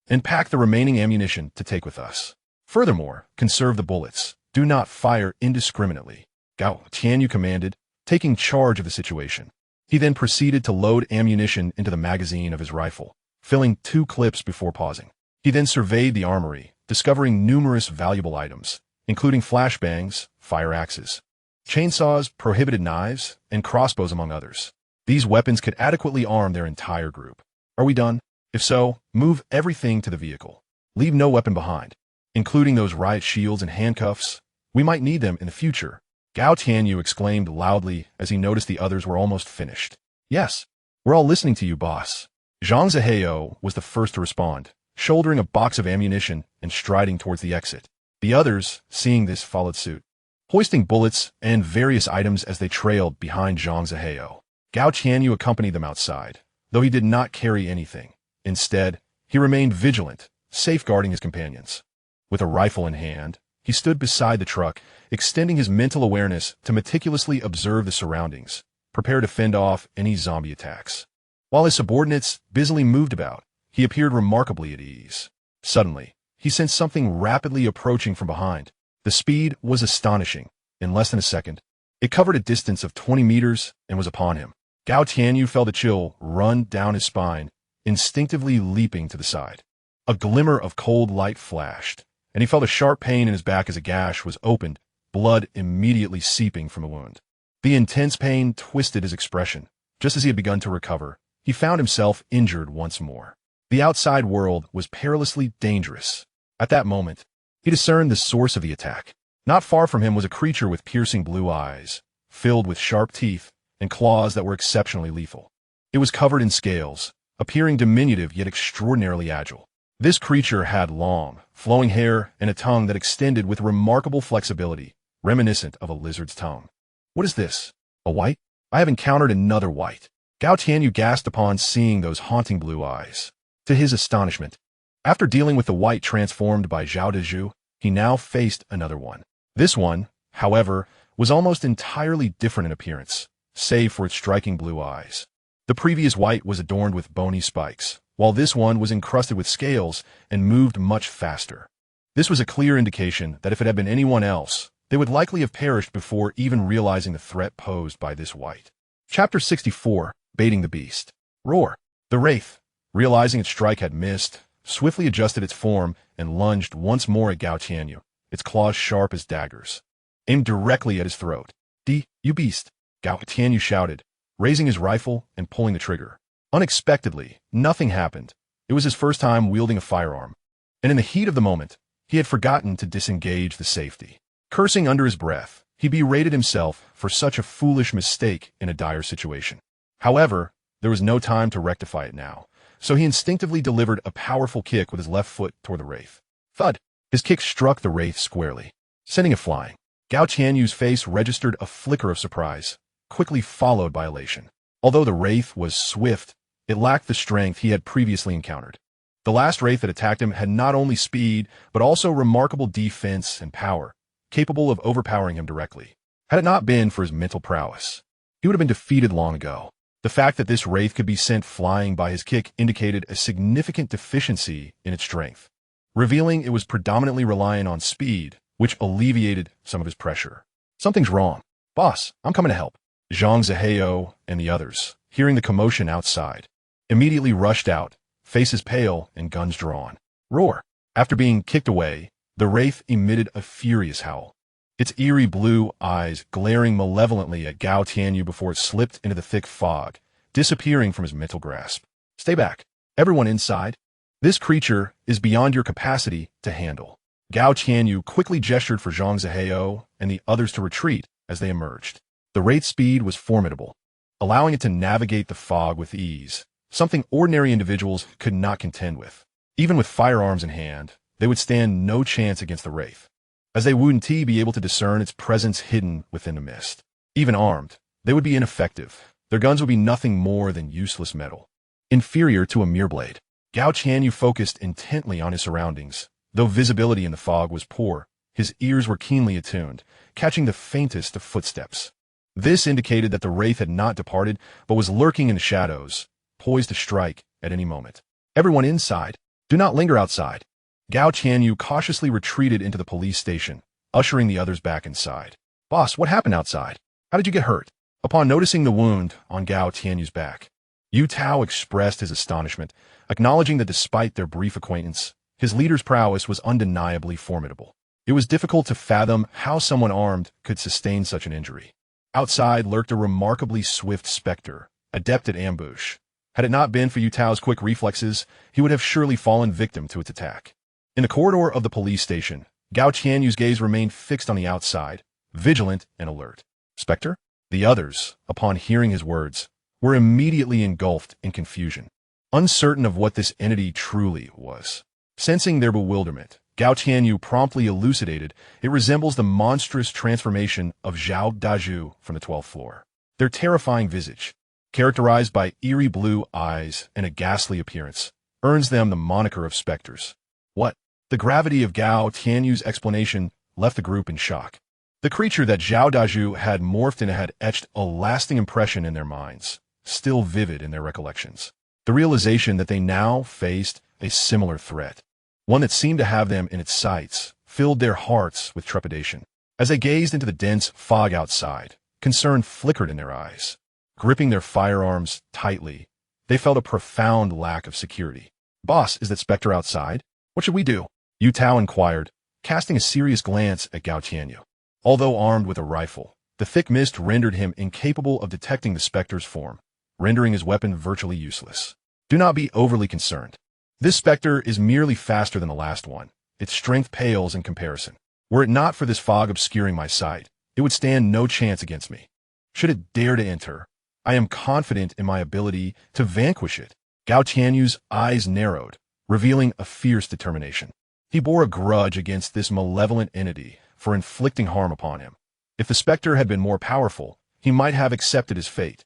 and pack the remaining ammunition to take with us. Furthermore, conserve the bullets. Do not fire indiscriminately, Gao Tianyu commanded, taking charge of the situation. He then proceeded to load ammunition into the magazine of his rifle, filling 2 clips before pausing. He then surveyed the armory, discovering numerous valuable items, including flashbangs, fire axes, chainsaws, prohibited knives, and crossbows among others. These weapons could adequately arm their entire group. Are we done? If so, move everything to the vehicle. Leave no weapon behind, including those riot shields and handcuffs. We might need them in the future, Gao Tianyu exclaimed loudly as he noticed the others were almost finished. Yes, we're all listening to you, boss. Zhang Zihao was the first to respond, shouldering a box of ammunition and striding towards the exit. The others, seeing this, followed suit, hoisting bullets and various items as they trailed behind Zhang Zihao. Gao Qianyu accompanied them outside, though he did not carry anything. Instead, he remained vigilant, safeguarding his companions. With a rifle in hand, he stood beside the truck, extending his mental awareness to meticulously observe the surroundings, prepared to fend off any zombie attacks. While his subordinates busily moved about, he appeared remarkably at ease. Suddenly, he sensed something rapidly approaching from behind. The speed was astonishing. In less than a second, it covered a distance of 20 meters and was upon him. Gao Tianyu felt a chill run down his spine, instinctively leaping to the side. A glimmer of cold light flashed, and he felt a sharp pain in his back as a gash was opened, blood immediately seeping from the wound. The intense pain twisted his expression. Just as he had begun to recover, he found himself injured once more. The outside world was perilously dangerous. At that moment, he discerned the source of the attack. Not far from him was a creature with piercing blue eyes, filled with sharp teeth and claws that were exceptionally lethal. It was covered in scales, appearing diminutive yet extraordinarily agile. This creature had long, flowing hair and a tongue that extended with remarkable flexibility, reminiscent of a lizard's tongue. What is this? A white? I have encountered another white. Gao Tianyu gasped upon seeing those haunting blue eyes. To his astonishment, after dealing with the white transformed by Zhao Dezhu, he now faced another one. This one, however, was almost entirely different in appearance, save for its striking blue eyes. The previous white was adorned with bony spikes, while this one was encrusted with scales and moved much faster. This was a clear indication that if it had been anyone else, they would likely have perished before even realizing the threat posed by this white. Chapter 64, Baiting the Beast. Roar. The Wraith, realizing its strike had missed, swiftly adjusted its form and lunged once more at Gao Tianyu, its claws sharp as daggers. Aimed directly at his throat. You beast, Gao Tianyu shouted, raising his rifle and pulling the trigger. Unexpectedly, nothing happened. It was his first time wielding a firearm, and in the heat of the moment, he had forgotten to disengage the safety. Cursing under his breath, he berated himself for such a foolish mistake in a dire situation. However, there was no time to rectify it now, so he instinctively delivered a powerful kick with his left foot toward the Wraith. Thud! His kick struck the Wraith squarely, sending it flying. Gao Tianyu's face registered a flicker of surprise, quickly followed by elation. Although the Wraith was swift, it lacked the strength he had previously encountered. The last Wraith that attacked him had not only speed, but also remarkable defense and power, capable of overpowering him directly. Had it not been for his mental prowess, he would have been defeated long ago. The fact that this Wraith could be sent flying by his kick indicated a significant deficiency in its strength, revealing it was predominantly reliant on speed, which alleviated some of his pressure. Something's wrong. Boss, I'm coming to help. Zhang Zihao and the others, hearing the commotion outside, immediately rushed out, faces pale and guns drawn. Roar. After being kicked away, the Wraith emitted a furious howl, its eerie blue eyes glaring malevolently at Gao Tianyu before it slipped into the thick fog, disappearing from his mental grasp. Stay back. Everyone inside. This creature is beyond your capacity to handle. Gao Tianyu quickly gestured for Zhang Zihao and the others to retreat as they emerged. The Wraith's speed was formidable, allowing it to navigate the fog with ease, something ordinary individuals could not contend with. Even with firearms in hand, they would stand no chance against the Wraith, as they wouldn't be able to discern its presence hidden within the mist. Even armed, they would be ineffective. Their guns would be nothing more than useless metal, inferior to a mere blade. Gao Tianyu focused intently on his surroundings. Though visibility in the fog was poor, his ears were keenly attuned, catching the faintest of footsteps. This indicated that the Wraith had not departed, but was lurking in the shadows, poised to strike at any moment. Everyone inside. Do not linger outside. Gao Tianyu cautiously retreated into the police station, ushering the others back inside. Boss, what happened outside? How did you get hurt? Upon noticing the wound on Gao Tianyu's back, Yu Tao expressed his astonishment, acknowledging that despite their brief acquaintance, his leader's prowess was undeniably formidable. It was difficult to fathom how someone armed could sustain such an injury. Outside lurked a remarkably swift specter, adept at ambush. Had it not been for Yu Tao's quick reflexes, he would have surely fallen victim to its attack. In the corridor of the police station, Gao Tianyu's gaze remained fixed on the outside, vigilant and alert. Spectre? The others, upon hearing his words, were immediately engulfed in confusion, uncertain of what this entity truly was. Sensing their bewilderment, Gao Tianyu promptly elucidated it resembles the monstrous transformation of Zhao Dazhu from the 12th floor. Their terrifying visage, characterized by eerie blue eyes and a ghastly appearance, earns them the moniker of specters. What? The gravity of Gao Tianyu's explanation left the group in shock. The creature that Zhao Dazhu had morphed into had etched a lasting impression in their minds, still vivid in their recollections. The realization that they now faced a similar threat, one that seemed to have them in its sights, filled their hearts with trepidation. As they gazed into the dense fog outside, concern flickered in their eyes. Gripping their firearms tightly, they felt a profound lack of security. Boss, is that specter outside? What should we do? Yu Tao inquired, casting a serious glance at Gao Tianyu. Although armed with a rifle, the thick mist rendered him incapable of detecting the specter's form, rendering his weapon virtually useless. Do not be overly concerned. This specter is merely faster than the last one. Its strength pales in comparison. Were it not for this fog obscuring my sight, it would stand no chance against me. Should it dare to enter, I am confident in my ability to vanquish it. Gao Tianyu's eyes narrowed, revealing a fierce determination. He bore a grudge against this malevolent entity for inflicting harm upon him. If the specter had been more powerful, he might have accepted his fate.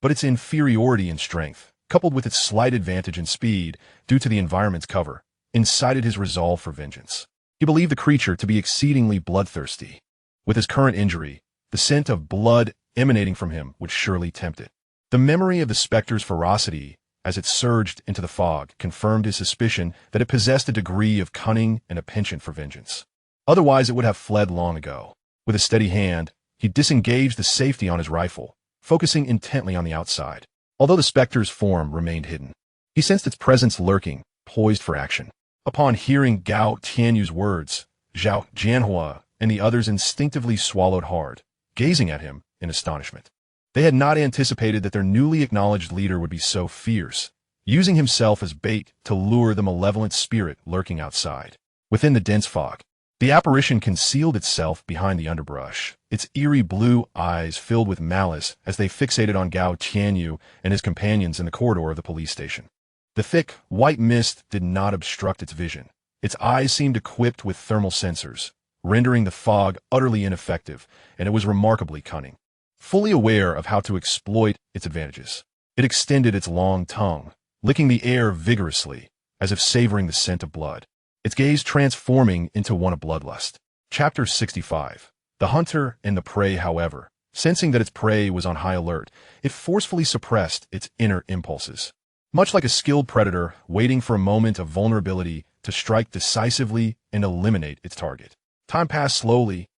But its inferiority in strength, coupled with its slight advantage in speed due to the environment's cover, incited his resolve for vengeance. He believed the creature to be exceedingly bloodthirsty. With his current injury, the scent of blood emanating from him would surely tempt it. The memory of the specter's ferocity as it surged into the fog confirmed his suspicion that it possessed a degree of cunning and a penchant for vengeance. Otherwise, it would have fled long ago. With a steady hand, he disengaged the safety on his rifle, focusing intently on the outside. Although the specter's form remained hidden, he sensed its presence lurking, poised for action. Upon hearing Gao Tianyu's words, Zhao Jianhua and the others instinctively swallowed hard, gazing at him in astonishment. They had not anticipated that their newly acknowledged leader would be so fierce, using himself as bait to lure the malevolent spirit lurking outside. Within the dense fog, the apparition concealed itself behind the underbrush, its eerie blue eyes filled with malice as they fixated on Gao Tianyu and his companions in the corridor of the police station. The thick, white mist did not obstruct its vision. Its eyes seemed equipped with thermal sensors, rendering the fog utterly ineffective, and it was remarkably cunning. Fully aware of how to exploit its advantages, it extended its long tongue, licking the air vigorously, as if savoring the scent of blood, its gaze transforming into one of bloodlust. Chapter 65. The hunter and the prey, however, sensing that its prey was on high alert, it forcefully suppressed its inner impulses. Much like a skilled predator waiting for a moment of vulnerability to strike decisively and eliminate its target. Time passed slowly,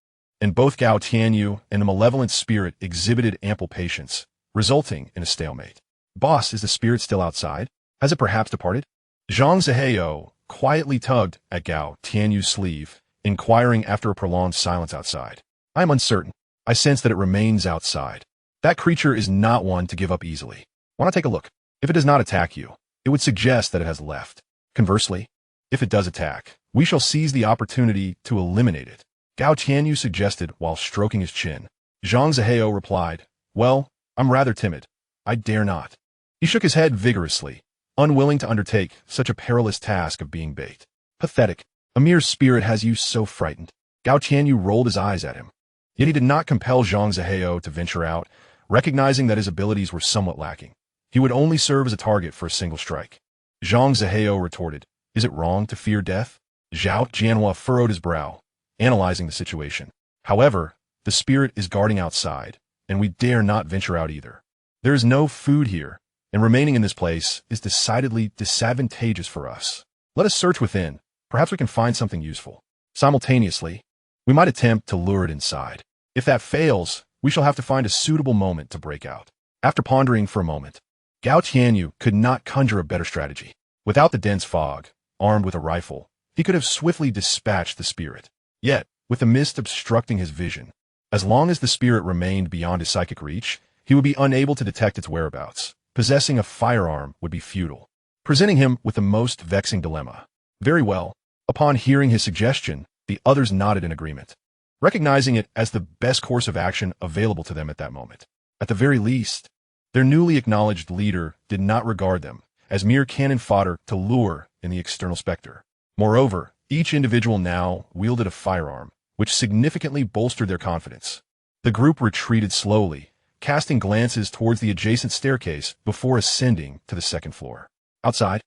and both Gao Tianyu and the malevolent spirit exhibited ample patience, resulting in a stalemate. Boss, is the spirit still outside? Has it perhaps departed? Zhang Ziheo quietly tugged at Gao Tianyu's sleeve, inquiring after a prolonged silence outside. I am uncertain. I sense that it remains outside. That creature is not one to give up easily. Want to take a look? If it does not attack you, it would suggest that it has left. Conversely, if it does attack, we shall seize the opportunity to eliminate it. Gao Tianyu suggested while stroking his chin. Zhang Ziheo replied, well, I'm rather timid. I dare not. He shook his head vigorously, unwilling to undertake such a perilous task of being bait. Pathetic. A mere spirit has you so frightened. Gao Tianyu rolled his eyes at him. Yet he did not compel Zhang Ziheo to venture out, recognizing that his abilities were somewhat lacking. He would only serve as a target for a single strike. Zhang Ziheo retorted, is it wrong to fear death? Zhao Jianhua furrowed his brow, analyzing the situation. However, the spirit is guarding outside, and we dare not venture out either. There is no food here, and remaining in this place is decidedly disadvantageous for us. Let us search within. Perhaps we can find something useful. Simultaneously, we might attempt to lure it inside. If that fails, we shall have to find a suitable moment to break out. After pondering for a moment, Gao Tianyu could not conjure a better strategy. Without the dense fog, armed with a rifle, he could have swiftly dispatched the spirit. Yet, with the mist obstructing his vision, as long as the spirit remained beyond his psychic reach, he would be unable to detect its whereabouts. Possessing a firearm would be futile, presenting him with the most vexing dilemma. Very well. Upon hearing his suggestion, the others nodded in agreement, recognizing it as the best course of action available to them at that moment. At the very least, their newly acknowledged leader did not regard them as mere cannon fodder to lure in the external specter. Moreover, each individual now wielded a firearm, which significantly bolstered their confidence. The group retreated slowly, casting glances towards the adjacent staircase before ascending to the second floor. Outside,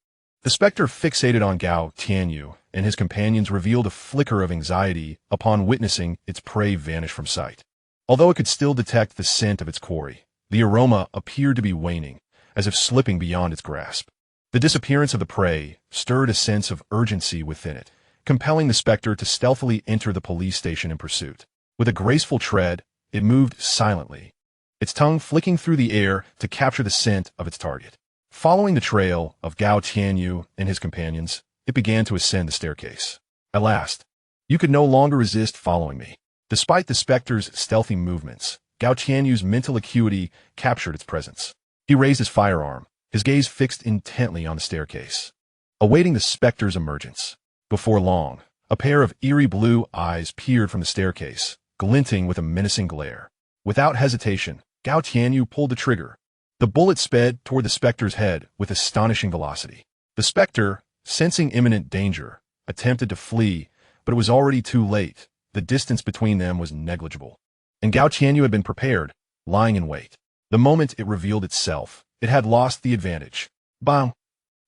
the specter fixated on Gao Tianyu and his companions revealed a flicker of anxiety upon witnessing its prey vanish from sight. Although it could still detect the scent of its quarry, the aroma appeared to be waning, as if slipping beyond its grasp. The disappearance of the prey stirred a sense of urgency within it, compelling the specter to stealthily enter the police station in pursuit. With a graceful tread, it moved silently, its tongue flicking through the air to capture the scent of its target. Following the trail of Gao Tianyu and his companions, it began to ascend the staircase. At last, you could no longer resist following me. Despite the specter's stealthy movements, Gao Tianyu's mental acuity captured its presence. He raised his firearm, his gaze fixed intently on the staircase, awaiting the specter's emergence. Before long, a pair of eerie blue eyes peered from the staircase, glinting with a menacing glare. Without hesitation, Gao Tianyu pulled the trigger. The bullet sped toward the specter's head with astonishing velocity. The specter, sensing imminent danger, attempted to flee, but it was already too late. The distance between them was negligible, and Gao Tianyu had been prepared, lying in wait. The moment it revealed itself, it had lost the advantage. Bang!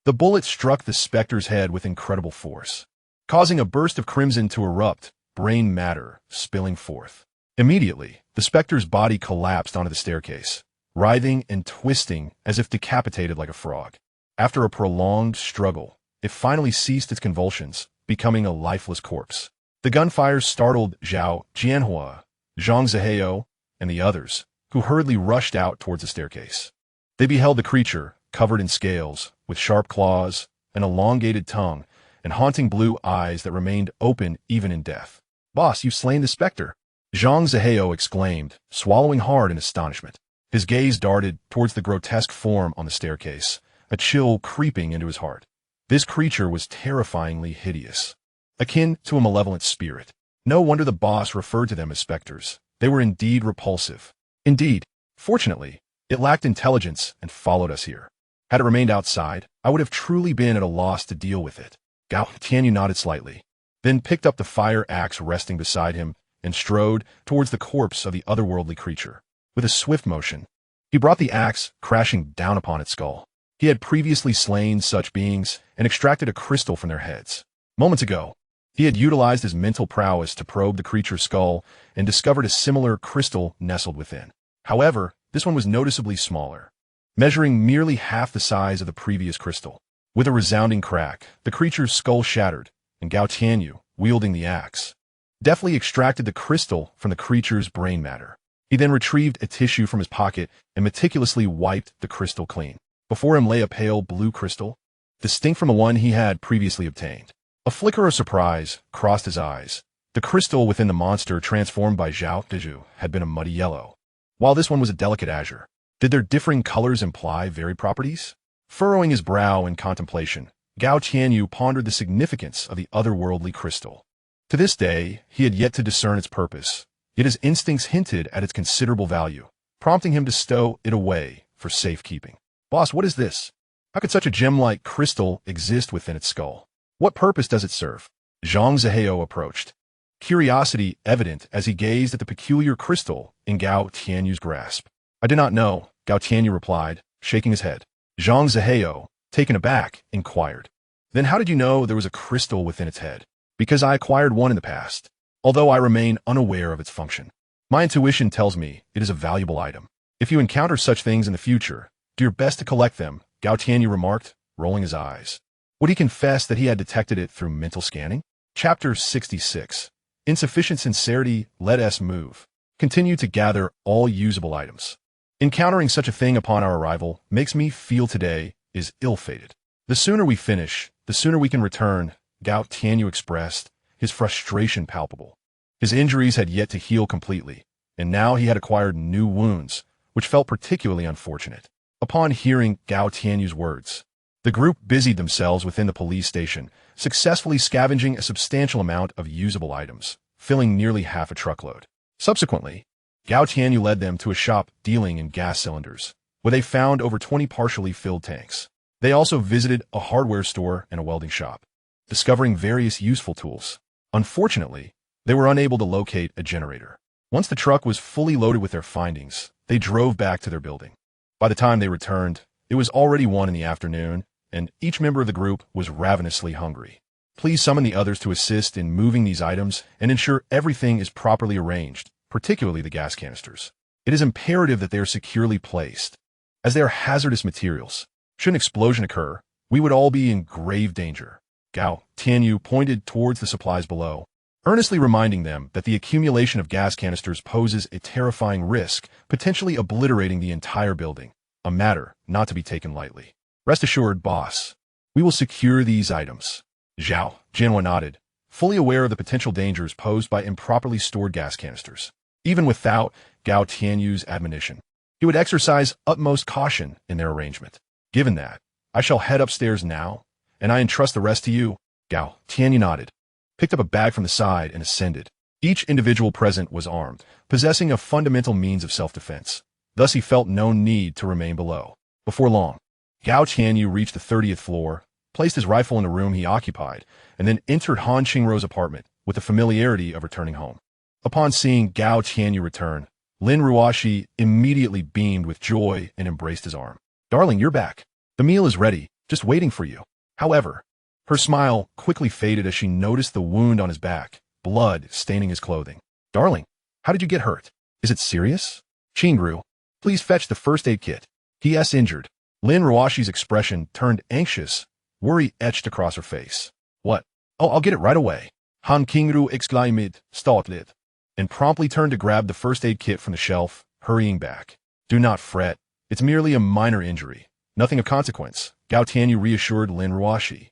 The bullet struck the specter's head with incredible force, causing a burst of crimson to erupt, brain matter spilling forth. Immediately, the specter's body collapsed onto the staircase, writhing and twisting as if decapitated like a frog. After a prolonged struggle, it finally ceased its convulsions, becoming a lifeless corpse. The gunfire startled Zhao Jianhua, Zhang Ziheo, and the others, who hurriedly rushed out towards the staircase. They beheld the creature, covered in scales, with sharp claws, an elongated tongue, and haunting blue eyes that remained open even in death. "Boss, you've slain the specter!" Zhang Ziheo exclaimed, swallowing hard in astonishment. His gaze darted towards the grotesque form on the staircase, a chill creeping into his heart. This creature was terrifyingly hideous, akin to a malevolent spirit. No wonder the boss referred to them as specters. They were indeed repulsive. Indeed, fortunately, it lacked intelligence and followed us here. Had it remained outside, I would have truly been at a loss to deal with it. Gao Tianyu nodded slightly, then picked up the fire axe resting beside him and strode towards the corpse of the otherworldly creature. With a swift motion, he brought the axe crashing down upon its skull. He had previously slain such beings and extracted a crystal from their heads. Moments ago, he had utilized his mental prowess to probe the creature's skull and discovered a similar crystal nestled within. However, this one was noticeably smaller, measuring merely half the size of the previous crystal. With a resounding crack, the creature's skull shattered, and Gao Tianyu, wielding the axe, deftly extracted the crystal from the creature's brain matter. He then retrieved a tissue from his pocket and meticulously wiped the crystal clean. Before him lay a pale blue crystal, distinct from the one he had previously obtained. A flicker of surprise crossed his eyes. The crystal within the monster transformed by Zhao Deju had been a muddy yellow, while this one was a delicate azure. Did their differing colors imply varied properties? Furrowing his brow in contemplation, Gao Tianyu pondered the significance of the otherworldly crystal. To this day, he had yet to discern its purpose, yet his instincts hinted at its considerable value, prompting him to stow it away for safekeeping. "Boss, what is this? How could such a gem-like crystal exist within its skull? What purpose does it serve?" Zhang Ziheo approached, curiosity evident as he gazed at the peculiar crystal in Gao Tianyu's grasp. "I do not know," Gao Tianyu replied, shaking his head. Zhang Ziheo, taken aback, inquired, "Then how did you know there was a crystal within its head?" "Because I acquired one in the past, although I remain unaware of its function. My intuition tells me it is a valuable item. If you encounter such things in the future, do your best to collect them," Gao Tianyu remarked, rolling his eyes. Would he confess that he had detected it through mental scanning? Chapter 66. Insufficient sincerity let us move. Continue to gather all usable items. Encountering such a thing upon our arrival makes me feel today is ill-fated. The sooner we finish, the sooner we can return, Gao Tianyu expressed, his frustration palpable. His injuries had yet to heal completely, and now he had acquired new wounds, which felt particularly unfortunate. Upon hearing Gao Tianyu's words, the group busied themselves within the police station, successfully scavenging a substantial amount of usable items, filling nearly half a truckload. Subsequently, Gao Tianyu led them to a shop dealing in gas cylinders, where they found over 20 partially filled tanks. They also visited a hardware store and a welding shop, discovering various useful tools. Unfortunately, they were unable to locate a generator. Once the truck was fully loaded with their findings, they drove back to their building. By the time they returned, it was already 1 in the afternoon, and each member of the group was ravenously hungry. Please summon the others to assist in moving these items and ensure everything is properly arranged, particularly the gas canisters. It is imperative that they are securely placed, as they are hazardous materials. Should an explosion occur, we would all be in grave danger. Gao Tianyu pointed towards the supplies below, earnestly reminding them that the accumulation of gas canisters poses a terrifying risk, potentially obliterating the entire building, a matter not to be taken lightly. "Rest assured, boss, we will secure these items." Zhao Jianhua nodded, fully aware of the potential dangers posed by improperly stored gas canisters. Even without Gao Tianyu's admonition, he would exercise utmost caution in their arrangement. "Given that, I shall head upstairs now, and I entrust the rest to you." Gao Tianyu nodded, picked up a bag from the side, and ascended. Each individual present was armed, possessing a fundamental means of self-defense. Thus he felt no need to remain below. Before long, Gao Tianyu reached the 30th floor, placed his rifle in the room he occupied, and then entered Han Qingrou's apartment with the familiarity of returning home. Upon seeing Gao Tianyu return, Lin Ruoshi immediately beamed with joy and embraced his arm. "Darling, you're back. The meal is ready, just waiting for you." However, her smile quickly faded as she noticed the wound on his back, blood staining his clothing. "Darling, How did you get hurt? Is it serious? Chingru, please fetch the first aid kit. He.S. injured. Lin Ruashi's expression turned anxious, worry etched across her face. What? Oh, I'll get it right away. Han Kingru exclaimed, startled, and promptly turned to grab the first aid kit from the shelf, hurrying back. Do not fret. It's merely a minor injury. Nothing of consequence, Gao Tianyu reassured Lin Ruashi,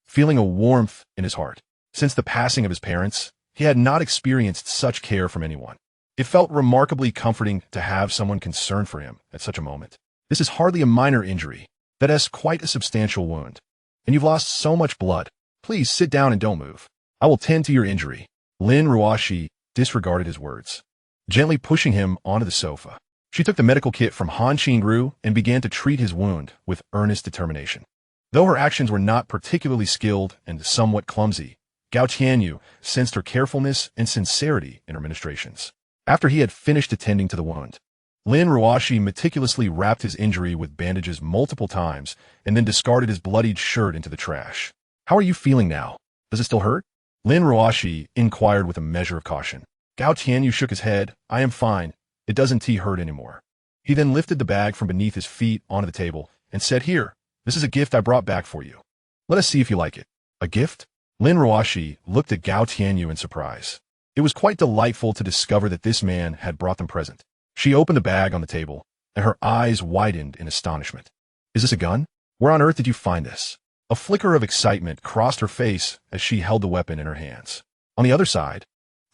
feeling a warmth in his heart. Since the passing of his parents, he had not experienced such care from anyone. It felt remarkably comforting to have someone concerned for him at such a moment. This is hardly a minor injury. That is quite a substantial wound. And you've lost so much blood. Please sit down and don't move. I will tend to your injury. Lin Ruashi disregarded his words, gently pushing him onto the sofa. She took the medical kit from Han Qingru and began to treat his wound with earnest determination. Though her actions were not particularly skilled and somewhat clumsy, Gao Tianyu sensed her carefulness and sincerity in her ministrations. After he had finished attending to the wound, Lin Ruashi meticulously wrapped his injury with bandages multiple times and then discarded his bloodied shirt into the trash. How are you feeling now? Does it still hurt? Lin Ruashi inquired with a measure of caution. Gao Tianyu shook his head. I am fine. It doesn't hurt anymore. He then lifted the bag from beneath his feet onto the table and said, Here, this is a gift I brought back for you. Let us see if you like it. A gift? Lin Ruashi looked at Gao Tianyu in surprise. It was quite delightful to discover that this man had brought them present. She opened the bag on the table, and her eyes widened in astonishment. Is this a gun? Where on earth did you find this? A flicker of excitement crossed her face as she held the weapon in her hands. On the other side,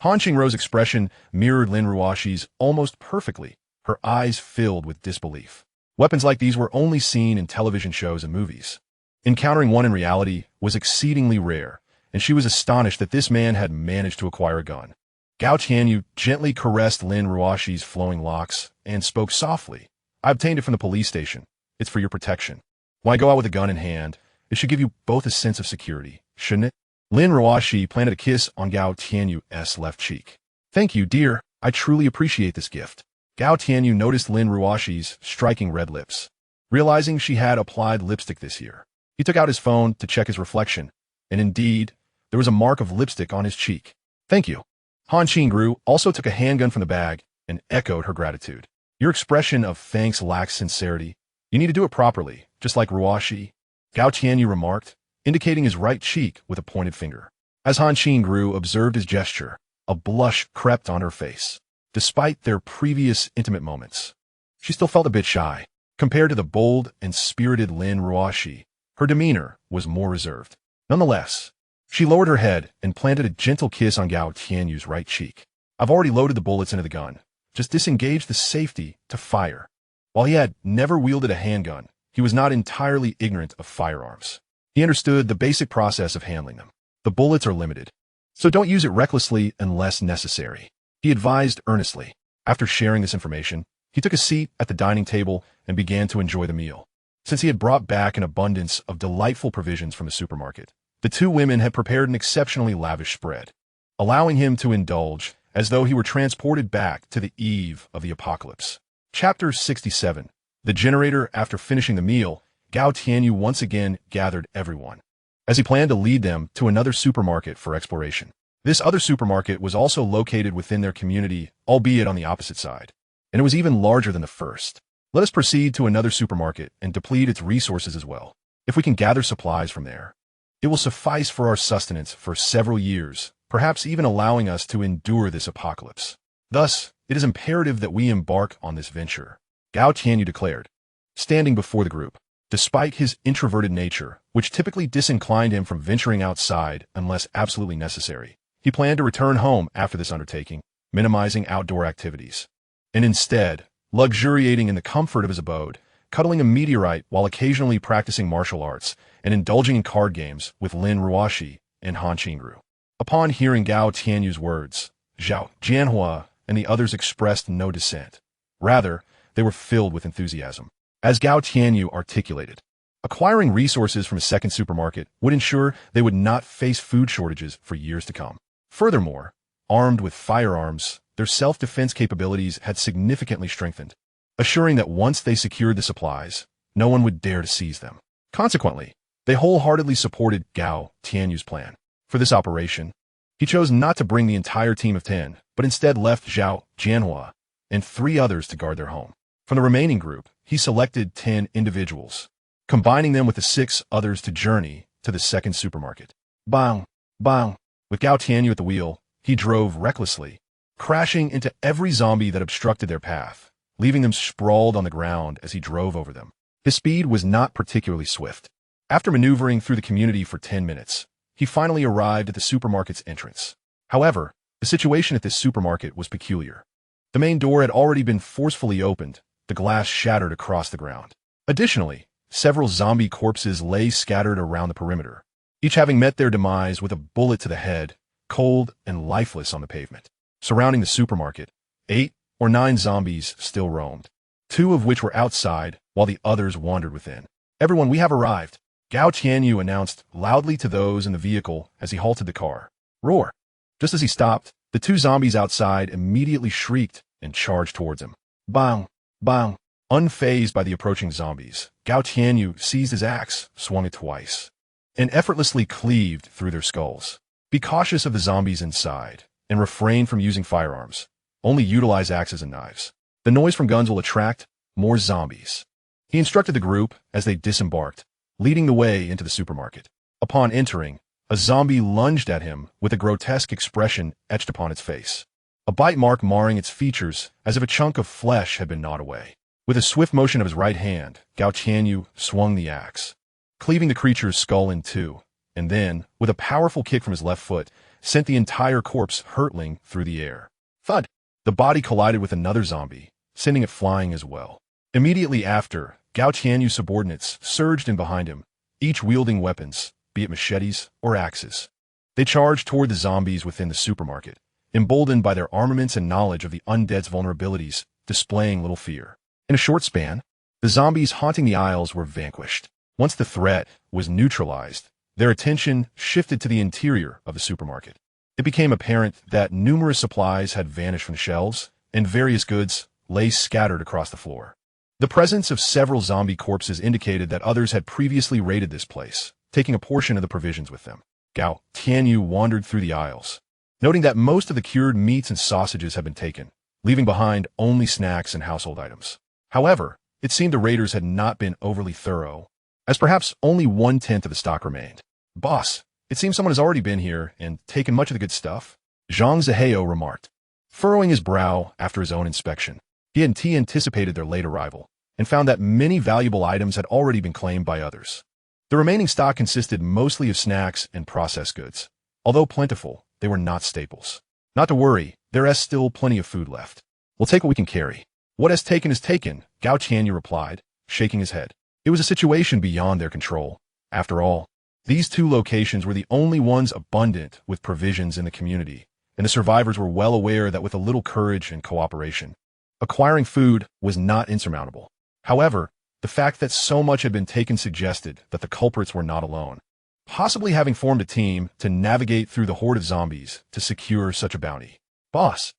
Han Qingru's expression mirrored Lin Ruashi's almost perfectly, her eyes filled with disbelief. Weapons like these were only seen in television shows and movies. Encountering one in reality was exceedingly rare, and she was astonished that this man had managed to acquire a gun. Gao Tianyu gently caressed Lin Ruashi's flowing locks and spoke softly. I obtained it from the police station. It's for your protection. When I go out with a gun in hand, it should give you both a sense of security, shouldn't it? Lin Ruashi planted a kiss on Gao Tianyu's left cheek. Thank you, dear. I truly appreciate this gift. Gao Tianyu noticed Lin Ruashi's striking red lips, realizing she had applied lipstick this year. He took out his phone to check his reflection, and indeed, there was a mark of lipstick on his cheek. Thank you. Han Qingru also took a handgun from the bag and echoed her gratitude. Your expression of thanks lacks sincerity. You need to do it properly, just like Ruashi, Gao Tianyu remarked, indicating his right cheek with a pointed finger. As Han Qingru observed his gesture, a blush crept on her face. Despite their previous intimate moments, she still felt a bit shy. Compared to the bold and spirited Lin Ruashi, her demeanor was more reserved. Nonetheless, she lowered her head and planted a gentle kiss on Gao Tianyu's right cheek. I've already loaded the bullets into the gun. Just disengage the safety to fire. While he had never wielded a handgun, he was not entirely ignorant of firearms. He understood the basic process of handling them. The bullets are limited, so don't use it recklessly unless necessary, he advised earnestly. After sharing this information, he took a seat at the dining table and began to enjoy the meal. Since he had brought back an abundance of delightful provisions from the supermarket, the two women had prepared an exceptionally lavish spread, allowing him to indulge as though he were transported back to the eve of the apocalypse. Chapter 67. The generator. After finishing the meal, Gao Tianyu once again gathered everyone, as he planned to lead them to another supermarket for exploration. This other supermarket was also located within their community, albeit on the opposite side, and it was even larger than the first. Let us proceed to another supermarket and deplete its resources as well. If we can gather supplies from there, it will suffice for our sustenance for several years, perhaps even allowing us to endure this apocalypse. Thus, it is imperative that we embark on this venture, Gao Tianyu declared, standing before the group. Despite his introverted nature, which typically disinclined him from venturing outside unless absolutely necessary, he planned to return home after this undertaking, minimizing outdoor activities, and instead, luxuriating in the comfort of his abode, cuddling a meteorite while occasionally practicing martial arts and indulging in card games with Lin Ruashi and Han Qingru. Upon hearing Gao Tianyu's words, Zhao Jianhua and the others expressed no dissent. Rather, they were filled with enthusiasm. As Gao Tianyu articulated, acquiring resources from a second supermarket would ensure they would not face food shortages for years to come. Furthermore, armed with firearms, their self-defense capabilities had significantly strengthened, assuring that once they secured the supplies, no one would dare to seize them. Consequently, they wholeheartedly supported Gao Tianyu's plan. For this operation, He chose not to bring the entire team of 10, but instead left Zhao, Jianhua, and 3 others to guard their home. From the remaining group, he selected 10 individuals, combining them with the 6 others to journey to the second supermarket. Bang! Bang! With Gao Tianyu at the wheel, he drove recklessly, crashing into every zombie that obstructed their path, leaving them sprawled on the ground as he drove over them. His speed was not particularly swift. After maneuvering through the community for 10 minutes, he finally arrived at the supermarket's entrance. However, the situation at this supermarket was peculiar. The main door had already been forcefully opened, the glass shattered across the ground. Additionally, several zombie corpses lay scattered around the perimeter, each having met their demise with a bullet to the head, cold and lifeless on the pavement. Surrounding the supermarket, 8 or 9 zombies still roamed, 2 of which were outside while the others wandered within. "Everyone, we have arrived," Gao Tianyu announced loudly to those in the vehicle as he halted the car. Roar! Just as he stopped, the 2 zombies outside immediately shrieked and charged towards him. Bang! Bang! Unfazed by the approaching zombies, Gao Tianyu seized his axe, swung it twice, and effortlessly cleaved through their skulls. Be cautious of the zombies inside, and refrain from using firearms. Only utilize axes and knives. The noise from guns will attract more zombies. He instructed the group as they disembarked, leading the way into the supermarket. Upon entering, a zombie lunged at him with a grotesque expression etched upon its face, a bite mark marring its features as if a chunk of flesh had been gnawed away. With a swift motion of his right hand, Gao Tianyu swung the axe, cleaving the creature's skull in 2, and then, with a powerful kick from his left foot, sent the entire corpse hurtling through the air. Thud! The body collided with another zombie, sending it flying as well. Immediately after, Gao Tianyu's subordinates surged in behind him, each wielding weapons, be it machetes or axes. They charged toward the zombies within the supermarket, emboldened by their armaments and knowledge of the undead's vulnerabilities, displaying little fear. In a short span, the zombies haunting the aisles were vanquished. Once the threat was neutralized, their attention shifted to the interior of the supermarket. It became apparent that numerous supplies had vanished from the shelves, and various goods lay scattered across the floor. The presence of several zombie corpses indicated that others had previously raided this place, taking a portion of the provisions with them. Gao Tianyu wandered through the aisles, noting that most of the cured meats and sausages had been taken, leaving behind only snacks and household items. However, it seemed the raiders had not been overly thorough, as perhaps only 1/10 of the stock remained. "Boss, it seems someone has already been here and taken much of the good stuff," Zhang Ziheo remarked, furrowing his brow after his own inspection. He anticipated their late arrival, and found that many valuable items had already been claimed by others. The remaining stock consisted mostly of snacks and processed goods. Although plentiful, they were not staples. "Not to worry, there is still plenty of food left. We'll take what we can carry." "What has taken is taken," Gao Tianyu replied, shaking his head. It was a situation beyond their control. After all, these 2 locations were the only ones abundant with provisions in the community, and the survivors were well aware that with a little courage and cooperation, acquiring food was not insurmountable. However, the fact that so much had been taken suggested that the culprits were not alone, possibly having formed a team to navigate through the horde of zombies to secure such a bounty. Boss,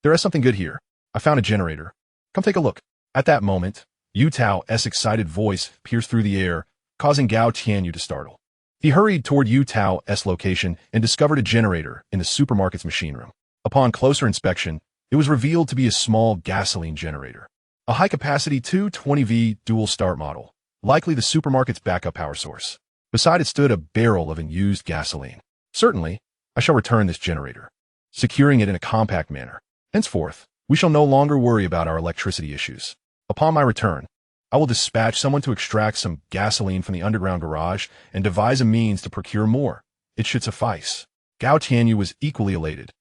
there is something good here. I found a generator. Come take a look." At that moment, Yu Tao's excited voice pierced through the air, causing Gao Tianyu to startle. He hurried toward Yu Tao's location and discovered a generator in the supermarket's machine room. Upon closer inspection, it was revealed to be a small gasoline generator, a high-capacity 220V dual-start model, likely the supermarket's backup power source. Beside it stood a barrel of unused gasoline. "Certainly, I shall return this generator, securing it in a compact manner. Henceforth, we shall no longer worry about our electricity issues. Upon my return, I will dispatch someone to extract some gasoline from the underground garage and devise a means to procure more. It should suffice." Gao Tianyu was equally elated,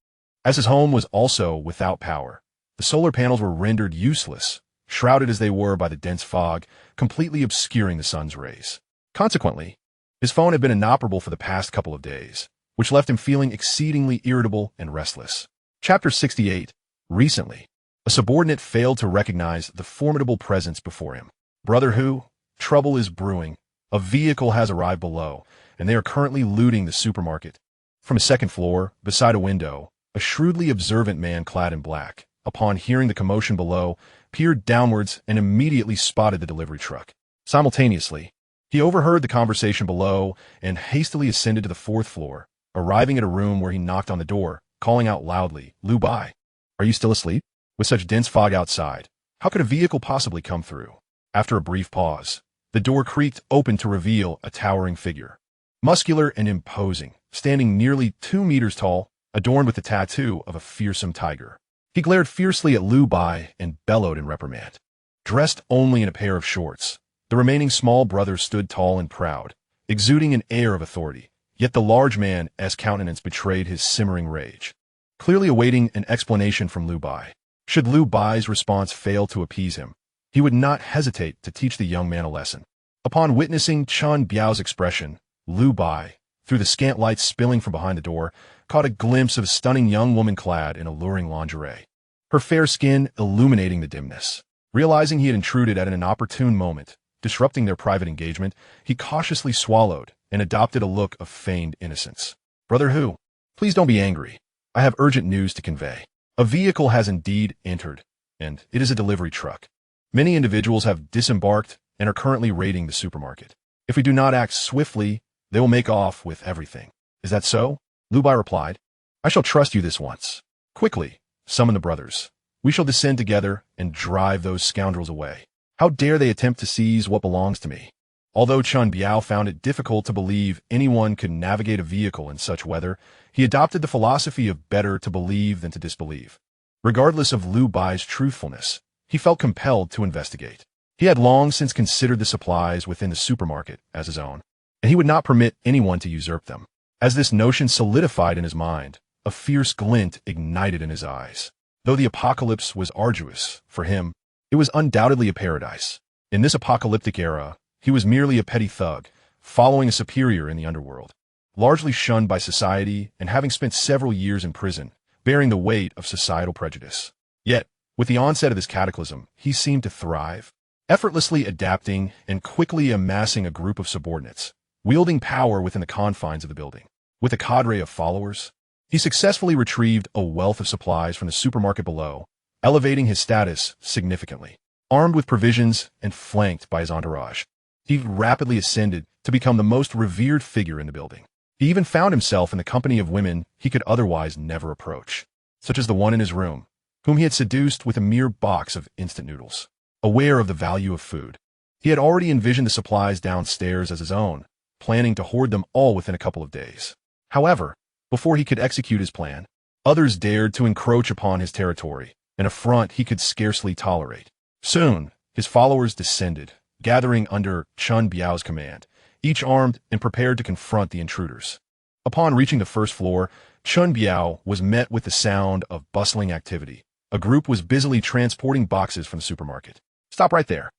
as his home was also without power. The solar panels were rendered useless, shrouded as they were by the dense fog, completely obscuring the sun's rays. Consequently, his phone had been inoperable for the past couple of days, which left him feeling exceedingly irritable and restless. Chapter 68. Recently, a subordinate failed to recognize the formidable presence before him. "Brother Hu, trouble is brewing. A vehicle has arrived below, and they are currently looting the supermarket." From a second floor, beside a window, a shrewdly observant man clad in black, upon hearing the commotion below, peered downwards and immediately spotted the delivery truck. Simultaneously, he overheard the conversation below and hastily ascended to the 4th floor, arriving at a room where he knocked on the door, calling out loudly, "Lu Bai, are you still asleep?" With such dense fog outside, how could a vehicle possibly come through? After a brief pause, the door creaked open to reveal a towering figure. Muscular and imposing, standing nearly 2 meters tall, adorned with the tattoo of a fearsome tiger. He glared fiercely at Lu Bai and bellowed in reprimand. Dressed only in a pair of shorts, the remaining small brother stood tall and proud, exuding an air of authority, yet the large man's countenance betrayed his simmering rage. Clearly awaiting an explanation from Lu Bai. Should Lu Bai's response fail to appease him, he would not hesitate to teach the young man a lesson. Upon witnessing Chun Biao's expression, Lu Bai, through the scant light spilling from behind the door, caught a glimpse of a stunning young woman clad in alluring lingerie, her fair skin illuminating the dimness. Realizing he had intruded at an opportune moment, disrupting their private engagement, he cautiously swallowed and adopted a look of feigned innocence. "Brother Hu, please don't be angry. I have urgent news to convey. A vehicle has indeed entered, and it is a delivery truck. Many individuals have disembarked and are currently raiding the supermarket. If we do not act swiftly, they will make off with everything." "Is that so?" Lu Bai replied. "I shall trust you this once. Quickly, summon the brothers. We shall descend together and drive those scoundrels away. How dare they attempt to seize what belongs to me?" Although Chun Biao found it difficult to believe anyone could navigate a vehicle in such weather, he adopted the philosophy of better to believe than to disbelieve. Regardless of Lu Bai's truthfulness, he felt compelled to investigate. He had long since considered the supplies within the supermarket as his own, and he would not permit anyone to usurp them. As this notion solidified in his mind, a fierce glint ignited in his eyes. Though the apocalypse was arduous for him, it was undoubtedly a paradise. In this apocalyptic era, he was merely a petty thug, following a superior in the underworld, largely shunned by society and having spent several years in prison, bearing the weight of societal prejudice. Yet, with the onset of this cataclysm, he seemed to thrive, effortlessly adapting and quickly amassing a group of subordinates, wielding power within the confines of the building. With a cadre of followers, he successfully retrieved a wealth of supplies from the supermarket below, elevating his status significantly. Armed with provisions and flanked by his entourage, he rapidly ascended to become the most revered figure in the building. He even found himself in the company of women he could otherwise never approach, such as the one in his room, whom he had seduced with a mere box of instant noodles. Aware of the value of food, he had already envisioned the supplies downstairs as his own, planning to hoard them all within a couple of days. However, before he could execute his plan, others dared to encroach upon his territory, an affront he could scarcely tolerate. Soon, his followers descended, gathering under Chun Biao's command, each armed and prepared to confront the intruders. Upon reaching the first floor, Chun Biao was met with the sound of bustling activity. A group was busily transporting boxes from the supermarket. "Stop right there.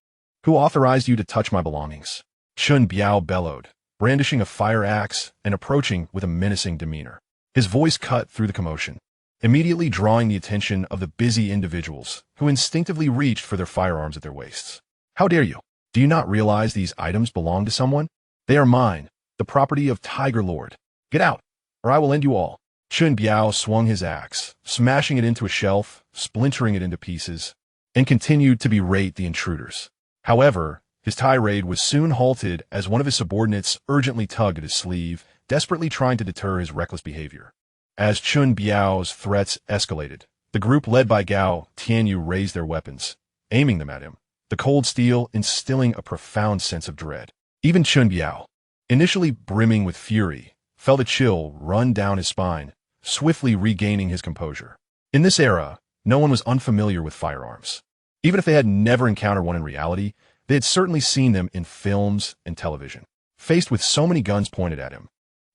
Who authorized you to touch my belongings?" Chun Biao bellowed, brandishing a fire axe and approaching with a menacing demeanor. His voice cut through the commotion, immediately drawing the attention of the busy individuals who instinctively reached for their firearms at their waists. "How dare you? Do you not realize these items belong to someone? They are mine, the property of Tiger Lord. Get out, or I will end you all." Chun Biao swung his axe, smashing it into a shelf, splintering it into pieces, and continued to berate the intruders. However, his tirade was soon halted as one of his subordinates urgently tugged at his sleeve, desperately trying to deter his reckless behavior. As Chun Biao's threats escalated, the group led by Gao Tianyu raised their weapons, aiming them at him, the cold steel instilling a profound sense of dread. Even Chun Biao, initially brimming with fury, felt a chill run down his spine, swiftly regaining his composure. In this era, no one was unfamiliar with firearms. Even if they had never encountered one in reality, they had certainly seen them in films and television. Faced with so many guns pointed at him,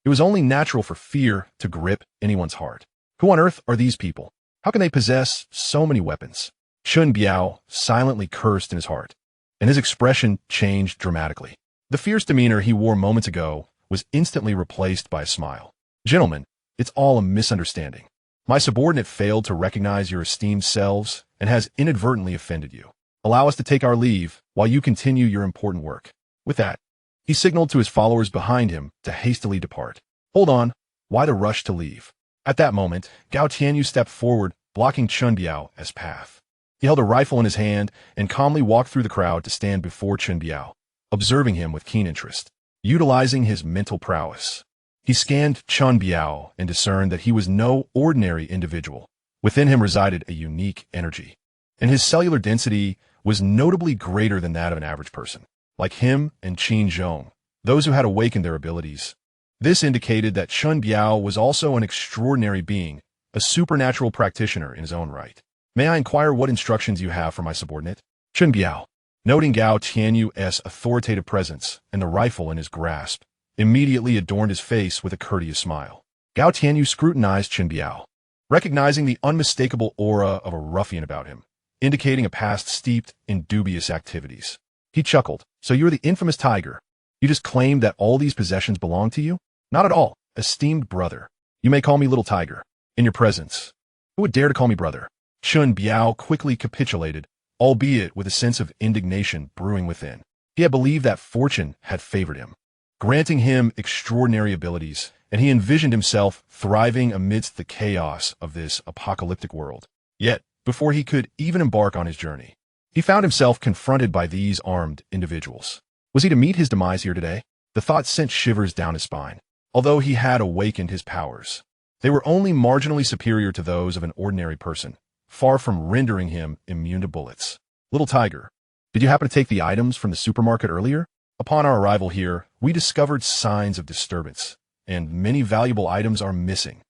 it was only natural for fear to grip anyone's heart. Who on earth are these people? How can they possess so many weapons? Chun Biao silently cursed in his heart, and his expression changed dramatically. The fierce demeanor he wore moments ago was instantly replaced by a smile. "Gentlemen, it's all a misunderstanding. My subordinate failed to recognize your esteemed selves and has inadvertently offended you. Allow us to take our leave while you continue your important work." With that, he signaled to his followers behind him to hastily depart. "Hold on, why the rush to leave?" At that moment, Gao Tianyu stepped forward, blocking Chun Biao's path. He held a rifle in his hand and calmly walked through the crowd to stand before Chun Biao, observing him with keen interest. Utilizing his mental prowess, He scanned Chun Biao and discerned that he was no ordinary individual. Within him resided a unique energy, and his cellular density was notably greater than that of an average person. Like him and Qin Zhong, those who had awakened their abilities. This indicated that Chun Biao was also an extraordinary being, a supernatural practitioner in his own right. May I inquire what instructions you have for my subordinate? Chun Biao, noting Gao Tianyu's authoritative presence and the rifle in his grasp, immediately adorned his face with a courteous smile. Gao Tianyu scrutinized Chun Biao, recognizing the unmistakable aura of a ruffian about him, indicating a past steeped in dubious activities. He chuckled. So you're the infamous tiger. You just claimed that all these possessions belong to you? Not at all, esteemed brother. You may call me Little Tiger. In your presence. Who would dare to call me brother? Chun Biao quickly capitulated, albeit with a sense of indignation brewing within. He had believed that fortune had favored him, granting him extraordinary abilities, and he envisioned himself thriving amidst the chaos of this apocalyptic world. Yet, before he could even embark on his journey, he found himself confronted by these armed individuals. Was he to meet his demise here today? The thought sent shivers down his spine. Although he had awakened his powers, they were only marginally superior to those of an ordinary person, far from rendering him immune to bullets. Little Tiger, did you happen to take the items from the supermarket earlier? Upon our arrival here, we discovered signs of disturbance, and many valuable items are missing.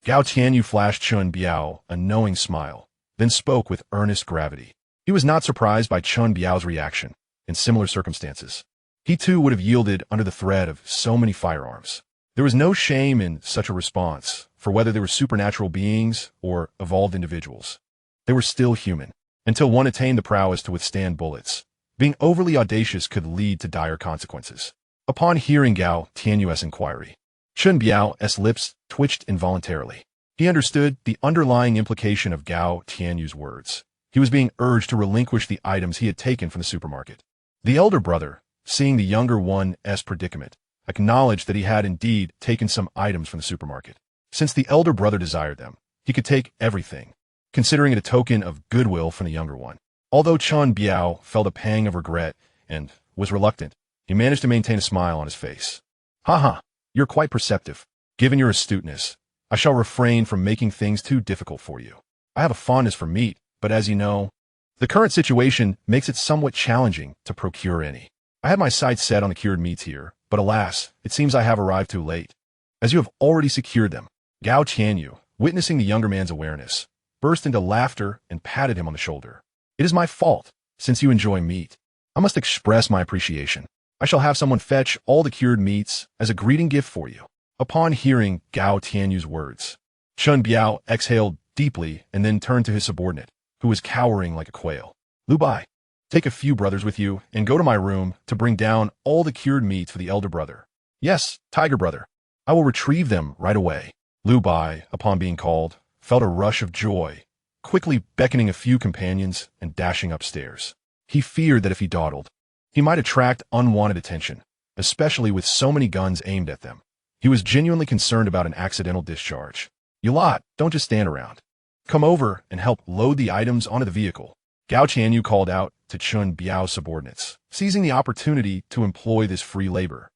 Gao Tianyu flashed Chun Biao a knowing smile, then spoke with earnest gravity. He was not surprised by Chun Biao's reaction. In similar circumstances, he too would have yielded under the threat of so many firearms. There was no shame in such a response, for whether they were supernatural beings or evolved individuals. They were still human, until one attained the prowess to withstand bullets. Being overly audacious could lead to dire consequences. Upon hearing Gao Tianyu's inquiry, Chun Biao's lips twitched involuntarily. He understood the underlying implication of Gao Tianyu's words. He was being urged to relinquish the items he had taken from the supermarket. The elder brother, seeing the younger one's predicament, acknowledged that he had indeed taken some items from the supermarket. Since the elder brother desired them, he could take everything, considering it a token of goodwill from the younger one. Although Chun Biao felt a pang of regret and was reluctant, he managed to maintain a smile on his face. Haha, you're quite perceptive. Given your astuteness, I shall refrain from making things too difficult for you. I have a fondness for meat, but as you know, the current situation makes it somewhat challenging to procure any. I had my sights set on the cured meats here, but alas, it seems I have arrived too late, as you have already secured them. Gao Tianyu, witnessing the younger man's awareness, burst into laughter and patted him on the shoulder. It is my fault, since you enjoy meat. I must express my appreciation. I shall have someone fetch all the cured meats as a greeting gift for you. Upon hearing Gao Tianyu's words, Chun Biao exhaled deeply and then turned to his subordinate, who was cowering like a quail. Lu Bai, take a few brothers with you and go to my room to bring down all the cured meats for the elder brother. Yes, Tiger brother. I will retrieve them right away. Lu Bai, upon being called, felt a rush of joy, quickly beckoning a few companions and dashing upstairs. He feared that if he dawdled, he might attract unwanted attention, especially with so many guns aimed at them. He was genuinely concerned about an accidental discharge. You lot, don't just stand around. Come over and help load the items onto the vehicle. Gao Tianyu called out to Chun Biao's subordinates, seizing the opportunity to employ this free labor,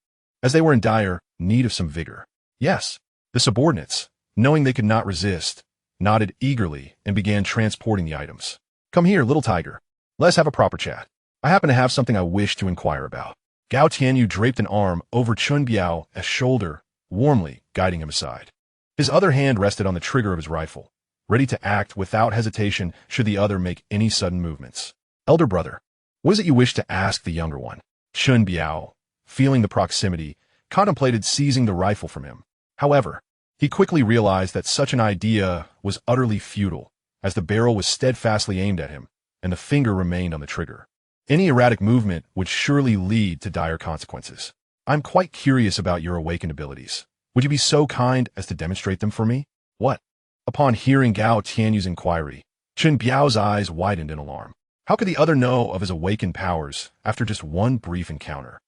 as they were in dire need of some vigor. Yes, the subordinates, knowing they could not resist, nodded eagerly and began transporting the items. Come here, Little Tiger. Let's have a proper chat. I happen to have something I wish to inquire about. Gao Tianyu draped an arm over Chun Biao's shoulder, warmly guiding him aside. His other hand rested on the trigger of his rifle, ready to act without hesitation should the other make any sudden movements. Elder brother, what is it you wish to ask the younger one? Chun Biao, feeling the proximity, contemplated seizing the rifle from him. However, he quickly realized that such an idea was utterly futile, as the barrel was steadfastly aimed at him, and the finger remained on the trigger. Any erratic movement would surely lead to dire consequences. I'm quite curious about your awakened abilities. Would you be so kind as to demonstrate them for me? What? Upon hearing Gao Tianyu's inquiry, Chun Biao's eyes widened in alarm. How could the other know of his awakened powers after just one brief encounter?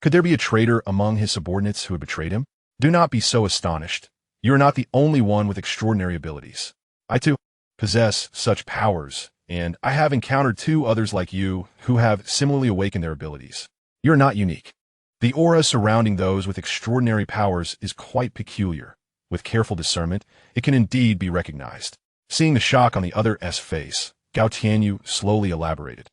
Could there be a traitor among his subordinates who had betrayed him? Do not be so astonished. You are not the only one with extraordinary abilities. I too possess such powers, and I have encountered 2 others like you who have similarly awakened their abilities. You are not unique. The aura surrounding those with extraordinary powers is quite peculiar. With careful discernment, it can indeed be recognized. Seeing the shock on the other's face, Gao Tianyu slowly elaborated.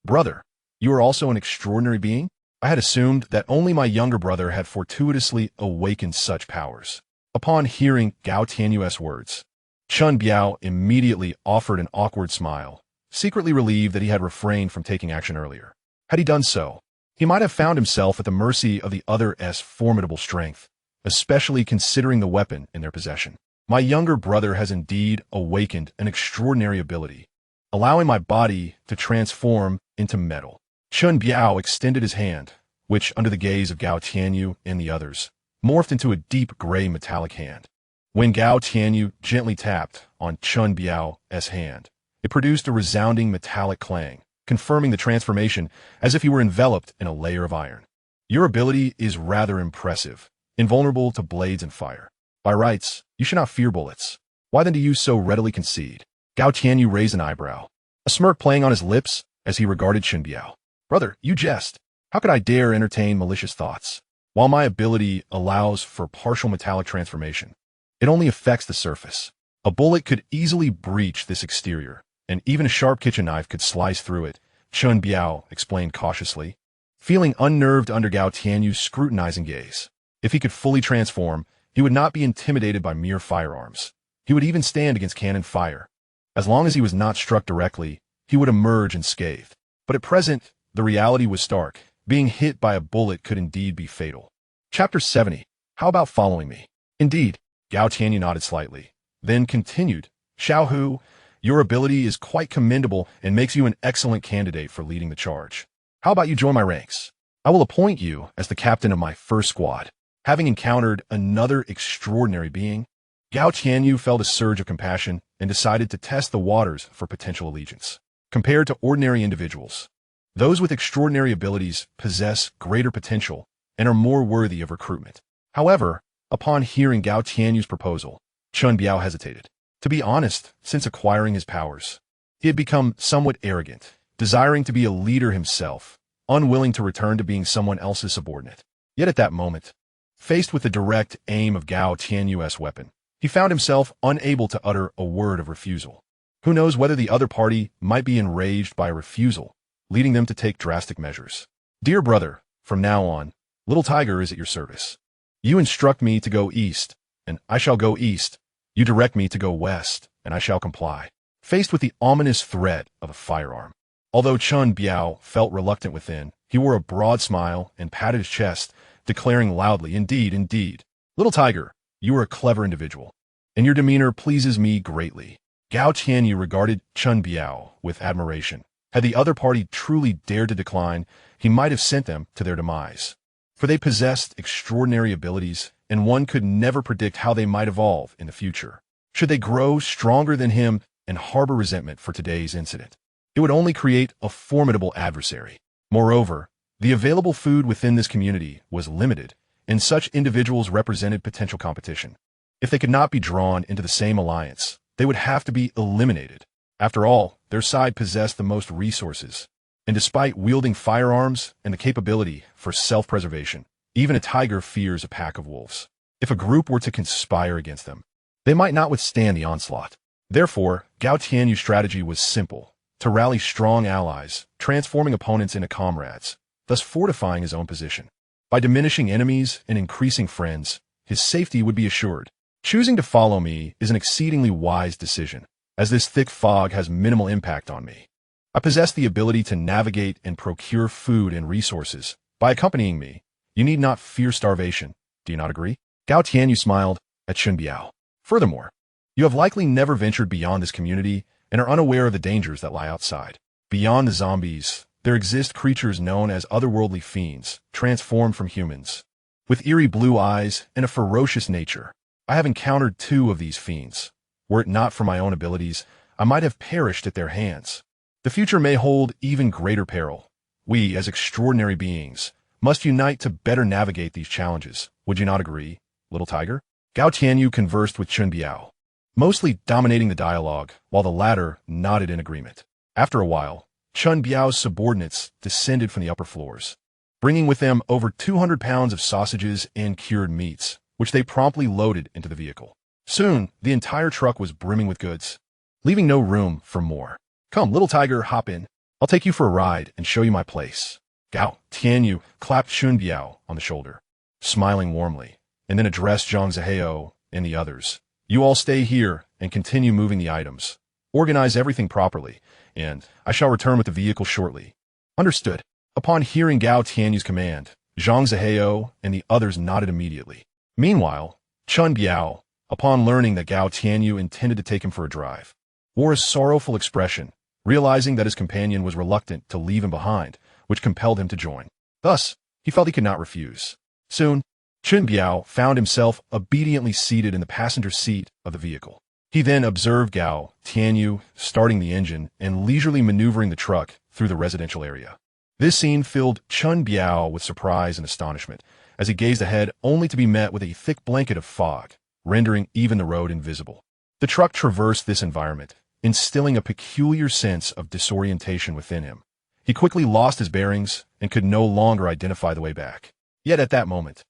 Brother, you are also an extraordinary being? I had assumed that only my younger brother had fortuitously awakened such powers. Upon hearing Gao Tianyu's words, Chun Biao immediately offered an awkward smile, secretly relieved that he had refrained from taking action earlier. Had he done so, he might have found himself at the mercy of the other's formidable strength, especially considering the weapon in their possession. My younger brother has indeed awakened an extraordinary ability, allowing my body to transform into metal. Chun Biao extended his hand, which, under the gaze of Gao Tianyu and the others, morphed into a deep gray metallic hand. When Gao Tianyu gently tapped on Chun Biao's hand, it produced a resounding metallic clang, confirming the transformation as if he were enveloped in a layer of iron. Your ability is rather impressive, invulnerable to blades and fire. By rights, you should not fear bullets. Why then do you so readily concede? Gao Tianyu raised an eyebrow, a smirk playing on his lips as he regarded Chun Biao. Brother, you jest. How could I dare entertain malicious thoughts? While my ability allows for partial metallic transformation, it only affects the surface. A bullet could easily breach this exterior, and even a sharp kitchen knife could slice through it, Chun Biao explained cautiously, feeling unnerved under Gao Tianyu's scrutinizing gaze. If he could fully transform, he would not be intimidated by mere firearms. He would even stand against cannon fire. As long as he was not struck directly, he would emerge unscathed. But at present, the reality was stark. Being hit by a bullet could indeed be fatal. Chapter 70. How about following me? Indeed, Gao Tianyu nodded slightly, then continued, Xiao Hu, your ability is quite commendable and makes you an excellent candidate for leading the charge. How about you join my ranks? I will appoint you as the captain of my first squad. Having encountered another extraordinary being, Gao Tianyu felt a surge of compassion and decided to test the waters for potential allegiance. Compared to ordinary individuals, those with extraordinary abilities possess greater potential and are more worthy of recruitment. However, upon hearing Gao Tianyu's proposal, Chun Biao hesitated. To be honest, since acquiring his powers, he had become somewhat arrogant, desiring to be a leader himself, unwilling to return to being someone else's subordinate. Yet at that moment, faced with the direct aim of Gao Tianyu's weapon, he found himself unable to utter a word of refusal. Who knows whether the other party might be enraged by a refusal, leading them to take drastic measures. Dear brother, from now on, Little Tiger is at your service. You instruct me to go east, and I shall go east. You direct me to go west, and I shall comply. Faced with the ominous threat of a firearm, although Chun Biao felt reluctant within, he wore a broad smile and patted his chest, declaring loudly, Indeed, indeed. Little Tiger, you are a clever individual, and your demeanor pleases me greatly. Gao Tianyu regarded Chun Biao with admiration. Had the other party truly dared to decline, he might have sent them to their demise. For they possessed extraordinary abilities, and one could never predict how they might evolve in the future. Should they grow stronger than him and harbor resentment for today's incident, it would only create a formidable adversary. Moreover, the available food within this community was limited, and such individuals represented potential competition. If they could not be drawn into the same alliance, they would have to be eliminated. After all, their side possessed the most resources, and despite wielding firearms and the capability for self-preservation, even a tiger fears a pack of wolves. If a group were to conspire against them, they might not withstand the onslaught. Therefore, Gao Tianyu's strategy was simple: to rally strong allies, transforming opponents into comrades, thus fortifying his own position. By diminishing enemies and increasing friends, his safety would be assured. Choosing to follow me is an exceedingly wise decision, as this thick fog has minimal impact on me. I possess the ability to navigate and procure food and resources. By accompanying me, you need not fear starvation. Do you not agree? Gao Tianyu smiled at Chun Biao. Furthermore, you have likely never ventured beyond this community and are unaware of the dangers that lie outside. Beyond the zombies, there exist creatures known as otherworldly fiends, transformed from humans, with eerie blue eyes and a ferocious nature. I have encountered 2 of these fiends. Were it not for my own abilities, I might have perished at their hands. The future may hold even greater peril. We, as extraordinary beings, must unite to better navigate these challenges. Would you not agree, Little Tiger? Gao Tianyu conversed with Chun Biao, mostly dominating the dialogue, while the latter nodded in agreement. After a while, Chun Biao's subordinates descended from the upper floors. bringing with them over 200 pounds of sausages and cured meats, which they promptly loaded into the vehicle. Soon, the entire truck was brimming with goods, leaving no room for more. "Come, little tiger, hop in. I'll take you for a ride and show you my place." Gao Tianyu clapped Chun Biao on the shoulder, smiling warmly, and then addressed Zhang Zihao and the others. "You all stay here and continue moving the items. Organize everything properly, and I shall return with the vehicle shortly." "Understood." Upon hearing Gao Tianyu's command, Zhang Zihao and the others nodded immediately. Meanwhile, Chun Biao, upon learning that Gao Tianyu intended to take him for a drive, wore a sorrowful expression, realizing that his companion was reluctant to leave him behind, which compelled him to join. Thus, he felt he could not refuse. Soon, Chun Biao found himself obediently seated in the passenger seat of the vehicle. He then observed Gao Tianyu starting the engine and leisurely maneuvering the truck through the residential area. This scene filled Chun Biao with surprise and astonishment, as he gazed ahead only to be met with a thick blanket of fog, rendering even the road invisible. The truck traversed this environment, instilling a peculiar sense of disorientation within him. He quickly lost his bearings and could no longer identify the way back. Yet at that moment,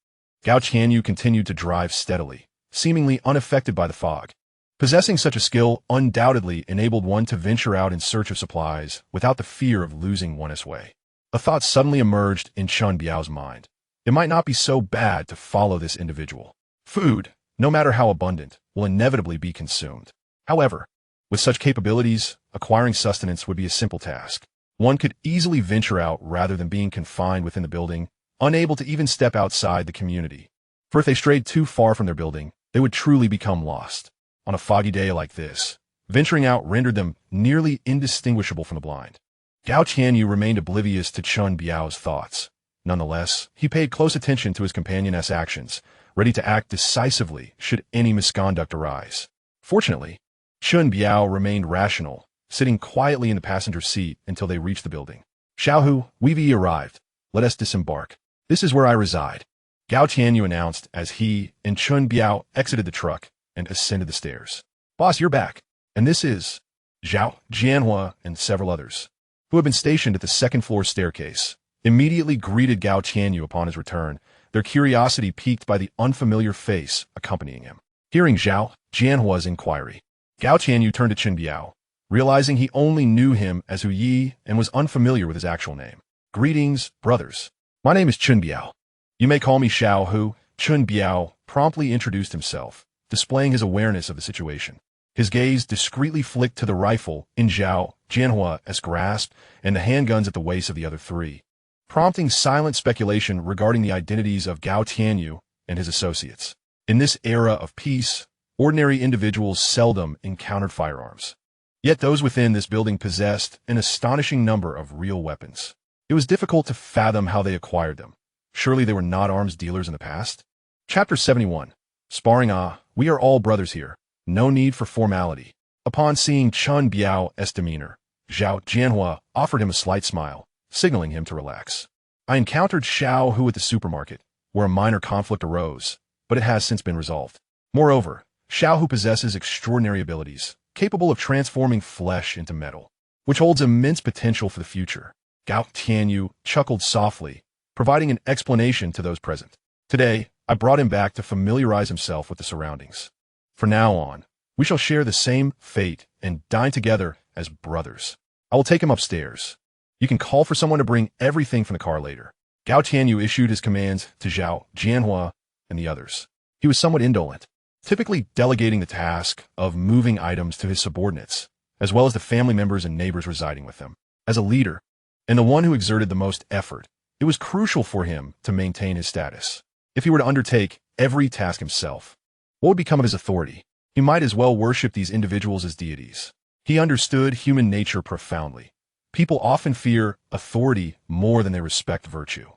Gao Tianyu continued to drive steadily, seemingly unaffected by the fog. Possessing such a skill undoubtedly enabled one to venture out in search of supplies without the fear of losing one's way. A thought suddenly emerged in Chun Biao's mind. It might not be so bad to follow this individual. Food, no matter how abundant, will inevitably be consumed. However, with such capabilities, acquiring sustenance would be a simple task. One could easily venture out rather than being confined within the building, unable to even step outside the community. For if they strayed too far from their building, they would truly become lost. On a foggy day like this, venturing out rendered them nearly indistinguishable from the blind. Gao Tianyu remained oblivious to Chun Biao's thoughts. Nonetheless, he paid close attention to his companion's actions, ready to act decisively should any misconduct arise. Fortunately, Chun Biao remained rational, sitting quietly in the passenger seat until they reached the building. "Xiaohu, we've arrived. Let us disembark. This is where I reside," Gao Tianyu announced as he and Chun Biao exited the truck and ascended the stairs. "Boss, you're back. And this is Zhao Jianhua and several others, who had been stationed at the second-floor staircase, immediately greeted Gao Tianyu upon his return, their curiosity piqued by the unfamiliar face accompanying him. Hearing Zhao Jianhua's inquiry, Gao Tianyu turned to Chun Biao, realizing he only knew him as Hu Yi and was unfamiliar with his actual name. "Greetings, brothers. My name is Chun Biao. You may call me Xiao Hu." Chun Biao promptly introduced himself, displaying his awareness of the situation. His gaze discreetly flicked to the rifle in Zhao Jianhua's grasp and the handguns at the waist of the other three, prompting silent speculation regarding the identities of Gao Tianyu and his associates. In this era of peace, ordinary individuals seldom encountered firearms. Yet those within this building possessed an astonishing number of real weapons. It was difficult to fathom how they acquired them. Surely they were not arms dealers in the past? Chapter 71. Sparring. We are all brothers here. No need for formality. Upon seeing Chun Biao's demeanor, Zhao Jianhua offered him a slight smile, signaling him to relax. "I encountered Xiao Hu at the supermarket, where a minor conflict arose, but it has since been resolved. Moreover, Xiao Hu possesses extraordinary abilities, capable of transforming flesh into metal, which holds immense potential for the future." Gao Tianyu chuckled softly, providing an explanation to those present. "Today, I brought him back to familiarize himself with the surroundings. From now on, we shall share the same fate and dine together as brothers. I will take him upstairs. You can call for someone to bring everything from the car later." Gao Tianyu issued his commands to Zhao Jianhua and the others. He was somewhat indolent, typically delegating the task of moving items to his subordinates, as well as the family members and neighbors residing with him. As a leader, and the one who exerted the most effort, it was crucial for him to maintain his status. If he were to undertake every task himself, what would become of his authority? He might as well worship these individuals as deities. He understood human nature profoundly. People often fear authority more than they respect virtue,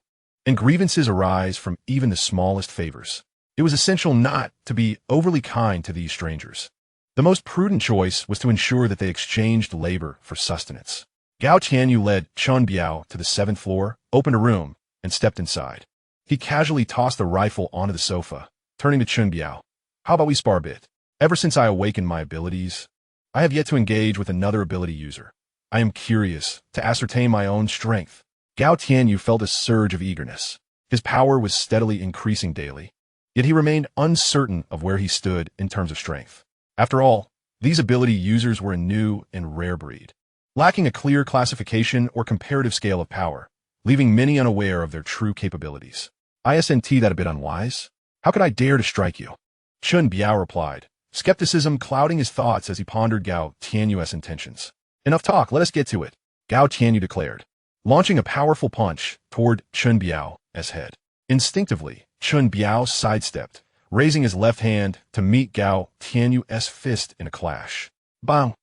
and grievances arise from even the smallest favors. It was essential not to be overly kind to these strangers. The most prudent choice was to ensure that they exchanged labor for sustenance. Gao Tianyu led Chun Biao to the 7th floor, opened a room, and stepped inside. He casually tossed the rifle onto the sofa, turning to Chun Biao. "How about we spar a bit? Ever since I awakened my abilities, I have yet to engage with another ability user. I am curious to ascertain my own strength." Gao Tianyu felt a surge of eagerness. His power was steadily increasing daily, yet he remained uncertain of where he stood in terms of strength. After all, these ability users were a new and rare breed, lacking a clear classification or comparative scale of power, leaving many unaware of their true capabilities. Isn't that a bit unwise? How could I dare to strike you? Chun Biao replied, skepticism clouding his thoughts as he pondered Gao Tianyu's intentions. Enough talk, let us get to it, Gao Tianyu declared, launching a powerful punch toward Chun Biao's head. Instinctively, Chun Biao sidestepped, raising his left hand to meet Gao Tianyu's fist in a clash. Bang!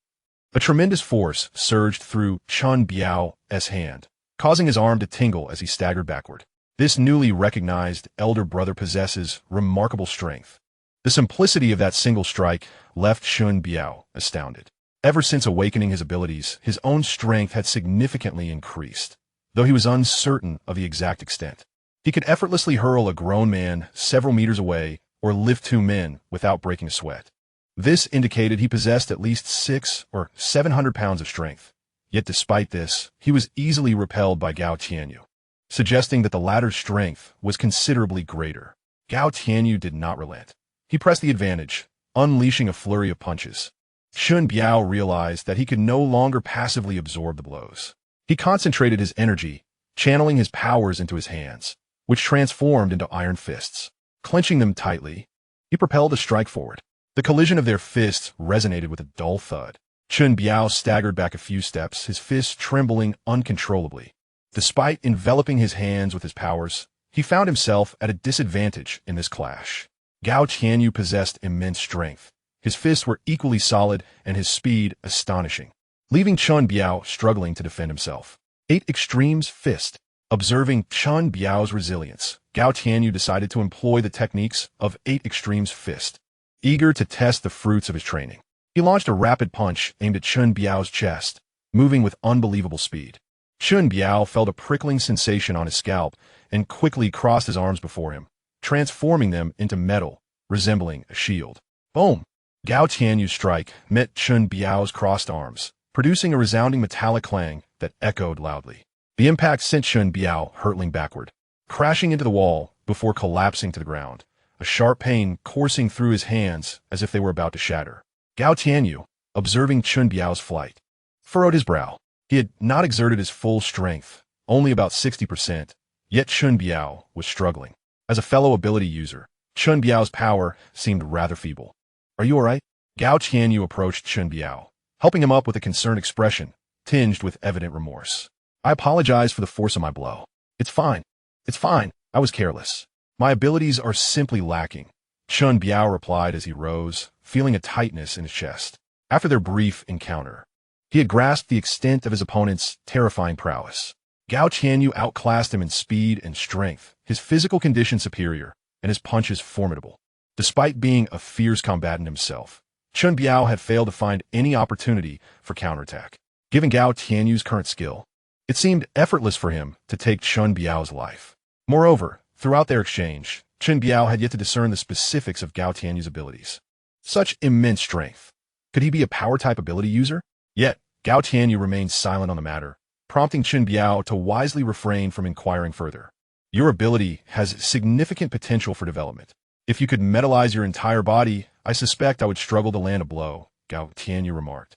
A tremendous force surged through Chun Biao's hand, causing his arm to tingle as he staggered backward. This newly recognized elder brother possesses remarkable strength. The simplicity of that single strike left Chun Biao astounded. Ever since awakening his abilities, his own strength had significantly increased, though he was uncertain of the exact extent. He could effortlessly hurl a grown man several meters away or lift 2 men without breaking a sweat. This indicated he possessed at least 600 or 700 pounds of strength. Yet despite this, he was easily repelled by Gao Tianyu, suggesting that the latter's strength was considerably greater. Gao Tianyu did not relent. He pressed the advantage, unleashing a flurry of punches. Chun Biao realized that he could no longer passively absorb the blows. He concentrated his energy, channeling his powers into his hands, which transformed into iron fists. Clenching them tightly, he propelled a strike forward. The collision of their fists resonated with a dull thud. Chun Biao staggered back a few steps, his fists trembling uncontrollably. Despite enveloping his hands with his powers, he found himself at a disadvantage in this clash. Gao Tianyu possessed immense strength. His fists were equally solid and his speed astonishing, leaving Chun Biao struggling to defend himself. 8 Extremes Fist. Observing Chun Biao's resilience, Gao Tianyu decided to employ the techniques of 8 Extremes Fist. Eager to test the fruits of his training, he launched a rapid punch aimed at Chun Biao's chest, moving with unbelievable speed. Chun Biao felt a prickling sensation on his scalp and quickly crossed his arms before him, transforming them into metal, resembling a shield. Boom! Gao Tianyu's strike met Chun Biao's crossed arms, producing a resounding metallic clang that echoed loudly. The impact sent Chun Biao hurtling backward, crashing into the wall before collapsing to the ground, a sharp pain coursing through his hands as if they were about to shatter. Gao Tianyu, observing Chun Biao's flight, furrowed his brow. He had not exerted his full strength, only about 60%, yet Chun Biao was struggling. As a fellow ability user, Chun Biao's power seemed rather feeble. Are you alright? Gao Tianyu approached Chun Biao, helping him up with a concerned expression, tinged with evident remorse. I apologize for the force of my blow. It's fine. It's fine. I was careless. My abilities are simply lacking, Chun Biao replied as he rose, feeling a tightness in his chest. After their brief encounter, he had grasped the extent of his opponent's terrifying prowess. Gao Tianyu outclassed him in speed and strength, his physical condition superior, and his punches formidable. Despite being a fierce combatant himself, Chun Biao had failed to find any opportunity for counterattack. Given Gao Tianyu's current skill, it seemed effortless for him to take Chun Biao's life. Moreover, throughout their exchange, Chun Biao had yet to discern the specifics of Gao Tianyu's abilities. Such immense strength. Could he be a power-type ability user? Yet, Gao Tianyu remained silent on the matter, prompting Chun Biao to wisely refrain from inquiring further. Your ability has significant potential for development. If you could metallize your entire body, I suspect I would struggle to land a blow, Gao Tianyu remarked.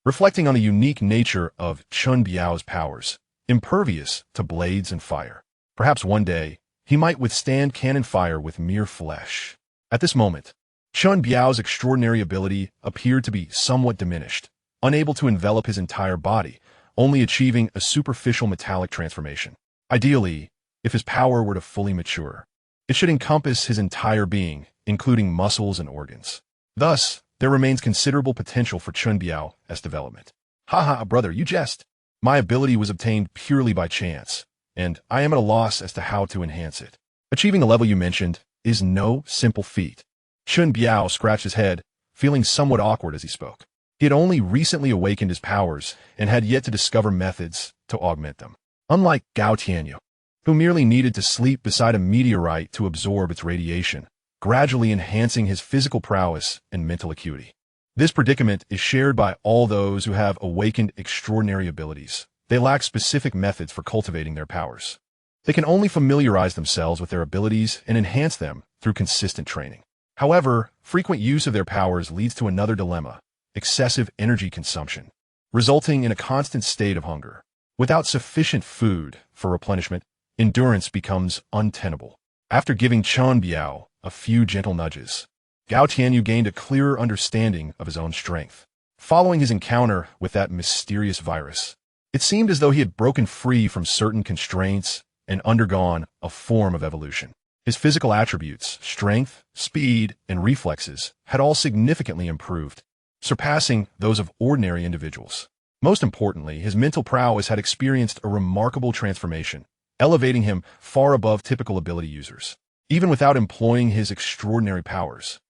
Reflecting on the unique nature of Chun Biao's powers, impervious to blades and fire. Perhaps one day, he might withstand cannon fire with mere flesh. At this moment, Chun Biao's extraordinary ability appeared to be somewhat diminished, unable to envelop his entire body, only achieving a superficial metallic transformation. Ideally, if his power were to fully mature, it should encompass his entire being, including muscles and organs. Thus, there remains considerable potential for Chun Biao's development. Haha, brother, you jest. My ability was obtained purely by chance, and I am at a loss as to how to enhance it. Achieving the level you mentioned is no simple feat. Chun Biao scratched his head, feeling somewhat awkward as he spoke. He had only recently awakened his powers and had yet to discover methods to augment them. Unlike Gao Tianyu, who merely needed to sleep beside a meteorite to absorb its radiation, gradually enhancing his physical prowess and mental acuity. This predicament is shared by all those who have awakened extraordinary abilities. they lack specific methods for cultivating their powers. They can only familiarize themselves with their abilities and enhance them through consistent training. However, frequent use of their powers leads to another dilemma: excessive energy consumption, resulting in a constant state of hunger. Without sufficient food for replenishment, endurance becomes untenable. After giving Chen Biao a few gentle nudges, Gao Tianyu gained a clearer understanding of his own strength. Following his encounter with that mysterious virus, it seemed as though he had broken free from certain constraints and undergone a form of evolution. His physical attributes, strength, speed, and reflexes, had all significantly improved, surpassing those of ordinary individuals. Most importantly, his mental prowess had experienced a remarkable transformation, elevating him far above typical ability users. Even without employing his extraordinary powers,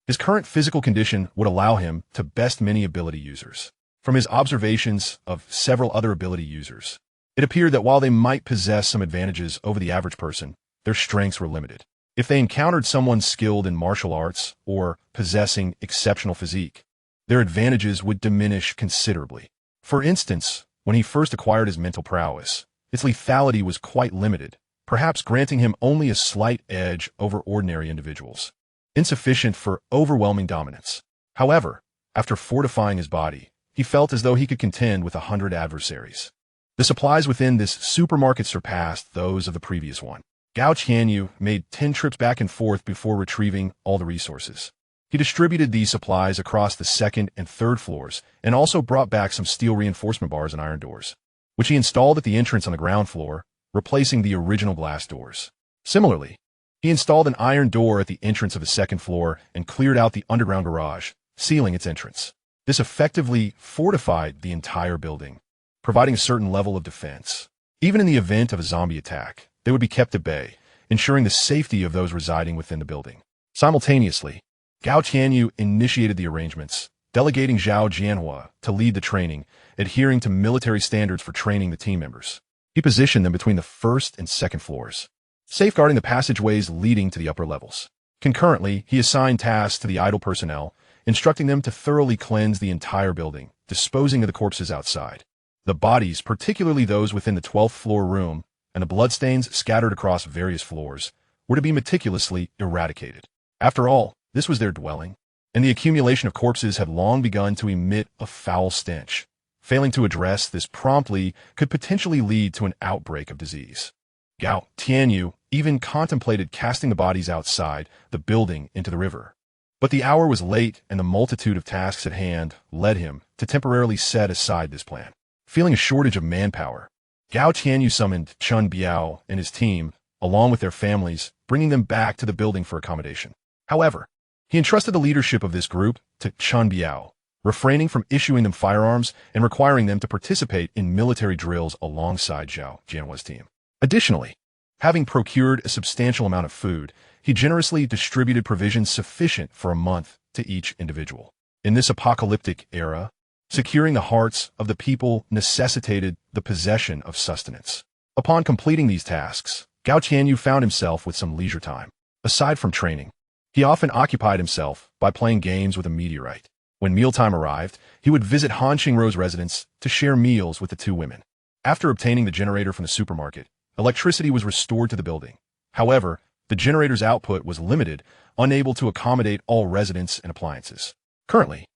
his current physical condition would allow him to best many ability users. From his observations of several other ability users, it appeared that while they might possess some advantages over the average person, their strengths were limited. If they encountered someone skilled in martial arts or possessing exceptional physique, their advantages would diminish considerably. For instance, when he first acquired his mental prowess, its lethality was quite limited, perhaps granting him only a slight edge over ordinary individuals, insufficient for overwhelming dominance. However, after fortifying his body, he felt as though he could contend with 100 adversaries. The supplies within this supermarket surpassed those of the previous one. Gao Qianyu made 10 trips back and forth before retrieving all the resources. He distributed these supplies across the second and third floors and also brought back some steel reinforcement bars and iron doors, which he installed at the entrance on the ground floor, replacing the original glass doors. Similarly, he installed an iron door at the entrance of the second floor and cleared out the underground garage, sealing its entrance. This effectively fortified the entire building, providing a certain level of defense. Even in the event of a zombie attack, they would be kept at bay, ensuring the safety of those residing within the building. Simultaneously, Gao Tianyu initiated the arrangements, delegating Zhao Jianhua to lead the training, adhering to military standards for training the team members. He positioned them between the first and second floors, safeguarding the passageways leading to the upper levels. Concurrently, he assigned tasks to the idle personnel, instructing them to thoroughly cleanse the entire building, disposing of the corpses outside. The bodies, particularly those within the 12th floor room, and the bloodstains scattered across various floors, were to be meticulously eradicated. After all, this was their dwelling, and the accumulation of corpses had long begun to emit a foul stench. Failing to address this promptly could potentially lead to an outbreak of disease. Gao Tianyu even contemplated casting the bodies outside the building into the river. But the hour was late, and the multitude of tasks at hand led him to temporarily set aside this plan. Feeling a shortage of manpower, Gao Tianyu summoned Chen Biao and his team, along with their families, bringing them back to the building for accommodation. However, he entrusted the leadership of this group to Chen Biao, refraining from issuing them firearms and requiring them to participate in military drills alongside Zhao Jianhua's team. Additionally, having procured a substantial amount of food, he generously distributed provisions sufficient for a month to each individual. In this apocalyptic era, securing the hearts of the people necessitated the possession of sustenance. Upon completing these tasks, Gao Tianyu found himself with some leisure time. Aside from training, he often occupied himself by playing games with a meteorite. When mealtime arrived, he would visit Han Qingrou's residence to share meals with the two women. After obtaining the generator from the supermarket, electricity was restored to the building. However, the generator's output was limited, unable to accommodate all residents and appliances. Currently,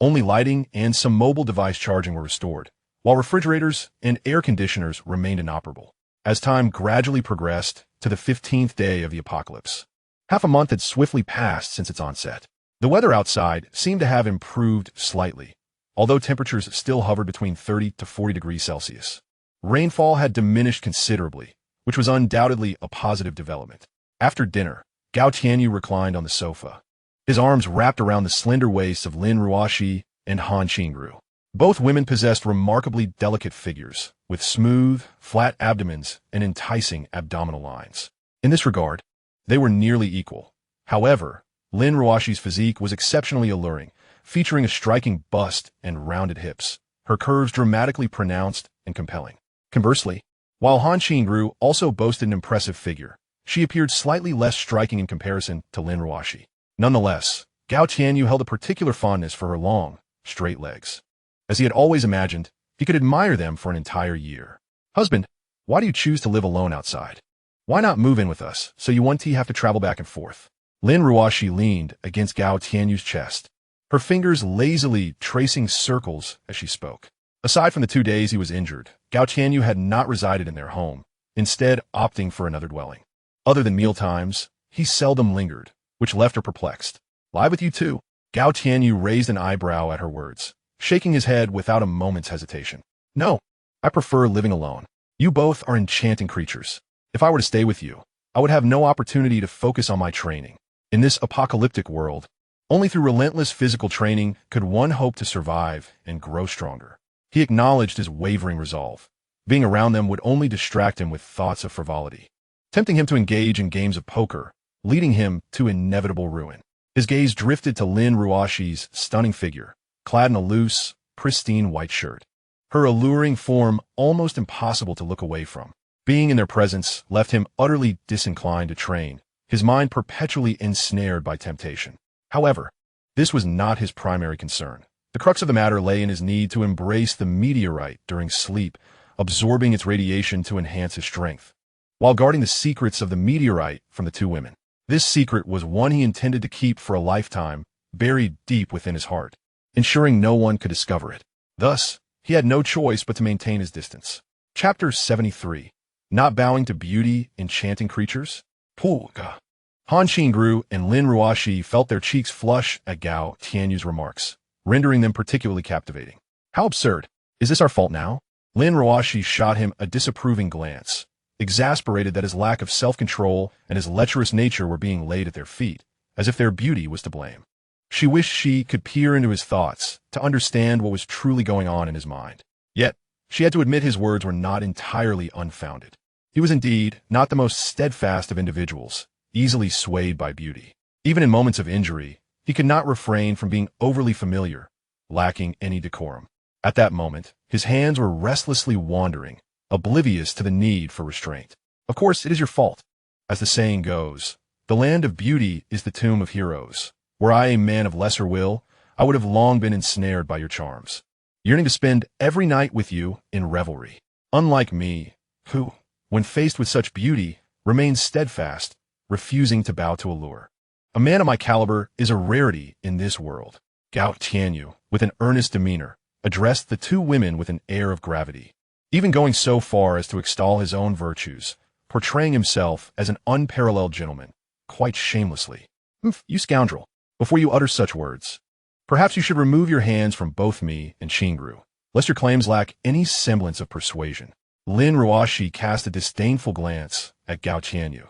only lighting and some mobile device charging were restored, while refrigerators and air conditioners remained inoperable. As time gradually progressed to the 15th day of the apocalypse, half a month had swiftly passed since its onset. The weather outside seemed to have improved slightly, although temperatures still hovered between 30 to 40 degrees Celsius. Rainfall had diminished considerably, which was undoubtedly a positive development. After dinner, Gao Tianyu reclined on the sofa, his arms wrapped around the slender waists of Lin Ruoxi and Han Qingru. Both women possessed remarkably delicate figures, with smooth, flat abdomens and enticing abdominal lines. In this regard, they were nearly equal. However, Lin Ruoxi's physique was exceptionally alluring, featuring a striking bust and rounded hips, her curves dramatically pronounced and compelling. Conversely, while Han Qingru also boasted an impressive figure, she appeared slightly less striking in comparison to Lin Ruoxi. Nonetheless, Gao Tianyu held a particular fondness for her long, straight legs. As he had always imagined, He could admire them for an entire year. Husband, why do you choose to live alone outside? Why not move in with us, so you won't have to travel back and forth? Lin Ruoshi leaned against Gao Tianyu's chest, her fingers lazily tracing circles as she spoke. Aside from the 2 days he was injured, Gao Tianyu had not resided in their home, instead opting for another dwelling. Other than mealtimes, he seldom lingered, which left her perplexed. Lie with you too? Gao Tianyu raised an eyebrow at her words, shaking his head without a moment's hesitation. No, I prefer living alone. You both are enchanting creatures. If I were to stay with you, I would have no opportunity to focus on my training. In this apocalyptic world, only through relentless physical training could one hope to survive and grow stronger. He acknowledged his wavering resolve. Being around them would only distract him with thoughts of frivolity, tempting him to engage in games of poker, leading him to inevitable ruin. His gaze drifted to Lin Ruoshi's stunning figure, clad in a loose, pristine white shirt. Her alluring form almost impossible to look away from. Being in their presence left him utterly disinclined to train, his mind perpetually ensnared by temptation. However, this was not his primary concern. The crux of the matter lay in his need to embrace the meteorite during sleep, absorbing its radiation to enhance his strength, while guarding the secrets of the meteorite from the two women. This secret was one he intended to keep for a lifetime, buried deep within his heart, ensuring no one could discover it. Thus, he had no choice but to maintain his distance. Chapter 73. Not bowing to beauty, enchanting creatures? Pooga. Han Qingru and Lin Ruoshi felt their cheeks flush at Gao Tianyu's remarks, rendering them particularly captivating. How absurd. Is this our fault now? Lin Ruoshi shot him a disapproving glance, exasperated that his lack of self-control and his lecherous nature were being laid at their feet, as if their beauty was to blame. She wished she could peer into his thoughts to understand what was truly going on in his mind. Yet, she had to admit his words were not entirely unfounded. He was indeed not the most steadfast of individuals, easily swayed by beauty. Even in moments of injury, he could not refrain from being overly familiar, lacking any decorum. At that moment, his hands were restlessly wandering, oblivious to the need for restraint. Of course, it is your fault. As the saying goes, the land of beauty is the tomb of heroes. Were I a man of lesser will, I would have long been ensnared by your charms, yearning to spend every night with you in revelry. Unlike me, who, when faced with such beauty, remains steadfast, refusing to bow to allure. A man of my caliber is a rarity in this world. Gao Tianyu, with an earnest demeanor, addressed the two women with an air of gravity, even going so far as to extol his own virtues, portraying himself as an unparalleled gentleman, quite shamelessly. You scoundrel, before you utter such words, perhaps you should remove your hands from both me and Qingru, lest your claims lack any semblance of persuasion. Lin Ruoshi cast a disdainful glance at Gao Tianyu.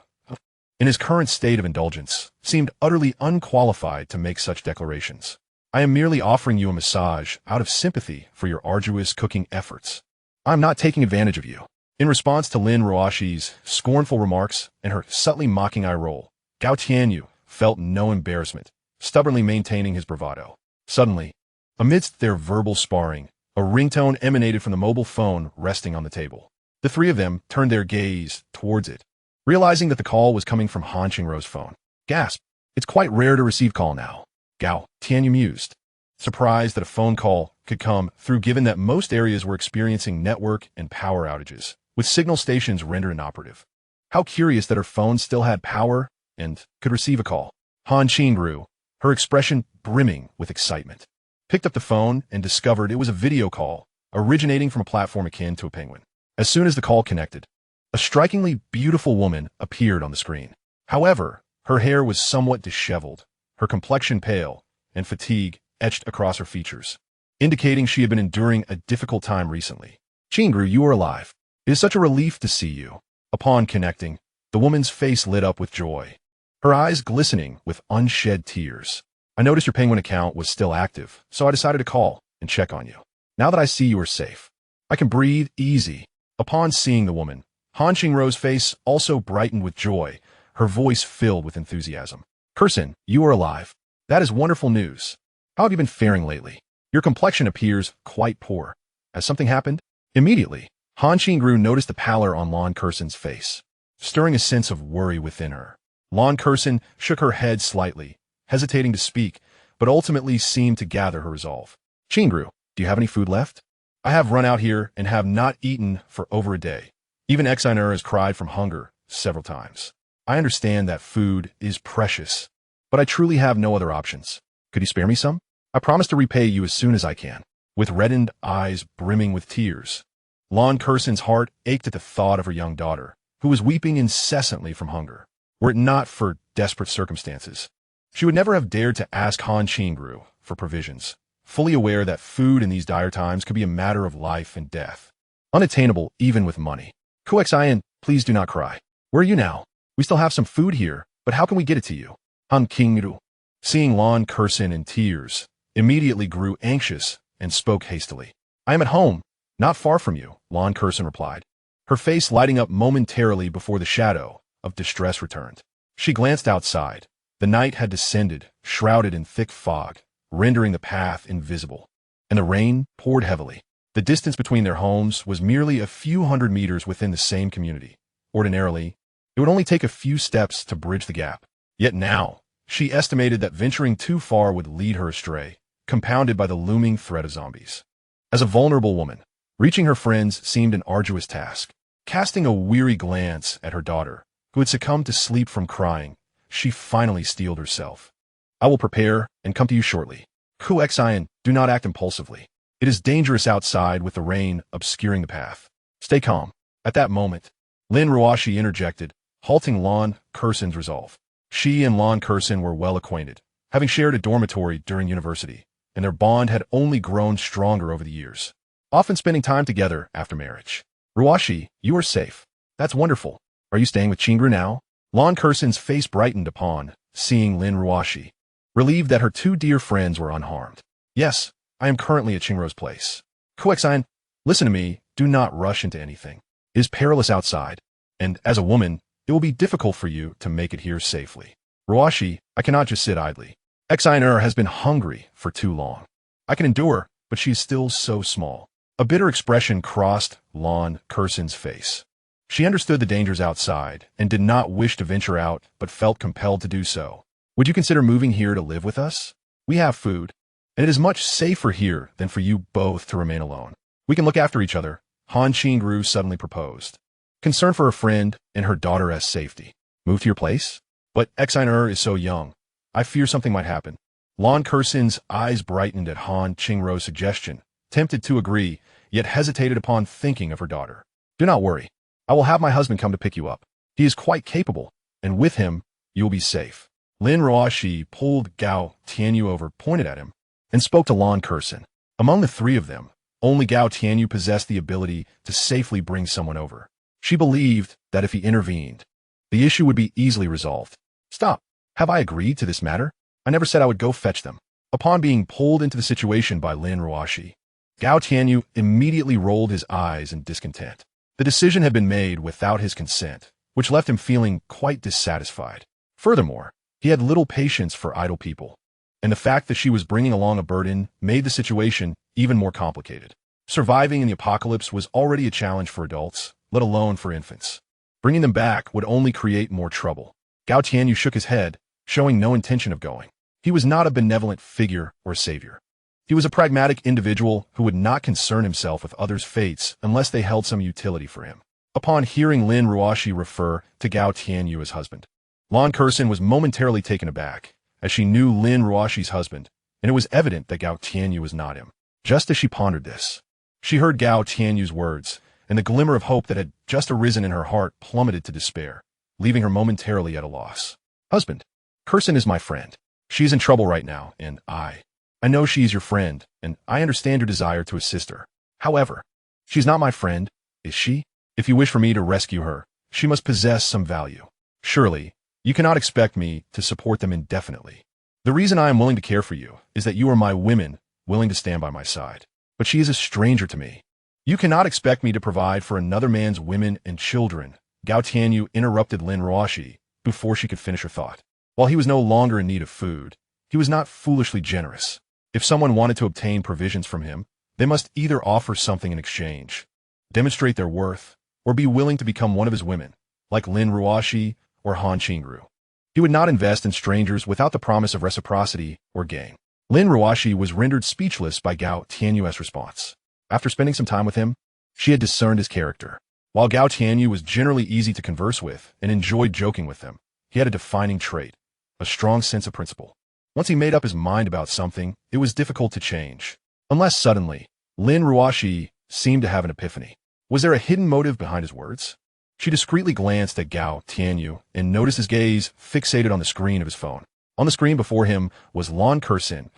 In his current state of indulgence, seemed utterly unqualified to make such declarations. I am merely offering you a massage out of sympathy for your arduous cooking efforts. I am not taking advantage of you. In response to Lin Ruoshi's scornful remarks and her subtly mocking eye roll, Gao Tianyu felt no embarrassment, stubbornly maintaining his bravado. Suddenly, amidst their verbal sparring, a ringtone emanated from the mobile phone resting on the table. The three of them turned their gaze towards it, realizing that the call was coming from Han Qingru's phone. Gasp! It's quite rare to receive call now. Gao Tianyu mused, surprised that a phone call could come through given that most areas were experiencing network and power outages, with signal stations rendered inoperative. How curious that her phone still had power and could receive a call. Han Qingru, her expression brimming with excitement, picked up the phone and discovered it was a video call originating from a platform akin to a penguin. As soon as the call connected, a strikingly beautiful woman appeared on the screen. However, her hair was somewhat disheveled, her complexion pale, and fatigue etched across her features, indicating she had been enduring a difficult time recently. Qingru, you are alive. It is such a relief to see you. Upon connecting, the woman's face lit up with joy, her eyes glistening with unshed tears. I noticed your penguin account was still active, so I decided to call and check on you. Now that I see you are safe, I can breathe easy. Upon seeing the woman, Han Qingru's face also brightened with joy, her voice filled with enthusiasm. Kursin, you are alive. That is wonderful news. How have you been faring lately? Your complexion appears quite poor. Has something happened? Immediately, Han Qingru noticed the pallor on Lon Kursin's face, stirring a sense of worry within her. Lon Kursin shook her head slightly, hesitating to speak, but ultimately seemed to gather her resolve. Qingru, do you have any food left? I have run out here and have not eaten for over a day. Even Exiner has cried from hunger several times. I understand that food is precious, but I truly have no other options. Could you spare me some? I promise to repay you as soon as I can. With reddened eyes brimming with tears, Lon Curson's heart ached at the thought of her young daughter, who was weeping incessantly from hunger. Were it not for desperate circumstances, she would never have dared to ask Han Qingru for provisions, fully aware that food in these dire times could be a matter of life and death, unattainable even with money. Kuexian, please do not cry. Where are you now? We still have some food here, but how can we get it to you? Han Qingru, seeing Lon Curson in tears, immediately grew anxious and spoke hastily. I am at home, not far from you, Lon Curson replied, her face lighting up momentarily before the shadow of distress returned. She glanced outside. The night had descended, shrouded in thick fog, rendering the path invisible, and the rain poured heavily. The distance between their homes was merely a few hundred meters within the same community. Ordinarily, it would only take a few steps to bridge the gap. Yet now, she estimated that venturing too far would lead her astray, compounded by the looming threat of zombies. As a vulnerable woman, reaching her friends seemed an arduous task. Casting a weary glance at her daughter, who had succumbed to sleep from crying, she finally steeled herself. I will prepare and come to you shortly. Kuexian, do not act impulsively. It is dangerous outside with the rain obscuring the path. Stay calm. At that moment, Lin Ruashi interjected, halting Lon Curson's resolve. She and Lon Curson were well acquainted, having shared a dormitory during university, and their bond had only grown stronger over the years, often spending time together after marriage. Ruashi, you are safe. That's wonderful. Are you staying with Qingru now? Lon Curson's face brightened upon seeing Lin Ruashi, relieved that her two dear friends were unharmed. Yes, I am currently at Qingru's place. Kuexian, listen to me, do not rush into anything. It is perilous outside, and as a woman, it will be difficult for you to make it here safely. Ruashi, I cannot just sit idly. Exiner has been hungry for too long. I can endure, but she is still so small. A bitter expression crossed Lon Curson's face. She understood the dangers outside and did not wish to venture out, but felt compelled to do so. Would you consider moving here to live with us? We have food, and it is much safer here than for you both to remain alone. We can look after each other, Han Qingru suddenly proposed, concerned for her friend and her daughter's safety. Move to your place? But Exiner is so young. I fear something might happen. Lon Curson's eyes brightened at Han Qingru's suggestion, tempted to agree, yet hesitated upon thinking of her daughter. Do not worry. I will have my husband come to pick you up. He is quite capable, and with him, you will be safe. Lin Ruashi pulled Gao Tianyu over, pointed at him, and spoke to Lon Curson. Among the three of them, only Gao Tianyu possessed the ability to safely bring someone over. She believed that if he intervened, the issue would be easily resolved. Stop. Have I agreed to this matter? I never said I would go fetch them. Upon being pulled into the situation by Lin Ruashi, Gao Tianyu immediately rolled his eyes in discontent. The decision had been made without his consent, which left him feeling quite dissatisfied. Furthermore, he had little patience for idle people, and the fact that she was bringing along a burden made the situation even more complicated. Surviving in the apocalypse was already a challenge for adults, let alone for infants. Bringing them back would only create more trouble. Gao Tianyu shook his head, showing no intention of going. He was not a benevolent figure or savior. He was a pragmatic individual who would not concern himself with others' fates unless they held some utility for him. Upon hearing Lin Ruashi refer to Gao Tianyu as husband, Lon Curson was momentarily taken aback, as she knew Lin Ruashi's husband, and it was evident that Gao Tianyu was not him. Just as she pondered this, she heard Gao Tianyu's words, and the glimmer of hope that had just arisen in her heart plummeted to despair, leaving her momentarily at a loss. Husband, Curson is my friend. She is in trouble right now, and I know she is your friend, and I understand your desire to assist her. However, she's not my friend, is she? If you wish for me to rescue her, she must possess some value. Surely, you cannot expect me to support them indefinitely. The reason I am willing to care for you is that you are my women willing to stand by my side. But she is a stranger to me. You cannot expect me to provide for another man's women and children. Gao Tianyu interrupted Lin Ruashi before she could finish her thought. While he was no longer in need of food, he was not foolishly generous. If someone wanted to obtain provisions from him, they must either offer something in exchange, demonstrate their worth, or be willing to become one of his women, like Lin Ruashi or Han Qingru. He would not invest in strangers without the promise of reciprocity or gain. Lin Ruashi was rendered speechless by Gao Tianyu's response. After spending some time with him, she had discerned his character. While Gao Tianyu was generally easy to converse with and enjoyed joking with him, he had a defining trait, a strong sense of principle. Once he made up his mind about something, it was difficult to change. Unless suddenly, Lin Ruoxi seemed to have an epiphany. Was there a hidden motive behind his words? She discreetly glanced at Gao Tianyu and noticed his gaze fixated on the screen of his phone. On the screen before him was Lan Kersin.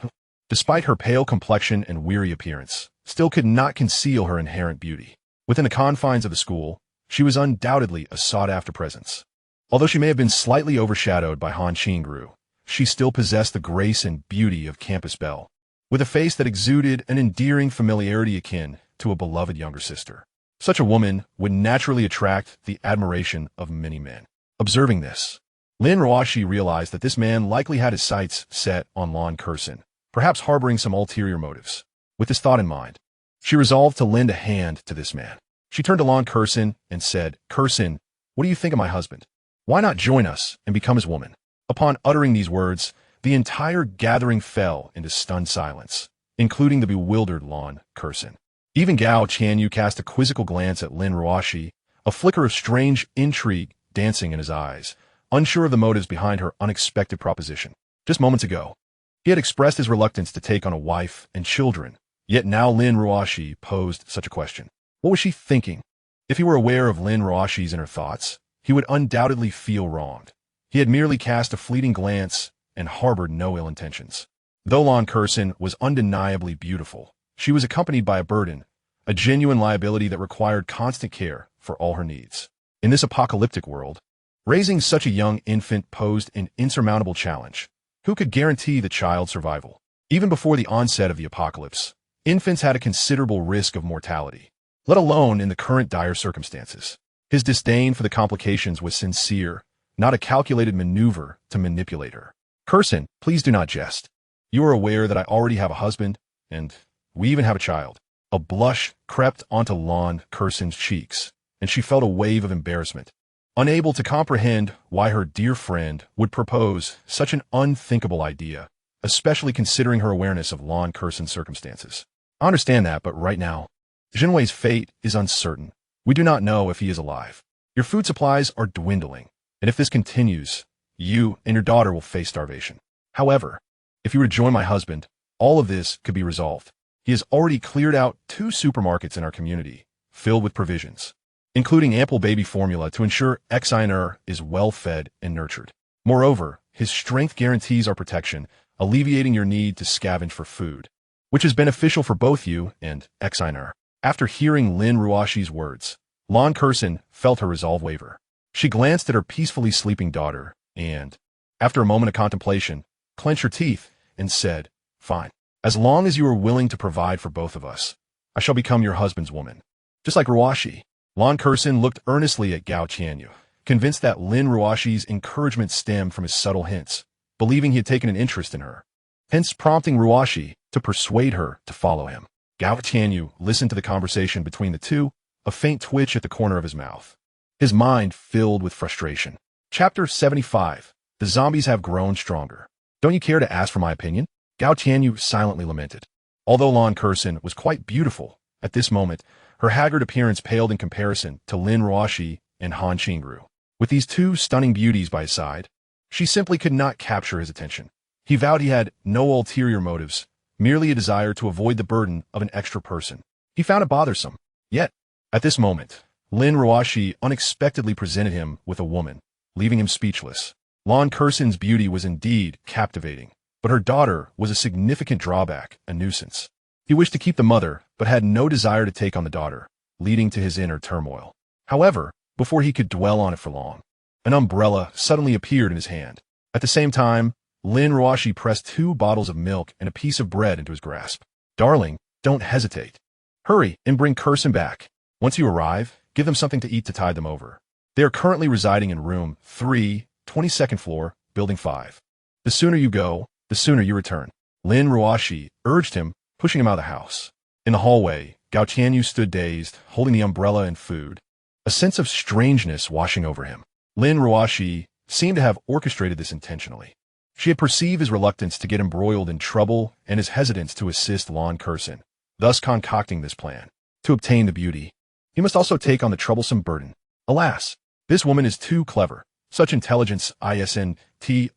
Despite her pale complexion and weary appearance, still could not conceal her inherent beauty. Within the confines of the school, she was undoubtedly a sought-after presence. Although she may have been slightly overshadowed by Han Qingru, she still possessed the grace and beauty of campus belle, with a face that exuded an endearing familiarity akin to a beloved younger sister. Such a woman would naturally attract the admiration of many men. Observing this, Lin Ruoxi realized that this man likely had his sights set on Lan Kersin, perhaps harboring some ulterior motives. With this thought in mind, she resolved to lend a hand to this man. She turned to Lan Kersin and said, "Kersin, what do you think of my husband? Why not join us and become his woman?" Upon uttering these words, the entire gathering fell into stunned silence, including the bewildered Lan Kersin. Even Gao Tianyu cast a quizzical glance at Lin Ruoxi, a flicker of strange intrigue dancing in his eyes, unsure of the motives behind her unexpected proposition. Just moments ago, he had expressed his reluctance to take on a wife and children, yet now Lin Ruoxi posed such a question. What was she thinking? If he were aware of Lin Ruoxi's inner thoughts, he would undoubtedly feel wronged. He had merely cast a fleeting glance and harbored no ill intentions. Though Lan Kersin was undeniably beautiful, she was accompanied by a burden, a genuine liability that required constant care for all her needs. In this apocalyptic world, raising such a young infant posed an insurmountable challenge. Who could guarantee the child's survival? Even before the onset of the apocalypse, infants had a considerable risk of mortality, let alone in the current dire circumstances. His disdain for the complications was sincere, not a calculated maneuver to manipulate her. "Kersin, please do not jest. You are aware that I already have a husband, and we even have a child." A blush crept onto Lan Kersin's cheeks, and she felt a wave of embarrassment, unable to comprehend why her dear friend would propose such an unthinkable idea, especially considering her awareness of Lan Kersin's circumstances. "I understand that, but right now, Jinwei's fate is uncertain. We do not know if he is alive. Your food supplies are dwindling, and if this continues, you and your daughter will face starvation. However, if you were to join my husband, all of this could be resolved. He has already cleared out 2 supermarkets in our community, filled with provisions, including ample baby formula to ensure Xiner is well-fed and nurtured. Moreover, his strength guarantees our protection, alleviating your need to scavenge for food, which is beneficial for both you and Xiner." After hearing Lin Ruoxi's words, Lan Kersin felt her resolve waver. She glanced at her peacefully sleeping daughter and, after a moment of contemplation, clenched her teeth and said, "Fine. As long as you are willing to provide for both of us, I shall become your husband's woman." Just like Ruoxi, Lan Kersin looked earnestly at Gao Tianyu, convinced that Lin Ruoxi's encouragement stemmed from his subtle hints, believing he had taken an interest in her, hence prompting Ruoxi to persuade her to follow him. Gao Tianyu listened to the conversation between the two, a faint twitch at the corner of his mouth, his mind filled with frustration. Chapter 75. The zombies have grown stronger. "Don't you care to ask for my opinion?" Gao Tianyu silently lamented. Although Lan Kersin was quite beautiful, at this moment, her haggard appearance paled in comparison to Lin Ruoxi and Han Qingru. With these 2 stunning beauties by his side, she simply could not capture his attention. He vowed he had no ulterior motives, merely a desire to avoid the burden of an extra person. He found it bothersome. Yet, at this moment, Lin Ruoxi unexpectedly presented him with a woman, leaving him speechless. Lan Kersin's beauty was indeed captivating, but her daughter was a significant drawback, a nuisance. He wished to keep the mother, but had no desire to take on the daughter, leading to his inner turmoil. However, before he could dwell on it for long, an umbrella suddenly appeared in his hand. At the same time, Lin Ruoxi pressed 2 bottles of milk and a piece of bread into his grasp. "Darling, don't hesitate. Hurry and bring Kersin back. Once you arrive, give them something to eat to tide them over. They are currently residing in room 3, 22nd floor, building 5. The sooner you go, the sooner you return." Lin Ruoxi urged him, pushing him out of the house. In the hallway, Gao Tianyu stood dazed, holding the umbrella and food, a sense of strangeness washing over him. Lin Ruoxi seemed to have orchestrated this intentionally. She had perceived his reluctance to get embroiled in trouble and his hesitance to assist Lan Kersin, thus concocting this plan. To obtain the beauty, he must also take on the troublesome burden. Alas, this woman is too clever. Such intelligence, isn't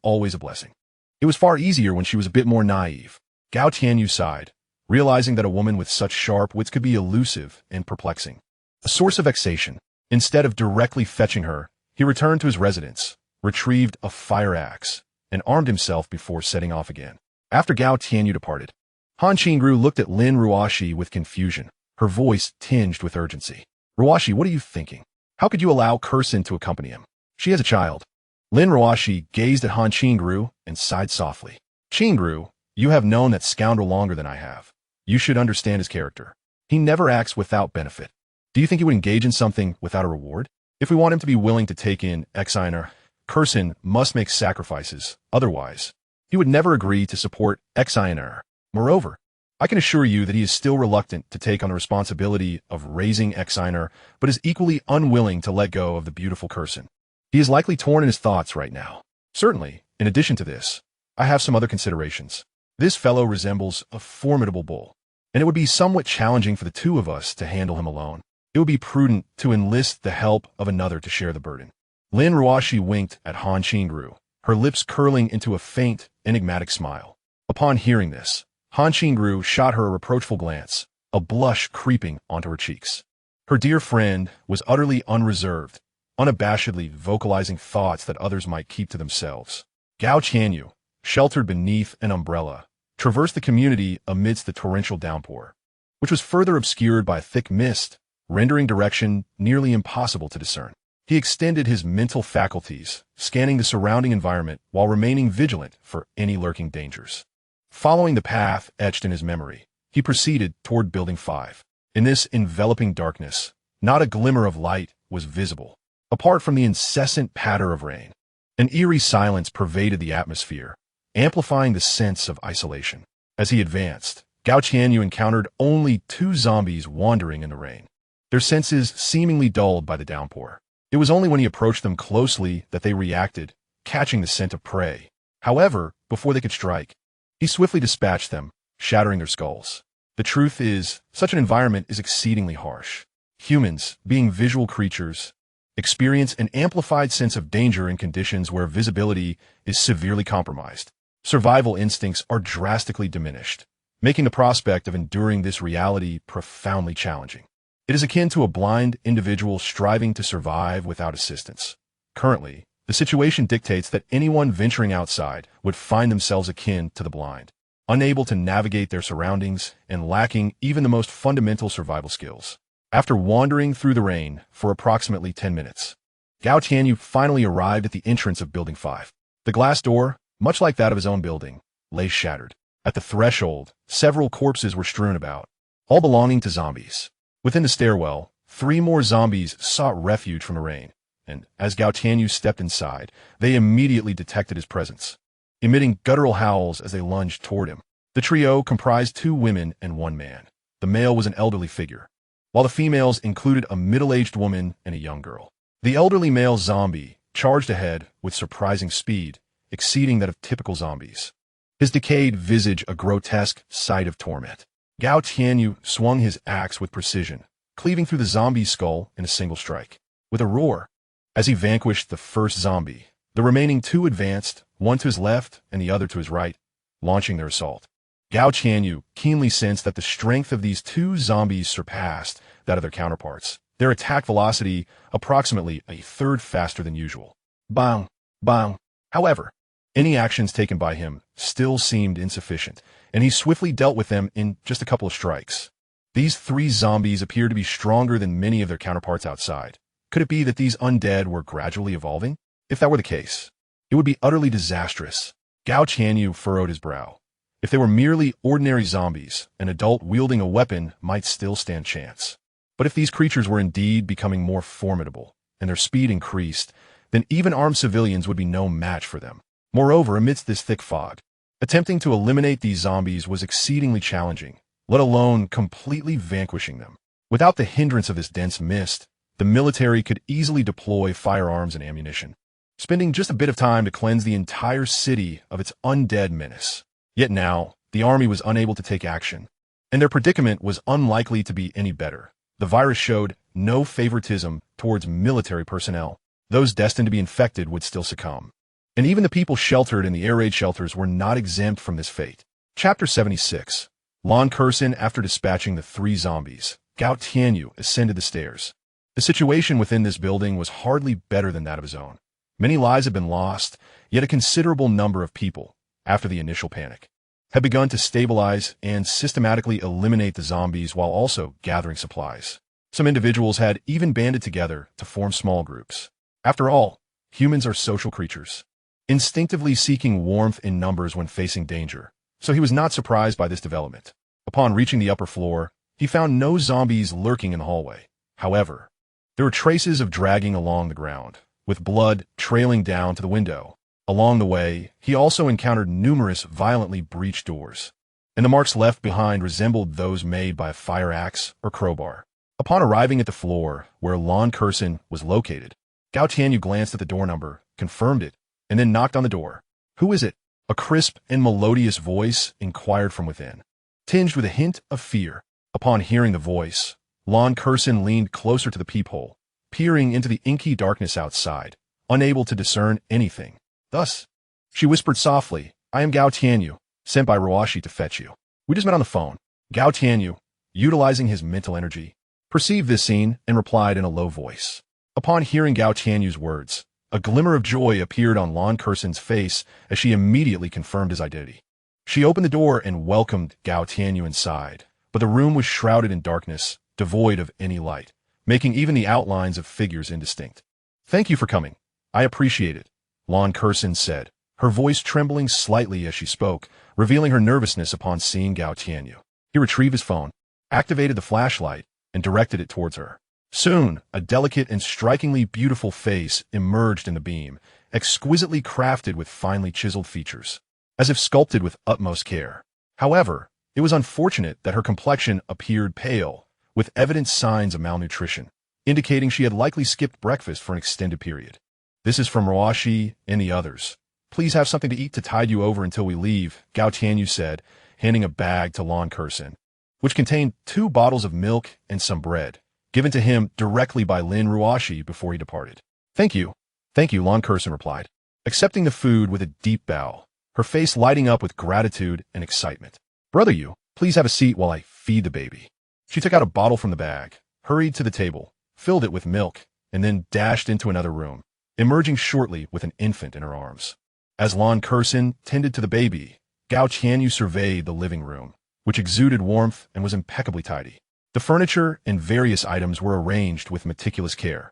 always a blessing. It was far easier when she was a bit more naive. Gao Tianyu sighed, realizing that a woman with such sharp wits could be elusive and perplexing. A source of vexation. Instead of directly fetching her, he returned to his residence, retrieved a fire axe, and armed himself before setting off again. After Gao Tianyu departed, Han Qingru looked at Lin Ruoshi with confusion, her voice tinged with urgency. Ruoshi, what are you thinking? How could you allow Kursin to accompany him? She has a child. Lin Ruoshi gazed at Han Qingru and sighed softly. Qingru, you have known that scoundrel longer than I have. You should understand his character. He never acts without benefit. Do you think he would engage in something without a reward? If we want him to be willing to take in Exiner, Kursin must make sacrifices. Otherwise, he would never agree to support Exiner. Moreover, I can assure you that he is still reluctant to take on the responsibility of raising Exiner, but is equally unwilling to let go of the beautiful Kursin. He is likely torn in his thoughts right now. Certainly, in addition to this, I have some other considerations. This fellow resembles a formidable bull, and it would be somewhat challenging for the two of us to handle him alone. It would be prudent to enlist the help of another to share the burden. Lin Ruoshi winked at Han Qingru, her lips curling into a faint, enigmatic smile. Upon hearing this, Han Qingru shot her a reproachful glance, a blush creeping onto her cheeks. Her dear friend was utterly unreserved, unabashedly vocalizing thoughts that others might keep to themselves. Gao Tianyu, sheltered beneath an umbrella, traversed the community amidst the torrential downpour, which was further obscured by a thick mist, rendering direction nearly impossible to discern. He extended his mental faculties, scanning the surrounding environment while remaining vigilant for any lurking dangers. Following the path etched in his memory, he proceeded toward Building 5. In this enveloping darkness, not a glimmer of light was visible, apart from the incessant patter of rain. An eerie silence pervaded the atmosphere, amplifying the sense of isolation. As he advanced, Gao Tianyu encountered only two zombies wandering in the rain, their senses seemingly dulled by the downpour. It was only when he approached them closely that they reacted, catching the scent of prey. However, before they could strike, he swiftly dispatched them, shattering their skulls. The truth is, such an environment is exceedingly harsh. Humans, being visual creatures, experience an amplified sense of danger in conditions where visibility is severely compromised. Survival instincts are drastically diminished, making the prospect of enduring this reality profoundly challenging. It is akin to a blind individual striving to survive without assistance. Currently, the situation dictates that anyone venturing outside would find themselves akin to the blind, unable to navigate their surroundings and lacking even the most fundamental survival skills. After wandering through the rain for approximately 10 minutes, Gao Tianyu finally arrived at the entrance of Building 5. The glass door, much like that of his own building, lay shattered. At the threshold, several corpses were strewn about, all belonging to zombies. Within the stairwell, 3 more zombies sought refuge from the rain, and as Gao Tianyu stepped inside, they immediately detected his presence, emitting guttural howls as they lunged toward him. The trio comprised 2 women and 1 man. The male was an elderly figure, while the females included a middle-aged woman and a young girl. The elderly male zombie charged ahead with surprising speed, exceeding that of typical zombies, his decayed visage a grotesque sight of torment. Gao Tianyu swung his axe with precision, cleaving through the zombie's skull in a single strike. With a roar, as he vanquished the first zombie, the remaining 2 advanced, one to his left and the other to his right, launching their assault. Gao Tianyu keenly sensed that the strength of these 2 zombies surpassed that of their counterparts, their attack velocity approximately a third faster than usual. Bang! Bang! However, any actions taken by him still seemed insufficient, and he swiftly dealt with them in just a couple of strikes. These 3 zombies appeared to be stronger than many of their counterparts outside. Could it be that these undead were gradually evolving? If that were the case, it would be utterly disastrous. Gao Tianyu furrowed his brow. If they were merely ordinary zombies, an adult wielding a weapon might still stand chance. But if these creatures were indeed becoming more formidable, and their speed increased, then even armed civilians would be no match for them. Moreover, amidst this thick fog, attempting to eliminate these zombies was exceedingly challenging, let alone completely vanquishing them. Without the hindrance of this dense mist, the military could easily deploy firearms and ammunition, spending just a bit of time to cleanse the entire city of its undead menace. Yet now, the army was unable to take action, and their predicament was unlikely to be any better. The virus showed no favoritism towards military personnel. Those destined to be infected would still succumb. And even the people sheltered in the air raid shelters were not exempt from this fate. Chapter 76. Lon Kursin, after dispatching the 3 zombies, Gao Tianyu ascended the stairs. The situation within this building was hardly better than that of his own. Many lives had been lost, yet a considerable number of people, after the initial panic, had begun to stabilize and systematically eliminate the zombies while also gathering supplies. Some individuals had even banded together to form small groups. After all, humans are social creatures, instinctively seeking warmth in numbers when facing danger, so he was not surprised by this development. Upon reaching the upper floor, he found no zombies lurking in the hallway. However, there were traces of dragging along the ground, with blood trailing down to the window. Along the way, he also encountered numerous violently breached doors, and the marks left behind resembled those made by a fire axe or crowbar. Upon arriving at the floor where Lon Kursin was located, Gao Tianyu glanced at the door number, confirmed it, and then knocked on the door. "Who is it?" A crisp and melodious voice inquired from within, tinged with a hint of fear. Upon hearing the voice, Lon Kursin leaned closer to the peephole, peering into the inky darkness outside, unable to discern anything. Thus, she whispered softly, "I am Gao Tianyu, sent by Ruashi to fetch you. We just met on the phone." Gao Tianyu, utilizing his mental energy, perceived this scene and replied in a low voice. Upon hearing Gao Tianyu's words, a glimmer of joy appeared on Lon Kursin's face as she immediately confirmed his identity. She opened the door and welcomed Gao Tianyu inside, but the room was shrouded in darkness, devoid of any light, making even the outlines of figures indistinct. "Thank you for coming. I appreciate it," Lon Kursin said, her voice trembling slightly as she spoke, revealing her nervousness upon seeing Gao Tianyu. He retrieved his phone, activated the flashlight, and directed it towards her. Soon, a delicate and strikingly beautiful face emerged in the beam, exquisitely crafted with finely chiseled features, as if sculpted with utmost care. However, it was unfortunate that her complexion appeared pale, with evident signs of malnutrition, indicating she had likely skipped breakfast for an extended period. "This is from Ruashi and the others. Please have something to eat to tide you over until we leave," Gao Tianyu said, handing a bag to Lon Kursin, which contained 2 bottles of milk and some bread, given to him directly by Lin Ruashi before he departed. Thank you, Lon Kursin replied, accepting the food with a deep bow, her face lighting up with gratitude and excitement. "Brother Yu, please have a seat while I feed the baby." She took out a bottle from the bag, hurried to the table, filled it with milk, and then dashed into another room, emerging shortly with an infant in her arms. As Lon Kursin tended to the baby, Gao Tianyu surveyed the living room, which exuded warmth and was impeccably tidy. The furniture and various items were arranged with meticulous care,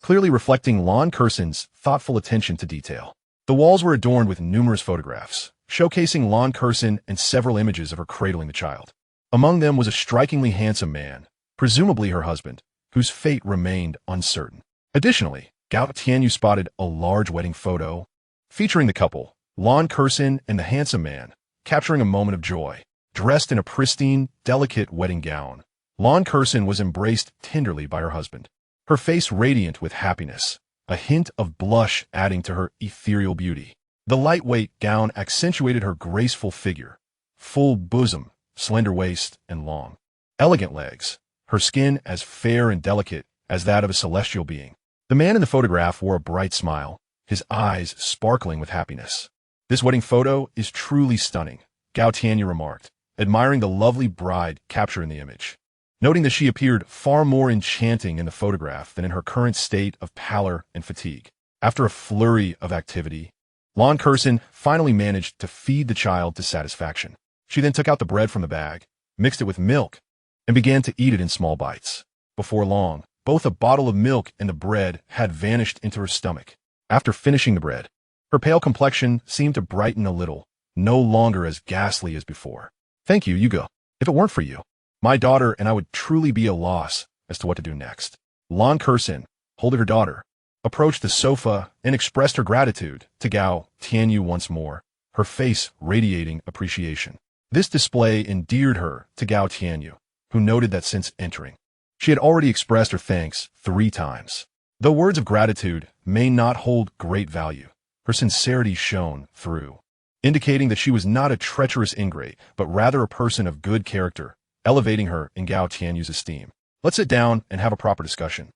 clearly reflecting Lon Kursin's thoughtful attention to detail. The walls were adorned with numerous photographs, showcasing Lon Kursin and several images of her cradling the child. Among them was a strikingly handsome man, presumably her husband, whose fate remained uncertain. Additionally, Gao Tianyu spotted a large wedding photo featuring the couple, Lon Kursin and the handsome man, capturing a moment of joy. Dressed in a pristine, delicate wedding gown, Lon Kursin was embraced tenderly by her husband, her face radiant with happiness, a hint of blush adding to her ethereal beauty. The lightweight gown accentuated her graceful figure, full bosom, slender waist, and long, elegant legs, her skin as fair and delicate as that of a celestial being. The man in the photograph wore a bright smile, his eyes sparkling with happiness. "This wedding photo is truly stunning," Gao Tianyu remarked, admiring the lovely bride captured in the image, noting that she appeared far more enchanting in the photograph than in her current state of pallor and fatigue. After a flurry of activity, Lon Kursin finally managed to feed the child to satisfaction. She then took out the bread from the bag, mixed it with milk, and began to eat it in small bites. Before long, both a bottle of milk and the bread had vanished into her stomach. After finishing the bread, her pale complexion seemed to brighten a little, no longer as ghastly as before. "Thank you, Yugo. If it weren't for you, my daughter and I would truly be at a loss as to what to do next." Lon Kursin, holding her daughter, approached the sofa and expressed her gratitude to Gao Tianyu once more, her face radiating appreciation. This display endeared her to Gao Tianyu, who noted that since entering, she had already expressed her thanks 3 times. Though words of gratitude may not hold great value, her sincerity shone through, indicating that she was not a treacherous ingrate, but rather a person of good character elevating her in Gao Tianyu's esteem. Let's sit down and have a proper discussion,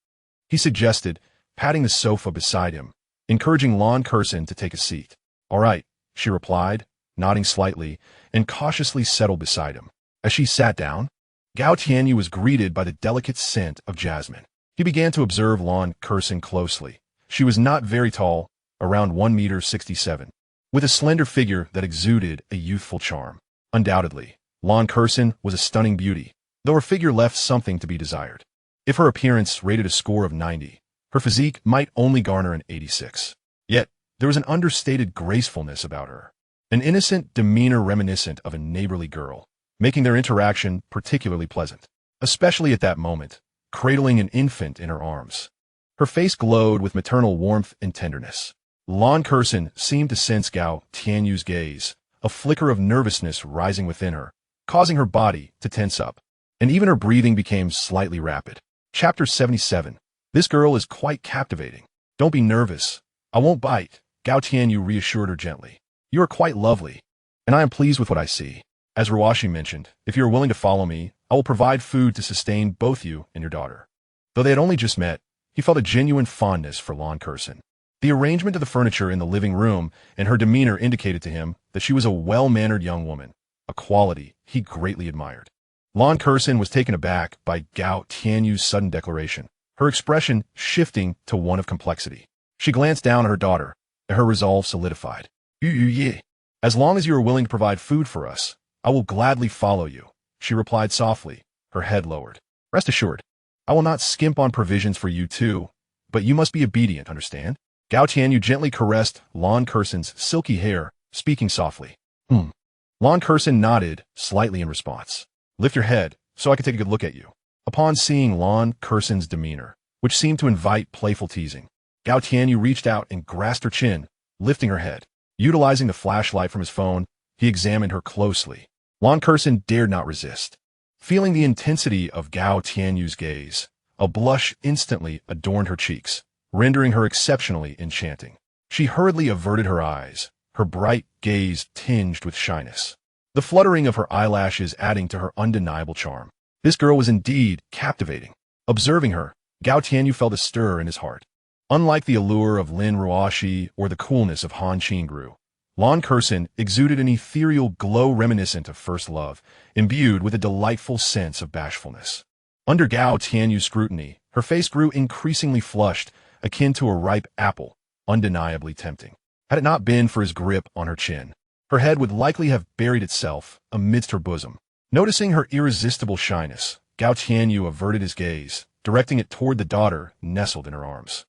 he suggested, patting the sofa beside him, encouraging Lon Curson to take a seat. All right, she replied, nodding slightly, and cautiously settled beside him. As she sat down, Gao Tianyu was greeted by the delicate scent of jasmine. He began to observe Lon Curson closely. She was not very tall, around 1.67 meters, with a slender figure that exuded a youthful charm. Undoubtedly, Lon Curson was a stunning beauty, though her figure left something to be desired. If her appearance rated a score of 90, her physique might only garner an 86. Yet, there was an understated gracefulness about her, an innocent demeanor reminiscent of a neighborly girl, making their interaction particularly pleasant, especially at that moment, cradling an infant in her arms. Her face glowed with maternal warmth and tenderness. Lon Curson seemed to sense Gao Tianyu's gaze, a flicker of nervousness rising within her, causing her body to tense up, and even her breathing became slightly rapid. Chapter 77. This girl is quite captivating. Don't be nervous. I won't bite, Gao Tianyu reassured her gently. You are quite lovely, and I am pleased with what I see. As Ruashi mentioned, if you are willing to follow me, I will provide food to sustain both you and your daughter. Though they had only just met, he felt a genuine fondness for Lon Curson. The arrangement of the furniture in the living room and her demeanor indicated to him that she was a well-mannered young woman, a quality he greatly admired. Lon Curson was taken aback by Gao Tianyu's sudden declaration, her expression shifting to one of complexity. She glanced down at her daughter, and her resolve solidified. Yeah. As long as you are willing to provide food for us, I will gladly follow you, she replied softly, her head lowered. Rest assured, I will not skimp on provisions for you too, but you must be obedient, understand? Gao Tianyu gently caressed Lon Curson's silky hair, speaking softly. Lon Curson nodded slightly in response. Lift your head, so I can take a good look at you. Upon seeing Lon Curson's demeanor, which seemed to invite playful teasing, Gao Tianyu reached out and grasped her chin, lifting her head. Utilizing the flashlight from his phone, he examined her closely. Lon Curson dared not resist. Feeling the intensity of Gao Tianyu's gaze, a blush instantly adorned her cheeks, rendering her exceptionally enchanting. She hurriedly averted her eyes, her bright gaze tinged with shyness, the fluttering of her eyelashes adding to her undeniable charm. This girl was indeed captivating. Observing her, Gao Tianyu felt a stir in his heart. Unlike the allure of Lin Ruashi or the coolness of Han Qingru, Lon Curson exuded an ethereal glow reminiscent of first love, imbued with a delightful sense of bashfulness. Under Gao Tianyu's scrutiny, her face grew increasingly flushed, akin to a ripe apple, undeniably tempting. Had it not been for his grip on her chin, her head would likely have buried itself amidst her bosom. Noticing her irresistible shyness, Gao Tianyu averted his gaze, directing it toward the daughter nestled in her arms.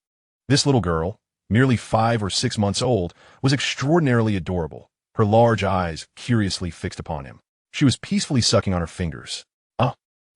This little girl, merely 5 or 6 months old, was extraordinarily adorable, her large eyes curiously fixed upon him. She was peacefully sucking on her fingers.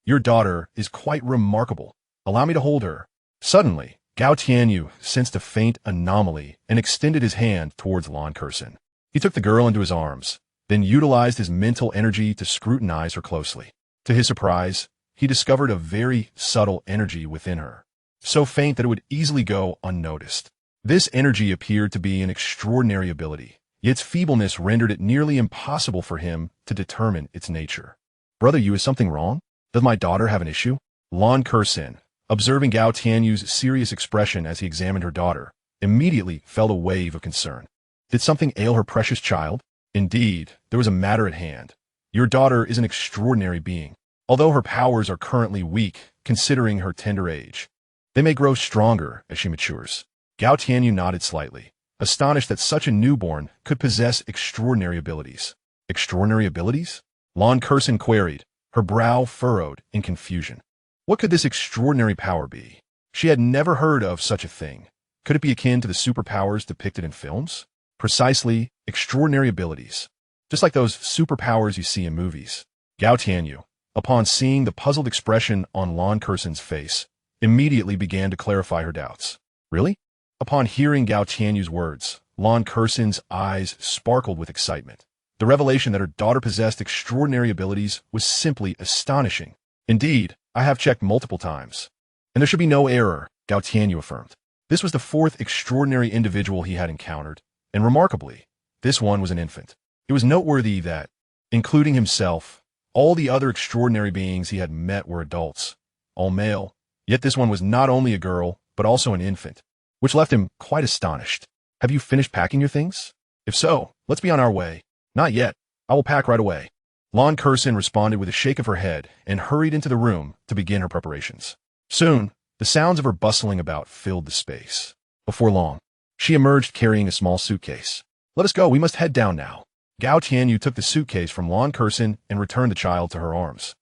Your daughter is quite remarkable. Allow me to hold her. Suddenly, Gao Tianyu sensed a faint anomaly and extended his hand towards Lon Curson. He took the girl into his arms, then utilized his mental energy to scrutinize her closely. To his surprise, he discovered a very subtle energy within her, so faint that it would easily go unnoticed. This energy appeared to be an extraordinary ability, yet its feebleness rendered it nearly impossible for him to determine its nature. Brother Yu, is something wrong? Does my daughter have an issue? Lon Curson, observing Gao Tianyu's serious expression as he examined her daughter, immediately felt a wave of concern. Did something ail her precious child? Indeed, there was a matter at hand. Your daughter is an extraordinary being. Although her powers are currently weak, considering her tender age, they may grow stronger as she matures. Gao Tianyu nodded slightly, astonished that such a newborn could possess extraordinary abilities. Extraordinary abilities? Lon Curson queried, her brow furrowed in confusion. What could this extraordinary power be? She had never heard of such a thing. Could it be akin to the superpowers depicted in films? Precisely, extraordinary abilities. Just like those superpowers you see in movies. Gao Tianyu, upon seeing the puzzled expression on Lon Curson's face, immediately began to clarify her doubts. Really? Upon hearing Gao Tianyu's words, Lon Curson's eyes sparkled with excitement. The revelation that her daughter possessed extraordinary abilities was simply astonishing. Indeed, I have checked multiple times, and there should be no error, Gao Tianyu affirmed. This was the 4th extraordinary individual he had encountered, and remarkably, this one was an infant. It was noteworthy that, including himself, All the other extraordinary beings he had met were adults, all male, yet this one was not only a girl, but also an infant, which left him quite astonished. Have you finished packing your things? If so, let's be on our way. Not yet. I will pack right away. Lon Curson responded with a shake of her head and hurried into the room to begin her preparations. Soon, the sounds of her bustling about filled the space. Before long, she emerged carrying a small suitcase. Let us go, we must head down now. Gao Tianyu took the suitcase from Lon Curson and returned the child to her arms,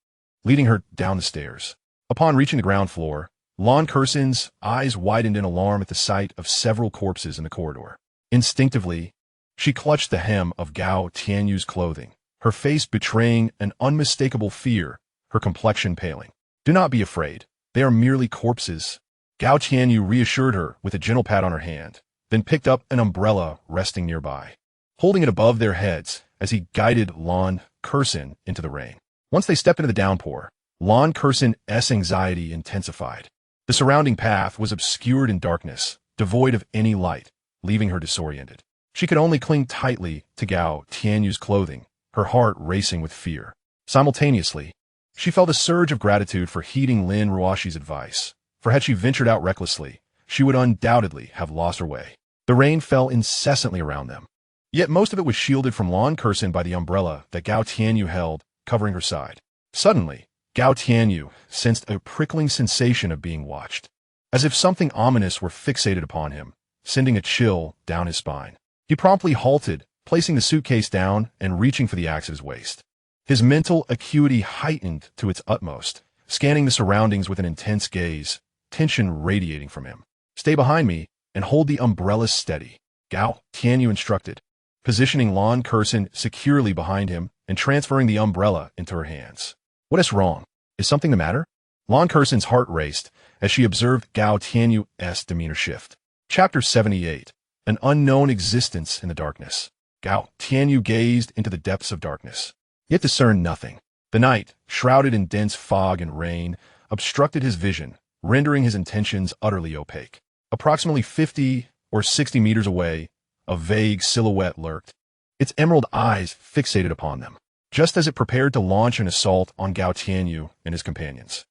leading her down the stairs. Upon reaching the ground floor, Lon Curson's eyes widened in alarm at the sight of several corpses in the corridor. Instinctively, she clutched the hem of Gao Tianyu's clothing, her face betraying an unmistakable fear, her complexion paling. Do not be afraid. They are merely corpses. Gao Tianyu reassured her with a gentle pat on her hand, then picked up an umbrella resting nearby, holding it above their heads as he guided Lon Curson into the rain. Once they stepped into the downpour, Lon Curson's anxiety intensified. The surrounding path was obscured in darkness, devoid of any light, leaving her disoriented. She could only cling tightly to Gao Tianyu's clothing, her heart racing with fear. Simultaneously, she felt a surge of gratitude for heeding Lin Ruoshi's advice, for had she ventured out recklessly, she would undoubtedly have lost her way. The rain fell incessantly around them, yet most of it was shielded from Lon Curson by the umbrella that Gao Tianyu held, covering her side. Suddenly, Gao Tianyu sensed a prickling sensation of being watched, as if something ominous were fixated upon him, sending a chill down his spine. He promptly halted, placing the suitcase down and reaching for the axe at his waist. His mental acuity heightened to its utmost, scanning the surroundings with an intense gaze, tension radiating from him. Stay behind me and hold the umbrella steady, Gao Tianyu instructed, positioning Lon Curson securely behind him and transferring the umbrella into her hands. What is wrong? Is something the matter? Lon Curson's heart raced as she observed Gao Tianyu's demeanor shift. Chapter 78. An unknown existence in the darkness. Gao Tianyu gazed into the depths of darkness, yet discerned nothing. The night, shrouded in dense fog and rain, obstructed his vision, rendering his intentions utterly opaque. Approximately 50 or 60 meters away, a vague silhouette lurked, its emerald eyes fixated upon them, just as it prepared to launch an assault on Gao Tianyu and his companions.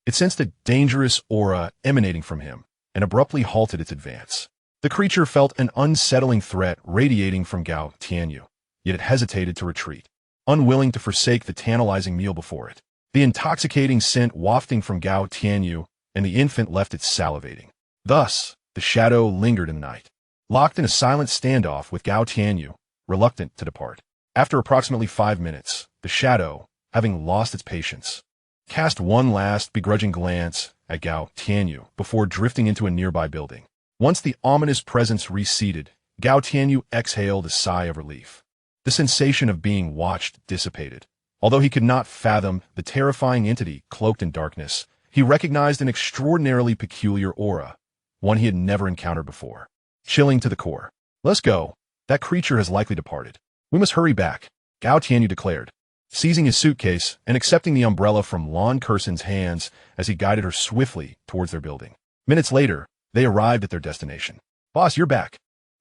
It sensed a dangerous aura emanating from him and abruptly halted its advance. The creature felt an unsettling threat radiating from Gao Tianyu, yet it hesitated to retreat, unwilling to forsake the tantalizing meal before it. The intoxicating scent wafting from Gao Tianyu, and the infant left it salivating. Thus, the shadow lingered in the night, locked in a silent standoff with Gao Tianyu, reluctant to depart. After approximately 5 minutes, the shadow, having lost its patience, cast one last begrudging glance at Gao Tianyu before drifting into a nearby building. Once the ominous presence receded, Gao Tianyu exhaled a sigh of relief. The sensation of being watched dissipated. Although he could not fathom the terrifying entity cloaked in darkness, he recognized an extraordinarily peculiar aura, one he had never encountered before. Chilling to the core. Let's go. That creature has likely departed. We must hurry back, Gao Tianyu declared, seizing his suitcase and accepting the umbrella from Lon Curson's hands as he guided her swiftly towards their building. Minutes later, they arrived at their destination. Boss, you're back.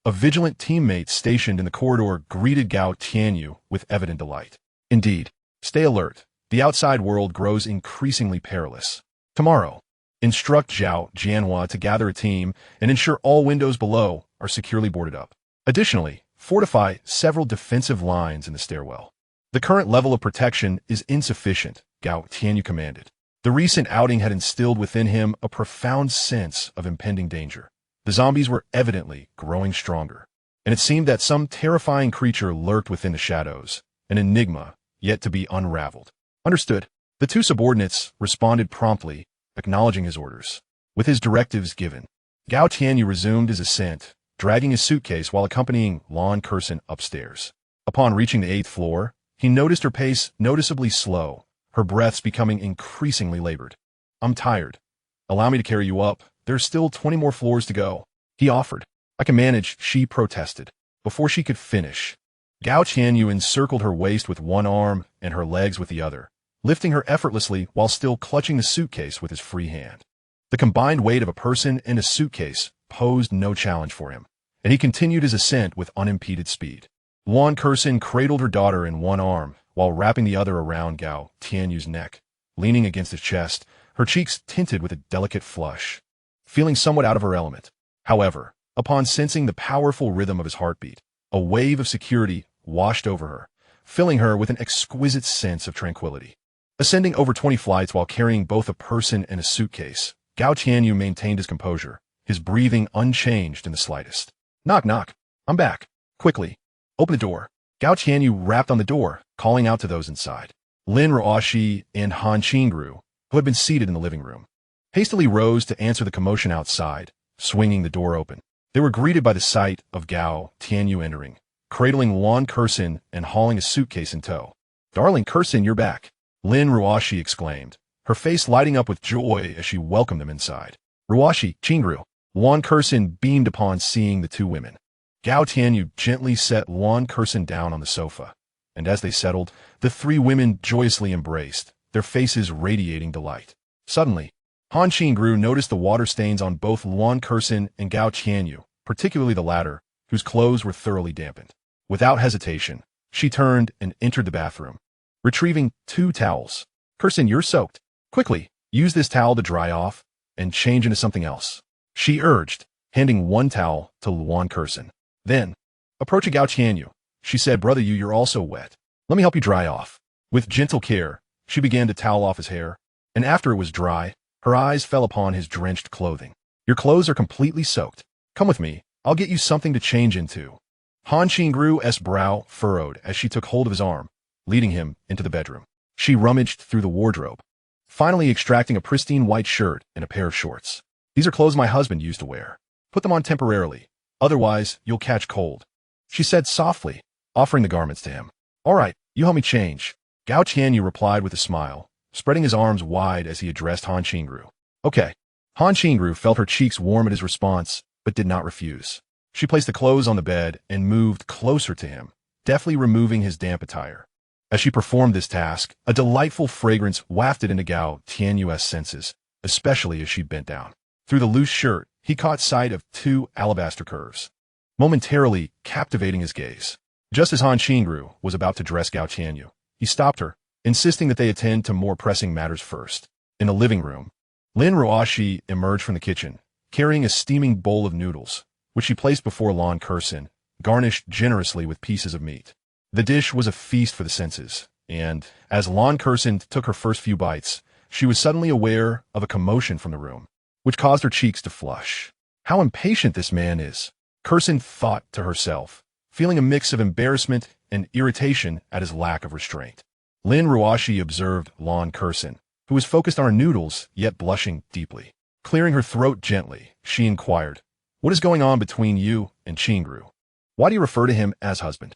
A vigilant teammate stationed in the corridor greeted Gao Tianyu with evident delight. Indeed, stay alert. The outside world grows increasingly perilous. Tomorrow, instruct Zhao Jianhua to gather a team and ensure all windows below are securely boarded up. Additionally, fortify several defensive lines in the stairwell. The current level of protection is insufficient, Gao Tianyu commanded. The recent outing had instilled within him a profound sense of impending danger. The zombies were evidently growing stronger, and it seemed that some terrifying creature lurked within the shadows, an enigma yet to be unraveled. Understood. The two subordinates responded promptly, acknowledging his orders. With his directives given, Gao Tianyu resumed his ascent, dragging his suitcase while accompanying Lon Curson upstairs. Upon reaching the 8th floor, he noticed her pace noticeably slow, her breaths becoming increasingly labored. I'm tired. Allow me to carry you up. There's still 20 more floors to go, he offered. I can manage, she protested. Before she could finish, Gao Tianyu encircled her waist with one arm and her legs with the other, lifting her effortlessly while still clutching the suitcase with his free hand. The combined weight of a person and a suitcase posed no challenge for him, and he continued his ascent with unimpeded speed. Lon Curson cradled her daughter in one arm, while wrapping the other around Gao Tianyu's neck. Leaning against his chest, her cheeks tinted with a delicate flush, feeling somewhat out of her element. However, upon sensing the powerful rhythm of his heartbeat, a wave of security washed over her, filling her with an exquisite sense of tranquility. Ascending over 20 flights while carrying both a person and a suitcase, Gao Tianyu maintained his composure, his breathing unchanged in the slightest. Knock, knock. I'm back. Quickly. Open the door. Gao Tianyu rapped on the door, calling out to those inside. Lin Ruoshi and Han Qingru, who had been seated in the living room, hastily rose to answer the commotion outside, swinging the door open. They were greeted by the sight of Gao Tianyu entering, cradling Lan Kursin and hauling a suitcase in tow. Darling Kursin, you're back, Lin Ruoshi exclaimed, her face lighting up with joy as she welcomed them inside. Ruoshi, Qingru, Lan Kursin beamed upon seeing the two women. Gao Tianyu gently set Lan Kursin down on the sofa, and as they settled, the three women joyously embraced, their faces radiating delight. Suddenly, Han Qingru noticed the water stains on both Lan Kursin and Gao Tianyu, particularly the latter, whose clothes were thoroughly dampened. Without hesitation, she turned and entered the bathroom, retrieving 2 towels. Kursin, you're soaked. Quickly, use this towel to dry off and change into something else, she urged, handing 1 towel to Lan Kursin. Then, approaching Gao Tianyu, she said, Brother, you're also wet. Let me help you dry off. With gentle care, she began to towel off his hair, and after it was dry, her eyes fell upon his drenched clothing. Your clothes are completely soaked. Come with me. I'll get you something to change into. Han Qingru's brow furrowed as she took hold of his arm, leading him into the bedroom. She rummaged through the wardrobe, finally extracting a pristine white shirt and a pair of shorts. These are clothes my husband used to wear. Put them on temporarily. Otherwise, you'll catch cold, she said softly, offering the garments to him. All right, you help me change. Gao Tianyu replied with a smile, spreading his arms wide as he addressed Han Qingru. Okay. Han Qingru felt her cheeks warm at his response, but did not refuse. She placed the clothes on the bed and moved closer to him, deftly removing his damp attire. As she performed this task, a delightful fragrance wafted into Gao Tianyu's senses, especially as she bent down. Through the loose shirt, he caught sight of 2 alabaster curves, momentarily captivating his gaze. Just as Han Qingru was about to dress Gao Tianyu, he stopped her, insisting that they attend to more pressing matters first. In the living room, Lin Ruoshi emerged from the kitchen, carrying a steaming bowl of noodles, which she placed before Lan Kursin, garnished generously with pieces of meat. The dish was a feast for the senses, and, as Lan Kursin took her first few bites, she was suddenly aware of a commotion from the room, which caused her cheeks to flush. How impatient this man is, Kursin thought to herself, feeling a mix of embarrassment and irritation at his lack of restraint. Lin Ruoshi observed Lan Kursin, who was focused on her noodles, yet blushing deeply. Clearing her throat gently, she inquired, What is going on between you and Qingru? Why do you refer to him as husband?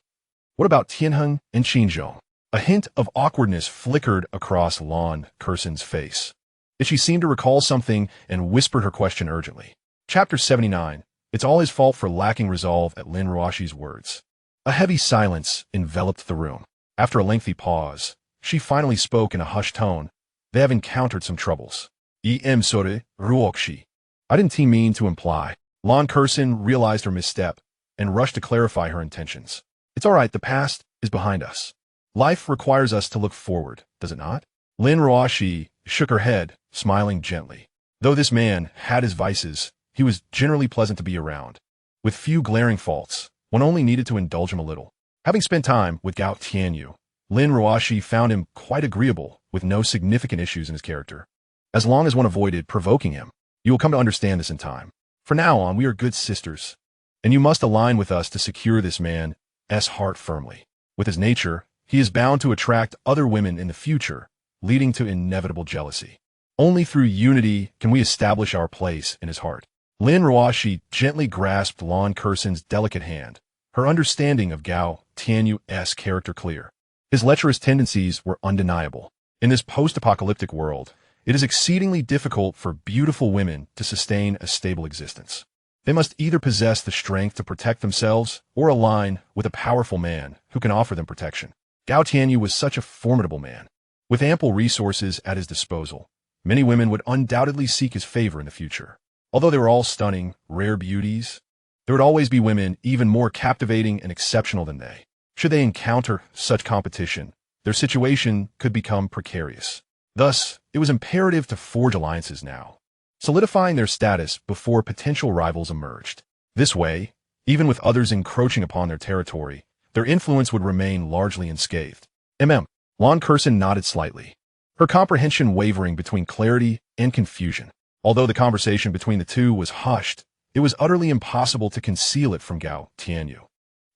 What about Tianheng and Qinzhong? A hint of awkwardness flickered across Lan Kursin's face, yet she seemed to recall something and whispered her question urgently. Chapter 79. It's all his fault for lacking resolve at Lin Ruoshi's words. A heavy silence enveloped the room. After a lengthy pause, she finally spoke in a hushed tone. They have encountered some troubles. Sore Ruokshi. I didn't mean to imply. Lan Kursin realized her misstep and rushed to clarify her intentions. It's all right, the past is behind us. Life requires us to look forward, does it not? Lin Ruoshi shook her head, smiling gently. Though this man had his vices, he was generally pleasant to be around. With few glaring faults, one only needed to indulge him a little. Having spent time with Gao Tianyu, Lin Ruoshi found him quite agreeable with no significant issues in his character. As long as one avoided provoking him, you will come to understand this in time. From now on, we are good sisters, and you must align with us to secure this man's heart firmly. With his nature, he is bound to attract other women in the future, leading to inevitable jealousy. Only through unity can we establish our place in his heart. Lin Ruoshi gently grasped Lan Kursin's delicate hand, her understanding of Gao Tianyu's character clear. His lecherous tendencies were undeniable. In this post-apocalyptic world, it is exceedingly difficult for beautiful women to sustain a stable existence. They must either possess the strength to protect themselves or align with a powerful man who can offer them protection. Gao Tianyu was such a formidable man. With ample resources at his disposal, many women would undoubtedly seek his favor in the future. Although they were all stunning, rare beauties, there would always be women even more captivating and exceptional than they. Should they encounter such competition, their situation could become precarious. Thus, it was imperative to forge alliances now, solidifying their status before potential rivals emerged. This way, even with others encroaching upon their territory, their influence would remain largely unscathed. Lon Curson nodded slightly, her comprehension wavering between clarity and confusion. Although the conversation between the two was hushed, it was utterly impossible to conceal it from Gao Tianyu,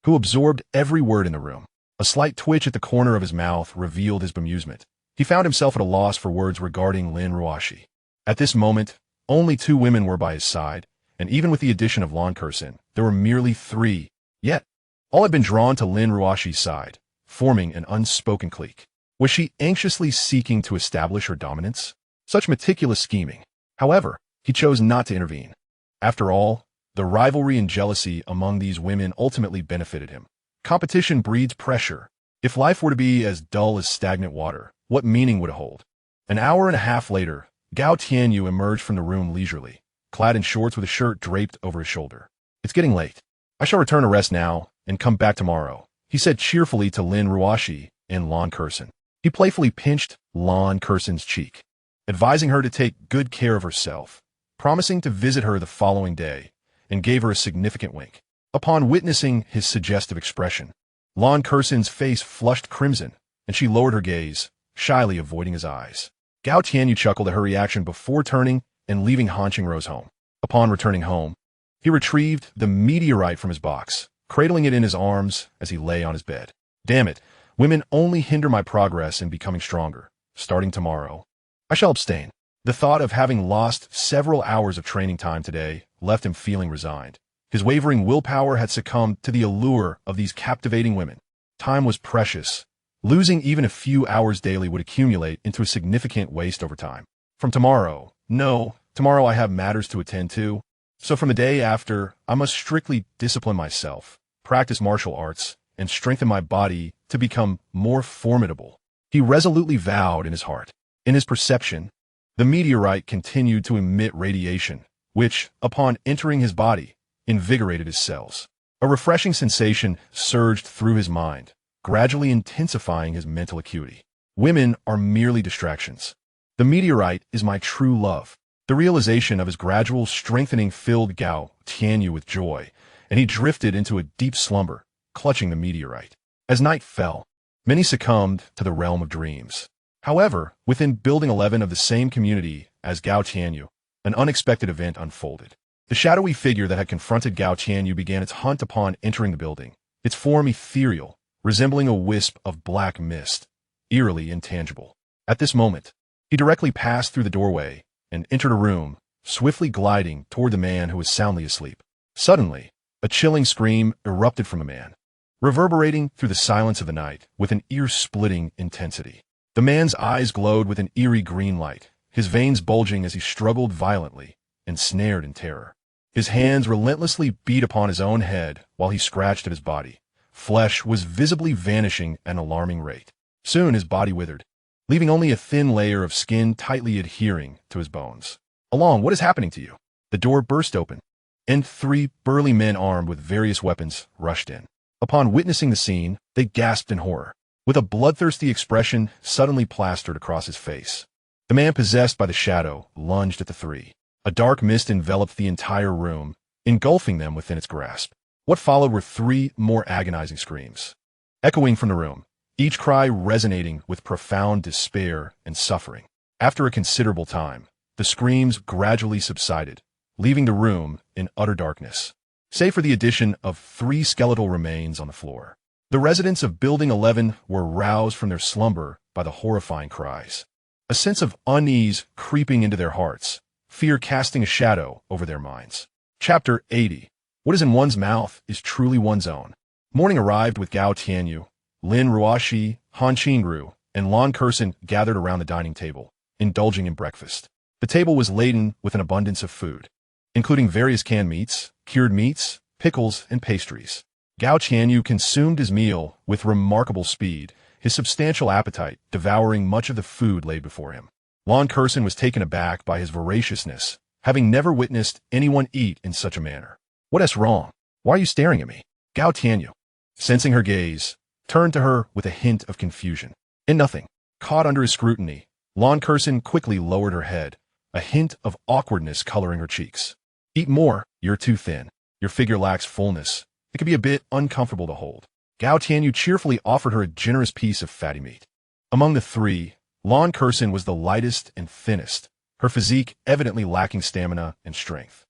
who absorbed every word in the room. A slight twitch at the corner of his mouth revealed his bemusement. He found himself at a loss for words regarding Lin Ruoxi. At this moment, only 2 women were by his side, and even with the addition of Lon Curson, there were merely 3. Yet, all had been drawn to Lin Ruoxi's side, forming an unspoken clique. Was she anxiously seeking to establish her dominance? Such meticulous scheming. However, he chose not to intervene. After all, the rivalry and jealousy among these women ultimately benefited him. Competition breeds pressure. If life were to be as dull as stagnant water, what meaning would it hold? An hour and a half later, Gao Tianyu emerged from the room leisurely, clad in shorts with a shirt draped over his shoulder. It's getting late. I shall return to rest now and come back tomorrow, he said cheerfully to Lin Ruoxi and Lon Curson. He playfully pinched Lon Curson's cheek, advising her to take good care of herself, promising to visit her the following day, and gave her a significant wink. Upon witnessing his suggestive expression, Lon Curson's face flushed crimson, and she lowered her gaze, shyly avoiding his eyes. Gao Tianyu chuckled at her reaction before turning and leaving Han Qingrou's home. Upon returning home, he retrieved the meteorite from his box, cradling it in his arms as he lay on his bed. Damn it, women only hinder my progress in becoming stronger. Starting tomorrow, I shall abstain. The thought of having lost several hours of training time today left him feeling resigned. His wavering willpower had succumbed to the allure of these captivating women. Time was precious. Losing even a few hours daily would accumulate into a significant waste over time. From tomorrow, tomorrow I have matters to attend to. So from the day after, I must strictly discipline myself, practice martial arts, and strengthen my body to become more formidable. He resolutely vowed in his heart. In his perception, the meteorite continued to emit radiation, which, upon entering his body, invigorated his cells. A refreshing sensation surged through his mind, gradually intensifying his mental acuity. Women are merely distractions. The meteorite is my true love. The realization of his gradual strengthening filled Gao Tianyu with joy, and he drifted into a deep slumber, clutching the meteorite. As night fell, many succumbed to the realm of dreams. However, within Building 11 of the same community as Gao Tianyu, an unexpected event unfolded. The shadowy figure that had confronted Gao Tianyu began its hunt upon entering the building, its form ethereal, resembling a wisp of black mist, eerily intangible. At this moment, he directly passed through the doorway and entered a room, swiftly gliding toward the man who was soundly asleep. Suddenly, a chilling scream erupted from the man, reverberating through the silence of the night with an ear-splitting intensity. The man's eyes glowed with an eerie green light, his veins bulging as he struggled violently, ensnared in terror. His hands relentlessly beat upon his own head while he scratched at his body. Flesh was visibly vanishing at an alarming rate. Soon his body withered, leaving only a thin layer of skin tightly adhering to his bones. Along, what is happening to you? The door burst open, and 3 burly men armed with various weapons rushed in. Upon witnessing the scene, they gasped in horror, with a bloodthirsty expression suddenly plastered across his face. The man possessed by the shadow lunged at the 3. A dark mist enveloped the entire room, engulfing them within its grasp. What followed were 3 more agonizing screams, echoing from the room, each cry resonating with profound despair and suffering. After a considerable time, the screams gradually subsided, leaving the room in utter darkness, save for the addition of 3 skeletal remains on the floor. The residents of Building 11 were roused from their slumber by the horrifying cries, a sense of unease creeping into their hearts, fear casting a shadow over their minds. Chapter 80. What is in one's mouth is truly one's own. Morning arrived with Gao Tianyu, Lin Ruoxi, Han Qingru, and Lon Curson gathered around the dining table, indulging in breakfast. The table was laden with an abundance of food, including various canned meats, cured meats, pickles, and pastries. Gao Tianyu consumed his meal with remarkable speed, his substantial appetite devouring much of the food laid before him. Lon Curson was taken aback by his voraciousness, having never witnessed anyone eat in such a manner. What's wrong? Why are you staring at me? Gao Tianyu, sensing her gaze, turned to her with a hint of confusion. And nothing. Caught under his scrutiny, Lon Curson quickly lowered her head, a hint of awkwardness coloring her cheeks. Eat more, you're too thin. Your figure lacks fullness. It could be a bit uncomfortable to hold. Gao Tianyu cheerfully offered her a generous piece of fatty meat. Among the three, Lon Curson was the lightest and thinnest, her physique evidently lacking stamina and strength.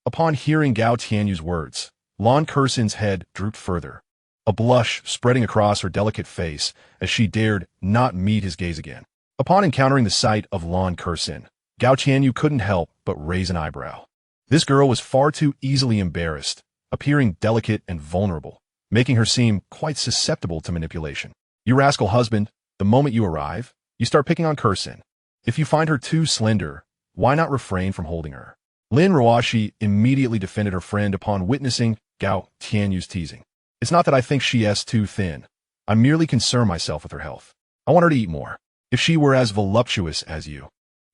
Upon hearing Gao Tianyu's words, Lon Curson's head drooped further, a blush spreading across her delicate face as she dared not meet his gaze again. Upon encountering the sight of Lon Curson, Gao Tianyu couldn't help but raise an eyebrow. This girl was far too easily embarrassed, appearing delicate and vulnerable, making her seem quite susceptible to manipulation. You rascal husband, the moment you arrive, you start picking on Curson. If you find her too slender, why not refrain from holding her? Lin Ruashi immediately defended her friend upon witnessing Gao Tianyu's teasing. It's not that I think she is too thin. I merely concern myself with her health. I want her to eat more. If she were as voluptuous as you,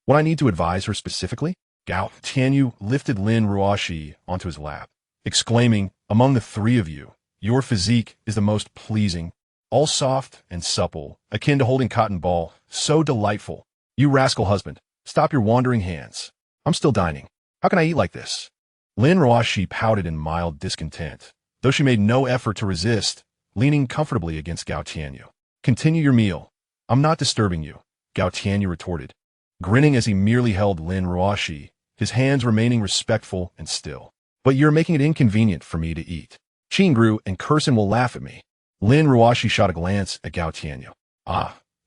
would I need to advise her specifically? Gao Tianyu lifted Lin Ruashi onto his lap, exclaiming, among the three of you, your physique is the most pleasing, all soft and supple, akin to holding cotton ball, so delightful. You rascal husband, stop your wandering hands. I'm still dining. How can I eat like this? Lin Ruashi pouted in mild discontent, though she made no effort to resist, leaning comfortably against Gao Tianyu. Continue your meal. I'm not disturbing you, Gao Tianyu retorted, grinning as he merely held Lin Ruashi, his hands remaining respectful and still. But you're making it inconvenient for me to eat. Qingru and Curson will laugh at me. Lin Ruashi shot a glance at Gao Tianyu.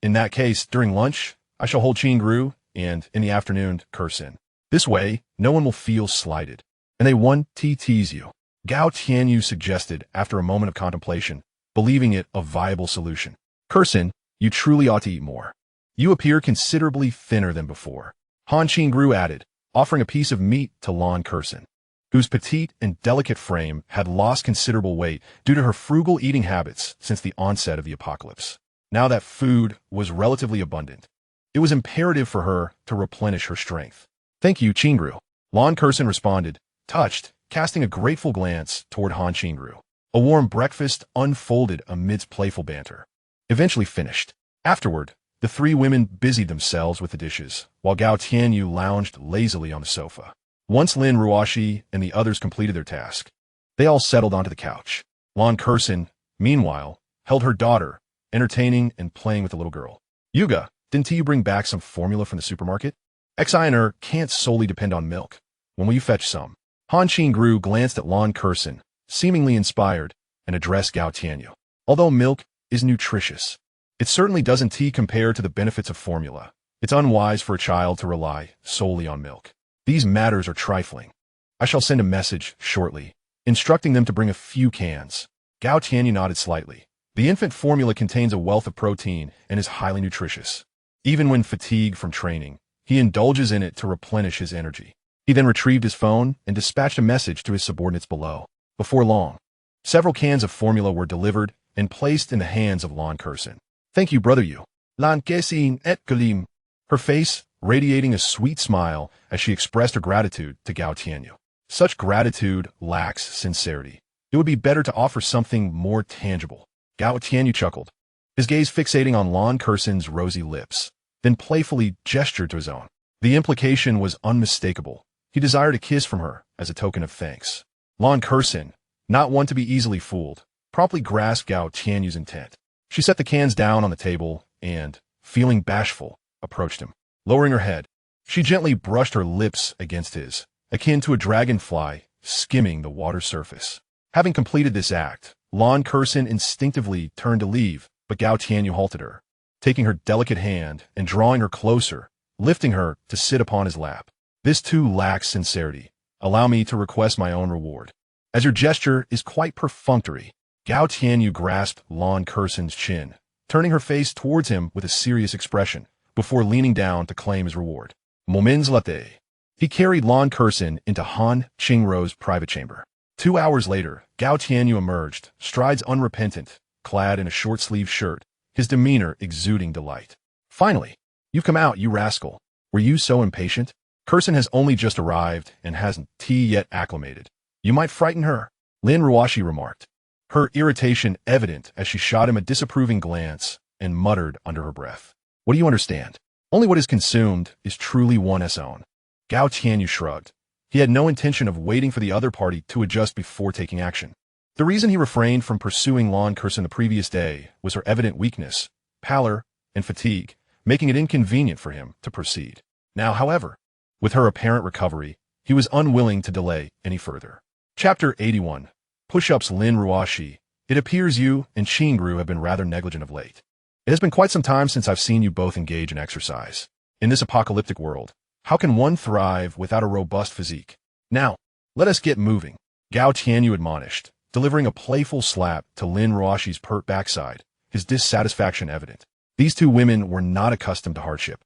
In that case, during lunch, I shall hold Qingru, and in the afternoon, Curson. This way, no one will feel slighted. And they won't tease you. Gao Tianyu suggested after a moment of contemplation, believing it a viable solution. Curson, you truly ought to eat more. You appear considerably thinner than before. Han Qingru added, offering a piece of meat to Lon Curson, whose petite and delicate frame had lost considerable weight due to her frugal eating habits since the onset of the apocalypse. Now that food was relatively abundant, it was imperative for her to replenish her strength. Thank you, Qingru. Lon Curson responded, touched, casting a grateful glance toward Han Qingru. A warm breakfast unfolded amidst playful banter. Eventually finished. Afterward, the three women busied themselves with the dishes, while Gao Tianyu lounged lazily on the sofa. Once Lin Ruashi and the others completed their task, they all settled onto the couch. Lon Curson, meanwhile, held her daughter, entertaining and playing with the little girl. Yuga, didn't you bring back some formula from the supermarket? Xiner can't solely depend on milk. When will you fetch some? Han Qingru glanced at Lon Curson, seemingly inspired, and addressed Gao Tianyu. Although milk is nutritious, it certainly doesn't compare to the benefits of formula. It's unwise for a child to rely solely on milk. These matters are trifling. I shall send a message shortly, instructing them to bring a few cans. Gao Tianyu nodded slightly. The infant formula contains a wealth of protein and is highly nutritious. Even when fatigued from training, he indulges in it to replenish his energy. He then retrieved his phone and dispatched a message to his subordinates below. Before long, several cans of formula were delivered and placed in the hands of Lon Curson. Thank you, brother you. Lan Kesin et Galim. Her face radiating a sweet smile as she expressed her gratitude to Gao Tianyu. Such gratitude lacks sincerity. It would be better to offer something more tangible. Gao Tianyu chuckled, his gaze fixating on Lon Curson's rosy lips, then playfully gestured to his own. The implication was unmistakable. He desired a kiss from her as a token of thanks. Lon Curson, not one to be easily fooled, promptly grasped Gao Tianyu's intent. She set the cans down on the table and, feeling bashful, approached him. Lowering her head, she gently brushed her lips against his, akin to a dragonfly skimming the water's surface. Having completed this act, Lon Curson instinctively turned to leave, but Gao Tianyu halted her, taking her delicate hand and drawing her closer, lifting her to sit upon his lap. This too lacks sincerity. Allow me to request my own reward. As your gesture is quite perfunctory, Gao Tianyu grasped Lon Curson's chin, turning her face towards him with a serious expression, before leaning down to claim his reward. Moments latte. He carried Lon Curson into Han Qingru's private chamber. 2 hours later, Gao Tianyu emerged, strides unrepentant, clad in a short-sleeved shirt, his demeanor exuding delight. Finally, you've come out, you rascal. Were you so impatient? Curson has only just arrived and hasn't yet acclimated. You might frighten her, Lin Ruashi remarked, her irritation evident as she shot him a disapproving glance, and muttered under her breath. What do you understand? Only what is consumed is truly one's own. Gao Tianyu shrugged. He had no intention of waiting for the other party to adjust before taking action. The reason he refrained from pursuing Lan Kursen the previous day was her evident weakness, pallor, and fatigue, making it inconvenient for him to proceed. Now, however, with her apparent recovery, he was unwilling to delay any further. Chapter 81. Push-ups. Lin Ruoshi. It appears you and Qingru have been rather negligent of late. It has been quite some time since I've seen you both engage in exercise. In this apocalyptic world, how can one thrive without a robust physique? Now, let us get moving, Gao Tianyu admonished, delivering a playful slap to Lin Ruoshi's pert backside, his dissatisfaction evident. These two women were not accustomed to hardship,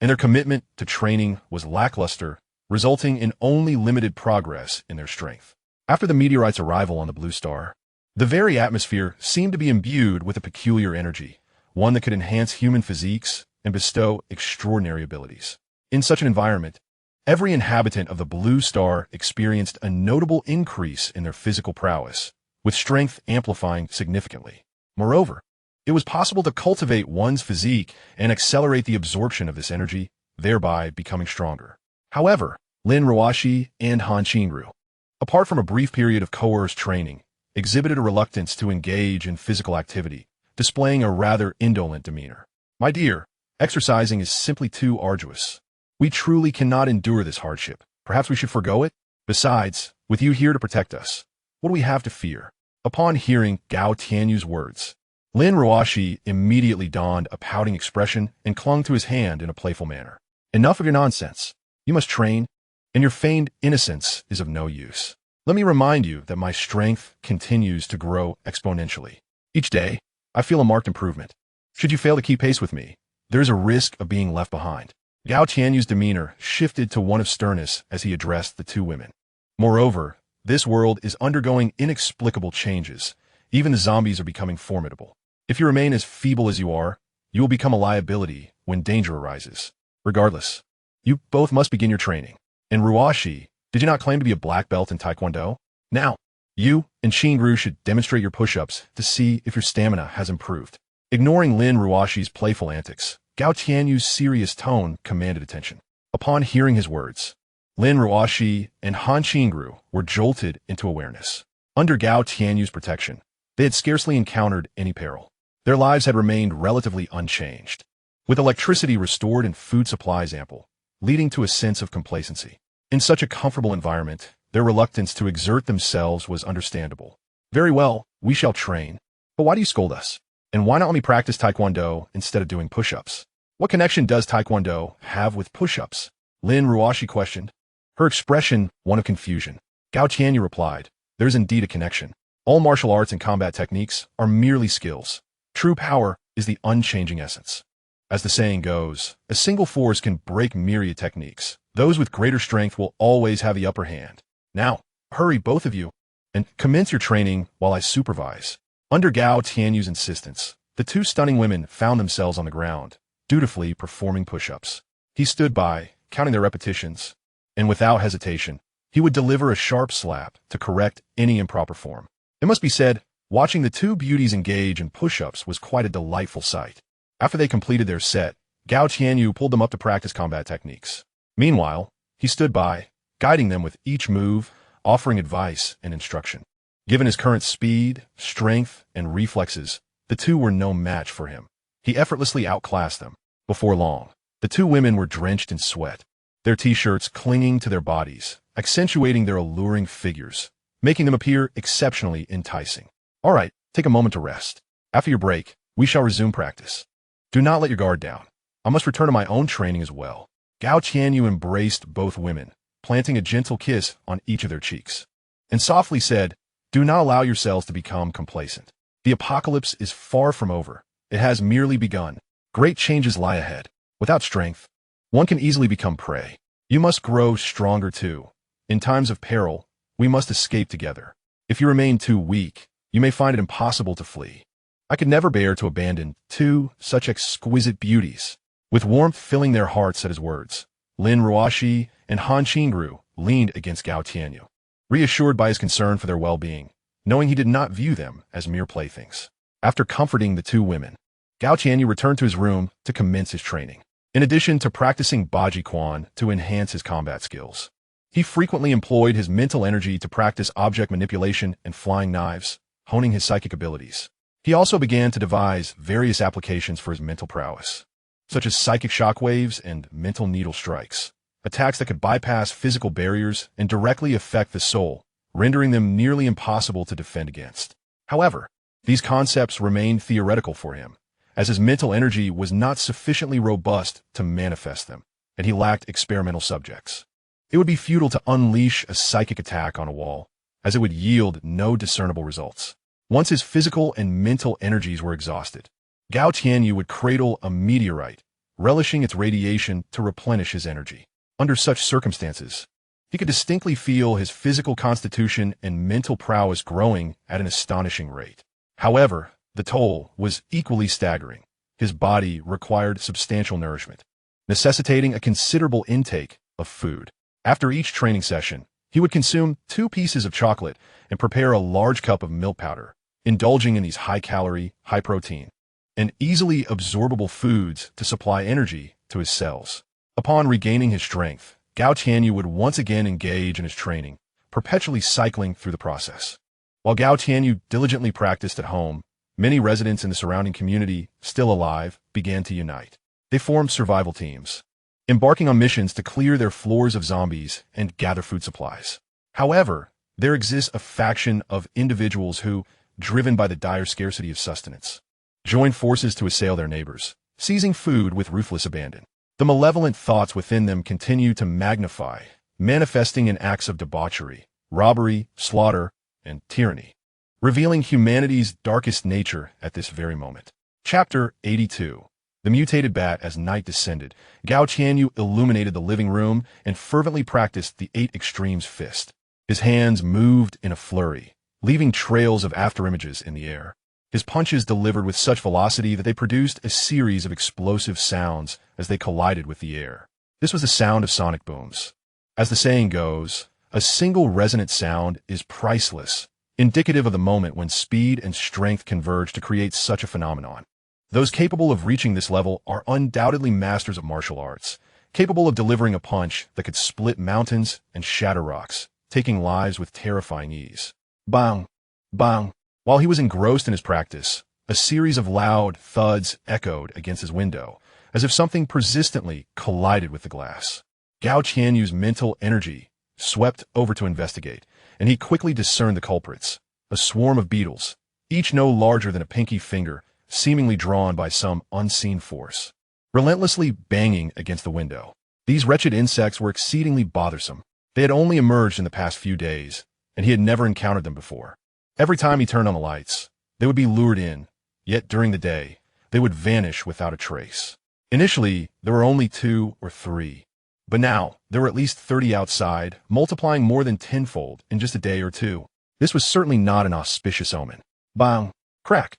and their commitment to training was lackluster, resulting in only limited progress in their strength. After the meteorite's arrival on the blue star, the very atmosphere seemed to be imbued with a peculiar energy, one that could enhance human physiques and bestow extraordinary abilities. In such an environment, every inhabitant of the blue star experienced a notable increase in their physical prowess, with strength amplifying significantly. Moreover, it was possible to cultivate one's physique and accelerate the absorption of this energy, thereby becoming stronger. However, Lin Ruoshi and Han Qingru, apart from a brief period of coerced training, exhibited a reluctance to engage in physical activity, displaying a rather indolent demeanor. My dear, exercising is simply too arduous. We truly cannot endure this hardship. Perhaps we should forgo it? Besides, with you here to protect us, what do we have to fear? Upon hearing Gao Tianyu's words, Lin Ruoshi immediately donned a pouting expression and clung to his hand in a playful manner. Enough of your nonsense. You must train, and your feigned innocence is of no use. Let me remind you that my strength continues to grow exponentially. Each day, I feel a marked improvement. Should you fail to keep pace with me, there is a risk of being left behind. Gao Tianyu's demeanor shifted to one of sternness as he addressed the two women. Moreover, this world is undergoing inexplicable changes. Even the zombies are becoming formidable. If you remain as feeble as you are, you will become a liability when danger arises. Regardless, you both must begin your training. And Ruoshi, did you not claim to be a black belt in Taekwondo? Now, you and Qingru should demonstrate your push-ups to see if your stamina has improved. Ignoring Lin Ruoshi's playful antics, Gao Tianyu's serious tone commanded attention. Upon hearing his words, Lin Ruoshi and Han Qingru were jolted into awareness. Under Gao Tianyu's protection, they had scarcely encountered any peril. Their lives had remained relatively unchanged, with electricity restored and food supplies ample, leading to a sense of complacency. In such a comfortable environment, their reluctance to exert themselves was understandable. Very well, we shall train. But why do you scold us? And why not let me practice Taekwondo instead of doing push-ups? What connection does Taekwondo have with push-ups? Lin Ruoshi questioned, her expression one of confusion. Gao Tianyu replied, there is indeed a connection. All martial arts and combat techniques are merely skills. True power is the unchanging essence. As the saying goes, a single force can break myriad techniques. Those with greater strength will always have the upper hand. Now, hurry both of you, and commence your training while I supervise. Under Gao Tianyu's insistence, the two stunning women found themselves on the ground, dutifully performing push-ups. He stood by, counting their repetitions, and without hesitation, he would deliver a sharp slap to correct any improper form. It must be said, watching the two beauties engage in push-ups was quite a delightful sight. After they completed their set, Gao Tianyu pulled them up to practice combat techniques. Meanwhile, he stood by, guiding them with each move, offering advice and instruction. Given his current speed, strength, and reflexes, the two were no match for him. He effortlessly outclassed them. Before long, the two women were drenched in sweat, their t-shirts clinging to their bodies, accentuating their alluring figures, making them appear exceptionally enticing. All right, take a moment to rest. After your break, we shall resume practice. Do not let your guard down. I must return to my own training as well. Gao Tianyu embraced both women, planting a gentle kiss on each of their cheeks, and softly said, do not allow yourselves to become complacent. The apocalypse is far from over. It has merely begun. Great changes lie ahead. Without strength, one can easily become prey. You must grow stronger too. In times of peril, we must escape together. If you remain too weak, you may find it impossible to flee. I could never bear to abandon two such exquisite beauties. With warmth filling their hearts at his words, Lin Ruoshi and Han Qingru leaned against Gao Tianyu, reassured by his concern for their well-being, knowing he did not view them as mere playthings. After comforting the two women, Gao Tianyu returned to his room to commence his training. In addition to practicing Baji Quan to enhance his combat skills, he frequently employed his mental energy to practice object manipulation and flying knives, honing his psychic abilities. He also began to devise various applications for his mental prowess, such as psychic shockwaves and mental needle strikes, attacks that could bypass physical barriers and directly affect the soul, rendering them nearly impossible to defend against. However, these concepts remained theoretical for him, as his mental energy was not sufficiently robust to manifest them, and he lacked experimental subjects. It would be futile to unleash a psychic attack on a wall, as it would yield no discernible results. Once his physical and mental energies were exhausted, Gao Tianyu would cradle a meteorite, relishing its radiation to replenish his energy. Under such circumstances, he could distinctly feel his physical constitution and mental prowess growing at an astonishing rate. However, the toll was equally staggering. His body required substantial nourishment, necessitating a considerable intake of food. After each training session, he would consume 2 pieces of chocolate and prepare a large cup of milk powder, indulging in these high-calorie, high-protein, and easily absorbable foods to supply energy to his cells. Upon regaining his strength, Gao Tianyu would once again engage in his training, perpetually cycling through the process. While Gao Tianyu diligently practiced at home, many residents in the surrounding community, still alive, began to unite. They formed survival teams, embarking on missions to clear their floors of zombies and gather food supplies. However, there exists a faction of individuals who, driven by the dire scarcity of sustenance, join forces to assail their neighbors, seizing food with ruthless abandon. The malevolent thoughts within them continue to magnify, manifesting in acts of debauchery, robbery, slaughter, and tyranny, revealing humanity's darkest nature at this very moment. Chapter 82. The mutated bat. As night descended, Gao Tianyu illuminated the living room and fervently practiced the 8 extremes fist. His hands moved in a flurry, leaving trails of afterimages in the air. His punches delivered with such velocity that they produced a series of explosive sounds as they collided with the air. This was the sound of sonic booms. As the saying goes, a single resonant sound is priceless, indicative of the moment when speed and strength converge to create such a phenomenon. Those capable of reaching this level are undoubtedly masters of martial arts, capable of delivering a punch that could split mountains and shatter rocks, taking lives with terrifying ease. Bang! Bang! While he was engrossed in his practice, a series of loud thuds echoed against his window, as if something persistently collided with the glass. Gao Tianyu's mental energy swept over to investigate, and he quickly discerned the culprits, a swarm of beetles, each no larger than a pinky finger, seemingly drawn by some unseen force, relentlessly banging against the window. These wretched insects were exceedingly bothersome. They had only emerged in the past few days, and he had never encountered them before. Every time he turned on the lights, they would be lured in, yet during the day, they would vanish without a trace. Initially, there were only 2 or 3, but now there were at least 30 outside, multiplying more than tenfold in just a day or 2. This was certainly not an auspicious omen. Bang! Crack!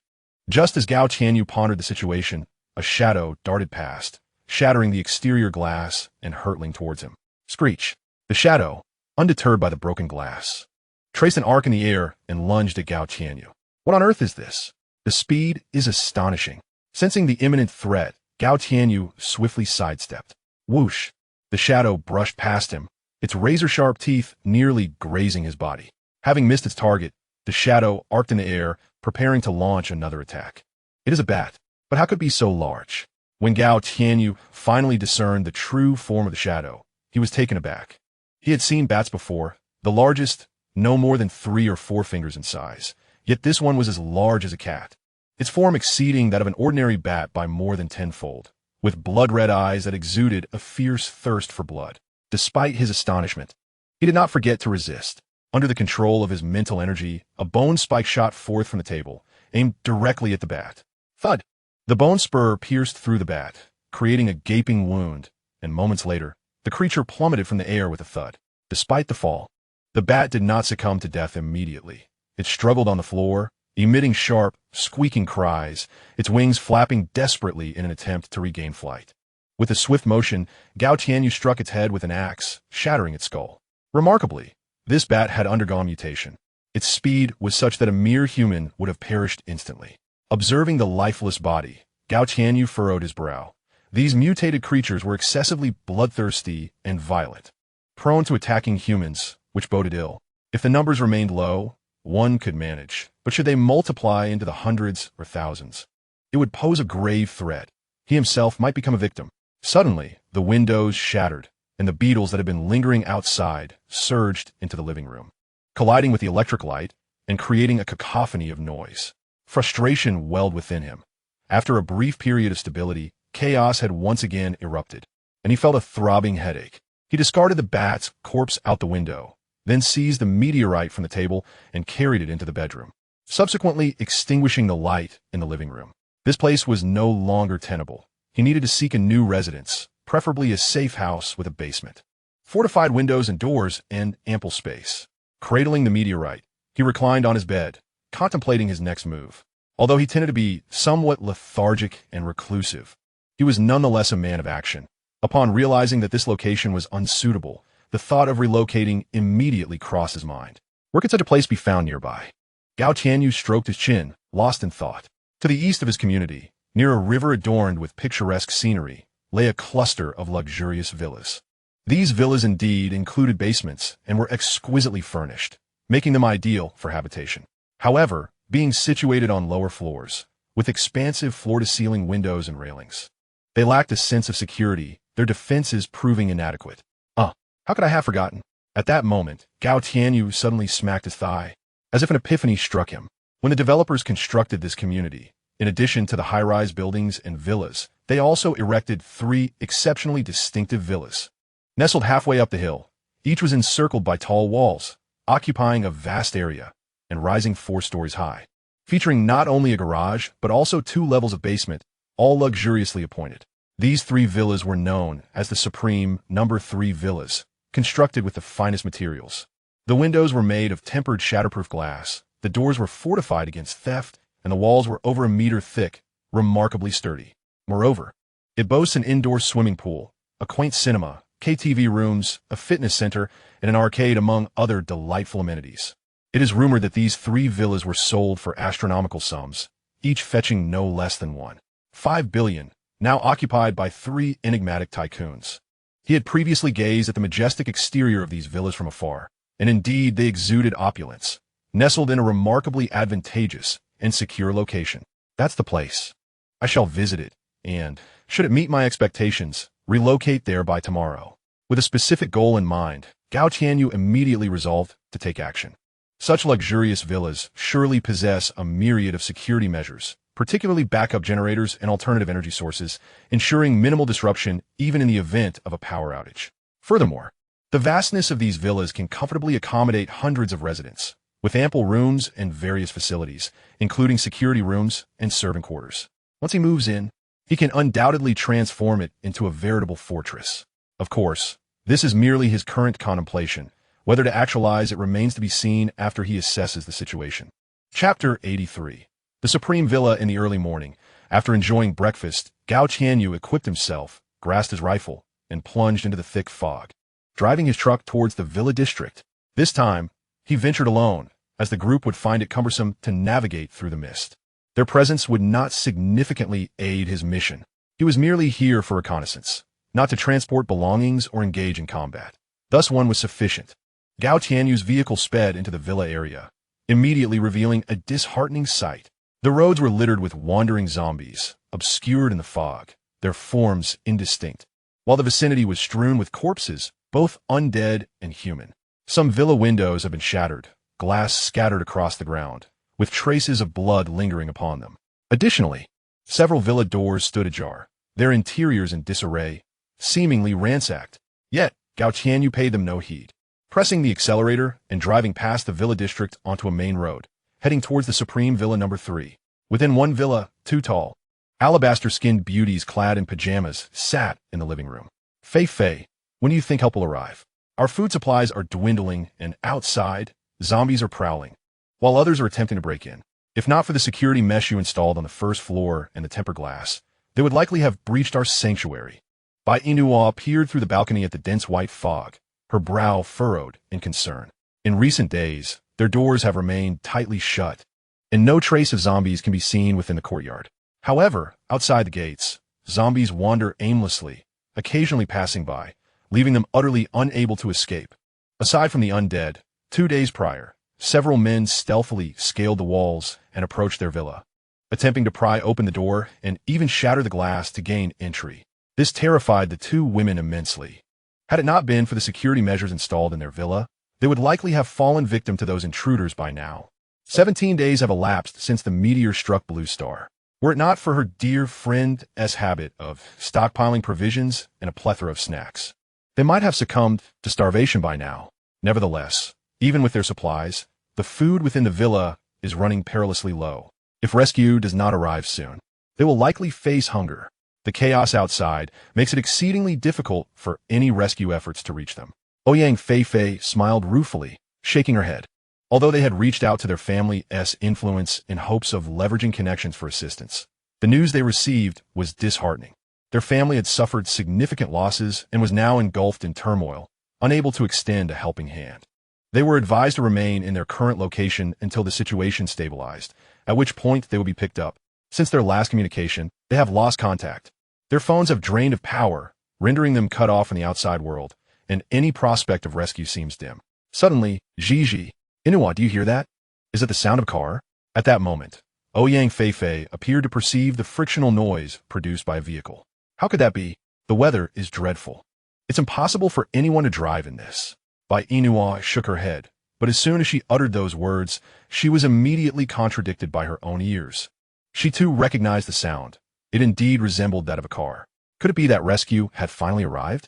Just as Gao Tianyu pondered the situation, a shadow darted past, shattering the exterior glass and hurtling towards him. Screech! The shadow, undeterred by the broken glass, traced an arc in the air and lunged at Gao Tianyu. What on earth is this? The speed is astonishing. Sensing the imminent threat, Gao Tianyu swiftly sidestepped. Whoosh! The shadow brushed past him, its razor-sharp teeth nearly grazing his body. Having missed its target, the shadow arced in the air, preparing to launch another attack. It is a bat, but how could it be so large? When Gao Tianyu finally discerned the true form of the shadow, he was taken aback. He had seen bats before, the largest no more than 3 or 4 fingers in size, yet this one was as large as a cat, its form exceeding that of an ordinary bat by more than tenfold, with blood-red eyes that exuded a fierce thirst for blood. Despite his astonishment, he did not forget to resist. Under the control of his mental energy, a bone spike shot forth from the table, aimed directly at the bat. Thud! The bone spur pierced through the bat, creating a gaping wound, and moments later, the creature plummeted from the air with a thud. Despite the fall, the bat did not succumb to death immediately. It struggled on the floor, emitting sharp, squeaking cries, its wings flapping desperately in an attempt to regain flight. With a swift motion, Gao Tianyu struck its head with an axe, shattering its skull. Remarkably, this bat had undergone mutation. Its speed was such that a mere human would have perished instantly. Observing the lifeless body, Gao Tianyu furrowed his brow. These mutated creatures were excessively bloodthirsty and violent, prone to attacking humans, which boded ill. If the numbers remained low, one could manage, but should they multiply into the hundreds or thousands, it would pose a grave threat. He himself might become a victim. Suddenly, the windows shattered, and the beetles that had been lingering outside surged into the living room, colliding with the electric light and creating a cacophony of noise. Frustration welled within him. After a brief period of stability, chaos had once again erupted, and he felt a throbbing headache. He discarded the bat's corpse out the window, then seized the meteorite from the table and carried it into the bedroom, subsequently extinguishing the light in the living room. This place was no longer tenable. He needed to seek a new residence, preferably a safe house with a basement, fortified windows and doors, and ample space. Cradling the meteorite, he reclined on his bed, contemplating his next move. Although he tended to be somewhat lethargic and reclusive, he was nonetheless a man of action. Upon realizing that this location was unsuitable, the thought of relocating immediately crossed his mind. Where could such a place be found nearby? Gao Tianyu stroked his chin, lost in thought. To the east of his community, near a river adorned with picturesque scenery, lay a cluster of luxurious villas. These villas indeed included basements and were exquisitely furnished, making them ideal for habitation. However, being situated on lower floors, with expansive floor-to-ceiling windows and railings, they lacked a sense of security, their defenses proving inadequate. How could I have forgotten? At that moment, Gao Tianyu suddenly smacked his thigh, as if an epiphany struck him. When the developers constructed this community, in addition to the high-rise buildings and villas, they also erected 3 exceptionally distinctive villas. Nestled halfway up the hill, each was encircled by tall walls, occupying a vast area and rising 4 stories high, featuring not only a garage but also 2 levels of basement, all luxuriously appointed. These 3 villas were known as the Supreme No. 3 Villas, constructed with the finest materials. The windows were made of tempered shatterproof glass, the doors were fortified against theft, and the walls were over a meter thick, remarkably sturdy. Moreover, it boasts an indoor swimming pool, a quaint cinema, KTV rooms, a fitness center, and an arcade among other delightful amenities. It is rumored that these 3 villas were sold for astronomical sums, each fetching no less than $1.5 billion, now occupied by 3 enigmatic tycoons. He had previously gazed at the majestic exterior of these villas from afar, and indeed they exuded opulence, nestled in a remarkably advantageous and secure location. That's the place. I shall visit it, and, should it meet my expectations, relocate there by tomorrow. With a specific goal in mind, Gao Tianyu immediately resolved to take action. Such luxurious villas surely possess a myriad of security measures, particularly backup generators and alternative energy sources, ensuring minimal disruption even in the event of a power outage. Furthermore, the vastness of these villas can comfortably accommodate hundreds of residents, with ample rooms and various facilities, including security rooms and servant quarters. Once he moves in, he can undoubtedly transform it into a veritable fortress. Of course, this is merely his current contemplation. Whether to actualize it remains to be seen after he assesses the situation. Chapter 83. The Supreme Villa. In the early morning, after enjoying breakfast, Gao Tianyu equipped himself, grasped his rifle, and plunged into the thick fog, driving his truck towards the villa district. This time, he ventured alone, as the group would find it cumbersome to navigate through the mist. Their presence would not significantly aid his mission. He was merely here for reconnaissance, not to transport belongings or engage in combat. Thus one was sufficient. Gao Tianyu's vehicle sped into the villa area, immediately revealing a disheartening sight. The roads were littered with wandering zombies, obscured in the fog, their forms indistinct, while the vicinity was strewn with corpses, both undead and human. Some villa windows had been shattered, glass scattered across the ground, with traces of blood lingering upon them. Additionally, several villa doors stood ajar, their interiors in disarray, seemingly ransacked. Yet, Gao Tianyu paid them no heed, pressing the accelerator and driving past the villa district onto a main road, heading towards the Supreme Villa No. 3. Within one villa, 2 tall, alabaster-skinned beauties clad in pajamas sat in the living room. Fei, when do you think help will arrive? Our food supplies are dwindling, and outside, zombies are prowling, while others are attempting to break in. If not for the security mesh you installed on the first floor and the tempered glass, they would likely have breached our sanctuary. Bai Inua peered through the balcony at the dense white fog, her brow furrowed in concern. In recent days, their doors have remained tightly shut, and no trace of zombies can be seen within the courtyard. However, outside the gates, zombies wander aimlessly, occasionally passing by, leaving them utterly unable to escape. Aside from the undead, 2 days prior, several men stealthily scaled the walls and approached their villa, attempting to pry open the door and even shatter the glass to gain entry. This terrified the 2 women immensely. Had it not been for the security measures installed in their villa, they would likely have fallen victim to those intruders by now. 17 days have elapsed since the meteor struck Blue Star. Were it not for her dear friend's habit of stockpiling provisions and a plethora of snacks, they might have succumbed to starvation by now. Nevertheless, even with their supplies, the food within the villa is running perilously low. If rescue does not arrive soon, they will likely face hunger. The chaos outside makes it exceedingly difficult for any rescue efforts to reach them. Ouyang Fei smiled ruefully, shaking her head. Although they had reached out to their family's influence in hopes of leveraging connections for assistance, the news they received was disheartening. Their family had suffered significant losses and was now engulfed in turmoil, unable to extend a helping hand. They were advised to remain in their current location until the situation stabilized, at which point they would be picked up. Since their last communication, they have lost contact. Their phones have drained of power, rendering them cut off from the outside world, and any prospect of rescue seems dim. Suddenly, Gigi, Inua, do you hear that? Is it the sound of a car? At that moment, Ouyang Fei appeared to perceive the frictional noise produced by a vehicle. How could that be? The weather is dreadful. It's impossible for anyone to drive in this. Inua shook her head, but as soon as she uttered those words, she was immediately contradicted by her own ears. She too recognized the sound. It indeed resembled that of a car. Could it be that rescue had finally arrived?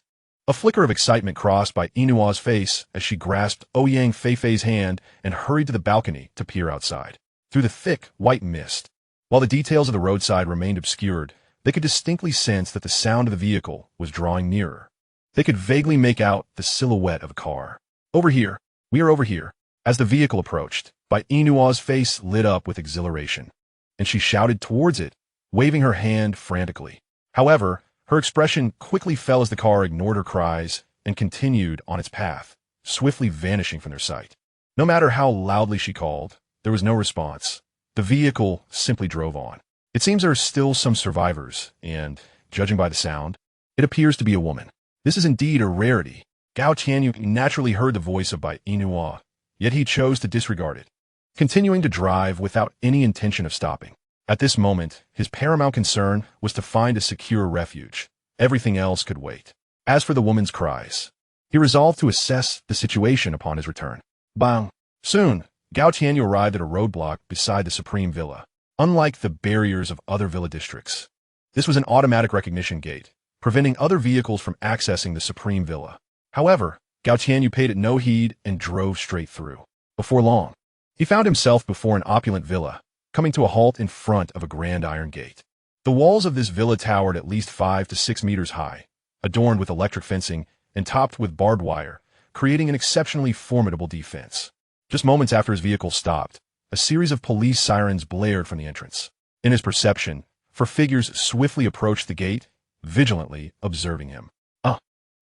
A flicker of excitement crossed by Inua's face as she grasped Ouyang Fei's hand and hurried to the balcony to peer outside. Through the thick, white mist, while the details of the roadside remained obscured, they could distinctly sense that the sound of the vehicle was drawing nearer. They could vaguely make out the silhouette of a car. Over here. We are over here. As the vehicle approached, Inua's face lit up with exhilaration, and she shouted towards it, waving her hand frantically. However, her expression quickly fell as the car ignored her cries and continued on its path, swiftly vanishing from their sight. No matter how loudly she called, there was no response. The vehicle simply drove on. It seems there are still some survivors, and, judging by the sound, it appears to be a woman. This is indeed a rarity. Gao Tianyu naturally heard the voice of Inua, yet he chose to disregard it, continuing to drive without any intention of stopping. At this moment, his paramount concern was to find a secure refuge. Everything else could wait. As for the woman's cries, he resolved to assess the situation upon his return. Bang! Soon, Gao Tianyu arrived at a roadblock beside the Supreme Villa. Unlike the barriers of other villa districts, this was an automatic recognition gate, preventing other vehicles from accessing the Supreme Villa. However, Gao Tianyu paid it no heed and drove straight through. Before long, he found himself before an opulent villa, coming to a halt in front of a grand iron gate. The walls of this villa towered at least 5 to 6 meters high, adorned with electric fencing and topped with barbed wire, creating an exceptionally formidable defense. Just moments after his vehicle stopped, a series of police sirens blared from the entrance. In his perception, 4 figures swiftly approached the gate, vigilantly observing him.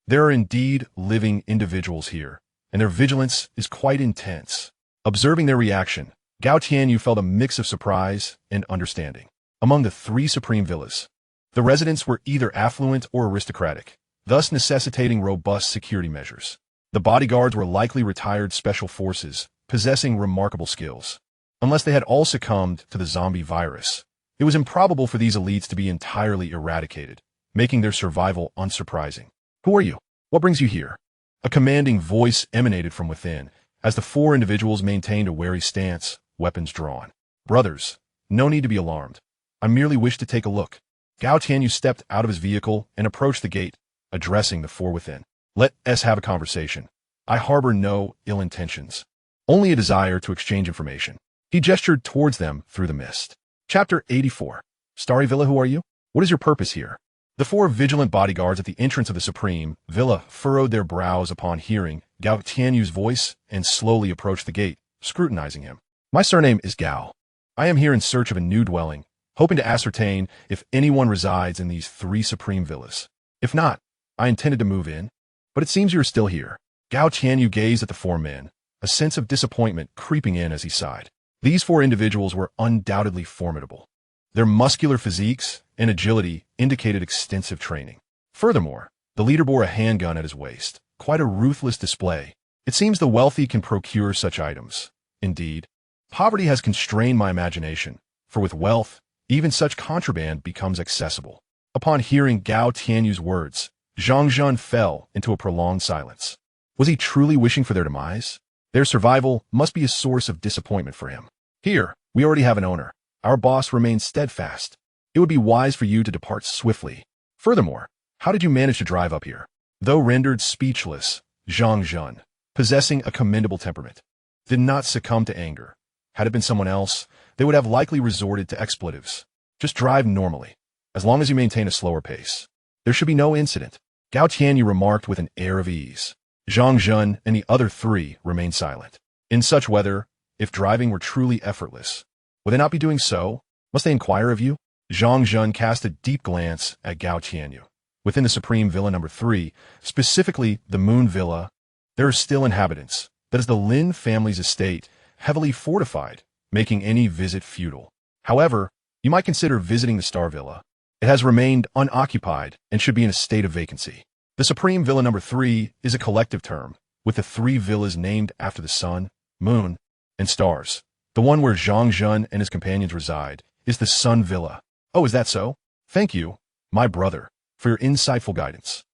There are indeed living individuals here, and their vigilance is quite intense. Observing their reaction, Gao Tianyu felt a mix of surprise and understanding. Among the 3 supreme villas, the residents were either affluent or aristocratic, thus necessitating robust security measures. The bodyguards were likely retired special forces, possessing remarkable skills. Unless they had all succumbed to the zombie virus, it was improbable for these elites to be entirely eradicated, making their survival unsurprising. Who are you? What brings you here? A commanding voice emanated from within, as the 4 individuals maintained a wary stance, weapons drawn. Brothers, no need to be alarmed. I merely wish to take a look. Gao Tianyu stepped out of his vehicle and approached the gate, addressing the 4 within. Let us have a conversation. I harbor no ill intentions, only a desire to exchange information. He gestured towards them through the mist. Chapter 84. Starry Villa, who are you? What is your purpose here? The 4 vigilant bodyguards at the entrance of the Supreme Villa furrowed their brows upon hearing Gao Tianyu's voice and slowly approached the gate, scrutinizing him. My surname is Gao. I am here in search of a new dwelling, hoping to ascertain if anyone resides in these 3 Supreme Villas. If not, I intended to move in, but it seems you are still here. Gao Tianyu gazed at the 4 men, a sense of disappointment creeping in as he sighed. These 4 individuals were undoubtedly formidable. Their muscular physiques and agility indicated extensive training. Furthermore, the leader bore a handgun at his waist, quite a ruthless display. It seems the wealthy can procure such items. Indeed, poverty has constrained my imagination, for with wealth, even such contraband becomes accessible. Upon hearing Gao Tianyu's words, Zhang Zhun fell into a prolonged silence. Was he truly wishing for their demise? Their survival must be a source of disappointment for him. Here, we already have an owner. Our boss remains steadfast. It would be wise for you to depart swiftly. Furthermore, how did you manage to drive up here? Though rendered speechless, Zhang Zhun, possessing a commendable temperament, did not succumb to anger. Had it been someone else, they would have likely resorted to expletives. Just drive normally, as long as you maintain a slower pace. There should be no incident, Gao Tianyu remarked with an air of ease. Zhang Zhun and the other three remained silent. In such weather, if driving were truly effortless, would they not be doing so? Must they inquire of you? Zhang Zhun cast a deep glance at Gao Tianyu. Within the Supreme Villa number 3, specifically the Moon Villa, there are still inhabitants. That is the Lin family's estate, heavily fortified, making any visit futile. However, you might consider visiting the Star Villa. It has remained unoccupied and should be in a state of vacancy. The Supreme Villa number 3 is a collective term, with the 3 villas named after the sun, moon, and stars. The one where Zhang Zhun and his companions reside is the Sun Villa. Oh, is that so? Thank you, my brother, for your insightful guidance.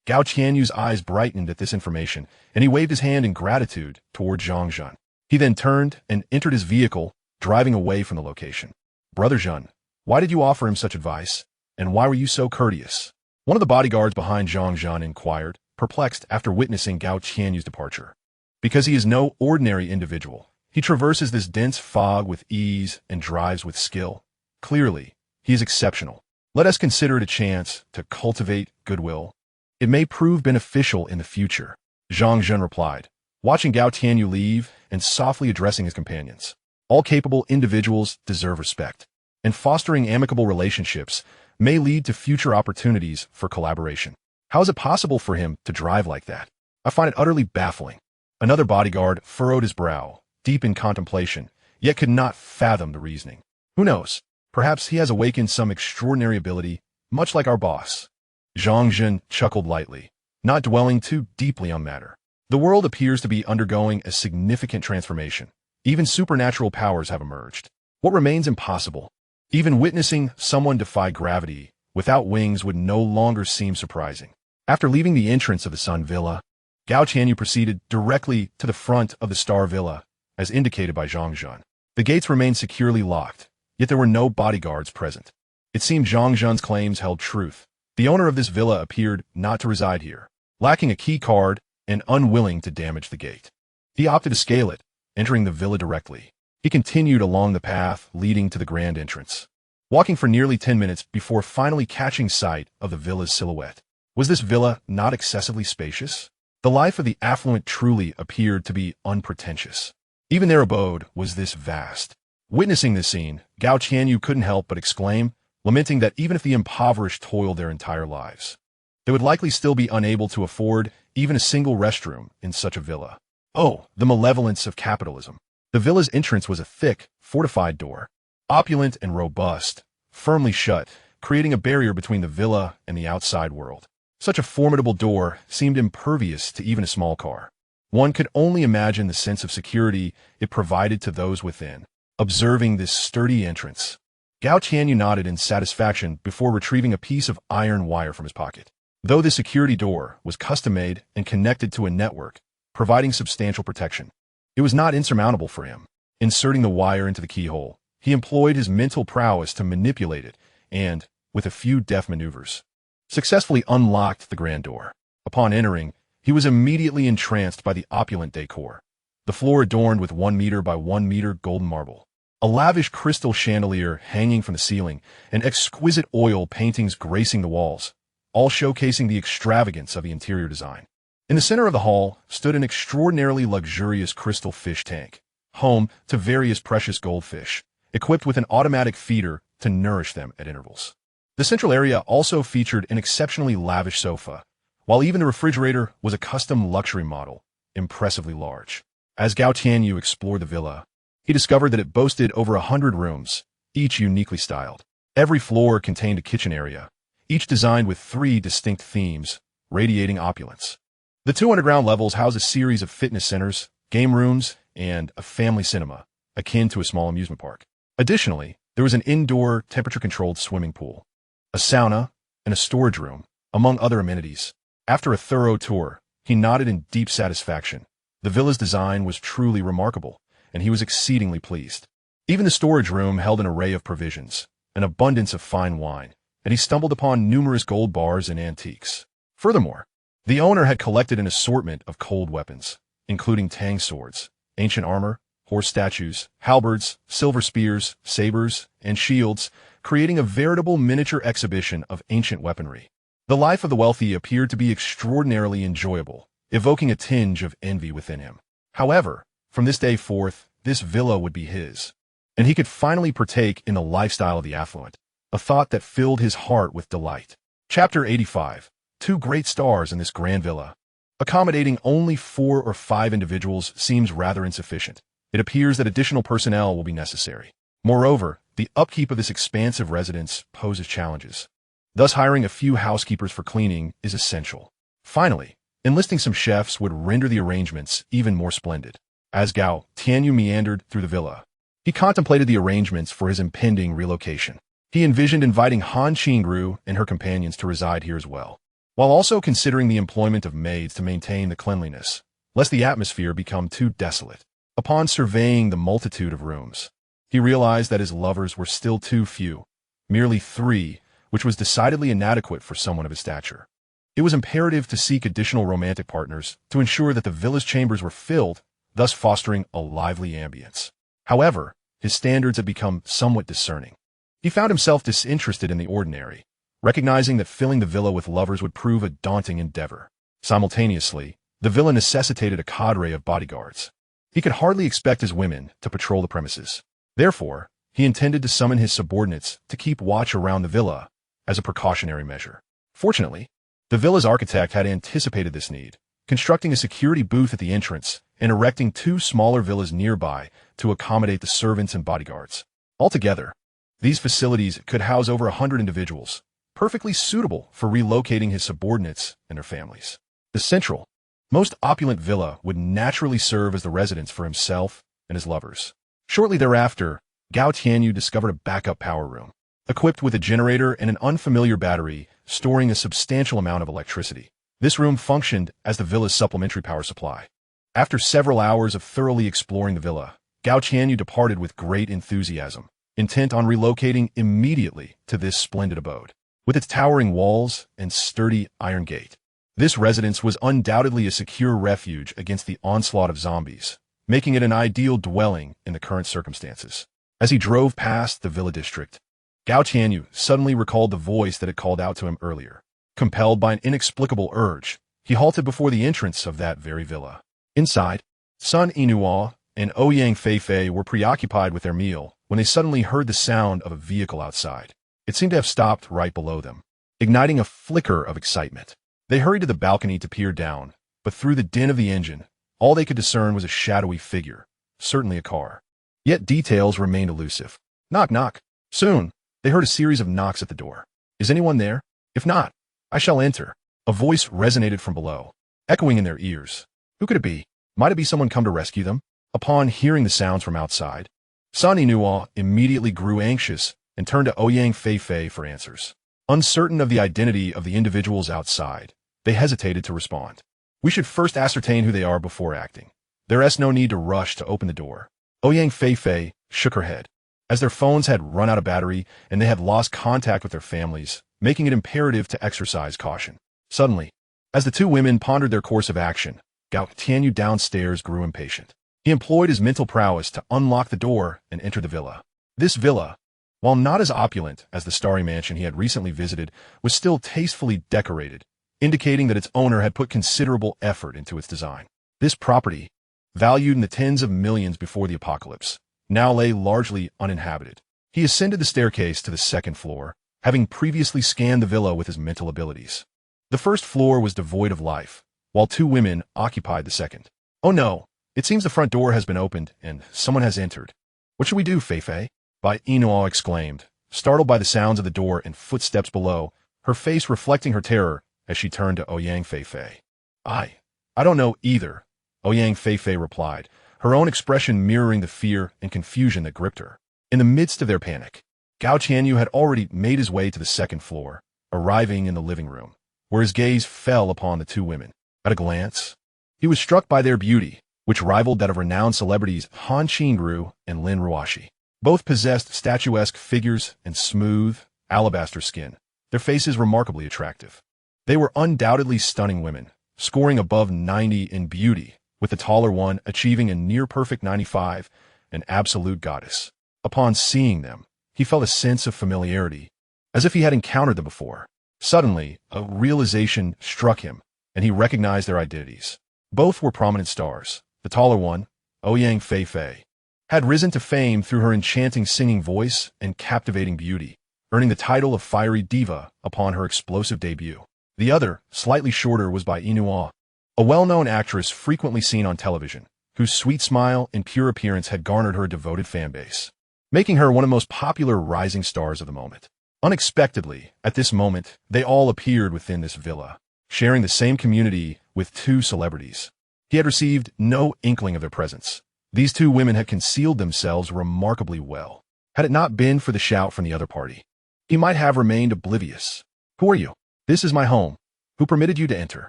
Gao Tianyu's eyes brightened at this information, and he waved his hand in gratitude toward Zhang Zhun. He then turned and entered his vehicle, driving away from the location. Brother Zhun, why did you offer him such advice, and why were you so courteous? One of the bodyguards behind Zhang Zhun inquired, perplexed after witnessing Gao Tianyu's departure. Because he is no ordinary individual. He traverses this dense fog with ease and drives with skill. Clearly, he is exceptional. Let us consider it a chance to cultivate goodwill. It may prove beneficial in the future, Zhang Zhun replied, watching Gao Tianyu leave and softly addressing his companions. All capable individuals deserve respect, and fostering amicable relationships may lead to future opportunities for collaboration. How is it possible for him to drive like that? I find it utterly baffling. Another bodyguard furrowed his brow, deep in contemplation, yet could not fathom the reasoning. Who knows? Perhaps he has awakened some extraordinary ability, much like our boss. Zhang Zhun chuckled lightly, not dwelling too deeply on matter. The world appears to be undergoing a significant transformation. Even supernatural powers have emerged. What remains impossible? Even witnessing someone defy gravity without wings would no longer seem surprising. After leaving the entrance of the Sun Villa, Gao Tianyu proceeded directly to the front of the Star Villa, as indicated by Zhang Zhun. The gates remained securely locked, yet there were no bodyguards present. It seemed Zhang Zhun's claims held truth. The owner of this villa appeared not to reside here, lacking a key card and unwilling to damage the gate. He opted to scale it, entering the villa directly. He continued along the path leading to the grand entrance, walking for nearly 10 minutes before finally catching sight of the villa's silhouette. Was this villa not excessively spacious? The life of the affluent truly appeared to be unpretentious. Even their abode was this vast. Witnessing this scene, Gao Tianyu couldn't help but exclaim, lamenting that even if the impoverished toiled their entire lives, they would likely still be unable to afford even a single restroom in such a villa. Oh, the malevolence of capitalism. The villa's entrance was a thick, fortified door, opulent and robust, firmly shut, creating a barrier between the villa and the outside world. Such a formidable door seemed impervious to even a small car. One could only imagine the sense of security it provided to those within. Observing this sturdy entrance, Gao Tianyu nodded in satisfaction before retrieving a piece of iron wire from his pocket. Though the security door was custom-made and connected to a network, providing substantial protection, it was not insurmountable for him. Inserting the wire into the keyhole, he employed his mental prowess to manipulate it and, with a few deft maneuvers, successfully unlocked the grand door. Upon entering, he was immediately entranced by the opulent decor. The floor adorned with 1 meter by 1 meter golden marble, a lavish crystal chandelier hanging from the ceiling, and exquisite oil paintings gracing the walls, all showcasing the extravagance of the interior design. In the center of the hall stood an extraordinarily luxurious crystal fish tank, home to various precious goldfish, equipped with an automatic feeder to nourish them at intervals. The central area also featured an exceptionally lavish sofa, while even the refrigerator was a custom luxury model, impressively large. As Gao Tianyu explored the villa, he discovered that it boasted over 100 rooms, each uniquely styled. Every floor contained a kitchen area, each designed with 3 distinct themes, radiating opulence. The 2 underground levels house a series of fitness centers, game rooms, and a family cinema, akin to a small amusement park. Additionally, there was an indoor, temperature-controlled swimming pool, a sauna, and a storage room, among other amenities. After a thorough tour, he nodded in deep satisfaction. The villa's design was truly remarkable, and he was exceedingly pleased. Even the storage room held an array of provisions, an abundance of fine wine, and he stumbled upon numerous gold bars and antiques. Furthermore, the owner had collected an assortment of cold weapons, including tang swords, ancient armor, horse statues, halberds, silver spears, sabers, and shields, creating a veritable miniature exhibition of ancient weaponry. The life of the wealthy appeared to be extraordinarily enjoyable, evoking a tinge of envy within him. However, from this day forth, this villa would be his, and he could finally partake in the lifestyle of the affluent, a thought that filled his heart with delight. Chapter 85. 2 great stars in this grand villa. Accommodating only 4 or 5 individuals seems rather insufficient. It appears that additional personnel will be necessary. Moreover, the upkeep of this expansive residence poses challenges. Thus, hiring a few housekeepers for cleaning is essential. Finally, enlisting some chefs would render the arrangements even more splendid. As Gao Tianyu meandered through the villa, he contemplated the arrangements for his impending relocation. He envisioned inviting Han Qingru and her companions to reside here as well, while also considering the employment of maids to maintain the cleanliness, lest the atmosphere become too desolate. Upon surveying the multitude of rooms, he realized that his lovers were still too few, merely 3, which was decidedly inadequate for someone of his stature. It was imperative to seek additional romantic partners to ensure that the villa's chambers were filled, thus fostering a lively ambience. However, his standards had become somewhat discerning. He found himself disinterested in the ordinary, recognizing that filling the villa with lovers would prove a daunting endeavor. Simultaneously, the villa necessitated a cadre of bodyguards. He could hardly expect his women to patrol the premises. Therefore, he intended to summon his subordinates to keep watch around the villa as a precautionary measure. Fortunately, the villa's architect had anticipated this need, constructing a security booth at the entrance and erecting 2 smaller villas nearby to accommodate the servants and bodyguards. Altogether, these facilities could house over 100 individuals, perfectly suitable for relocating his subordinates and their families. The central, most opulent villa would naturally serve as the residence for himself and his lovers. Shortly thereafter, Gao Tianyu discovered a backup power room, equipped with a generator and an unfamiliar battery storing a substantial amount of electricity. This room functioned as the villa's supplementary power supply. After several hours of thoroughly exploring the villa, Gao Tianyu departed with great enthusiasm, intent on relocating immediately to this splendid abode. With its towering walls and sturdy iron gate, this residence was undoubtedly a secure refuge against the onslaught of zombies, making it an ideal dwelling in the current circumstances. As he drove past the villa district, Gao Tianyu suddenly recalled the voice that had called out to him earlier. Compelled by an inexplicable urge, he halted before the entrance of that very villa. Inside, Sun Yinhua and Ouyang Feifei were preoccupied with their meal when they suddenly heard the sound of a vehicle outside. It seemed to have stopped right below them, igniting a flicker of excitement. They hurried to the balcony to peer down, but through the din of the engine, all they could discern was a shadowy figure, certainly a car. Yet details remained elusive. Knock, knock. Soon, they heard a series of knocks at the door. Is anyone there? If not, I shall enter. A voice resonated from below, echoing in their ears. Who could it be? Might it be someone come to rescue them? Upon hearing the sounds from outside, Sun Yinhua immediately grew anxious and turned to Ouyang Feifei for answers. Uncertain of the identity of the individuals outside, they hesitated to respond. We should first ascertain who they are before acting. There is no need to rush to open the door. Ouyang Feifei shook her head, as their phones had run out of battery and they had lost contact with their families, making it imperative to exercise caution. Suddenly, as the 2 women pondered their course of action, Gao Tianyu downstairs grew impatient. He employed his mental prowess to unlock the door and enter the villa. This villa, while not as opulent as the starry mansion he had recently visited, was still tastefully decorated, indicating that its owner had put considerable effort into its design. This property, valued in the tens of millions before the apocalypse, now lay largely uninhabited. He ascended the staircase to the 2nd floor, having previously scanned the villa with his mental abilities. The 1st floor was devoid of life, while 2 women occupied the 2nd. Oh no, it seems the front door has been opened and someone has entered. What should we do, Feifei? Yinhua exclaimed, startled by the sounds of the door and footsteps below, her face reflecting her terror as she turned to Ouyang Feifei. I don't know either, Ouyang Feifei replied, her own expression mirroring the fear and confusion that gripped her. In the midst of their panic, Gao Tianyu had already made his way to the second floor, arriving in the living room, where his gaze fell upon the two women. At a glance, he was struck by their beauty, which rivaled that of renowned celebrities Han Qingru and Lin Ruoxi. Both possessed statuesque figures and smooth, alabaster skin, their faces remarkably attractive. They were undoubtedly stunning women, scoring above 90 in beauty, with the taller one achieving a near-perfect 95, an absolute goddess. Upon seeing them, he felt a sense of familiarity, as if he had encountered them before. Suddenly, a realization struck him, and he recognized their identities. Both were prominent stars. The taller one, Ouyang Feifei, had risen to fame through her enchanting singing voice and captivating beauty, earning the title of Fiery Diva upon her explosive debut. The other, slightly shorter, was by Inua, a well-known actress frequently seen on television, whose sweet smile and pure appearance had garnered her a devoted fanbase, making her one of the most popular rising stars of the moment. Unexpectedly, at this moment, they all appeared within this villa, sharing the same community with two celebrities. He had received no inkling of their presence. These two women had concealed themselves remarkably well. Had it not been for the shout from the other party, he might have remained oblivious. Who are you? This is my home. Who permitted you to enter?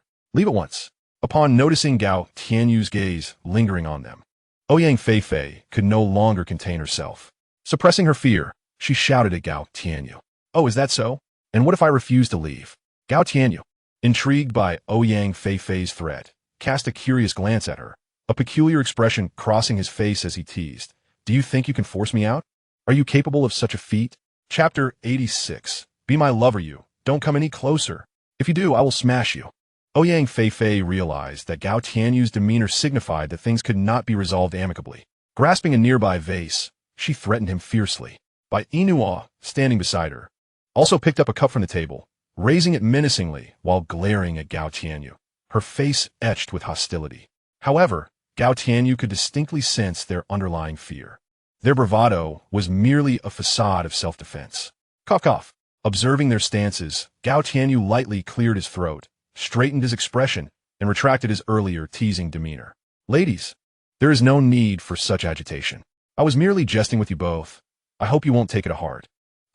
Leave at once. Upon noticing Gao Tianyu's gaze lingering on them, Ouyang Feifei could no longer contain herself. Suppressing her fear, she shouted at Gao Tianyu. Oh, is that so? And what if I refuse to leave? Gao Tianyu, intrigued by Ouyang Feifei's threat, cast a curious glance at her, a peculiar expression crossing his face as he teased. Do you think you can force me out? Are you capable of such a feat? Chapter 86. Be my lover, you. Don't come any closer. If you do, I will smash you. Ouyang Feifei realized that Gao Tianyu's demeanor signified that things could not be resolved amicably. Grasping a nearby vase, she threatened him fiercely. By Inua, standing beside her, also picked up a cup from the table, raising it menacingly while glaring at Gao Tianyu, her face etched with hostility. However, Gao Tianyu could distinctly sense their underlying fear. Their bravado was merely a facade of self-defense. Cough, cough. Observing their stances, Gao Tianyu lightly cleared his throat, straightened his expression, and retracted his earlier teasing demeanor. Ladies, there is no need for such agitation. I was merely jesting with you both. I hope you won't take it to heart.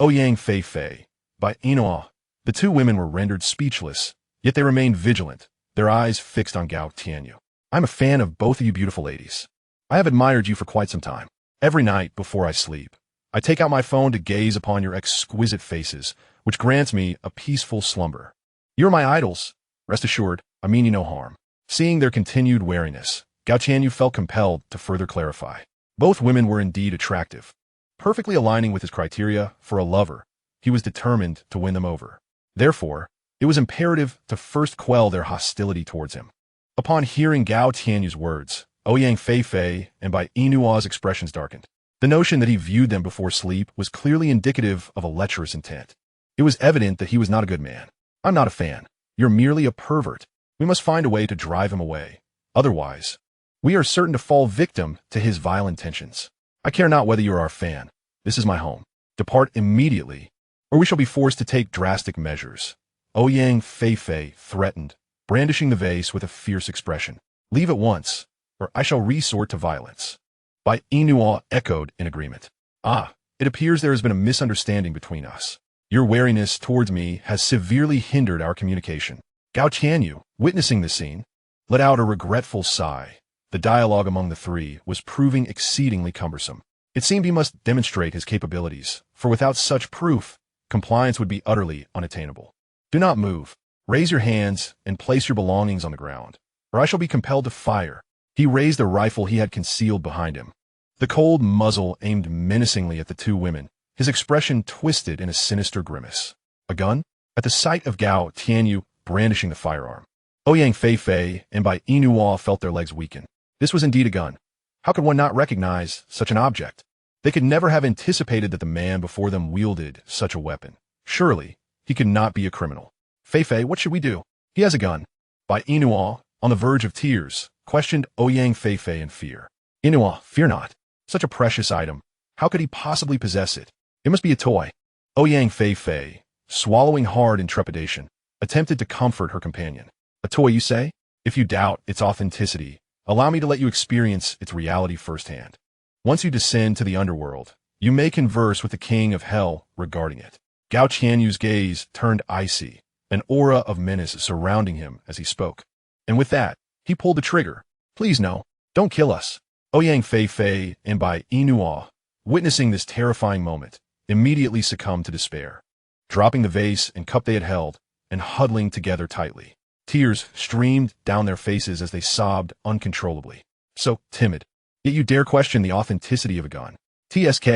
Ouyang Feifei. By Inua, the two women were rendered speechless, yet they remained vigilant, their eyes fixed on Gao Tianyu. I'm a fan of both of you beautiful ladies. I have admired you for quite some time. Every night before I sleep, I take out my phone to gaze upon your exquisite faces, which grants me a peaceful slumber. You're my idols. Rest assured, I mean you no harm. Seeing their continued wariness, Gao Tianyu felt compelled to further clarify. Both women were indeed attractive. Perfectly aligning with his criteria for a lover, he was determined to win them over. Therefore, it was imperative to first quell their hostility towards him. Upon hearing Gao Tianyu's words, Ouyang Feifei and by Inua's expressions darkened. The notion that he viewed them before sleep was clearly indicative of a lecherous intent. It was evident that he was not a good man. I'm not a fan. You're merely a pervert. We must find a way to drive him away. Otherwise, we are certain to fall victim to his vile intentions. I care not whether you are our fan. This is my home. Depart immediately, or we shall be forced to take drastic measures. Ouyang Feifei threatened, brandishing the vase with a fierce expression. Leave at once, or I shall resort to violence. By Inua echoed in agreement. It appears there has been a misunderstanding between us. Your wariness towards me has severely hindered our communication. Gao Tianyu, witnessing the scene, let out a regretful sigh. The dialogue among the three was proving exceedingly cumbersome. It seemed he must demonstrate his capabilities, for without such proof, compliance would be utterly unattainable. Do not move. Raise your hands and place your belongings on the ground, or I shall be compelled to fire. He raised the rifle he had concealed behind him. The cold muzzle aimed menacingly at the two women, his expression twisted in a sinister grimace. A gun? At the sight of Gao Tianyu brandishing the firearm, Ouyang Feifei and by Inua felt their legs weaken. This was indeed a gun. How could one not recognize such an object? They could never have anticipated that the man before them wielded such a weapon. Surely, he could not be a criminal. Feifei, what should we do? He has a gun. By Inua, on the verge of tears, questioned Ouyang Feifei in fear. Inua, fear not. Such a precious item. How could he possibly possess it? It must be a toy. Ouyang Fei, swallowing hard in trepidation, attempted to comfort her companion. A toy, you say? If you doubt its authenticity, allow me to let you experience its reality firsthand. Once you descend to the underworld, you may converse with the king of hell regarding it. Gao Qianyu's gaze turned icy, an aura of menace surrounding him as he spoke. And with that, he pulled the trigger. Please no, don't kill us. Ouyang Fei and Bai Inua, witnessing this terrifying moment, immediately succumbed to despair, dropping the vase and cup they had held and huddling together tightly. Tears streamed down their faces as they sobbed uncontrollably. So timid. Yet you dare question the authenticity of a gun. TSK.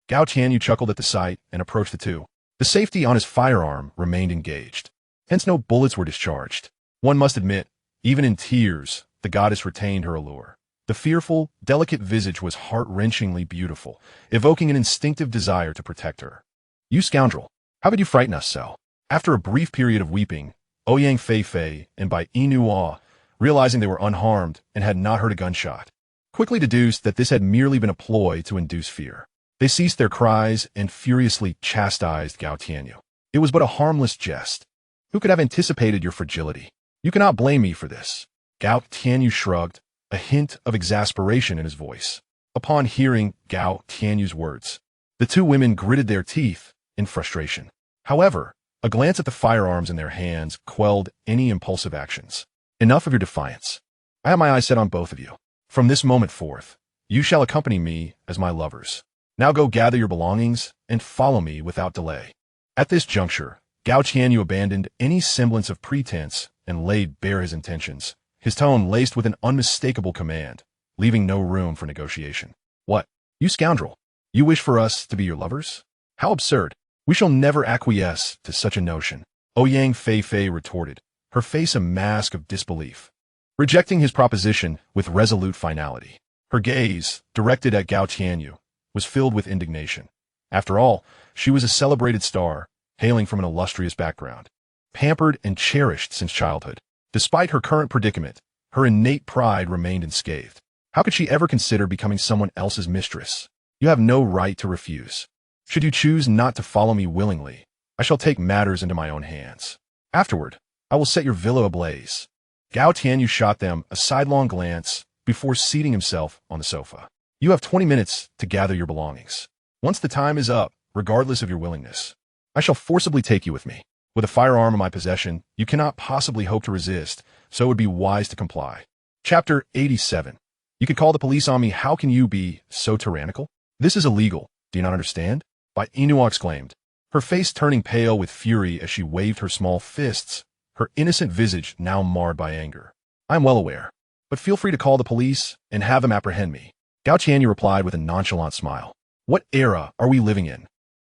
Gao Qianyu chuckled at the sight and approached the two. The safety on his firearm remained engaged. Hence no bullets were discharged. One must admit, even in tears, the goddess retained her allure. The fearful, delicate visage was heart-wrenchingly beautiful, evoking an instinctive desire to protect her. You scoundrel, how could you frighten us so? After a brief period of weeping, Ouyang Fei and Bai Inua, realizing they were unharmed and had not heard a gunshot, quickly deduced that this had merely been a ploy to induce fear. They ceased their cries and furiously chastised Gao Tianyu. It was but a harmless jest. Who could have anticipated your fragility? You cannot blame me for this. Gao Tianyu shrugged, a hint of exasperation in his voice. Upon hearing Gao Tianyu's words, the two women gritted their teeth in frustration. However, a glance at the firearms in their hands quelled any impulsive actions. Enough of your defiance. I have my eyes set on both of you. From this moment forth, you shall accompany me as my lovers. Now go gather your belongings and follow me without delay. At this juncture, Gao Qianyu abandoned any semblance of pretense and laid bare his intentions, his tone laced with an unmistakable command, leaving no room for negotiation. What? You scoundrel! You wish for us to be your lovers? How absurd! We shall never acquiesce to such a notion. Ouyang Fei retorted, her face a mask of disbelief, rejecting his proposition with resolute finality. Her gaze, directed at Gao Qianyu, was filled with indignation. After all, she was a celebrated star, hailing from an illustrious background, pampered and cherished since childhood. Despite her current predicament, her innate pride remained unscathed. How could she ever consider becoming someone else's mistress? You have no right to refuse. Should you choose not to follow me willingly, I shall take matters into my own hands. Afterward, I will set your villa ablaze. Gao Tianyu shot them a sidelong glance before seating himself on the sofa. You have 20 minutes to gather your belongings. Once the time is up, regardless of your willingness, I shall forcibly take you with me. With a firearm in my possession, you cannot possibly hope to resist, so it would be wise to comply. Chapter 87. You could call the police on me. How can you be so tyrannical? This is illegal. Do you not understand? Bai Inua exclaimed, her face turning pale with fury as she waved her small fists, her innocent visage now marred by anger. I am well aware, but feel free to call the police and have them apprehend me. Gao Qianyu replied with a nonchalant smile. What era are we living in?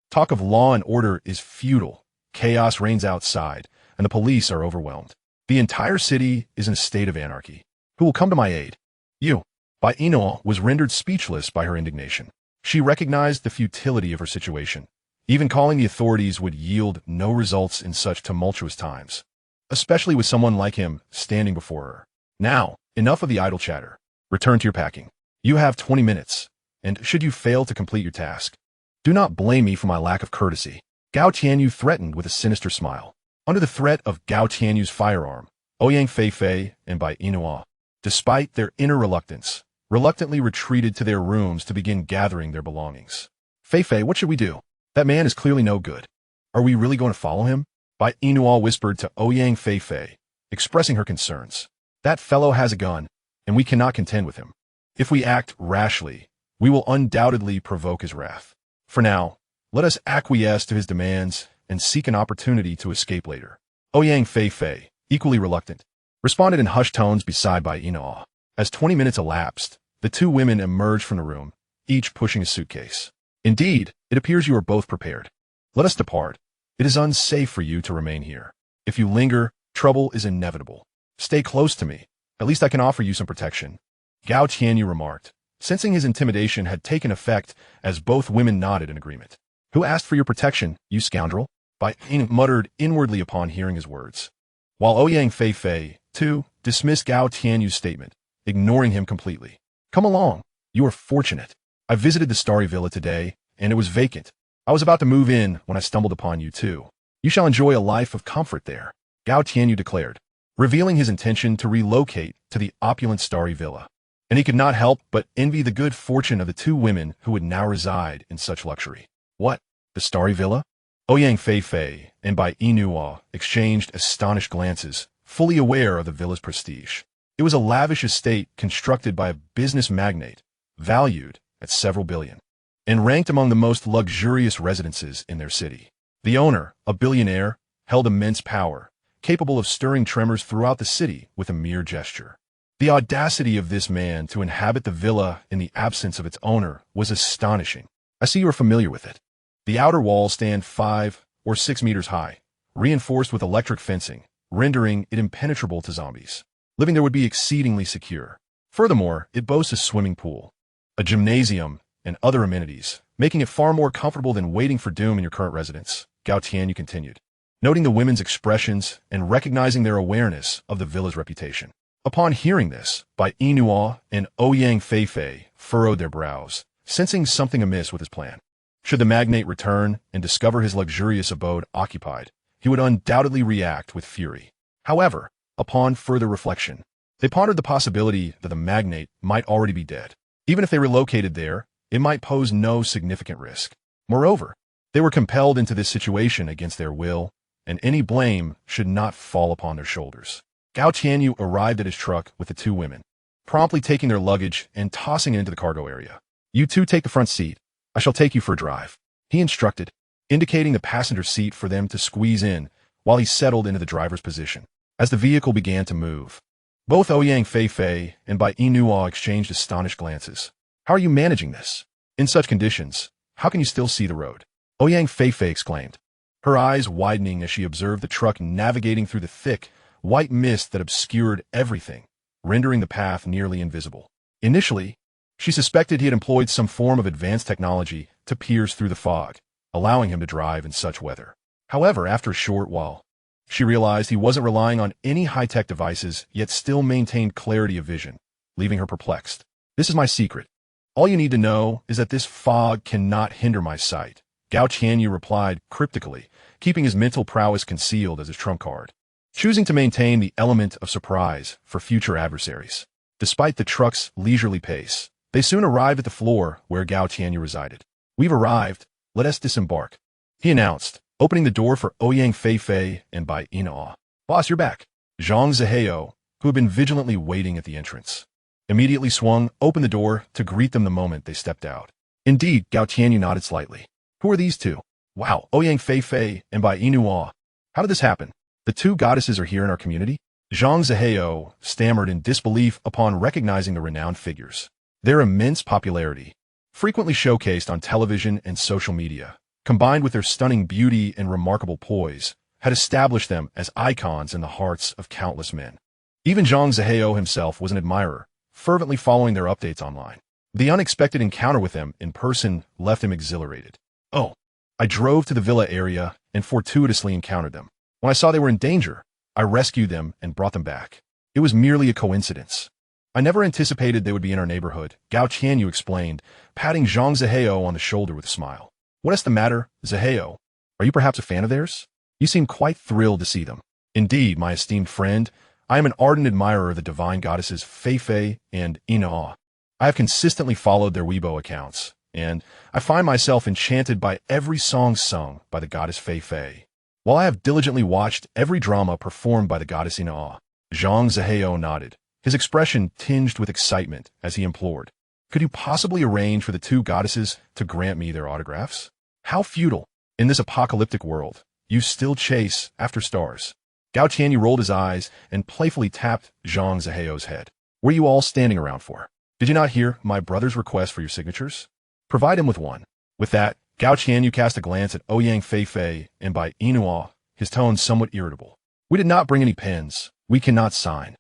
Talk of law and order is futile. Chaos reigns outside, and the police are overwhelmed. The entire city is in a state of anarchy. Who will come to my aid? You. Bai Inua was rendered speechless by her indignation. She recognized the futility of her situation. Even calling the authorities would yield no results in such tumultuous times, especially with someone like him standing before her. Now, enough of the idle chatter. Return to your packing. You have 20 minutes, and should you fail to complete your task, do not blame me for my lack of courtesy. Gao Tianyu threatened with a sinister smile. Under the threat of Gao Tianyu's firearm, Ouyang Fei and Bai Inua, despite their inner reluctance, reluctantly retreated to their rooms to begin gathering their belongings. Fei, what should we do? That man is clearly no good. Are we really going to follow him? Bai Inua whispered to Ouyang Fei, expressing her concerns. That fellow has a gun, and we cannot contend with him. If we act rashly, we will undoubtedly provoke his wrath. For now, let us acquiesce to his demands and seek an opportunity to escape later. Ouyang Fei, equally reluctant, responded in hushed tones beside Bai Inua. As 20 minutes elapsed, the two women emerged from the room, each pushing a suitcase. Indeed, it appears you are both prepared. Let us depart. It is unsafe for you to remain here. If you linger, trouble is inevitable. Stay close to me. At least I can offer you some protection. Gao Qianyu remarked, sensing his intimidation had taken effect as both women nodded in agreement. Who asked for your protection, you scoundrel? Bai Inua muttered inwardly upon hearing his words. While Ouyang Fei, too, dismissed Gao Tianyu's statement, ignoring him completely. Come along. You are fortunate. I visited the Starry Villa today, and it was vacant. I was about to move in when I stumbled upon you too. You shall enjoy a life of comfort there, Gao Tianyu declared, revealing his intention to relocate to the opulent starry villa. And he could not help but envy the good fortune of the two women who would now reside in such luxury. What? The starry villa? Ouyang Feifei and Bai Inua exchanged astonished glances, fully aware of the villa's prestige. It was a lavish estate constructed by a business magnate, valued at several billion, and ranked among the most luxurious residences in their city. The owner, a billionaire, held immense power, capable of stirring tremors throughout the city with a mere gesture. The audacity of this man to inhabit the villa in the absence of its owner was astonishing. I see you are familiar with it. The outer walls stand 5 or 6 meters high, reinforced with electric fencing, rendering it impenetrable to zombies. Living there would be exceedingly secure. Furthermore, it boasts a swimming pool, a gymnasium, and other amenities, making it far more comfortable than waiting for doom in your current residence, Gao Tianyu continued, noting the women's expressions and recognizing their awareness of the villa's reputation. Upon hearing this, Bai Inua and Ouyang Feifei furrowed their brows, sensing something amiss with his plan. Should the magnate return and discover his luxurious abode occupied, he would undoubtedly react with fury. However, upon further reflection, they pondered the possibility that the magnate might already be dead. Even if they relocated there, it might pose no significant risk. Moreover, they were compelled into this situation against their will, and any blame should not fall upon their shoulders. Gao Tianyu arrived at his truck with the two women, promptly taking their luggage and tossing it into the cargo area. You two take the front seat. I shall take you for a drive, he instructed, indicating the passenger seat for them to squeeze in while he settled into the driver's position. As the vehicle began to move, both Ouyang Feifei and Bai Inua exchanged astonished glances. How are you managing this? In such conditions, how can you still see the road? Ouyang Feifei exclaimed, her eyes widening as she observed the truck navigating through the thick, white mist that obscured everything, rendering the path nearly invisible. Initially, she suspected he had employed some form of advanced technology to pierce through the fog, allowing him to drive in such weather. However, after a short while, she realized he wasn't relying on any high-tech devices, yet still maintained clarity of vision, leaving her perplexed. This is my secret. All you need to know is that this fog cannot hinder my sight, Gao Tianyu replied cryptically, keeping his mental prowess concealed as his trump card, choosing to maintain the element of surprise for future adversaries. Despite the truck's leisurely pace, they soon arrived at the floor where Gao Tianyu resided. We've arrived. Let us disembark, he announced, opening the door for Ouyang Feifei and Bai Inua. Boss, you're back. Zhang Ziheo, who had been vigilantly waiting at the entrance, immediately swung open the door to greet them the moment they stepped out. Indeed, Gao Tianyu nodded slightly. Who are these two? Wow, Ouyang Feifei and Bai Inua. How did this happen? The two goddesses are here in our community? Zhang Ziheo stammered in disbelief upon recognizing the renowned figures. Their immense popularity, frequently showcased on television and social media, combined with their stunning beauty and remarkable poise, had established them as icons in the hearts of countless men. Even Zhang Ziheo himself was an admirer, fervently following their updates online. The unexpected encounter with them in person left him exhilarated. Oh, I drove to the villa area and fortuitously encountered them. When I saw they were in danger, I rescued them and brought them back. It was merely a coincidence. I never anticipated they would be in our neighborhood, Gao Tianyu explained, patting Zhang Ziheo on the shoulder with a smile. What is the matter, Ziheo? Are you perhaps a fan of theirs? You seem quite thrilled to see them. Indeed, my esteemed friend, I am an ardent admirer of the divine goddesses Feifei and Inua. I have consistently followed their Weibo accounts, and I find myself enchanted by every song sung by the goddess Feifei, while I have diligently watched every drama performed by the goddess Inua. Zhang Ziheo nodded, his expression tinged with excitement as he implored, could you possibly arrange for the two goddesses to grant me their autographs? How futile. In this apocalyptic world, you still chase after stars. Gao Tianyu rolled his eyes and playfully tapped Zhang Ziheo's head. What are you all standing around for? Did you not hear my brother's request for your signatures? Provide him with one. With that, Gao Tianyu cast a glance at Ouyang Feifei and Bai Inua, his tone somewhat irritable. We did not bring any pens. We cannot sign.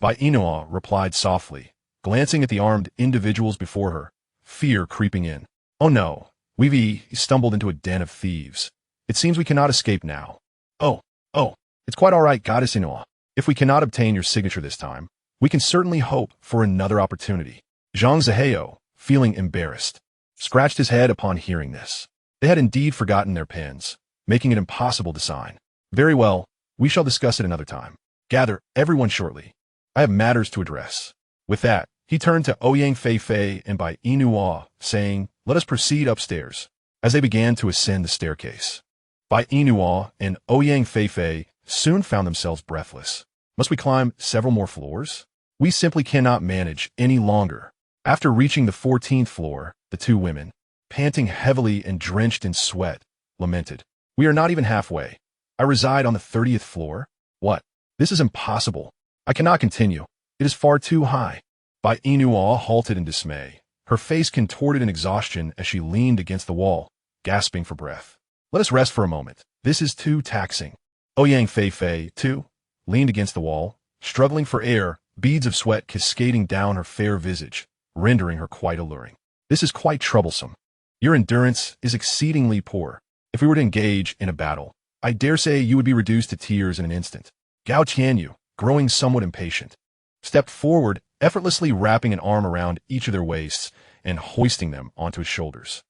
Bai Inua replied softly, glancing at the armed individuals before her, fear creeping in. Oh no, we've stumbled into a den of thieves. It seems we cannot escape now. Oh, it's quite all right, Goddess Inua. If we cannot obtain your signature this time, we can certainly hope for another opportunity. Zhang Ziheo, feeling embarrassed, scratched his head upon hearing this. They had indeed forgotten their pens, making it impossible to sign. Very well, we shall discuss it another time. Gather everyone shortly. I have matters to address. With that, he turned to Ouyang Fei and Bai Inua, saying, let us proceed upstairs. As they began to ascend the staircase, Bai Inua and Ouyang Fei soon found themselves breathless. Must we climb several more floors? We simply cannot manage any longer. After reaching the 14th floor, the two women, panting heavily and drenched in sweat, lamented. We are not even halfway. I reside on the 30th floor. What? This is impossible. I cannot continue. It is far too high. Bai Inua halted in dismay, her face contorted in exhaustion as she leaned against the wall, gasping for breath. Let us rest for a moment. This is too taxing. Ouyang Fei, too, leaned against the wall, struggling for air, beads of sweat cascading down her fair visage, rendering her quite alluring. This is quite troublesome. Your endurance is exceedingly poor. If we were to engage in a battle, I dare say you would be reduced to tears in an instant. Gao Tianyu, growing somewhat impatient, stepped forward, effortlessly wrapping an arm around each of their waists and hoisting them onto his shoulders.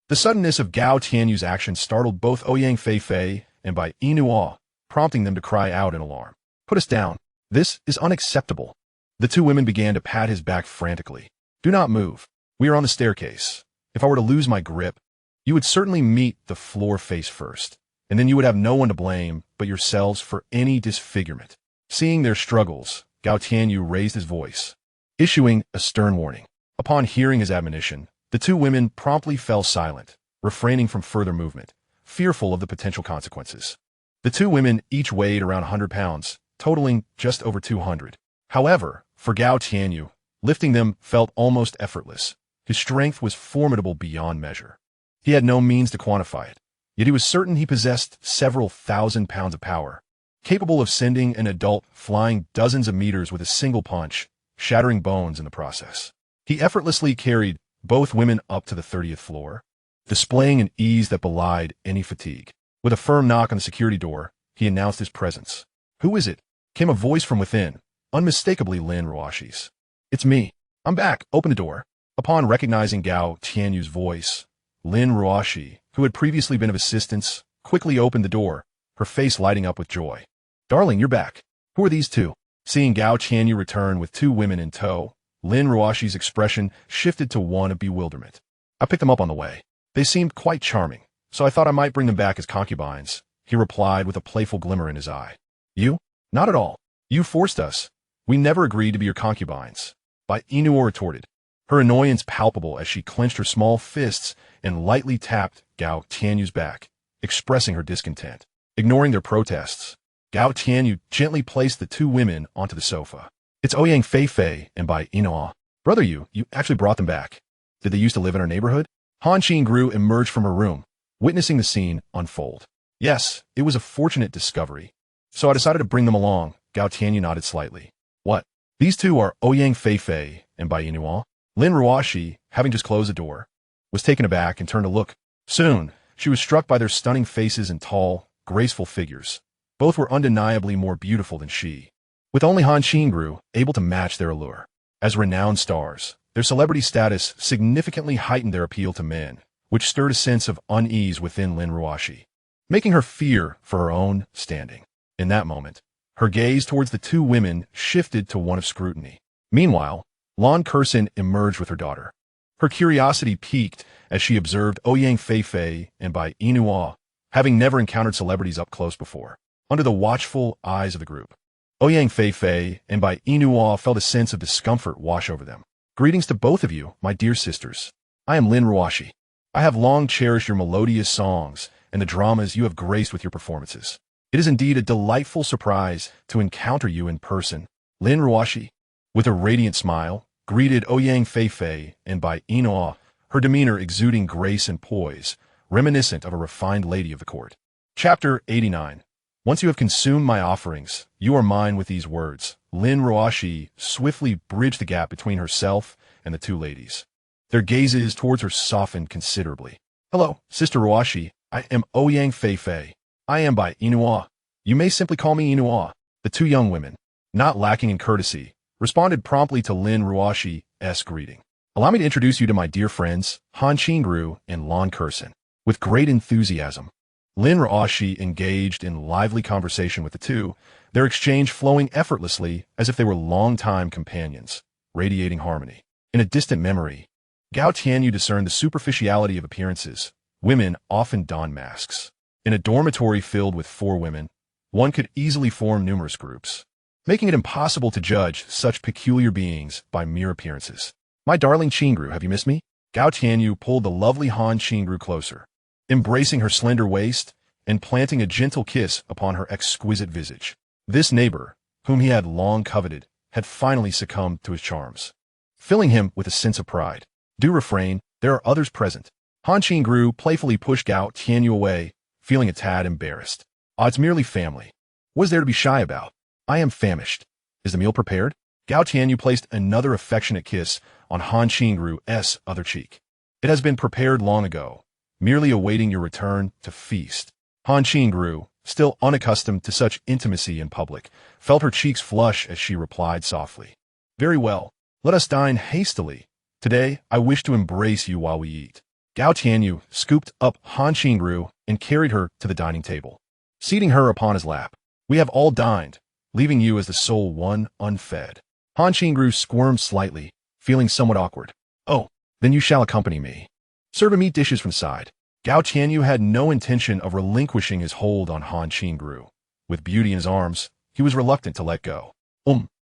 The suddenness of Gao Tianyu's action startled both Ouyang Fei and Bai Inua, prompting them to cry out in alarm. Put us down. This is unacceptable. The two women began to pat his back frantically. Do not move. We are on the staircase. If I were to lose my grip, you would certainly meet the floor face first, and then you would have no one to blame but yourselves for any disfigurement. Seeing their struggles, Gao Tianyu raised his voice, issuing a stern warning. Upon hearing his admonition, the two women promptly fell silent, refraining from further movement, fearful of the potential consequences. The two women each weighed around 100 pounds, totaling just over 200. However, for Gao Tianyu, lifting them felt almost effortless. His strength was formidable beyond measure. He had no means to quantify it, yet he was certain he possessed several thousand pounds of power, capable of sending an adult flying dozens of meters with a single punch, shattering bones in the process. He effortlessly carried both women up to the 30th floor, displaying an ease that belied any fatigue. With a firm knock on the security door, he announced his presence. Who is it? Came a voice from within, unmistakably Lin Ruashi's. It's me. I'm back. Open the door. Upon recognizing Gao Tianyu's voice, Lin Ruashi, who had previously been of assistance, quickly opened the door, her face lighting up with joy. Darling, you're back. Who are these two? Seeing Gao Tianyu return with two women in tow, Lin Ruashi's expression shifted to one of bewilderment. I picked them up on the way. They seemed quite charming, so I thought I might bring them back as concubines, he replied with a playful glimmer in his eye. You? Not at all. You forced us. We never agreed to be your concubines. Bai Inua retorted, her annoyance palpable as she clenched her small fists and lightly tapped Gao Tianyu's back, expressing her discontent. Ignoring their protests, Gao Tianyu gently placed the two women onto the sofa. It's Ouyang Fei and Bai Inua. Brother, you actually brought them back. Did they used to live in our neighborhood? Han Qingru emerged from her room, witnessing the scene unfold. Yes, it was a fortunate discovery. So I decided to bring them along. Gao Tianyu nodded slightly. What? These two are Ouyang Fei and Bai Inua. Lin Ruashi, having just closed the door, was taken aback and turned to look. Soon, she was struck by their stunning faces and tall, graceful figures. Both were undeniably more beautiful than she, with only Han Qingru able to match their allure. As renowned stars, their celebrity status significantly heightened their appeal to men, which stirred a sense of unease within Lin Ruashi, making her fear for her own standing. In that moment, her gaze towards the two women shifted to one of scrutiny. Meanwhile, Lan Kursin emerged with her daughter. Her curiosity piqued as she observed Ouyang Fei and Bai Inua, having never encountered celebrities up close before. Under the watchful eyes of the group, Ouyang Fei and Bai Inua felt a sense of discomfort wash over them. Greetings to both of you, my dear sisters. I am Lin Ruashi. I have long cherished your melodious songs and the dramas you have graced with your performances. It is indeed a delightful surprise to encounter you in person. Lin Ruashi, with a radiant smile, greeted Ouyang Fei and Bai Inua, her demeanor exuding grace and poise, reminiscent of a refined lady of the court. Chapter 89. Once you have consumed my offerings, you are mine. With these words, Lin Ruashi swiftly bridged the gap between herself and the two ladies. Their gazes towards her softened considerably. Hello, Sister Ruashi. I am Ouyang Fei. I am Bai Inua. You may simply call me Inua. The two young women, not lacking in courtesy, responded promptly to Lin Ruashi's greeting. Allow me to introduce you to my dear friends, Han Qingru and Lan Kursin. With great enthusiasm, Lin Raashi engaged in lively conversation with the two, their exchange flowing effortlessly as if they were longtime companions, radiating harmony. In a distant memory, Gao Tianyu discerned the superficiality of appearances. Women often don masks. In a dormitory filled with 4 women, one could easily form numerous groups, making it impossible to judge such peculiar beings by mere appearances. "My darling Qingru, have you missed me?" Gao Tianyu pulled the lovely Han Qingru closer, embracing her slender waist and planting a gentle kiss upon her exquisite visage. This neighbor, whom he had long coveted, had finally succumbed to his charms, filling him with a sense of pride. "Do refrain, there are others present." Han Qingru playfully pushed Gao Tianyu away, feeling a tad embarrassed. It's merely family. What is there to be shy about? I am famished. Is the meal prepared?" Gao Tianyu placed another affectionate kiss on Han Qingru's other cheek. "It has been prepared long ago, merely awaiting your return to feast." Han Qingru, still unaccustomed to such intimacy in public, felt her cheeks flush as she replied softly, "Very well, let us dine hastily. Today, I wish to embrace you while we eat." Gao Tianyu scooped up Han Qingru and carried her to the dining table, seating her upon his lap. "We have all dined, leaving you as the sole one unfed." Han Qingru squirmed slightly, feeling somewhat awkward. "Oh, then you shall accompany me. Serve meat dishes from side." Gao Tianyu had no intention of relinquishing his hold on Han Qingru. With beauty in his arms, he was reluctant to let go.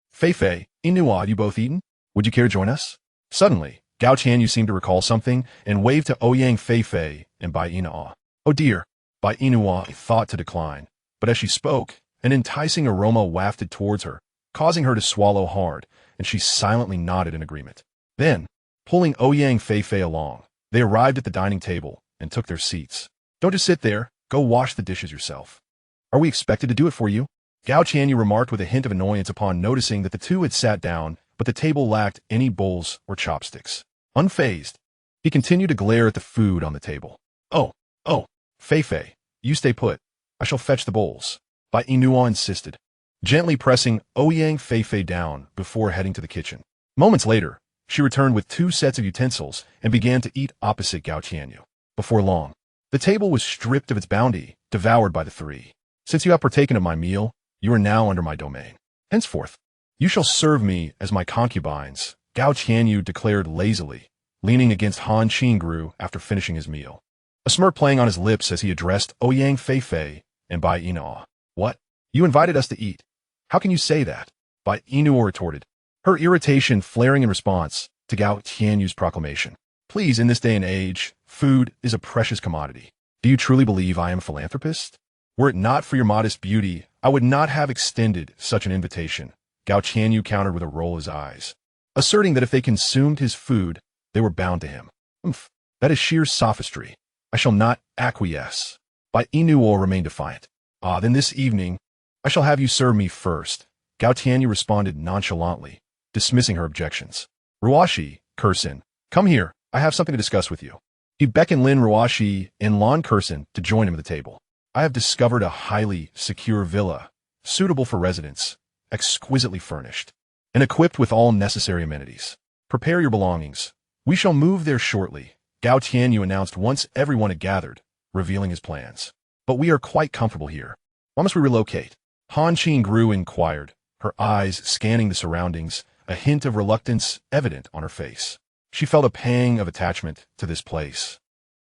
Fei, Inua, you both eaten? Would you care to join us?" Suddenly, Gao Tianyu seemed to recall something and waved to Ouyang Fei and Bai Inua. "Oh dear." Bai Inua thought to decline, but as she spoke, an enticing aroma wafted towards her, causing her to swallow hard, and she silently nodded in agreement. Then, pulling Ouyang Fei along, they arrived at the dining table and took their seats. "Don't just sit there, go wash the dishes yourself." "Are we expected to do it for you?" Gao Tianyu remarked with a hint of annoyance upon noticing that the two had sat down, but the table lacked any bowls or chopsticks. Unfazed, he continued to glare at the food on the table. Oh, Fei, you stay put. I shall fetch the bowls." Bai Inua insisted, gently pressing Ouyang Fei down before heading to the kitchen. Moments later, she returned with 2 sets of utensils and began to eat opposite Gao Tianyu. Before long, the table was stripped of its bounty, devoured by the 3. "Since you have partaken of my meal, you are now under my domain. Henceforth, you shall serve me as my concubines," Gao Tianyu declared lazily, leaning against Han Qingru after finishing his meal, a smirk playing on his lips as he addressed Ouyang Fei and Bai Inua. "What? You invited us to eat. How can you say that?" Bai Inua retorted, her irritation flaring in response to Gao Tianyu's proclamation. "Please, in this day and age, food is a precious commodity. Do you truly believe I am a philanthropist? Were it not for your modest beauty, I would not have extended such an invitation," Gao Tianyu countered with a roll of his eyes, asserting that if they consumed his food, they were bound to him. That is sheer sophistry. I shall not acquiesce." Bai Inua remained defiant. Then this evening, I shall have you serve me first," Gao Tianyu responded nonchalantly, dismissing her objections. "Raashi, Kursin, come here, I have something to discuss with you." He beckoned Lin Raashi and Lan Kursin to join him at the table. "I have discovered a highly secure villa, suitable for residence, exquisitely furnished, and equipped with all necessary amenities. Prepare your belongings. We shall move there shortly," Gao Tianyu announced once everyone had gathered, revealing his plans. "But we are quite comfortable here. Why must we relocate?" Han Qingru inquired, her eyes scanning the surroundings, a hint of reluctance evident on her face. She felt a pang of attachment to this place,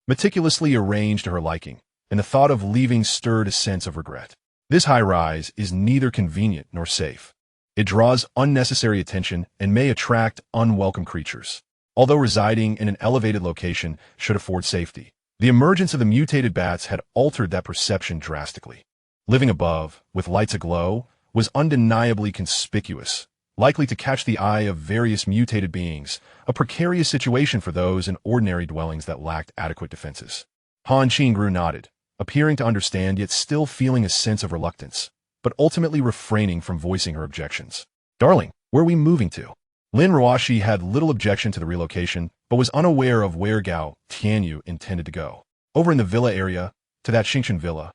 meticulously arranged to her liking, and the thought of leaving stirred a sense of regret. "This high-rise is neither convenient nor safe. It draws unnecessary attention and may attract unwelcome creatures. Although residing in an elevated location should afford safety, the emergence of the mutated bats had altered that perception drastically. Living above, with lights aglow, was undeniably conspicuous, likely to catch the eye of various mutated beings, a precarious situation for those in ordinary dwellings that lacked adequate defenses." Han Qingru nodded, appearing to understand yet still feeling a sense of reluctance, but ultimately refraining from voicing her objections. "Darling, where are we moving to?" Lin Raashi had little objection to the relocation, but was unaware of where Gao Tianyu intended to go. "Over in the villa area, to that Xingchen villa.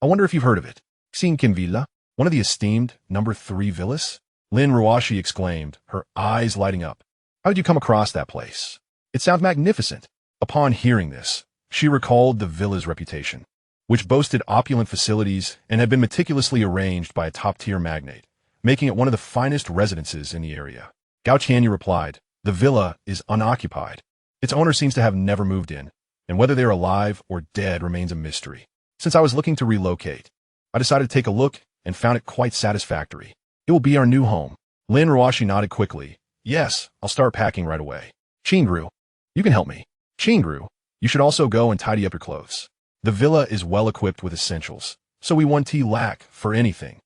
I wonder if you've heard of it." "Xingchen villa? One of the esteemed number 3 villas?" Lin Raashi exclaimed, her eyes lighting up. "How did you come across that place? It sounds magnificent." Upon hearing this, She recalled the villa's reputation, which boasted opulent facilities and had been meticulously arranged by a top-tier magnate, making it one of the finest residences in the area. Gao Tianyu replied, "The villa is unoccupied. Its owner seems to have never moved in, and whether they're alive or dead remains a mystery. Since I was looking to relocate, I decided to take a look and found it quite satisfactory. It will be our new home." Lin Ruashi nodded quickly. "Yes, I'll start packing right away. Qingru, you can help me. Qingru, you should also go and tidy up your clothes. The villa is well equipped with essentials, so we won't lack for anything."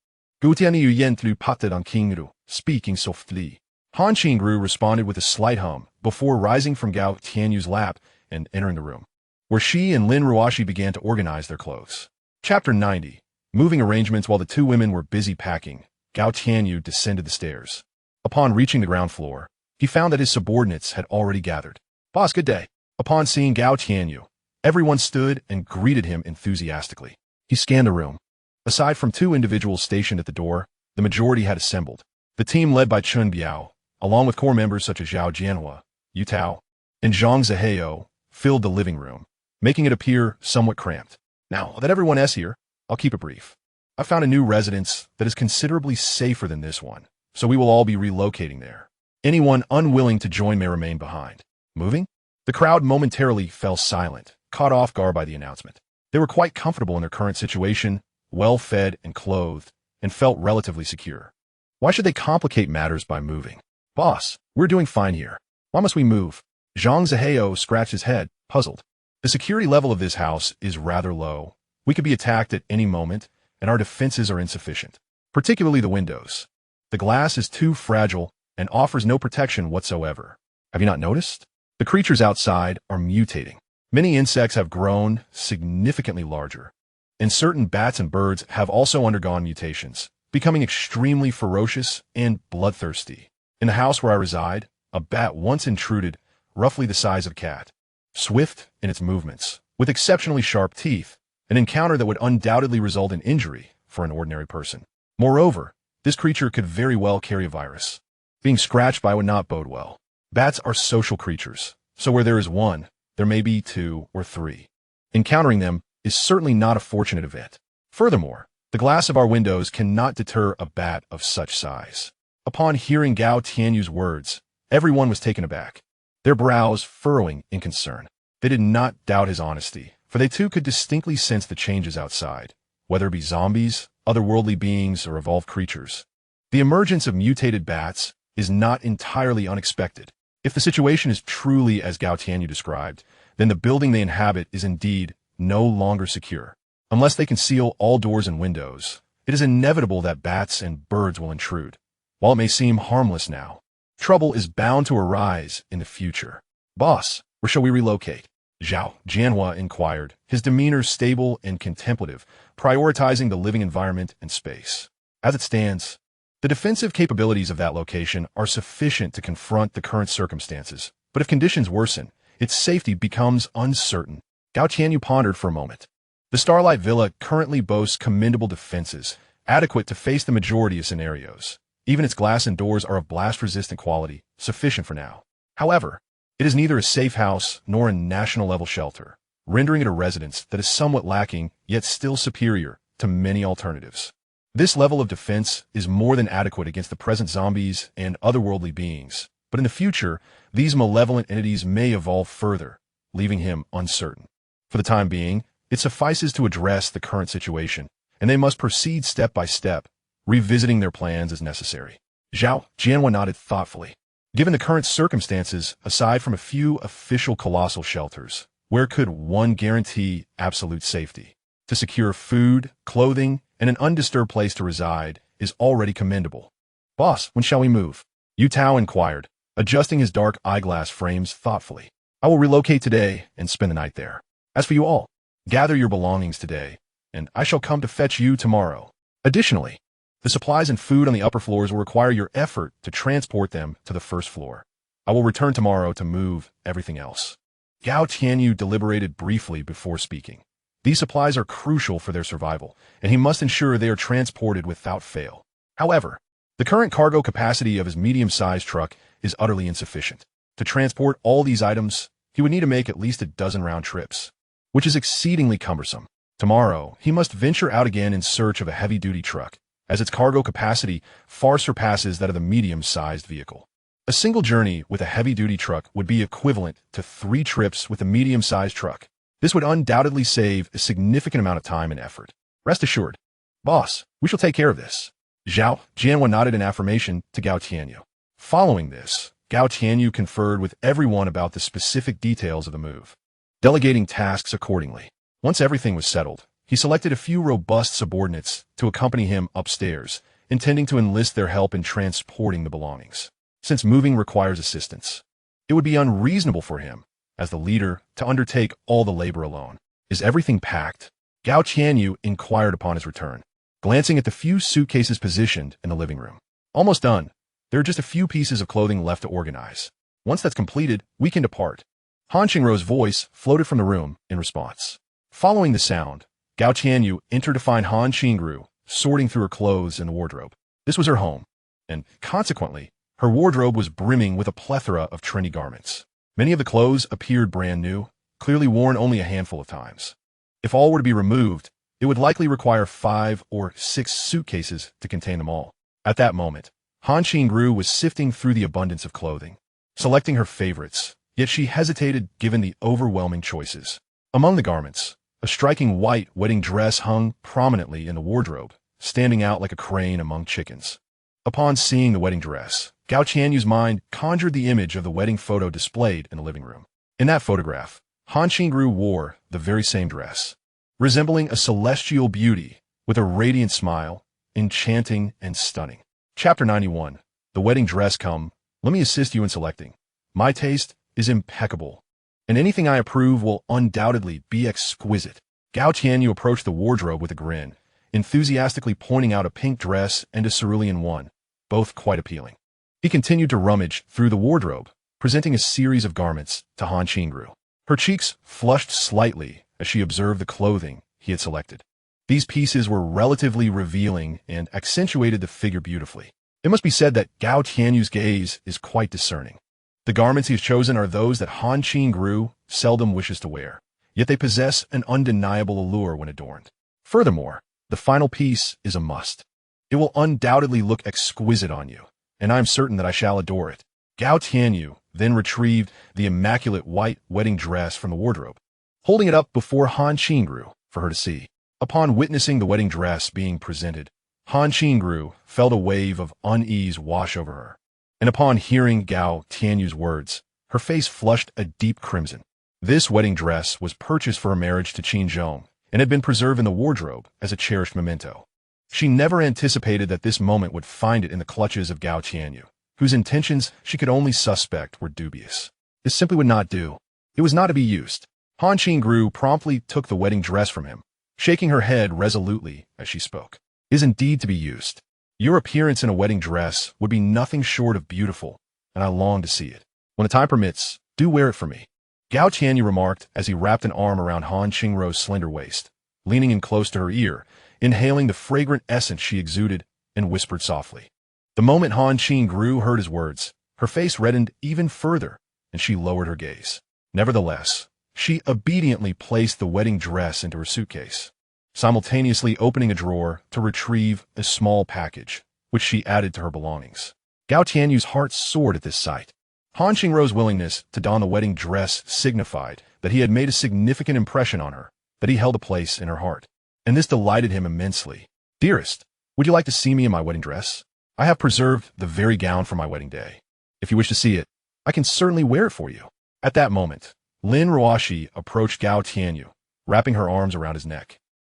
Gutianyu Yentlu patted on Qingru, speaking softly. Han Qingru responded with a slight hum before rising from Gao Tianyu's lap and entering the room, where she and Lin Ruashi began to organize their clothes. Chapter 90. Moving arrangements. While the two women were busy packing, Gao Tianyu descended the stairs. Upon reaching the ground floor, he found that his subordinates had already gathered. "Boss, good day." Upon seeing Gao Tianyu, everyone stood and greeted him enthusiastically. He scanned the room. Aside from two individuals stationed at the door, the majority had assembled. The team led by Chun Biao, along with core members such as Zhao Jianhua, Yu Tao, and Zhang Ziheo, filled the living room, making it appear somewhat cramped. "Now that everyone is here, I'll keep it brief. I found a new residence that is considerably safer than this one, so we will all be relocating there. Anyone unwilling to join may remain behind." Moving? The crowd momentarily fell silent, caught off guard by the announcement. They were quite comfortable in their current situation, well-fed and clothed, and felt relatively secure. Why should they complicate matters by moving? "Boss, we're doing fine here. Why must we move?" Zhang Ziheo scratched his head, puzzled. "The security level of this house is rather low. We could be attacked at any moment, and our defenses are insufficient, particularly the windows. The glass is too fragile and offers no protection whatsoever. Have you not noticed? The creatures outside are mutating. Many insects have grown significantly larger, and certain bats and birds have also undergone mutations, becoming extremely ferocious and bloodthirsty. In the house where I reside, a bat once intruded, roughly the size of a cat, swift in its movements, with exceptionally sharp teeth, an encounter that would undoubtedly result in injury for an ordinary person. Moreover, this creature could very well carry a virus. Being scratched by would not bode well. Bats are social creatures, so where there is one, there may be two or three. Encountering them is certainly not a fortunate event. Furthermore, the glass of our windows cannot deter a bat of such size." Upon hearing Gao Tianyu's words, everyone was taken aback, their brows furrowing in concern. They did not doubt his honesty, for they too could distinctly sense the changes outside, whether it be zombies, otherworldly beings, or evolved creatures. The emergence of mutated bats is not entirely unexpected. If the situation is truly as Gao Tianyu described, then the building they inhabit is indeed no longer secure. Unless they can seal all doors and windows, it is inevitable that bats and birds will intrude. While it may seem harmless now, trouble is bound to arise in the future. "Boss, where shall we relocate?" Zhao Jianhua inquired, his demeanor stable and contemplative, prioritizing the living environment and space. As it stands, the defensive capabilities of that location are sufficient to confront the current circumstances, but if conditions worsen, its safety becomes uncertain. Gao Tianyu pondered for a moment. The Starlight Villa currently boasts commendable defenses, adequate to face the majority of scenarios. Even its glass and doors are of blast-resistant quality, sufficient for now. However, it is neither a safe house nor a national-level shelter, rendering it a residence that is somewhat lacking, yet still superior to many alternatives. This level of defense is more than adequate against the present zombies and otherworldly beings, but in the future, these malevolent entities may evolve further, leaving him uncertain. For the time being, it suffices to address the current situation, and they must proceed step by step, revisiting their plans as necessary. Zhao Jianhua nodded thoughtfully. Given the current circumstances, aside from a few official colossal shelters, where could one guarantee absolute safety? To secure food, clothing, and an undisturbed place to reside is already commendable. "Boss, when shall we move?" Yu Tao inquired, adjusting his dark eyeglass frames thoughtfully. "I will relocate today and spend the night there. As for you all, gather your belongings today, and I shall come to fetch you tomorrow. Additionally, the supplies and food on the upper floors will require your effort to transport them to the first floor. I will return tomorrow to move everything else." Gao Tianyu deliberated briefly before speaking. These supplies are crucial for their survival, and he must ensure they are transported without fail. However, the current cargo capacity of his medium-sized truck is utterly insufficient. To transport all these items, he would need to make at least a dozen round trips. which is exceedingly cumbersome. Tomorrow, he must venture out again in search of a heavy-duty truck, as its cargo capacity far surpasses that of the medium-sized vehicle. A single journey with a heavy-duty truck would be equivalent to 3 trips with a medium-sized truck. This would undoubtedly save a significant amount of time and effort. Rest assured, boss, we shall take care of this. Zhao Jianhua nodded in affirmation to Gao Tianyu. Following this, Gao Tianyu conferred with everyone about the specific details of the move, delegating tasks accordingly. Once everything was settled, he selected a few robust subordinates to accompany him upstairs, intending to enlist their help in transporting the belongings. Since moving requires assistance, it would be unreasonable for him, as the leader, to undertake all the labor alone. Is everything packed? Gao Tianyu inquired upon his return, glancing at the few suitcases positioned in the living room. Almost done. There are just a few pieces of clothing left to organize. Once that's completed, we can depart. Han Qingrou's voice floated from the room in response. Following the sound, Gao Tianyu entered to find Han Qingrou sorting through her clothes in the wardrobe. This was her home, and consequently, her wardrobe was brimming with a plethora of trendy garments. Many of the clothes appeared brand new, clearly worn only a handful of times. If all were to be removed, it would likely require 5 or 6 suitcases to contain them all. At that moment, Han Qingrou was sifting through the abundance of clothing, selecting her favorites, yet she hesitated given the overwhelming choices. Among the garments, a striking white wedding dress hung prominently in the wardrobe, standing out like a crane among chickens. Upon seeing the wedding dress, Gao Tianyu's mind conjured the image of the wedding photo displayed in the living room. In that photograph, Han Qingrou wore the very same dress, resembling a celestial beauty with a radiant smile, enchanting and stunning. Chapter 91. The wedding dress come. Let me assist you in selecting. My taste is impeccable, and anything I approve will undoubtedly be exquisite. Gao Tianyu approached the wardrobe with a grin, enthusiastically pointing out a pink dress and a cerulean one, both quite appealing. He continued to rummage through the wardrobe, presenting a series of garments to Han Qingrou. Her cheeks flushed slightly as she observed the clothing he had selected. These pieces were relatively revealing and accentuated the figure beautifully. It must be said that Gao Tianyu's gaze is quite discerning. The garments he has chosen are those that Han Qingrou seldom wishes to wear, yet they possess an undeniable allure when adorned. Furthermore, the final piece is a must. It will undoubtedly look exquisite on you, and I am certain that I shall adore it. Gao Tianyu then retrieved the immaculate white wedding dress from the wardrobe, holding it up before Han Qingrou for her to see. Upon witnessing the wedding dress being presented, Han Qingrou felt a wave of unease wash over her, and upon hearing Gao Tianyu's words, her face flushed a deep crimson. This wedding dress was purchased for her marriage to Qin Zhong and had been preserved in the wardrobe as a cherished memento. She never anticipated that this moment would find it in the clutches of Gao Tianyu, whose intentions she could only suspect were dubious. This simply would not do. It was not to be used. Han Qingrou promptly took the wedding dress from him, shaking her head resolutely as she spoke. It is indeed to be used. Your appearance in a wedding dress would be nothing short of beautiful, and I long to see it. When the time permits, do wear it for me. Gao Tianyu remarked as he wrapped an arm around Han Qingrou's slender waist, leaning in close to her ear, inhaling the fragrant essence she exuded, and whispered softly. The moment Han Qingrou heard his words, her face reddened even further, and she lowered her gaze. Nevertheless, she obediently placed the wedding dress into her suitcase, simultaneously opening a drawer to retrieve a small package, which she added to her belongings. Gao Tianyu's heart soared at this sight. Han Qingrou's willingness to don the wedding dress signified that he had made a significant impression on her, that he held a place in her heart, and this delighted him immensely. Dearest, would you like to see me in my wedding dress? I have preserved the very gown for my wedding day. If you wish to see it, I can certainly wear it for you. At that moment, Lin Ruoshi approached Gao Tianyu, wrapping her arms around his neck,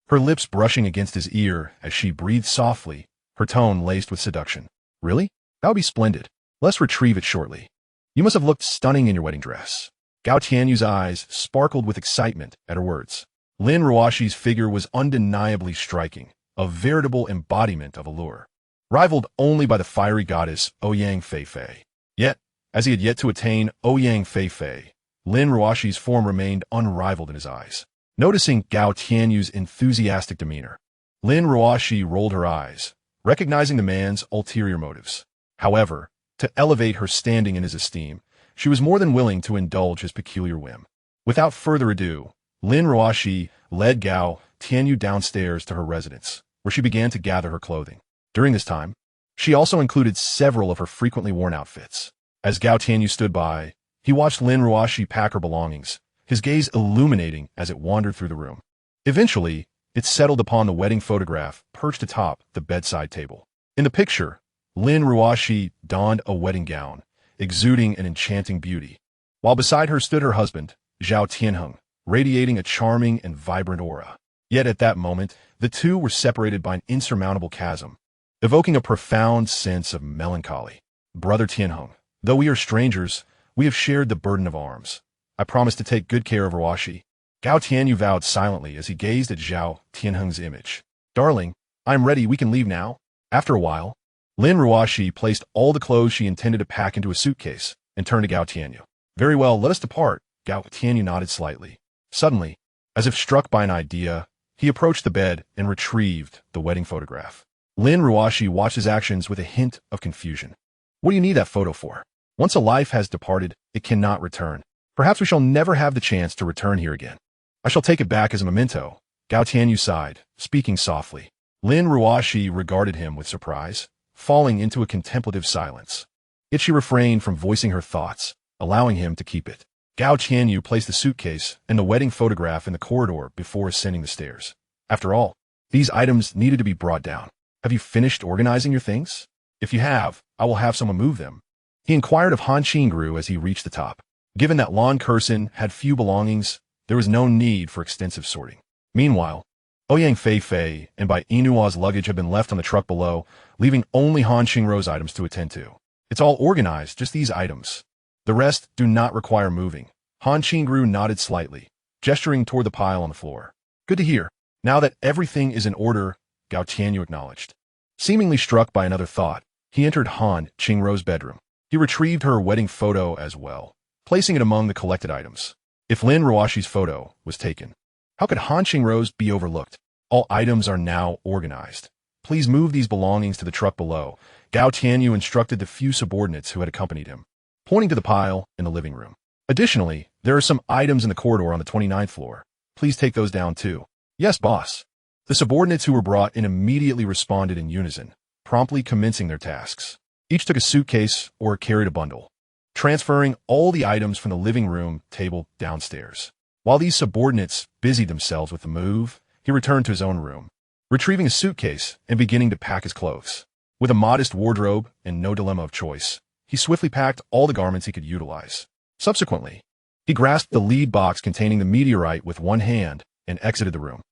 her lips brushing against his ear as she breathed softly, her tone laced with seduction. Really? That would be splendid. Let's retrieve it shortly. You must have looked stunning in your wedding dress. Gao Tianyu's eyes sparkled with excitement at her words. Lin Ruoshi's figure was undeniably striking, a veritable embodiment of allure, rivaled only by the fiery goddess Ouyang Feifei. Yet, as he had yet to attain Ouyang Feifei, Lin Ruoshi's form remained unrivaled in his eyes. Noticing Gao Tianyu's enthusiastic demeanor, Lin Ruoshi rolled her eyes, recognizing the man's ulterior motives. However, to elevate her standing in his esteem, she was more than willing to indulge his peculiar whim. Without further ado, Lin Ruoxi led Gao Tianyu downstairs to her residence, where she began to gather her clothing. During this time, she also included several of her frequently worn outfits. As Gao Tianyu stood by, he watched Lin Ruoxi pack her belongings, his gaze illuminating as it wandered through the room. Eventually, it settled upon the wedding photograph perched atop the bedside table. In the picture, Lin Ruoxi donned a wedding gown, exuding an enchanting beauty, while beside her stood her husband, Zhao Tianheng, radiating a charming and vibrant aura. Yet at that moment, the two were separated by an insurmountable chasm, evoking a profound sense of melancholy. Brother Tianheng, though we are strangers, we have shared the burden of arms. I promise to take good care of Ruoxi. Gao Tianyu vowed silently as he gazed at Zhao Tianheng's image. Darling, I am ready, we can leave now. After a while, Lin Ruoxi placed all the clothes she intended to pack into a suitcase and turned to Gao Tianyu. Very well, let us depart. Gao Tianyu nodded slightly. Suddenly, as if struck by an idea, he approached the bed and retrieved the wedding photograph. Lin Ruoxi watched his actions with a hint of confusion. What do you need that photo for? Once a life has departed, it cannot return. Perhaps we shall never have the chance to return here again. I shall take it back as a memento. Gao Tianyu sighed, speaking softly. Lin Ruoxi regarded him with surprise, falling into a contemplative silence. Yet she refrained from voicing her thoughts, allowing him to keep it. Gao Tianyu placed the suitcase and the wedding photograph in the corridor before ascending the stairs. After all, these items needed to be brought down. Have you finished organizing your things? If you have, I will have someone move them. He inquired of Han Qingru as he reached the top. Given that Lan Kursin had few belongings, there was no need for extensive sorting. Meanwhile, Ouyang Fei and Bai Inua's luggage had been left on the truck below, leaving only Han Qingru's items to attend to. It's all organized, just these items. The rest do not require moving. Han Qingru nodded slightly, gesturing toward the pile on the floor. Good to hear. Now that everything is in order, Gao Tianyu acknowledged. Seemingly struck by another thought, he entered Han Qingru's bedroom. He retrieved her wedding photo as well, placing it among the collected items. If Lin Ruoxi's photo was taken, how could Han Qingru's be overlooked? All items are now organized. Please move these belongings to the truck below. Gao Tianyu instructed the few subordinates who had accompanied him, pointing to the pile in the living room. Additionally, there are some items in the corridor on the 29th floor. Please take those down too. Yes, boss. The subordinates who were brought in immediately responded in unison, promptly commencing their tasks. Each took a suitcase or carried a bundle, transferring all the items from the living room table downstairs. While these subordinates busied themselves with the move, he returned to his own room, retrieving a suitcase and beginning to pack his clothes. With a modest wardrobe and no dilemma of choice, he swiftly packed all the garments he could utilize. Subsequently, he grasped the lead box containing the meteorite with one hand and exited the room.